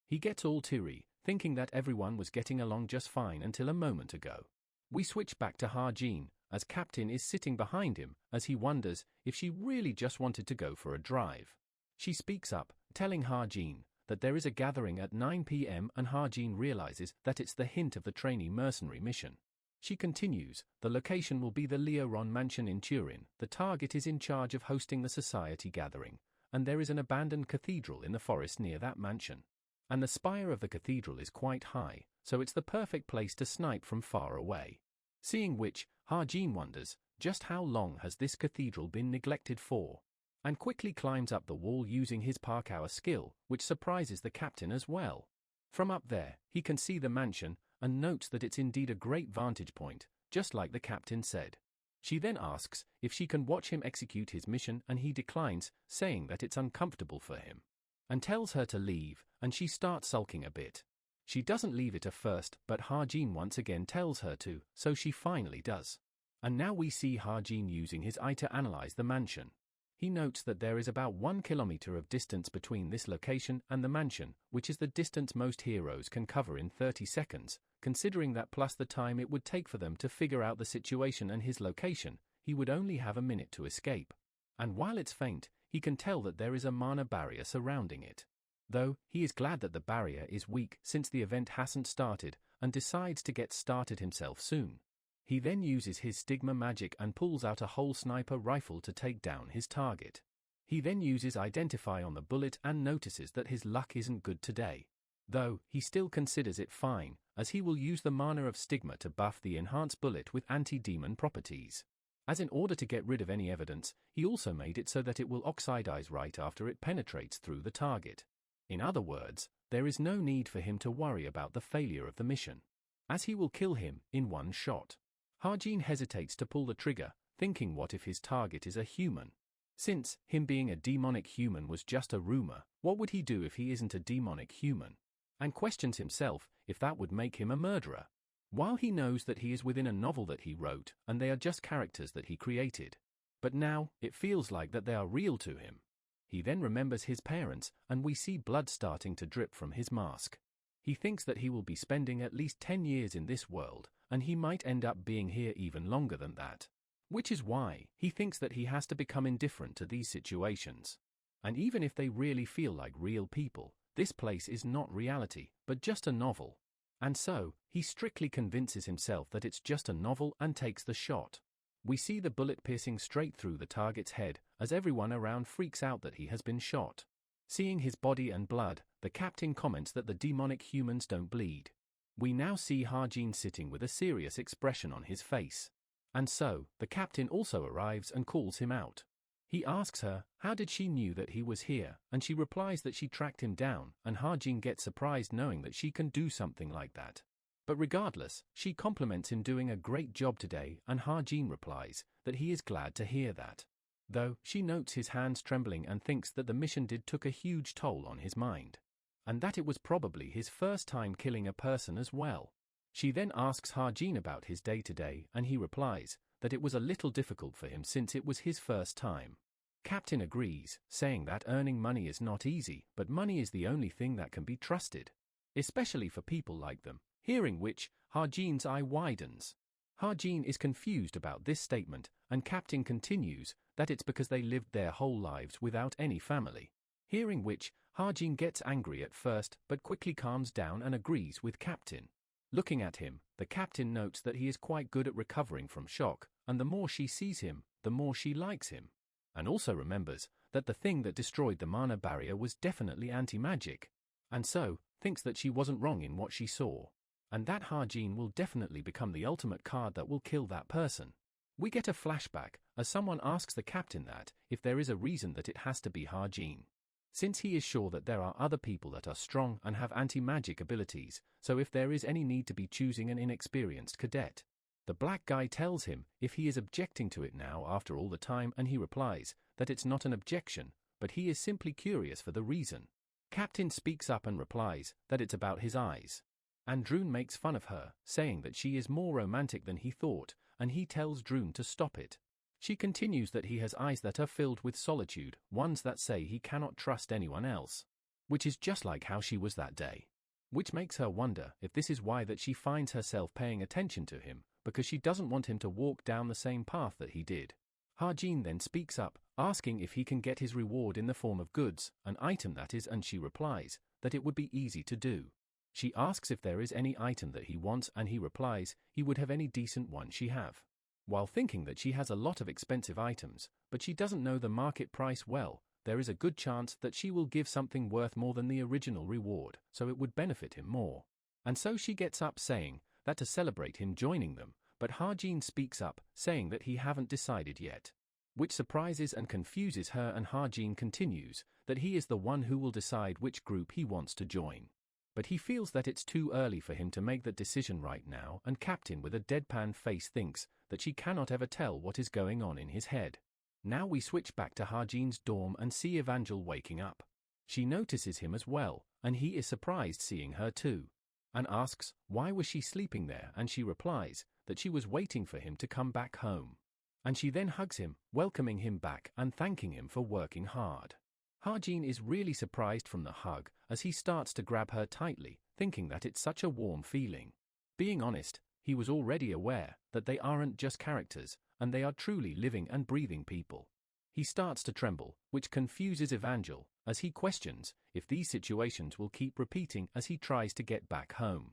He gets all teary, thinking that everyone was getting along just fine until a moment ago. We switch back to Ha-jin, as Captain is sitting behind him, as he wonders if she really just wanted to go for a drive. She speaks up, telling Ha-jin that there is a gathering at 9 p.m. and Ha-jin realizes that it's the hint of the trainee mercenary mission. She continues, the location will be the Leoron mansion in Turin. The target is in charge of hosting the society gathering, and there is an abandoned cathedral in the forest near that mansion. And the spire of the cathedral is quite high, so it's the perfect place to snipe from far away. Seeing which, Ha-jin wonders, just how long has this cathedral been neglected for? And quickly climbs up the wall using his parkour skill, which surprises the captain as well. From up there, he can see the mansion, and notes that it's indeed a great vantage point, just like the captain said. She then asks if she can watch him execute his mission, and he declines, saying that it's uncomfortable for him, and tells her to leave, and she starts sulking a bit. She doesn't leave it at first, but Ha-jin once again tells her to, so she finally does. And now we see Ha-jin using his eye to analyze the mansion. He notes that there is about 1 kilometer of distance between this location and the mansion, which is the distance most heroes can cover in 30 seconds, considering that plus the time it would take for them to figure out the situation and his location, he would only have a minute to escape. And while it's faint, he can tell that there is a mana barrier surrounding it. Though, he is glad that the barrier is weak since the event hasn't started, and decides to get started himself soon. He then uses his stigma magic and pulls out a whole sniper rifle to take down his target. He then uses Identify on the bullet and notices that his luck isn't good today. Though, he still considers it fine, as he will use the mana of stigma to buff the enhanced bullet with anti-demon properties. As in order to get rid of any evidence, he also made it so that it will oxidize right after it penetrates through the target. In other words, there is no need for him to worry about the failure of the mission, as he will kill him in one shot. Ha-jin hesitates to pull the trigger, thinking what if his target is a human? Since him being a demonic human was just a rumor, what would he do if he isn't a demonic human? And questions himself if that would make him a murderer. While he knows that he is within a novel that he wrote, and they are just characters that he created. But now, it feels like that they are real to him. He then remembers his parents, and we see blood starting to drip from his mask. He thinks that he will be spending at least 10 years in this world, and he might end up being here even longer than that. Which is why he thinks that he has to become indifferent to these situations. And even if they really feel like real people, this place is not reality, but just a novel. And so, he strictly convinces himself that it's just a novel and takes the shot. We see the bullet piercing straight through the target's head, as everyone around freaks out that he has been shot. Seeing his body and blood, the captain comments that the demonic humans don't bleed. We now see Ha-jin sitting with a serious expression on his face. And so, the captain also arrives and calls him out. He asks her, how did she knew that he was here, and she replies that she tracked him down, and Ha-jin gets surprised knowing that she can do something like that. But regardless, she compliments him doing a great job today, and Ha-jin replies that he is glad to hear that. Though, she notes his hands trembling and thinks that the mission took a huge toll on his mind. And that it was probably his first time killing a person as well. She then asks Ha-jin about his day today, and he replies that it was a little difficult for him since it was his first time. Captain agrees, saying that earning money is not easy, but money is the only thing that can be trusted. Especially for people like them, hearing which, Ha-jin's eye widens. Ha-jin is confused about this statement, and Captain continues that it's because they lived their whole lives without any family. Hearing which, Ha-jin gets angry at first but quickly calms down and agrees with Captain. Looking at him, the captain notes that he is quite good at recovering from shock, and the more she sees him, the more she likes him. And also remembers that the thing that destroyed the mana barrier was definitely anti-magic, and so thinks that she wasn't wrong in what she saw, and that Ha-jin will definitely become the ultimate card that will kill that person. We get a flashback as someone asks the captain that if there is a reason that it has to be Ha-jin. Since he is sure that there are other people that are strong and have anti-magic abilities, so if there is any need to be choosing an inexperienced cadet. The black guy tells him if he is objecting to it now after all the time, and he replies that it's not an objection, but he is simply curious for the reason. Captain speaks up and replies that it's about his eyes. And Droon makes fun of her, saying that she is more romantic than he thought, and he tells Droon to stop it. She continues that he has eyes that are filled with solitude, ones that say he cannot trust anyone else. Which is just like how she was that day. Which makes her wonder if this is why that she finds herself paying attention to him, because she doesn't want him to walk down the same path that he did. Ha-jin then speaks up, asking if he can get his reward in the form of goods, an item that is, and she replies that it would be easy to do. She asks if there is any item that he wants, and he replies he would have any decent one she have. While thinking that she has a lot of expensive items, but she doesn't know the market price well, there is a good chance that she will give something worth more than the original reward, so it would benefit him more. And so she gets up saying that to celebrate him joining them, but Ha-jin speaks up, saying that he haven't decided yet. Which surprises and confuses her, and Ha-jin continues that he is the one who will decide which group he wants to join. But he feels that it's too early for him to make that decision right now, and Captain with a deadpan face thinks that she cannot ever tell what is going on in his head. Now we switch back to Ha-jin's dorm and see Evangel waking up. She notices him as well, and he is surprised seeing her too, and asks why was she sleeping there, and she replies that she was waiting for him to come back home. And she then hugs him, welcoming him back and thanking him for working hard. Ha-jin is really surprised from the hug as he starts to grab her tightly, thinking that it's such a warm feeling. Being honest, he was already aware that they aren't just characters, and they are truly living and breathing people. He starts to tremble, which confuses Evangel, as he questions if these situations will keep repeating as he tries to get back home.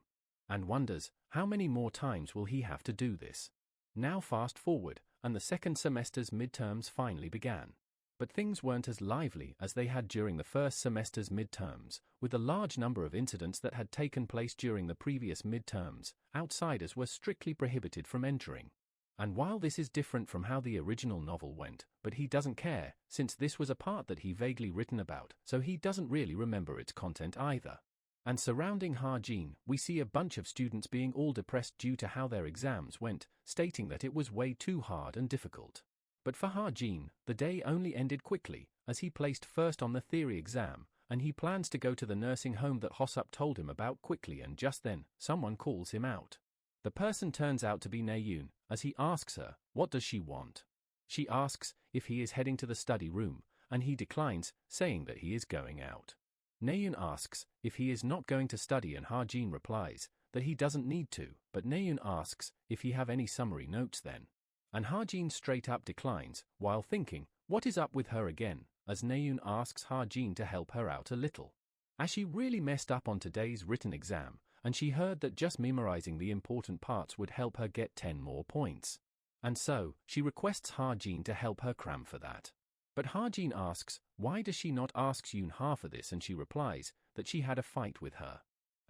And wonders, how many more times will he have to do this? Now fast forward, and the second semester's midterms finally began. But things weren't as lively as they had during the first semester's midterms, with a large number of incidents that had taken place during the previous midterms. Outsiders were strictly prohibited from entering. And while this is different from how the original novel went, but he doesn't care, since this was a part that he vaguely written about, so he doesn't really remember its content either. And surrounding Ha-jin, we see a bunch of students being all depressed due to how their exams went, stating that it was way too hard and difficult. But for Ha-jin, the day only ended quickly, as he placed first on the theory exam, and he plans to go to the nursing home that Hossup told him about quickly, and just then, someone calls him out. The person turns out to be Naeun, as he asks her, what does she want? She asks if he is heading to the study room, and he declines, saying that he is going out. Naeun asks if he is not going to study, and Ha-jin replies that he doesn't need to, but Naeun asks if he have any summary notes then. And Ha-jin straight up declines, while thinking, what is up with her again, as Naeun asks Ha-jin to help her out a little. As she really messed up on today's written exam, and she heard that just memorizing the important parts would help her get 10 more points. And so, she requests Ha-jin to help her cram for that. But Ha-jin asks, why does she not ask Yoon-ha for this, and she replies that she had a fight with her.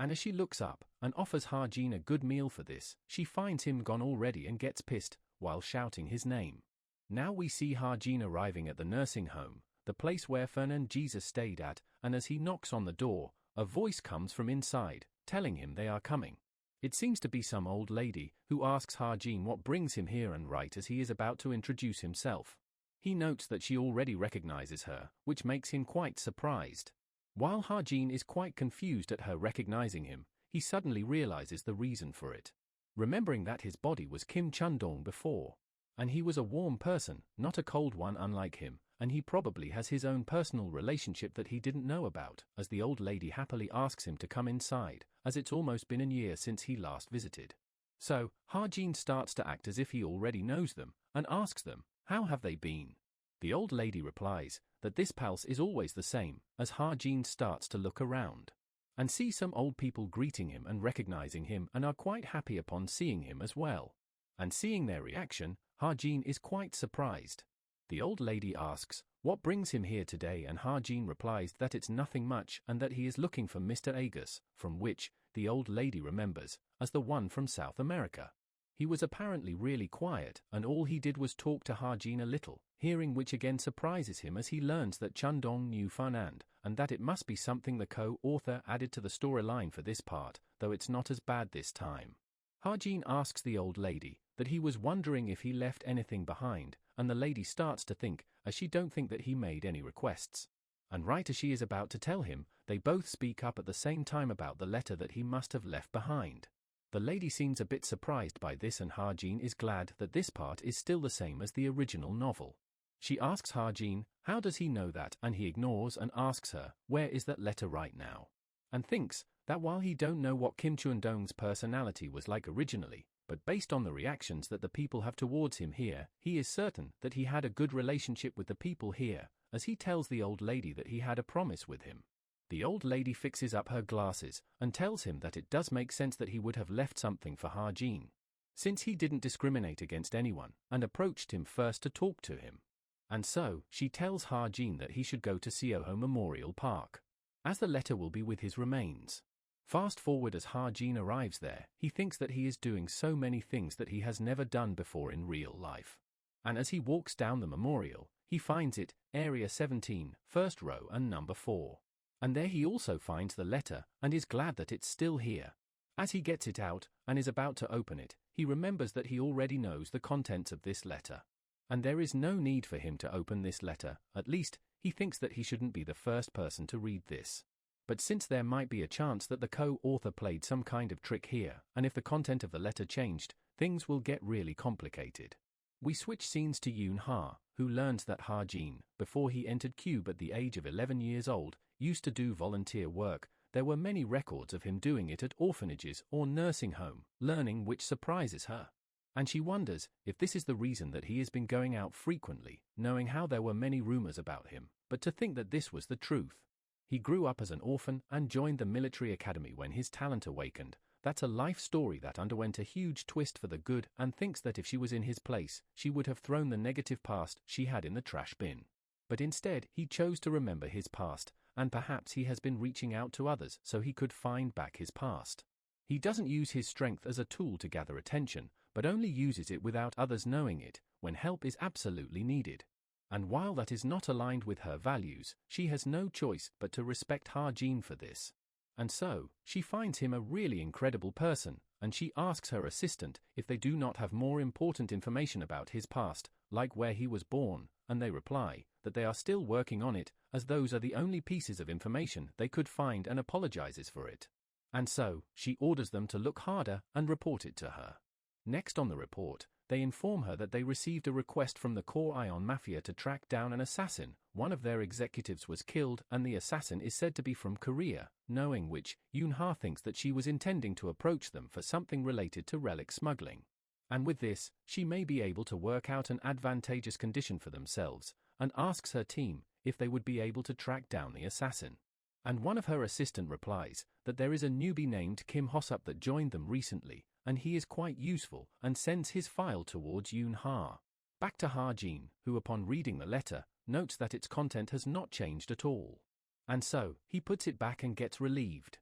And as she looks up and offers Ha-jin a good meal for this, she finds him gone already and gets pissed while shouting his name. Now we see Ha-jin arriving at the nursing home, the place where Fern and Jesus stayed at, and as he knocks on the door, a voice comes from inside, telling him they are coming. It seems to be some old lady, who asks Ha-jin what brings him here, and right as he is about to introduce himself, he notes that she already recognizes her, which makes him quite surprised. While Ha-jin is quite confused at her recognizing him, he suddenly realizes the reason for it. Remembering that his body was Kim Chun-dong before, and he was a warm person, not a cold one unlike him, and he probably has his own personal relationship that he didn't know about, as the old lady happily asks him to come inside, as it's almost been a year since he last visited. So, Ha-jin starts to act as if he already knows them, and asks them, how have they been? The old lady replies that this pulse is always the same, as Ha-jin starts to look around and see some old people greeting him and recognizing him and are quite happy upon seeing him as well. And seeing their reaction, Ha-jin is quite surprised. The old lady asks what brings him here today, and Ha-jin replies that it's nothing much and that he is looking for Mr. Agus, from which the old lady remembers as the one from South America. He was apparently really quiet, and all he did was talk to Ha-jin a little, hearing which again surprises him as he learns that Chun-dong knew Fernand, and that it must be something the co-author added to the storyline for this part, though it's not as bad this time. Ha-jin asks the old lady that he was wondering if he left anything behind, and the lady starts to think, as she don't think that he made any requests. And right as she is about to tell him, they both speak up at the same time about the letter that he must have left behind. The lady seems a bit surprised by this, and Ha-jin is glad that this part is still the same as the original novel. She asks Ha-jin, how does he know that, and he ignores and asks her, where is that letter right now? And thinks that while he don't know what Kim Chun-dong's personality was like originally, but based on the reactions that the people have towards him here, he is certain that he had a good relationship with the people here, as he tells the old lady that he had a promise with him. The old lady fixes up her glasses and tells him that it does make sense that he would have left something for Ha-jin, since he didn't discriminate against anyone and approached him first to talk to him. And so, she tells Ha-jin that he should go to Seoho Memorial Park, as the letter will be with his remains. Fast forward as Ha-jin arrives there, he thinks that he is doing so many things that he has never done before in real life. And as he walks down the memorial, he finds it, Area 17, first row and number 4. And there he also finds the letter, and is glad that it's still here. As he gets it out, and is about to open it, he remembers that he already knows the contents of this letter. And there is no need for him to open this letter, at least, he thinks that he shouldn't be the first person to read this. But since there might be a chance that the co-author played some kind of trick here, and if the content of the letter changed, things will get really complicated. We switch scenes to Yoon-ha, who learns that Ha-jin, before he entered Cube at the age of 11 years old, used to do volunteer work. There were many records of him doing it at orphanages or nursing home, learning which surprises her. And she wonders if this is the reason that he has been going out frequently, knowing how there were many rumors about him, but to think that this was the truth. He grew up as an orphan and joined the military academy when his talent awakened. That's a life story that underwent a huge twist for the good, and thinks that if she was in his place, she would have thrown the negative past she had in the trash bin. But instead, he chose to remember his past, and perhaps he has been reaching out to others so he could find back his past. He doesn't use his strength as a tool to gather attention, but only uses it without others knowing it, when help is absolutely needed. And while that is not aligned with her values, she has no choice but to respect Ha-jin for this. And so, she finds him a really incredible person, and she asks her assistant if they do not have more important information about his past, like where he was born, and they reply that they are still working on it, as those are the only pieces of information they could find, and apologizes for it. And so, she orders them to look harder and report it to her. Next on the report, they inform her that they received a request from the Core Ion Mafia to track down an assassin. One of their executives was killed, and the assassin is said to be from Korea, knowing which, Yoon-ha thinks that she was intending to approach them for something related to relic smuggling. And with this, she may be able to work out an advantageous condition for themselves, and asks her team if they would be able to track down the assassin. And one of her assistant replies that there is a newbie named Kim Hosup that joined them recently, and he is quite useful, and sends his file towards Yoon-ha. Back to Ha-jin, who upon reading the letter, notes that its content has not changed at all. And so, he puts it back and gets relieved.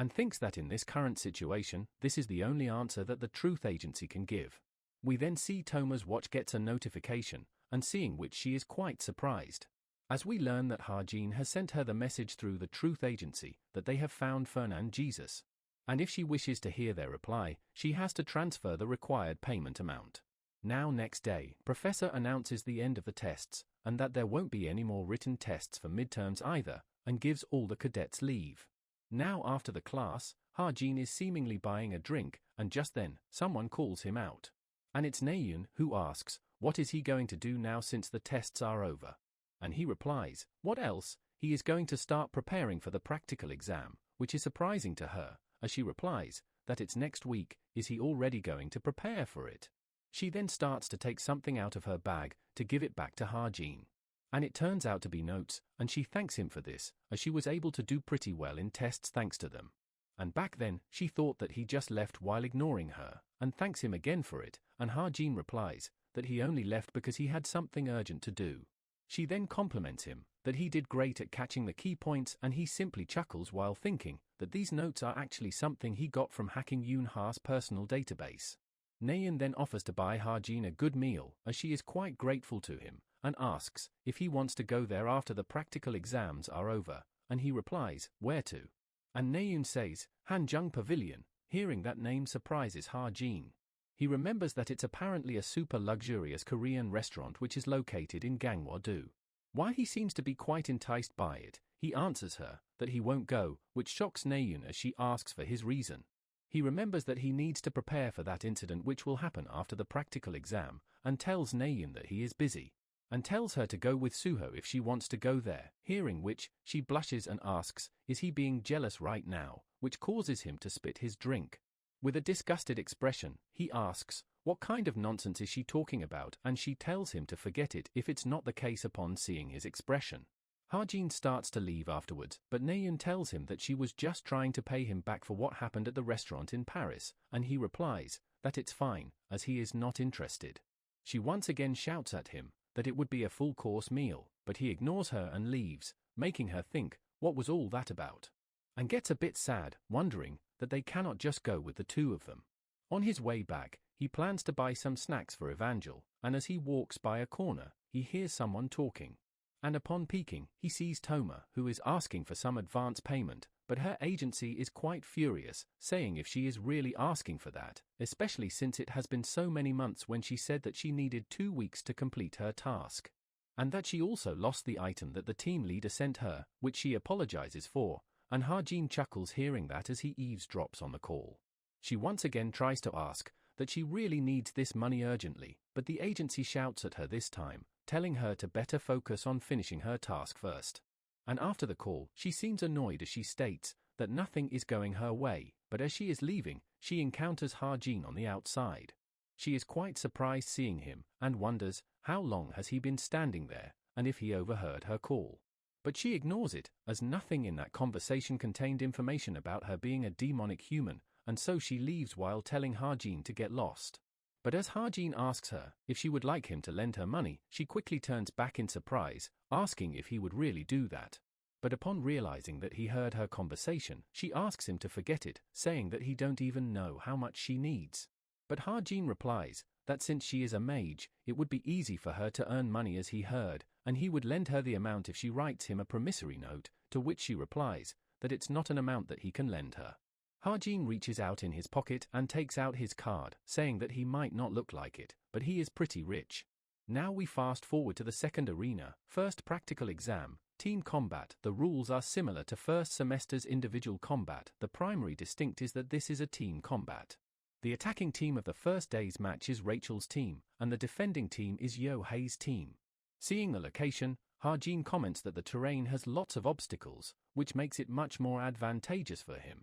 and thinks that in this current situation, this is the only answer that the truth agency can give. We then see Toma's watch gets a notification, and seeing which she is quite surprised, as we learn that Hajin has sent her the message through the truth agency that they have found Fernand Jesus, and if she wishes to hear their reply, she has to transfer the required payment amount. Now next day, Professor announces the end of the tests, and that there won't be any more written tests for midterms either, and gives all the cadets leave. Now after the class, Hajin is seemingly buying a drink, and just then, someone calls him out. And it's Naeun who asks, what is he going to do now since the tests are over? And he replies, what else? He is going to start preparing for the practical exam, which is surprising to her, as she replies, that it's next week. Is he already going to prepare for it? She then starts to take something out of her bag to give it back to Hajin. And it turns out to be notes, and she thanks him for this, as she was able to do pretty well in tests thanks to them. And back then, she thought that he just left while ignoring her, and thanks him again for it, and Hajin replies that he only left because he had something urgent to do. She then compliments him that he did great at catching the key points, and he simply chuckles while thinking that these notes are actually something he got from hacking Yoonha's personal database. Naeun then offers to buy Hajin a good meal, as she is quite grateful to him, and asks if he wants to go there after the practical exams are over, and he replies, where to? And Naeun says, Hanjung Pavilion. Hearing that name surprises Hajin. He remembers that it's apparently a super luxurious Korean restaurant which is located in Gangwon-do. While he seems to be quite enticed by it, he answers her that he won't go, which shocks Naeun as she asks for his reason. He remembers that he needs to prepare for that incident which will happen after the practical exam, and tells Naeun that he is busy, and tells her to go with Suho if she wants to go there, hearing which, she blushes and asks, is he being jealous right now, which causes him to spit his drink. With a disgusted expression, he asks, what kind of nonsense is she talking about, and she tells him to forget it if it's not the case upon seeing his expression. Hajin starts to leave afterwards, but Naeun tells him that she was just trying to pay him back for what happened at the restaurant in Paris, and he replies that it's fine, as he is not interested. She once again shouts at him that it would be a full-course meal, but he ignores her and leaves, making her think, what was all that about? And gets a bit sad, wondering that they cannot just go with the two of them. On his way back, he plans to buy some snacks for Evangel, and as he walks by a corner, he hears someone talking. And upon peeking, he sees Toma, who is asking for some advance payment, but her agency is quite furious, saying if she is really asking for that, especially since it has been so many months when she said that she needed 2 weeks to complete her task. And that she also lost the item that the team leader sent her, which she apologizes for, and Hajin chuckles hearing that as he eavesdrops on the call. She once again tries to ask that she really needs this money urgently, but the agency shouts at her this time, telling her to better focus on finishing her task first. And after the call, she seems annoyed as she states that nothing is going her way, but as she is leaving, she encounters Hajin on the outside. She is quite surprised seeing him, and wonders how long has he been standing there, and if he overheard her call. But she ignores it, as nothing in that conversation contained information about her being a demonic human, and so she leaves while telling Hajin to get lost. But as Hajin asks her if she would like him to lend her money, she quickly turns back in surprise, asking if he would really do that. But upon realizing that he heard her conversation, she asks him to forget it, saying that he don't even know how much she needs. But Hajin replies that since she is a mage, it would be easy for her to earn money as he heard, and he would lend her the amount if she writes him a promissory note, to which she replies that it's not an amount that he can lend her. Hajin reaches out in his pocket and takes out his card, saying that he might not look like it, but he is pretty rich. Now we fast forward to the second arena, first practical exam, team combat. The rules are similar to first semester's individual combat. The primary distinct is that this is a team combat. The attacking team of the first day's match is Rachel's team, and the defending team is Yohei's team. Seeing the location, Hajin comments that the terrain has lots of obstacles, which makes it much more advantageous for him.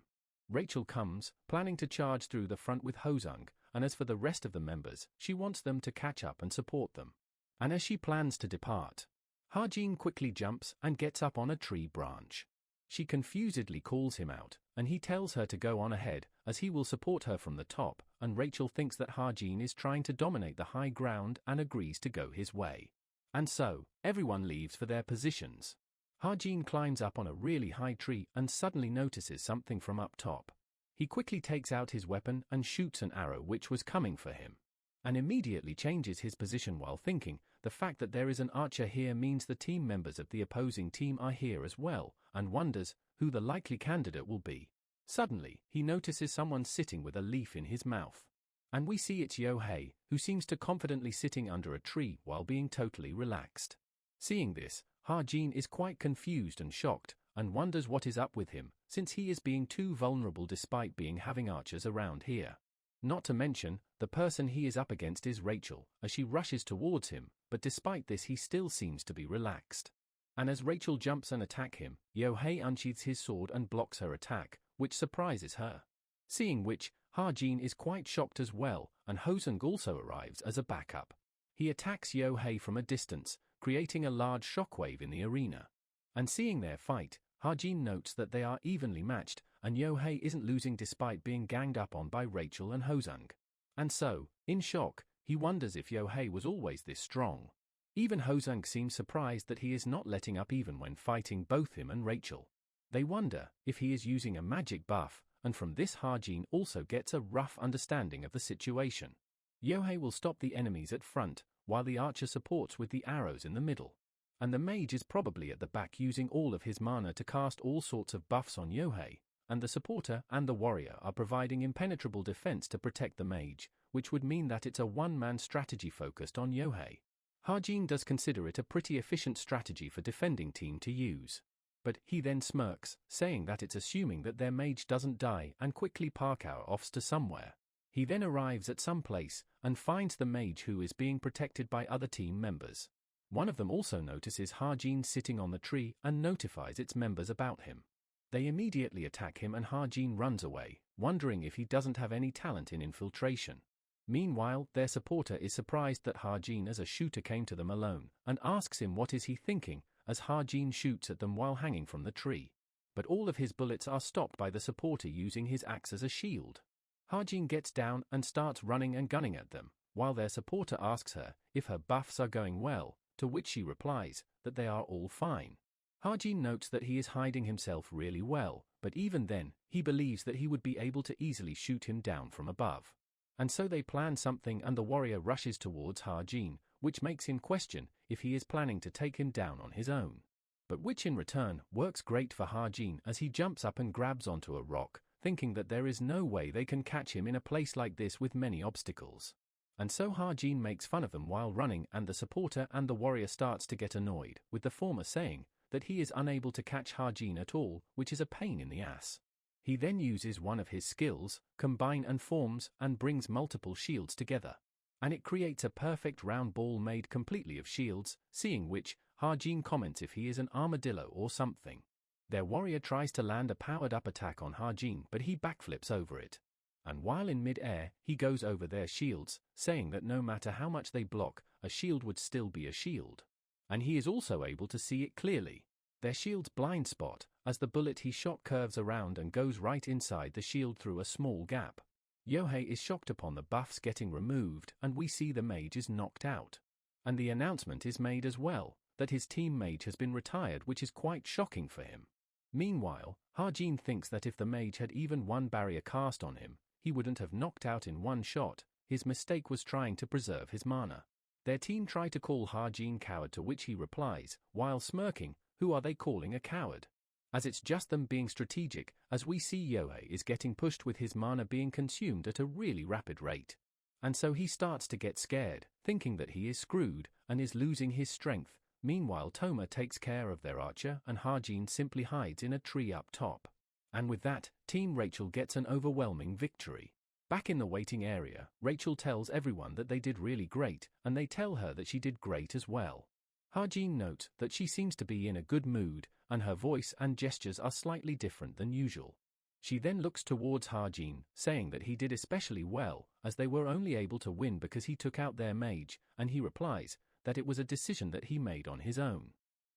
Rachel comes, planning to charge through the front with Hosung, and as for the rest of the members, she wants them to catch up and support them. And as she plans to depart, Hajin quickly jumps and gets up on a tree branch. She confusedly calls him out, and he tells her to go on ahead, as he will support her from the top, and Rachel thinks that Hajin is trying to dominate the high ground and agrees to go his way. And so, everyone leaves for their positions. Ha-jin climbs up on a really high tree and suddenly notices something from up top. He quickly takes out his weapon and shoots an arrow which was coming for him, and immediately changes his position while thinking, the fact that there is an archer here means the team members of the opposing team are here as well, and wonders who the likely candidate will be. Suddenly, he notices someone sitting with a leaf in his mouth. And we see it's Yohei, who seems to confidently sitting under a tree while being totally relaxed. Seeing this, Ha-jin is quite confused and shocked, and wonders what is up with him, since he is being too vulnerable despite having archers around here. Not to mention, the person he is up against is Rachel, as she rushes towards him, but despite this he still seems to be relaxed. And as Rachel jumps and attacks him, Yohei unsheathes his sword and blocks her attack, which surprises her. Seeing which, Ha-jin is quite shocked as well, and Hosung also arrives as a backup. He attacks Yohei from a distance, creating a large shockwave in the arena. And seeing their fight, Ha-jin notes that they are evenly matched, and Yohei isn't losing despite being ganged up on by Rachel and Hosung. And so, in shock, he wonders if Yohei was always this strong. Even Hosung seems surprised that he is not letting up even when fighting both him and Rachel. They wonder if he is using a magic buff, and from this Ha-jin also gets a rough understanding of the situation. Yohei will stop the enemies at front, while the archer supports with the arrows in the middle. And the mage is probably at the back using all of his mana to cast all sorts of buffs on Yohei, and the supporter and the warrior are providing impenetrable defense to protect the mage, which would mean that it's a one-man strategy focused on Yohei. Ha-jin does consider it a pretty efficient strategy for defending team to use. But he then smirks, saying that it's assuming that their mage doesn't die and quickly offs to somewhere. He then arrives at some place and finds the mage who is being protected by other team members. One of them also notices Ha-jin sitting on the tree and notifies its members about him. They immediately attack him and Ha-jin runs away, wondering if he doesn't have any talent in infiltration. Meanwhile, their supporter is surprised that Ha-jin as a shooter came to them alone and asks him what is he thinking, as Ha-jin shoots at them while hanging from the tree. But all of his bullets are stopped by the supporter using his axe as a shield. Ha-jin gets down and starts running and gunning at them, while their supporter asks her if her buffs are going well, to which she replies that they are all fine. Ha-jin notes that he is hiding himself really well, but even then, he believes that he would be able to easily shoot him down from above. And so they plan something and the warrior rushes towards Ha-jin, which makes him question if he is planning to take him down on his own. But which in return works great for Ha-jin as he jumps up and grabs onto a rock, thinking that there is no way they can catch him in a place like this with many obstacles. And so Ha-jin makes fun of them while running and the supporter and the warrior starts to get annoyed, with the former saying that he is unable to catch Ha-jin at all, which is a pain in the ass. He then uses one of his skills, combine and forms, and brings multiple shields together. And it creates a perfect round ball made completely of shields, seeing which, Ha-jin comments if he is an armadillo or something. Their warrior tries to land a powered-up attack on Ha-jin but he backflips over it. And while in mid-air, he goes over their shields, saying that no matter how much they block, a shield would still be a shield. And he is also able to see it clearly. Their shield's blind spot, as the bullet he shot curves around and goes right inside the shield through a small gap. Yohei is shocked upon the buffs getting removed and we see the mage is knocked out. And the announcement is made as well, that his team mage has been retired, which is quite shocking for him. Meanwhile, Ha-jin thinks that if the mage had even one barrier cast on him, he wouldn't have knocked out in one shot. His mistake was trying to preserve his mana. Their team try to call Ha-jin coward, to which he replies, while smirking, "Who are they calling a coward?" As it's just them being strategic, as we see Yohei is getting pushed with his mana being consumed at a really rapid rate. And so he starts to get scared, thinking that he is screwed and is losing his strength. Meanwhile, Toma takes care of their archer and Ha-jin simply hides in a tree up top. And with that, Team Rachel gets an overwhelming victory. Back in the waiting area, Rachel tells everyone that they did really great, and they tell her that she did great as well. Ha-jin notes that she seems to be in a good mood, and her voice and gestures are slightly different than usual. She then looks towards Ha-jin, saying that he did especially well, as they were only able to win because he took out their mage, and he replies that it was a decision that he made on his own.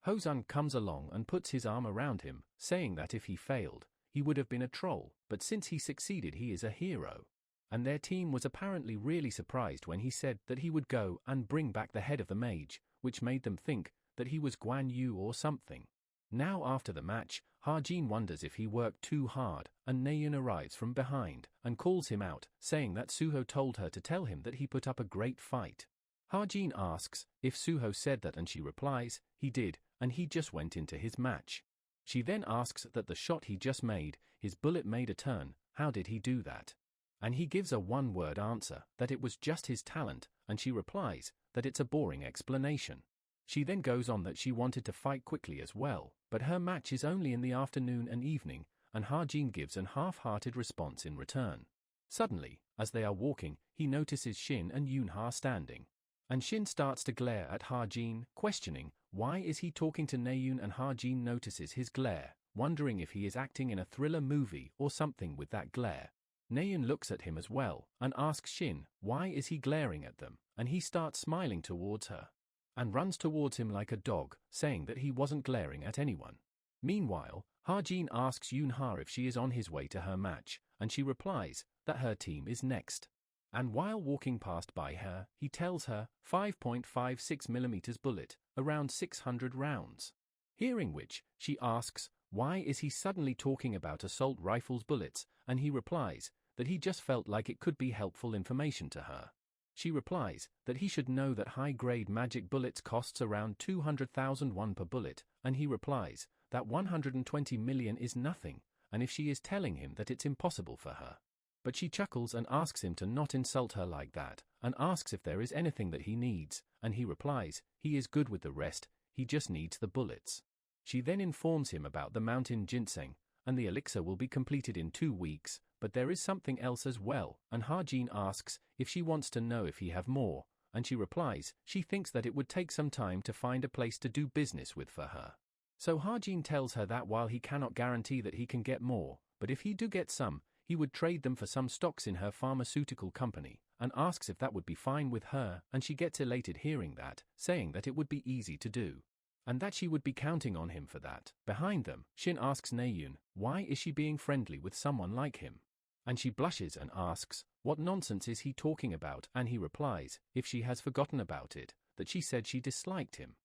Hosung comes along and puts his arm around him, saying that if he failed, he would have been a troll, but since he succeeded he is a hero. And their team was apparently really surprised when he said that he would go and bring back the head of the mage, which made them think that he was Guan Yu or something. Now after the match, Ha-jin wonders if he worked too hard, and Naeun arrives from behind and calls him out, saying that Suho told her to tell him that he put up a great fight. Ha-jin asks if Suho said that, and she replies, he did, and he just went into his match. She then asks that the shot he just made, his bullet made a turn, how did he do that? And he gives a one-word answer, that it was just his talent, and she replies that it's a boring explanation. She then goes on that she wanted to fight quickly as well, but her match is only in the afternoon and evening, and Ha-jin gives an half-hearted response in return. Suddenly, as they are walking, he notices Shin and Yoonha standing. And Shin starts to glare at Ha-jin, questioning, why is he talking to Naeun, and Ha-jin notices his glare, wondering if he is acting in a thriller movie or something with that glare. Naeun looks at him as well, and asks Shin, why is he glaring at them, and he starts smiling towards her. And runs towards him like a dog, saying that he wasn't glaring at anyone. Meanwhile, Ha-jin asks Yoonha if she is on his way to her match, and she replies that her team is next. And while walking past by her, he tells her, 5.56mm bullet, around 600 rounds. Hearing which, she asks, why is he suddenly talking about assault rifles bullets, and he replies that he just felt like it could be helpful information to her. She replies that he should know that high-grade magic bullets costs around 200,000 won per bullet, and he replies that 120 million is nothing, and if she is telling him that it's impossible for her. But she chuckles and asks him to not insult her like that, and asks if there is anything that he needs, and he replies he is good with the rest, he just needs the bullets. She then informs him about the mountain ginseng, and the elixir will be completed in 2 weeks, but there is something else as well, and Ha-jin asks if she wants to know if he have more, and she replies she thinks that it would take some time to find a place to do business with for her. So Ha-jin tells her that while he cannot guarantee that he can get more, but if he do get some, he would trade them for some stocks in her pharmaceutical company, and asks if that would be fine with her, and she gets elated hearing that, saying that it would be easy to do, and that she would be counting on him for that. Behind them, Shin asks Naeun, why is she being friendly with someone like him? And she blushes and asks, what nonsense is he talking about? And he replies, if she has forgotten about it, that she said she disliked him.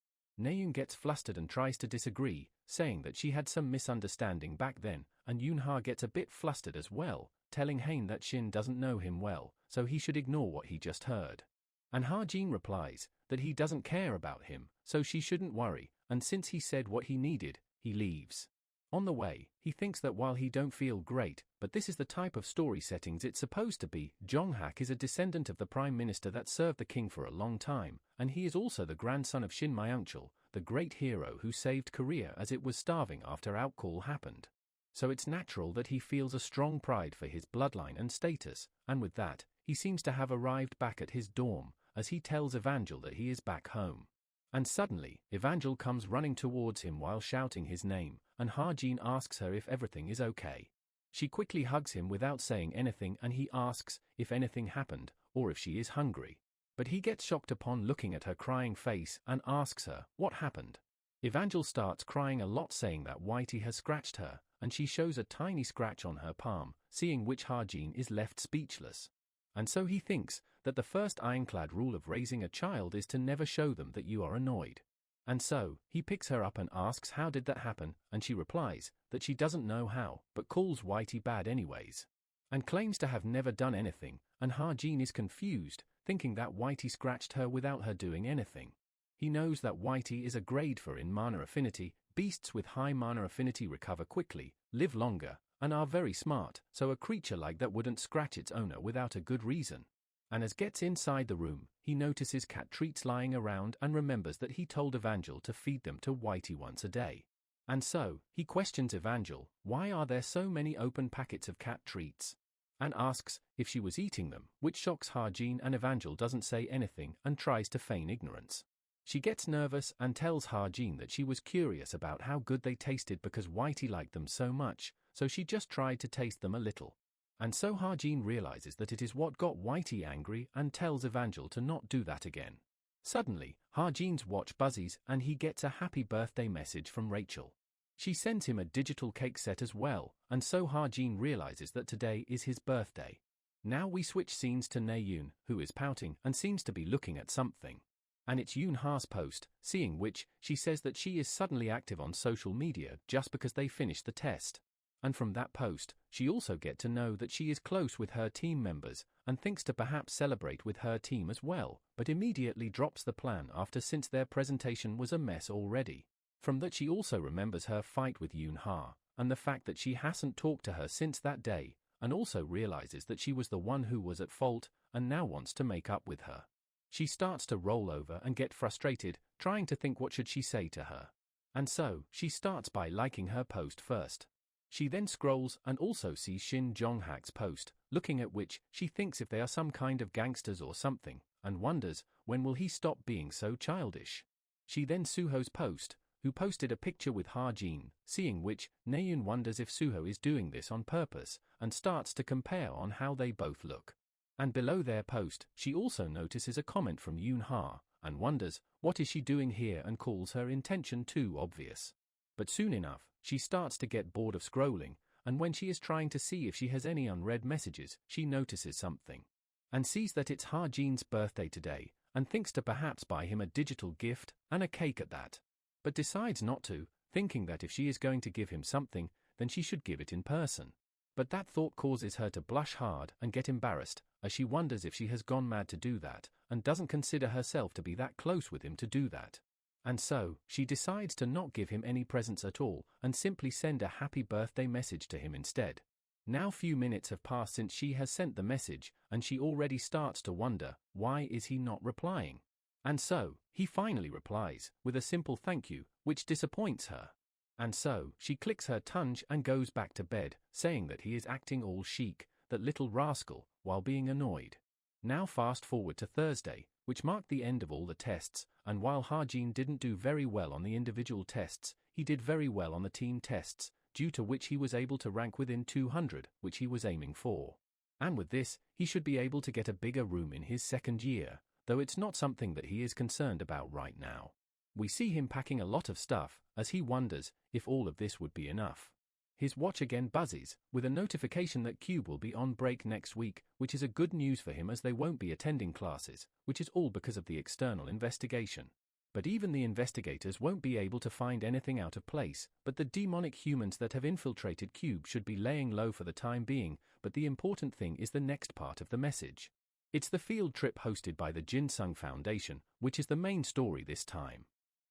Naeun gets flustered and tries to disagree, saying that she had some misunderstanding back then, and Yoonha gets a bit flustered as well, telling Hain that Shin doesn't know him well, so he should ignore what he just heard. And Ha-jin replies that he doesn't care about him, so she shouldn't worry, and since he said what he needed, he leaves. On the way, he thinks that while he don't feel great, but this is the type of story settings it's supposed to be. Jong-hak is a descendant of the prime minister that served the king for a long time, and he is also the grandson of Shin Myung-chul, the great hero who saved Korea as it was starving after outcall happened. So it's natural that he feels a strong pride for his bloodline and status, and with that, he seems to have arrived back at his dorm, as he tells Evangel that he is back home. And suddenly, Evangel comes running towards him while shouting his name, and Ha-jin asks her if everything is okay. She quickly hugs him without saying anything, and he asks if anything happened, or if she is hungry. But he gets shocked upon looking at her crying face and asks her what happened. Evangel starts crying a lot, saying that Whitey has scratched her, and she shows a tiny scratch on her palm, seeing which Ha-jin is left speechless. And so he thinks that the first ironclad rule of raising a child is to never show them that you are annoyed. And so, he picks her up and asks how did that happen, and she replies that she doesn't know how, but calls Whitey bad anyways. And claims to have never done anything, and Ha-jin is confused, thinking that Whitey scratched her without her doing anything. He knows that Whitey is a grade 4 in mana affinity. Beasts with high mana affinity recover quickly, live longer, and are very smart, so a creature like that wouldn't scratch its owner without a good reason. And as gets inside the room, he notices cat treats lying around and remembers that he told Evangel to feed them to Whitey once a day. And so, he questions Evangel, why are there so many open packets of cat treats? And asks if she was eating them, which shocks Ha-jin, and Evangel doesn't say anything and tries to feign ignorance. She gets nervous and tells Ha-jin that she was curious about how good they tasted because Whitey liked them so much, so she just tried to taste them a little. And so Ha-jin realizes that it is what got Whitey angry and tells Evangel to not do that again. Suddenly, Ha-jin's watch buzzes and he gets a happy birthday message from Rachel. She sends him a digital cake set as well, and so Ha-jin realizes that today is his birthday. Now we switch scenes to Naeun, who is pouting and seems to be looking at something. And it's Yoon Ha's post, seeing which, she says that she is suddenly active on social media just because they finished the test. And from that post, she also get to know that she is close with her team members, and thinks to perhaps celebrate with her team as well, but immediately drops the plan after since their presentation was a mess already. From that she also remembers her fight with Yoon Ha, and the fact that she hasn't talked to her since that day, and also realizes that she was the one who was at fault, and now wants to make up with her. She starts to roll over and get frustrated, trying to think what should she say to her. And so, she starts by liking her post first. She then scrolls and also sees Shin Jong-hak's post, looking at which, she thinks if they are some kind of gangsters or something, and wonders, when will he stop being so childish? She then Suho's post, who posted a picture with Ha-jin, seeing which, Naeun wonders if Suho is doing this on purpose, and starts to compare on how they both look. And below their post, she also notices a comment from Yoon Ha, and wonders, what is she doing here, and calls her intention too obvious. But soon enough, she starts to get bored of scrolling, and when she is trying to see if she has any unread messages, she notices something. And sees that it's Ha-jin's birthday today, and thinks to perhaps buy him a digital gift, and a cake at that. But decides not to, thinking that if she is going to give him something, then she should give it in person. But that thought causes her to blush hard and get embarrassed, as she wonders if she has gone mad to do that, and doesn't consider herself to be that close with him to do that. And so, she decides to not give him any presents at all, and simply send a happy birthday message to him instead. Now few minutes have passed since she has sent the message, and she already starts to wonder, why is he not replying? And so, he finally replies, with a simple thank you, which disappoints her. And so, she clicks her tongue and goes back to bed, saying that he is acting all chic, that little rascal, while being annoyed. Now fast forward to Thursday, which marked the end of all the tests, and while Ha-jin didn't do very well on the individual tests, he did very well on the team tests, due to which he was able to rank within 200, which he was aiming for. And with this, he should be able to get a bigger room in his second year, though it's not something that he is concerned about right now. We see him packing a lot of stuff, as he wonders if all of this would be enough. His watch again buzzes, with a notification that Cube will be on break next week, which is a good news for him as they won't be attending classes, which is all because of the external investigation. But even the investigators won't be able to find anything out of place, but the demonic humans that have infiltrated Cube should be laying low for the time being, but the important thing is the next part of the message. It's the field trip hosted by the Jinsung Foundation, which is the main story this time.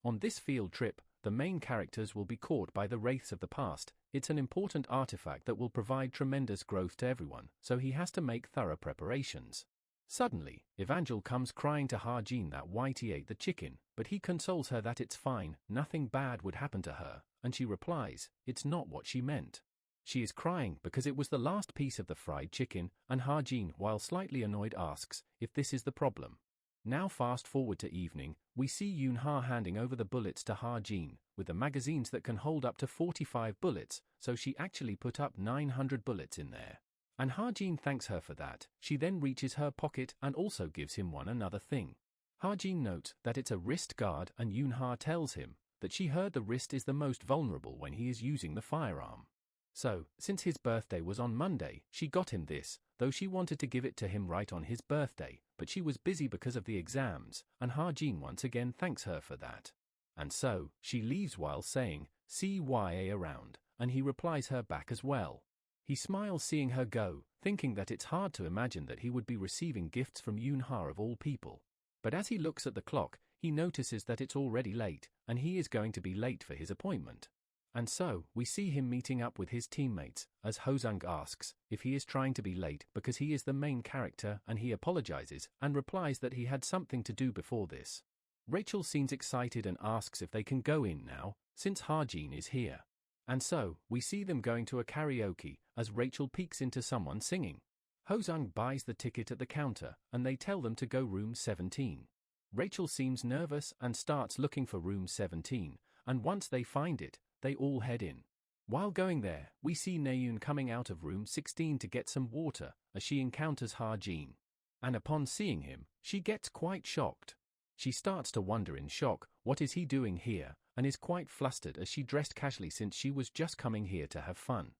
On this field trip, the main characters will be caught by the wraiths of the past. It's an important artifact that will provide tremendous growth to everyone, so he has to make thorough preparations. Suddenly, Evangel comes crying to Ha-jin that Whitey ate the chicken, but he consoles her that it's fine, nothing bad would happen to her, and she replies, it's not what she meant. She is crying because it was the last piece of the fried chicken, and Ha-jin, while slightly annoyed, asks if this is the problem. Now fast forward to evening, we see Yoon Ha handing over the bullets to Ha-jin, with the magazines that can hold up to 45 bullets, so she actually put up 900 bullets in there. And Ha-jin thanks her for that. She then reaches her pocket and also gives him another thing. Ha-jin notes that it's a wrist guard, and Yoon Ha tells him that she heard the wrist is the most vulnerable when he is using the firearm. So, since his birthday was on Monday, she got him this, though she wanted to give it to him right on his birthday, but she was busy because of the exams, and Ha-jin once again thanks her for that. And so, she leaves while saying, CYA around, and he replies her back as well. He smiles seeing her go, thinking that it's hard to imagine that he would be receiving gifts from Yoon Ha of all people. But as he looks at the clock, he notices that it's already late, and he is going to be late for his appointment. And so, we see him meeting up with his teammates, as Hosung asks if he is trying to be late because he is the main character, and he apologizes and replies that he had something to do before this. Rachel seems excited and asks if they can go in now, since Ha-jin is here. And so, we see them going to a karaoke, as Rachel peeks into someone singing. Hosung buys the ticket at the counter, and they tell them to go room 17. Rachel seems nervous and starts looking for room 17, and once they find it, they all head in. While going there, we see Naeun coming out of room 16 to get some water, as she encounters Ha-jin. And upon seeing him, she gets quite shocked. She starts to wonder in shock, what is he doing here, and is quite flustered as she dressed casually since she was just coming here to have fun.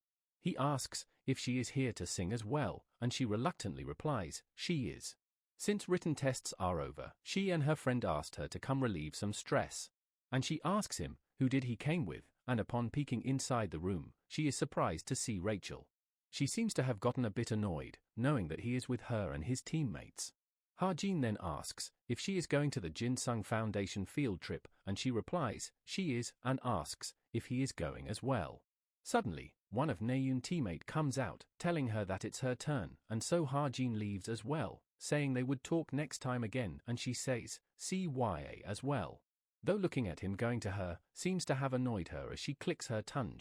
He asks if she is here to sing as well, and she reluctantly replies, she is. Since written tests are over, she and her friend asked her to come relieve some stress. And she asks him, who did he came with, and upon peeking inside the room, she is surprised to see Rachel. She seems to have gotten a bit annoyed, knowing that he is with her and his teammates. Ha-jin then asks if she is going to the Jinsung Foundation field trip, and she replies she is, and asks if he is going as well. Suddenly, one of Naeun's teammate comes out, telling her that it's her turn, and so Ha-jin leaves as well, saying they would talk next time again, and she says CYA as well. Though looking at him going to her seems to have annoyed her as she clicks her tongue.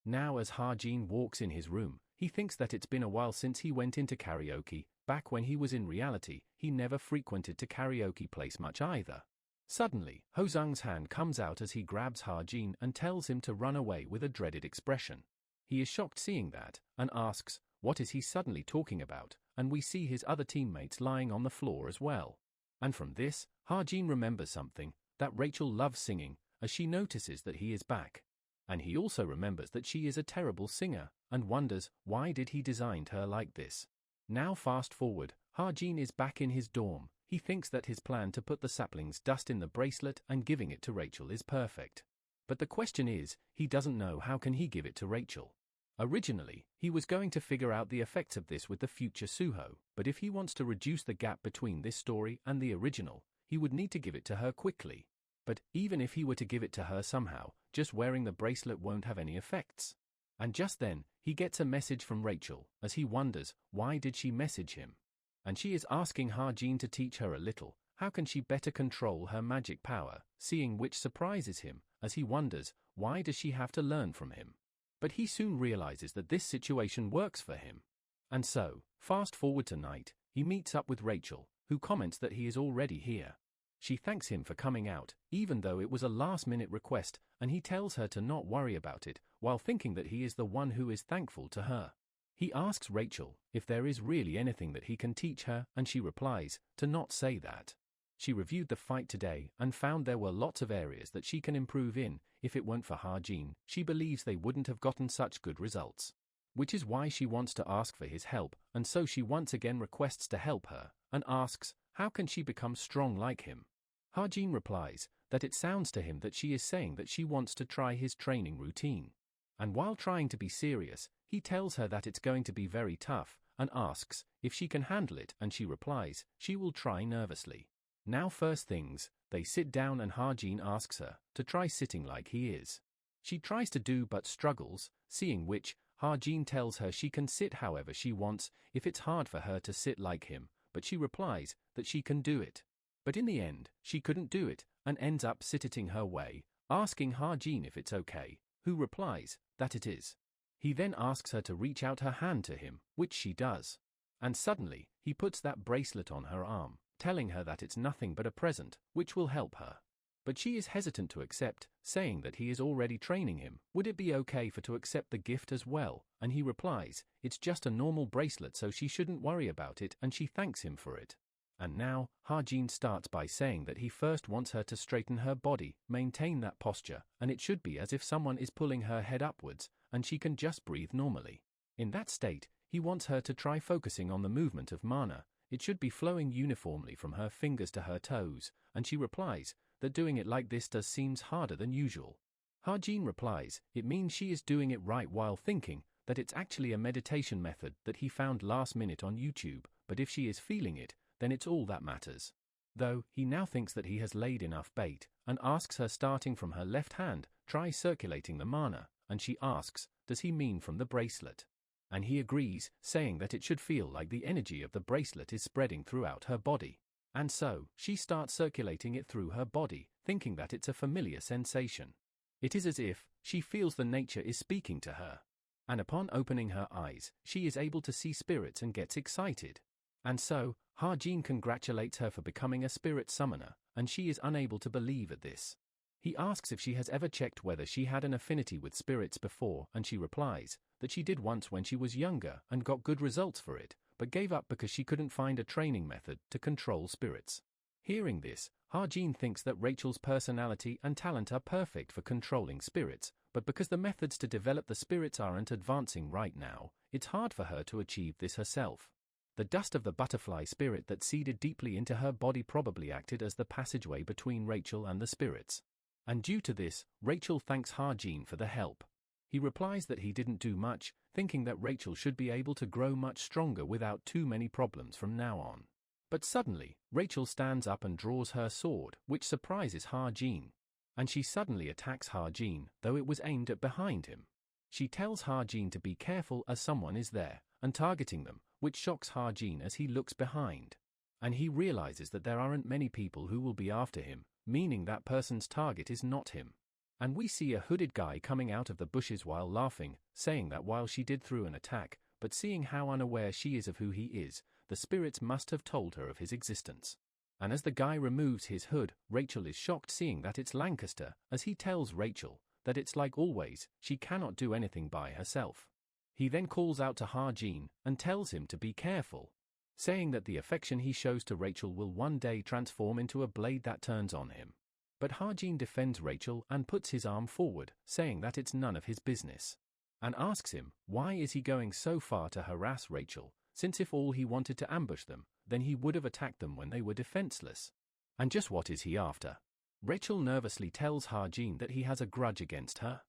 Now as Ha-jin walks in his room, he thinks that it's been a while since he went into karaoke. Back when he was in reality, he never frequented to karaoke place much either. Suddenly, Ho-sung's hand comes out as he grabs Ha-jin and tells him to run away with a dreaded expression. He is shocked seeing that, and asks, what is he suddenly talking about, and we see his other teammates lying on the floor as well. And from this, Ha-jin remembers something, that Rachel loves singing, as she notices that he is back. And he also remembers that she is a terrible singer, and wonders, why did he design her like this? Now fast forward, Ha-jin is back in his dorm. He thinks that his plan to put the sapling's dust in the bracelet and giving it to Rachel is perfect. But the question is, he doesn't know how can he give it to Rachel. Originally, he was going to figure out the effects of this with the future Suho, but if he wants to reduce the gap between this story and the original, he would need to give it to her quickly. But even if he were to give it to her somehow, just wearing the bracelet won't have any effects. And just then, he gets a message from Rachel, as he wonders, why did she message him? And she is asking Ha-jin to teach her a little, how can she better control her magic power, seeing which surprises him, as he wonders, why does she have to learn from him? But he soon realizes that this situation works for him. And so, fast forward to night, he meets up with Rachel, who comments that he is already here. She thanks him for coming out, even though it was a last-minute request, and he tells her to not worry about it, while thinking that he is the one who is thankful to her. He asks Rachel if there is really anything that he can teach her, and she replies to not say that. She reviewed the fight today and found there were lots of areas that she can improve in. If it weren't for Ha-jin, she believes they wouldn't have gotten such good results. Which is why she wants to ask for his help, and so she once again requests to help her, and asks, how can she become strong like him? Ha-jin replies that it sounds to him that she is saying that she wants to try his training routine. And while trying to be serious, he tells her that it's going to be very tough, and asks if she can handle it, and she replies she will try nervously. Now first things, they sit down and Ha-jin asks her to try sitting like he is. She tries to do but struggles, seeing which, Ha-jin tells her she can sit however she wants if it's hard for her to sit like him, but she replies that she can do it. But in the end, she couldn't do it, and ends up sitting her way, asking Ha-jin if it's okay, who replies that it is. He then asks her to reach out her hand to him, which she does. And suddenly, he puts that bracelet on her arm, telling her that it's nothing but a present, which will help her. But she is hesitant to accept, saying that he is already training him. Would it be okay for to accept the gift as well? And he replies, it's just a normal bracelet so she shouldn't worry about it, and she thanks him for it. And now, Ha-jin starts by saying that he first wants her to straighten her body, maintain that posture, and it should be as if someone is pulling her head upwards, and she can just breathe normally. In that state, he wants her to try focusing on the movement of mana. It should be flowing uniformly from her fingers to her toes, and she replies that doing it like this does seems harder than usual. Ha-jin replies it means she is doing it right, while thinking that it's actually a meditation method that he found last minute on YouTube, but if she is feeling it, then it's all that matters. Though, he now thinks that he has laid enough bait, and asks her starting from her left hand, try circulating the mana, and she asks, does he mean from the bracelet? And he agrees, saying that it should feel like the energy of the bracelet is spreading throughout her body. And so, she starts circulating it through her body, thinking that it's a familiar sensation. It is as if she feels the nature is speaking to her. And upon opening her eyes, she is able to see spirits and gets excited. And so, Ha-jin congratulates her for becoming a spirit summoner, and she is unable to believe at this. He asks if she has ever checked whether she had an affinity with spirits before, and she replies that she did once when she was younger and got good results for it, but gave up because she couldn't find a training method to control spirits. Hearing this, Ha-jin thinks that Rachel's personality and talent are perfect for controlling spirits, but because the methods to develop the spirits aren't advancing right now, it's hard for her to achieve this herself. The dust of the butterfly spirit that seeded deeply into her body probably acted as the passageway between Rachel and the spirits. And due to this, Rachel thanks Ha-jin for the help. He replies that he didn't do much, thinking that Rachel should be able to grow much stronger without too many problems from now on. But suddenly, Rachel stands up and draws her sword, which surprises Ha-jin. And she suddenly attacks Ha-jin, though it was aimed at behind him. She tells Ha-jin to be careful as someone is there, and targeting them, which shocks Ha-jin as he looks behind. And he realizes that there aren't many people who will be after him, meaning that person's target is not him. And we see a hooded guy coming out of the bushes while laughing, saying that while she did through an attack, but seeing how unaware she is of who he is, the spirits must have told her of his existence. And as the guy removes his hood, Rachel is shocked seeing that it's Lancaster, as he tells Rachel that it's like always, she cannot do anything by herself. He then calls out to Ha-jin and tells him to be careful, saying that the affection he shows to Rachel will one day transform into a blade that turns on him. But Ha-jin defends Rachel and puts his arm forward, saying that it's none of his business, and asks him why is he going so far to harass Rachel, since if all he wanted to ambush them, then he would have attacked them when they were defenseless. And just what is he after? Rachel nervously tells Ha-jin that he has a grudge against her.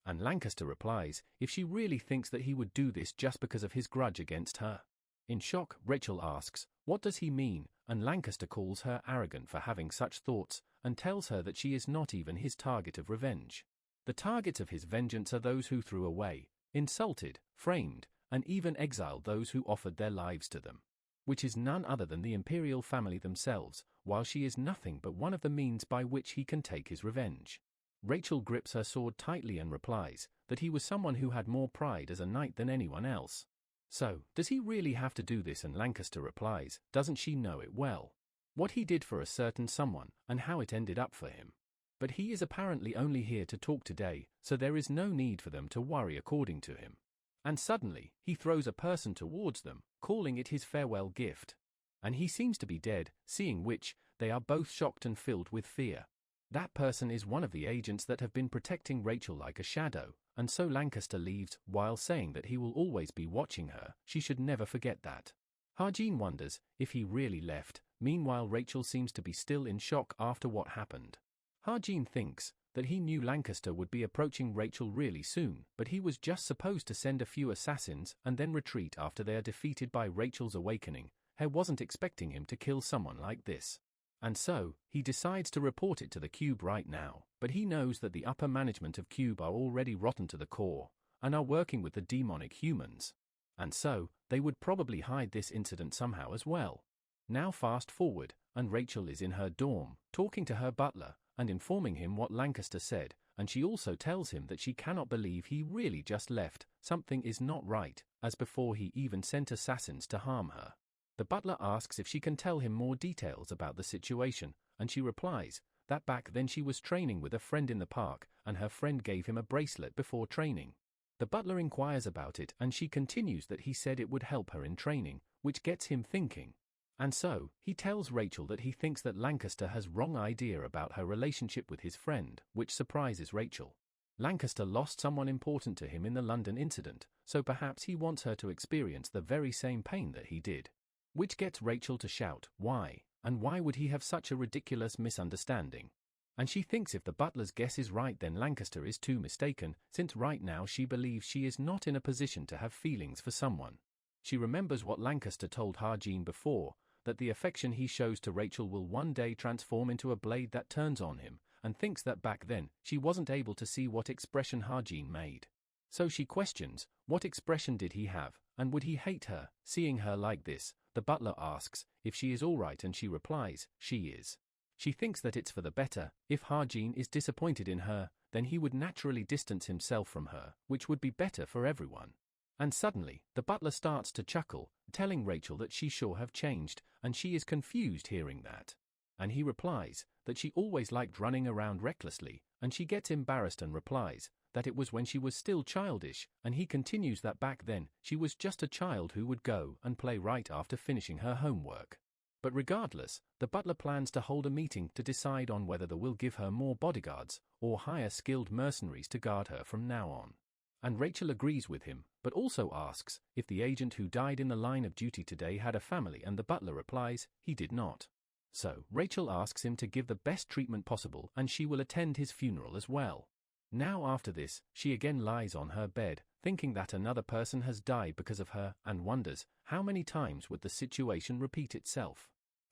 And Lancaster replies if she really thinks that he would do this just because of his grudge against her. In shock, Rachel asks, what does he mean? And Lancaster calls her arrogant for having such thoughts, and tells her that she is not even his target of revenge. The targets of his vengeance are those who threw away, insulted, framed, and even exiled those who offered their lives to them, which is none other than the imperial family themselves, while she is nothing but one of the means by which he can take his revenge. Rachel grips her sword tightly and replies that he was someone who had more pride as a knight than anyone else. So, does he really have to do this? And Lancaster replies, doesn't she know it well? What he did for a certain someone, and how it ended up for him. But he is apparently only here to talk today, so there is no need for them to worry according to him. And suddenly, he throws a person towards them, calling it his farewell gift. And he seems to be dead, seeing which, they are both shocked and filled with fear. That person is one of the agents that have been protecting Rachel like a shadow, and so Lancaster leaves, while saying that he will always be watching her, she should never forget that. Ha-jin wonders if he really left, meanwhile Rachel seems to be still in shock after what happened. Ha-jin thinks that he knew Lancaster would be approaching Rachel really soon, but he was just supposed to send a few assassins and then retreat after they are defeated by Rachel's awakening. He wasn't expecting him to kill someone like this. And so, he decides to report it to the Cube right now, but he knows that the upper management of Cube are already rotten to the core, and are working with the demonic humans. And so, they would probably hide this incident somehow as well. Now fast forward, and Rachel is in her dorm, talking to her butler, and informing him what Lancaster said, and she also tells him that she cannot believe he really just left, something is not right, as before he even sent assassins to harm her. The butler asks if she can tell him more details about the situation, and she replies that back then she was training with a friend in the park, and her friend gave him a bracelet before training. The butler inquires about it, and she continues that he said it would help her in training, which gets him thinking. And so, he tells Rachel that he thinks that Lancaster has wrong idea about her relationship with his friend, which surprises Rachel. Lancaster lost someone important to him in the London incident, so perhaps he wants her to experience the very same pain that he did. Which gets Rachel to shout, why? And why would he have such a ridiculous misunderstanding? And she thinks if the butler's guess is right, then Lancaster is too mistaken, since right now she believes she is not in a position to have feelings for someone. She remembers what Lancaster told Ha-jin before, that the affection he shows to Rachel will one day transform into a blade that turns on him, and thinks that back then, she wasn't able to see what expression Ha-jin made. So she questions, what expression did he have, and would he hate her, seeing her like this? The butler asks if she is alright, and she replies, she is. She thinks that it's for the better. If Ha-jin is disappointed in her, then he would naturally distance himself from her, which would be better for everyone. And suddenly, the butler starts to chuckle, telling Rachel that she sure have changed, and she is confused hearing that. And he replies that she always liked running around recklessly, and she gets embarrassed and replies that it was when she was still childish, and he continues that back then, she was just a child who would go and play right after finishing her homework. But regardless, the butler plans to hold a meeting to decide on whether they will give her more bodyguards, or hire skilled mercenaries to guard her from now on. And Rachel agrees with him, but also asks if the agent who died in the line of duty today had a family, and the butler replies he did not. So, Rachel asks him to give the best treatment possible and she will attend his funeral as well. Now after this, she again lies on her bed, thinking that another person has died because of her, and wonders how many times would the situation repeat itself.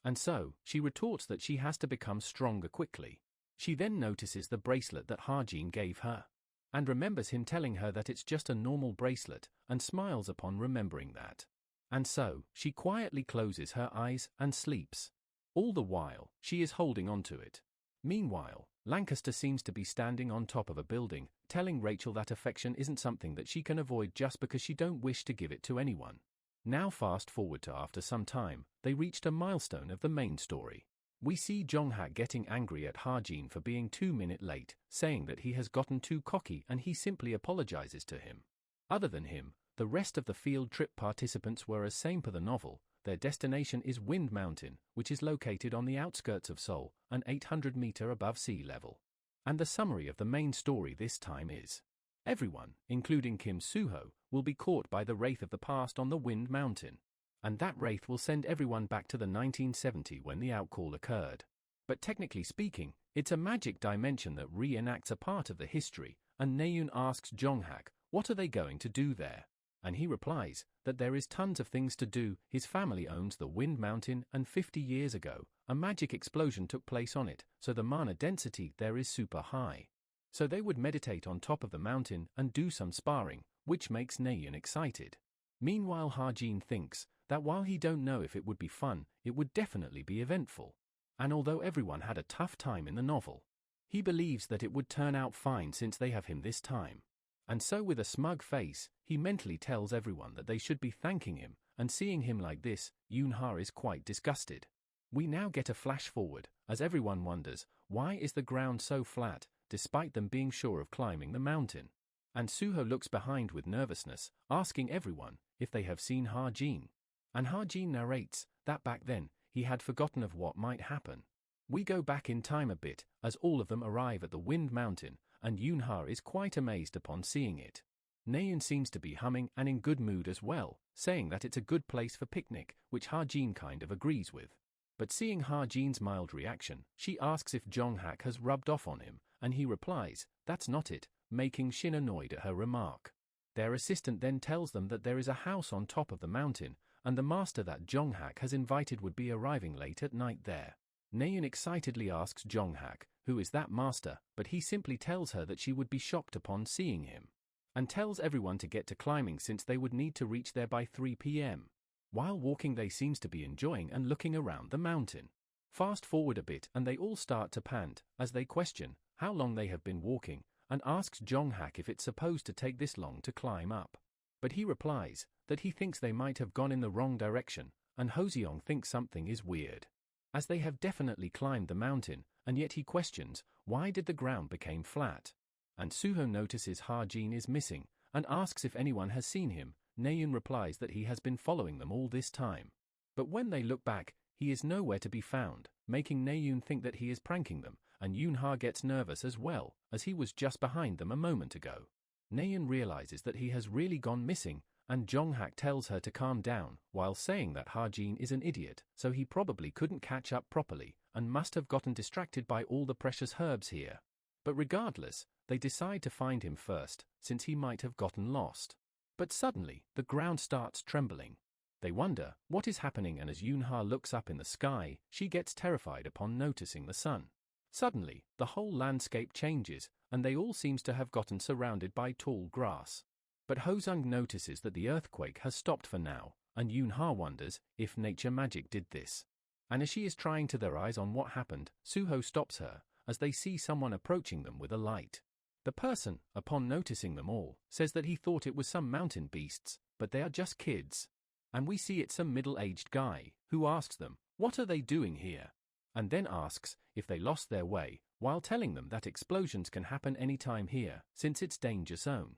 And so, she retorts that she has to become stronger quickly. She then notices the bracelet that Harjin gave her, and remembers him telling her that it's just a normal bracelet, and smiles upon remembering that. And so, she quietly closes her eyes and sleeps. All the while, she is holding on to it. Meanwhile, Lancaster seems to be standing on top of a building, telling Rachel that affection isn't something that she can avoid just because she don't wish to give it to anyone. Now fast forward to after some time, they reached a milestone of the main story. We see Jong-hak getting angry at Harjin for being 2 minutes late, saying that he has gotten too cocky and he simply apologizes to him. Other than him, the rest of the field trip participants were as same per the novel. Their destination is Wind Mountain, which is located on the outskirts of Seoul, and 800 meters above sea level. And the summary of the main story this time is: everyone, including Kim Soo-ho, will be caught by the wraith of the past on the Wind Mountain. And that wraith will send everyone back to the 1970 when the outcall occurred. But technically speaking, it's a magic dimension that reenacts a part of the history, and Naeun asks Jong-hak, what are they going to do there? And he replies that there is tons of things to do. His family owns the Wind Mountain, and 50 years ago, a magic explosion took place on it, so the mana density there is super high. So they would meditate on top of the mountain and do some sparring, which makes Naeun excited. Meanwhile, Harjin thinks that while he don't know if it would be fun, it would definitely be eventful. And although everyone had a tough time in the novel, he believes that it would turn out fine since they have him this time. And so with a smug face, he mentally tells everyone that they should be thanking him, and seeing him like this, Yoon-ha is quite disgusted. We now get a flash forward, as everyone wonders, why is the ground so flat, despite them being sure of climbing the mountain? And Soo-ho looks behind with nervousness, asking everyone if they have seen Harjin. And Harjin narrates that back then, he had forgotten of what might happen. We go back in time a bit, as all of them arrive at the Wind Mountain, and Yoon-ha is quite amazed upon seeing it. Naeun seems to be humming and in good mood as well, saying that it's a good place for picnic, which Harjin kind of agrees with. But seeing Harjin's mild reaction, she asks if Jong-hak has rubbed off on him, and he replies, that's not it, making Shin annoyed at her remark. Their assistant then tells them that there is a house on top of the mountain, and the master that Jong-hak has invited would be arriving late at night there. Naeun excitedly asks Jong-hak, who is that master, but he simply tells her that she would be shocked upon seeing him, and tells everyone to get to climbing since they would need to reach there by 3 p.m. While walking they seems to be enjoying and looking around the mountain. Fast forward a bit and they all start to pant, as they question how long they have been walking, and asks Jong-hak if it's supposed to take this long to climb up. But he replies that he thinks they might have gone in the wrong direction, and Ho-seong thinks something is weird, as they have definitely climbed the mountain, and yet he questions why did the ground become flat. And Soo-ho notices Harjin is missing, and asks if anyone has seen him. Naeun replies that he has been following them all this time. But when they look back, he is nowhere to be found, making Naeun think that he is pranking them, and Yoon-ha gets nervous as well, as he was just behind them a moment ago. Naeun realizes that he has really gone missing, and Jong-hak tells her to calm down, while saying that Harjin is an idiot, so he probably couldn't catch up properly, and must have gotten distracted by all the precious herbs here. But regardless, they decide to find him first, since he might have gotten lost. But suddenly, the ground starts trembling. They wonder what is happening, and as Yoon-ha looks up in the sky, she gets terrified upon noticing the sun. Suddenly, the whole landscape changes, and they all seems to have gotten surrounded by tall grass. But Ho-seong notices that the earthquake has stopped for now, and Yoon-ha wonders if nature magic did this. And as she is trying to their eyes on what happened, Soo-ho stops her, as they see someone approaching them with a light. The person, upon noticing them all, says that he thought it was some mountain beasts, but they are just kids. And we see it's some middle-aged guy, who asks them, what are they doing here? And then asks if they lost their way, while telling them that explosions can happen anytime here, since it's danger zone.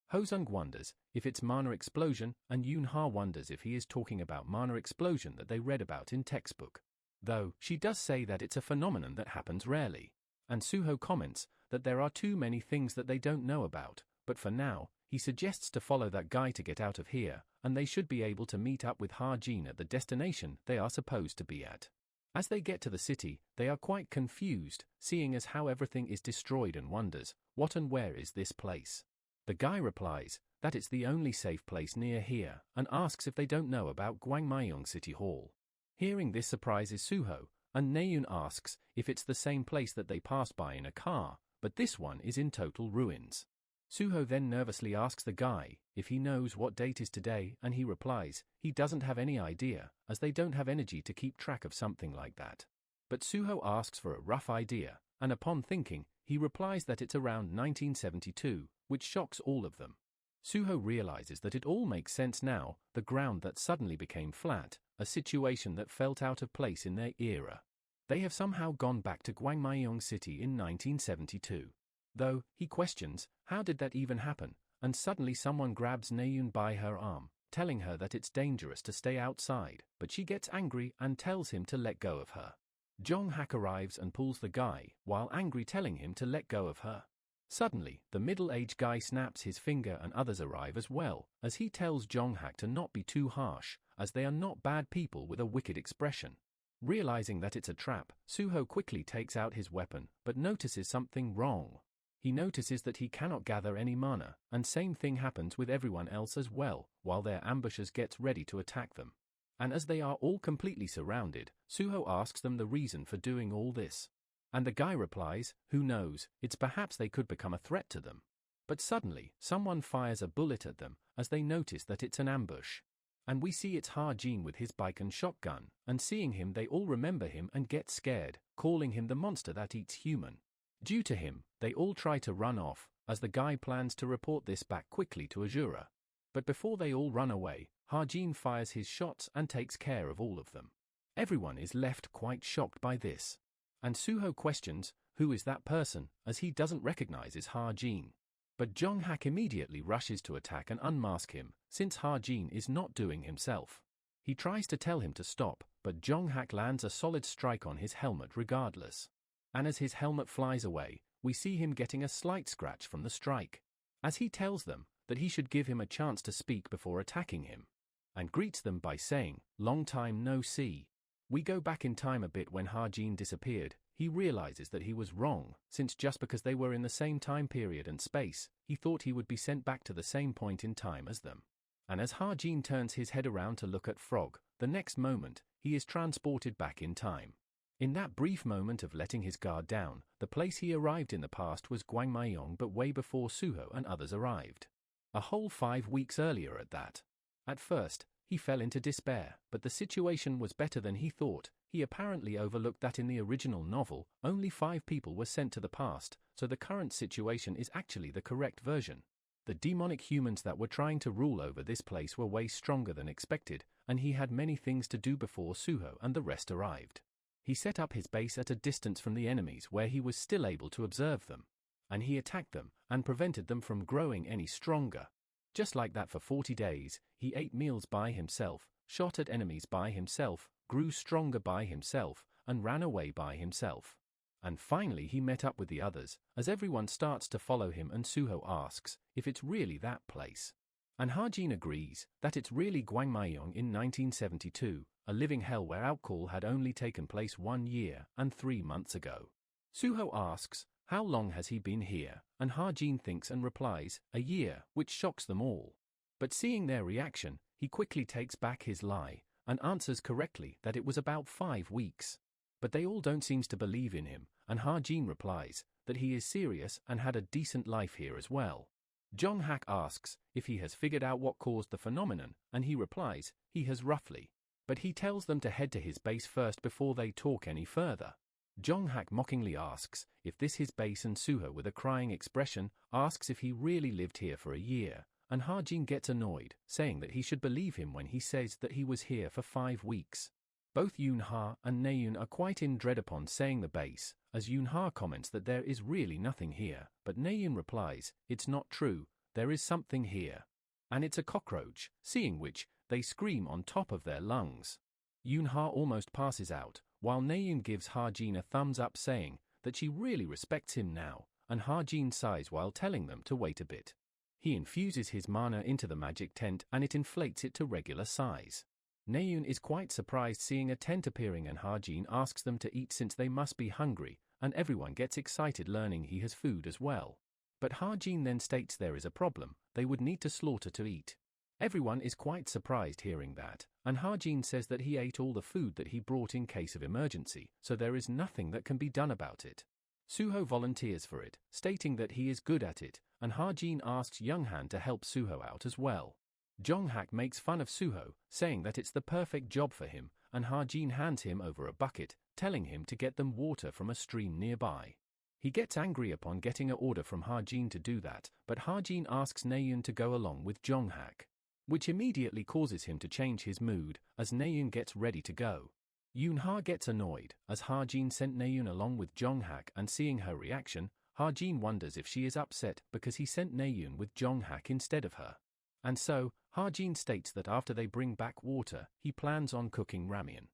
Ho-seong wonders if it's mana explosion, and Yoon-ha wonders if he is talking about mana explosion that they read about in textbook. Though, she does say that it's a phenomenon that happens rarely. And Soo-ho comments that there are too many things that they don't know about, but for now, He suggests to follow that guy to get out of here, and they should be able to meet up with Ha-jin at the destination they are supposed to be at. As they get to the city, they are quite confused, seeing as how everything is destroyed, and wonders, what and where is this place? The guy replies that it's the only safe place near here, and asks if they don't know about Gwangmyeong City Hall. Hearing this surprises Suho, and Naeun asks if it's the same place that they passed by in a car, but this one is in total ruins. Suho then nervously asks the guy if he knows what date is today, and he replies he doesn't have any idea, as they don't have energy to keep track of something like that. But Suho asks for a rough idea, and upon thinking, he replies that it's around 1972, which shocks all of them. Suho realizes that it all makes sense now, the ground that suddenly became flat, a situation that felt out of place in their era. They have somehow gone back to Gwangmyeong City in 1972. Though, he questions, how did that even happen, and suddenly someone grabs Naeun by her arm, telling her that it's dangerous to stay outside, but she gets angry and tells him to let go of her. Jong-hak arrives and pulls the guy, while angry, telling him to let go of her. Suddenly, the middle-aged guy snaps his finger and others arrive as well, as he tells Jong-hak to not be too harsh, as they are not bad people with a wicked expression. Realizing that it's a trap, Suho quickly takes out his weapon, but notices something wrong. He notices that he cannot gather any mana, and same thing happens with everyone else as well, while their ambushers gets ready to attack them. And as they are all completely surrounded, Suho asks them the reason for doing all this. And the guy replies, who knows, it's perhaps they could become a threat to them. But suddenly, someone fires a bullet at them, as they notice that it's an ambush. And we see it's Ha-jin with his bike and shotgun, and seeing him they all remember him and get scared, calling him the monster that eats human. Due to him, they all try to run off, as the guy plans to report this back quickly to Azura. But before they all run away, Ha-jin fires his shots and takes care of all of them. Everyone is left quite shocked by this. And Suho questions, who is that person, as he doesn't recognize his Ha-jin. But Jong-hak immediately rushes to attack and unmask him, since Ha-jin is not doing himself. He tries to tell him to stop, but Jong-hak lands a solid strike on his helmet regardless. And as his helmet flies away, we see him getting a slight scratch from the strike. As he tells them that he should give him a chance to speak before attacking him. And greets them by saying, long time no see. We go back in time a bit when Ha-jin disappeared. He realizes that he was wrong, since just because they were in the same time period and space, he thought he would be sent back to the same point in time as them. And as Ha-jin turns his head around to look at Frog, the next moment, he is transported back in time. In that brief moment of letting his guard down, the place he arrived in the past was Gwangmyeong, but way before Suho and others arrived. A whole 5 weeks earlier at that. At first, he fell into despair, but the situation was better than he thought. He apparently overlooked that in the original novel, only 5 people were sent to the past, so the current situation is actually the correct version. The demonic humans that were trying to rule over this place were way stronger than expected, and he had many things to do before Suho and the rest arrived. He set up his base at a distance from the enemies where he was still able to observe them. And he attacked them, and prevented them from growing any stronger. Just like that for 40 days, he ate meals by himself, shot at enemies by himself, grew stronger by himself, and ran away by himself. And finally he met up with the others, as everyone starts to follow him and Suho asks if it's really that place. And Ha-jin agrees that it's really Gwangmyeong in 1972, a living hell where outcall had only taken place 1 year and 3 months ago. Suho asks, how long has he been here? And Ha-jin thinks and replies, a year, which shocks them all. But seeing their reaction, he quickly takes back his lie, and answers correctly that it was about 5 weeks. But they all don't seem to believe in him, and Ha-jin replies that he is serious and had a decent life here as well. Jong-hak asks if he has figured out what caused the phenomenon, and he replies he has roughly. But he tells them to head to his base first before they talk any further. Jong-hak mockingly asks if this his base, and Suho with a crying expression asks if he really lived here for a year, and Ha-jin gets annoyed, saying that he should believe him when he says that he was here for 5 weeks. Both Yoon-ha and Naeun are quite in dread upon saying the base, as Yoon-ha comments that there is really nothing here, but Naeun replies, it's not true, there is something here. And it's a cockroach, seeing which, they scream on top of their lungs. Yoon-ha almost passes out, while Naeun gives Ha-jin a thumbs up saying that she really respects him now, and Ha-jin sighs while telling them to wait a bit. He infuses his mana into the magic tent and it inflates it to regular size. Naeun is quite surprised seeing a tent appearing and Hajin asks them to eat since they must be hungry, and everyone gets excited learning he has food as well. But Hajin then states there is a problem, they would need to slaughter to eat. Everyone is quite surprised hearing that, and Hajin says that he ate all the food that he brought in case of emergency, so there is nothing that can be done about it. Suho volunteers for it, stating that he is good at it, and Hajin asks Younghan to help Suho out as well. Jonghak makes fun of Suho, saying that it's the perfect job for him, and Hajin hands him over a bucket, telling him to get them water from a stream nearby. He gets angry upon getting an order from Hajin to do that, but Hajin asks Naeun to go along with Jonghak, which immediately causes him to change his mood, as Naeun gets ready to go. Yoonha gets annoyed, as Hajin sent Naeun along with Jonghak, and seeing her reaction, Hajin wonders if she is upset because he sent Naeun with Jonghak instead of her. And so, Hajin states that after they bring back water, he plans on cooking ramyeon.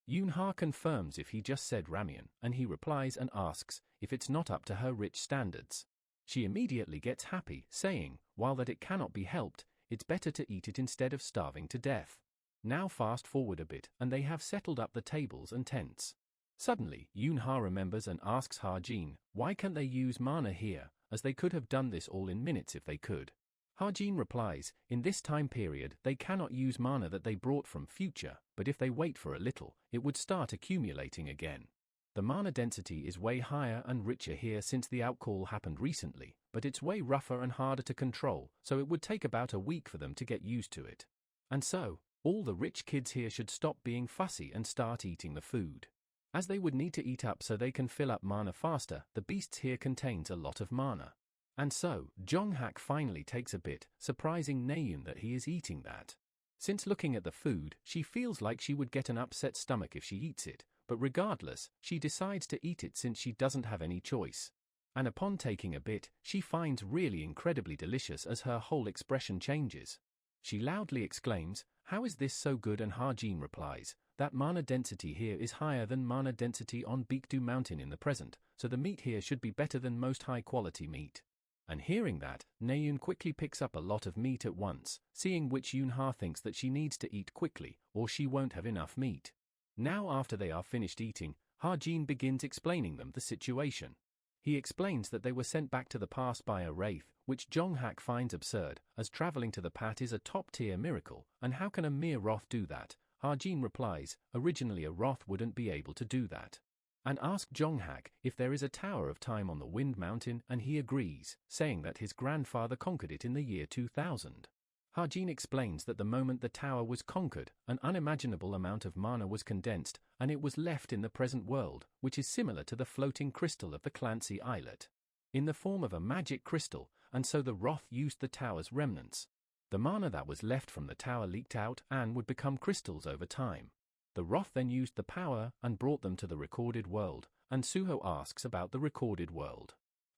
Yoonha confirms if he just said ramyeon, and he replies and asks if it's not up to her rich standards. She immediately gets happy, saying, while that it cannot be helped, it's better to eat it instead of starving to death. Now fast forward a bit and they have settled up the tables and tents. Suddenly, Yoonha remembers and asks Hajin, why can't they use mana here, as they could have done this all in minutes if they could. Hajin replies, in this time period they cannot use mana that they brought from future, but if they wait for a little, it would start accumulating again. The mana density is way higher and richer here since the outcall happened recently, but it's way rougher and harder to control, so it would take about a week for them to get used to it. And so, all the rich kids here should stop being fussy and start eating the food, as they would need to eat up so they can fill up mana faster. The beasts here contains a lot of mana. And so, Jonghak finally takes a bit, surprising Naeun that he is eating that. Since looking at the food, she feels like she would get an upset stomach if she eats it, but regardless, she decides to eat it since she doesn't have any choice. And upon taking a bit, she finds really incredibly delicious as her whole expression changes. She loudly exclaims, how is this so good? And Hajin replies, that mana density here is higher than mana density on Baekdu Mountain in the present, so the meat here should be better than most high-quality meat. And hearing that, Naeun quickly picks up a lot of meat at once, seeing which Yoonha thinks that she needs to eat quickly, or she won't have enough meat. Now after they are finished eating, Hajin begins explaining them the situation. He explains that they were sent back to the past by a wraith, which Jonghak finds absurd, as traveling to the past is a top-tier miracle, and how can a mere Roth do that? Hajin replies, originally a Roth wouldn't be able to do that. And ask Jonghak if there is a Tower of Time on the Wind Mountain, and he agrees, saying that his grandfather conquered it in the year 2000. Hajin explains that the moment the tower was conquered, an unimaginable amount of mana was condensed, and it was left in the present world, which is similar to the floating crystal of the Clancy Islet, in the form of a magic crystal, and so the Roth used the tower's remnants. The mana that was left from the tower leaked out and would become crystals over time. The Roth then used the power and brought them to the recorded world, and Suho asks about the recorded world.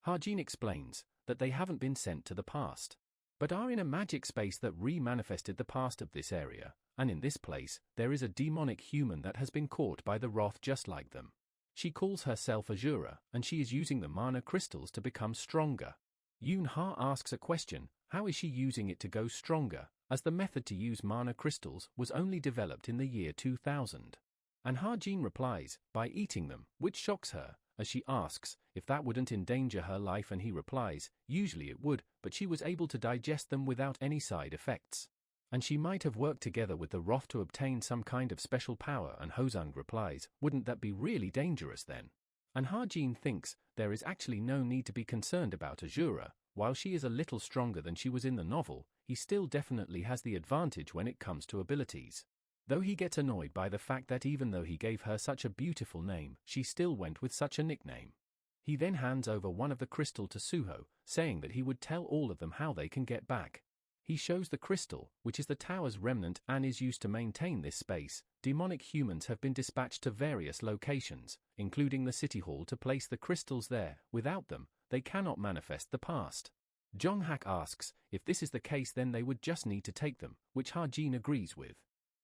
Hajin explains that they haven't been sent to the past, but are in a magic space that re-manifested the past of this area, and in this place, there is a demonic human that has been caught by the Roth just like them. She calls herself Azura, and she is using the mana crystals to become stronger. Yoonha asks a question, how is she using it to go stronger, as the method to use mana crystals was only developed in the year 2000. And Hajin replies, by eating them, which shocks her, as she asks if that wouldn't endanger her life, and he replies, usually it would, but she was able to digest them without any side effects. And she might have worked together with the Roth to obtain some kind of special power, and Hosung replies, wouldn't that be really dangerous then? And Hajin thinks there is actually no need to be concerned about Azura. While she is a little stronger than she was in the novel, he still definitely has the advantage when it comes to abilities. Though he gets annoyed by the fact that even though he gave her such a beautiful name, she still went with such a nickname. He then hands over one of the crystal to Suho, saying that he would tell all of them how they can get back. He shows the crystal, which is the tower's remnant and is used to maintain this space. Demonic humans have been dispatched to various locations, including the city hall, to place the crystals there. Without them, they cannot manifest the past. Jonghak asks if this is the case, then they would just need to take them, which Hajin agrees with.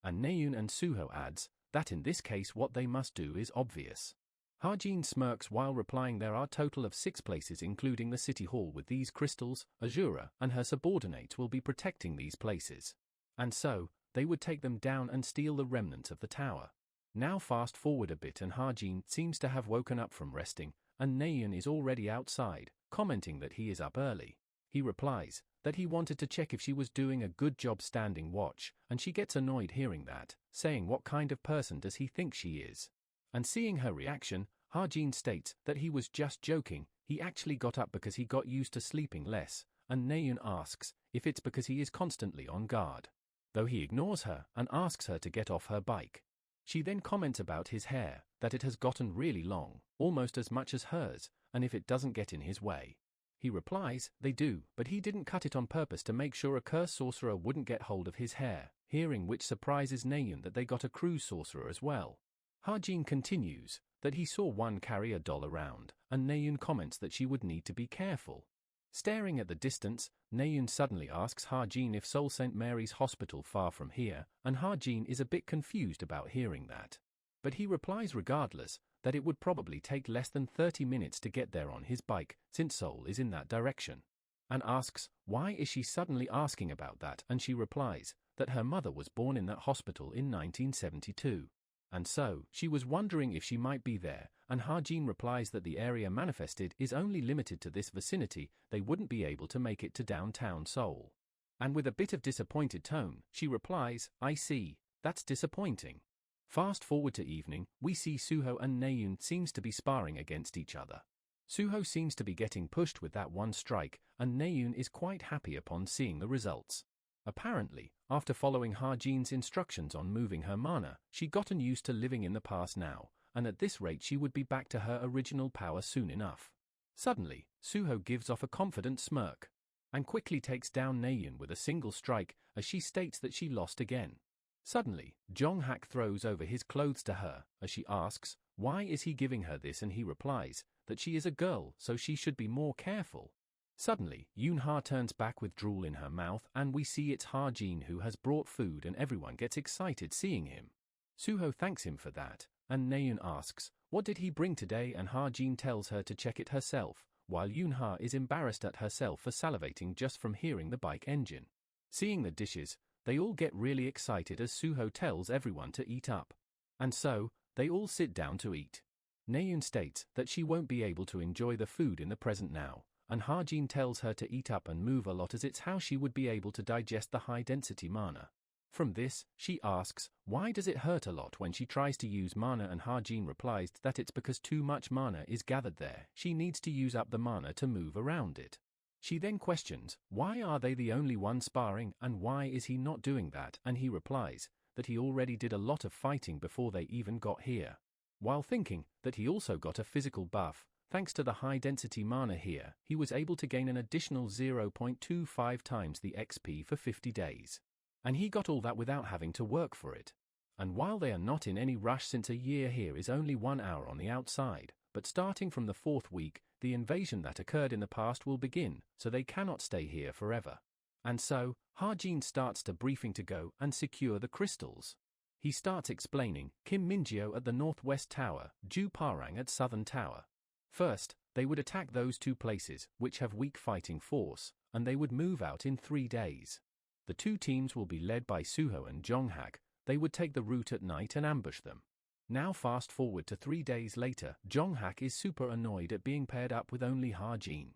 And Naeun and Suho adds that in this case what they must do is obvious. Ha-jin smirks while replying there are a total of 6 places including the city hall with these crystals. Azura and her subordinates will be protecting these places. And so, they would take them down and steal the remnants of the tower. Now fast forward a bit and Ha-jin seems to have woken up from resting, and Naeun is already outside, commenting that he is up early. He replies that he wanted to check if she was doing a good job standing watch, and she gets annoyed hearing that, saying what kind of person does he think she is. And seeing her reaction, Ha-jin states that he was just joking, he actually got up because he got used to sleeping less, and Naeun asks if it's because he is constantly on guard. Though he ignores her and asks her to get off her bike. She then comments about his hair, that it has gotten really long, almost as much as hers, and if it doesn't get in his way. He replies, they do, but he didn't cut it on purpose to make sure a cursed sorcerer wouldn't get hold of his hair, hearing which surprises Naeun that they got a cruise sorcerer as well. Ha-jin continues that he saw one carry a doll around, and Naeun comments that she would need to be careful. Staring at the distance, Naeun suddenly asks Ha-jin if Seoul St. Mary's Hospital far from here, and Ha-jin is a bit confused about hearing that. But he replies regardless, that it would probably take less than 30 minutes to get there on his bike, since Seoul is in that direction. And asks, why is she suddenly asking about that, and she replies that her mother was born in that hospital in 1972. And so, she was wondering if she might be there, and Ha-jin replies that the area manifested is only limited to this vicinity, they wouldn't be able to make it to downtown Seoul. And with a bit of disappointed tone, she replies, I see, that's disappointing. Fast forward to evening, we see Suho and Naeun seems to be sparring against each other. Suho seems to be getting pushed with that one strike, and Naeun is quite happy upon seeing the results. Apparently, after following Ha-jin's instructions on moving her mana, she'd gotten used to living in the past now, and at this rate she would be back to her original power soon enough. Suddenly, Suho gives off a confident smirk, and quickly takes down Naeun with a single strike as she states that she lost again. Suddenly, Jong-hak throws over his clothes to her, as she asks, why is he giving her this, and he replies that she is a girl so she should be more careful. Suddenly, Yoon-ha turns back with drool in her mouth and we see it's Ha-jin who has brought food and everyone gets excited seeing him. Suho thanks him for that, and Naeun asks, what did he bring today, and Ha-jin tells her to check it herself, while Yoon-ha is embarrassed at herself for salivating just from hearing the bike engine. Seeing the dishes, they all get really excited as Suho tells everyone to eat up. And so, they all sit down to eat. Naeun states that she won't be able to enjoy the food in the present now, and Ha-jin tells her to eat up and move a lot as it's how she would be able to digest the high-density mana. From this, she asks, why does it hurt a lot when she tries to use mana, and Ha-jin replies that it's because too much mana is gathered there, she needs to use up the mana to move around it. She then questions, why are they the only one sparring, and why is he not doing that, and he replies that he already did a lot of fighting before they even got here. While thinking that he also got a physical buff, thanks to the high-density mana here, he was able to gain an additional 0.25 times the XP for 50 days. And he got all that without having to work for it. And while they are not in any rush since a year here is only 1 hour on the outside, but starting from the 4th week, the invasion that occurred in the past will begin, so they cannot stay here forever. And so, Ha-jin starts to briefing to go and secure the crystals. He starts explaining, Kim Min-jio at the Northwest Tower, Ju Parang at Southern Tower. First, they would attack those 2 places, which have weak fighting force, and they would move out in 3 days. The 2 teams will be led by Suho and Jong-hak. They would take the route at night and ambush them. Now fast forward to 3 days later, Jong-hak is super annoyed at being paired up with only Ha-jin.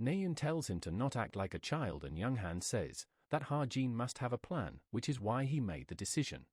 Naeun tells him to not act like a child, and Young-han says that Ha-jin must have a plan, which is why he made the decision.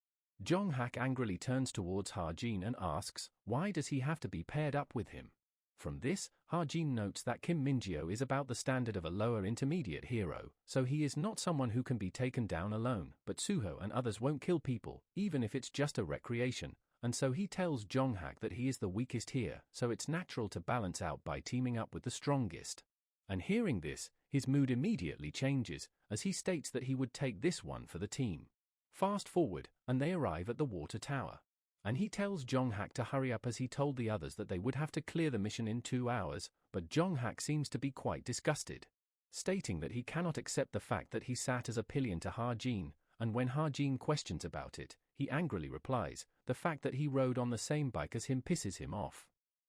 Jong-hak angrily turns towards Ha-jin and asks, why does he have to be paired up with him? From this, Ha-jin notes that Kim Min-jio is about the standard of a lower intermediate hero, so he is not someone who can be taken down alone, but Suho and others won't kill people, even if it's just a recreation, and so he tells Jong-hak that he is the weakest here, so it's natural to balance out by teaming up with the strongest. And hearing this, his mood immediately changes, as he states that he would take this one for the team. Fast forward, and they arrive at the water tower. And he tells Jong-hak to hurry up as he told the others that they would have to clear the mission in 2 hours, but Jong-hak seems to be quite disgusted, stating that he cannot accept the fact that he sat as a pillion to Ha-jin, and when Ha-jin questions about it, he angrily replies, the fact that he rode on the same bike as him pisses him off.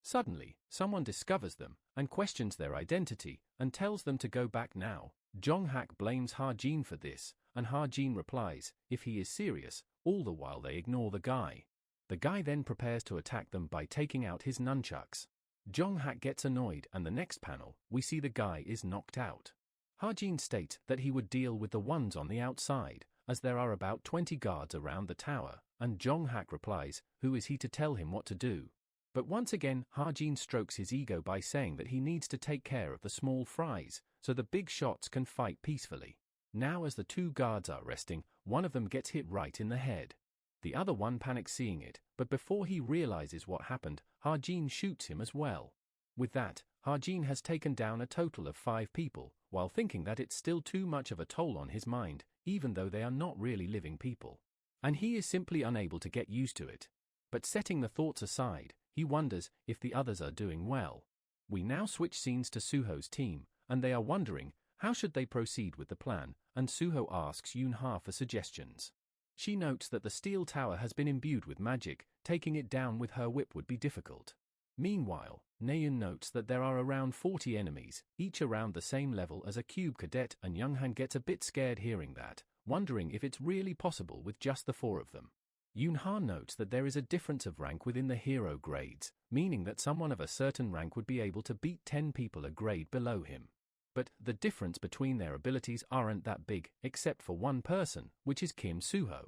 Suddenly, someone discovers them and questions their identity and tells them to go back now. Jong-hak blames Ha-jin for this, and Ha-jin replies, if he is serious, all the while they ignore the guy. The guy then prepares to attack them by taking out his nunchucks. Jong-hak gets annoyed, and the next panel, we see the guy is knocked out. Ha-jin states that he would deal with the ones on the outside, as there are about 20 guards around the tower, and Jong-hak replies, who is he to tell him what to do? But once again, Ha-jin strokes his ego by saying that he needs to take care of the small fries, so the big shots can fight peacefully. Now as the two guards are resting, one of them gets hit right in the head. The other one panics seeing it, but before he realizes what happened, Ha-jin shoots him as well. With that, Ha-jin has taken down a total of 5 people, while thinking that it's still too much of a toll on his mind, even though they are not really living people. And he is simply unable to get used to it. But setting the thoughts aside, he wonders if the others are doing well. We now switch scenes to Suho's team, and they are wondering, how should they proceed with the plan, and Suho asks Yoon-ha for suggestions. She notes that the steel tower has been imbued with magic, taking it down with her whip would be difficult. Meanwhile, Naeun notes that there are around 40 enemies, each around the same level as a cube cadet, and Young-han gets a bit scared hearing that, wondering if it's really possible with just the 4 of them. Yoon-ha notes that there is a difference of rank within the hero grades, meaning that someone of a certain rank would be able to beat 10 people a grade below him. But the difference between their abilities aren't that big, except for one person, which is Kim Suho.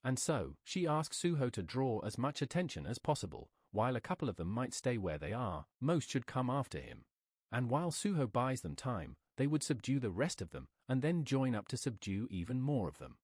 And so, she asks Suho to draw as much attention as possible. While a couple of them might stay where they are, most should come after him. And while Suho buys them time, they would subdue the rest of them, and then join up to subdue even more of them.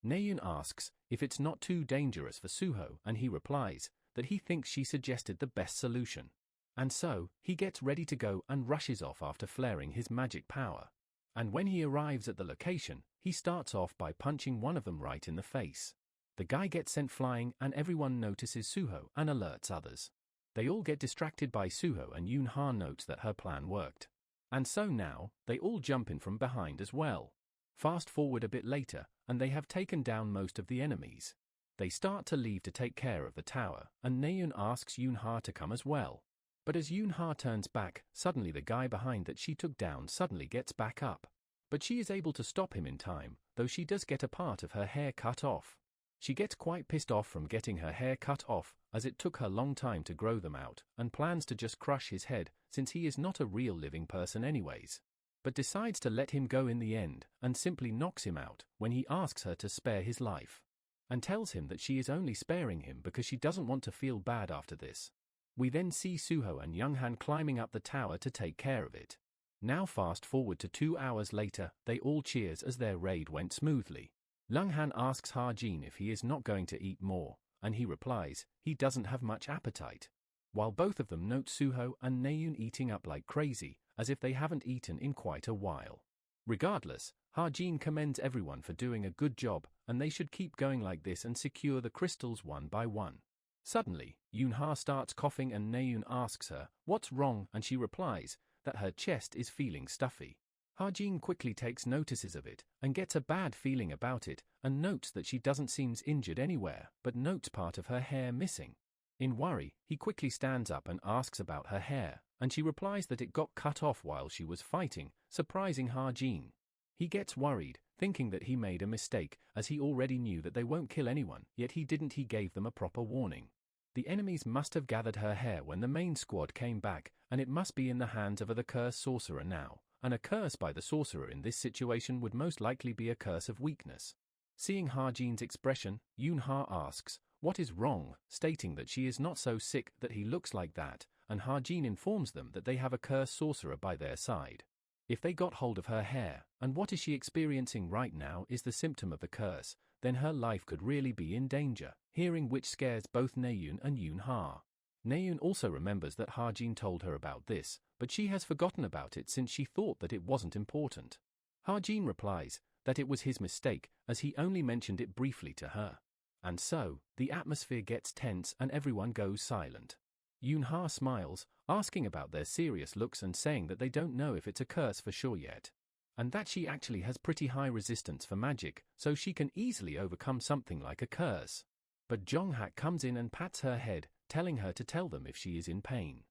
Naeun asks if it's not too dangerous for Suho, and he replies that he thinks she suggested the best solution. And so, he gets ready to go and rushes off after flaring his magic power. And when he arrives at the location, he starts off by punching one of them right in the face. The guy gets sent flying, and everyone notices Suho and alerts others. They all get distracted by Suho, and Yoon-ha notes that her plan worked. And so now, they all jump in from behind as well. Fast forward a bit later, and they have taken down most of the enemies. They start to leave to take care of the tower, and Naeun asks Yoon-ha to come as well. But as Yoon-ha turns back, suddenly the guy behind that she took down suddenly gets back up. But she is able to stop him in time, though she does get a part of her hair cut off. She gets quite pissed off from getting her hair cut off, as it took her long time to grow them out, and plans to just crush his head, since he is not a real living person anyways. But decides to let him go in the end, and simply knocks him out when he asks her to spare his life. And tells him that she is only sparing him because she doesn't want to feel bad after this. We then see Suho and Young-han climbing up the tower to take care of it. Now fast forward to 2 hours later, they all cheers as their raid went smoothly. Young-han asks Ha-jin if he is not going to eat more, and he replies, he doesn't have much appetite. While both of them note Suho and Naeun eating up like crazy, as if they haven't eaten in quite a while. Regardless, Ha-jin commends everyone for doing a good job, and they should keep going like this and secure the crystals one by one. Suddenly, Yoon-ha starts coughing and Naeun asks her, what's wrong, and she replies that her chest is feeling stuffy. Ha-jin quickly takes notices of it, and gets a bad feeling about it, and notes that she doesn't seem injured anywhere, but notes part of her hair missing. In worry, he quickly stands up and asks about her hair, and she replies that it got cut off while she was fighting, surprising Ha-jin. He gets worried, thinking that he made a mistake, as he already knew that they won't kill anyone, yet he gave them a proper warning. The enemies must have gathered her hair when the main squad came back, and it must be in the hands of the cursed sorcerer now, and a curse by the sorcerer in this situation would most likely be a curse of weakness. Seeing Ha-jin's expression, Yoon-ha asks, what is wrong, stating that she is not so sick that he looks like that, and Ha-jin informs them that they have a cursed sorcerer by their side. If they got hold of her hair, and what is she experiencing right now is the symptom of the curse, then her life could really be in danger, hearing which scares both Naeun and Yoon-ha. Naeun also remembers that Ha-jin told her about this, but she has forgotten about it since she thought that it wasn't important. Ha-jin replies that it was his mistake, as he only mentioned it briefly to her. And so, the atmosphere gets tense and everyone goes silent. Yoon-ha smiles, asking about their serious looks and saying that they don't know if it's a curse for sure yet. And that she actually has pretty high resistance for magic, so she can easily overcome something like a curse. But Jong-hak comes in and pats her head, telling her to tell them if she is in pain.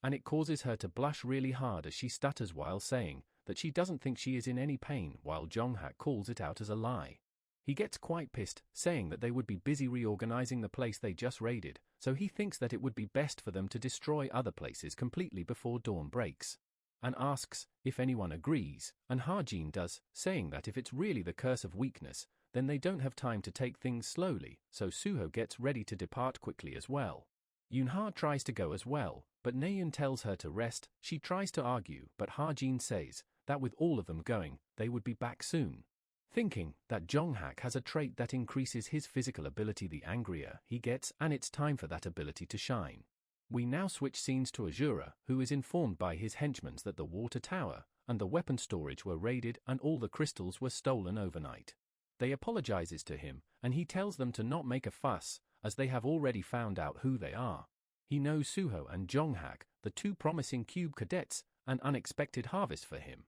and it causes her to blush really hard as she stutters while saying that she doesn't think she is in any pain, while Jong-hak calls it out as a lie. He gets quite pissed, saying that they would be busy reorganizing the place they just raided, so he thinks that it would be best for them to destroy other places completely before dawn breaks, and asks if anyone agrees, and Ha-jin does, saying that if it's really the curse of weakness, then they don't have time to take things slowly, so Suho gets ready to depart quickly as well. Yoon-ha tries to go as well, but Naeun tells her to rest. She tries to argue, but Ha-jin says that with all of them going, they would be back soon. Thinking that Jong-hak has a trait that increases his physical ability the angrier he gets, and it's time for that ability to shine. We now switch scenes to Azura, who is informed by his henchmen that the water tower and the weapon storage were raided and all the crystals were stolen overnight. They apologizes to him, and he tells them to not make a fuss, as they have already found out who they are. He knows Suho and Jong-hak, the two promising cube cadets, an unexpected harvest for him.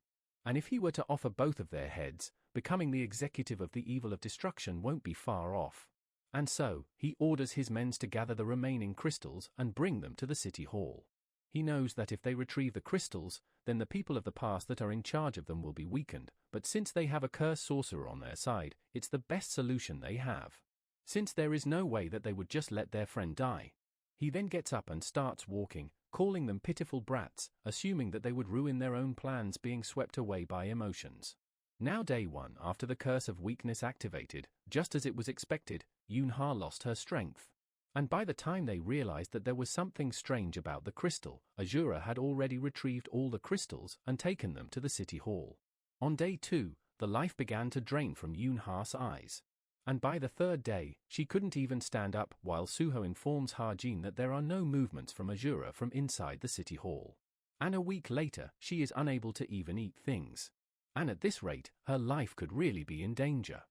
And if he were to offer both of their heads, becoming the executive of the evil of destruction won't be far off. And so, he orders his men to gather the remaining crystals and bring them to the city hall. He knows that if they retrieve the crystals, then the people of the past that are in charge of them will be weakened, but since they have a cursed sorcerer on their side, it's the best solution they have, since there is no way that they would just let their friend die. He then gets up and starts walking, calling them pitiful brats, assuming that they would ruin their own plans, being swept away by emotions. Now day one after the curse of weakness activated, just as it was expected, Yoon-ha lost her strength. And by the time they realized that there was something strange about the crystal, Azura had already retrieved all the crystals and taken them to the city hall. On day 2, the life began to drain from Yoon-ha's eyes. And by the third day, she couldn't even stand up, while Suho informs Ha-jin that there are no movements from Azura from inside the city hall. And a week later, she is unable to even eat things. And at this rate, her life could really be in danger.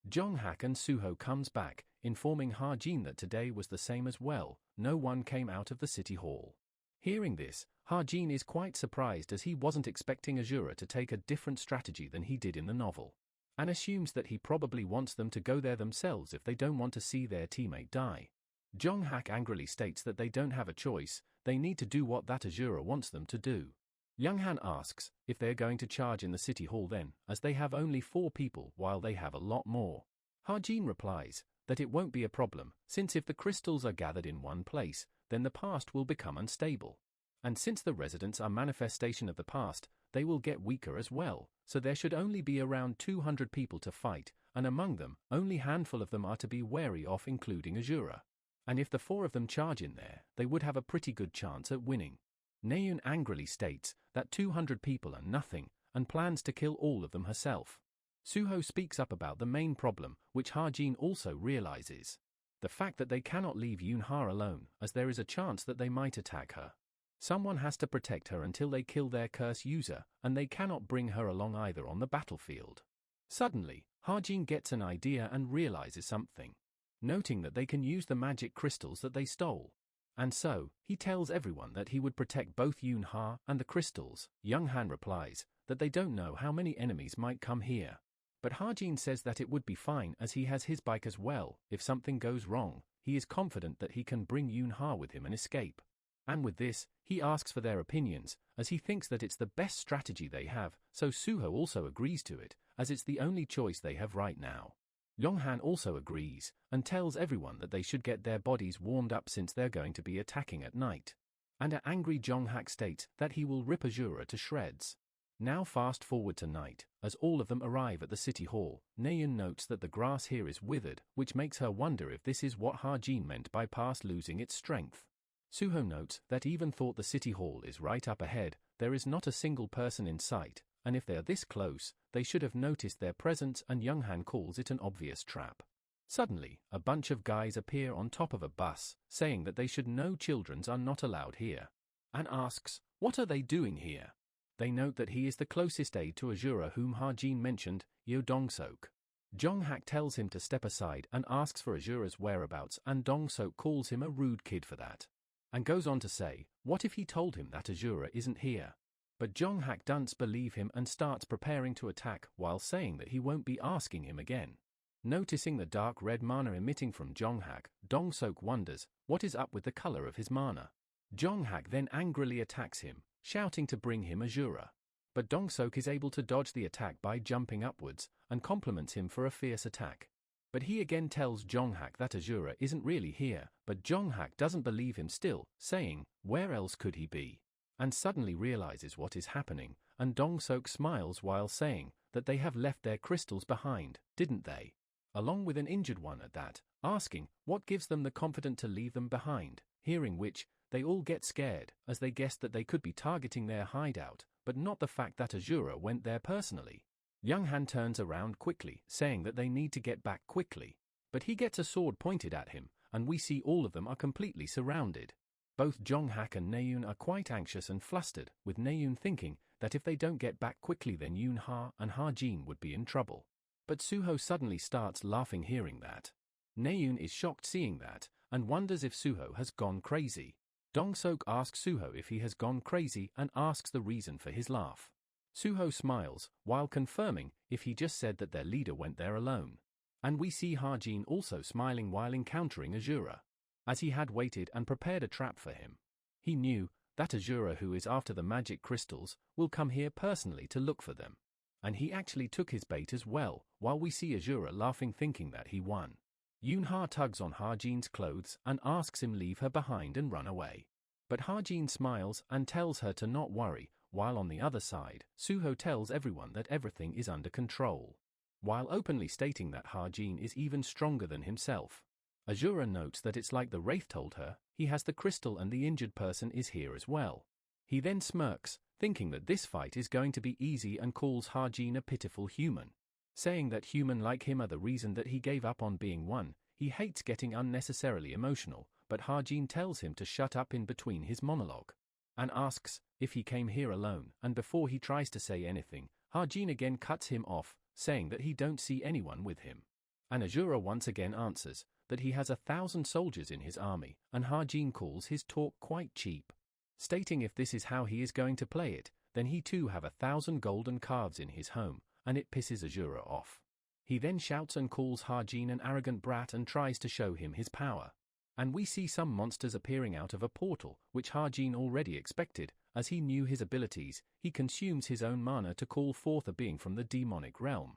Jong-hak and Suho comes back, informing Ha-jin that today was the same as well. No one came out of the city hall. Hearing this, Ha-jin is quite surprised, as he wasn't expecting Azura to take a different strategy than he did in the novel, and assumes that he probably wants them to go there themselves if they don't want to see their teammate die. Jong-hak angrily states that they don't have a choice, they need to do what that Azura wants them to do. Young-han asks if they're going to charge in the city hall then, as they have only 4 people while they have a lot more. Ha-jin replies that it won't be a problem, since if the crystals are gathered in one place, then the past will become unstable. And since the residents are manifestation of the past, they will get weaker as well, so there should only be around 200 people to fight, and among them, only handful of them are to be wary of, including Azura. And if the 4 of them charge in there, they would have a pretty good chance at winning. Naeun angrily states that 200 people are nothing, and plans to kill all of them herself. Suho speaks up about the main problem, which Ha-jin also realizes. The fact that they cannot leave Yoon-ha alone, as there is a chance that they might attack her. Someone has to protect her until they kill their curse user, and they cannot bring her along either on the battlefield. Suddenly, Ha-jin gets an idea and realizes something, noting that they can use the magic crystals that they stole. And so, he tells everyone that he would protect both Yoon-ha and the crystals. Young-han replies that they don't know how many enemies might come here. But Ha-jin says that it would be fine, as he has his bike as well. If something goes wrong, he is confident that he can bring Yoon-ha with him and escape. And with this, he asks for their opinions, as he thinks that it's the best strategy they have, so Suho also agrees to it, as it's the only choice they have right now. Young-han also agrees, and tells everyone that they should get their bodies warmed up since they're going to be attacking at night. And an angry Jong-hak states that he will rip Azura to shreds. Now fast forward to night, as all of them arrive at the city hall. Naeun notes that the grass here is withered, which makes her wonder if this is what Ha-jin meant by past losing its strength. Suho notes that even thought the city hall is right up ahead, there is not a single person in sight, and if they are this close, they should have noticed their presence, and Young-han calls it an obvious trap. Suddenly, a bunch of guys appear on top of a bus, saying that they should know children are not allowed here, and asks, what are they doing here? They note that he is the closest aide to Azura whom Ha-jin mentioned, Yo Dong-sok. Jong-hak tells him to step aside and asks for Azura's whereabouts, and Dong-sok calls him a rude kid for that, and goes on to say, what if he told him that Azura isn't here? But Jong-hak doesn't believe him and starts preparing to attack, while saying that he won't be asking him again. Noticing the dark red mana emitting from Jong-hak, Dong-sok wonders what is up with the color of his mana. Jonghak then angrily attacks him, shouting to bring him Azura. But Dongsuk is able to dodge the attack by jumping upwards, and compliments him for a fierce attack. But he again tells Jonghak that Azura isn't really here, but Jonghak doesn't believe him still, saying, "Where else could he be?" And suddenly realizes what is happening, and Dongsuk smiles while saying that they have left their crystals behind, didn't they? Along with an injured one at that, asking what gives them the confidence to leave them behind, hearing which, they all get scared, as they guessed that they could be targeting their hideout, but not the fact that Azura went there personally. Younghan turns around quickly, saying that they need to get back quickly. But he gets a sword pointed at him, and we see all of them are completely surrounded. Both Jonghak and Naeun are quite anxious and flustered, with Naeun thinking that if they don't get back quickly then Yoonha and Ha-jin would be in trouble. But Suho suddenly starts laughing hearing that. Naeun is shocked seeing that, and wonders if Suho has gone crazy. Dongsuk asks Suho if he has gone crazy and asks the reason for his laugh. Suho smiles, while confirming if he just said that their leader went there alone. And we see Ha-jin also smiling while encountering Azura, as he had waited and prepared a trap for him. He knew that Azura, who is after the magic crystals, will come here personally to look for them. And he actually took his bait as well, while we see Azura laughing thinking that he won. Yoonha tugs on Ha-jin's clothes and asks him leave her behind and run away. But Ha-jin smiles and tells her to not worry, while on the other side, Suho tells everyone that everything is under control, while openly stating that Ha-jin is even stronger than himself. Azura notes that it's like the Wraith told her, he has the crystal and the injured person is here as well. He then smirks, thinking that this fight is going to be easy and calls Ha-jin a pitiful human, saying that human like him are the reason that he gave up on being one. He hates getting unnecessarily emotional, but Ha-jin tells him to shut up in between his monologue, and asks if he came here alone, and before he tries to say anything, Ha-jin again cuts him off, saying that he don't see anyone with him. And Azura once again answers that he has 1,000 soldiers in his army, and Ha-jin calls his talk quite cheap, stating if this is how he is going to play it, then he too have 1,000 golden calves in his home, and it pisses Azura off. He then shouts and calls Ha-jin an arrogant brat and tries to show him his power. And we see some monsters appearing out of a portal, which Ha-jin already expected, as he knew his abilities. He consumes his own mana to call forth a being from the demonic realm.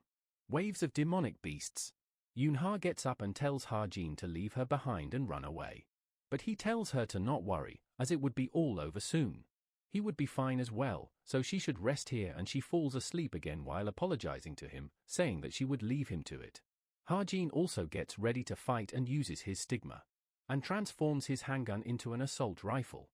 Waves of demonic beasts. Yoonha gets up and tells Ha-jin to leave her behind and run away. But he tells her to not worry, as it would be all over soon. He would be fine as well, so she should rest here, and she falls asleep again while apologizing to him, saying that she would leave him to it. Ha-jin also gets ready to fight and uses his stigma, and transforms his handgun into an assault rifle.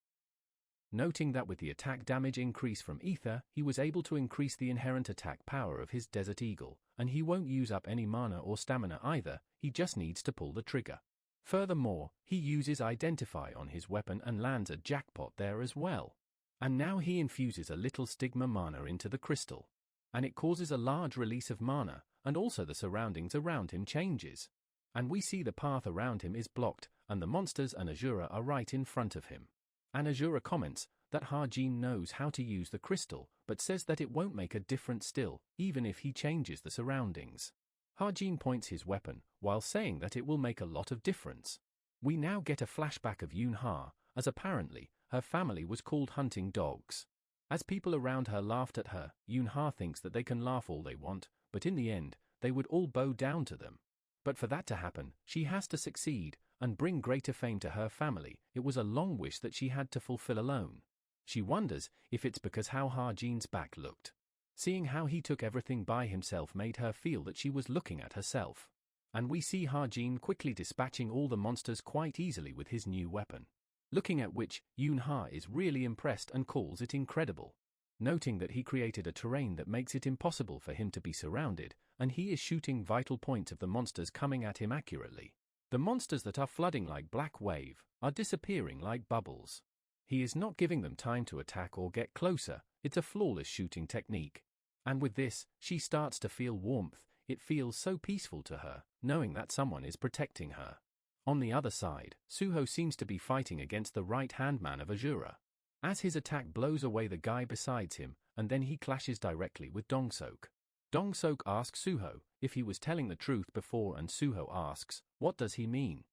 Noting that with the attack damage increase from ether, he was able to increase the inherent attack power of his Desert Eagle, and he won't use up any mana or stamina either, he just needs to pull the trigger. Furthermore, he uses Identify on his weapon and lands a jackpot there as well. And now he infuses a little stigma mana into the crystal, and it causes a large release of mana, and also the surroundings around him changes. And we see the path around him is blocked, and the monsters and Azura are right in front of him. And Azura comments that Ha-jin knows how to use the crystal, but says that it won't make a difference still, even if he changes the surroundings. Ha-jin points his weapon, while saying that it will make a lot of difference. We now get a flashback of Yoonha, as apparently, her family was called hunting dogs. As people around her laughed at her, Yoonha thinks that they can laugh all they want, but in the end, they would all bow down to them. But for that to happen, she has to succeed, and bring greater fame to her family. It was a long wish that she had to fulfill alone. She wonders if it's because how Ha-jin's back looked. Seeing how he took everything by himself made her feel that she was looking at herself. And we see Ha-jin quickly dispatching all the monsters quite easily with his new weapon. Looking at which, Yoonha is really impressed and calls it incredible. Noting that he created a terrain that makes it impossible for him to be surrounded, and he is shooting vital points of the monsters coming at him accurately. The monsters that are flooding like black wave are disappearing like bubbles. He is not giving them time to attack or get closer. It's a flawless shooting technique. And with this, she starts to feel warmth. It feels so peaceful to her, knowing that someone is protecting her. On the other side, Suho seems to be fighting against the right-hand man of Azura, as his attack blows away the guy beside him, and then he clashes directly with Dongsuk. Dongsuk asks Suho if he was telling the truth before, and Suho asks, what does he mean?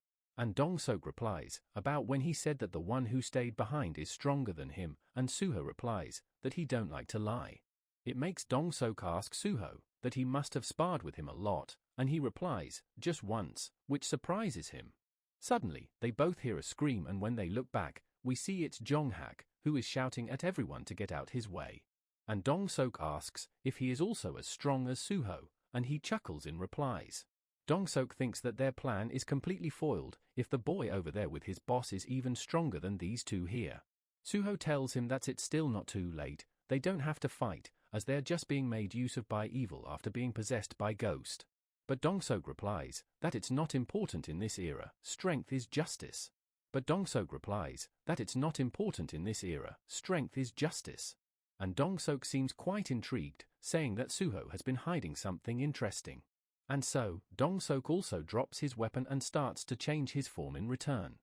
And Dong-seok replies, about when he said that the one who stayed behind is stronger than him, and Suho replies, that he don't like to lie. It makes Dong-seok ask Suho, that he must have sparred with him a lot, and he replies, just once, which surprises him. Suddenly, they both hear a scream, and when they look back, we see it's Jong-hak, who is shouting at everyone to get out his way. And Dong-seok asks if he is also as strong as Suho, and he chuckles in replies. Dong-seok thinks that their plan is completely foiled if the boy over there with his boss is even stronger than these two here. Suho tells him that it's still not too late, they don't have to fight, as they're just being made use of by evil after being possessed by ghost. But Dong-seok replies that it's not important in this era, strength is justice. But Dong-seok replies that it's not important in this era, strength is justice. And Dong-seok seems quite intrigued, saying that Suho has been hiding something interesting. And so, Dong-seok also drops his weapon and starts to change his form in return,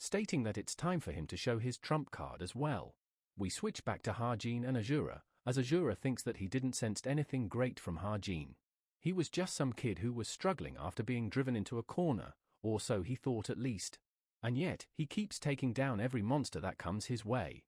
stating that it's time for him to show his trump card as well. We switch back to Ha-jin and Azura, as Azura thinks that he didn't sense anything great from Ha-jin. He was just some kid who was struggling after being driven into a corner, or so he thought at least. And yet, he keeps taking down every monster that comes his way.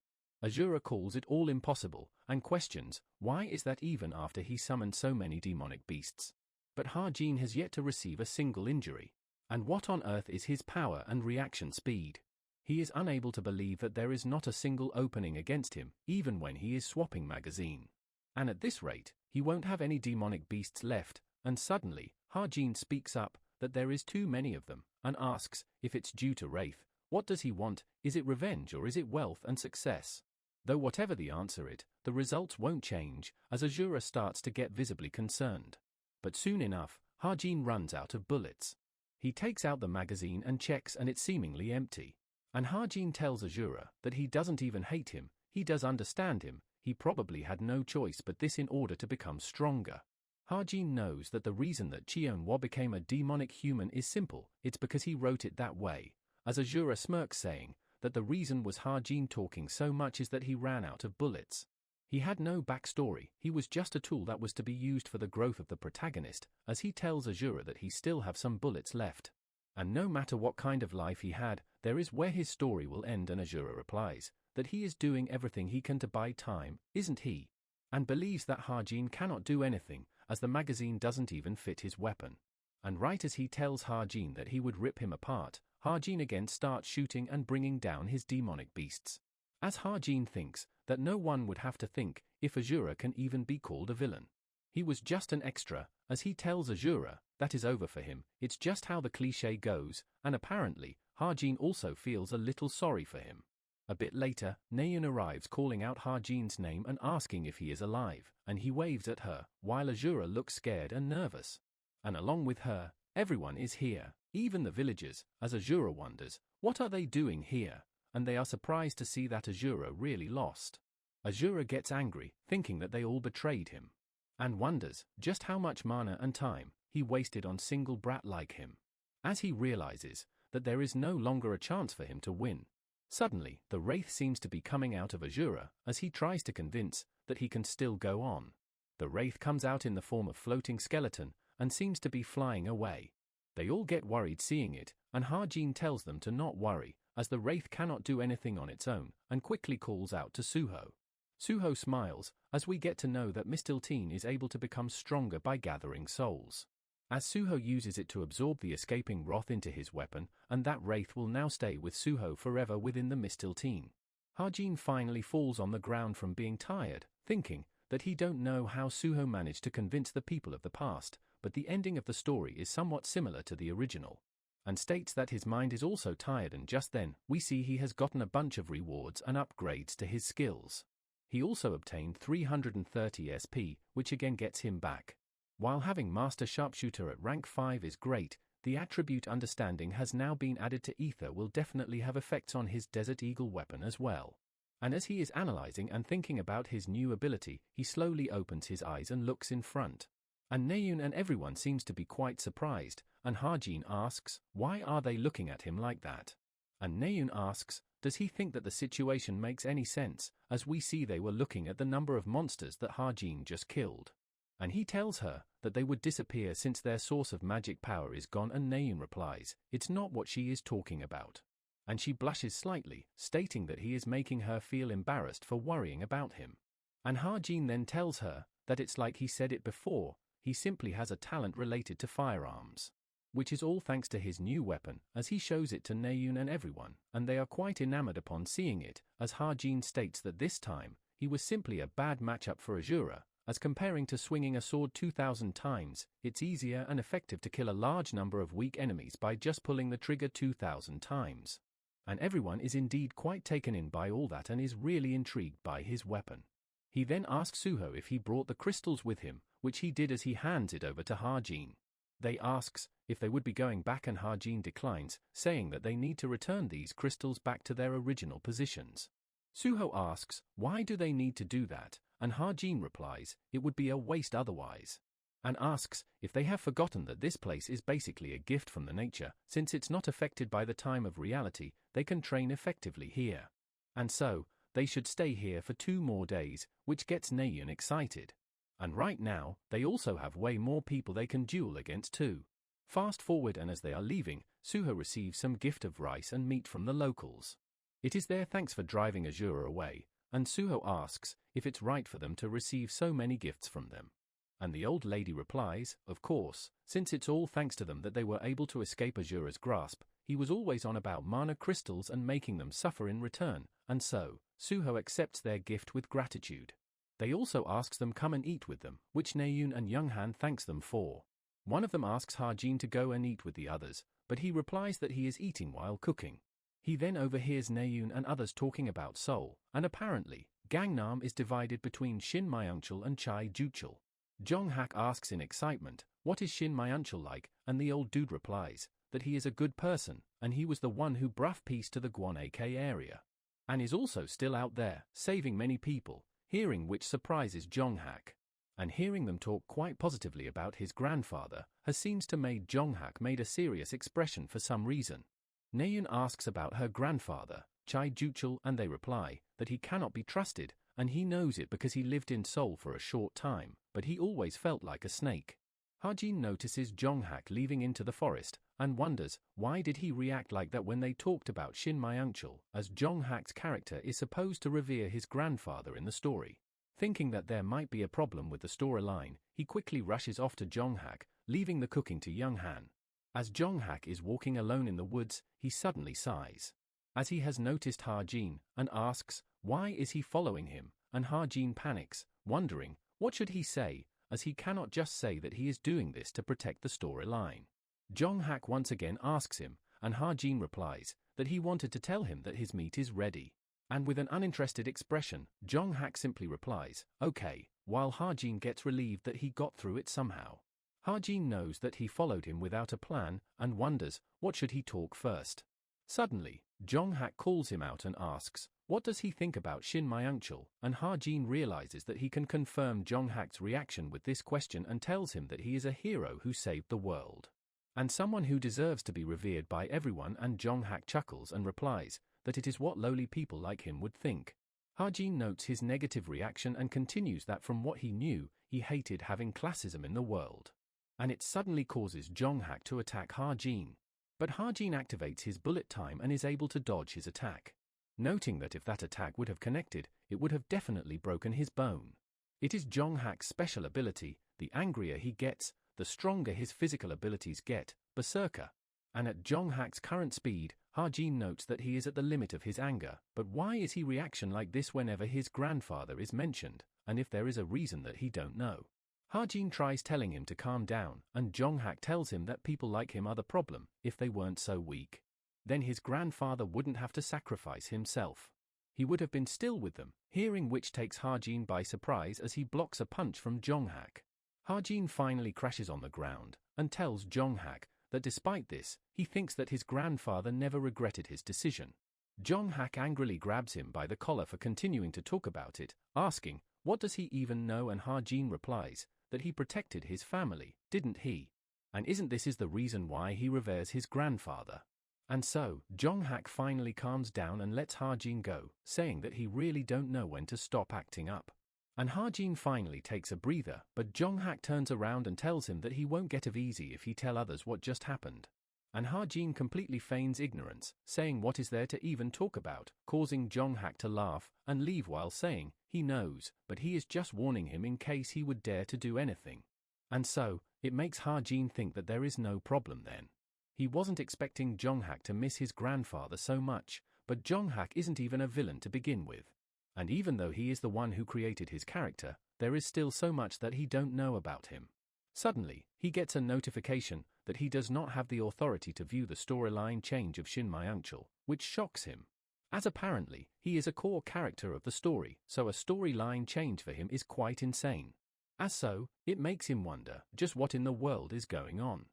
Azura calls it all impossible, and questions, why is that even after he summoned so many demonic beasts? But Ha-jin has yet to receive a single injury. And what on earth is his power and reaction speed? He is unable to believe that there is not a single opening against him, even when he is swapping magazine. And at this rate, he won't have any demonic beasts left, and suddenly, Ha-jin speaks up, that there is too many of them, and asks, if it's due to Wraith, what does he want, is it revenge or is it wealth and success? Though whatever the answer it, the results won't change, as Azura starts to get visibly concerned. But soon enough, Ha-jin runs out of bullets. He takes out the magazine and checks, and it's seemingly empty. And Ha-jin tells Azura that he doesn't even hate him, he does understand him, he probably had no choice but this in order to become stronger. Ha-jin knows that the reason that Cheon-hwa became a demonic human is simple, it's because he wrote it that way, as Azura smirks, saying that the reason was Ha-jin talking so much is that he ran out of bullets. He had no backstory, he was just a tool that was to be used for the growth of the protagonist, as he tells Azura that he still have some bullets left. And no matter what kind of life he had, there is where his story will end, and Azura replies that he is doing everything he can to buy time, isn't he? And believes that Ha-jin cannot do anything, as the magazine doesn't even fit his weapon. And right as he tells Ha-jin that he would rip him apart, Ha-jin again starts shooting and bringing down his demonic beasts. As Ha-jin thinks that no one would have to think if Azura can even be called a villain. He was just an extra, as he tells Azura that is over for him, it's just how the cliché goes, and apparently, Ha-jin also feels a little sorry for him. A bit later, Naeun arrives calling out Ha-jin's name and asking if he is alive, and he waves at her, while Azura looks scared and nervous. And along with her, everyone is here, even the villagers, as Azura wonders, what are they doing here? And they are surprised to see that Azura really lost. Azura gets angry, thinking that they all betrayed him, and wonders just how much mana and time he wasted on single brat like him. As he realizes that there is no longer a chance for him to win, suddenly the Wraith seems to be coming out of Azura as he tries to convince that he can still go on. The Wraith comes out in the form of floating skeleton and seems to be flying away. They all get worried seeing it, and Ha-jin tells them to not worry, as the Wraith cannot do anything on its own, and quickly calls out to Suho. Suho smiles, as we get to know that Mistilteen is able to become stronger by gathering souls. As Suho uses it to absorb the escaping wrath into his weapon, and that Wraith will now stay with Suho forever within the Mistilteen. Ha-jin finally falls on the ground from being tired, thinking that he don't know how Suho managed to convince the people of the past, but the ending of the story is somewhat similar to the original, and states that his mind is also tired, and just then, we see he has gotten a bunch of rewards and upgrades to his skills. He also obtained 330 SP, which again gets him back. While having Master Sharpshooter at rank 5 is great, the attribute Understanding has now been added to Ether will definitely have effects on his Desert Eagle weapon as well. And as he is analyzing and thinking about his new ability, he slowly opens his eyes and looks in front. And Naeun and everyone seems to be quite surprised, and Ha-jin asks, why are they looking at him like that? And Naeun asks, does he think that the situation makes any sense, as we see they were looking at the number of monsters that Ha-jin just killed. And he tells her that they would disappear since their source of magic power is gone, and Naeun replies, it's not what she is talking about. And she blushes slightly, stating that he is making her feel embarrassed for worrying about him. And Ha-jin then tells her that it's like he said it before, he simply has a talent related to firearms. Which is all thanks to his new weapon, as he shows it to Naeun and everyone, and they are quite enamored upon seeing it, as Ha-jin states that this time, he was simply a bad matchup for Azura, as comparing to swinging a sword 2,000 times, it's easier and effective to kill a large number of weak enemies by just pulling the trigger 2,000 times. And everyone is indeed quite taken in by all that and is really intrigued by his weapon. He then asks Suho if he brought the crystals with him, which he did as he hands it over to Ha-jin. They asks if they would be going back, and Ha-jin declines, saying that they need to return these crystals back to their original positions. Suho asks, why do they need to do that, and Ha-jin replies, it would be a waste otherwise. And asks if they have forgotten that this place is basically a gift from the nature, since it's not affected by the time of reality, they can train effectively here. And so, they should stay here for 2 more days, which gets Naeun excited. And right now, they also have way more people they can duel against too. Fast forward, and as they are leaving, Suho receives some gift of rice and meat from the locals. It is their thanks for driving Azura away, and Suho asks if it's right for them to receive so many gifts from them. And the old lady replies, of course, since it's all thanks to them that they were able to escape Azura's grasp. He was always on about mana crystals and making them suffer in return, and so, Suho accepts their gift with gratitude. They also asks them come and eat with them, which Naeun and Younghan thanks them for. One of them asks Ha-jin to go and eat with the others, but he replies that he is eating while cooking. He then overhears Naeun and others talking about Seoul, and apparently, Gangnam is divided between Shin Myeongchul and Chai Juchul. Jong-hak asks in excitement, what is Shin Myeongchul like, and the old dude replies that he is a good person, and he was the one who brought peace to the Gwon-AK area. And is also still out there, saving many people, hearing which surprises Jong-hak. And hearing them talk quite positively about his grandfather, has seems to made Jong-hak made a serious expression for some reason. Naeun asks about her grandfather, Chai Juchul, and they reply that he cannot be trusted, and he knows it because he lived in Seoul for a short time, but he always felt like a snake. Ha-jin notices Jong-hak leaving into the forest, and wonders why did he react like that when they talked about Shin Myeongchul, as Jong-hak's character is supposed to revere his grandfather in the story. Thinking that there might be a problem with the storyline, he quickly rushes off to Jong-hak, leaving the cooking to Young-han. As Jong-hak is walking alone in the woods, he suddenly sighs, as he has noticed Ha-jin, and asks why is he following him, and Ha-jin panics, wondering what should he say, as he cannot just say that he is doing this to protect the storyline. Jong-hak once again asks him, and Ha-jin replies that he wanted to tell him that his meat is ready. And with an uninterested expression, Jong-hak simply replies, okay, while Ha-jin gets relieved that he got through it somehow. Ha-jin knows that he followed him without a plan, and wonders what should he talk first. Suddenly, Jong-hak calls him out and asks, what does he think about Shin Myeongchul, and Ha-jin realizes that he can confirm Jong-hak's reaction with this question and tells him that he is a hero who saved the world. And someone who deserves to be revered by everyone, and Jong-hak chuckles and replies that it is what lowly people like him would think. Ha-jin notes his negative reaction and continues that from what he knew, he hated having classism in the world. And it suddenly causes Jong-hak to attack Ha-jin. But Ha-jin activates his bullet time and is able to dodge his attack. Noting that if that attack would have connected, it would have definitely broken his bone. It is Jong-hak's special ability, the angrier he gets, the stronger his physical abilities get, Berserker. And at Jong-hak's current speed, Ha-jin notes that he is at the limit of his anger, but why is he reaction like this whenever his grandfather is mentioned, and if there is a reason that he don't know? Ha-jin tries telling him to calm down, and Jong-hak tells him that people like him are the problem, if they weren't so weak. Then his grandfather wouldn't have to sacrifice himself. He would have been still with them, hearing which takes Ha-jin by surprise as he blocks a punch from Jong-hak. Ha-jin finally crashes on the ground, and tells Jong-hak that despite this, he thinks that his grandfather never regretted his decision. Jong-hak angrily grabs him by the collar for continuing to talk about it, asking, what does he even know, and Ha-jin replies that he protected his family, didn't he? And isn't this is the reason why he reveres his grandfather? And so, Jong-hak finally calms down and lets Ha-jin go, saying that he really don't know when to stop acting up. And Ha-jin finally takes a breather, but Jong-hak turns around and tells him that he won't get off easy if he tell others what just happened. And Ha-jin completely feigns ignorance, saying what is there to even talk about, causing Jong-hak to laugh and leave while saying he knows, but he is just warning him in case he would dare to do anything. And so, it makes Ha-jin think that there is no problem then. He wasn't expecting Jong-hak to miss his grandfather so much, but Jong-hak isn't even a villain to begin with. And even though he is the one who created his character, there is still so much that he don't know about him. Suddenly, he gets a notification that he does not have the authority to view the storyline change of Shin Myung-chul, which shocks him. As apparently, he is a core character of the story, so a storyline change for him is quite insane. As so, it makes him wonder just what in the world is going on.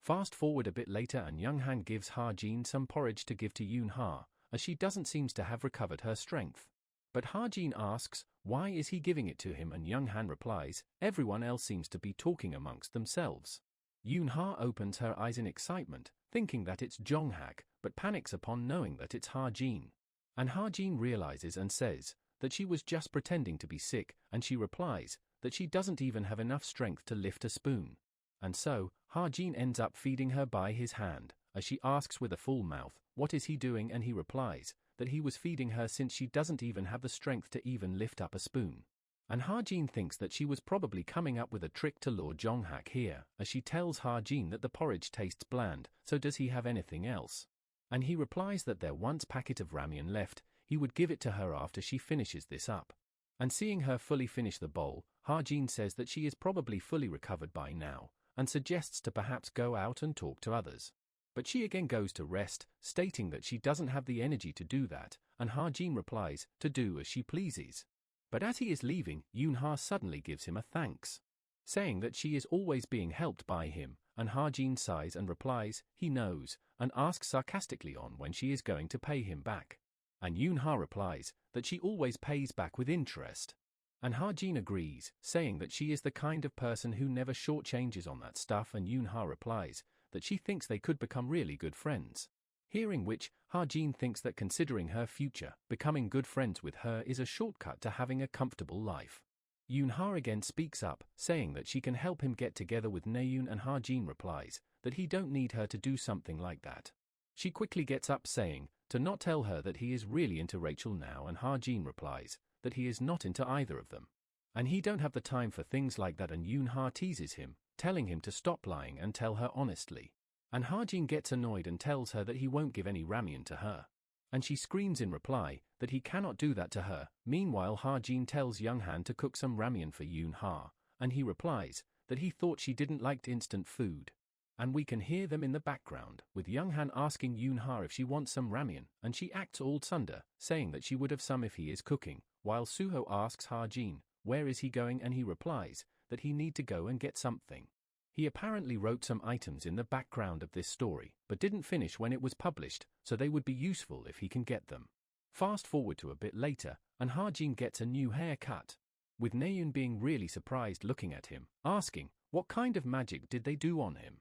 Fast forward a bit later and Young-han gives Ha-jin some porridge to give to Yoon-ha, as she doesn't seem to have recovered her strength. But Ha-jin asks, why is he giving it to him, and Young-han replies, everyone else seems to be talking amongst themselves. Yoon-ha opens her eyes in excitement, thinking that it's Jong-hak, but panics upon knowing that it's Ha-jin. And Ha-jin realizes and says that she was just pretending to be sick, and she replies that she doesn't even have enough strength to lift a spoon. And so, Ha-jin ends up feeding her by his hand, as she asks with a full mouth, what is he doing, and he replies that he was feeding her since she doesn't even have the strength to even lift up a spoon. And Ha-jin thinks that she was probably coming up with a trick to lure Jong-hak here, as she tells Ha-jin that the porridge tastes bland, so does he have anything else? And he replies that there once packet of ramen left, he would give it to her after she finishes this up. And seeing her fully finish the bowl, Ha-jin says that she is probably fully recovered by now, and suggests to perhaps go out and talk to others. But she again goes to rest, stating that she doesn't have the energy to do that, and Ha-jin replies to do as she pleases. But as he is leaving, Yoon-ha suddenly gives him a thanks, saying that she is always being helped by him, and Ha-jin sighs and replies he knows, and asks sarcastically on when she is going to pay him back. And Yoon-ha replies that she always pays back with interest. And Ha-jin agrees, saying that she is the kind of person who never shortchanges on that stuff, and Yoon-ha replies that she thinks they could become really good friends. Hearing which, Ha-jin thinks that considering her future, becoming good friends with her is a shortcut to having a comfortable life. Yoon-ha again speaks up, saying that she can help him get together with Naeun, and Ha-jin replies that he don't need her to do something like that. She quickly gets up, saying to not tell her that he is really into Rachel now, and Ha-jin replies that he is not into either of them. And he don't have the time for things like that, and Yoon-ha teases him, telling him to stop lying and tell her honestly. And Ha-jin gets annoyed and tells her that he won't give any ramen to her. And she screams in reply that he cannot do that to her. Meanwhile, Ha-jin tells Young-han to cook some ramen for Yoon-ha, and he replies that he thought she didn't like instant food. And we can hear them in the background, with Young-han asking Yoon-ha if she wants some ramen, and she acts all tsunder, saying that she would have some if he is cooking, while Suho asks Ha-jin where is he going, and he replies that he need to go and get something. He apparently wrote some items in the background of this story, but didn't finish when it was published, so they would be useful if he can get them. Fast forward to a bit later, and Ha-jin gets a new haircut, with Naeun being really surprised looking at him, asking what kind of magic did they do on him.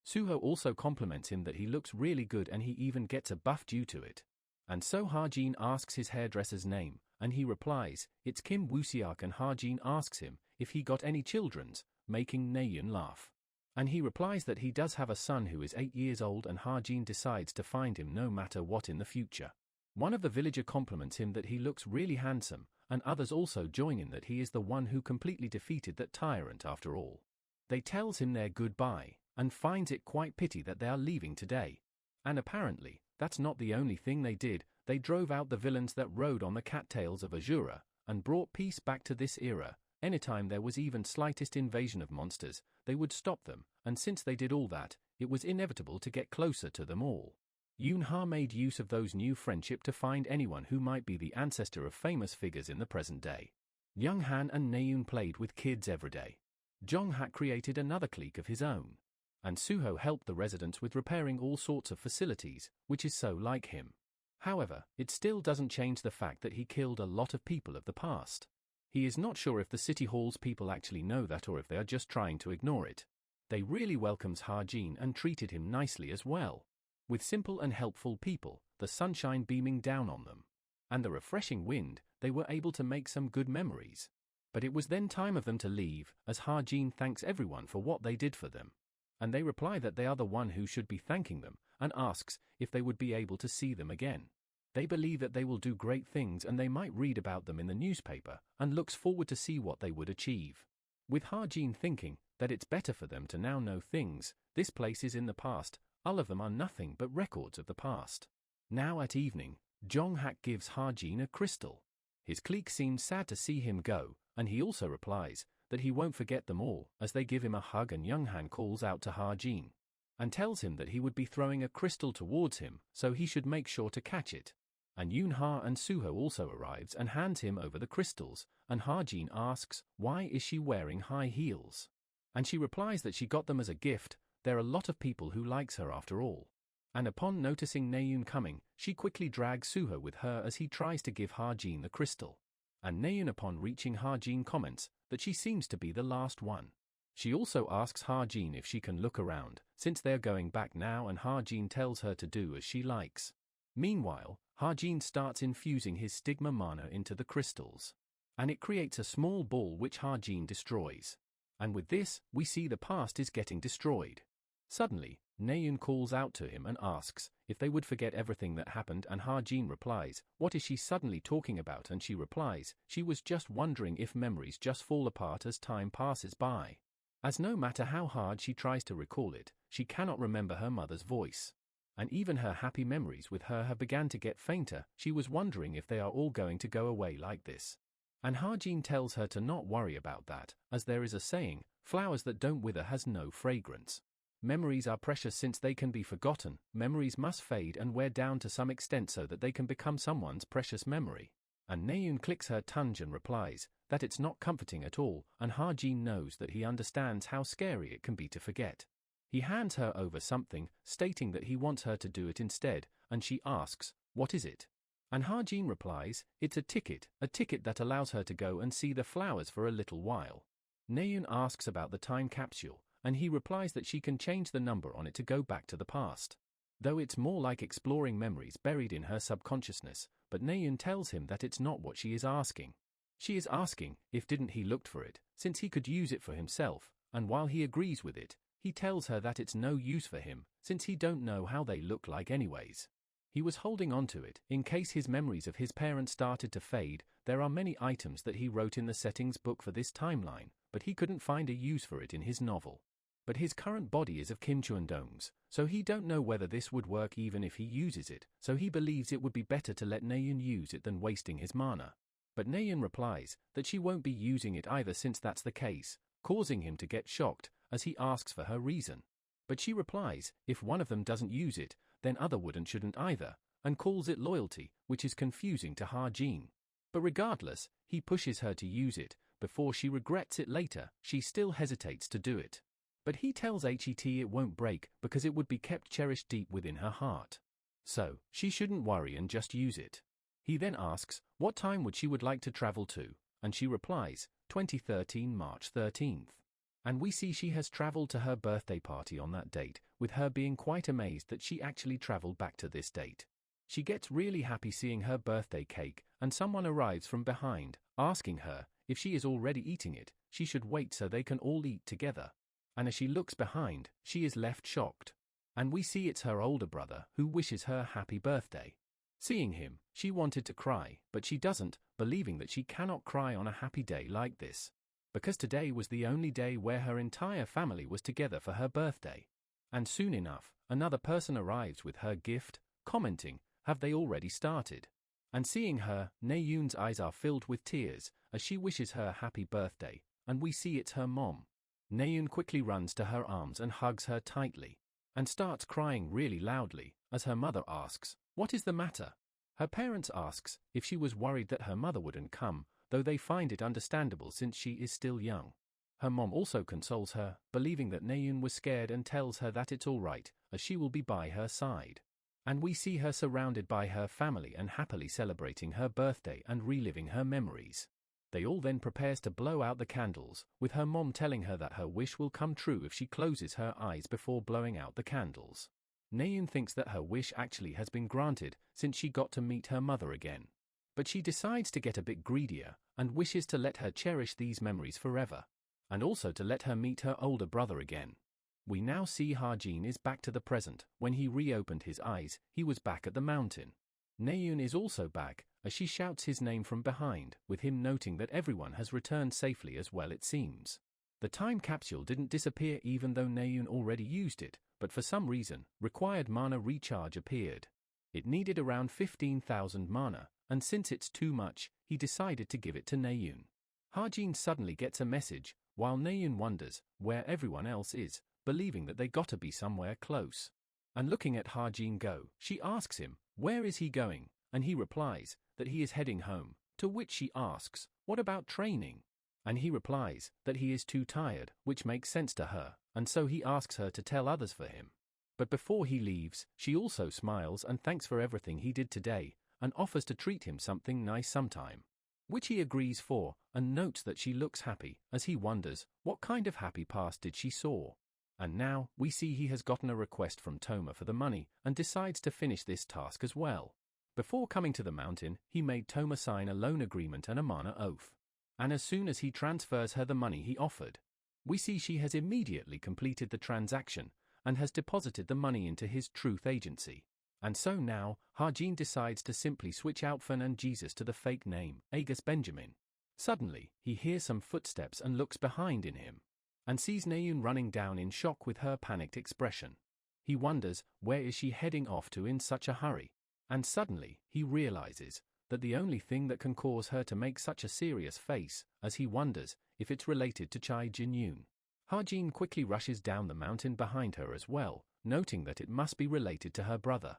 Suho also compliments him that he looks really good, and he even gets a buff due to it. And so Ha-jin asks his hairdresser's name, and he replies it's Kim Woo-seok, and Ha-jin asks him if he got any children's, making Naeun laugh. And he replies that he does have a son who is 8 years old, and Ha-jin decides to find him no matter what in the future. One of the villager compliments him that he looks really handsome, and others also join in that he is the one who completely defeated that tyrant after all. They tells him their goodbye, and finds it quite pity that they are leaving today. And apparently, that's not the only thing they did. They drove out the villains that rode on the cattails of Azura, and brought peace back to this era. Anytime there was even slightest invasion of monsters, they would stop them, and since they did all that, it was inevitable to get closer to them all. Yoon-ha made use of those new friendship to find anyone who might be the ancestor of famous figures in the present day. Young-han and Naeun played with kids every day. Jong-hak created another clique of his own. And Suho helped the residents with repairing all sorts of facilities, which is so like him. However, it still doesn't change the fact that he killed a lot of people of the past. He is not sure if the city hall's people actually know that or if they are just trying to ignore it. They really welcomes Ha-jin and treated him nicely as well. With simple and helpful people, the sunshine beaming down on them, and the refreshing wind, they were able to make some good memories. But it was then time of them to leave, as Ha-jin thanks everyone for what they did for them. And they reply that they are the one who should be thanking them, and asks if they would be able to see them again. They believe that they will do great things and they might read about them in the newspaper, and looks forward to see what they would achieve. With Ha-jin thinking that it's better for them to now know things, this place is in the past, all of them are nothing but records of the past. Now at evening, Jong-hak gives Ha-jin a crystal. His clique seems sad to see him go, and he also replies that he won't forget them all, as they give him a hug, and Young-han calls out to Ha-jin and tells him that he would be throwing a crystal towards him, so he should make sure to catch it. And Yoon-ha and Suho also arrives and hands him over the crystals, and Ha-jin asks why is she wearing high heels. And she replies that she got them as a gift, there are a lot of people who likes her after all. And upon noticing Naeun coming, she quickly drags Suho with her as he tries to give Ha-jin the crystal. And Naeun upon reaching Ha-jin comments that she seems to be the last one. She also asks Ha-jin if she can look around, since they're going back now, and Ha-jin tells her to do as she likes. Meanwhile, Ha-jin starts infusing his stigma mana into the crystals. And it creates a small ball which Ha-jin destroys. And with this, we see the past is getting destroyed. Suddenly, Naeun calls out to him and asks if they would forget everything that happened, and Ha-jin replies, what is she suddenly talking about? And she replies, she was just wondering if memories just fall apart as time passes by. As no matter how hard she tries to recall it, she cannot remember her mother's voice. And even her happy memories with her have begun to get fainter. She was wondering if they are all going to go away like this. And Ha-jin tells her to not worry about that, as there is a saying, flowers that don't wither has no fragrance. Memories are precious since they can be forgotten. Memories must fade and wear down to some extent so that they can become someone's precious memory. And Naeun clicks her tongue and replies that it's not comforting at all, and Ha-jin knows that he understands how scary it can be to forget. He hands her over something, stating that he wants her to do it instead, and she asks, what is it? And Ha-jin replies, it's a ticket that allows her to go and see the flowers for a little while. Naeun asks about the time capsule, and he replies that she can change the number on it to go back to the past. Though it's more like exploring memories buried in her subconsciousness, but Naeun tells him that it's not what she is asking. She is asking if didn't he looked for it, since he could use it for himself, and while he agrees with it, he tells her that it's no use for him, since he don't know how they look like anyways. He was holding on to it, in case his memories of his parents started to fade. There are many items that he wrote in the settings book for this timeline, but he couldn't find a use for it in his novel. But his current body is of Kim Chuan-dong's, so he don't know whether this would work even if he uses it, so he believes it would be better to let Naeun use it than wasting his mana. But Naeun replies that she won't be using it either since that's the case, causing him to get shocked, as he asks for her reason. But she replies, if one of them doesn't use it, then other shouldn't either, and calls it loyalty, which is confusing to Ha-jin. But regardless, he pushes her to use it. Before she regrets it later, she still hesitates to do it. But he tells Het it won't break because it would be kept cherished deep within her heart. So, she shouldn't worry and just use it. He then asks what time she would like to travel to, and she replies, 2013 March 13th. And we see she has traveled to her birthday party on that date, with her being quite amazed that she actually traveled back to this date. She gets really happy seeing her birthday cake, and someone arrives from behind, asking her if she is already eating it. She should wait so they can all eat together. And as she looks behind, she is left shocked. And we see it's her older brother who wishes her happy birthday. Seeing him, she wanted to cry, but she doesn't, believing that she cannot cry on a happy day like this. Because today was the only day where her entire family was together for her birthday. And soon enough, another person arrives with her gift, commenting, have they already started? And seeing her, Naeun's eyes are filled with tears, as she wishes her happy birthday, and we see it's her mom. Naeun quickly runs to her arms and hugs her tightly, and starts crying really loudly, as her mother asks, what is the matter? Her parents asks if she was worried that her mother wouldn't come, though they find it understandable since she is still young. Her mom also consoles her, believing that Naeun was scared, and tells her that it's all right, as she will be by her side. And we see her surrounded by her family and happily celebrating her birthday and reliving her memories. They all then prepares to blow out the candles, with her mom telling her that her wish will come true if she closes her eyes before blowing out the candles. Naeun thinks that her wish actually has been granted, since she got to meet her mother again. But she decides to get a bit greedier, and wishes to let her cherish these memories forever, and also to let her meet her older brother again. We now see Ha-jin is back to the present. When he reopened his eyes, he was back at the mountain. Naeun is also back, as she shouts his name from behind, with him noting that everyone has returned safely as well it seems. The time capsule didn't disappear even though Naeun already used it, but for some reason, required mana recharge appeared. It needed around 15,000 mana, and since it's too much, he decided to give it to Naeun. Ha-jin suddenly gets a message, while Naeun wonders where everyone else is, believing that they gotta be somewhere close. And looking at Ha-jin go, she asks him, where is he going? And he replies that he is heading home, to which she asks, what about training? And he replies that he is too tired, which makes sense to her, and so he asks her to tell others for him. But before he leaves, she also smiles and thanks for everything he did today, and offers to treat him something nice sometime, which he agrees for, and notes that she looks happy, as he wonders, what kind of happy past did she saw? And now, we see he has gotten a request from Toma for the money, and decides to finish this task as well. Before coming to the mountain, he made Toma sign a loan agreement and a mana oath. And as soon as he transfers her the money he offered, we see she has immediately completed the transaction, and has deposited the money into his truth agency. And so now, Ha-jin decides to simply switch out Fan and Jesus to the fake name, Agus Benjamin. Suddenly, he hears some footsteps and looks behind in him, and sees Naeun running down in shock with her panicked expression. He wonders, where is she heading off to in such a hurry? And suddenly, he realizes that the only thing that can cause her to make such a serious face, as he wonders if it's related to Chai Jin-yoon. Ha-jin quickly rushes down the mountain behind her as well, noting that it must be related to her brother.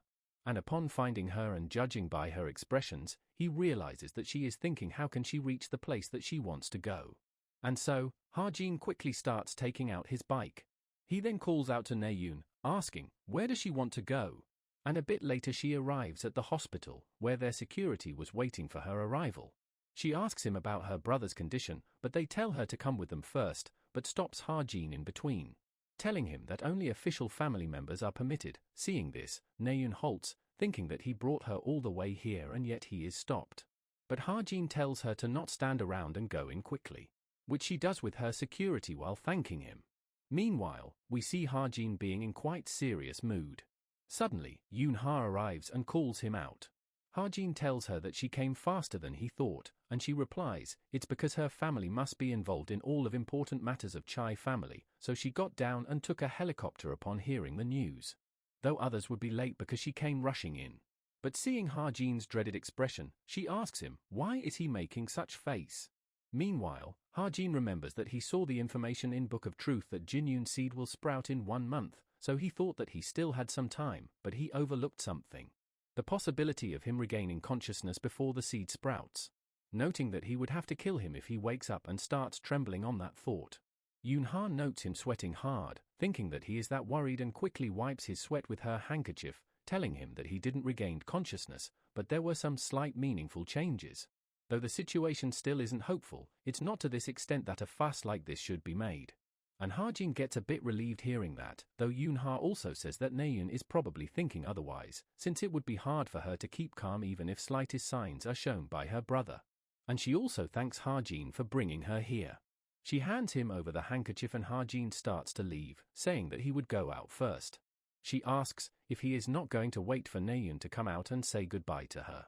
And upon finding her and judging by her expressions, he realizes that she is thinking how can she reach the place that she wants to go. And so, Ha-jin quickly starts taking out his bike. He then calls out to Naeun, asking, where does she want to go? And a bit later she arrives at the hospital, where their security was waiting for her arrival. She asks him about her brother's condition, but they tell her to come with them first, but stops Ha-jin in between, telling him that only official family members are permitted. Seeing this, Naeun halts, thinking that he brought her all the way here and yet he is stopped. But Ha-jin tells her to not stand around and go in quickly, which she does with her security while thanking him. Meanwhile, we see Ha-jin being in quite serious mood. Suddenly, Yoon-ha arrives and calls him out. Ha-jin tells her that she came faster than he thought, and she replies, it's because her family must be involved in all of important matters of Chai family, so she got down and took a helicopter upon hearing the news. Though others would be late because she came rushing in. But seeing Ha-jin's dreaded expression, she asks him, why is he making such face? Meanwhile, Ha-jin remembers that he saw the information in Book of Truth that Jin-yoon seed will sprout in 1 month, so he thought that he still had some time, but he overlooked something. The possibility of him regaining consciousness before the seed sprouts. Noting that he would have to kill him if he wakes up and starts trembling on that thought. Yoon-ha notes him sweating hard, thinking that he is that worried and quickly wipes his sweat with her handkerchief, telling him that he didn't regain consciousness, but there were some slight meaningful changes. Though the situation still isn't hopeful, it's not to this extent that a fuss like this should be made. And Ha-jin gets a bit relieved hearing that, though Yoon-ha also says that Naeun is probably thinking otherwise, since it would be hard for her to keep calm even if slightest signs are shown by her brother. And she also thanks Ha-jin for bringing her here. She hands him over the handkerchief and Ha-jin starts to leave, saying that he would go out first. She asks if he is not going to wait for Naeun to come out and say goodbye to her.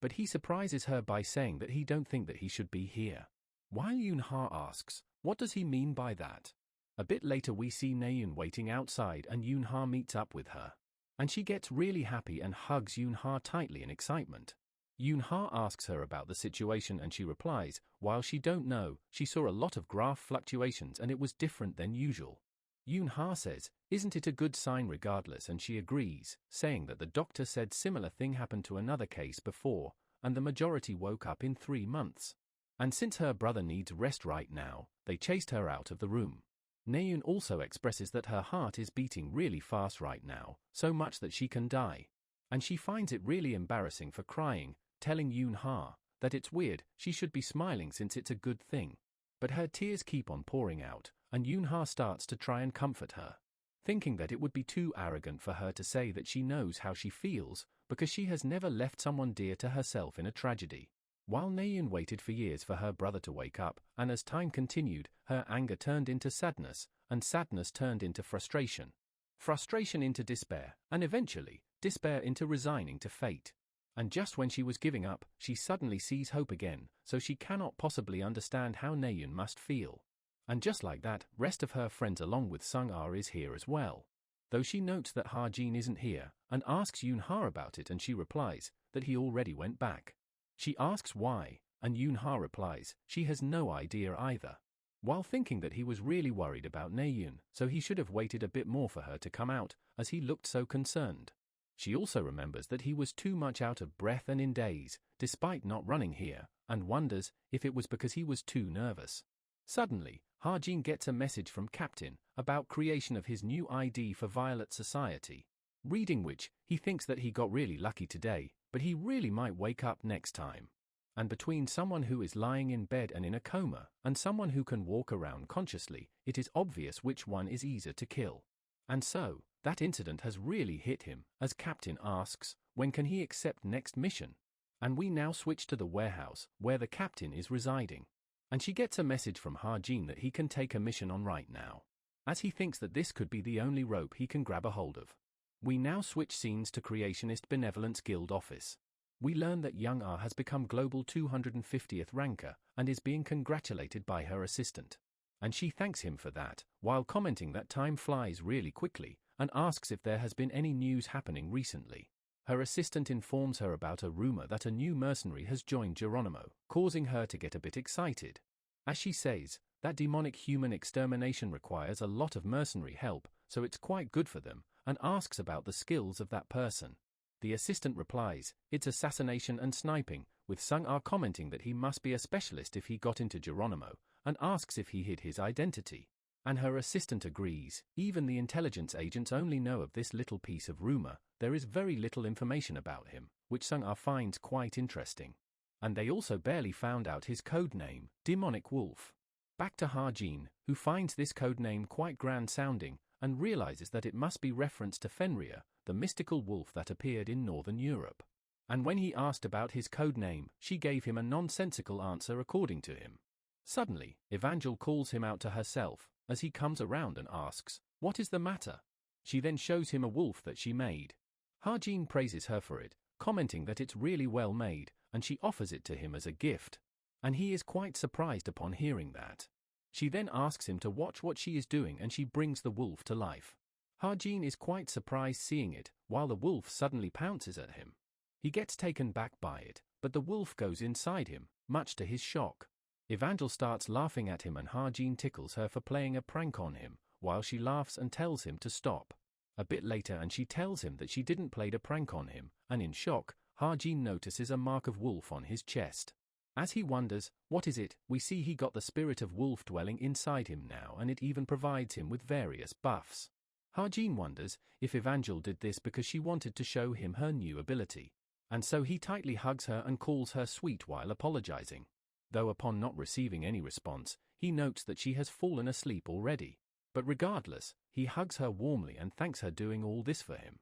But he surprises her by saying that he don't think that he should be here. While Yoon-ha asks, what does he mean by that? A bit later we see Naeun waiting outside and Yoon-ha meets up with her. And she gets really happy and hugs Yoon-ha tightly in excitement. Yoon-ha asks her about the situation and she replies, while she don't know, she saw a lot of graph fluctuations and it was different than usual. Yoon-ha says, isn't it a good sign regardless, and she agrees, saying that the doctor said similar thing happened to another case before, and the majority woke up in 3 months. And since her brother needs rest right now, they chased her out of the room. Naeun also expresses that her heart is beating really fast right now, so much that she can die. And she finds it really embarrassing for crying, telling Yoon-ha that it's weird, she should be smiling since it's a good thing. But her tears keep on pouring out, and Yoon-ha starts to try and comfort her, thinking that it would be too arrogant for her to say that she knows how she feels, because she has never left someone dear to herself in a tragedy. While Naeun waited for years for her brother to wake up, and as time continued, her anger turned into sadness, and sadness turned into frustration. Frustration into despair, and eventually, despair into resigning to fate. And just when she was giving up, she suddenly sees hope again, so she cannot possibly understand how Naeun must feel. And just like that, rest of her friends along with Sung-ah is here as well. Though she notes that Ha-jin isn't here, and asks Yoon-ha about it, and she replies that he already went back. She asks why, and Yoon-ha replies she has no idea either. While thinking that he was really worried about Naeun, so he should have waited a bit more for her to come out, as he looked so concerned. She also remembers that he was too much out of breath and in daze, despite not running here, and wonders if it was because he was too nervous. Suddenly, Ha-jin gets a message from Captain about creation of his new ID for Violet Society. Reading which, he thinks that he got really lucky today, but he really might wake up next time. And between someone who is lying in bed and in a coma, and someone who can walk around consciously, it is obvious which one is easier to kill. And so, that incident has really hit him, as Captain asks, when can he accept next mission? And we now switch to the warehouse, where the Captain is residing. And she gets a message from Ha-jin that he can take a mission on right now, as he thinks that this could be the only rope he can grab a hold of. We now switch scenes to Creationist Benevolence Guild office. We learn that Young-ah has become global 250th ranker, and is being congratulated by her assistant. And she thanks him for that, while commenting that time flies really quickly, and asks if there has been any news happening recently. Her assistant informs her about a rumor that a new mercenary has joined Geronimo, causing her to get a bit excited. As she says, that demonic human extermination requires a lot of mercenary help, so it's quite good for them, and asks about the skills of that person. The assistant replies, it's assassination and sniping, with Sung-ah commenting that he must be a specialist if he got into Geronimo, and asks if he hid his identity. And her assistant agrees, even the intelligence agents only know of this little piece of rumor, there is very little information about him, which Sung-ah finds quite interesting. And they also barely found out his code name, Demonic Wolf. Back to Ha-jin, who finds this code name quite grand sounding, and realizes that it must be reference to Fenrir, the mystical wolf that appeared in Northern Europe. And when he asked about his code name, she gave him a nonsensical answer according to him. Suddenly, Evangel calls him out to herself, as he comes around and asks, what is the matter? She then shows him a wolf that she made. Ha-jin praises her for it, commenting that it's really well made, and she offers it to him as a gift. And he is quite surprised upon hearing that. She then asks him to watch what she is doing, and she brings the wolf to life. Ha-jin is quite surprised seeing it, while the wolf suddenly pounces at him. He gets taken back by it, but the wolf goes inside him, much to his shock. Evangel starts laughing at him, and Ha-jin tickles her for playing a prank on him, while she laughs and tells him to stop. A bit later, and she tells him that she didn't play a prank on him, and in shock, Ha-jin notices a mark of wolf on his chest. As he wonders, what is it, we see he got the spirit of wolf dwelling inside him now, and it even provides him with various buffs. Ha-jin wonders if Evangel did this because she wanted to show him her new ability, and so he tightly hugs her and calls her sweet while apologizing. Though upon not receiving any response, he notes that she has fallen asleep already. But regardless, he hugs her warmly and thanks her doing all this for him.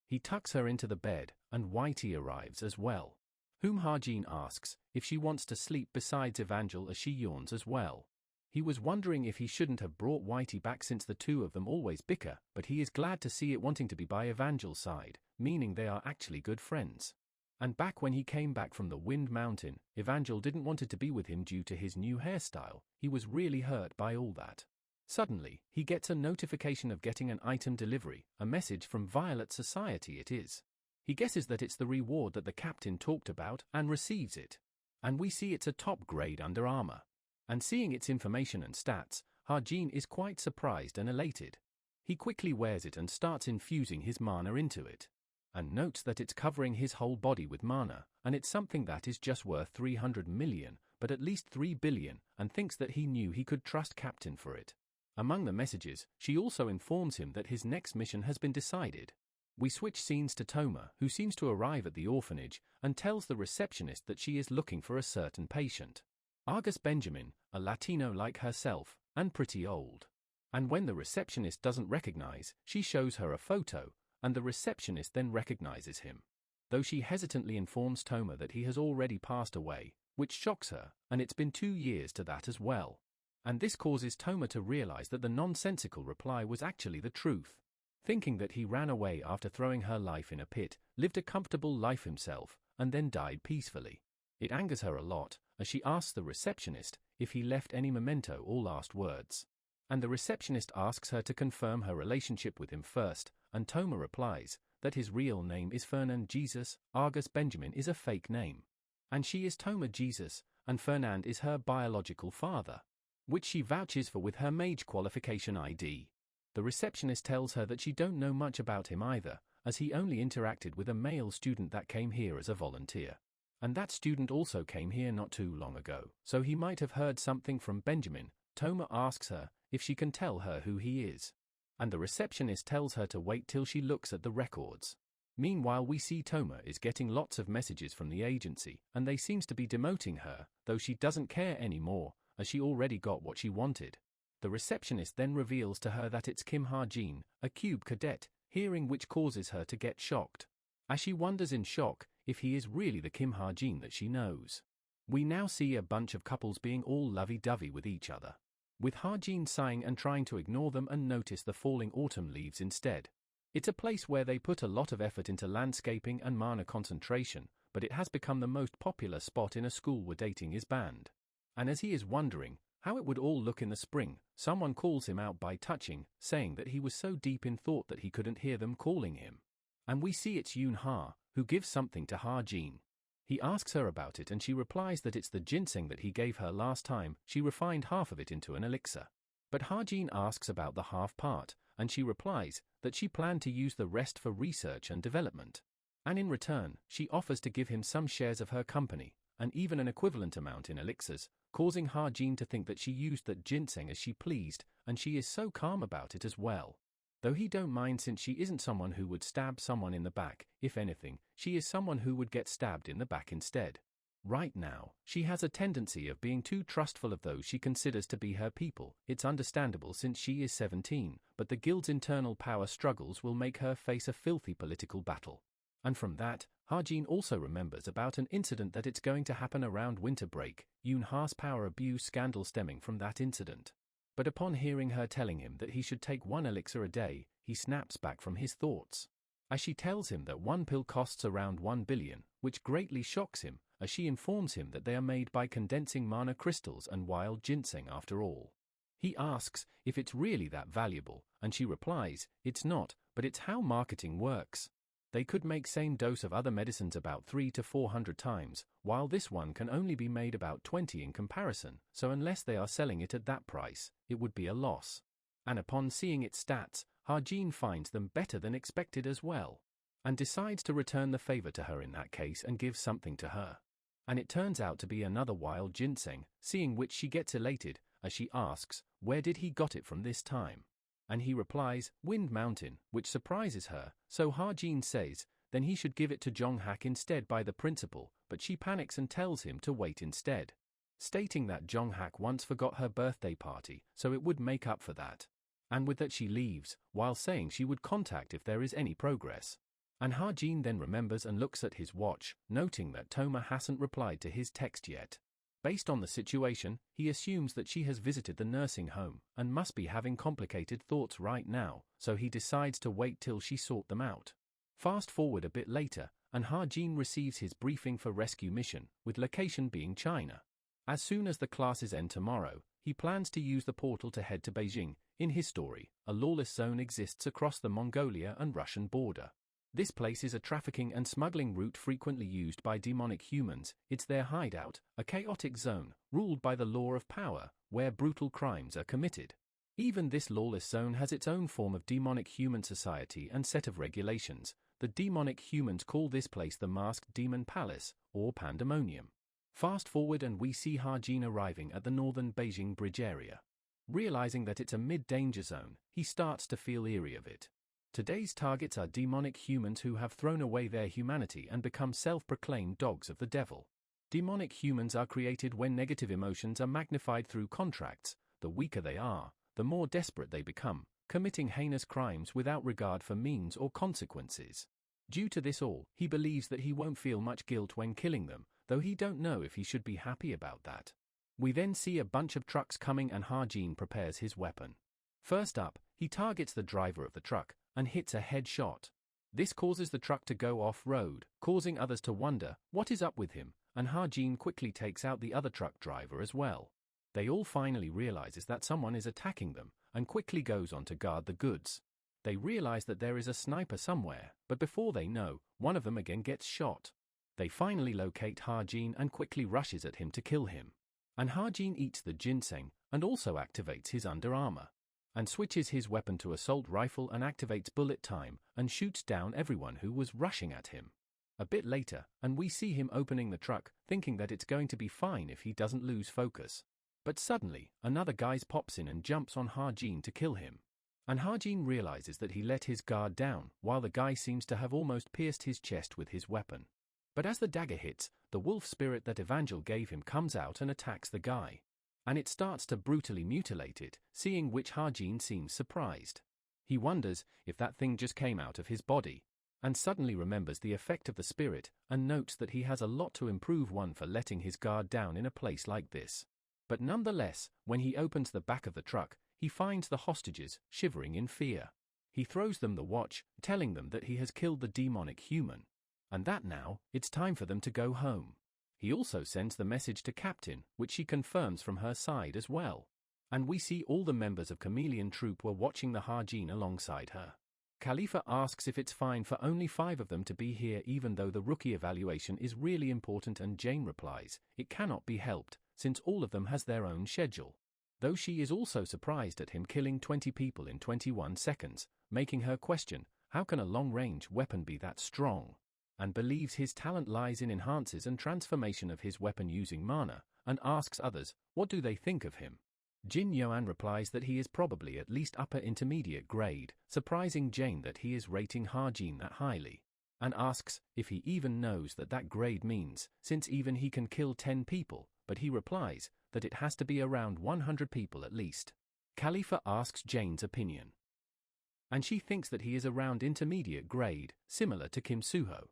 He tucks her into the bed, and Whitey arrives as well, whom Ha-jin asks if she wants to sleep besides Evangel, as she yawns as well. He was wondering if he shouldn't have brought Whitey back since the two of them always bicker, but he is glad to see it wanting to be by Evangel's side, meaning they are actually good friends. And back when he came back from the Wind Mountain, Evangel didn't want it to be with him due to his new hairstyle. He was really hurt by all that. Suddenly, he gets a notification of getting an item delivery, a message from Violet Society it is. He guesses that it's the reward that the captain talked about, and receives it. And we see it's a top grade Under Armour. And seeing its information and stats, Ha-jin is quite surprised and elated. He quickly wears it and starts infusing his mana into it, and notes that it's covering his whole body with mana, and it's something that is just worth 300 million, but at least 3 billion, and thinks that he knew he could trust Captain for it. Among the messages, she also informs him that his next mission has been decided. We switch scenes to Toma, who seems to arrive at the orphanage, and tells the receptionist that she is looking for a certain patient. Argus Benjamin, a Latino like herself, and pretty old. And when the receptionist doesn't recognize, she shows her a photo, and the receptionist then recognizes him. Though she hesitantly informs Toma that he has already passed away, which shocks her, and it's been 2 years to that as well. And this causes Toma to realize that the nonsensical reply was actually the truth. Thinking that he ran away after throwing her life in a pit, lived a comfortable life himself, and then died peacefully. It angers her a lot, as she asks the receptionist if he left any memento or last words. And the receptionist asks her to confirm her relationship with him first, and Toma replies that his real name is Fernand Jesus, Argus Benjamin is a fake name. And she is Toma Jesus, and Fernand is her biological father, which she vouches for with her mage qualification ID. The receptionist tells her that she don't know much about him either, as he only interacted with a male student that came here as a volunteer. And that student also came here not too long ago, so he might have heard something from Benjamin. Toma asks her if she can tell her who he is. And the receptionist tells her to wait till she looks at the records. Meanwhile, we see Toma is getting lots of messages from the agency, and they seems to be demoting her, though she doesn't care anymore, as she already got what she wanted. The receptionist then reveals to her that it's Kim Ha-jin, a cube cadet, hearing which causes her to get shocked, as she wonders in shock if he is really the Kim Ha-jin that she knows. We now see a bunch of couples being all lovey-dovey with each other, with Ha-jin sighing and trying to ignore them and notice the falling autumn leaves instead. It's a place where they put a lot of effort into landscaping and mana concentration, but it has become the most popular spot in a school where dating is banned. And as he is wondering how it would all look in the spring, someone calls him out by touching, saying that he was so deep in thought that he couldn't hear them calling him. And we see it's Yoon Ha, who gives something to Ha-jin. He asks her about it and she replies that it's the ginseng that he gave her last time. She refined half of it into an elixir. But Ha-jin asks about the half part, and she replies that she planned to use the rest for research and development. And in return, she offers to give him some shares of her company, and even an equivalent amount in elixirs, causing Ha-jin to think that she used that ginseng as she pleased, and she is so calm about it as well. Though he don't mind, since she isn't someone who would stab someone in the back. If anything, she is someone who would get stabbed in the back instead. Right now, she has a tendency of being too trustful of those she considers to be her people. It's understandable since she is 17, but the guild's internal power struggles will make her face a filthy political battle. And from that, Ha-jin also remembers about an incident that it's going to happen around winter break, Yoon Ha's power abuse scandal stemming from that incident. But upon hearing her telling him that he should take 1 elixir a day, he snaps back from his thoughts, as she tells him that 1 pill costs around 1 billion, which greatly shocks him, as she informs him that they are made by condensing mana crystals and wild ginseng after all. He asks if it's really that valuable, and she replies, it's not, but it's how marketing works. They could make same dose of other medicines about 300 to 400 times, while this one can only be made about 20 in comparison, so unless they are selling it at that price, it would be a loss. And upon seeing its stats, Ha-jin finds them better than expected as well, and decides to return the favor to her in that case and give something to her. And it turns out to be another wild ginseng, seeing which she gets elated, as she asks, where did he got it from this time? And he replies, Wind Mountain, which surprises her, so Ha-jin says, then he should give it to Jong-hak instead by the principal, but she panics and tells him to wait instead, stating that Jong-hak once forgot her birthday party, so it would make up for that. And with that she leaves, while saying she would contact if there is any progress. And Ha-jin then remembers and looks at his watch, noting that Toma hasn't replied to his text yet. Based on the situation, he assumes that she has visited the nursing home, and must be having complicated thoughts right now, so he decides to wait till she sort them out. Fast forward a bit later, and Ha-jin receives his briefing for rescue mission, with location being China. As soon as the classes end tomorrow, he plans to use the portal to head to Beijing. In his story, a lawless zone exists across the Mongolia and Russian border. This place is a trafficking and smuggling route frequently used by demonic humans. It's their hideout, a chaotic zone, ruled by the law of power, where brutal crimes are committed. Even this lawless zone has its own form of demonic human society and set of regulations. The demonic humans call this place the Masked Demon Palace, or Pandemonium. Fast forward and we see Ha-jin arriving at the northern Beijing bridge area. Realizing that it's a mid-danger zone, he starts to feel eerie of it. Today's targets are demonic humans who have thrown away their humanity and become self-proclaimed dogs of the devil. Demonic humans are created when negative emotions are magnified through contracts. The weaker they are, the more desperate they become, committing heinous crimes without regard for means or consequences. Due to this all, he believes that he won't feel much guilt when killing them, though he don't know if he should be happy about that. We then see a bunch of trucks coming and Ha-jin prepares his weapon. First up, he targets the driver of the truck and hits a headshot. This causes the truck to go off-road, causing others to wonder what is up with him, and Ha-jin quickly takes out the other truck driver as well. They all finally realizes that someone is attacking them, and quickly goes on to guard the goods. They realize that there is a sniper somewhere, but before they know, one of them again gets shot. They finally locate Ha-jin and quickly rushes at him to kill him. And Ha-jin eats the ginseng, and also activates his under armor, and switches his weapon to assault rifle and activates bullet time, and shoots down everyone who was rushing at him. A bit later, and we see him opening the truck, thinking that it's going to be fine if he doesn't lose focus. But suddenly, another guy pops in and jumps on Ha-jin to kill him. And Ha-jin realizes that he let his guard down, while the guy seems to have almost pierced his chest with his weapon. But as the dagger hits, the wolf spirit that Evangel gave him comes out and attacks the guy. And it starts to brutally mutilate it, seeing which Ha-jin seems surprised. He wonders if that thing just came out of his body, and suddenly remembers the effect of the spirit, and notes that he has a lot to improve on for letting his guard down in a place like this. But nonetheless, when he opens the back of the truck, he finds the hostages, shivering in fear. He throws them the watch, telling them that he has killed the demonic human, and that now, it's time for them to go home. He also sends the message to Captain, which she confirms from her side as well. And we see all the members of Chameleon Troop were watching the Ha-jin alongside her. Khalifa asks if it's fine for only 5 of them to be here even though the rookie evaluation is really important, and Jane replies, it cannot be helped, since all of them has their own schedule. Though she is also surprised at him killing 20 people in 21 seconds, making her question, how can a long-range weapon be that strong? And believes his talent lies in enhances and transformation of his weapon using mana, and asks others, what do they think of him? Jin Yoan replies that he is probably at least upper intermediate grade, surprising Jane that he is rating Ha-jin that highly, and asks if he even knows that that grade means, since even he can kill 10 people, but he replies that it has to be around 100 people at least. Khalifa asks Jane's opinion, and she thinks that he is around intermediate grade, similar to Kim Suho.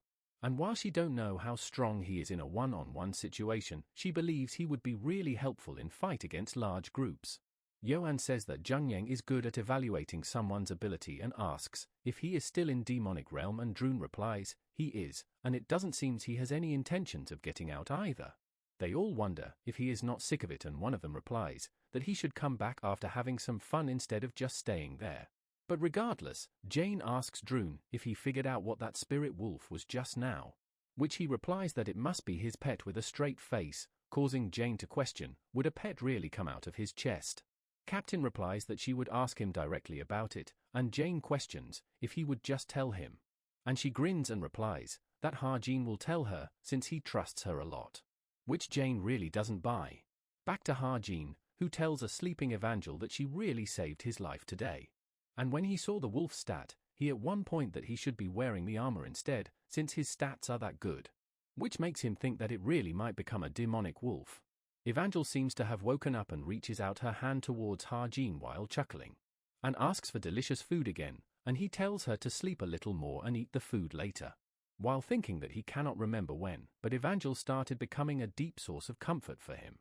And while she don't know how strong he is in a one-on-one situation, she believes he would be really helpful in fight against large groups. Yoan says that Jung Yang is good at evaluating someone's ability and asks if he is still in demonic realm, and Drun replies, he is, and it doesn't seem he has any intentions of getting out either. They all wonder if he is not sick of it, and one of them replies that he should come back after having some fun instead of just staying there. But regardless, Jane asks Drun if he figured out what that spirit wolf was just now, which he replies that it must be his pet with a straight face, causing Jane to question, would a pet really come out of his chest? Captain replies that she would ask him directly about it, and Jane questions if he would just tell him. And she grins and replies that Ha-jin will tell her since he trusts her a lot, which Jane really doesn't buy. Back to Ha-jin, who tells a sleeping Evangel that she really saved his life today. And when he saw the wolf stat, he at one point that he should be wearing the armor instead, since his stats are that good, which makes him think that it really might become a demonic wolf. Evangel seems to have woken up and reaches out her hand towards Ha-jin while chuckling, and asks for delicious food again, and he tells her to sleep a little more and eat the food later, while thinking that he cannot remember when, but Evangel started becoming a deep source of comfort for him.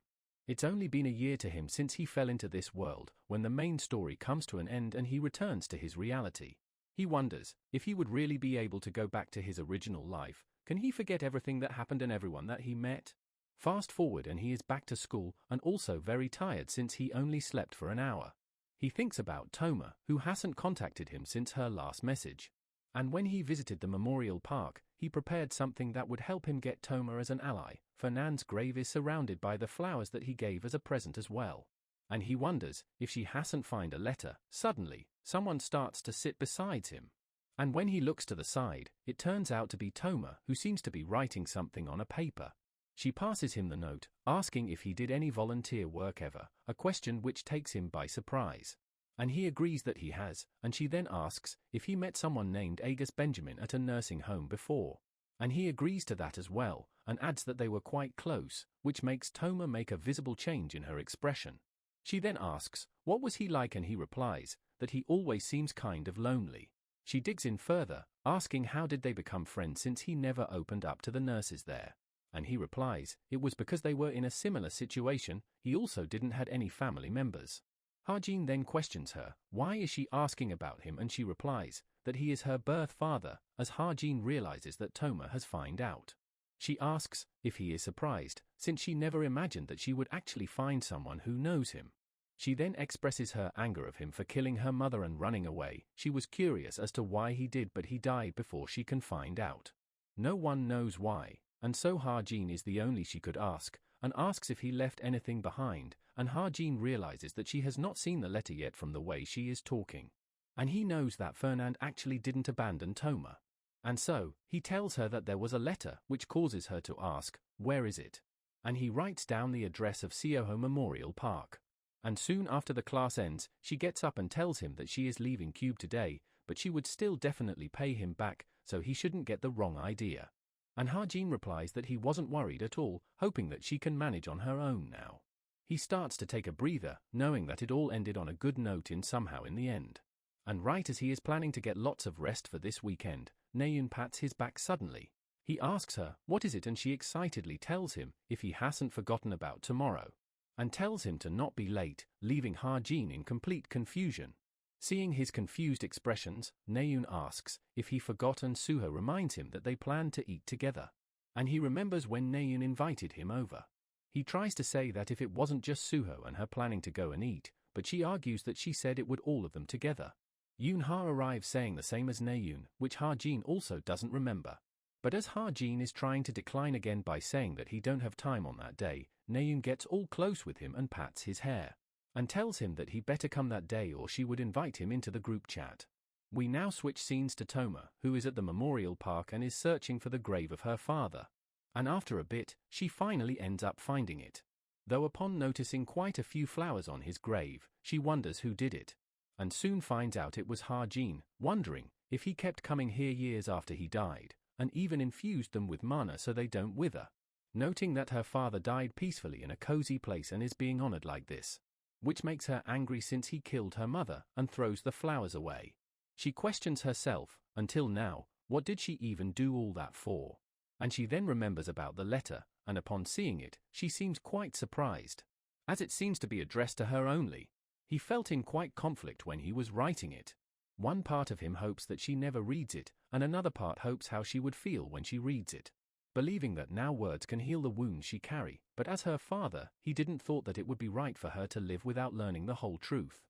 It's only been a year to him since he fell into this world, when the main story comes to an end and he returns to his reality. He wonders if he would really be able to go back to his original life. Can he forget everything that happened and everyone that he met? Fast forward and he is back to school and also very tired since he only slept for an hour. He thinks about Toma, who hasn't contacted him since her last message. And when he visited the memorial park, he prepared something that would help him get Toma as an ally. Nan's grave is surrounded by the flowers that he gave as a present as well. And he wonders if she hasn't found a letter. Suddenly, someone starts to sit beside him. And when he looks to the side, it turns out to be Toma, who seems to be writing something on a paper. She passes him the note, asking if he did any volunteer work ever, a question which takes him by surprise. And he agrees that he has, and she then asks if he met someone named Agus Benjamin at a nursing home before. And he agrees to that as well, and adds that they were quite close, which makes Toma make a visible change in her expression. She then asks, what was he like, and he replies that he always seems kind of lonely. She digs in further, asking how did they become friends since he never opened up to the nurses there. And he replies, it was because they were in a similar situation, he also didn't had any family members. Ha-jin then questions her, why is she asking about him, and she replies, that he is her birth father, as Ha-jin realizes that Toma has found out. She asks if he is surprised, since she never imagined that she would actually find someone who knows him. She then expresses her anger of him for killing her mother and running away. She was curious as to why he did, but he died before she can find out. No one knows why, and so Ha-jin is the only she could ask, and asks if he left anything behind, and Ha-jin realizes that she has not seen the letter yet from the way she is talking. And he knows that Fernand actually didn't abandon Toma. And so, he tells her that there was a letter, which causes her to ask, where is it? And he writes down the address of Seoho Memorial Park. And soon after the class ends, she gets up and tells him that she is leaving Cube today, but she would still definitely pay him back, so he shouldn't get the wrong idea. And Ha-jin replies that he wasn't worried at all, hoping that she can manage on her own now. He starts to take a breather, knowing that it all ended on a good note somehow in the end. And right as he is planning to get lots of rest for this weekend, Naeun pats his back suddenly. He asks her, what is it, and she excitedly tells him if he hasn't forgotten about tomorrow. And tells him to not be late, leaving Ha-jin in complete confusion. Seeing his confused expressions, Naeun asks if he forgot, and Suho reminds him that they planned to eat together. And he remembers when Naeun invited him over. He tries to say that if it wasn't just Suho and her planning to go and eat, but she argues that she said it would all of them together. Yoon-ha arrives saying the same as Naeun, which Ha-jin also doesn't remember. But as Ha-jin is trying to decline again by saying that he don't have time on that day, Naeun gets all close with him and pats his hair. And tells him that he better come that day or she would invite him into the group chat. We now switch scenes to Toma, who is at the memorial park and is searching for the grave of her father. And after a bit, she finally ends up finding it. Though upon noticing quite a few flowers on his grave, she wonders who did it. And soon finds out it was Ha-jin, wondering if he kept coming here years after he died, and even infused them with mana so they don't wither. Noting that her father died peacefully in a cozy place and is being honored like this. Which makes her angry since he killed her mother, and throws the flowers away. She questions herself, until now, what did she even do all that for? And she then remembers about the letter, and upon seeing it, she seems quite surprised. As it seems to be addressed to her only. He felt in quite conflict when he was writing it. One part of him hopes that she never reads it, and another part hopes how she would feel when she reads it. Believing that now words can heal the wounds she carry, but as her father, he didn't thought that it would be right for her to live without learning the whole truth.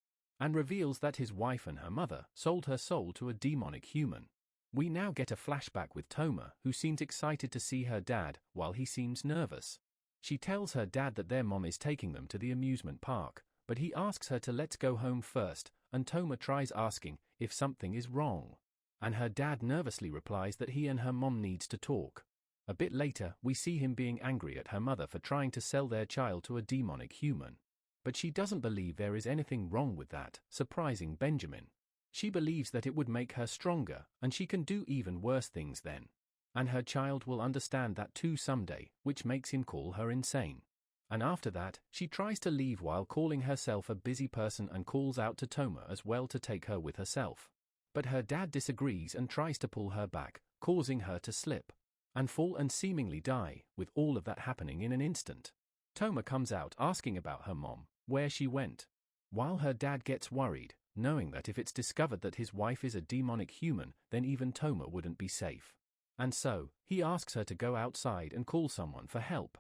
And reveals that his wife and her mother sold her soul to a demonic human. We now get a flashback with Toma, who seems excited to see her dad, while he seems nervous. She tells her dad that their mom is taking them to the amusement park, but he asks her to let's go home first, and Toma tries asking if something is wrong. And her dad nervously replies that he and her mom needs to talk. A bit later, we see him being angry at her mother for trying to sell their child to a demonic human. But she doesn't believe there is anything wrong with that, surprising Benjamin. She believes that it would make her stronger, and she can do even worse things then. And her child will understand that too someday, which makes him call her insane. And after that, she tries to leave while calling herself a busy person and calls out to Toma as well to take her with herself. But her dad disagrees and tries to pull her back, causing her to slip and fall and seemingly die, with all of that happening in an instant. Toma comes out asking about her mom, where she went. While her dad gets worried, knowing that if it's discovered that his wife is a demonic human, then even Toma wouldn't be safe. And so, he asks her to go outside and call someone for help.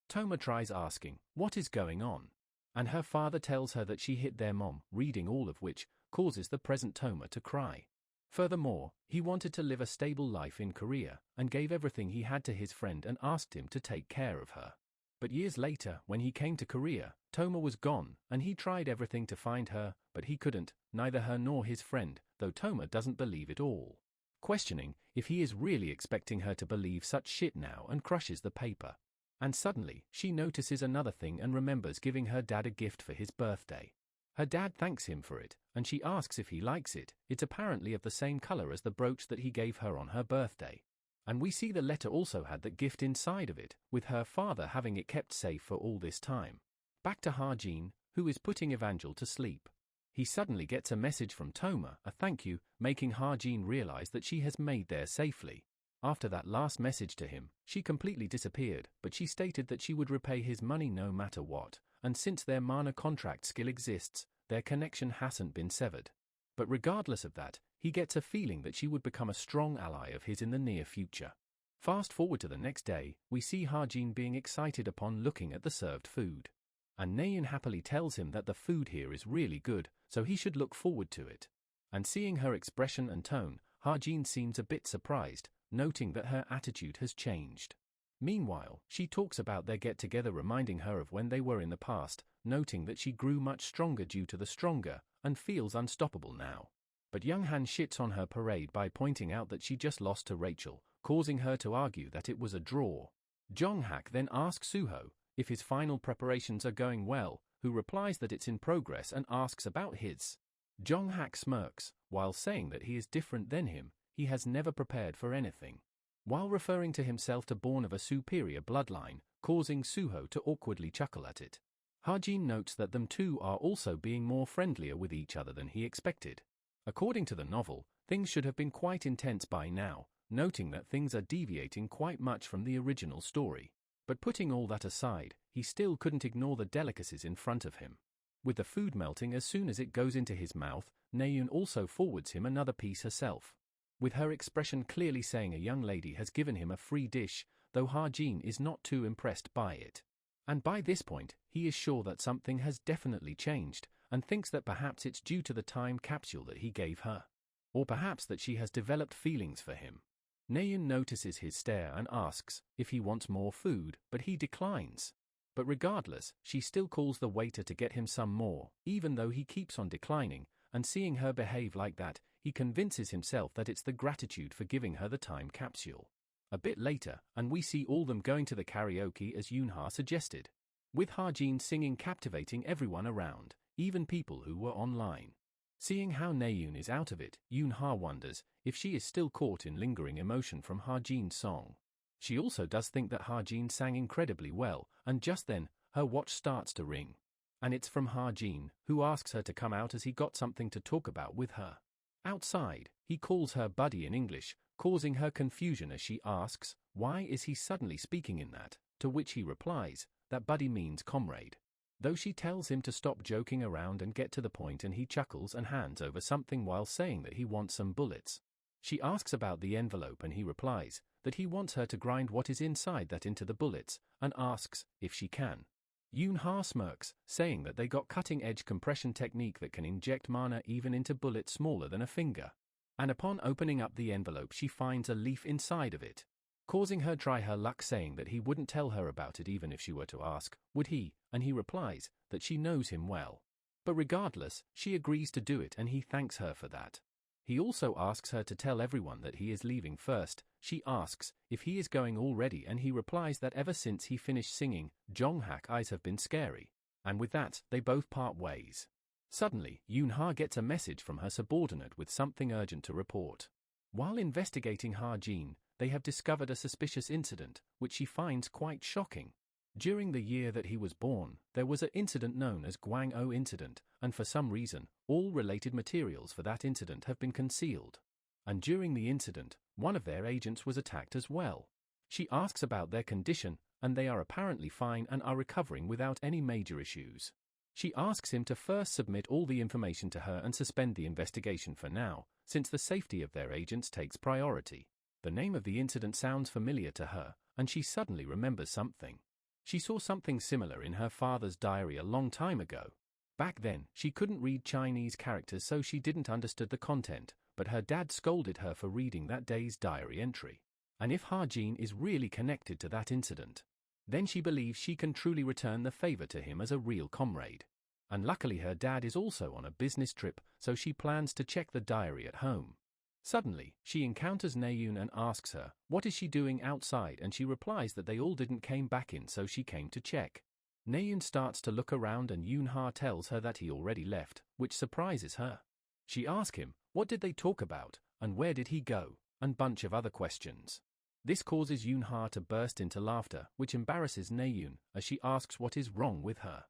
Toma tries asking, what is going on? And her father tells her that she hit their mom, reading all of which causes the present Toma to cry. Furthermore, he wanted to live a stable life in Korea, and gave everything he had to his friend and asked him to take care of her. But years later, when he came to Korea, Toma was gone, and he tried everything to find her, but he couldn't, neither her nor his friend, though Toma doesn't believe it all. Questioning if he is really expecting her to believe such shit now, and crushes the paper. And suddenly, she notices another thing and remembers giving her dad a gift for his birthday. Her dad thanks him for it, and she asks if he likes it. It's apparently of the same color as the brooch that he gave her on her birthday. And we see the letter also had that gift inside of it, with her father having it kept safe for all this time. Back to Ha-jin, who is putting Evangel to sleep. He suddenly gets a message from Toma, a thank you, making Ha-jin realize that she has made there safely. After that last message to him, she completely disappeared, but she stated that she would repay his money no matter what, and since their mana contract still exists, their connection hasn't been severed. But regardless of that, he gets a feeling that she would become a strong ally of his in the near future. Fast forward to the next day, we see Ha-jin being excited upon looking at the served food. And Naeun happily tells him that the food here is really good, so he should look forward to it. And seeing her expression and tone, Ha-jin seems a bit surprised, noting that her attitude has changed. Meanwhile, she talks about their get-together, reminding her of when they were in the past, noting that she grew much stronger due to the stronger, and feels unstoppable now. But Young-han shits on her parade by pointing out that she just lost to Rachel, causing her to argue that it was a draw. Jong-hak then asks Suho if his final preparations are going well, who replies that it's in progress and asks about his. Jong-hak smirks, while saying that he is different than him, he has never prepared for anything. While referring to himself to born of a superior bloodline, causing Suho to awkwardly chuckle at it. Ha-jin notes that them two are also being more friendlier with each other than he expected. According to the novel, things should have been quite intense by now, noting that things are deviating quite much from the original story. But putting all that aside, he still couldn't ignore the delicacies in front of him. With the food melting as soon as it goes into his mouth, Naeun also forwards him another piece herself. With her expression clearly saying a young lady has given him a free dish, though Ha-jin is not too impressed by it. And by this point, he is sure that something has definitely changed, and thinks that perhaps it's due to the time capsule that he gave her. Or perhaps that she has developed feelings for him. Naeun notices his stare and asks if he wants more food, but he declines. But regardless, she still calls the waiter to get him some more, even though he keeps on declining, and seeing her behave like that, he convinces himself that it's the gratitude for giving her the time capsule. A bit later, and we see all them going to the karaoke as Yoon-ha suggested. With Ha-jin singing, captivating everyone around, even people who were online. Seeing how Naeun is out of it, Yoon-ha wonders if she is still caught in lingering emotion from Ha-jin's song. She also does think that Ha-jin sang incredibly well, and just then, her watch starts to ring. And it's from Ha-jin, who asks her to come out as he got something to talk about with her. Outside, he calls her buddy in English, causing her confusion as she asks, why is he suddenly speaking in that, to which he replies, that buddy means comrade. Though she tells him to stop joking around and get to the point, and he chuckles and hands over something while saying that he wants some bullets. She asks about the envelope and he replies that he wants her to grind what is inside that into the bullets, and asks if she can. Yoon-ha smirks, saying that they got cutting-edge compression technique that can inject mana even into bullets smaller than a finger. And upon opening up the envelope she finds a leaf inside of it, causing her try her luck, saying that he wouldn't tell her about it even if she were to ask, would he, and he replies that she knows him well. But regardless, she agrees to do it and he thanks her for that. He also asks her to tell everyone that he is leaving first. She asks if he is going already and he replies that ever since he finished singing, Jong-hak's eyes have been scary. And with that, they both part ways. Suddenly, Yoon-ha gets a message from her subordinate with something urgent to report. While investigating Ha-jin, they have discovered a suspicious incident, which she finds quite shocking. During the year that he was born, there was an incident known as Gwang-o incident, and for some reason, all related materials for that incident have been concealed. And during the incident, one of their agents was attacked as well. She asks about their condition, and they are apparently fine and are recovering without any major issues. She asks him to first submit all the information to her and suspend the investigation for now, since the safety of their agents takes priority. The name of the incident sounds familiar to her, and she suddenly remembers something. She saw something similar in her father's diary a long time ago. Back then, she couldn't read Chinese characters, so she didn't understand the content, but her dad scolded her for reading that day's diary entry. And if Ha-jin is really connected to that incident, then she believes she can truly return the favor to him as a real comrade. And luckily her dad is also on a business trip, so she plans to check the diary at home. Suddenly, she encounters Naeun and asks her, what is she doing outside, and she replies that they all didn't came back in, so she came to check. Naeun starts to look around and Yoon-ha tells her that he already left, which surprises her. She asks him, what did they talk about, and where did he go, and bunch of other questions. This causes Yoon-ha to burst into laughter, which embarrasses Naeun, as she asks what is wrong with her.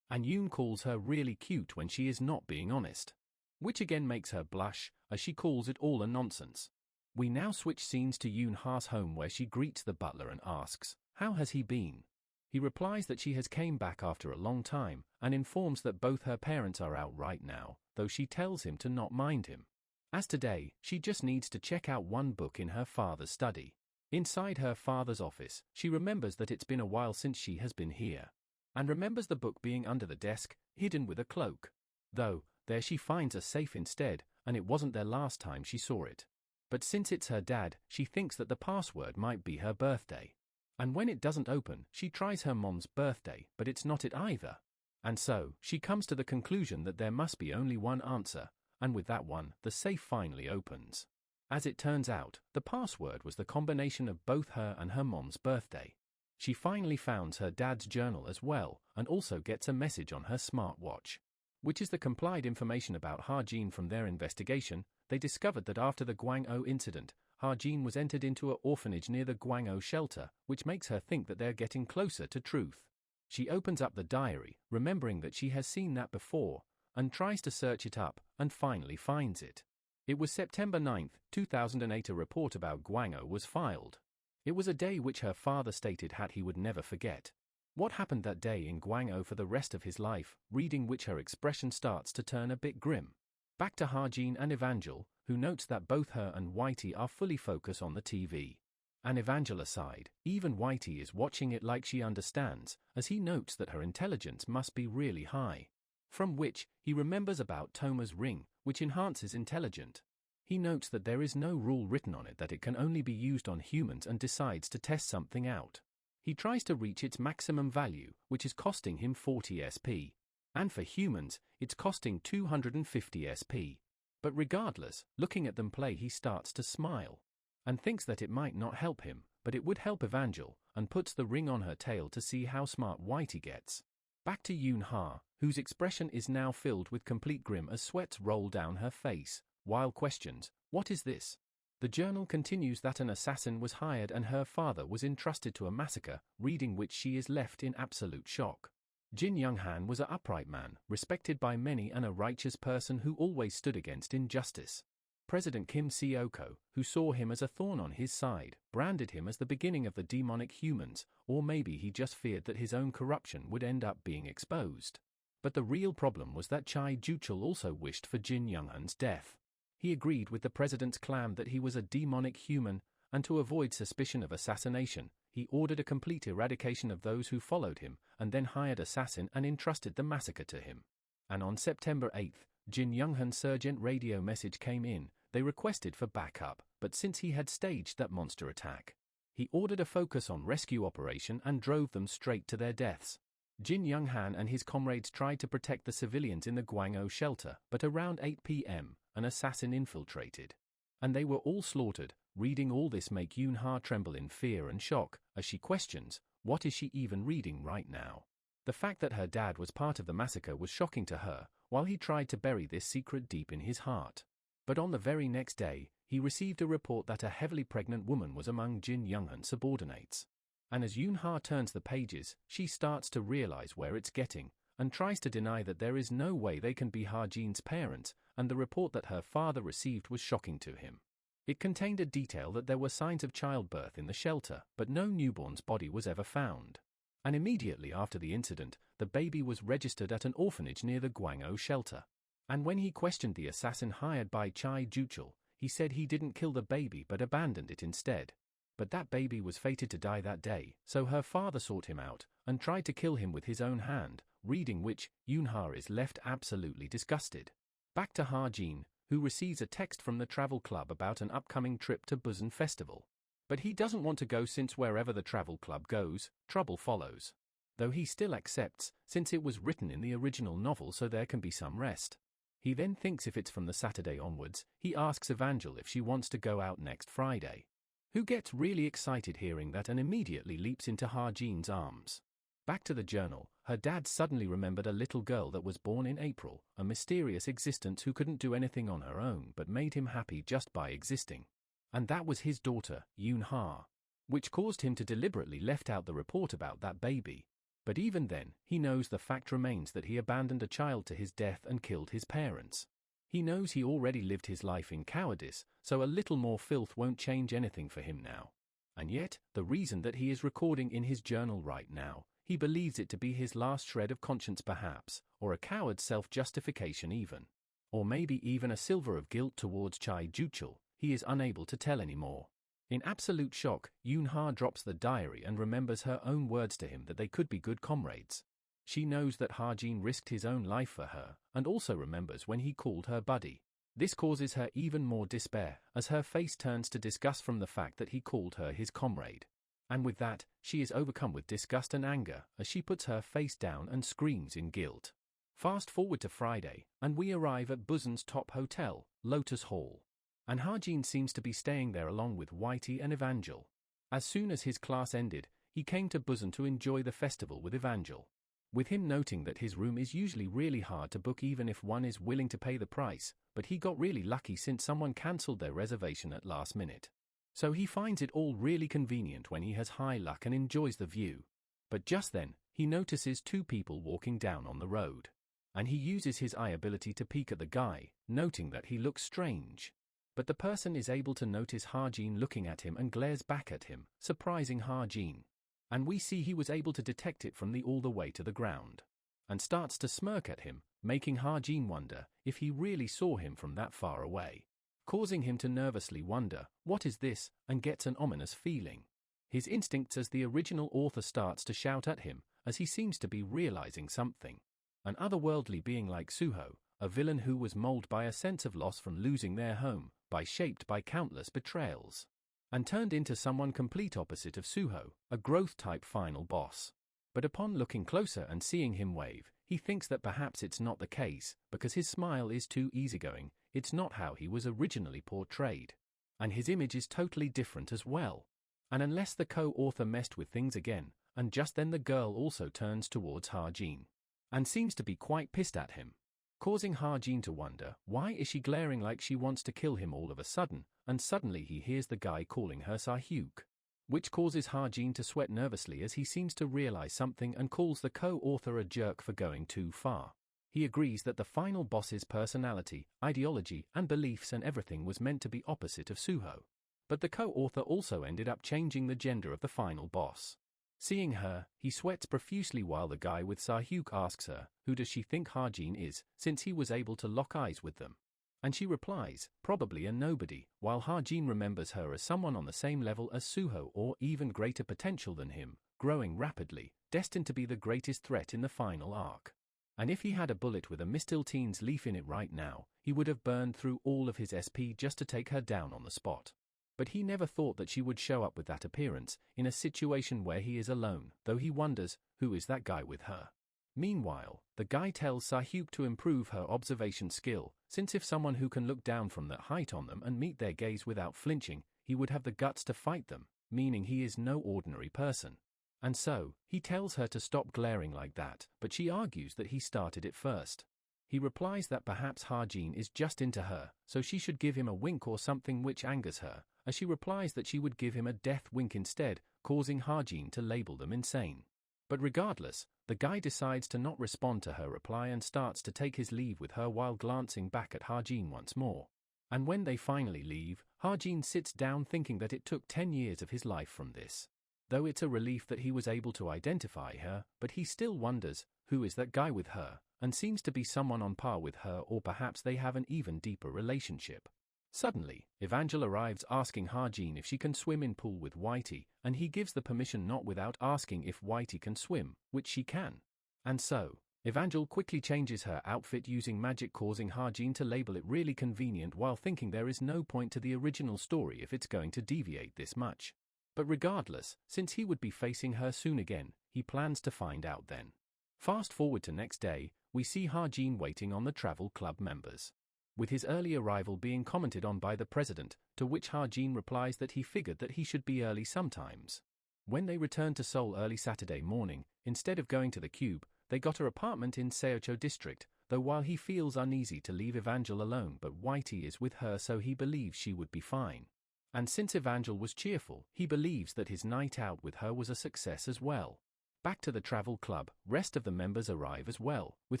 And Yoon calls her really cute when she is not being honest, which again makes her blush, as she calls it all a nonsense. We now switch scenes to Yoon Ha's home where she greets the butler and asks, "How has he been?" He replies that she has came back after a long time, and informs that both her parents are out right now, though she tells him to not mind him. As today, she just needs to check out one book in her father's study. Inside her father's office, she remembers that it's been a while since she has been here, and remembers the book being under the desk, hidden with a cloak. Though, there she finds a safe instead, and it wasn't there last time she saw it. But since it's her dad, she thinks that the password might be her birthday. And when it doesn't open, she tries her mom's birthday, but it's not it either. And so, she comes to the conclusion that there must be only one answer, and with that one, the safe finally opens. As it turns out, the password was the combination of both her and her mom's birthday. She finally founds her dad's journal as well, and also gets a message on her smartwatch, which is the complied information about Ha-jin. From their investigation, they discovered that after the Gwang-o incident, Ha-jin was entered into an orphanage near the Gwang-o shelter, which makes her think that they're getting closer to truth. She opens up the diary, remembering that she has seen that before, and tries to search it up, and finally finds it. It was September 9, 2008. A report about Gwang-o was filed. It was a day which her father stated he would never forget. What happened that day in Gwang-o for the rest of his life, reading which her expression starts to turn a bit grim. Back to Ha-jin and Evangel, who notes that both her and Whitey are fully focused on the TV. And Evangel aside, even Whitey is watching it like she understands, as he notes that her intelligence must be really high. From which, he remembers about Toma's ring, which enhances intelligence. He notes that there is no rule written on it that it can only be used on humans and decides to test something out. He tries to reach its maximum value, which is costing him 40 SP. And for humans, it's costing 250 SP. But regardless, looking at them play, he starts to smile. And thinks that it might not help him, but it would help Evangel, and puts the ring on her tail to see how smart Whitey gets. Back to Yoon Ha, whose expression is now filled with complete grim as sweats roll down her face, while questions, "What is this?" The journal continues that an assassin was hired and her father was entrusted to a massacre, reading which she is left in absolute shock. Jin Young-han was an upright man, respected by many and a righteous person who always stood against injustice. President Kim Seok-ho, who saw him as a thorn on his side, branded him as the beginning of the demonic humans, or maybe he just feared that his own corruption would end up being exposed. But the real problem was that Chai Ju-chul also wished for Jin Young-han's death. He agreed with the president's claim that he was a demonic human, and to avoid suspicion of assassination, he ordered a complete eradication of those who followed him, and then hired assassin and entrusted the massacre to him. And on September 8, Jin Young-han's urgent radio message came in. They requested for backup, but since he had staged that monster attack, he ordered a focus on rescue operation and drove them straight to their deaths. Jin Young-han and his comrades tried to protect the civilians in the Gwang-o shelter, but around 8 p.m., an assassin infiltrated. And they were all slaughtered. Reading all this make Yoon Ha tremble in fear and shock, as she questions, what is she even reading right now? The fact that her dad was part of the massacre was shocking to her, while he tried to bury this secret deep in his heart. But on the very next day, he received a report that a heavily pregnant woman was among Jin Young-han's subordinates. And as Yoon Ha turns the pages, she starts to realize where it's getting, and tries to deny that there is no way they can be Ha-jin's parents, and the report that her father received was shocking to him. It contained a detail that there were signs of childbirth in the shelter, but no newborn's body was ever found. And immediately after the incident, the baby was registered at an orphanage near the Gwang-o shelter. And when he questioned the assassin hired by Chai Ju-chul, he said he didn't kill the baby but abandoned it instead. But that baby was fated to die that day, so her father sought him out, and tried to kill him with his own hand, reading which, Yoon Ha is left absolutely disgusted. Back to Ha-jin, who receives a text from the travel club about an upcoming trip to Busan Festival. But he doesn't want to go since wherever the travel club goes, trouble follows. Though he still accepts, since it was written in the original novel so there can be some rest. He then thinks if it's from the Saturday onwards, he asks Evangel if she wants to go out next Friday. Who gets really excited hearing that and immediately leaps into Ha-jin's arms. Back to the journal, her dad suddenly remembered a little girl that was born in April, a mysterious existence who couldn't do anything on her own but made him happy just by existing. And that was his daughter, Yoon Ha. Which caused him to deliberately left out the report about that baby. But even then, he knows the fact remains that he abandoned a child to his death and killed his parents. He knows he already lived his life in cowardice, so a little more filth won't change anything for him now. And yet, the reason that he is recording in his journal right now, he believes it to be his last shred of conscience perhaps, or a coward's self-justification even. Or maybe even a silver of guilt towards Chai Juchul, he is unable to tell anymore. In absolute shock, Yoon-ha drops the diary and remembers her own words to him that they could be good comrades. She knows that Ha-jin risked his own life for her, and also remembers when he called her buddy. This causes her even more despair, as her face turns to disgust from the fact that he called her his comrade. And with that, she is overcome with disgust and anger, as she puts her face down and screams in guilt. Fast forward to Friday, and we arrive at Busan's top hotel, Lotus Hall. And Ha-jin seems to be staying there along with Whitey and Evangel. As soon as his class ended, he came to Busan to enjoy the festival with Evangel. With him noting that his room is usually really hard to book even if one is willing to pay the price, but he got really lucky since someone cancelled their reservation at last minute. So he finds it all really convenient when he has high luck and enjoys the view. But just then, he notices two people walking down on the road. And he uses his eye ability to peek at the guy, noting that he looks strange. But the person is able to notice Ha-jin looking at him and glares back at him, surprising Ha-jin. And we see he was able to detect it from all the way to the ground. And starts to smirk at him, making Ha-jin wonder if he really saw him from that far away. Causing him to nervously wonder, what is this, and gets an ominous feeling. His instincts as the original author starts to shout at him, as he seems to be realizing something. An otherworldly being like Suho, a villain who was molded by a sense of loss from losing their home, shaped by countless betrayals. And turned into someone complete opposite of Suho, a growth-type final boss. But upon looking closer and seeing him wave, he thinks that perhaps it's not the case, because his smile is too easygoing, it's not how he was originally portrayed. And his image is totally different as well. And unless the co-author messed with things again, and just then the girl also turns towards Ha-jin. And seems to be quite pissed at him. Causing Ha-jin to wonder, why is she glaring like she wants to kill him all of a sudden, and suddenly he hears the guy calling her Sahyuk. Which causes Ha-jin to sweat nervously as he seems to realize something and calls the co-author a jerk for going too far. He agrees that the final boss's personality, ideology, and beliefs and everything was meant to be opposite of Suho. But the co-author also ended up changing the gender of the final boss. Seeing her, he sweats profusely while the guy with Sahyuk asks her, who does she think Ha-jin is, since he was able to lock eyes with them? And she replies, probably a nobody, while Ha-jin remembers her as someone on the same level as Suho or even greater potential than him, growing rapidly, destined to be the greatest threat in the final arc. And if he had a bullet with a Mistilteen's leaf in it right now, he would have burned through all of his SP just to take her down on the spot. But he never thought that she would show up with that appearance, in a situation where he is alone, though he wonders, who is that guy with her? Meanwhile, the guy tells Sahyuk to improve her observation skill, since if someone who can look down from that height on them and meet their gaze without flinching, he would have the guts to fight them, meaning he is no ordinary person. And so, he tells her to stop glaring like that, but she argues that he started it first. He replies that perhaps Ha-jin is just into her, so she should give him a wink or something, which angers her, as she replies that she would give him a death wink instead, causing Ha-jin to label them insane. But regardless, the guy decides to not respond to her reply and starts to take his leave with her while glancing back at Ha-jin once more. And when they finally leave, Ha-jin sits down thinking that it took 10 years of his life from this. Though it's a relief that he was able to identify her, but he still wonders, who is that guy with her, and seems to be someone on par with her, or perhaps they have an even deeper relationship. Suddenly, Evangel arrives asking Ha-jin if she can swim in pool with Whitey, and he gives the permission not without asking if Whitey can swim, which she can. And so, Evangel quickly changes her outfit using magic, causing Ha-jin to label it really convenient while thinking there is no point to the original story if it's going to deviate this much. But regardless, since he would be facing her soon again, he plans to find out then. Fast forward to next day, we see Ha-jin waiting on the travel club members. With his early arrival being commented on by the president, to which Ha-jin replies that he figured that he should be early sometimes. When they returned to Seoul early Saturday morning, instead of going to the Cube, they got her apartment in Seocho district, though while he feels uneasy to leave Evangel alone, but Whitey is with her, so he believes she would be fine. And since Evangel was cheerful, he believes that his night out with her was a success as well. Back to the travel club, rest of the members arrive as well, with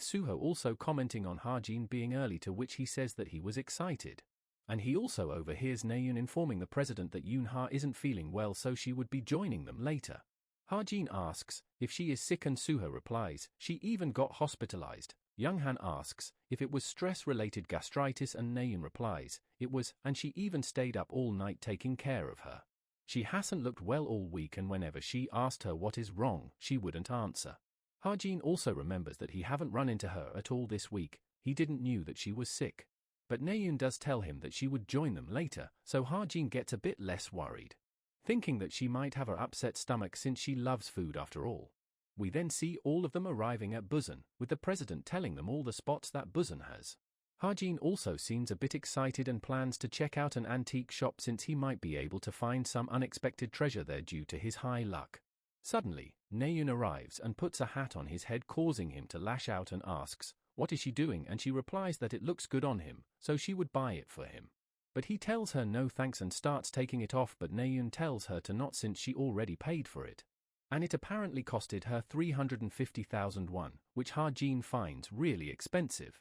Suho also commenting on Hajin being early, to which he says that he was excited. And he also overhears Naeun informing the president that Yoonha isn't feeling well, so she would be joining them later. Hajin asks if she is sick and Suho replies she even got hospitalized. Younghan asks if it was stress-related gastritis and Naeun replies it was, and she even stayed up all night taking care of her. She hasn't looked well all week, and whenever she asked her what is wrong, she wouldn't answer. Hajin also remembers that he haven't run into her at all this week. He didn't knew that she was sick. But Naeun does tell him that she would join them later, so Hajin gets a bit less worried, thinking that she might have her upset stomach since she loves food after all. We then see all of them arriving at Busan, with the president telling them all the spots that Busan has. Hajin also seems a bit excited and plans to check out an antique shop since he might be able to find some unexpected treasure there due to his high luck. Suddenly, Naeun arrives and puts a hat on his head, causing him to lash out and asks, "What is she doing?" and she replies that it looks good on him, so she would buy it for him. But he tells her no thanks and starts taking it off, but Naeun tells her to not since she already paid for it. And it apparently costed her 350,000 won, which Hajin finds really expensive.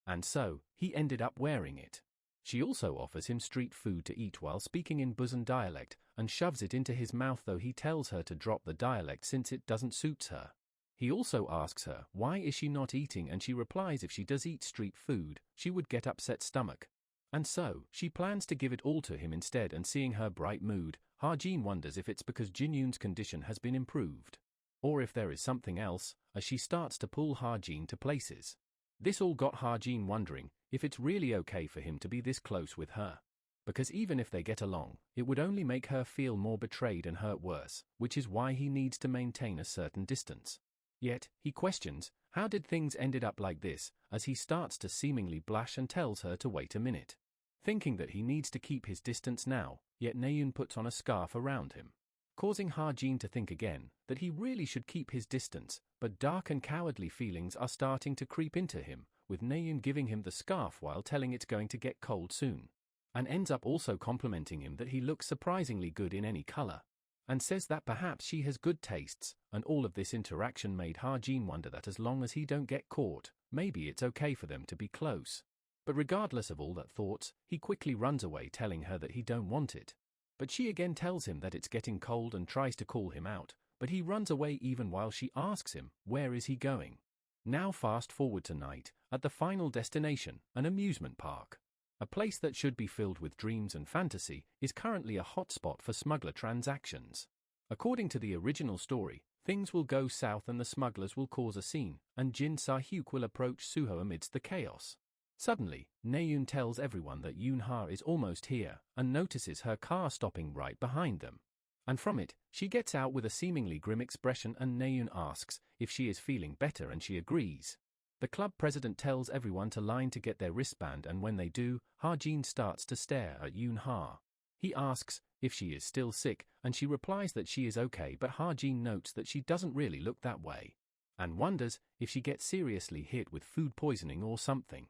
And so, he ended up wearing it. She also offers him street food to eat while speaking in Busan dialect, and shoves it into his mouth, though he tells her to drop the dialect since it doesn't suit her. He also asks her why is she not eating, and she replies if she does eat street food, she would get upset stomach. And so, she plans to give it all to him instead, and seeing her bright mood, Hajin wonders if it's because Jinyun's condition has been improved, or if there is something else, as she starts to pull Hajin to places. This all got Hajin wondering if it's really okay for him to be this close with her. Because even if they get along, it would only make her feel more betrayed and hurt worse, which is why he needs to maintain a certain distance. Yet, he questions, how did things ended up like this, as he starts to seemingly blush and tells her to wait a minute. Thinking that he needs to keep his distance now, yet Naeun puts on a scarf around him, causing Hajin to think again that he really should keep his distance, but dark and cowardly feelings are starting to creep into him, with Naeun giving him the scarf while telling it's going to get cold soon, and ends up also complimenting him that he looks surprisingly good in any color, and says that perhaps she has good tastes, and all of this interaction made Hajin wonder that as long as he don't get caught, maybe it's okay for them to be close. But regardless of all that thoughts, he quickly runs away, telling her that he don't want it. But she again tells him that it's getting cold and tries to call him out, but he runs away even while she asks him, where is he going? Now fast forward to night, at the final destination, an amusement park. A place that should be filled with dreams and fantasy is currently a hotspot for smuggler transactions. According to the original story, things will go south and the smugglers will cause a scene, and Jin Sa-hyuk will approach Suho amidst the chaos. Suddenly, Naeun tells everyone that Yoonha is almost here, and notices her car stopping right behind them. And from it, she gets out with a seemingly grim expression, and Naeun asks if she is feeling better, and she agrees. The club president tells everyone to line to get their wristband, and when they do, Hajin starts to stare at Yoonha. He asks if she is still sick, and she replies that she is okay, but Hajin notes that she doesn't really look that way, and wonders if she gets seriously hit with food poisoning or something.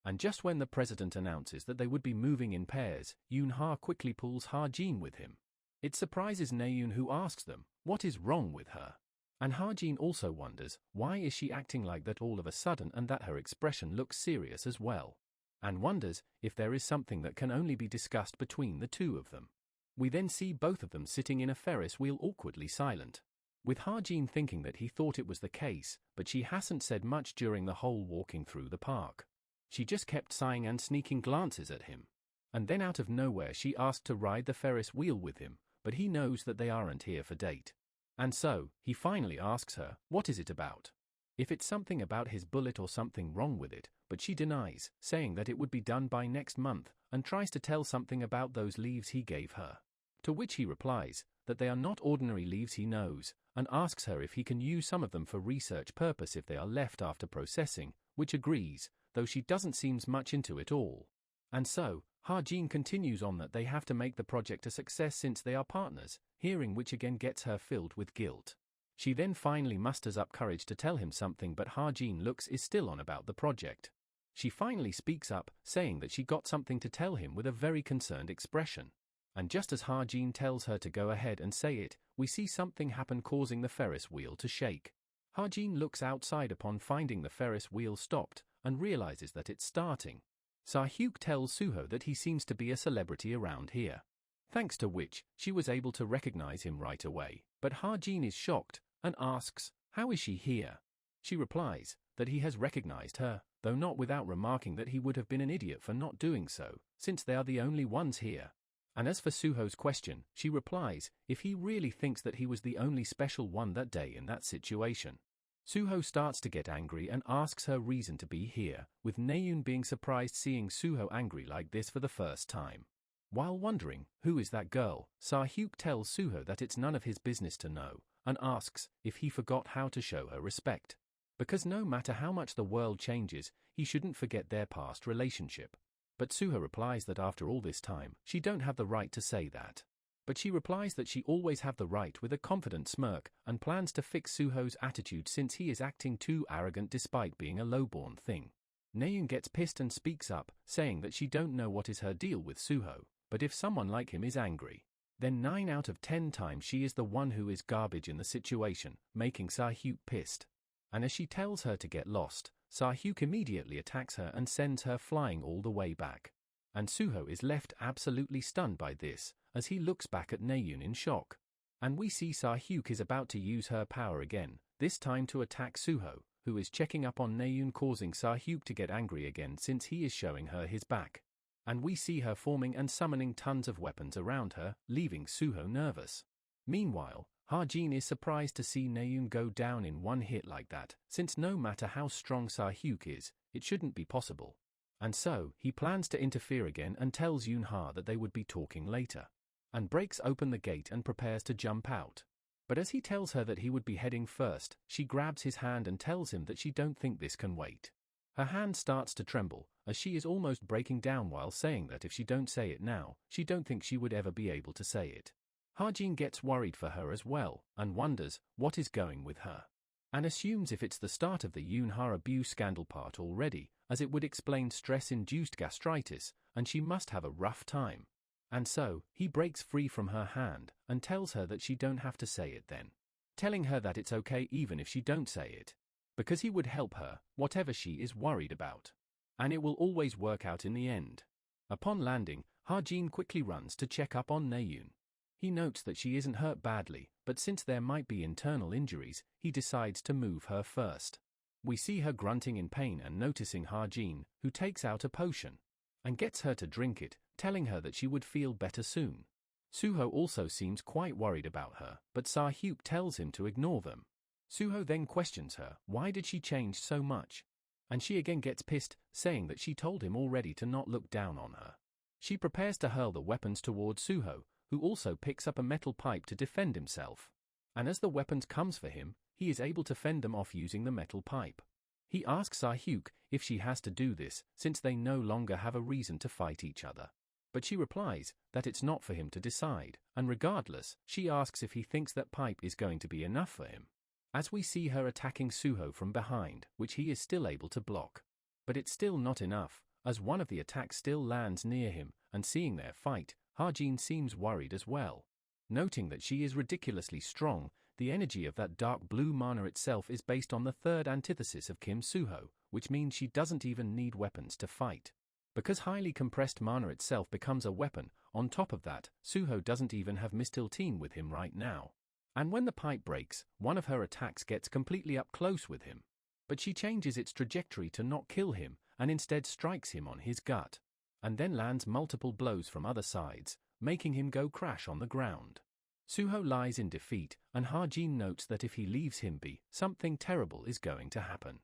And just when the president announces that they would be moving in pairs, Yoonha quickly pulls Hajin with him. It surprises Naeun, who asks them what is wrong with her. And Hajin also wonders why is she acting like that all of a sudden, and that her expression looks serious as well. And wonders if there is something that can only be discussed between the two of them. We then see both of them sitting in a Ferris wheel, awkwardly silent, with Hajin thinking that he thought it was the case, but she hasn't said much during the whole walking through the park. She just kept sighing and sneaking glances at him. And then out of nowhere she asked to ride the Ferris wheel with him, but he knows that they aren't here for date. And so, he finally asks her, what is it about? If it's something about his bullet or something wrong with it, but she denies, saying that it would be done by next month, and tries to tell something about those leaves he gave her. To which he replies that they are not ordinary leaves he knows, and asks her if he can use some of them for research purpose if they are left after processing, which agrees, though she doesn't seem much into it all. And so, Hajin continues on that they have to make the project a success since they are partners, hearing which again gets her filled with guilt. She then finally musters up courage to tell him something, but Hajin looks is still on about the project. She finally speaks up, saying that she got something to tell him with a very concerned expression. And just as Ha-jin tells her to go ahead and say it, we see something happen causing the Ferris wheel to shake. Ha-jin looks outside upon finding the Ferris wheel stopped and realizes that it's starting. Seo-hyuk tells Suho that he seems to be a celebrity around here, thanks to which she was able to recognize him right away. But Ha-jin is shocked and asks, "How is she here?" She replies that he has recognized her, though not without remarking that he would have been an idiot for not doing so, since they are the only ones here. And as for Suho's question, she replies if he really thinks that he was the only special one that day in that situation. Suho starts to get angry and asks her reason to be here, with Naeun being surprised seeing Suho angry like this for the first time. While wondering, who is that girl, Seo-hyuk tells Suho that it's none of his business to know, and asks if he forgot how to show her respect. Because no matter how much the world changes, he shouldn't forget their past relationship. But Suho replies that after all this time, she don't have the right to say that. But she replies that she always have the right with a confident smirk, and plans to fix Suho's attitude since he is acting too arrogant despite being a lowborn thing. Naeun gets pissed and speaks up, saying that she don't know what is her deal with Suho, but if someone like him is angry, then 9 out of 10 times she is the one who is garbage in the situation, making Seo-hyuk pissed. And as she tells her to get lost, Seo-hyuk immediately attacks her and sends her flying all the way back. And Suho is left absolutely stunned by this, as he looks back at Naeun in shock. And we see Seo-hyuk is about to use her power again, this time to attack Suho, who is checking up on Naeun, causing Seo-hyuk to get angry again since he is showing her his back. And we see her forming and summoning tons of weapons around her, leaving Suho nervous. Meanwhile, Ha-jin is surprised to see Naeun go down in one hit like that, since no matter how strong Seo-hyuk is, it shouldn't be possible. And so, he plans to interfere again and tells Yoon-ha that they would be talking later, and breaks open the gate and prepares to jump out. But as he tells her that he would be heading first, she grabs his hand and tells him that she don't think this can wait. Her hand starts to tremble, as she is almost breaking down while saying that if she don't say it now, she don't think she would ever be able to say it. Ha-jin gets worried for her as well, and wonders what is going with her, and assumes if it's the start of the Yoon-ha abuse scandal part already, as it would explain stress-induced gastritis, and she must have a rough time. And so, he breaks free from her hand, and tells her that she don't have to say it then, telling her that it's okay even if she don't say it, because he would help her, whatever she is worried about, and it will always work out in the end. Upon landing, Ha-jin quickly runs to check up on Naeun. He notes that she isn't hurt badly, but since there might be internal injuries, he decides to move her first. We see her grunting in pain and noticing Ha-jin, who takes out a potion and gets her to drink it, telling her that she would feel better soon. Suho also seems quite worried about her, but Seo-hyuk tells him to ignore them. Suho then questions her, why did she change so much? And she again gets pissed, saying that she told him already to not look down on her. She prepares to hurl the weapons towards Suho, who also picks up a metal pipe to defend himself. And as the weapons comes for him, he is able to fend them off using the metal pipe. He asks Seo-hyuk if she has to do this, since they no longer have a reason to fight each other. But she replies that it's not for him to decide, and regardless, she asks if he thinks that pipe is going to be enough for him. As we see her attacking Suho from behind, which he is still able to block. But it's still not enough, as one of the attacks still lands near him, and seeing their fight, Ha-jin seems worried as well. Noting that she is ridiculously strong, the energy of that dark blue mana itself is based on the third antithesis of Kim Suho, which means she doesn't even need weapons to fight. Because highly compressed mana itself becomes a weapon, on top of that, Suho doesn't even have Miss Tiltine with him right now. And when the pipe breaks, one of her attacks gets completely up close with him. But she changes its trajectory to not kill him, and instead strikes him on his gut, and then lands multiple blows from other sides, making him go crash on the ground. Suho lies in defeat, and Ha-jin notes that if he leaves him be, something terrible is going to happen.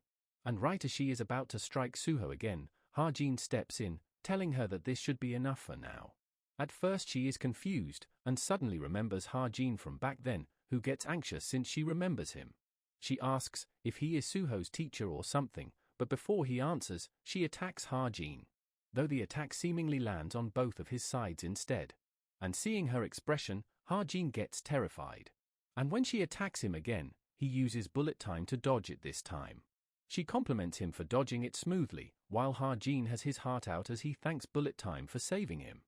And right as she is about to strike Suho again, Ha-jin steps in, telling her that this should be enough for now. At first she is confused, and suddenly remembers Ha-jin from back then, who gets anxious since she remembers him. She asks if he is Suho's teacher or something, but before he answers, she attacks Ha-jin, though the attack seemingly lands on both of his sides instead. And seeing her expression, Ha-jin gets terrified. And when she attacks him again, he uses bullet time to dodge it this time. She compliments him for dodging it smoothly, while Ha-jin has his heart out as he thanks bullet time for saving him.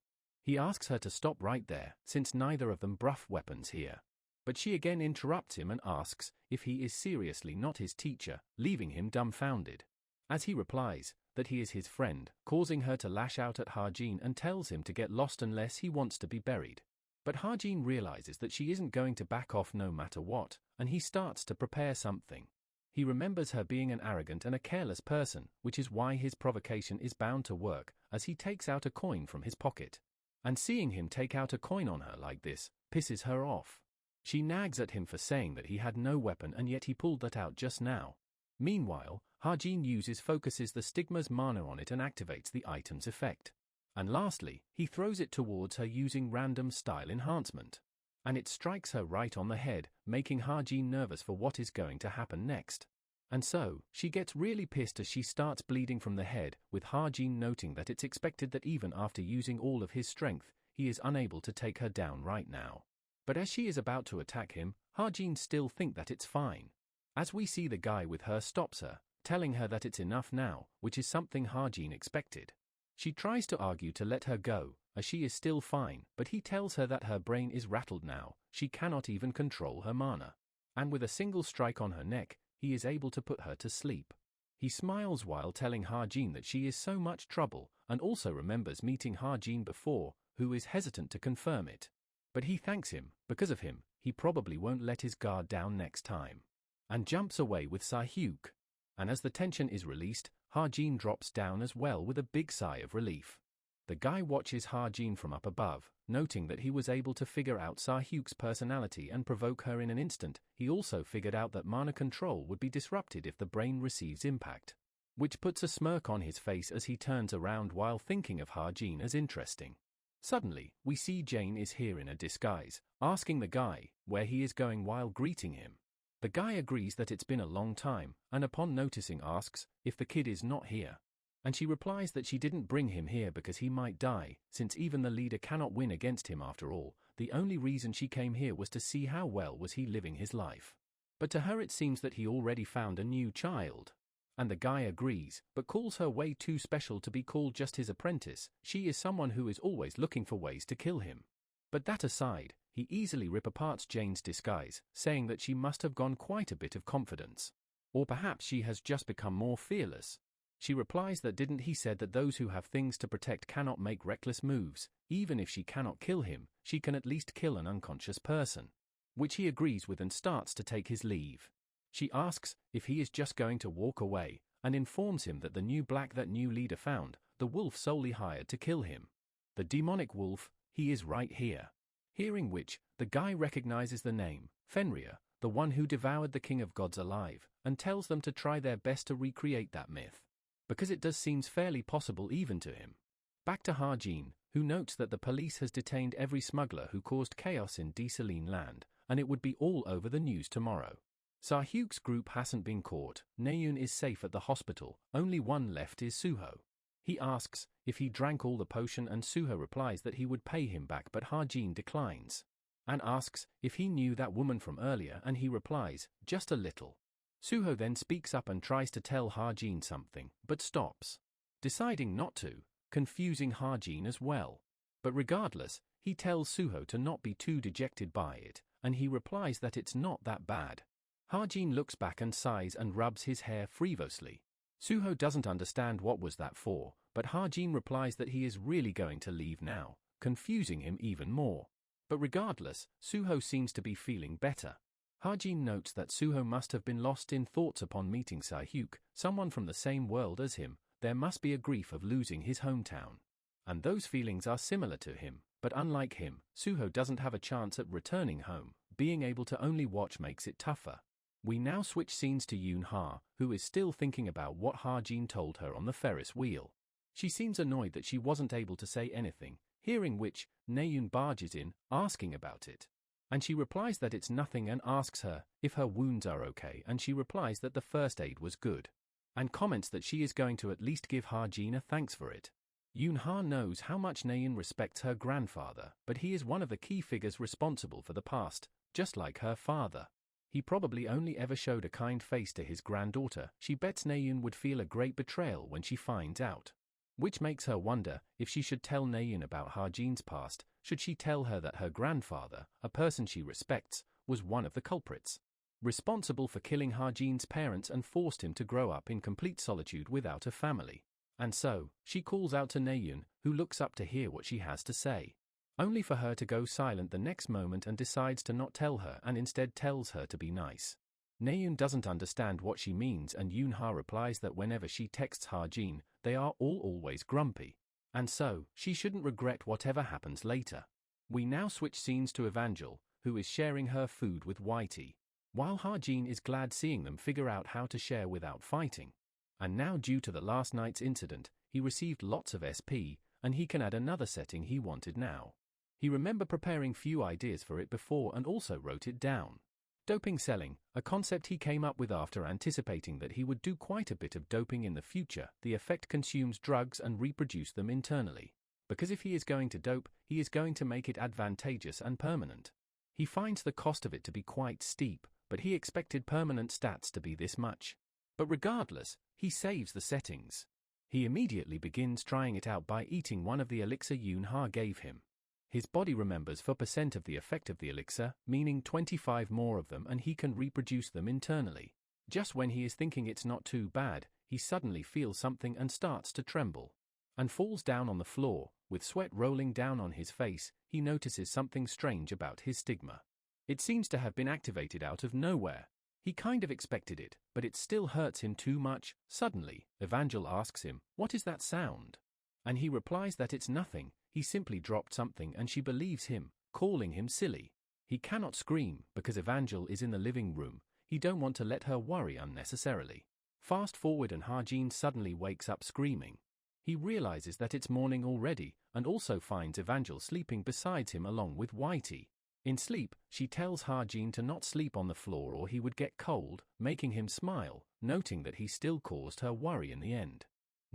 He asks her to stop right there, since neither of them bruff weapons here. But she again interrupts him and asks if he is seriously not his teacher, leaving him dumbfounded. As he replies that he is his friend, causing her to lash out at Hajin and tells him to get lost unless he wants to be buried. But Hajin realizes that she isn't going to back off no matter what, and he starts to prepare something. He remembers her being an arrogant and a careless person, which is why his provocation is bound to work, as he takes out a coin from his pocket. And seeing him take out a coin on her like this pisses her off. She nags at him for saying that he had no weapon and yet he pulled that out just now. Meanwhile, Hajin focuses the stigma's mana on it and activates the item's effect. And lastly, he throws it towards her using random style enhancement. And it strikes her right on the head, making Hajin nervous for what is going to happen next. And so, she gets really pissed as she starts bleeding from the head, with Hajin noting that it's expected that even after using all of his strength, he is unable to take her down right now. But as she is about to attack him, Hajin still thinks that it's fine. As we see the guy with her stops her, telling her that it's enough now, which is something Hajin expected. She tries to argue to let her go, as she is still fine, but he tells her that her brain is rattled now, she cannot even control her mana. And with a single strike on her neck, he is able to put her to sleep. He smiles while telling Hajin that she is so much trouble, and also remembers meeting Hajin before, who is hesitant to confirm it. But he thanks him, because of him, he probably won't let his guard down next time. And jumps away with Sahyuk. And as the tension is released, Hajin drops down as well with a big sigh of relief. The guy watches Hajin from up above, noting that he was able to figure out Sahyuk's personality and provoke her in an instant. He also figured out that mana control would be disrupted if the brain receives impact. Which puts a smirk on his face as he turns around while thinking of Hajin as interesting. Suddenly, we see Jane is here in a disguise, asking the guy where he is going while greeting him. The guy agrees that it's been a long time, and upon noticing asks if the kid is not here. And she replies that she didn't bring him here because he might die, since even the leader cannot win against him after all. The only reason she came here was to see how well was he living his life. But to her it seems that he already found a new child. And the guy agrees, but calls her way too special to be called just his apprentice. She is someone who is always looking for ways to kill him. But that aside, he easily rip apart Jane's disguise, saying that she must have gone quite a bit of confidence. Or perhaps she has just become more fearless. She replies that didn't he said that those who have things to protect cannot make reckless moves. Even if she cannot kill him, she can at least kill an unconscious person. Which he agrees with and starts to take his leave. She asks if he is just going to walk away, and informs him that the new leader found, the wolf solely hired to kill him. The demonic wolf, he is right here. Hearing which, the guy recognizes the name, Fenrir, the one who devoured the king of gods alive, and tells them to try their best to recreate that myth. Because it does seems fairly possible even to him. Back to Hajin, who notes that the police has detained every smuggler who caused chaos in Desaline land, and it would be all over the news tomorrow. Sahyuk's group hasn't been caught, Naeun is safe at the hospital, only one left is Suho. He asks if he drank all the potion and Suho replies that he would pay him back, but Hajin declines. And asks if he knew that woman from earlier and he replies, just a little. Suho then speaks up and tries to tell Hajin something, but stops. Deciding not to, confusing Hajin as well. But regardless, he tells Suho to not be too dejected by it, and he replies that it's not that bad. Hajin looks back and sighs and rubs his hair frivolously. Suho doesn't understand what was that for, but Hajin replies that he is really going to leave now, confusing him even more. But regardless, Suho seems to be feeling better. Hajin notes that Suho must have been lost in thoughts upon meeting Sahyuk, someone from the same world as him. There must be a grief of losing his hometown. And those feelings are similar to him, but unlike him, Suho doesn't have a chance at returning home. Being able to only watch makes it tougher. We now switch scenes to Yoon Ha, who is still thinking about what Hajin told her on the Ferris wheel. She seems annoyed that she wasn't able to say anything, hearing which, Naeun barges in, asking about it. And she replies that it's nothing and asks her if her wounds are okay, and she replies that the first aid was good. And comments that she is going to at least give Hajin a thanks for it. Yoon Ha knows how much Naeun respects her grandfather, but he is one of the key figures responsible for the past, just like her father. He probably only ever showed a kind face to his granddaughter. She bets Naeun would feel a great betrayal when she finds out. which makes her wonder if she should tell Naeun about Harjin's past. Should she tell her that her grandfather, a person she respects, was one of the culprits, responsible for killing Harjin's parents and forced him to grow up in complete solitude without a family? And so, she calls out to Naeun, who looks up to hear what she has to say, only for her to go silent the next moment and decides to not tell her and instead tells her to be nice. Naeun doesn't understand what she means, and Yoonha replies that whenever she texts Harjin, they are always grumpy, and so, she shouldn't regret whatever happens later. We now switch scenes to Evangel, who is sharing her food with Whitey, while Harjin is glad seeing them figure out how to share without fighting. And now, due to the last night's incident, he received lots of SP, and he can add another setting he wanted now. He remembered preparing few ideas for it before and also wrote it down. Doping selling, a concept he came up with after anticipating that he would do quite a bit of doping in the future. The effect consumes drugs and reproduce them internally. Because if he is going to dope, he is going to make it advantageous and permanent. He finds the cost of it to be quite steep, but he expected permanent stats to be this much. But regardless, he saves the settings. He immediately begins trying it out by eating one of the elixir Yoonha gave him. His body remembers 4% of the effect of the elixir, meaning 25 more of them, and he can reproduce them internally. Just when he is thinking it's not too bad, he suddenly feels something and starts to tremble, and falls down on the floor. With sweat rolling down on his face, he notices something strange about his stigma. It seems to have been activated out of nowhere. He kind of expected it, but it still hurts him too much. Suddenly, Evangel asks him, "What is that sound?" And he replies that it's nothing. He simply dropped something, and she believes him, calling him silly. He cannot scream because Evangel is in the living room. He don't want to let her worry unnecessarily. Fast forward and Harjin suddenly wakes up screaming. He realizes that it's morning already and also finds Evangel sleeping beside him along with Whitey. In sleep, she tells Harjin to not sleep on the floor or he would get cold, making him smile, noting that he still caused her worry in the end.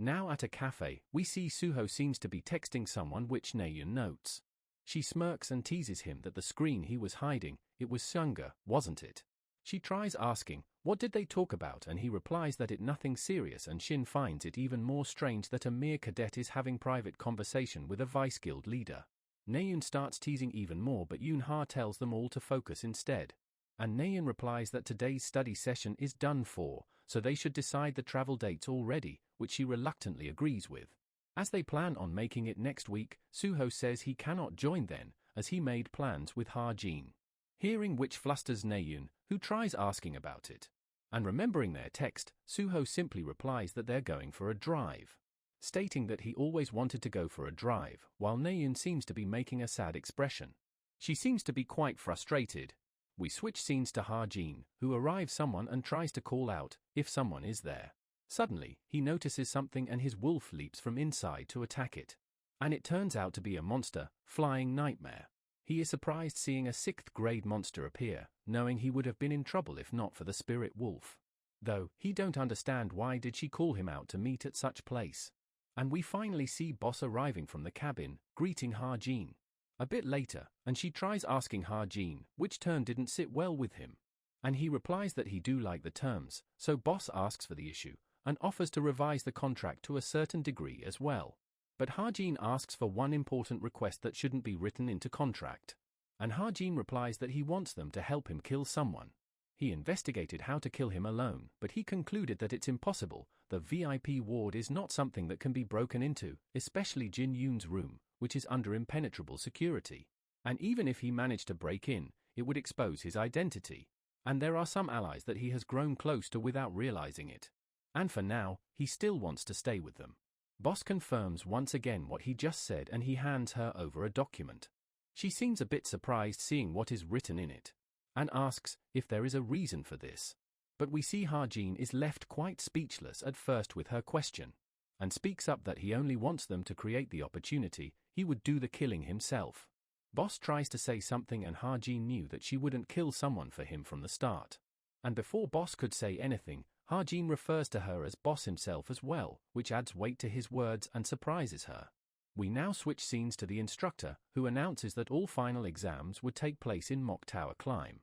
Now at a cafe, we see Suho seems to be texting someone, which Naeun notes. She smirks and teases him that the screen he was hiding, it was Sunga, wasn't it? She tries asking, what did they talk about, and he replies that it nothing serious, and Shin finds it even more strange that a mere cadet is having private conversation with a vice guild leader. Naeun starts teasing even more, but Yoonha tells them all to focus instead. And Naeun replies that today's study session is done for, so they should decide the travel dates already, which she reluctantly agrees with. As they plan on making it next week, Suho says he cannot join then, as he made plans with Harjin. Hearing which flusters Naeun, who tries asking about it. And remembering their text, Suho simply replies that they're going for a drive, stating that he always wanted to go for a drive, while Naeun seems to be making a sad expression. She seems to be quite frustrated. We switch scenes to Harjin, who arrives someone and tries to call out, if someone is there. Suddenly, he notices something and his wolf leaps from inside to attack it. And it turns out to be a monster, Flying Nightmare. He is surprised seeing a 6th grade monster appear, knowing he would have been in trouble if not for the spirit wolf. Though, he don't understand why did she call him out to meet at such place. And we finally see Boss arriving from the cabin, greeting Harjin. A bit later, and she tries asking Harjin, which turn didn't sit well with him. And he replies that he do like the terms, so Boss asks for the issue, and offers to revise the contract to a certain degree as well. But Harjin asks for one important request that shouldn't be written into contract. And Harjin replies that he wants them to help him kill someone. He investigated how to kill him alone, but he concluded that it's impossible. The VIP ward is not something that can be broken into, especially Jin Yoon's room, which is under impenetrable security. And even if he managed to break in, it would expose his identity. And there are some allies that he has grown close to without realizing it. And for now, he still wants to stay with them. Boss confirms once again what he just said, and he hands her over a document. She seems a bit surprised seeing what is written in it, and asks if there is a reason for this. But we see Harjin is left quite speechless at first with her question, and speaks up that he only wants them to create the opportunity, he would do the killing himself. Boss tries to say something and Harjin knew that she wouldn't kill someone for him from the start. And before Boss could say anything, Harjin refers to her as Boss himself as well, which adds weight to his words and surprises her. We now switch scenes to the instructor, who announces that all final exams would take place in Mock Tower Climb.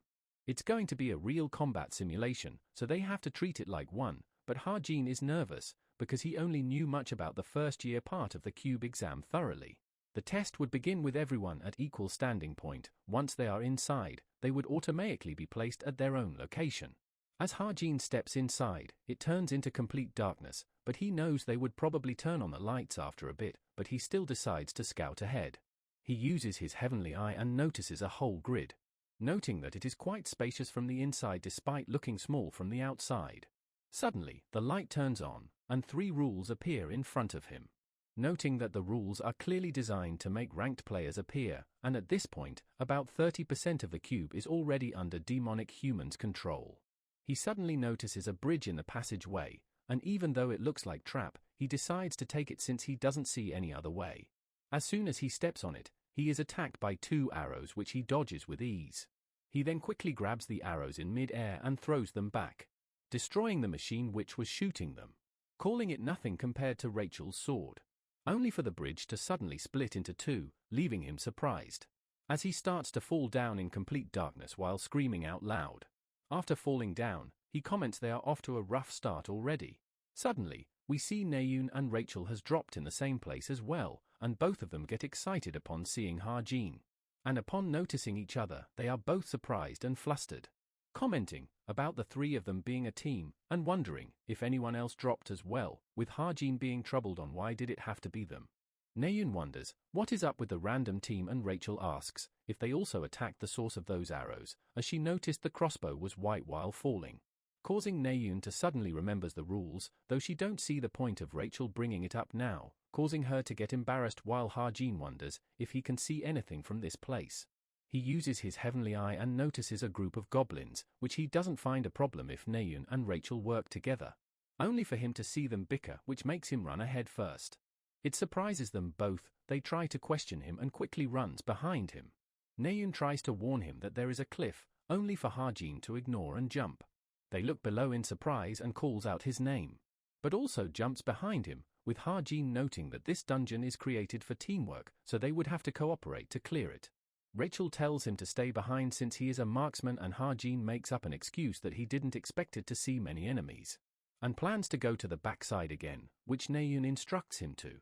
It's going to be a real combat simulation, so they have to treat it like one, but Harjin is nervous, because he only knew much about the first year part of the cube exam thoroughly. The test would begin with everyone at equal standing point. Once they are inside, they would automatically be placed at their own location. As Ha-jin steps inside, it turns into complete darkness, but he knows they would probably turn on the lights after a bit, but he still decides to scout ahead. He uses his heavenly eye and notices a whole grid, noting that it is quite spacious from the inside despite looking small from the outside. Suddenly, the light turns on, and 3 rules appear in front of him. Noting that the rules are clearly designed to make ranked players appear, and at this point, about 30% of the cube is already under demonic humans' control. He suddenly notices a bridge in the passageway, and even though it looks like trap, he decides to take it since he doesn't see any other way. As soon as he steps on it, he is attacked by 2 arrows which he dodges with ease. He then quickly grabs the arrows in mid-air and throws them back, destroying the machine which was shooting them, calling it nothing compared to Rachel's sword, only for the bridge to suddenly split into 2, leaving him surprised, as he starts to fall down in complete darkness while screaming out loud. After falling down, he comments they are off to a rough start already. Suddenly, we see Naeun and Rachel has dropped in the same place as well, and both of them get excited upon seeing Ha-jin. And upon noticing each other, they are both surprised and flustered, commenting about the 3 of them being a team, and wondering if anyone else dropped as well, with Ha-jin being troubled on why did it have to be them. Naeun wonders what is up with the random team, and Rachel asks if they also attacked the source of those arrows, as she noticed the crossbow was white while falling, causing Naeun to suddenly remembers the rules, though she don't see the point of Rachel bringing it up now, causing her to get embarrassed while Ha-jin wonders if he can see anything from this place. He uses his heavenly eye and notices a group of goblins, which he doesn't find a problem if Naeun and Rachel work together, only for him to see them bicker, which makes him run ahead first. It surprises them both. They try to question him and quickly runs behind him. Naeun tries to warn him that there is a cliff, only for Ha-jin to ignore and jump. They look below in surprise and calls out his name, but also jumps behind him, with Ha-jin noting that this dungeon is created for teamwork, so they would have to cooperate to clear it. Rachel tells him to stay behind since he is a marksman, and Ha-jin makes up an excuse that he didn't expect to see many enemies, and plans to go to the backside again, which Naeun instructs him to.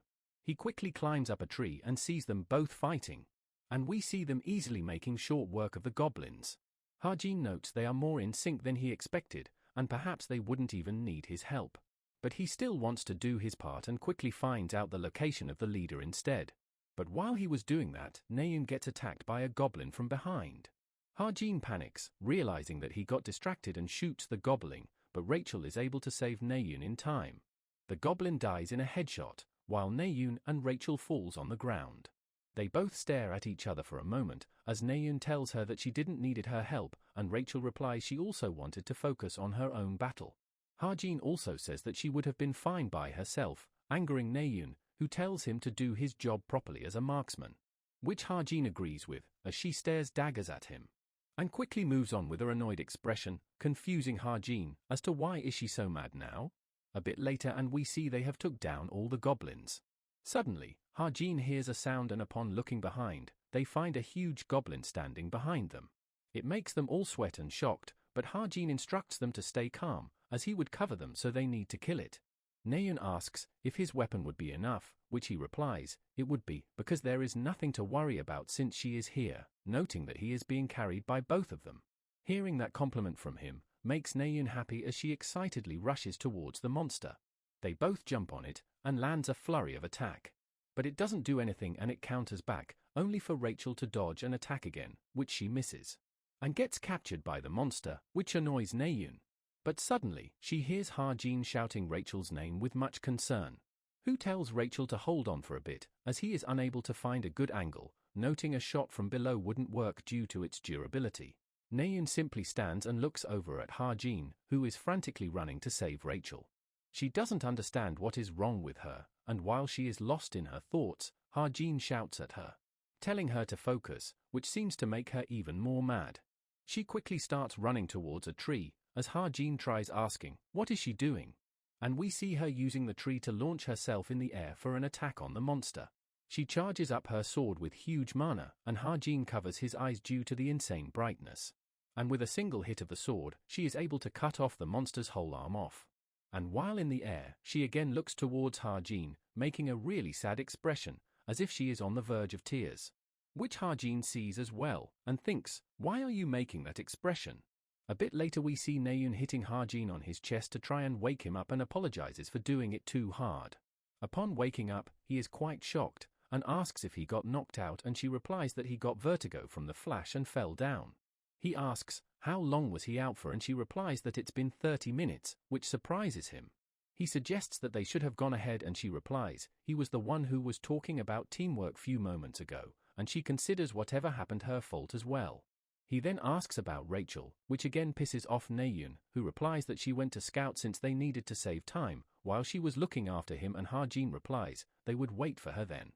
He quickly climbs up a tree and sees them both fighting, and we see them easily making short work of the goblins. Ha-jin notes they are more in sync than he expected, and perhaps they wouldn't even need his help. But he still wants to do his part and quickly finds out the location of the leader instead. But while he was doing that, Naeun gets attacked by a goblin from behind. Ha-jin panics, realizing that he got distracted, and shoots the goblin, but Rachel is able to save Naeun in time. The goblin dies in a headshot, while Naeun and Rachel falls on the ground. They both stare at each other for a moment, as Naeun tells her that she didn't needed her help, and Rachel replies she also wanted to focus on her own battle. Ha-jin also says that she would have been fine by herself, angering Naeun, who tells him to do his job properly as a marksman, which Ha-jin agrees with, as she stares daggers at him, and quickly moves on with her annoyed expression, confusing Ha-jin as to why is she so mad now. A bit later and we see they have took down all the goblins. Suddenly, Ha-jin hears a sound, and upon looking behind, they find a huge goblin standing behind them. It makes them all sweat and shocked, but Ha-jin instructs them to stay calm, as he would cover them, so they need to kill it. Naeun asks if his weapon would be enough, which he replies, it would be, because there is nothing to worry about since she is here, noting that he is being carried by both of them. Hearing that compliment from him makes Naeun happy as she excitedly rushes towards the monster. They both jump on it, and lands a flurry of attack. But it doesn't do anything and it counters back, only for Rachel to dodge and attack again, which she misses, and gets captured by the monster, which annoys Naeun. But suddenly, she hears Ha-jin shouting Rachel's name with much concern, who tells Rachel to hold on for a bit, as he is unable to find a good angle, noting a shot from below wouldn't work due to its durability. Naeun simply stands and looks over at Ha-jin, who is frantically running to save Rachel. She doesn't understand what is wrong with her, and while she is lost in her thoughts, Ha-jin shouts at her, telling her to focus, which seems to make her even more mad. She quickly starts running towards a tree, as Ha-jin tries asking, what is she doing? And we see her using the tree to launch herself in the air for an attack on the monster. She charges up her sword with huge mana, and Ha-jin covers his eyes due to the insane brightness. And with a single hit of the sword, she is able to cut off the monster's whole arm off. And while in the air, she again looks towards Ha-jin, making a really sad expression, as if she is on the verge of tears. Which Ha-jin sees as well, and thinks, why are you making that expression? A bit later we see Naeun hitting Ha-jin on his chest to try and wake him up and apologizes for doing it too hard. Upon waking up, he is quite shocked, and asks if he got knocked out, and she replies that he got vertigo from the flash and fell down. He asks, how long was he out for, and she replies that it's been 30 minutes, which surprises him. He suggests that they should have gone ahead, and she replies, he was the one who was talking about teamwork few moments ago, and she considers whatever happened her fault as well. He then asks about Rachel, which again pisses off Naeun, who replies that she went to scout since they needed to save time, while she was looking after him, and Ha-jin replies, they would wait for her then.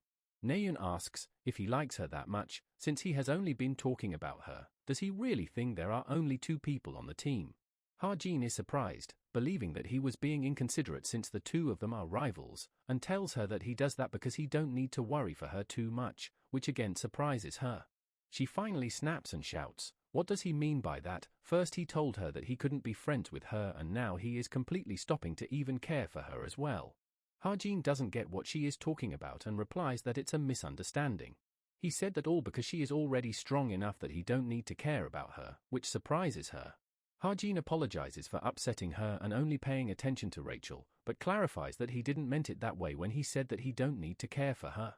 Naeun asks if he likes her that much, since he has only been talking about her. Does he really think there are only 2 people on the team? Ha-jin is surprised, believing that he was being inconsiderate since the 2 of them are rivals, and tells her that he does that because he don't need to worry for her too much, which again surprises her. She finally snaps and shouts, what does he mean by that? First he told her that he couldn't be friends with her, and now he is completely stopping to even care for her as well. Ha-jin doesn't get what she is talking about and replies that it's a misunderstanding. He said that all because she is already strong enough that he don't need to care about her, which surprises her. Ha-jin apologizes for upsetting her and only paying attention to Rachel, but clarifies that he didn't meant it that way when he said that he don't need to care for her.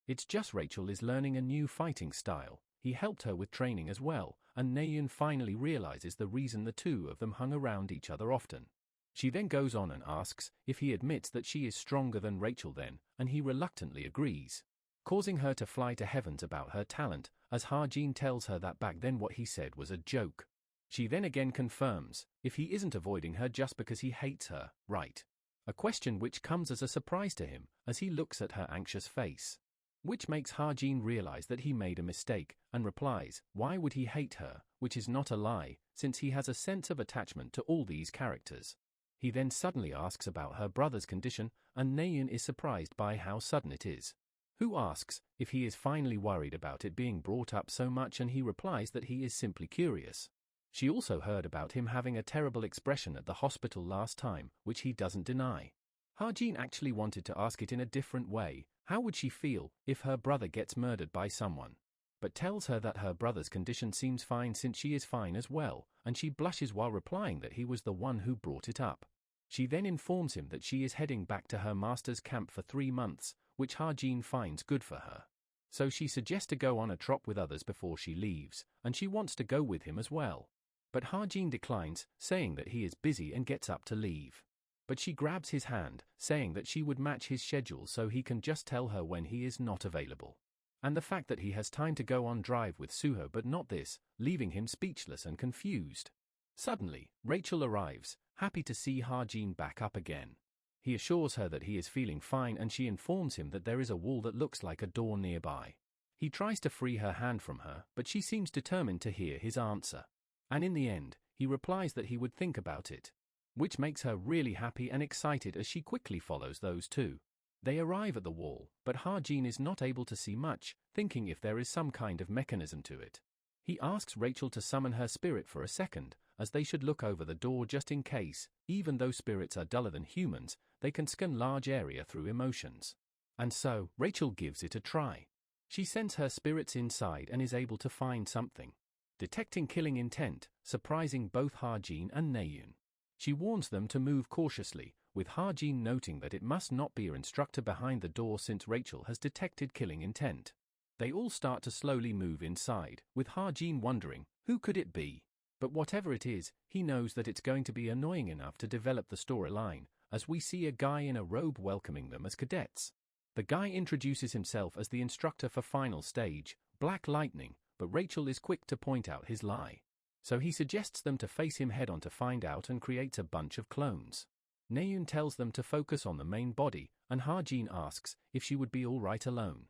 It's just Rachel is learning a new fighting style. He helped her with training as well, and Naeun finally realizes the reason the 2 of them hung around each other often. She then goes on and asks if he admits that she is stronger than Rachel then, and he reluctantly agrees, causing her to fly to heavens about her talent, as Ha-jin tells her that back then what he said was a joke. She then again confirms if he isn't avoiding her just because he hates her, right? A question which comes as a surprise to him, as he looks at her anxious face. Which makes Ha-jin realize that he made a mistake, and replies, why would he hate her, which is not a lie, since he has a sense of attachment to all these characters. He then suddenly asks about her brother's condition, and Naeun is surprised by how sudden it is. Who asks if he is finally worried about it being brought up so much, and he replies that he is simply curious. She also heard about him having a terrible expression at the hospital last time, which he doesn't deny. Ha-jin actually wanted to ask it in a different way. How would she feel if her brother gets murdered by someone? But tells her that her brother's condition seems fine since she is fine as well, and she blushes while replying that he was the one who brought it up. She then informs him that she is heading back to her master's camp for 3 months, which Ha-jin finds good for her. So she suggests to go on a trot with others before she leaves, and she wants to go with him as well. But Ha-jin declines, saying that he is busy, and gets up to leave. But she grabs his hand, saying that she would match his schedule so he can just tell her when he is not available. And the fact that he has time to go on drive with Suho but not this, leaving him speechless and confused. Suddenly, Rachel arrives, happy to see Ha-jin back up again. He assures her that he is feeling fine, and she informs him that there is a wall that looks like a door nearby. He tries to free her hand from her, but she seems determined to hear his answer. And in the end, he replies that he would think about it. Which makes her really happy and excited as she quickly follows those 2. They arrive at the wall, but Ha-jin is not able to see much, thinking if there is some kind of mechanism to it. He asks Rachel to summon her spirit for a second, as they should look over the door just in case. Even though spirits are duller than humans, they can scan large area through emotions. And so, Rachel gives it a try. She sends her spirits inside and is able to find something. Detecting killing intent, surprising both Ha-jin and Naeun. She warns them to move cautiously, with Ha-jin noting that it must not be her instructor behind the door since Rachel has detected killing intent. They all start to slowly move inside, with Ha-jin wondering, who could it be? But whatever it is, he knows that it's going to be annoying enough to develop the storyline, as we see a guy in a robe welcoming them as cadets. The guy introduces himself as the instructor for final stage, Black Lightning, but Rachel is quick to point out his lie. So he suggests them to face him head on to find out, and creates a bunch of clones. Naeun tells them to focus on the main body, and Ha-jin asks if she would be alright alone.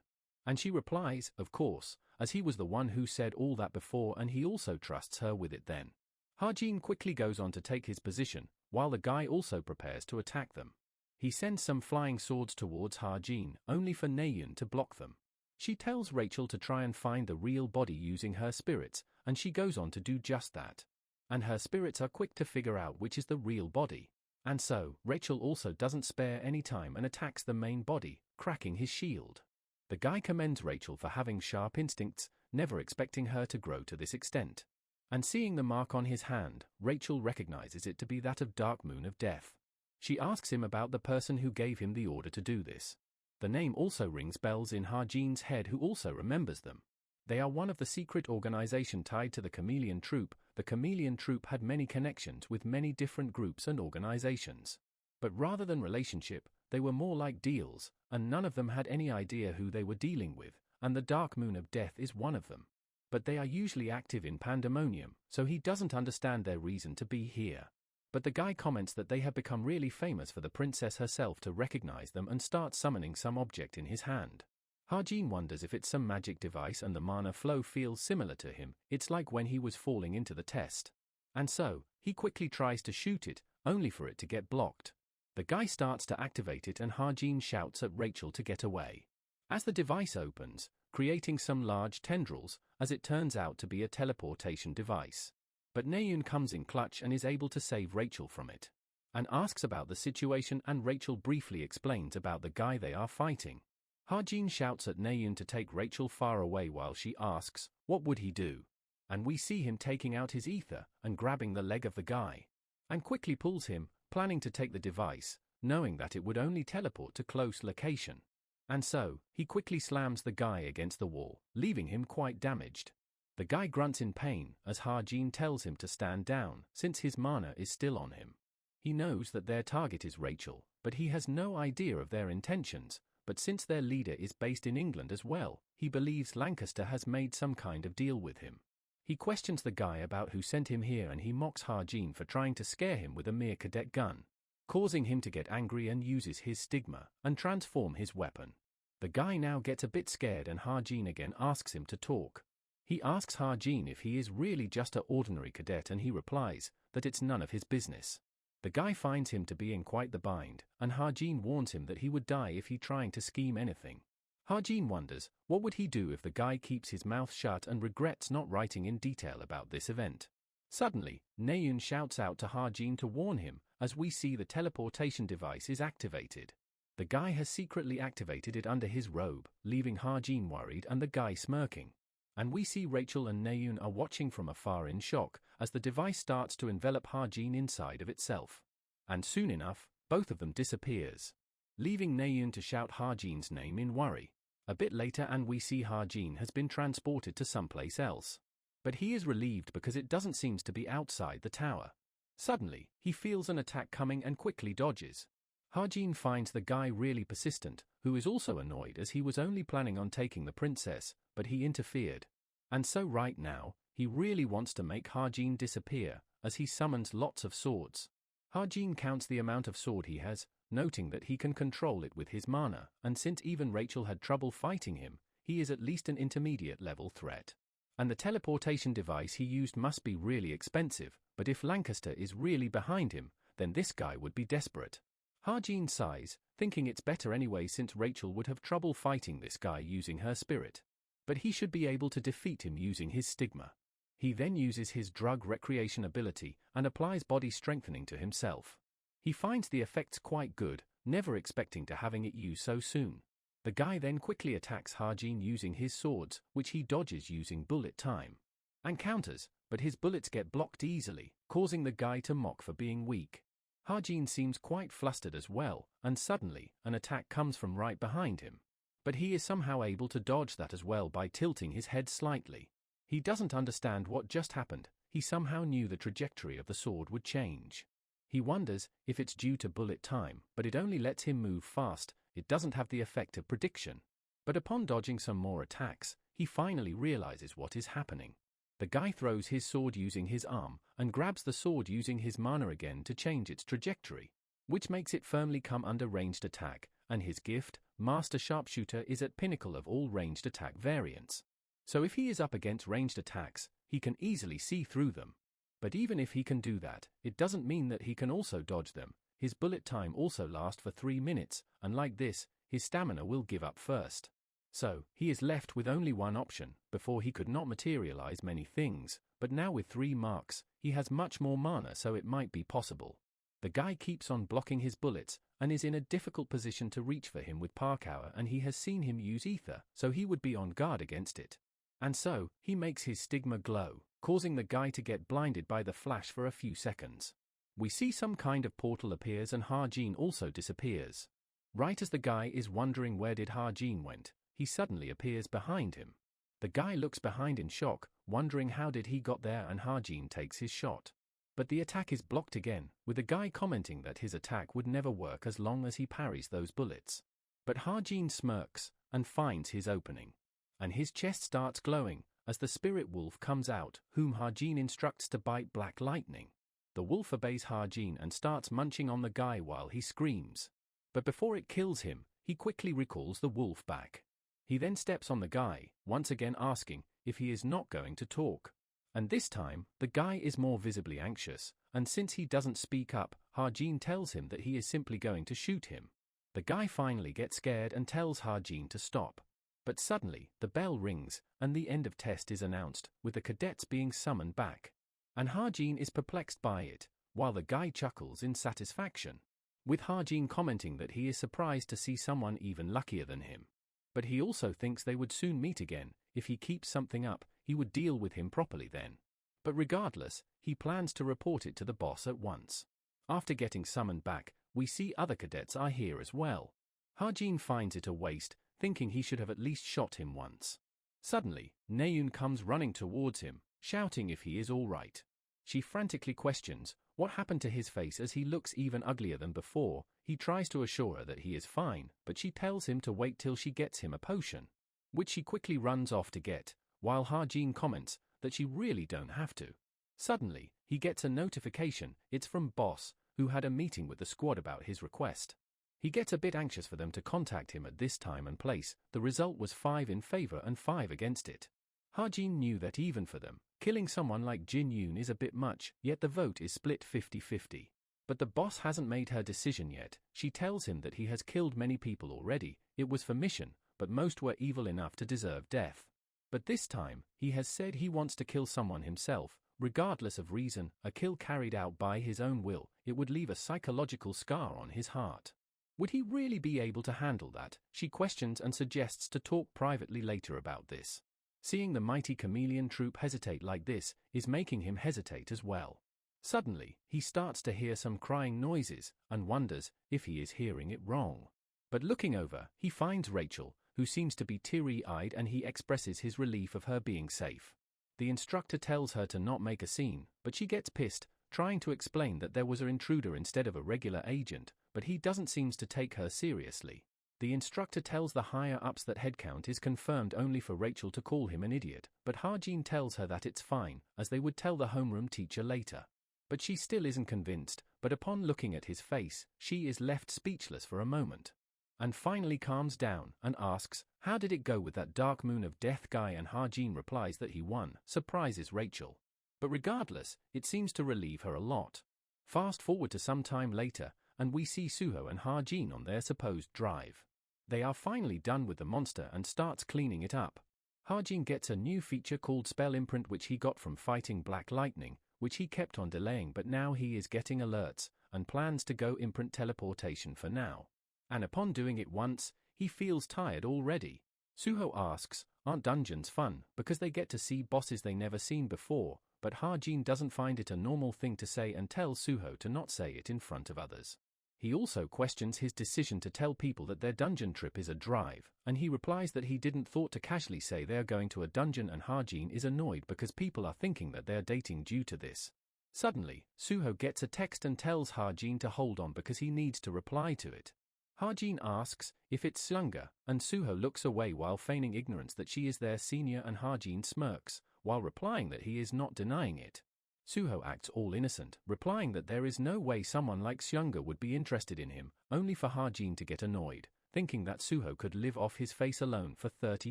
And she replies, of course, as he was the one who said all that before, and he also trusts her with it then. Ha-jin quickly goes on to take his position, while the guy also prepares to attack them. He sends some flying swords towards Ha-jin, only for Naeun to block them. She tells Rachel to try and find the real body using her spirits, and she goes on to do just that. And her spirits are quick to figure out which is the real body. And so, Rachel also doesn't spare any time and attacks the main body, cracking his shield. The guy commends Rachel for having sharp instincts, never expecting her to grow to this extent. And seeing the mark on his hand, Rachel recognizes it to be that of Dark Moon of Death. She asks him about the person who gave him the order to do this. The name also rings bells in Ha-Jin's head, who also remembers them. They are one of the secret organization tied to the Chameleon Troop. The Chameleon Troop had many connections with many different groups and organizations. But rather than relationship, they were more like deals, and none of them had any idea who they were dealing with, and the Dark Moon of Death is one of them. But they are usually active in Pandemonium, so he doesn't understand their reason to be here. But the guy comments that they have become really famous for the princess herself to recognize them and start summoning some object in his hand. Ha-Jin wonders if it's some magic device, and the mana flow feels similar to him. It's like when he was falling into the test. And so, he quickly tries to shoot it, only for it to get blocked. The guy starts to activate it and Ha-Jin shouts at Rachel to get away. As the device opens, creating some large tendrils, as it turns out to be a teleportation device. But Naeun comes in clutch and is able to save Rachel from it. And asks about the situation, and Rachel briefly explains about the guy they are fighting. Ha-Jin shouts at Naeun to take Rachel far away while she asks, what would he do? And we see him taking out his ether and grabbing the leg of the guy. And quickly pulls him, planning to take the device, knowing that it would only teleport to close location. And so, he quickly slams the guy against the wall, leaving him quite damaged. The guy grunts in pain as Ha-Jin tells him to stand down, since his mana is still on him. He knows that their target is Rachel, but he has no idea of their intentions. But since their leader is based in England as well, he believes Lancaster has made some kind of deal with him. He questions the guy about who sent him here, and he mocks Ha-Jin for trying to scare him with a mere cadet gun, causing him to get angry and uses his stigma and transform his weapon. The guy now gets a bit scared, and Ha-Jin again asks him to talk. He asks Ha-Jin if he is really just an ordinary cadet, and he replies that it's none of his business. The guy finds him to be in quite the bind, and Ha-Jin warns him that he would die if he trying to scheme anything. Ha-Jin wonders, what would he do if the guy keeps his mouth shut, and regrets not writing in detail about this event. Suddenly, Naeun shouts out to Ha-Jin to warn him, as we see the teleportation device is activated. The guy has secretly activated it under his robe, leaving Ha-Jin worried and the guy smirking. And we see Rachel and Naeun are watching from afar in shock, as the device starts to envelop Ha-Jin inside of itself. And soon enough, both of them disappears, leaving Naeun to shout Ha-Jin's name in worry. A bit later, and we see Ha-Jin has been transported to someplace else. But he is relieved because it doesn't seem to be outside the tower. Suddenly, he feels an attack coming and quickly dodges. Ha-Jin finds the guy really persistent, who is also annoyed as he was only planning on taking the princess, but he interfered. And so right now, he really wants to make Ha-Jin disappear, as he summons lots of swords. Ha-Jin counts the amount of sword he has, noting that he can control it with his mana, and since even Rachel had trouble fighting him, he is at least an intermediate level threat. And the teleportation device he used must be really expensive, but if Lancaster is really behind him, then this guy would be desperate. Ha-Jin sighs, thinking it's better anyway since Rachel would have trouble fighting this guy using her spirit. But he should be able to defeat him using his stigma. He then uses his drug recreation ability and applies body strengthening to himself. He finds the effects quite good, never expecting to having it used so soon. The guy then quickly attacks Ha-Jin using his swords, which he dodges using bullet time. And counters, but his bullets get blocked easily, causing the guy to mock for being weak. Ha-Jin seems quite flustered as well, and suddenly, an attack comes from right behind him. But he is somehow able to dodge that as well by tilting his head slightly. He doesn't understand what just happened. He somehow knew the trajectory of the sword would change. He wonders if it's due to bullet time, but it only lets him move fast. It doesn't have the effect of prediction. But upon dodging some more attacks, he finally realizes what is happening. The guy throws his sword using his arm, and grabs the sword using his mana again to change its trajectory, which makes it firmly come under ranged attack, and his gift, Master Sharpshooter, is at pinnacle of all ranged attack variants. So if he is up against ranged attacks, he can easily see through them. But even if he can do that, it doesn't mean that he can also dodge them. His bullet time also lasts for 3 minutes, and like this, his stamina will give up first. So, he is left with only one option. Before he could not materialize many things, but now with 3 marks, he has much more mana, so it might be possible. The guy keeps on blocking his bullets, and is in a difficult position to reach for him with Parkour, and he has seen him use ether, so he would be on guard against it. And so, he makes his stigma glow, causing the guy to get blinded by the flash for a few seconds. We see some kind of portal appears and Ha-Jin also disappears. Right as the guy is wondering where did Ha-Jin went, he suddenly appears behind him. The guy looks behind in shock, wondering how did he got there, and Ha-Jin takes his shot. But the attack is blocked again, with the guy commenting that his attack would never work as long as he parries those bullets. But Ha-Jin smirks, and finds his opening. And his chest starts glowing, as the spirit wolf comes out, whom Ha-Jin instructs to bite black lightning. The wolf obeys Ha-Jin and starts munching on the guy while he screams. But before it kills him, he quickly recalls the wolf back. He then steps on the guy, once again asking if he is not going to talk. And this time, the guy is more visibly anxious, and since he doesn't speak up, Ha-Jin tells him that he is simply going to shoot him. The guy finally gets scared and tells Ha-Jin to stop. But suddenly, the bell rings, and the end of test is announced, with the cadets being summoned back. And Ha-Jin is perplexed by it, while the guy chuckles in satisfaction, with Ha-Jin commenting that he is surprised to see someone even luckier than him. But he also thinks they would soon meet again. If he keeps something up, he would deal with him properly then. But regardless, he plans to report it to the boss at once. After getting summoned back, we see other cadets are here as well. Ha-Jin finds it a waste, thinking he should have at least shot him once. Suddenly, Naeun comes running towards him, shouting if he is all right. She frantically questions what happened to his face as he looks even uglier than before. He tries to assure her that he is fine, but she tells him to wait till she gets him a potion, which she quickly runs off to get, while Ha-Jin comments that she really don't have to. Suddenly, he gets a notification. It's from Boss, who had a meeting with the squad about his request. He gets a bit anxious for them to contact him at this time and place. The result was 5 in favor and 5 against it. Ha-Jin knew that even for them, killing someone like Jin Yoon is a bit much, yet the vote is split 50-50. But the boss hasn't made her decision yet. She tells him that he has killed many people already. It was for mission, but most were evil enough to deserve death. But this time, he has said he wants to kill someone himself, regardless of reason. A kill carried out by his own will, it would leave a psychological scar on his heart. Would he really be able to handle that? She questions and suggests to talk privately later about this. Seeing the mighty chameleon troop hesitate like this is making him hesitate as well. Suddenly, he starts to hear some crying noises and wonders if he is hearing it wrong. But looking over, he finds Rachel, who seems to be teary-eyed, and he expresses his relief of her being safe. The instructor tells her to not make a scene, but she gets pissed, trying to explain that there was an intruder instead of a regular agent, but he doesn't seem to take her seriously. The instructor tells the higher-ups that headcount is confirmed only for Rachel to call him an idiot, but Ha-Jin tells her that it's fine, as they would tell the homeroom teacher later. But she still isn't convinced, but upon looking at his face, she is left speechless for a moment. And finally calms down and asks, how did it go with that Dark Moon of Death guy, and Ha-Jin replies that he won, surprises Rachel. But regardless, it seems to relieve her a lot. Fast forward to some time later, and we see Suho and Ha-Jin on their supposed drive. They are finally done with the monster and starts cleaning it up. Ha-Jin gets a new feature called Spell Imprint, which he got from fighting Black Lightning, which he kept on delaying, but now he is getting alerts, and plans to go imprint teleportation for now. And upon doing it once, he feels tired already. Suho asks, aren't dungeons fun, because they get to see bosses they never seen before, but Ha-Jin doesn't find it a normal thing to say and tells Suho to not say it in front of others. He also questions his decision to tell people that their dungeon trip is a drive, and he replies that he didn't thought to casually say they are going to a dungeon, and Ha-Jin is annoyed because people are thinking that they are dating due to this. Suddenly, Suho gets a text and tells Ha-Jin to hold on because he needs to reply to it. Ha-Jin asks if it's Sunga, and Suho looks away while feigning ignorance that she is their senior, and Ha-Jin smirks, while replying that he is not denying it. Suho acts all innocent, replying that there is no way someone like Sunga would be interested in him, only for Ha-Jin to get annoyed, thinking that Suho could live off his face alone for 30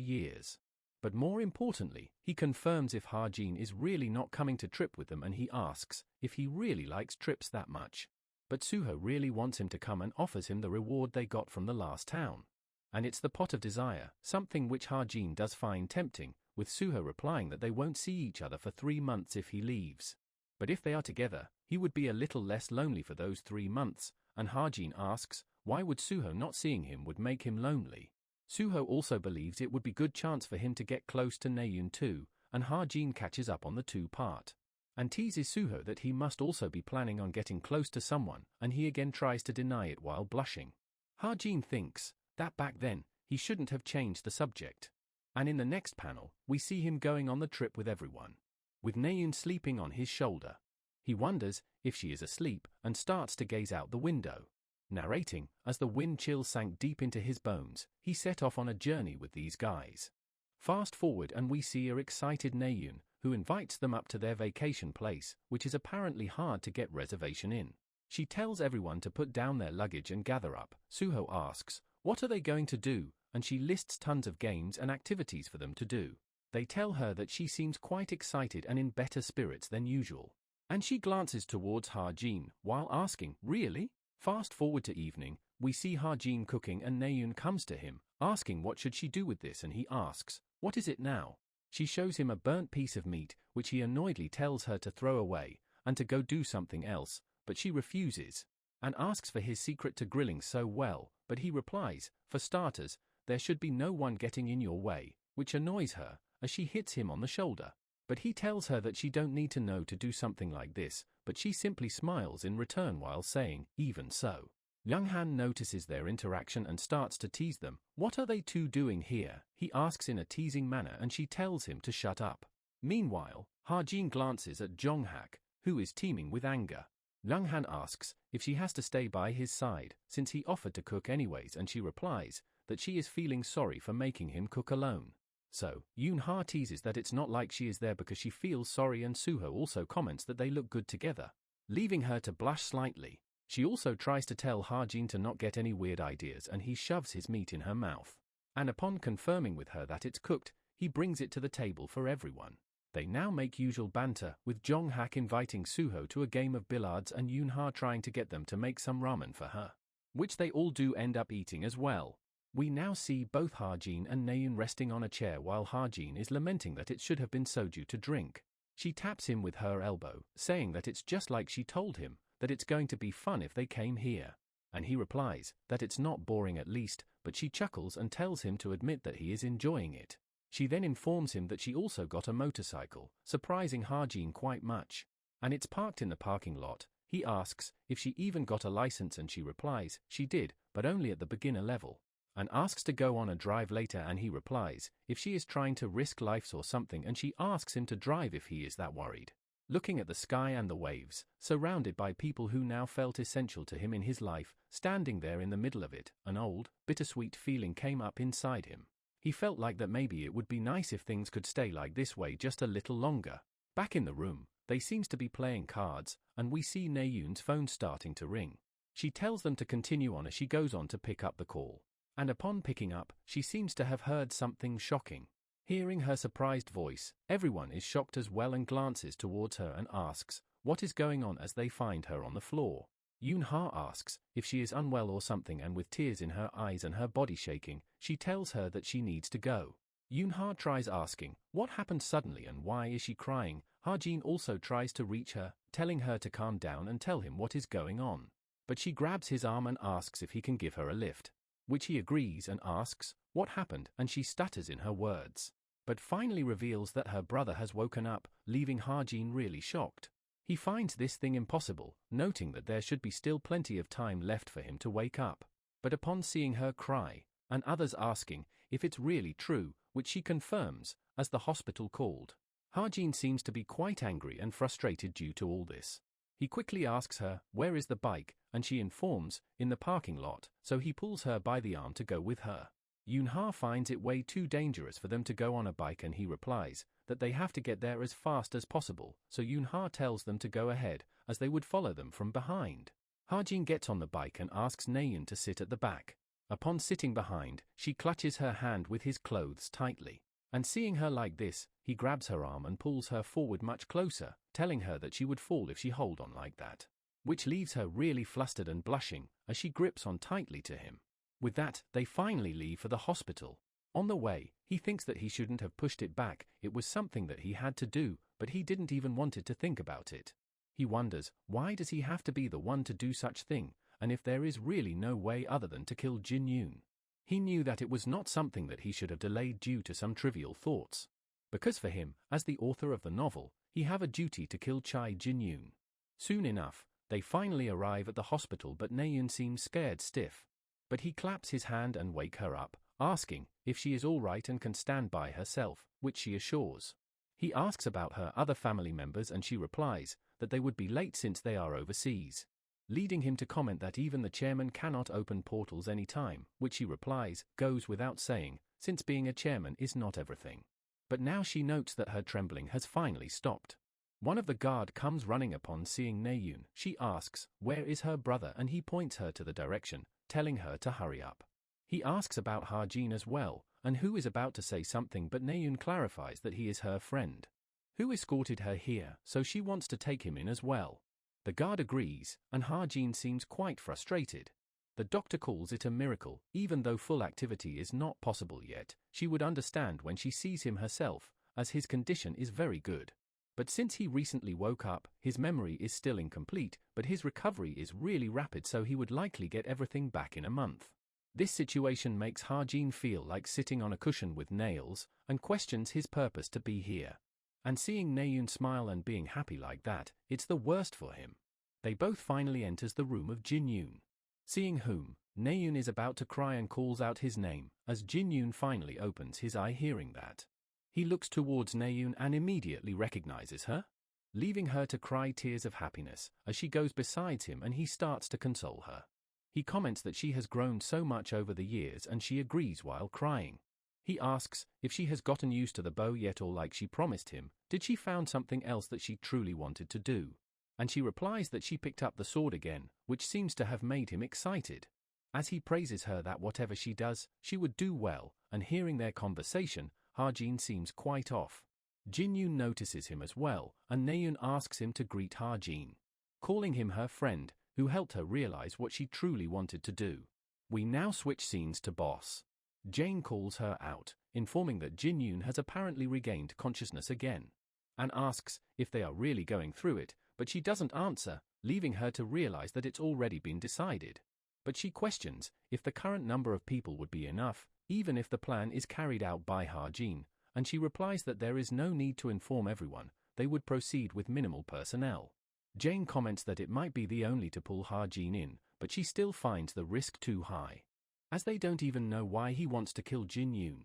years. But more importantly, he confirms if Ha-Jin is really not coming to trip with them, and he asks if he really likes trips that much. But Suho really wants him to come and offers him the reward they got from the last town. And it's the Pot of Desire, something which Ha-Jin does find tempting, with Suho replying that they won't see each other for 3 months if he leaves. But if they are together, he would be a little less lonely for those 3 months, and Hajin asks, why would Suho not seeing him would make him lonely? Suho also believes it would be good chance for him to get close to Naeun too, and Hajin catches up on the two part. And teases Suho that he must also be planning on getting close to someone, and he again tries to deny it while blushing. Hajin thinks that back then, he shouldn't have changed the subject. And in the next panel, we see him going on the trip with everyone, with Naeun sleeping on his shoulder. He wonders if she is asleep and starts to gaze out the window. Narrating, as the wind chill sank deep into his bones, he set off on a journey with these guys. Fast forward and we see a excited Naeun, who invites them up to their vacation place, which is apparently hard to get reservation in. She tells everyone to put down their luggage and gather up. Suho asks, what are they going to do? And she lists tons of games and activities for them to do. They tell her that she seems quite excited and in better spirits than usual. And she glances towards Hajin, while asking, really? Fast forward to evening, we see Hajin cooking and Naeun comes to him, asking what should she do with this, and he asks, what is it now? She shows him a burnt piece of meat, which he annoyedly tells her to throw away, and to go do something else, but she refuses, and asks for his secret to grilling so well, but he replies, for starters, there should be no one getting in your way, which annoys her, as she hits him on the shoulder. But he tells her that she don't need to know to do something like this, but she simply smiles in return while saying, even so. Young-han notices their interaction and starts to tease them. What are they two doing here? He asks in a teasing manner and she tells him to shut up. Meanwhile, Hajin glances at Jonghak, who is teeming with anger. Young-han asks if she has to stay by his side, since he offered to cook anyways, and she replies that she is feeling sorry for making him cook alone. So, Yoon-ha teases that it's not like she is there because she feels sorry, and Suho also comments that they look good together, leaving her to blush slightly. She also tries to tell Hajin to not get any weird ideas, and he shoves his meat in her mouth. And upon confirming with her that it's cooked, he brings it to the table for everyone. They now make usual banter, with Jonghak inviting Suho to a game of billiards and Yoon-ha trying to get them to make some ramen for her, which they all do end up eating as well. We now see both Hajin and Naeun resting on a chair while Hajin is lamenting that it should have been soju to drink. She taps him with her elbow, saying that it's just like she told him, that it's going to be fun if they came here. And he replies that it's not boring at least, but she chuckles and tells him to admit that he is enjoying it. She then informs him that she also got a motorcycle, surprising Hajin quite much. And it's parked in the parking lot. He asks if she even got a license and she replies she did, but only at the beginner level. And asks to go on a drive later, and he replies if she is trying to risk lives or something, and she asks him to drive if he is that worried. Looking at the sky and the waves, surrounded by people who now felt essential to him in his life, standing there in the middle of it, an old, bittersweet feeling came up inside him. He felt like that maybe it would be nice if things could stay like this way just a little longer. Back in the room, they seems to be playing cards, and we see Naeun's phone starting to ring. She tells them to continue on as she goes on to pick up the call. And upon picking up, she seems to have heard something shocking. Hearing her surprised voice, everyone is shocked as well and glances towards her and asks what is going on as they find her on the floor. Yoon-ha asks if she is unwell or something, and with tears in her eyes and her body shaking, she tells her that she needs to go. Yoon-ha tries asking what happened suddenly and why is she crying. Hajin also tries to reach her, telling her to calm down and tell him what is going on. But she grabs his arm and asks if he can give her a lift, which he agrees and asks what happened, and she stutters in her words, but finally reveals that her brother has woken up, leaving Hajin really shocked. He finds this thing impossible, noting that there should be still plenty of time left for him to wake up. But upon seeing her cry, and others asking if it's really true, which she confirms, as the hospital called, Hajin seems to be quite angry and frustrated due to all this. He quickly asks her where is the bike, and she informs in the parking lot, so he pulls her by the arm to go with her. Yoon-ha finds it way too dangerous for them to go on a bike, and he replies that they have to get there as fast as possible, so Yoon-ha tells them to go ahead, as they would follow them from behind. Hajin gets on the bike and asks Naeun to sit at the back. Upon sitting behind, she clutches her hand with his clothes tightly, and seeing her like this, he grabs her arm and pulls her forward much closer, telling her that she would fall if she hold on like that, which leaves her really flustered and blushing as she grips on tightly to him. With that, they finally leave for the hospital. On the way, he thinks that he shouldn't have pushed it back, it was something that he had to do, but he didn't even wanted to think about it. He wonders, why does he have to be the one to do such thing, and if there is really no way other than to kill Jin Yoon. He knew that it was not something that he should have delayed due to some trivial thoughts. Because for him, as the author of the novel, he have a duty to kill Chai Jin Yoon. Soon enough, they finally arrive at the hospital, but Naeun seems scared stiff. But he claps his hand and wake her up, asking if she is all right and can stand by herself, which she assures. He asks about her other family members and she replies that they would be late since they are overseas, leading him to comment that even the chairman cannot open portals any time, which he replies goes without saying, since being a chairman is not everything. But now she notes that her trembling has finally stopped. One of the guard comes running upon seeing Naeun. She asks, where is her brother, and he points her to the direction, telling her to hurry up. He asks about Ha-jin as well, and who is about to say something, but Naeun clarifies that he is her friend, who escorted her here, so she wants to take him in as well. The guard agrees, and Ha-jin seems quite frustrated. The doctor calls it a miracle, even though full activity is not possible yet. She would understand when she sees him herself, as his condition is very good. But since he recently woke up, his memory is still incomplete, but his recovery is really rapid, so he would likely get everything back in a month. This situation makes Ha-jin feel like sitting on a cushion with nails, and questions his purpose to be here. And seeing Naeun smile and being happy like that, it's the worst for him. They both finally enters the room of Jin Yoon. Seeing whom, Naeun is about to cry and calls out his name, as Jin Yoon finally opens his eye hearing that. He looks towards Naeun and immediately recognizes her, leaving her to cry tears of happiness as she goes beside him, and he starts to console her. He comments that she has grown so much over the years, and she agrees while crying. He asks if she has gotten used to the bow yet, or like she promised him, did she found something else that she truly wanted to do? And she replies that she picked up the sword again, which seems to have made him excited. As he praises her that whatever she does, she would do well, and hearing their conversation, Ha-jin seems quite off. Jin Yoon notices him as well, and Naeun asks him to greet Ha-jin, calling him her friend, who helped her realize what she truly wanted to do. We now switch scenes to Boss. Jane calls her out, informing that Jin Yoon has apparently regained consciousness again, and asks if they are really going through it, but she doesn't answer, leaving her to realize that it's already been decided. But she questions if the current number of people would be enough, even if the plan is carried out by Ha-jin, and she replies that there is no need to inform everyone, they would proceed with minimal personnel. Jane comments that it might be the only to pull Ha-jin in, but she still finds the risk too high, as they don't even know why he wants to kill Jin Yoon.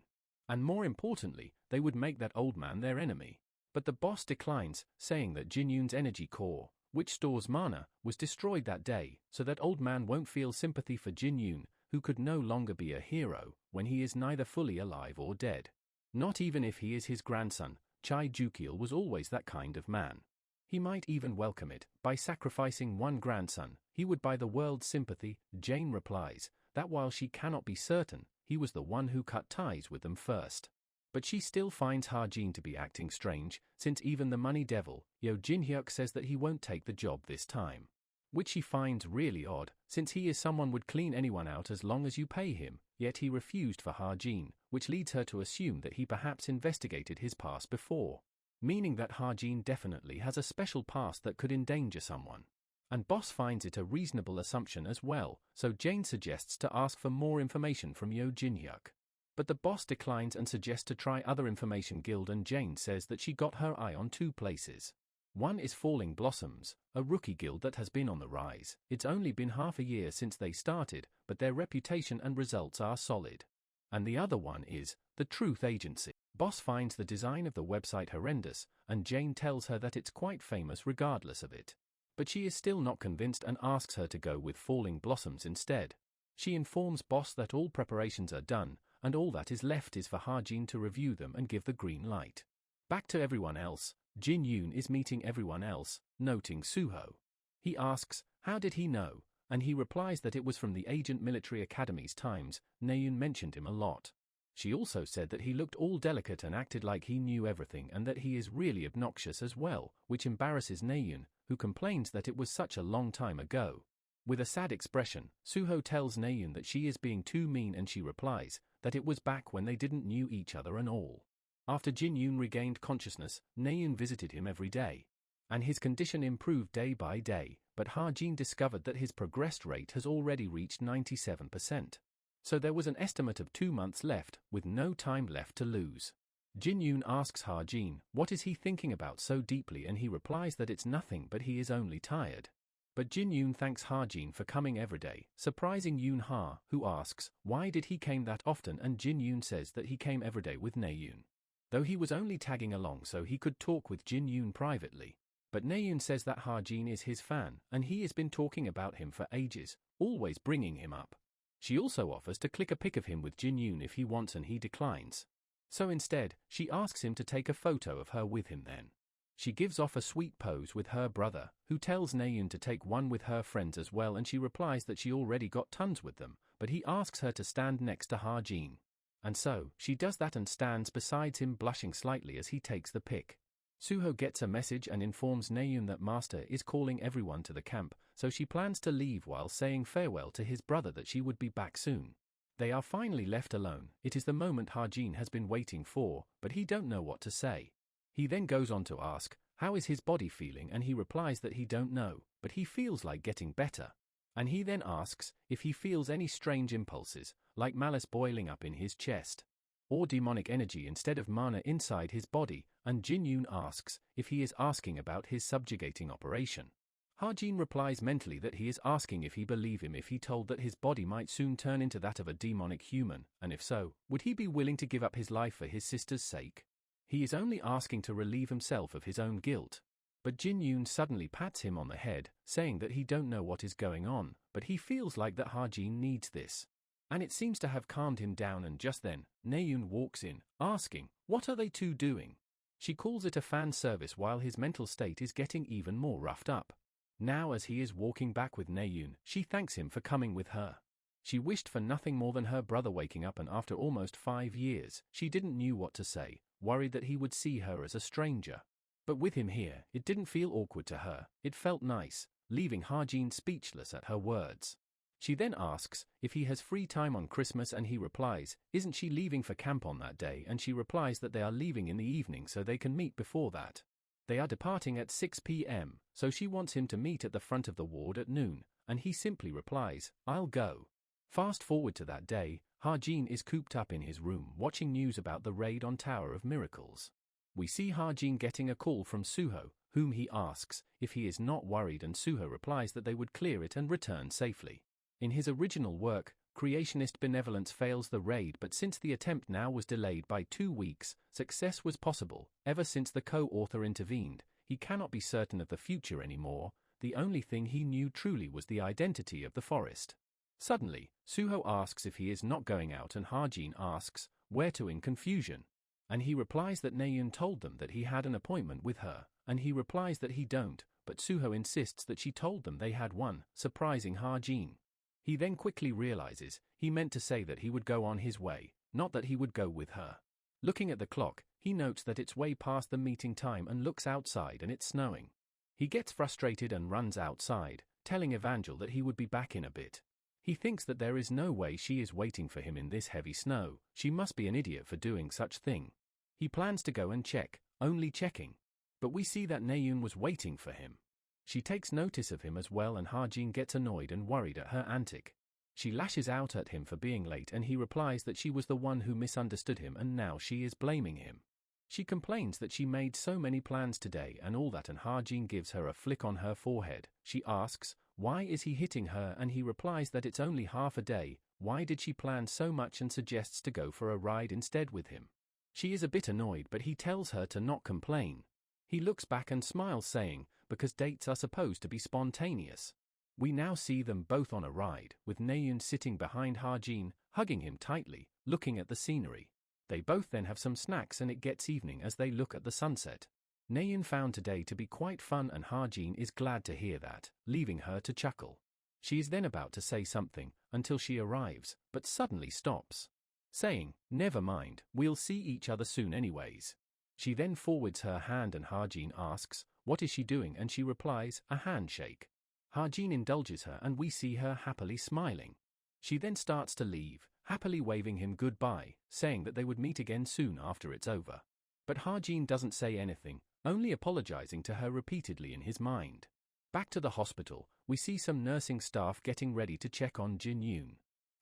And more importantly, they would make that old man their enemy. But the boss declines, saying that Jin Yoon's energy core, which stores mana, was destroyed that day, so that old man won't feel sympathy for Jin Yoon, who could no longer be a hero when he is neither fully alive or dead. Not even if he is his grandson. Chai Jukiel was always that kind of man. He might even welcome it. By sacrificing one grandson, he would buy the world's sympathy. Jane replies that while she cannot be certain, he was the one who cut ties with them first. But she still finds Ha-jin to be acting strange, since even the money devil, Yo Jin-hyuk, says that he won't take the job this time. Which she finds really odd, since he is someone would clean anyone out as long as you pay him, yet he refused for Ha-jin, which leads her to assume that he perhaps investigated his past before, meaning that Ha-jin definitely has a special past that could endanger someone. And Boss finds it a reasonable assumption as well, so Jane suggests to ask for more information from Yo Jin-hyuk. But the boss declines and suggests to try other information guild, and Jane says that she got her eye on two places. One is Falling Blossoms, a rookie guild that has been on the rise. It's only been half a year since they started, but their reputation and results are solid. And the other one is the Truth Agency. Boss finds the design of the website horrendous, and Jane tells her that it's quite famous regardless of it. But she is still not convinced and asks her to go with Falling Blossoms instead. She informs Boss that all preparations are done, and all that is left is for Ha-jin to review them and give the green light. Back to everyone else, Jin Yoon is meeting everyone else, noting Suho. He asks, how did he know? And he replies that it was from the Agent Military Academy's times. Naeun mentioned him a lot. She also said that he looked all delicate and acted like he knew everything, and that he is really obnoxious as well, which embarrasses Naeun, who complains that it was such a long time ago. With a sad expression, Suho tells Naeun that she is being too mean, and she replies that it was back when they didn't knew each other and all. After Jin Yoon regained consciousness, Naeun visited him every day. and his condition improved day by day, but Ha-jin discovered that his progress rate has already reached 97%. So there was an estimate of 2 months left, with no time left to lose. Jin-yoon asks Ha-jin what is he thinking about so deeply, and he replies that it's nothing but he is only tired. But Jin-yoon thanks Ha-jin for coming every day, surprising Yoon-ha, who asks why did he came that often, and Jin-yoon says that he came every day with Naeun, though he was only tagging along so he could talk with Jin-yoon privately. But Naeun says that Ha-jin is his fan, and he has been talking about him for ages, always bringing him up. She also offers to click a pic of him with Jin-yoon if he wants, and he declines. So instead, she asks him to take a photo of her with him then. She gives off a sweet pose with her brother, who tells Naeun to take one with her friends as well, and she replies that she already got tons with them, but he asks her to stand next to Ha-jin. And so, she does that and stands beside him, blushing slightly as he takes the pic. Suho gets a message and informs Naeun that Master is calling everyone to the camp, so she plans to leave while saying farewell to his brother that she would be back soon. They are finally left alone. It is the moment Ha-jin has been waiting for, but he don't know what to say. He then goes on to ask, how is his body feeling, and he replies that he don't know, but he feels like getting better. And he then asks if he feels any strange impulses, like malice boiling up in his chest, or demonic energy instead of mana inside his body, and Jin-yoon asks if he is asking about his subjugating operation. Ha-jin replies mentally that he is asking if he believe him if he told that his body might soon turn into that of a demonic human, and if so, would he be willing to give up his life for his sister's sake? He is only asking to relieve himself of his own guilt. But Jin-yoon suddenly pats him on the head, saying that he don't know what is going on, but he feels like that Ha-jin needs this. And it seems to have calmed him down, and just then, Naeun walks in, asking, what are they two doing? She calls it a fan service while his mental state is getting even more roughed up. Now as he is walking back with Naeun, she thanks him for coming with her. She wished for nothing more than her brother waking up, and after almost 5 years, she didn't know what to say, worried that he would see her as a stranger. But with him here, it didn't feel awkward to her, it felt nice, leaving Ha-jin speechless at her words. She then asks if he has free time on Christmas, and he replies, isn't she leaving for camp on that day, and she replies that they are leaving in the evening so they can meet before that. They are departing at 6 p.m, so she wants him to meet at the front of the ward at noon, and he simply replies, I'll go. Fast forward to that day, Ha-jin is cooped up in his room watching news about the raid on Tower of Miracles. We see Ha-jin getting a call from Suho, whom he asks if he is not worried, and Suho replies that they would clear it and return safely. In his original work, Creationist Benevolence fails the raid, but since the attempt now was delayed by 2 weeks, success was possible. Ever since the co-author intervened, he cannot be certain of the future anymore. The only thing he knew truly was the identity of the forest. Suddenly, Suho asks if he is not going out, and Ha-jin asks where to in confusion. And he replies that Naeun told them that he had an appointment with her, and he replies that he don't, but Suho insists that she told them they had one, surprising Ha-jin. He then quickly realizes he meant to say that he would go on his way, not that he would go with her. Looking at the clock, he notes that it's way past the meeting time and looks outside and it's snowing. He gets frustrated and runs outside, telling Evangel that he would be back in a bit. He thinks that there is no way she is waiting for him in this heavy snow, she must be an idiot for doing such thing. He plans to go and check, only checking. But we see that Naeun was waiting for him. She takes notice of him as well, and Ha-jin gets annoyed and worried at her antic. She lashes out at him for being late, and he replies that she was the one who misunderstood him and now she is blaming him. She complains that she made so many plans today and all that, and Ha-jin gives her a flick on her forehead. She asks, why is he hitting her, and he replies that it's only half a day, why did she plan so much, and suggests to go for a ride instead with him. She is a bit annoyed, but he tells her to not complain. He looks back and smiles, saying, because dates are supposed to be spontaneous. We now see them both on a ride, with Naeun sitting behind Ha-jin, hugging him tightly, looking at the scenery. They both then have some snacks and it gets evening as they look at the sunset. Naeun found today to be quite fun, and Ha-jin is glad to hear that, leaving her to chuckle. She is then about to say something, until she arrives, but suddenly stops, saying, never mind, we'll see each other soon anyways. She then forwards her hand and Ha-jin asks, what is she doing, and she replies, a handshake. Ha-jin indulges her and we see her happily smiling. She then starts to leave, happily waving him goodbye, saying that they would meet again soon after it's over. But Ha-jin doesn't say anything, only apologizing to her repeatedly in his mind. Back to the hospital, we see some nursing staff getting ready to check on Jin Yoon.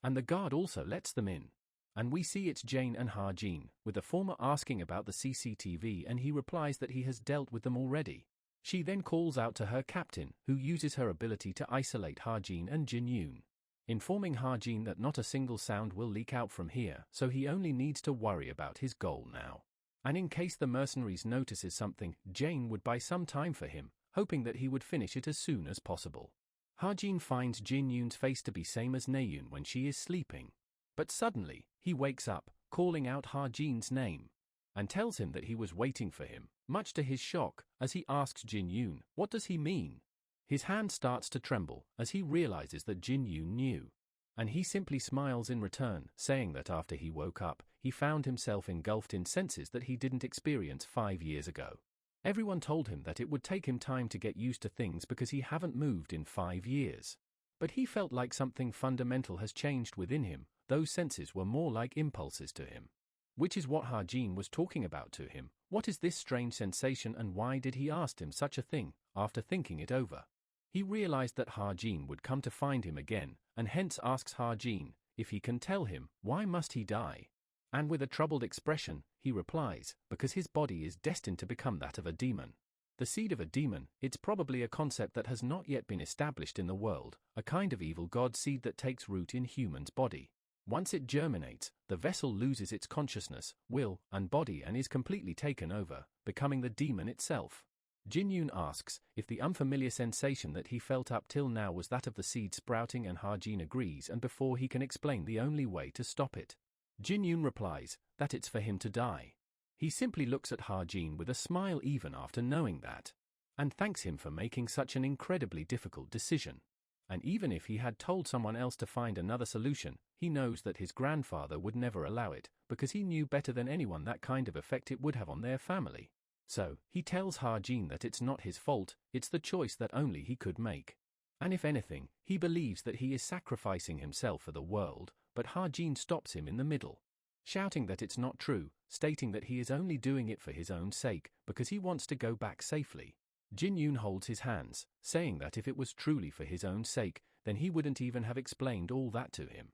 And the guard also lets them in. And we see it's Jane and Ha-jin, with the former asking about the CCTV, and he replies that he has dealt with them already. She then calls out to her captain, who uses her ability to isolate Ha-jin and Jin Yoon, informing Ha-jin that not a single sound will leak out from here, so he only needs to worry about his goal now. And in case the mercenaries notices something, Jane would buy some time for him, hoping that he would finish it as soon as possible. Ha-jin finds Jin Yoon's face to be same as Naeun when she is sleeping. But suddenly, he wakes up, calling out Ha-jin's name, and tells him that he was waiting for him, much to his shock, as he asks Jin Yoon, what does he mean? His hand starts to tremble, as he realizes that Jin Yoon knew. And he simply smiles in return, saying that after he woke up, he found himself engulfed in senses that he didn't experience 5 years ago. Everyone told him that it would take him time to get used to things because he haven't moved in 5 years. But he felt like something fundamental has changed within him. Those senses were more like impulses to him. Which is what Ha-jin was talking about to him. What is this strange sensation, and why did he ask him such a thing? After thinking it over, he realized that Ha-jin would come to find him again, and hence asks Ha-jin if he can tell him, why must he die? And with a troubled expression, he replies, because his body is destined to become that of a demon. The seed of a demon, it's probably a concept that has not yet been established in the world, a kind of evil god seed that takes root in human's body. Once it germinates, the vessel loses its consciousness, will, and body and is completely taken over, becoming the demon itself. Jin Yoon asks if the unfamiliar sensation that he felt up till now was that of the seed sprouting, and Ha-jin agrees, and before he can explain the only way to stop it, Jin Yoon replies that it's for him to die. He simply looks at Ha-jin with a smile even after knowing that, and thanks him for making such an incredibly difficult decision. And even if he had told someone else to find another solution, he knows that his grandfather would never allow it, because he knew better than anyone that kind of effect it would have on their family. So, he tells Ha-jin that it's not his fault, it's the choice that only he could make. And if anything, he believes that he is sacrificing himself for the world, but Ha-jin stops him in the middle, shouting that it's not true, stating that he is only doing it for his own sake, because he wants to go back safely. Jin Yoon holds his hands, saying that if it was truly for his own sake, then he wouldn't even have explained all that to him.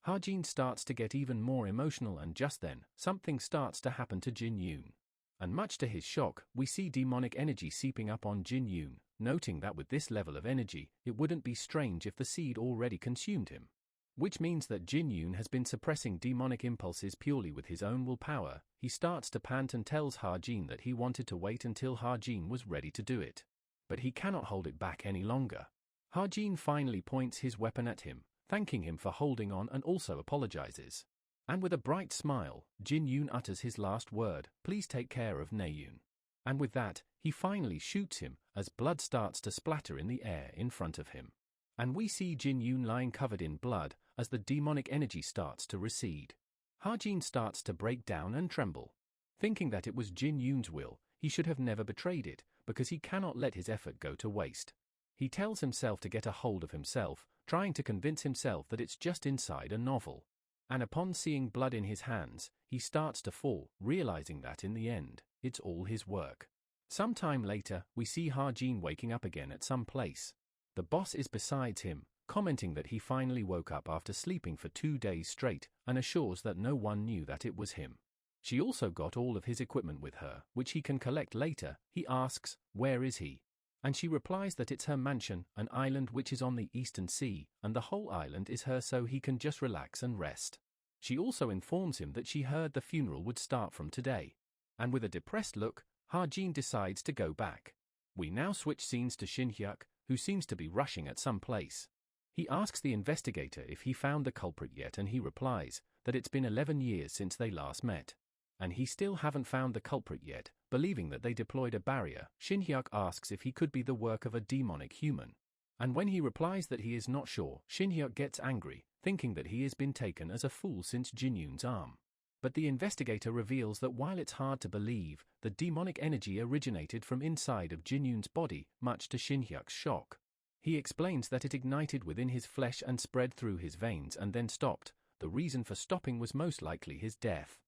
Ha-jin starts to get even more emotional, and just then, something starts to happen to Jin Yoon. And much to his shock, we see demonic energy seeping up on Jin Yoon, noting that with this level of energy, it wouldn't be strange if the seed already consumed him. Which means that Jin Yoon has been suppressing demonic impulses purely with his own willpower. He starts to pant and tells Ha-jin that he wanted to wait until Ha-jin was ready to do it. But he cannot hold it back any longer. Ha-jin finally points his weapon at him, thanking him for holding on, and also apologizes. And with a bright smile, Jin Yoon utters his last word, please take care of Naeun. And with that, he finally shoots him, as blood starts to splatter in the air in front of him. And we see Jin Yoon lying covered in blood, as the demonic energy starts to recede. Ha-jin starts to break down and tremble. Thinking that it was Jin Yoon's will, he should have never betrayed it, because he cannot let his effort go to waste. He tells himself to get a hold of himself, trying to convince himself that it's just inside a novel. And upon seeing blood in his hands, he starts to fall, realizing that in the end, it's all his work. Sometime later, we see Ha-jin waking up again at some place. The boss is beside him, commenting that he finally woke up after sleeping for 2 days straight, and assures that no one knew that it was him. She also got all of his equipment with her, which he can collect later. He asks, where is he? And she replies that it's her mansion, an island which is on the eastern sea, and the whole island is hers, so he can just relax and rest. She also informs him that she heard the funeral would start from today. And with a depressed look, Ha-jin decides to go back. We now switch scenes to Shin-hyuk, who seems to be rushing at some place. He asks the investigator if he found the culprit yet, and he replies that it's been 11 years since they last met. And he still haven't found the culprit yet, believing that they deployed a barrier. Shin-hyuk asks if he could be the work of a demonic human. And when he replies that he is not sure, Shin-hyuk gets angry, thinking that he has been taken as a fool since Jin Yoon's arm. But the investigator reveals that while it's hard to believe, the demonic energy originated from inside of Jin Yoon's body, much to Shin-hyuk's shock. He explains that it ignited within his flesh and spread through his veins and then stopped. The reason for stopping was most likely his death.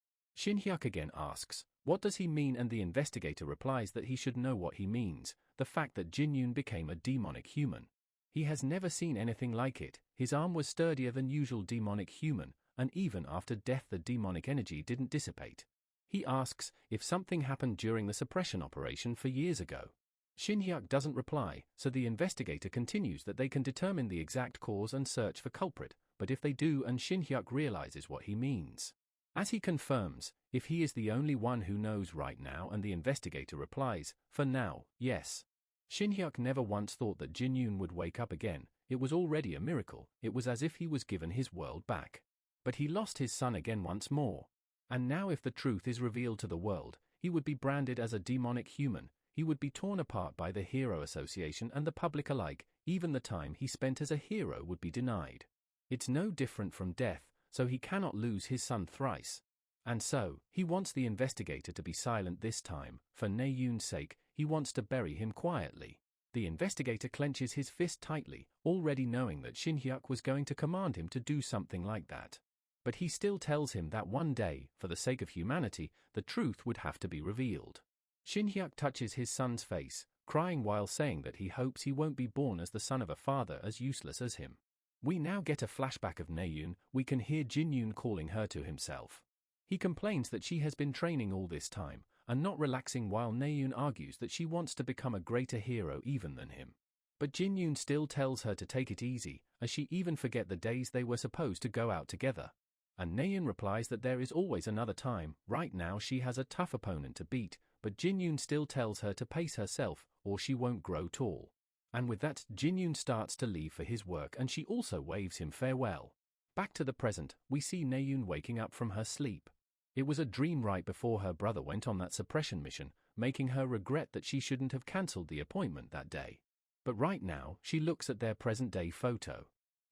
Shin Hyuk again asks, what does he mean, and the investigator replies that he should know what he means, the fact that Jin Yoon became a demonic human. He has never seen anything like it. His arm was sturdier than usual demonic human, and even after death the demonic energy didn't dissipate. He asks if something happened during the suppression operation for years ago. Shin Hyuk doesn't reply, so the investigator continues that they can determine the exact cause and search for culprit, but if they do, and Shin Hyuk realizes what he means. As he confirms, if he is the only one who knows right now, and the investigator replies, for now, yes. Shin Hyuk never once thought that Jin Yoon would wake up again. It was already a miracle. It was as if he was given his world back. But he lost his son again once more. And now if the truth is revealed to the world, he would be branded as a demonic human. He would be torn apart by the Hero Association and the public alike. Even the time he spent as a hero would be denied. It's no different from death, so he cannot lose his son thrice. And so, he wants the investigator to be silent this time. For Nae Yoon's sake, he wants to bury him quietly. The investigator clenches his fist tightly, already knowing that Shin Hyuk was going to command him to do something like that. But he still tells him that one day, for the sake of humanity, the truth would have to be revealed. Shin Hyuk touches his son's face, crying while saying that he hopes he won't be born as the son of a father as useless as him. We now get a flashback of Nae Yoon. We can hear Jin Yoon calling her to himself. He complains that she has been training all this time, and not relaxing, while Nae Yoon argues that she wants to become a greater hero even than him. But Jin Yoon still tells her to take it easy, as she even forget the days they were supposed to go out together. And Nae Yoon replies that there is always another time. Right now she has a tough opponent to beat, but Jin Yoon still tells her to pace herself, or she won't grow tall. And with that, Jin Yoon starts to leave for his work, and she also waves him farewell. Back to the present, we see Nae Yoon waking up from her sleep. It was a dream right before her brother went on that suppression mission, making her regret that she shouldn't have cancelled the appointment that day. But right now, she looks at their present-day photo,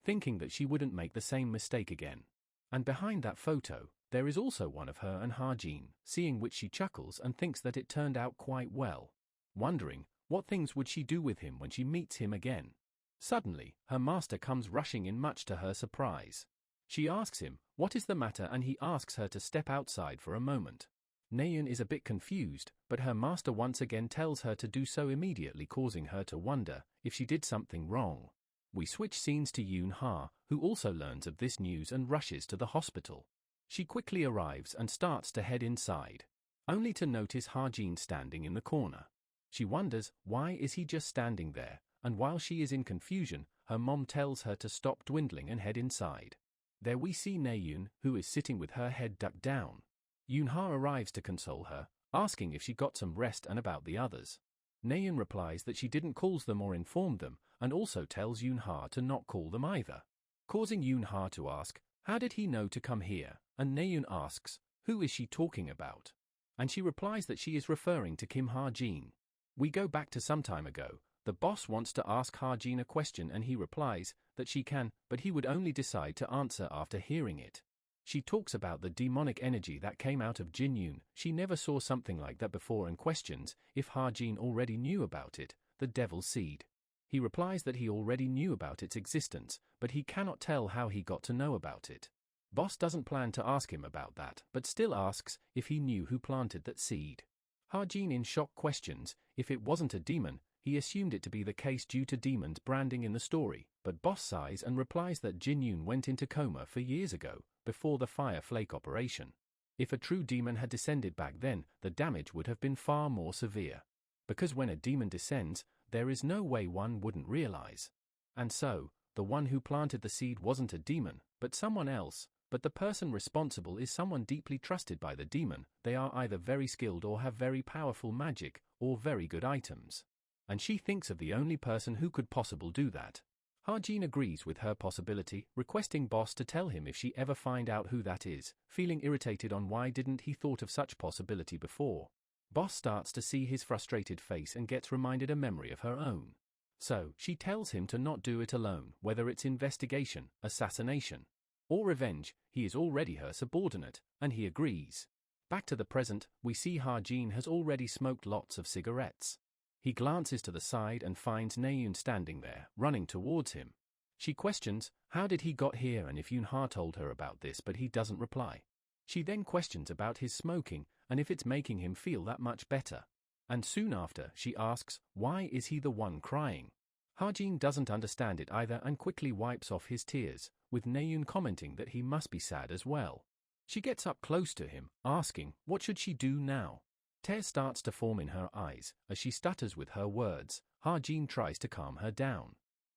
thinking that she wouldn't make the same mistake again. And behind that photo, there is also one of her and Ha-jin, seeing which she chuckles and thinks that it turned out quite well. Wondering, what things would she do with him when she meets him again? Suddenly, her master comes rushing in, much to her surprise. She asks him, what is the matter, and he asks her to step outside for a moment. Nae Yoon is a bit confused, but her master once again tells her to do so immediately, causing her to wonder if she did something wrong. We switch scenes to Yoon Ha, who also learns of this news and rushes to the hospital. She quickly arrives and starts to head inside, only to notice Ha-jin standing in the corner. She wonders, why is he just standing there? And while she is in confusion, her mom tells her to stop dwindling and head inside. There we see Nae Yoon, who is sitting with her head ducked down. Yoon Ha arrives to console her, asking if she got some rest and about the others. Nae Yoon replies that she didn't call them or inform them, and also tells Yoon Ha to not call them either, causing Yoon Ha to ask, how did he know to come here? And Nae Yoon asks, who is she talking about? And she replies that she is referring to Kim Ha-jin. We go back to some time ago. The boss wants to ask Ha-jin a question, and he replies that she can, but he would only decide to answer after hearing it. She talks about the demonic energy that came out of Jin Yoon. She never saw something like that before, and questions if Ha-jin already knew about it, the devil's seed. He replies that he already knew about its existence, but he cannot tell how he got to know about it. Boss doesn't plan to ask him about that, but still asks if he knew who planted that seed. Ha-jin in shock questions if it wasn't a demon. He assumed it to be the case due to demons branding in the story, but boss sighs and replies that Jin Yoon went into coma for years ago, before the Fire Flake operation. If a true demon had descended back then, the damage would have been far more severe. Because when a demon descends, there is no way one wouldn't realize. And so, the one who planted the seed wasn't a demon, but someone else, but the person responsible is someone deeply trusted by the demon. They are either very skilled or have very powerful magic, or very good items. And she thinks of the only person who could possibly do that. Ha-jin agrees with her possibility, requesting boss to tell him if she ever find out who that is, feeling irritated on why didn't he thought of such possibility before. Boss starts to see his frustrated face and gets reminded a memory of her own. So, she tells him to not do it alone, whether it's investigation, assassination, or revenge. He is already her subordinate, and he agrees. Back to the present, we see Ha-jin has already smoked lots of cigarettes. He glances to the side and finds Nae Yoon standing there, running towards him. She questions, how did he got here, and if Yoon Ha told her about this, but he doesn't reply. She then questions about his smoking and if it's making him feel that much better. And soon after, she asks, why is he the one crying? Ha-jin doesn't understand it either and quickly wipes off his tears, with Na-eun commenting that he must be sad as well. She gets up close to him, asking, what should she do now? Tears starts to form in her eyes, as she stutters with her words. Ha-jin tries to calm her down.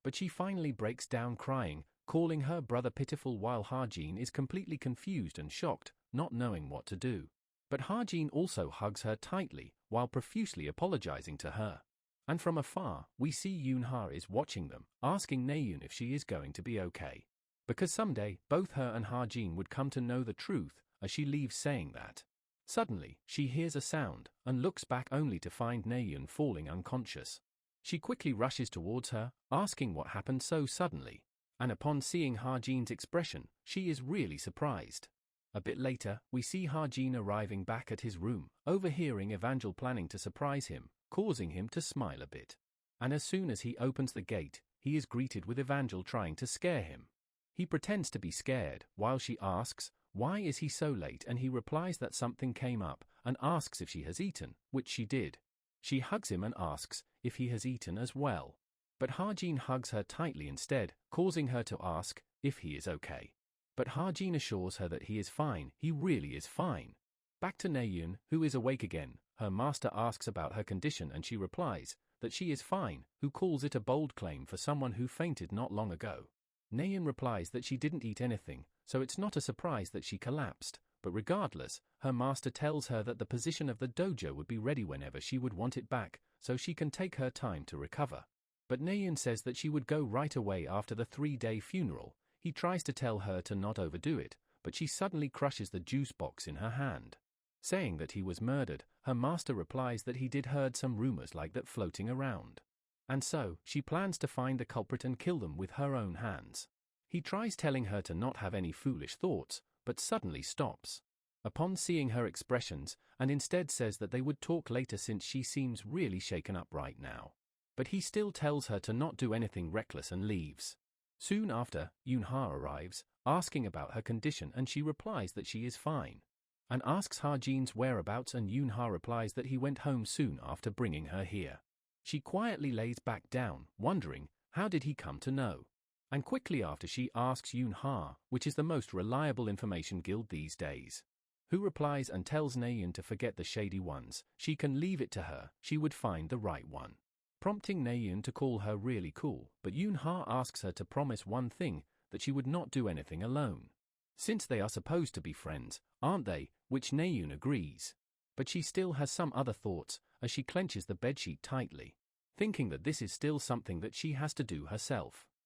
But she finally breaks down crying, calling her brother pitiful while Ha-jin is completely confused and shocked, not knowing what to do. But Ha-jin also hugs her tightly, while profusely apologizing to her. And from afar, we see Yoon-ha is watching them, asking Na-eun if she is going to be okay. Because someday, both her and Ha-jin would come to know the truth, as she leaves saying that. Suddenly, she hears a sound, and looks back only to find Na-eun falling unconscious. She quickly rushes towards her, asking what happened so suddenly. And upon seeing Ha-jin's expression, she is really surprised. A bit later, we see Ha-jin arriving back at his room, overhearing Evangel planning to surprise him, causing him to smile a bit. And as soon as he opens the gate, he is greeted with Evangel trying to scare him. He pretends to be scared, while she asks, why is he so late, and he replies that something came up, and asks if she has eaten, which she did. She hugs him and asks if he has eaten as well. But Ha-jin hugs her tightly instead, causing her to ask if he is okay. But Ha-jin assures her that he is fine, he really is fine. Back to Na-eun, who is awake again. Her master asks about her condition and she replies that she is fine, who calls it a bold claim for someone who fainted not long ago. Na-eun replies that she didn't eat anything, so it's not a surprise that she collapsed, but regardless, her master tells her that the position of the dojo would be ready whenever she would want it back, so she can take her time to recover. But Na-eun says that she would go right away after the 3-day funeral. He tries to tell her to not overdo it, but she suddenly crushes the juice box in her hand. Saying that he was murdered, her master replies that he did heard some rumors like that floating around. And so, she plans to find the culprit and kill them with her own hands. He tries telling her to not have any foolish thoughts, but suddenly stops. Upon seeing her expressions, and instead says that they would talk later since she seems really shaken up right now. But he still tells her to not do anything reckless and leaves. Soon after, Yoon-ha arrives, asking about her condition and she replies that she is fine. And asks Ha-jin's whereabouts and Yoon-ha replies that he went home soon after bringing her here. She quietly lays back down, wondering, how did he come to know? And quickly after she asks Yoon-ha, which is the most reliable information guild these days. Who replies and tells Na-eun to forget the shady ones, she can leave it to her, she would find the right one. Prompting Na-eun to call her really cool, but Yoon-ha asks her to promise one thing, that she would not do anything alone. Since they are supposed to be friends, aren't they, which Na-eun agrees. But she still has some other thoughts, as she clenches the bedsheet tightly, thinking that this is still something that she has to do herself.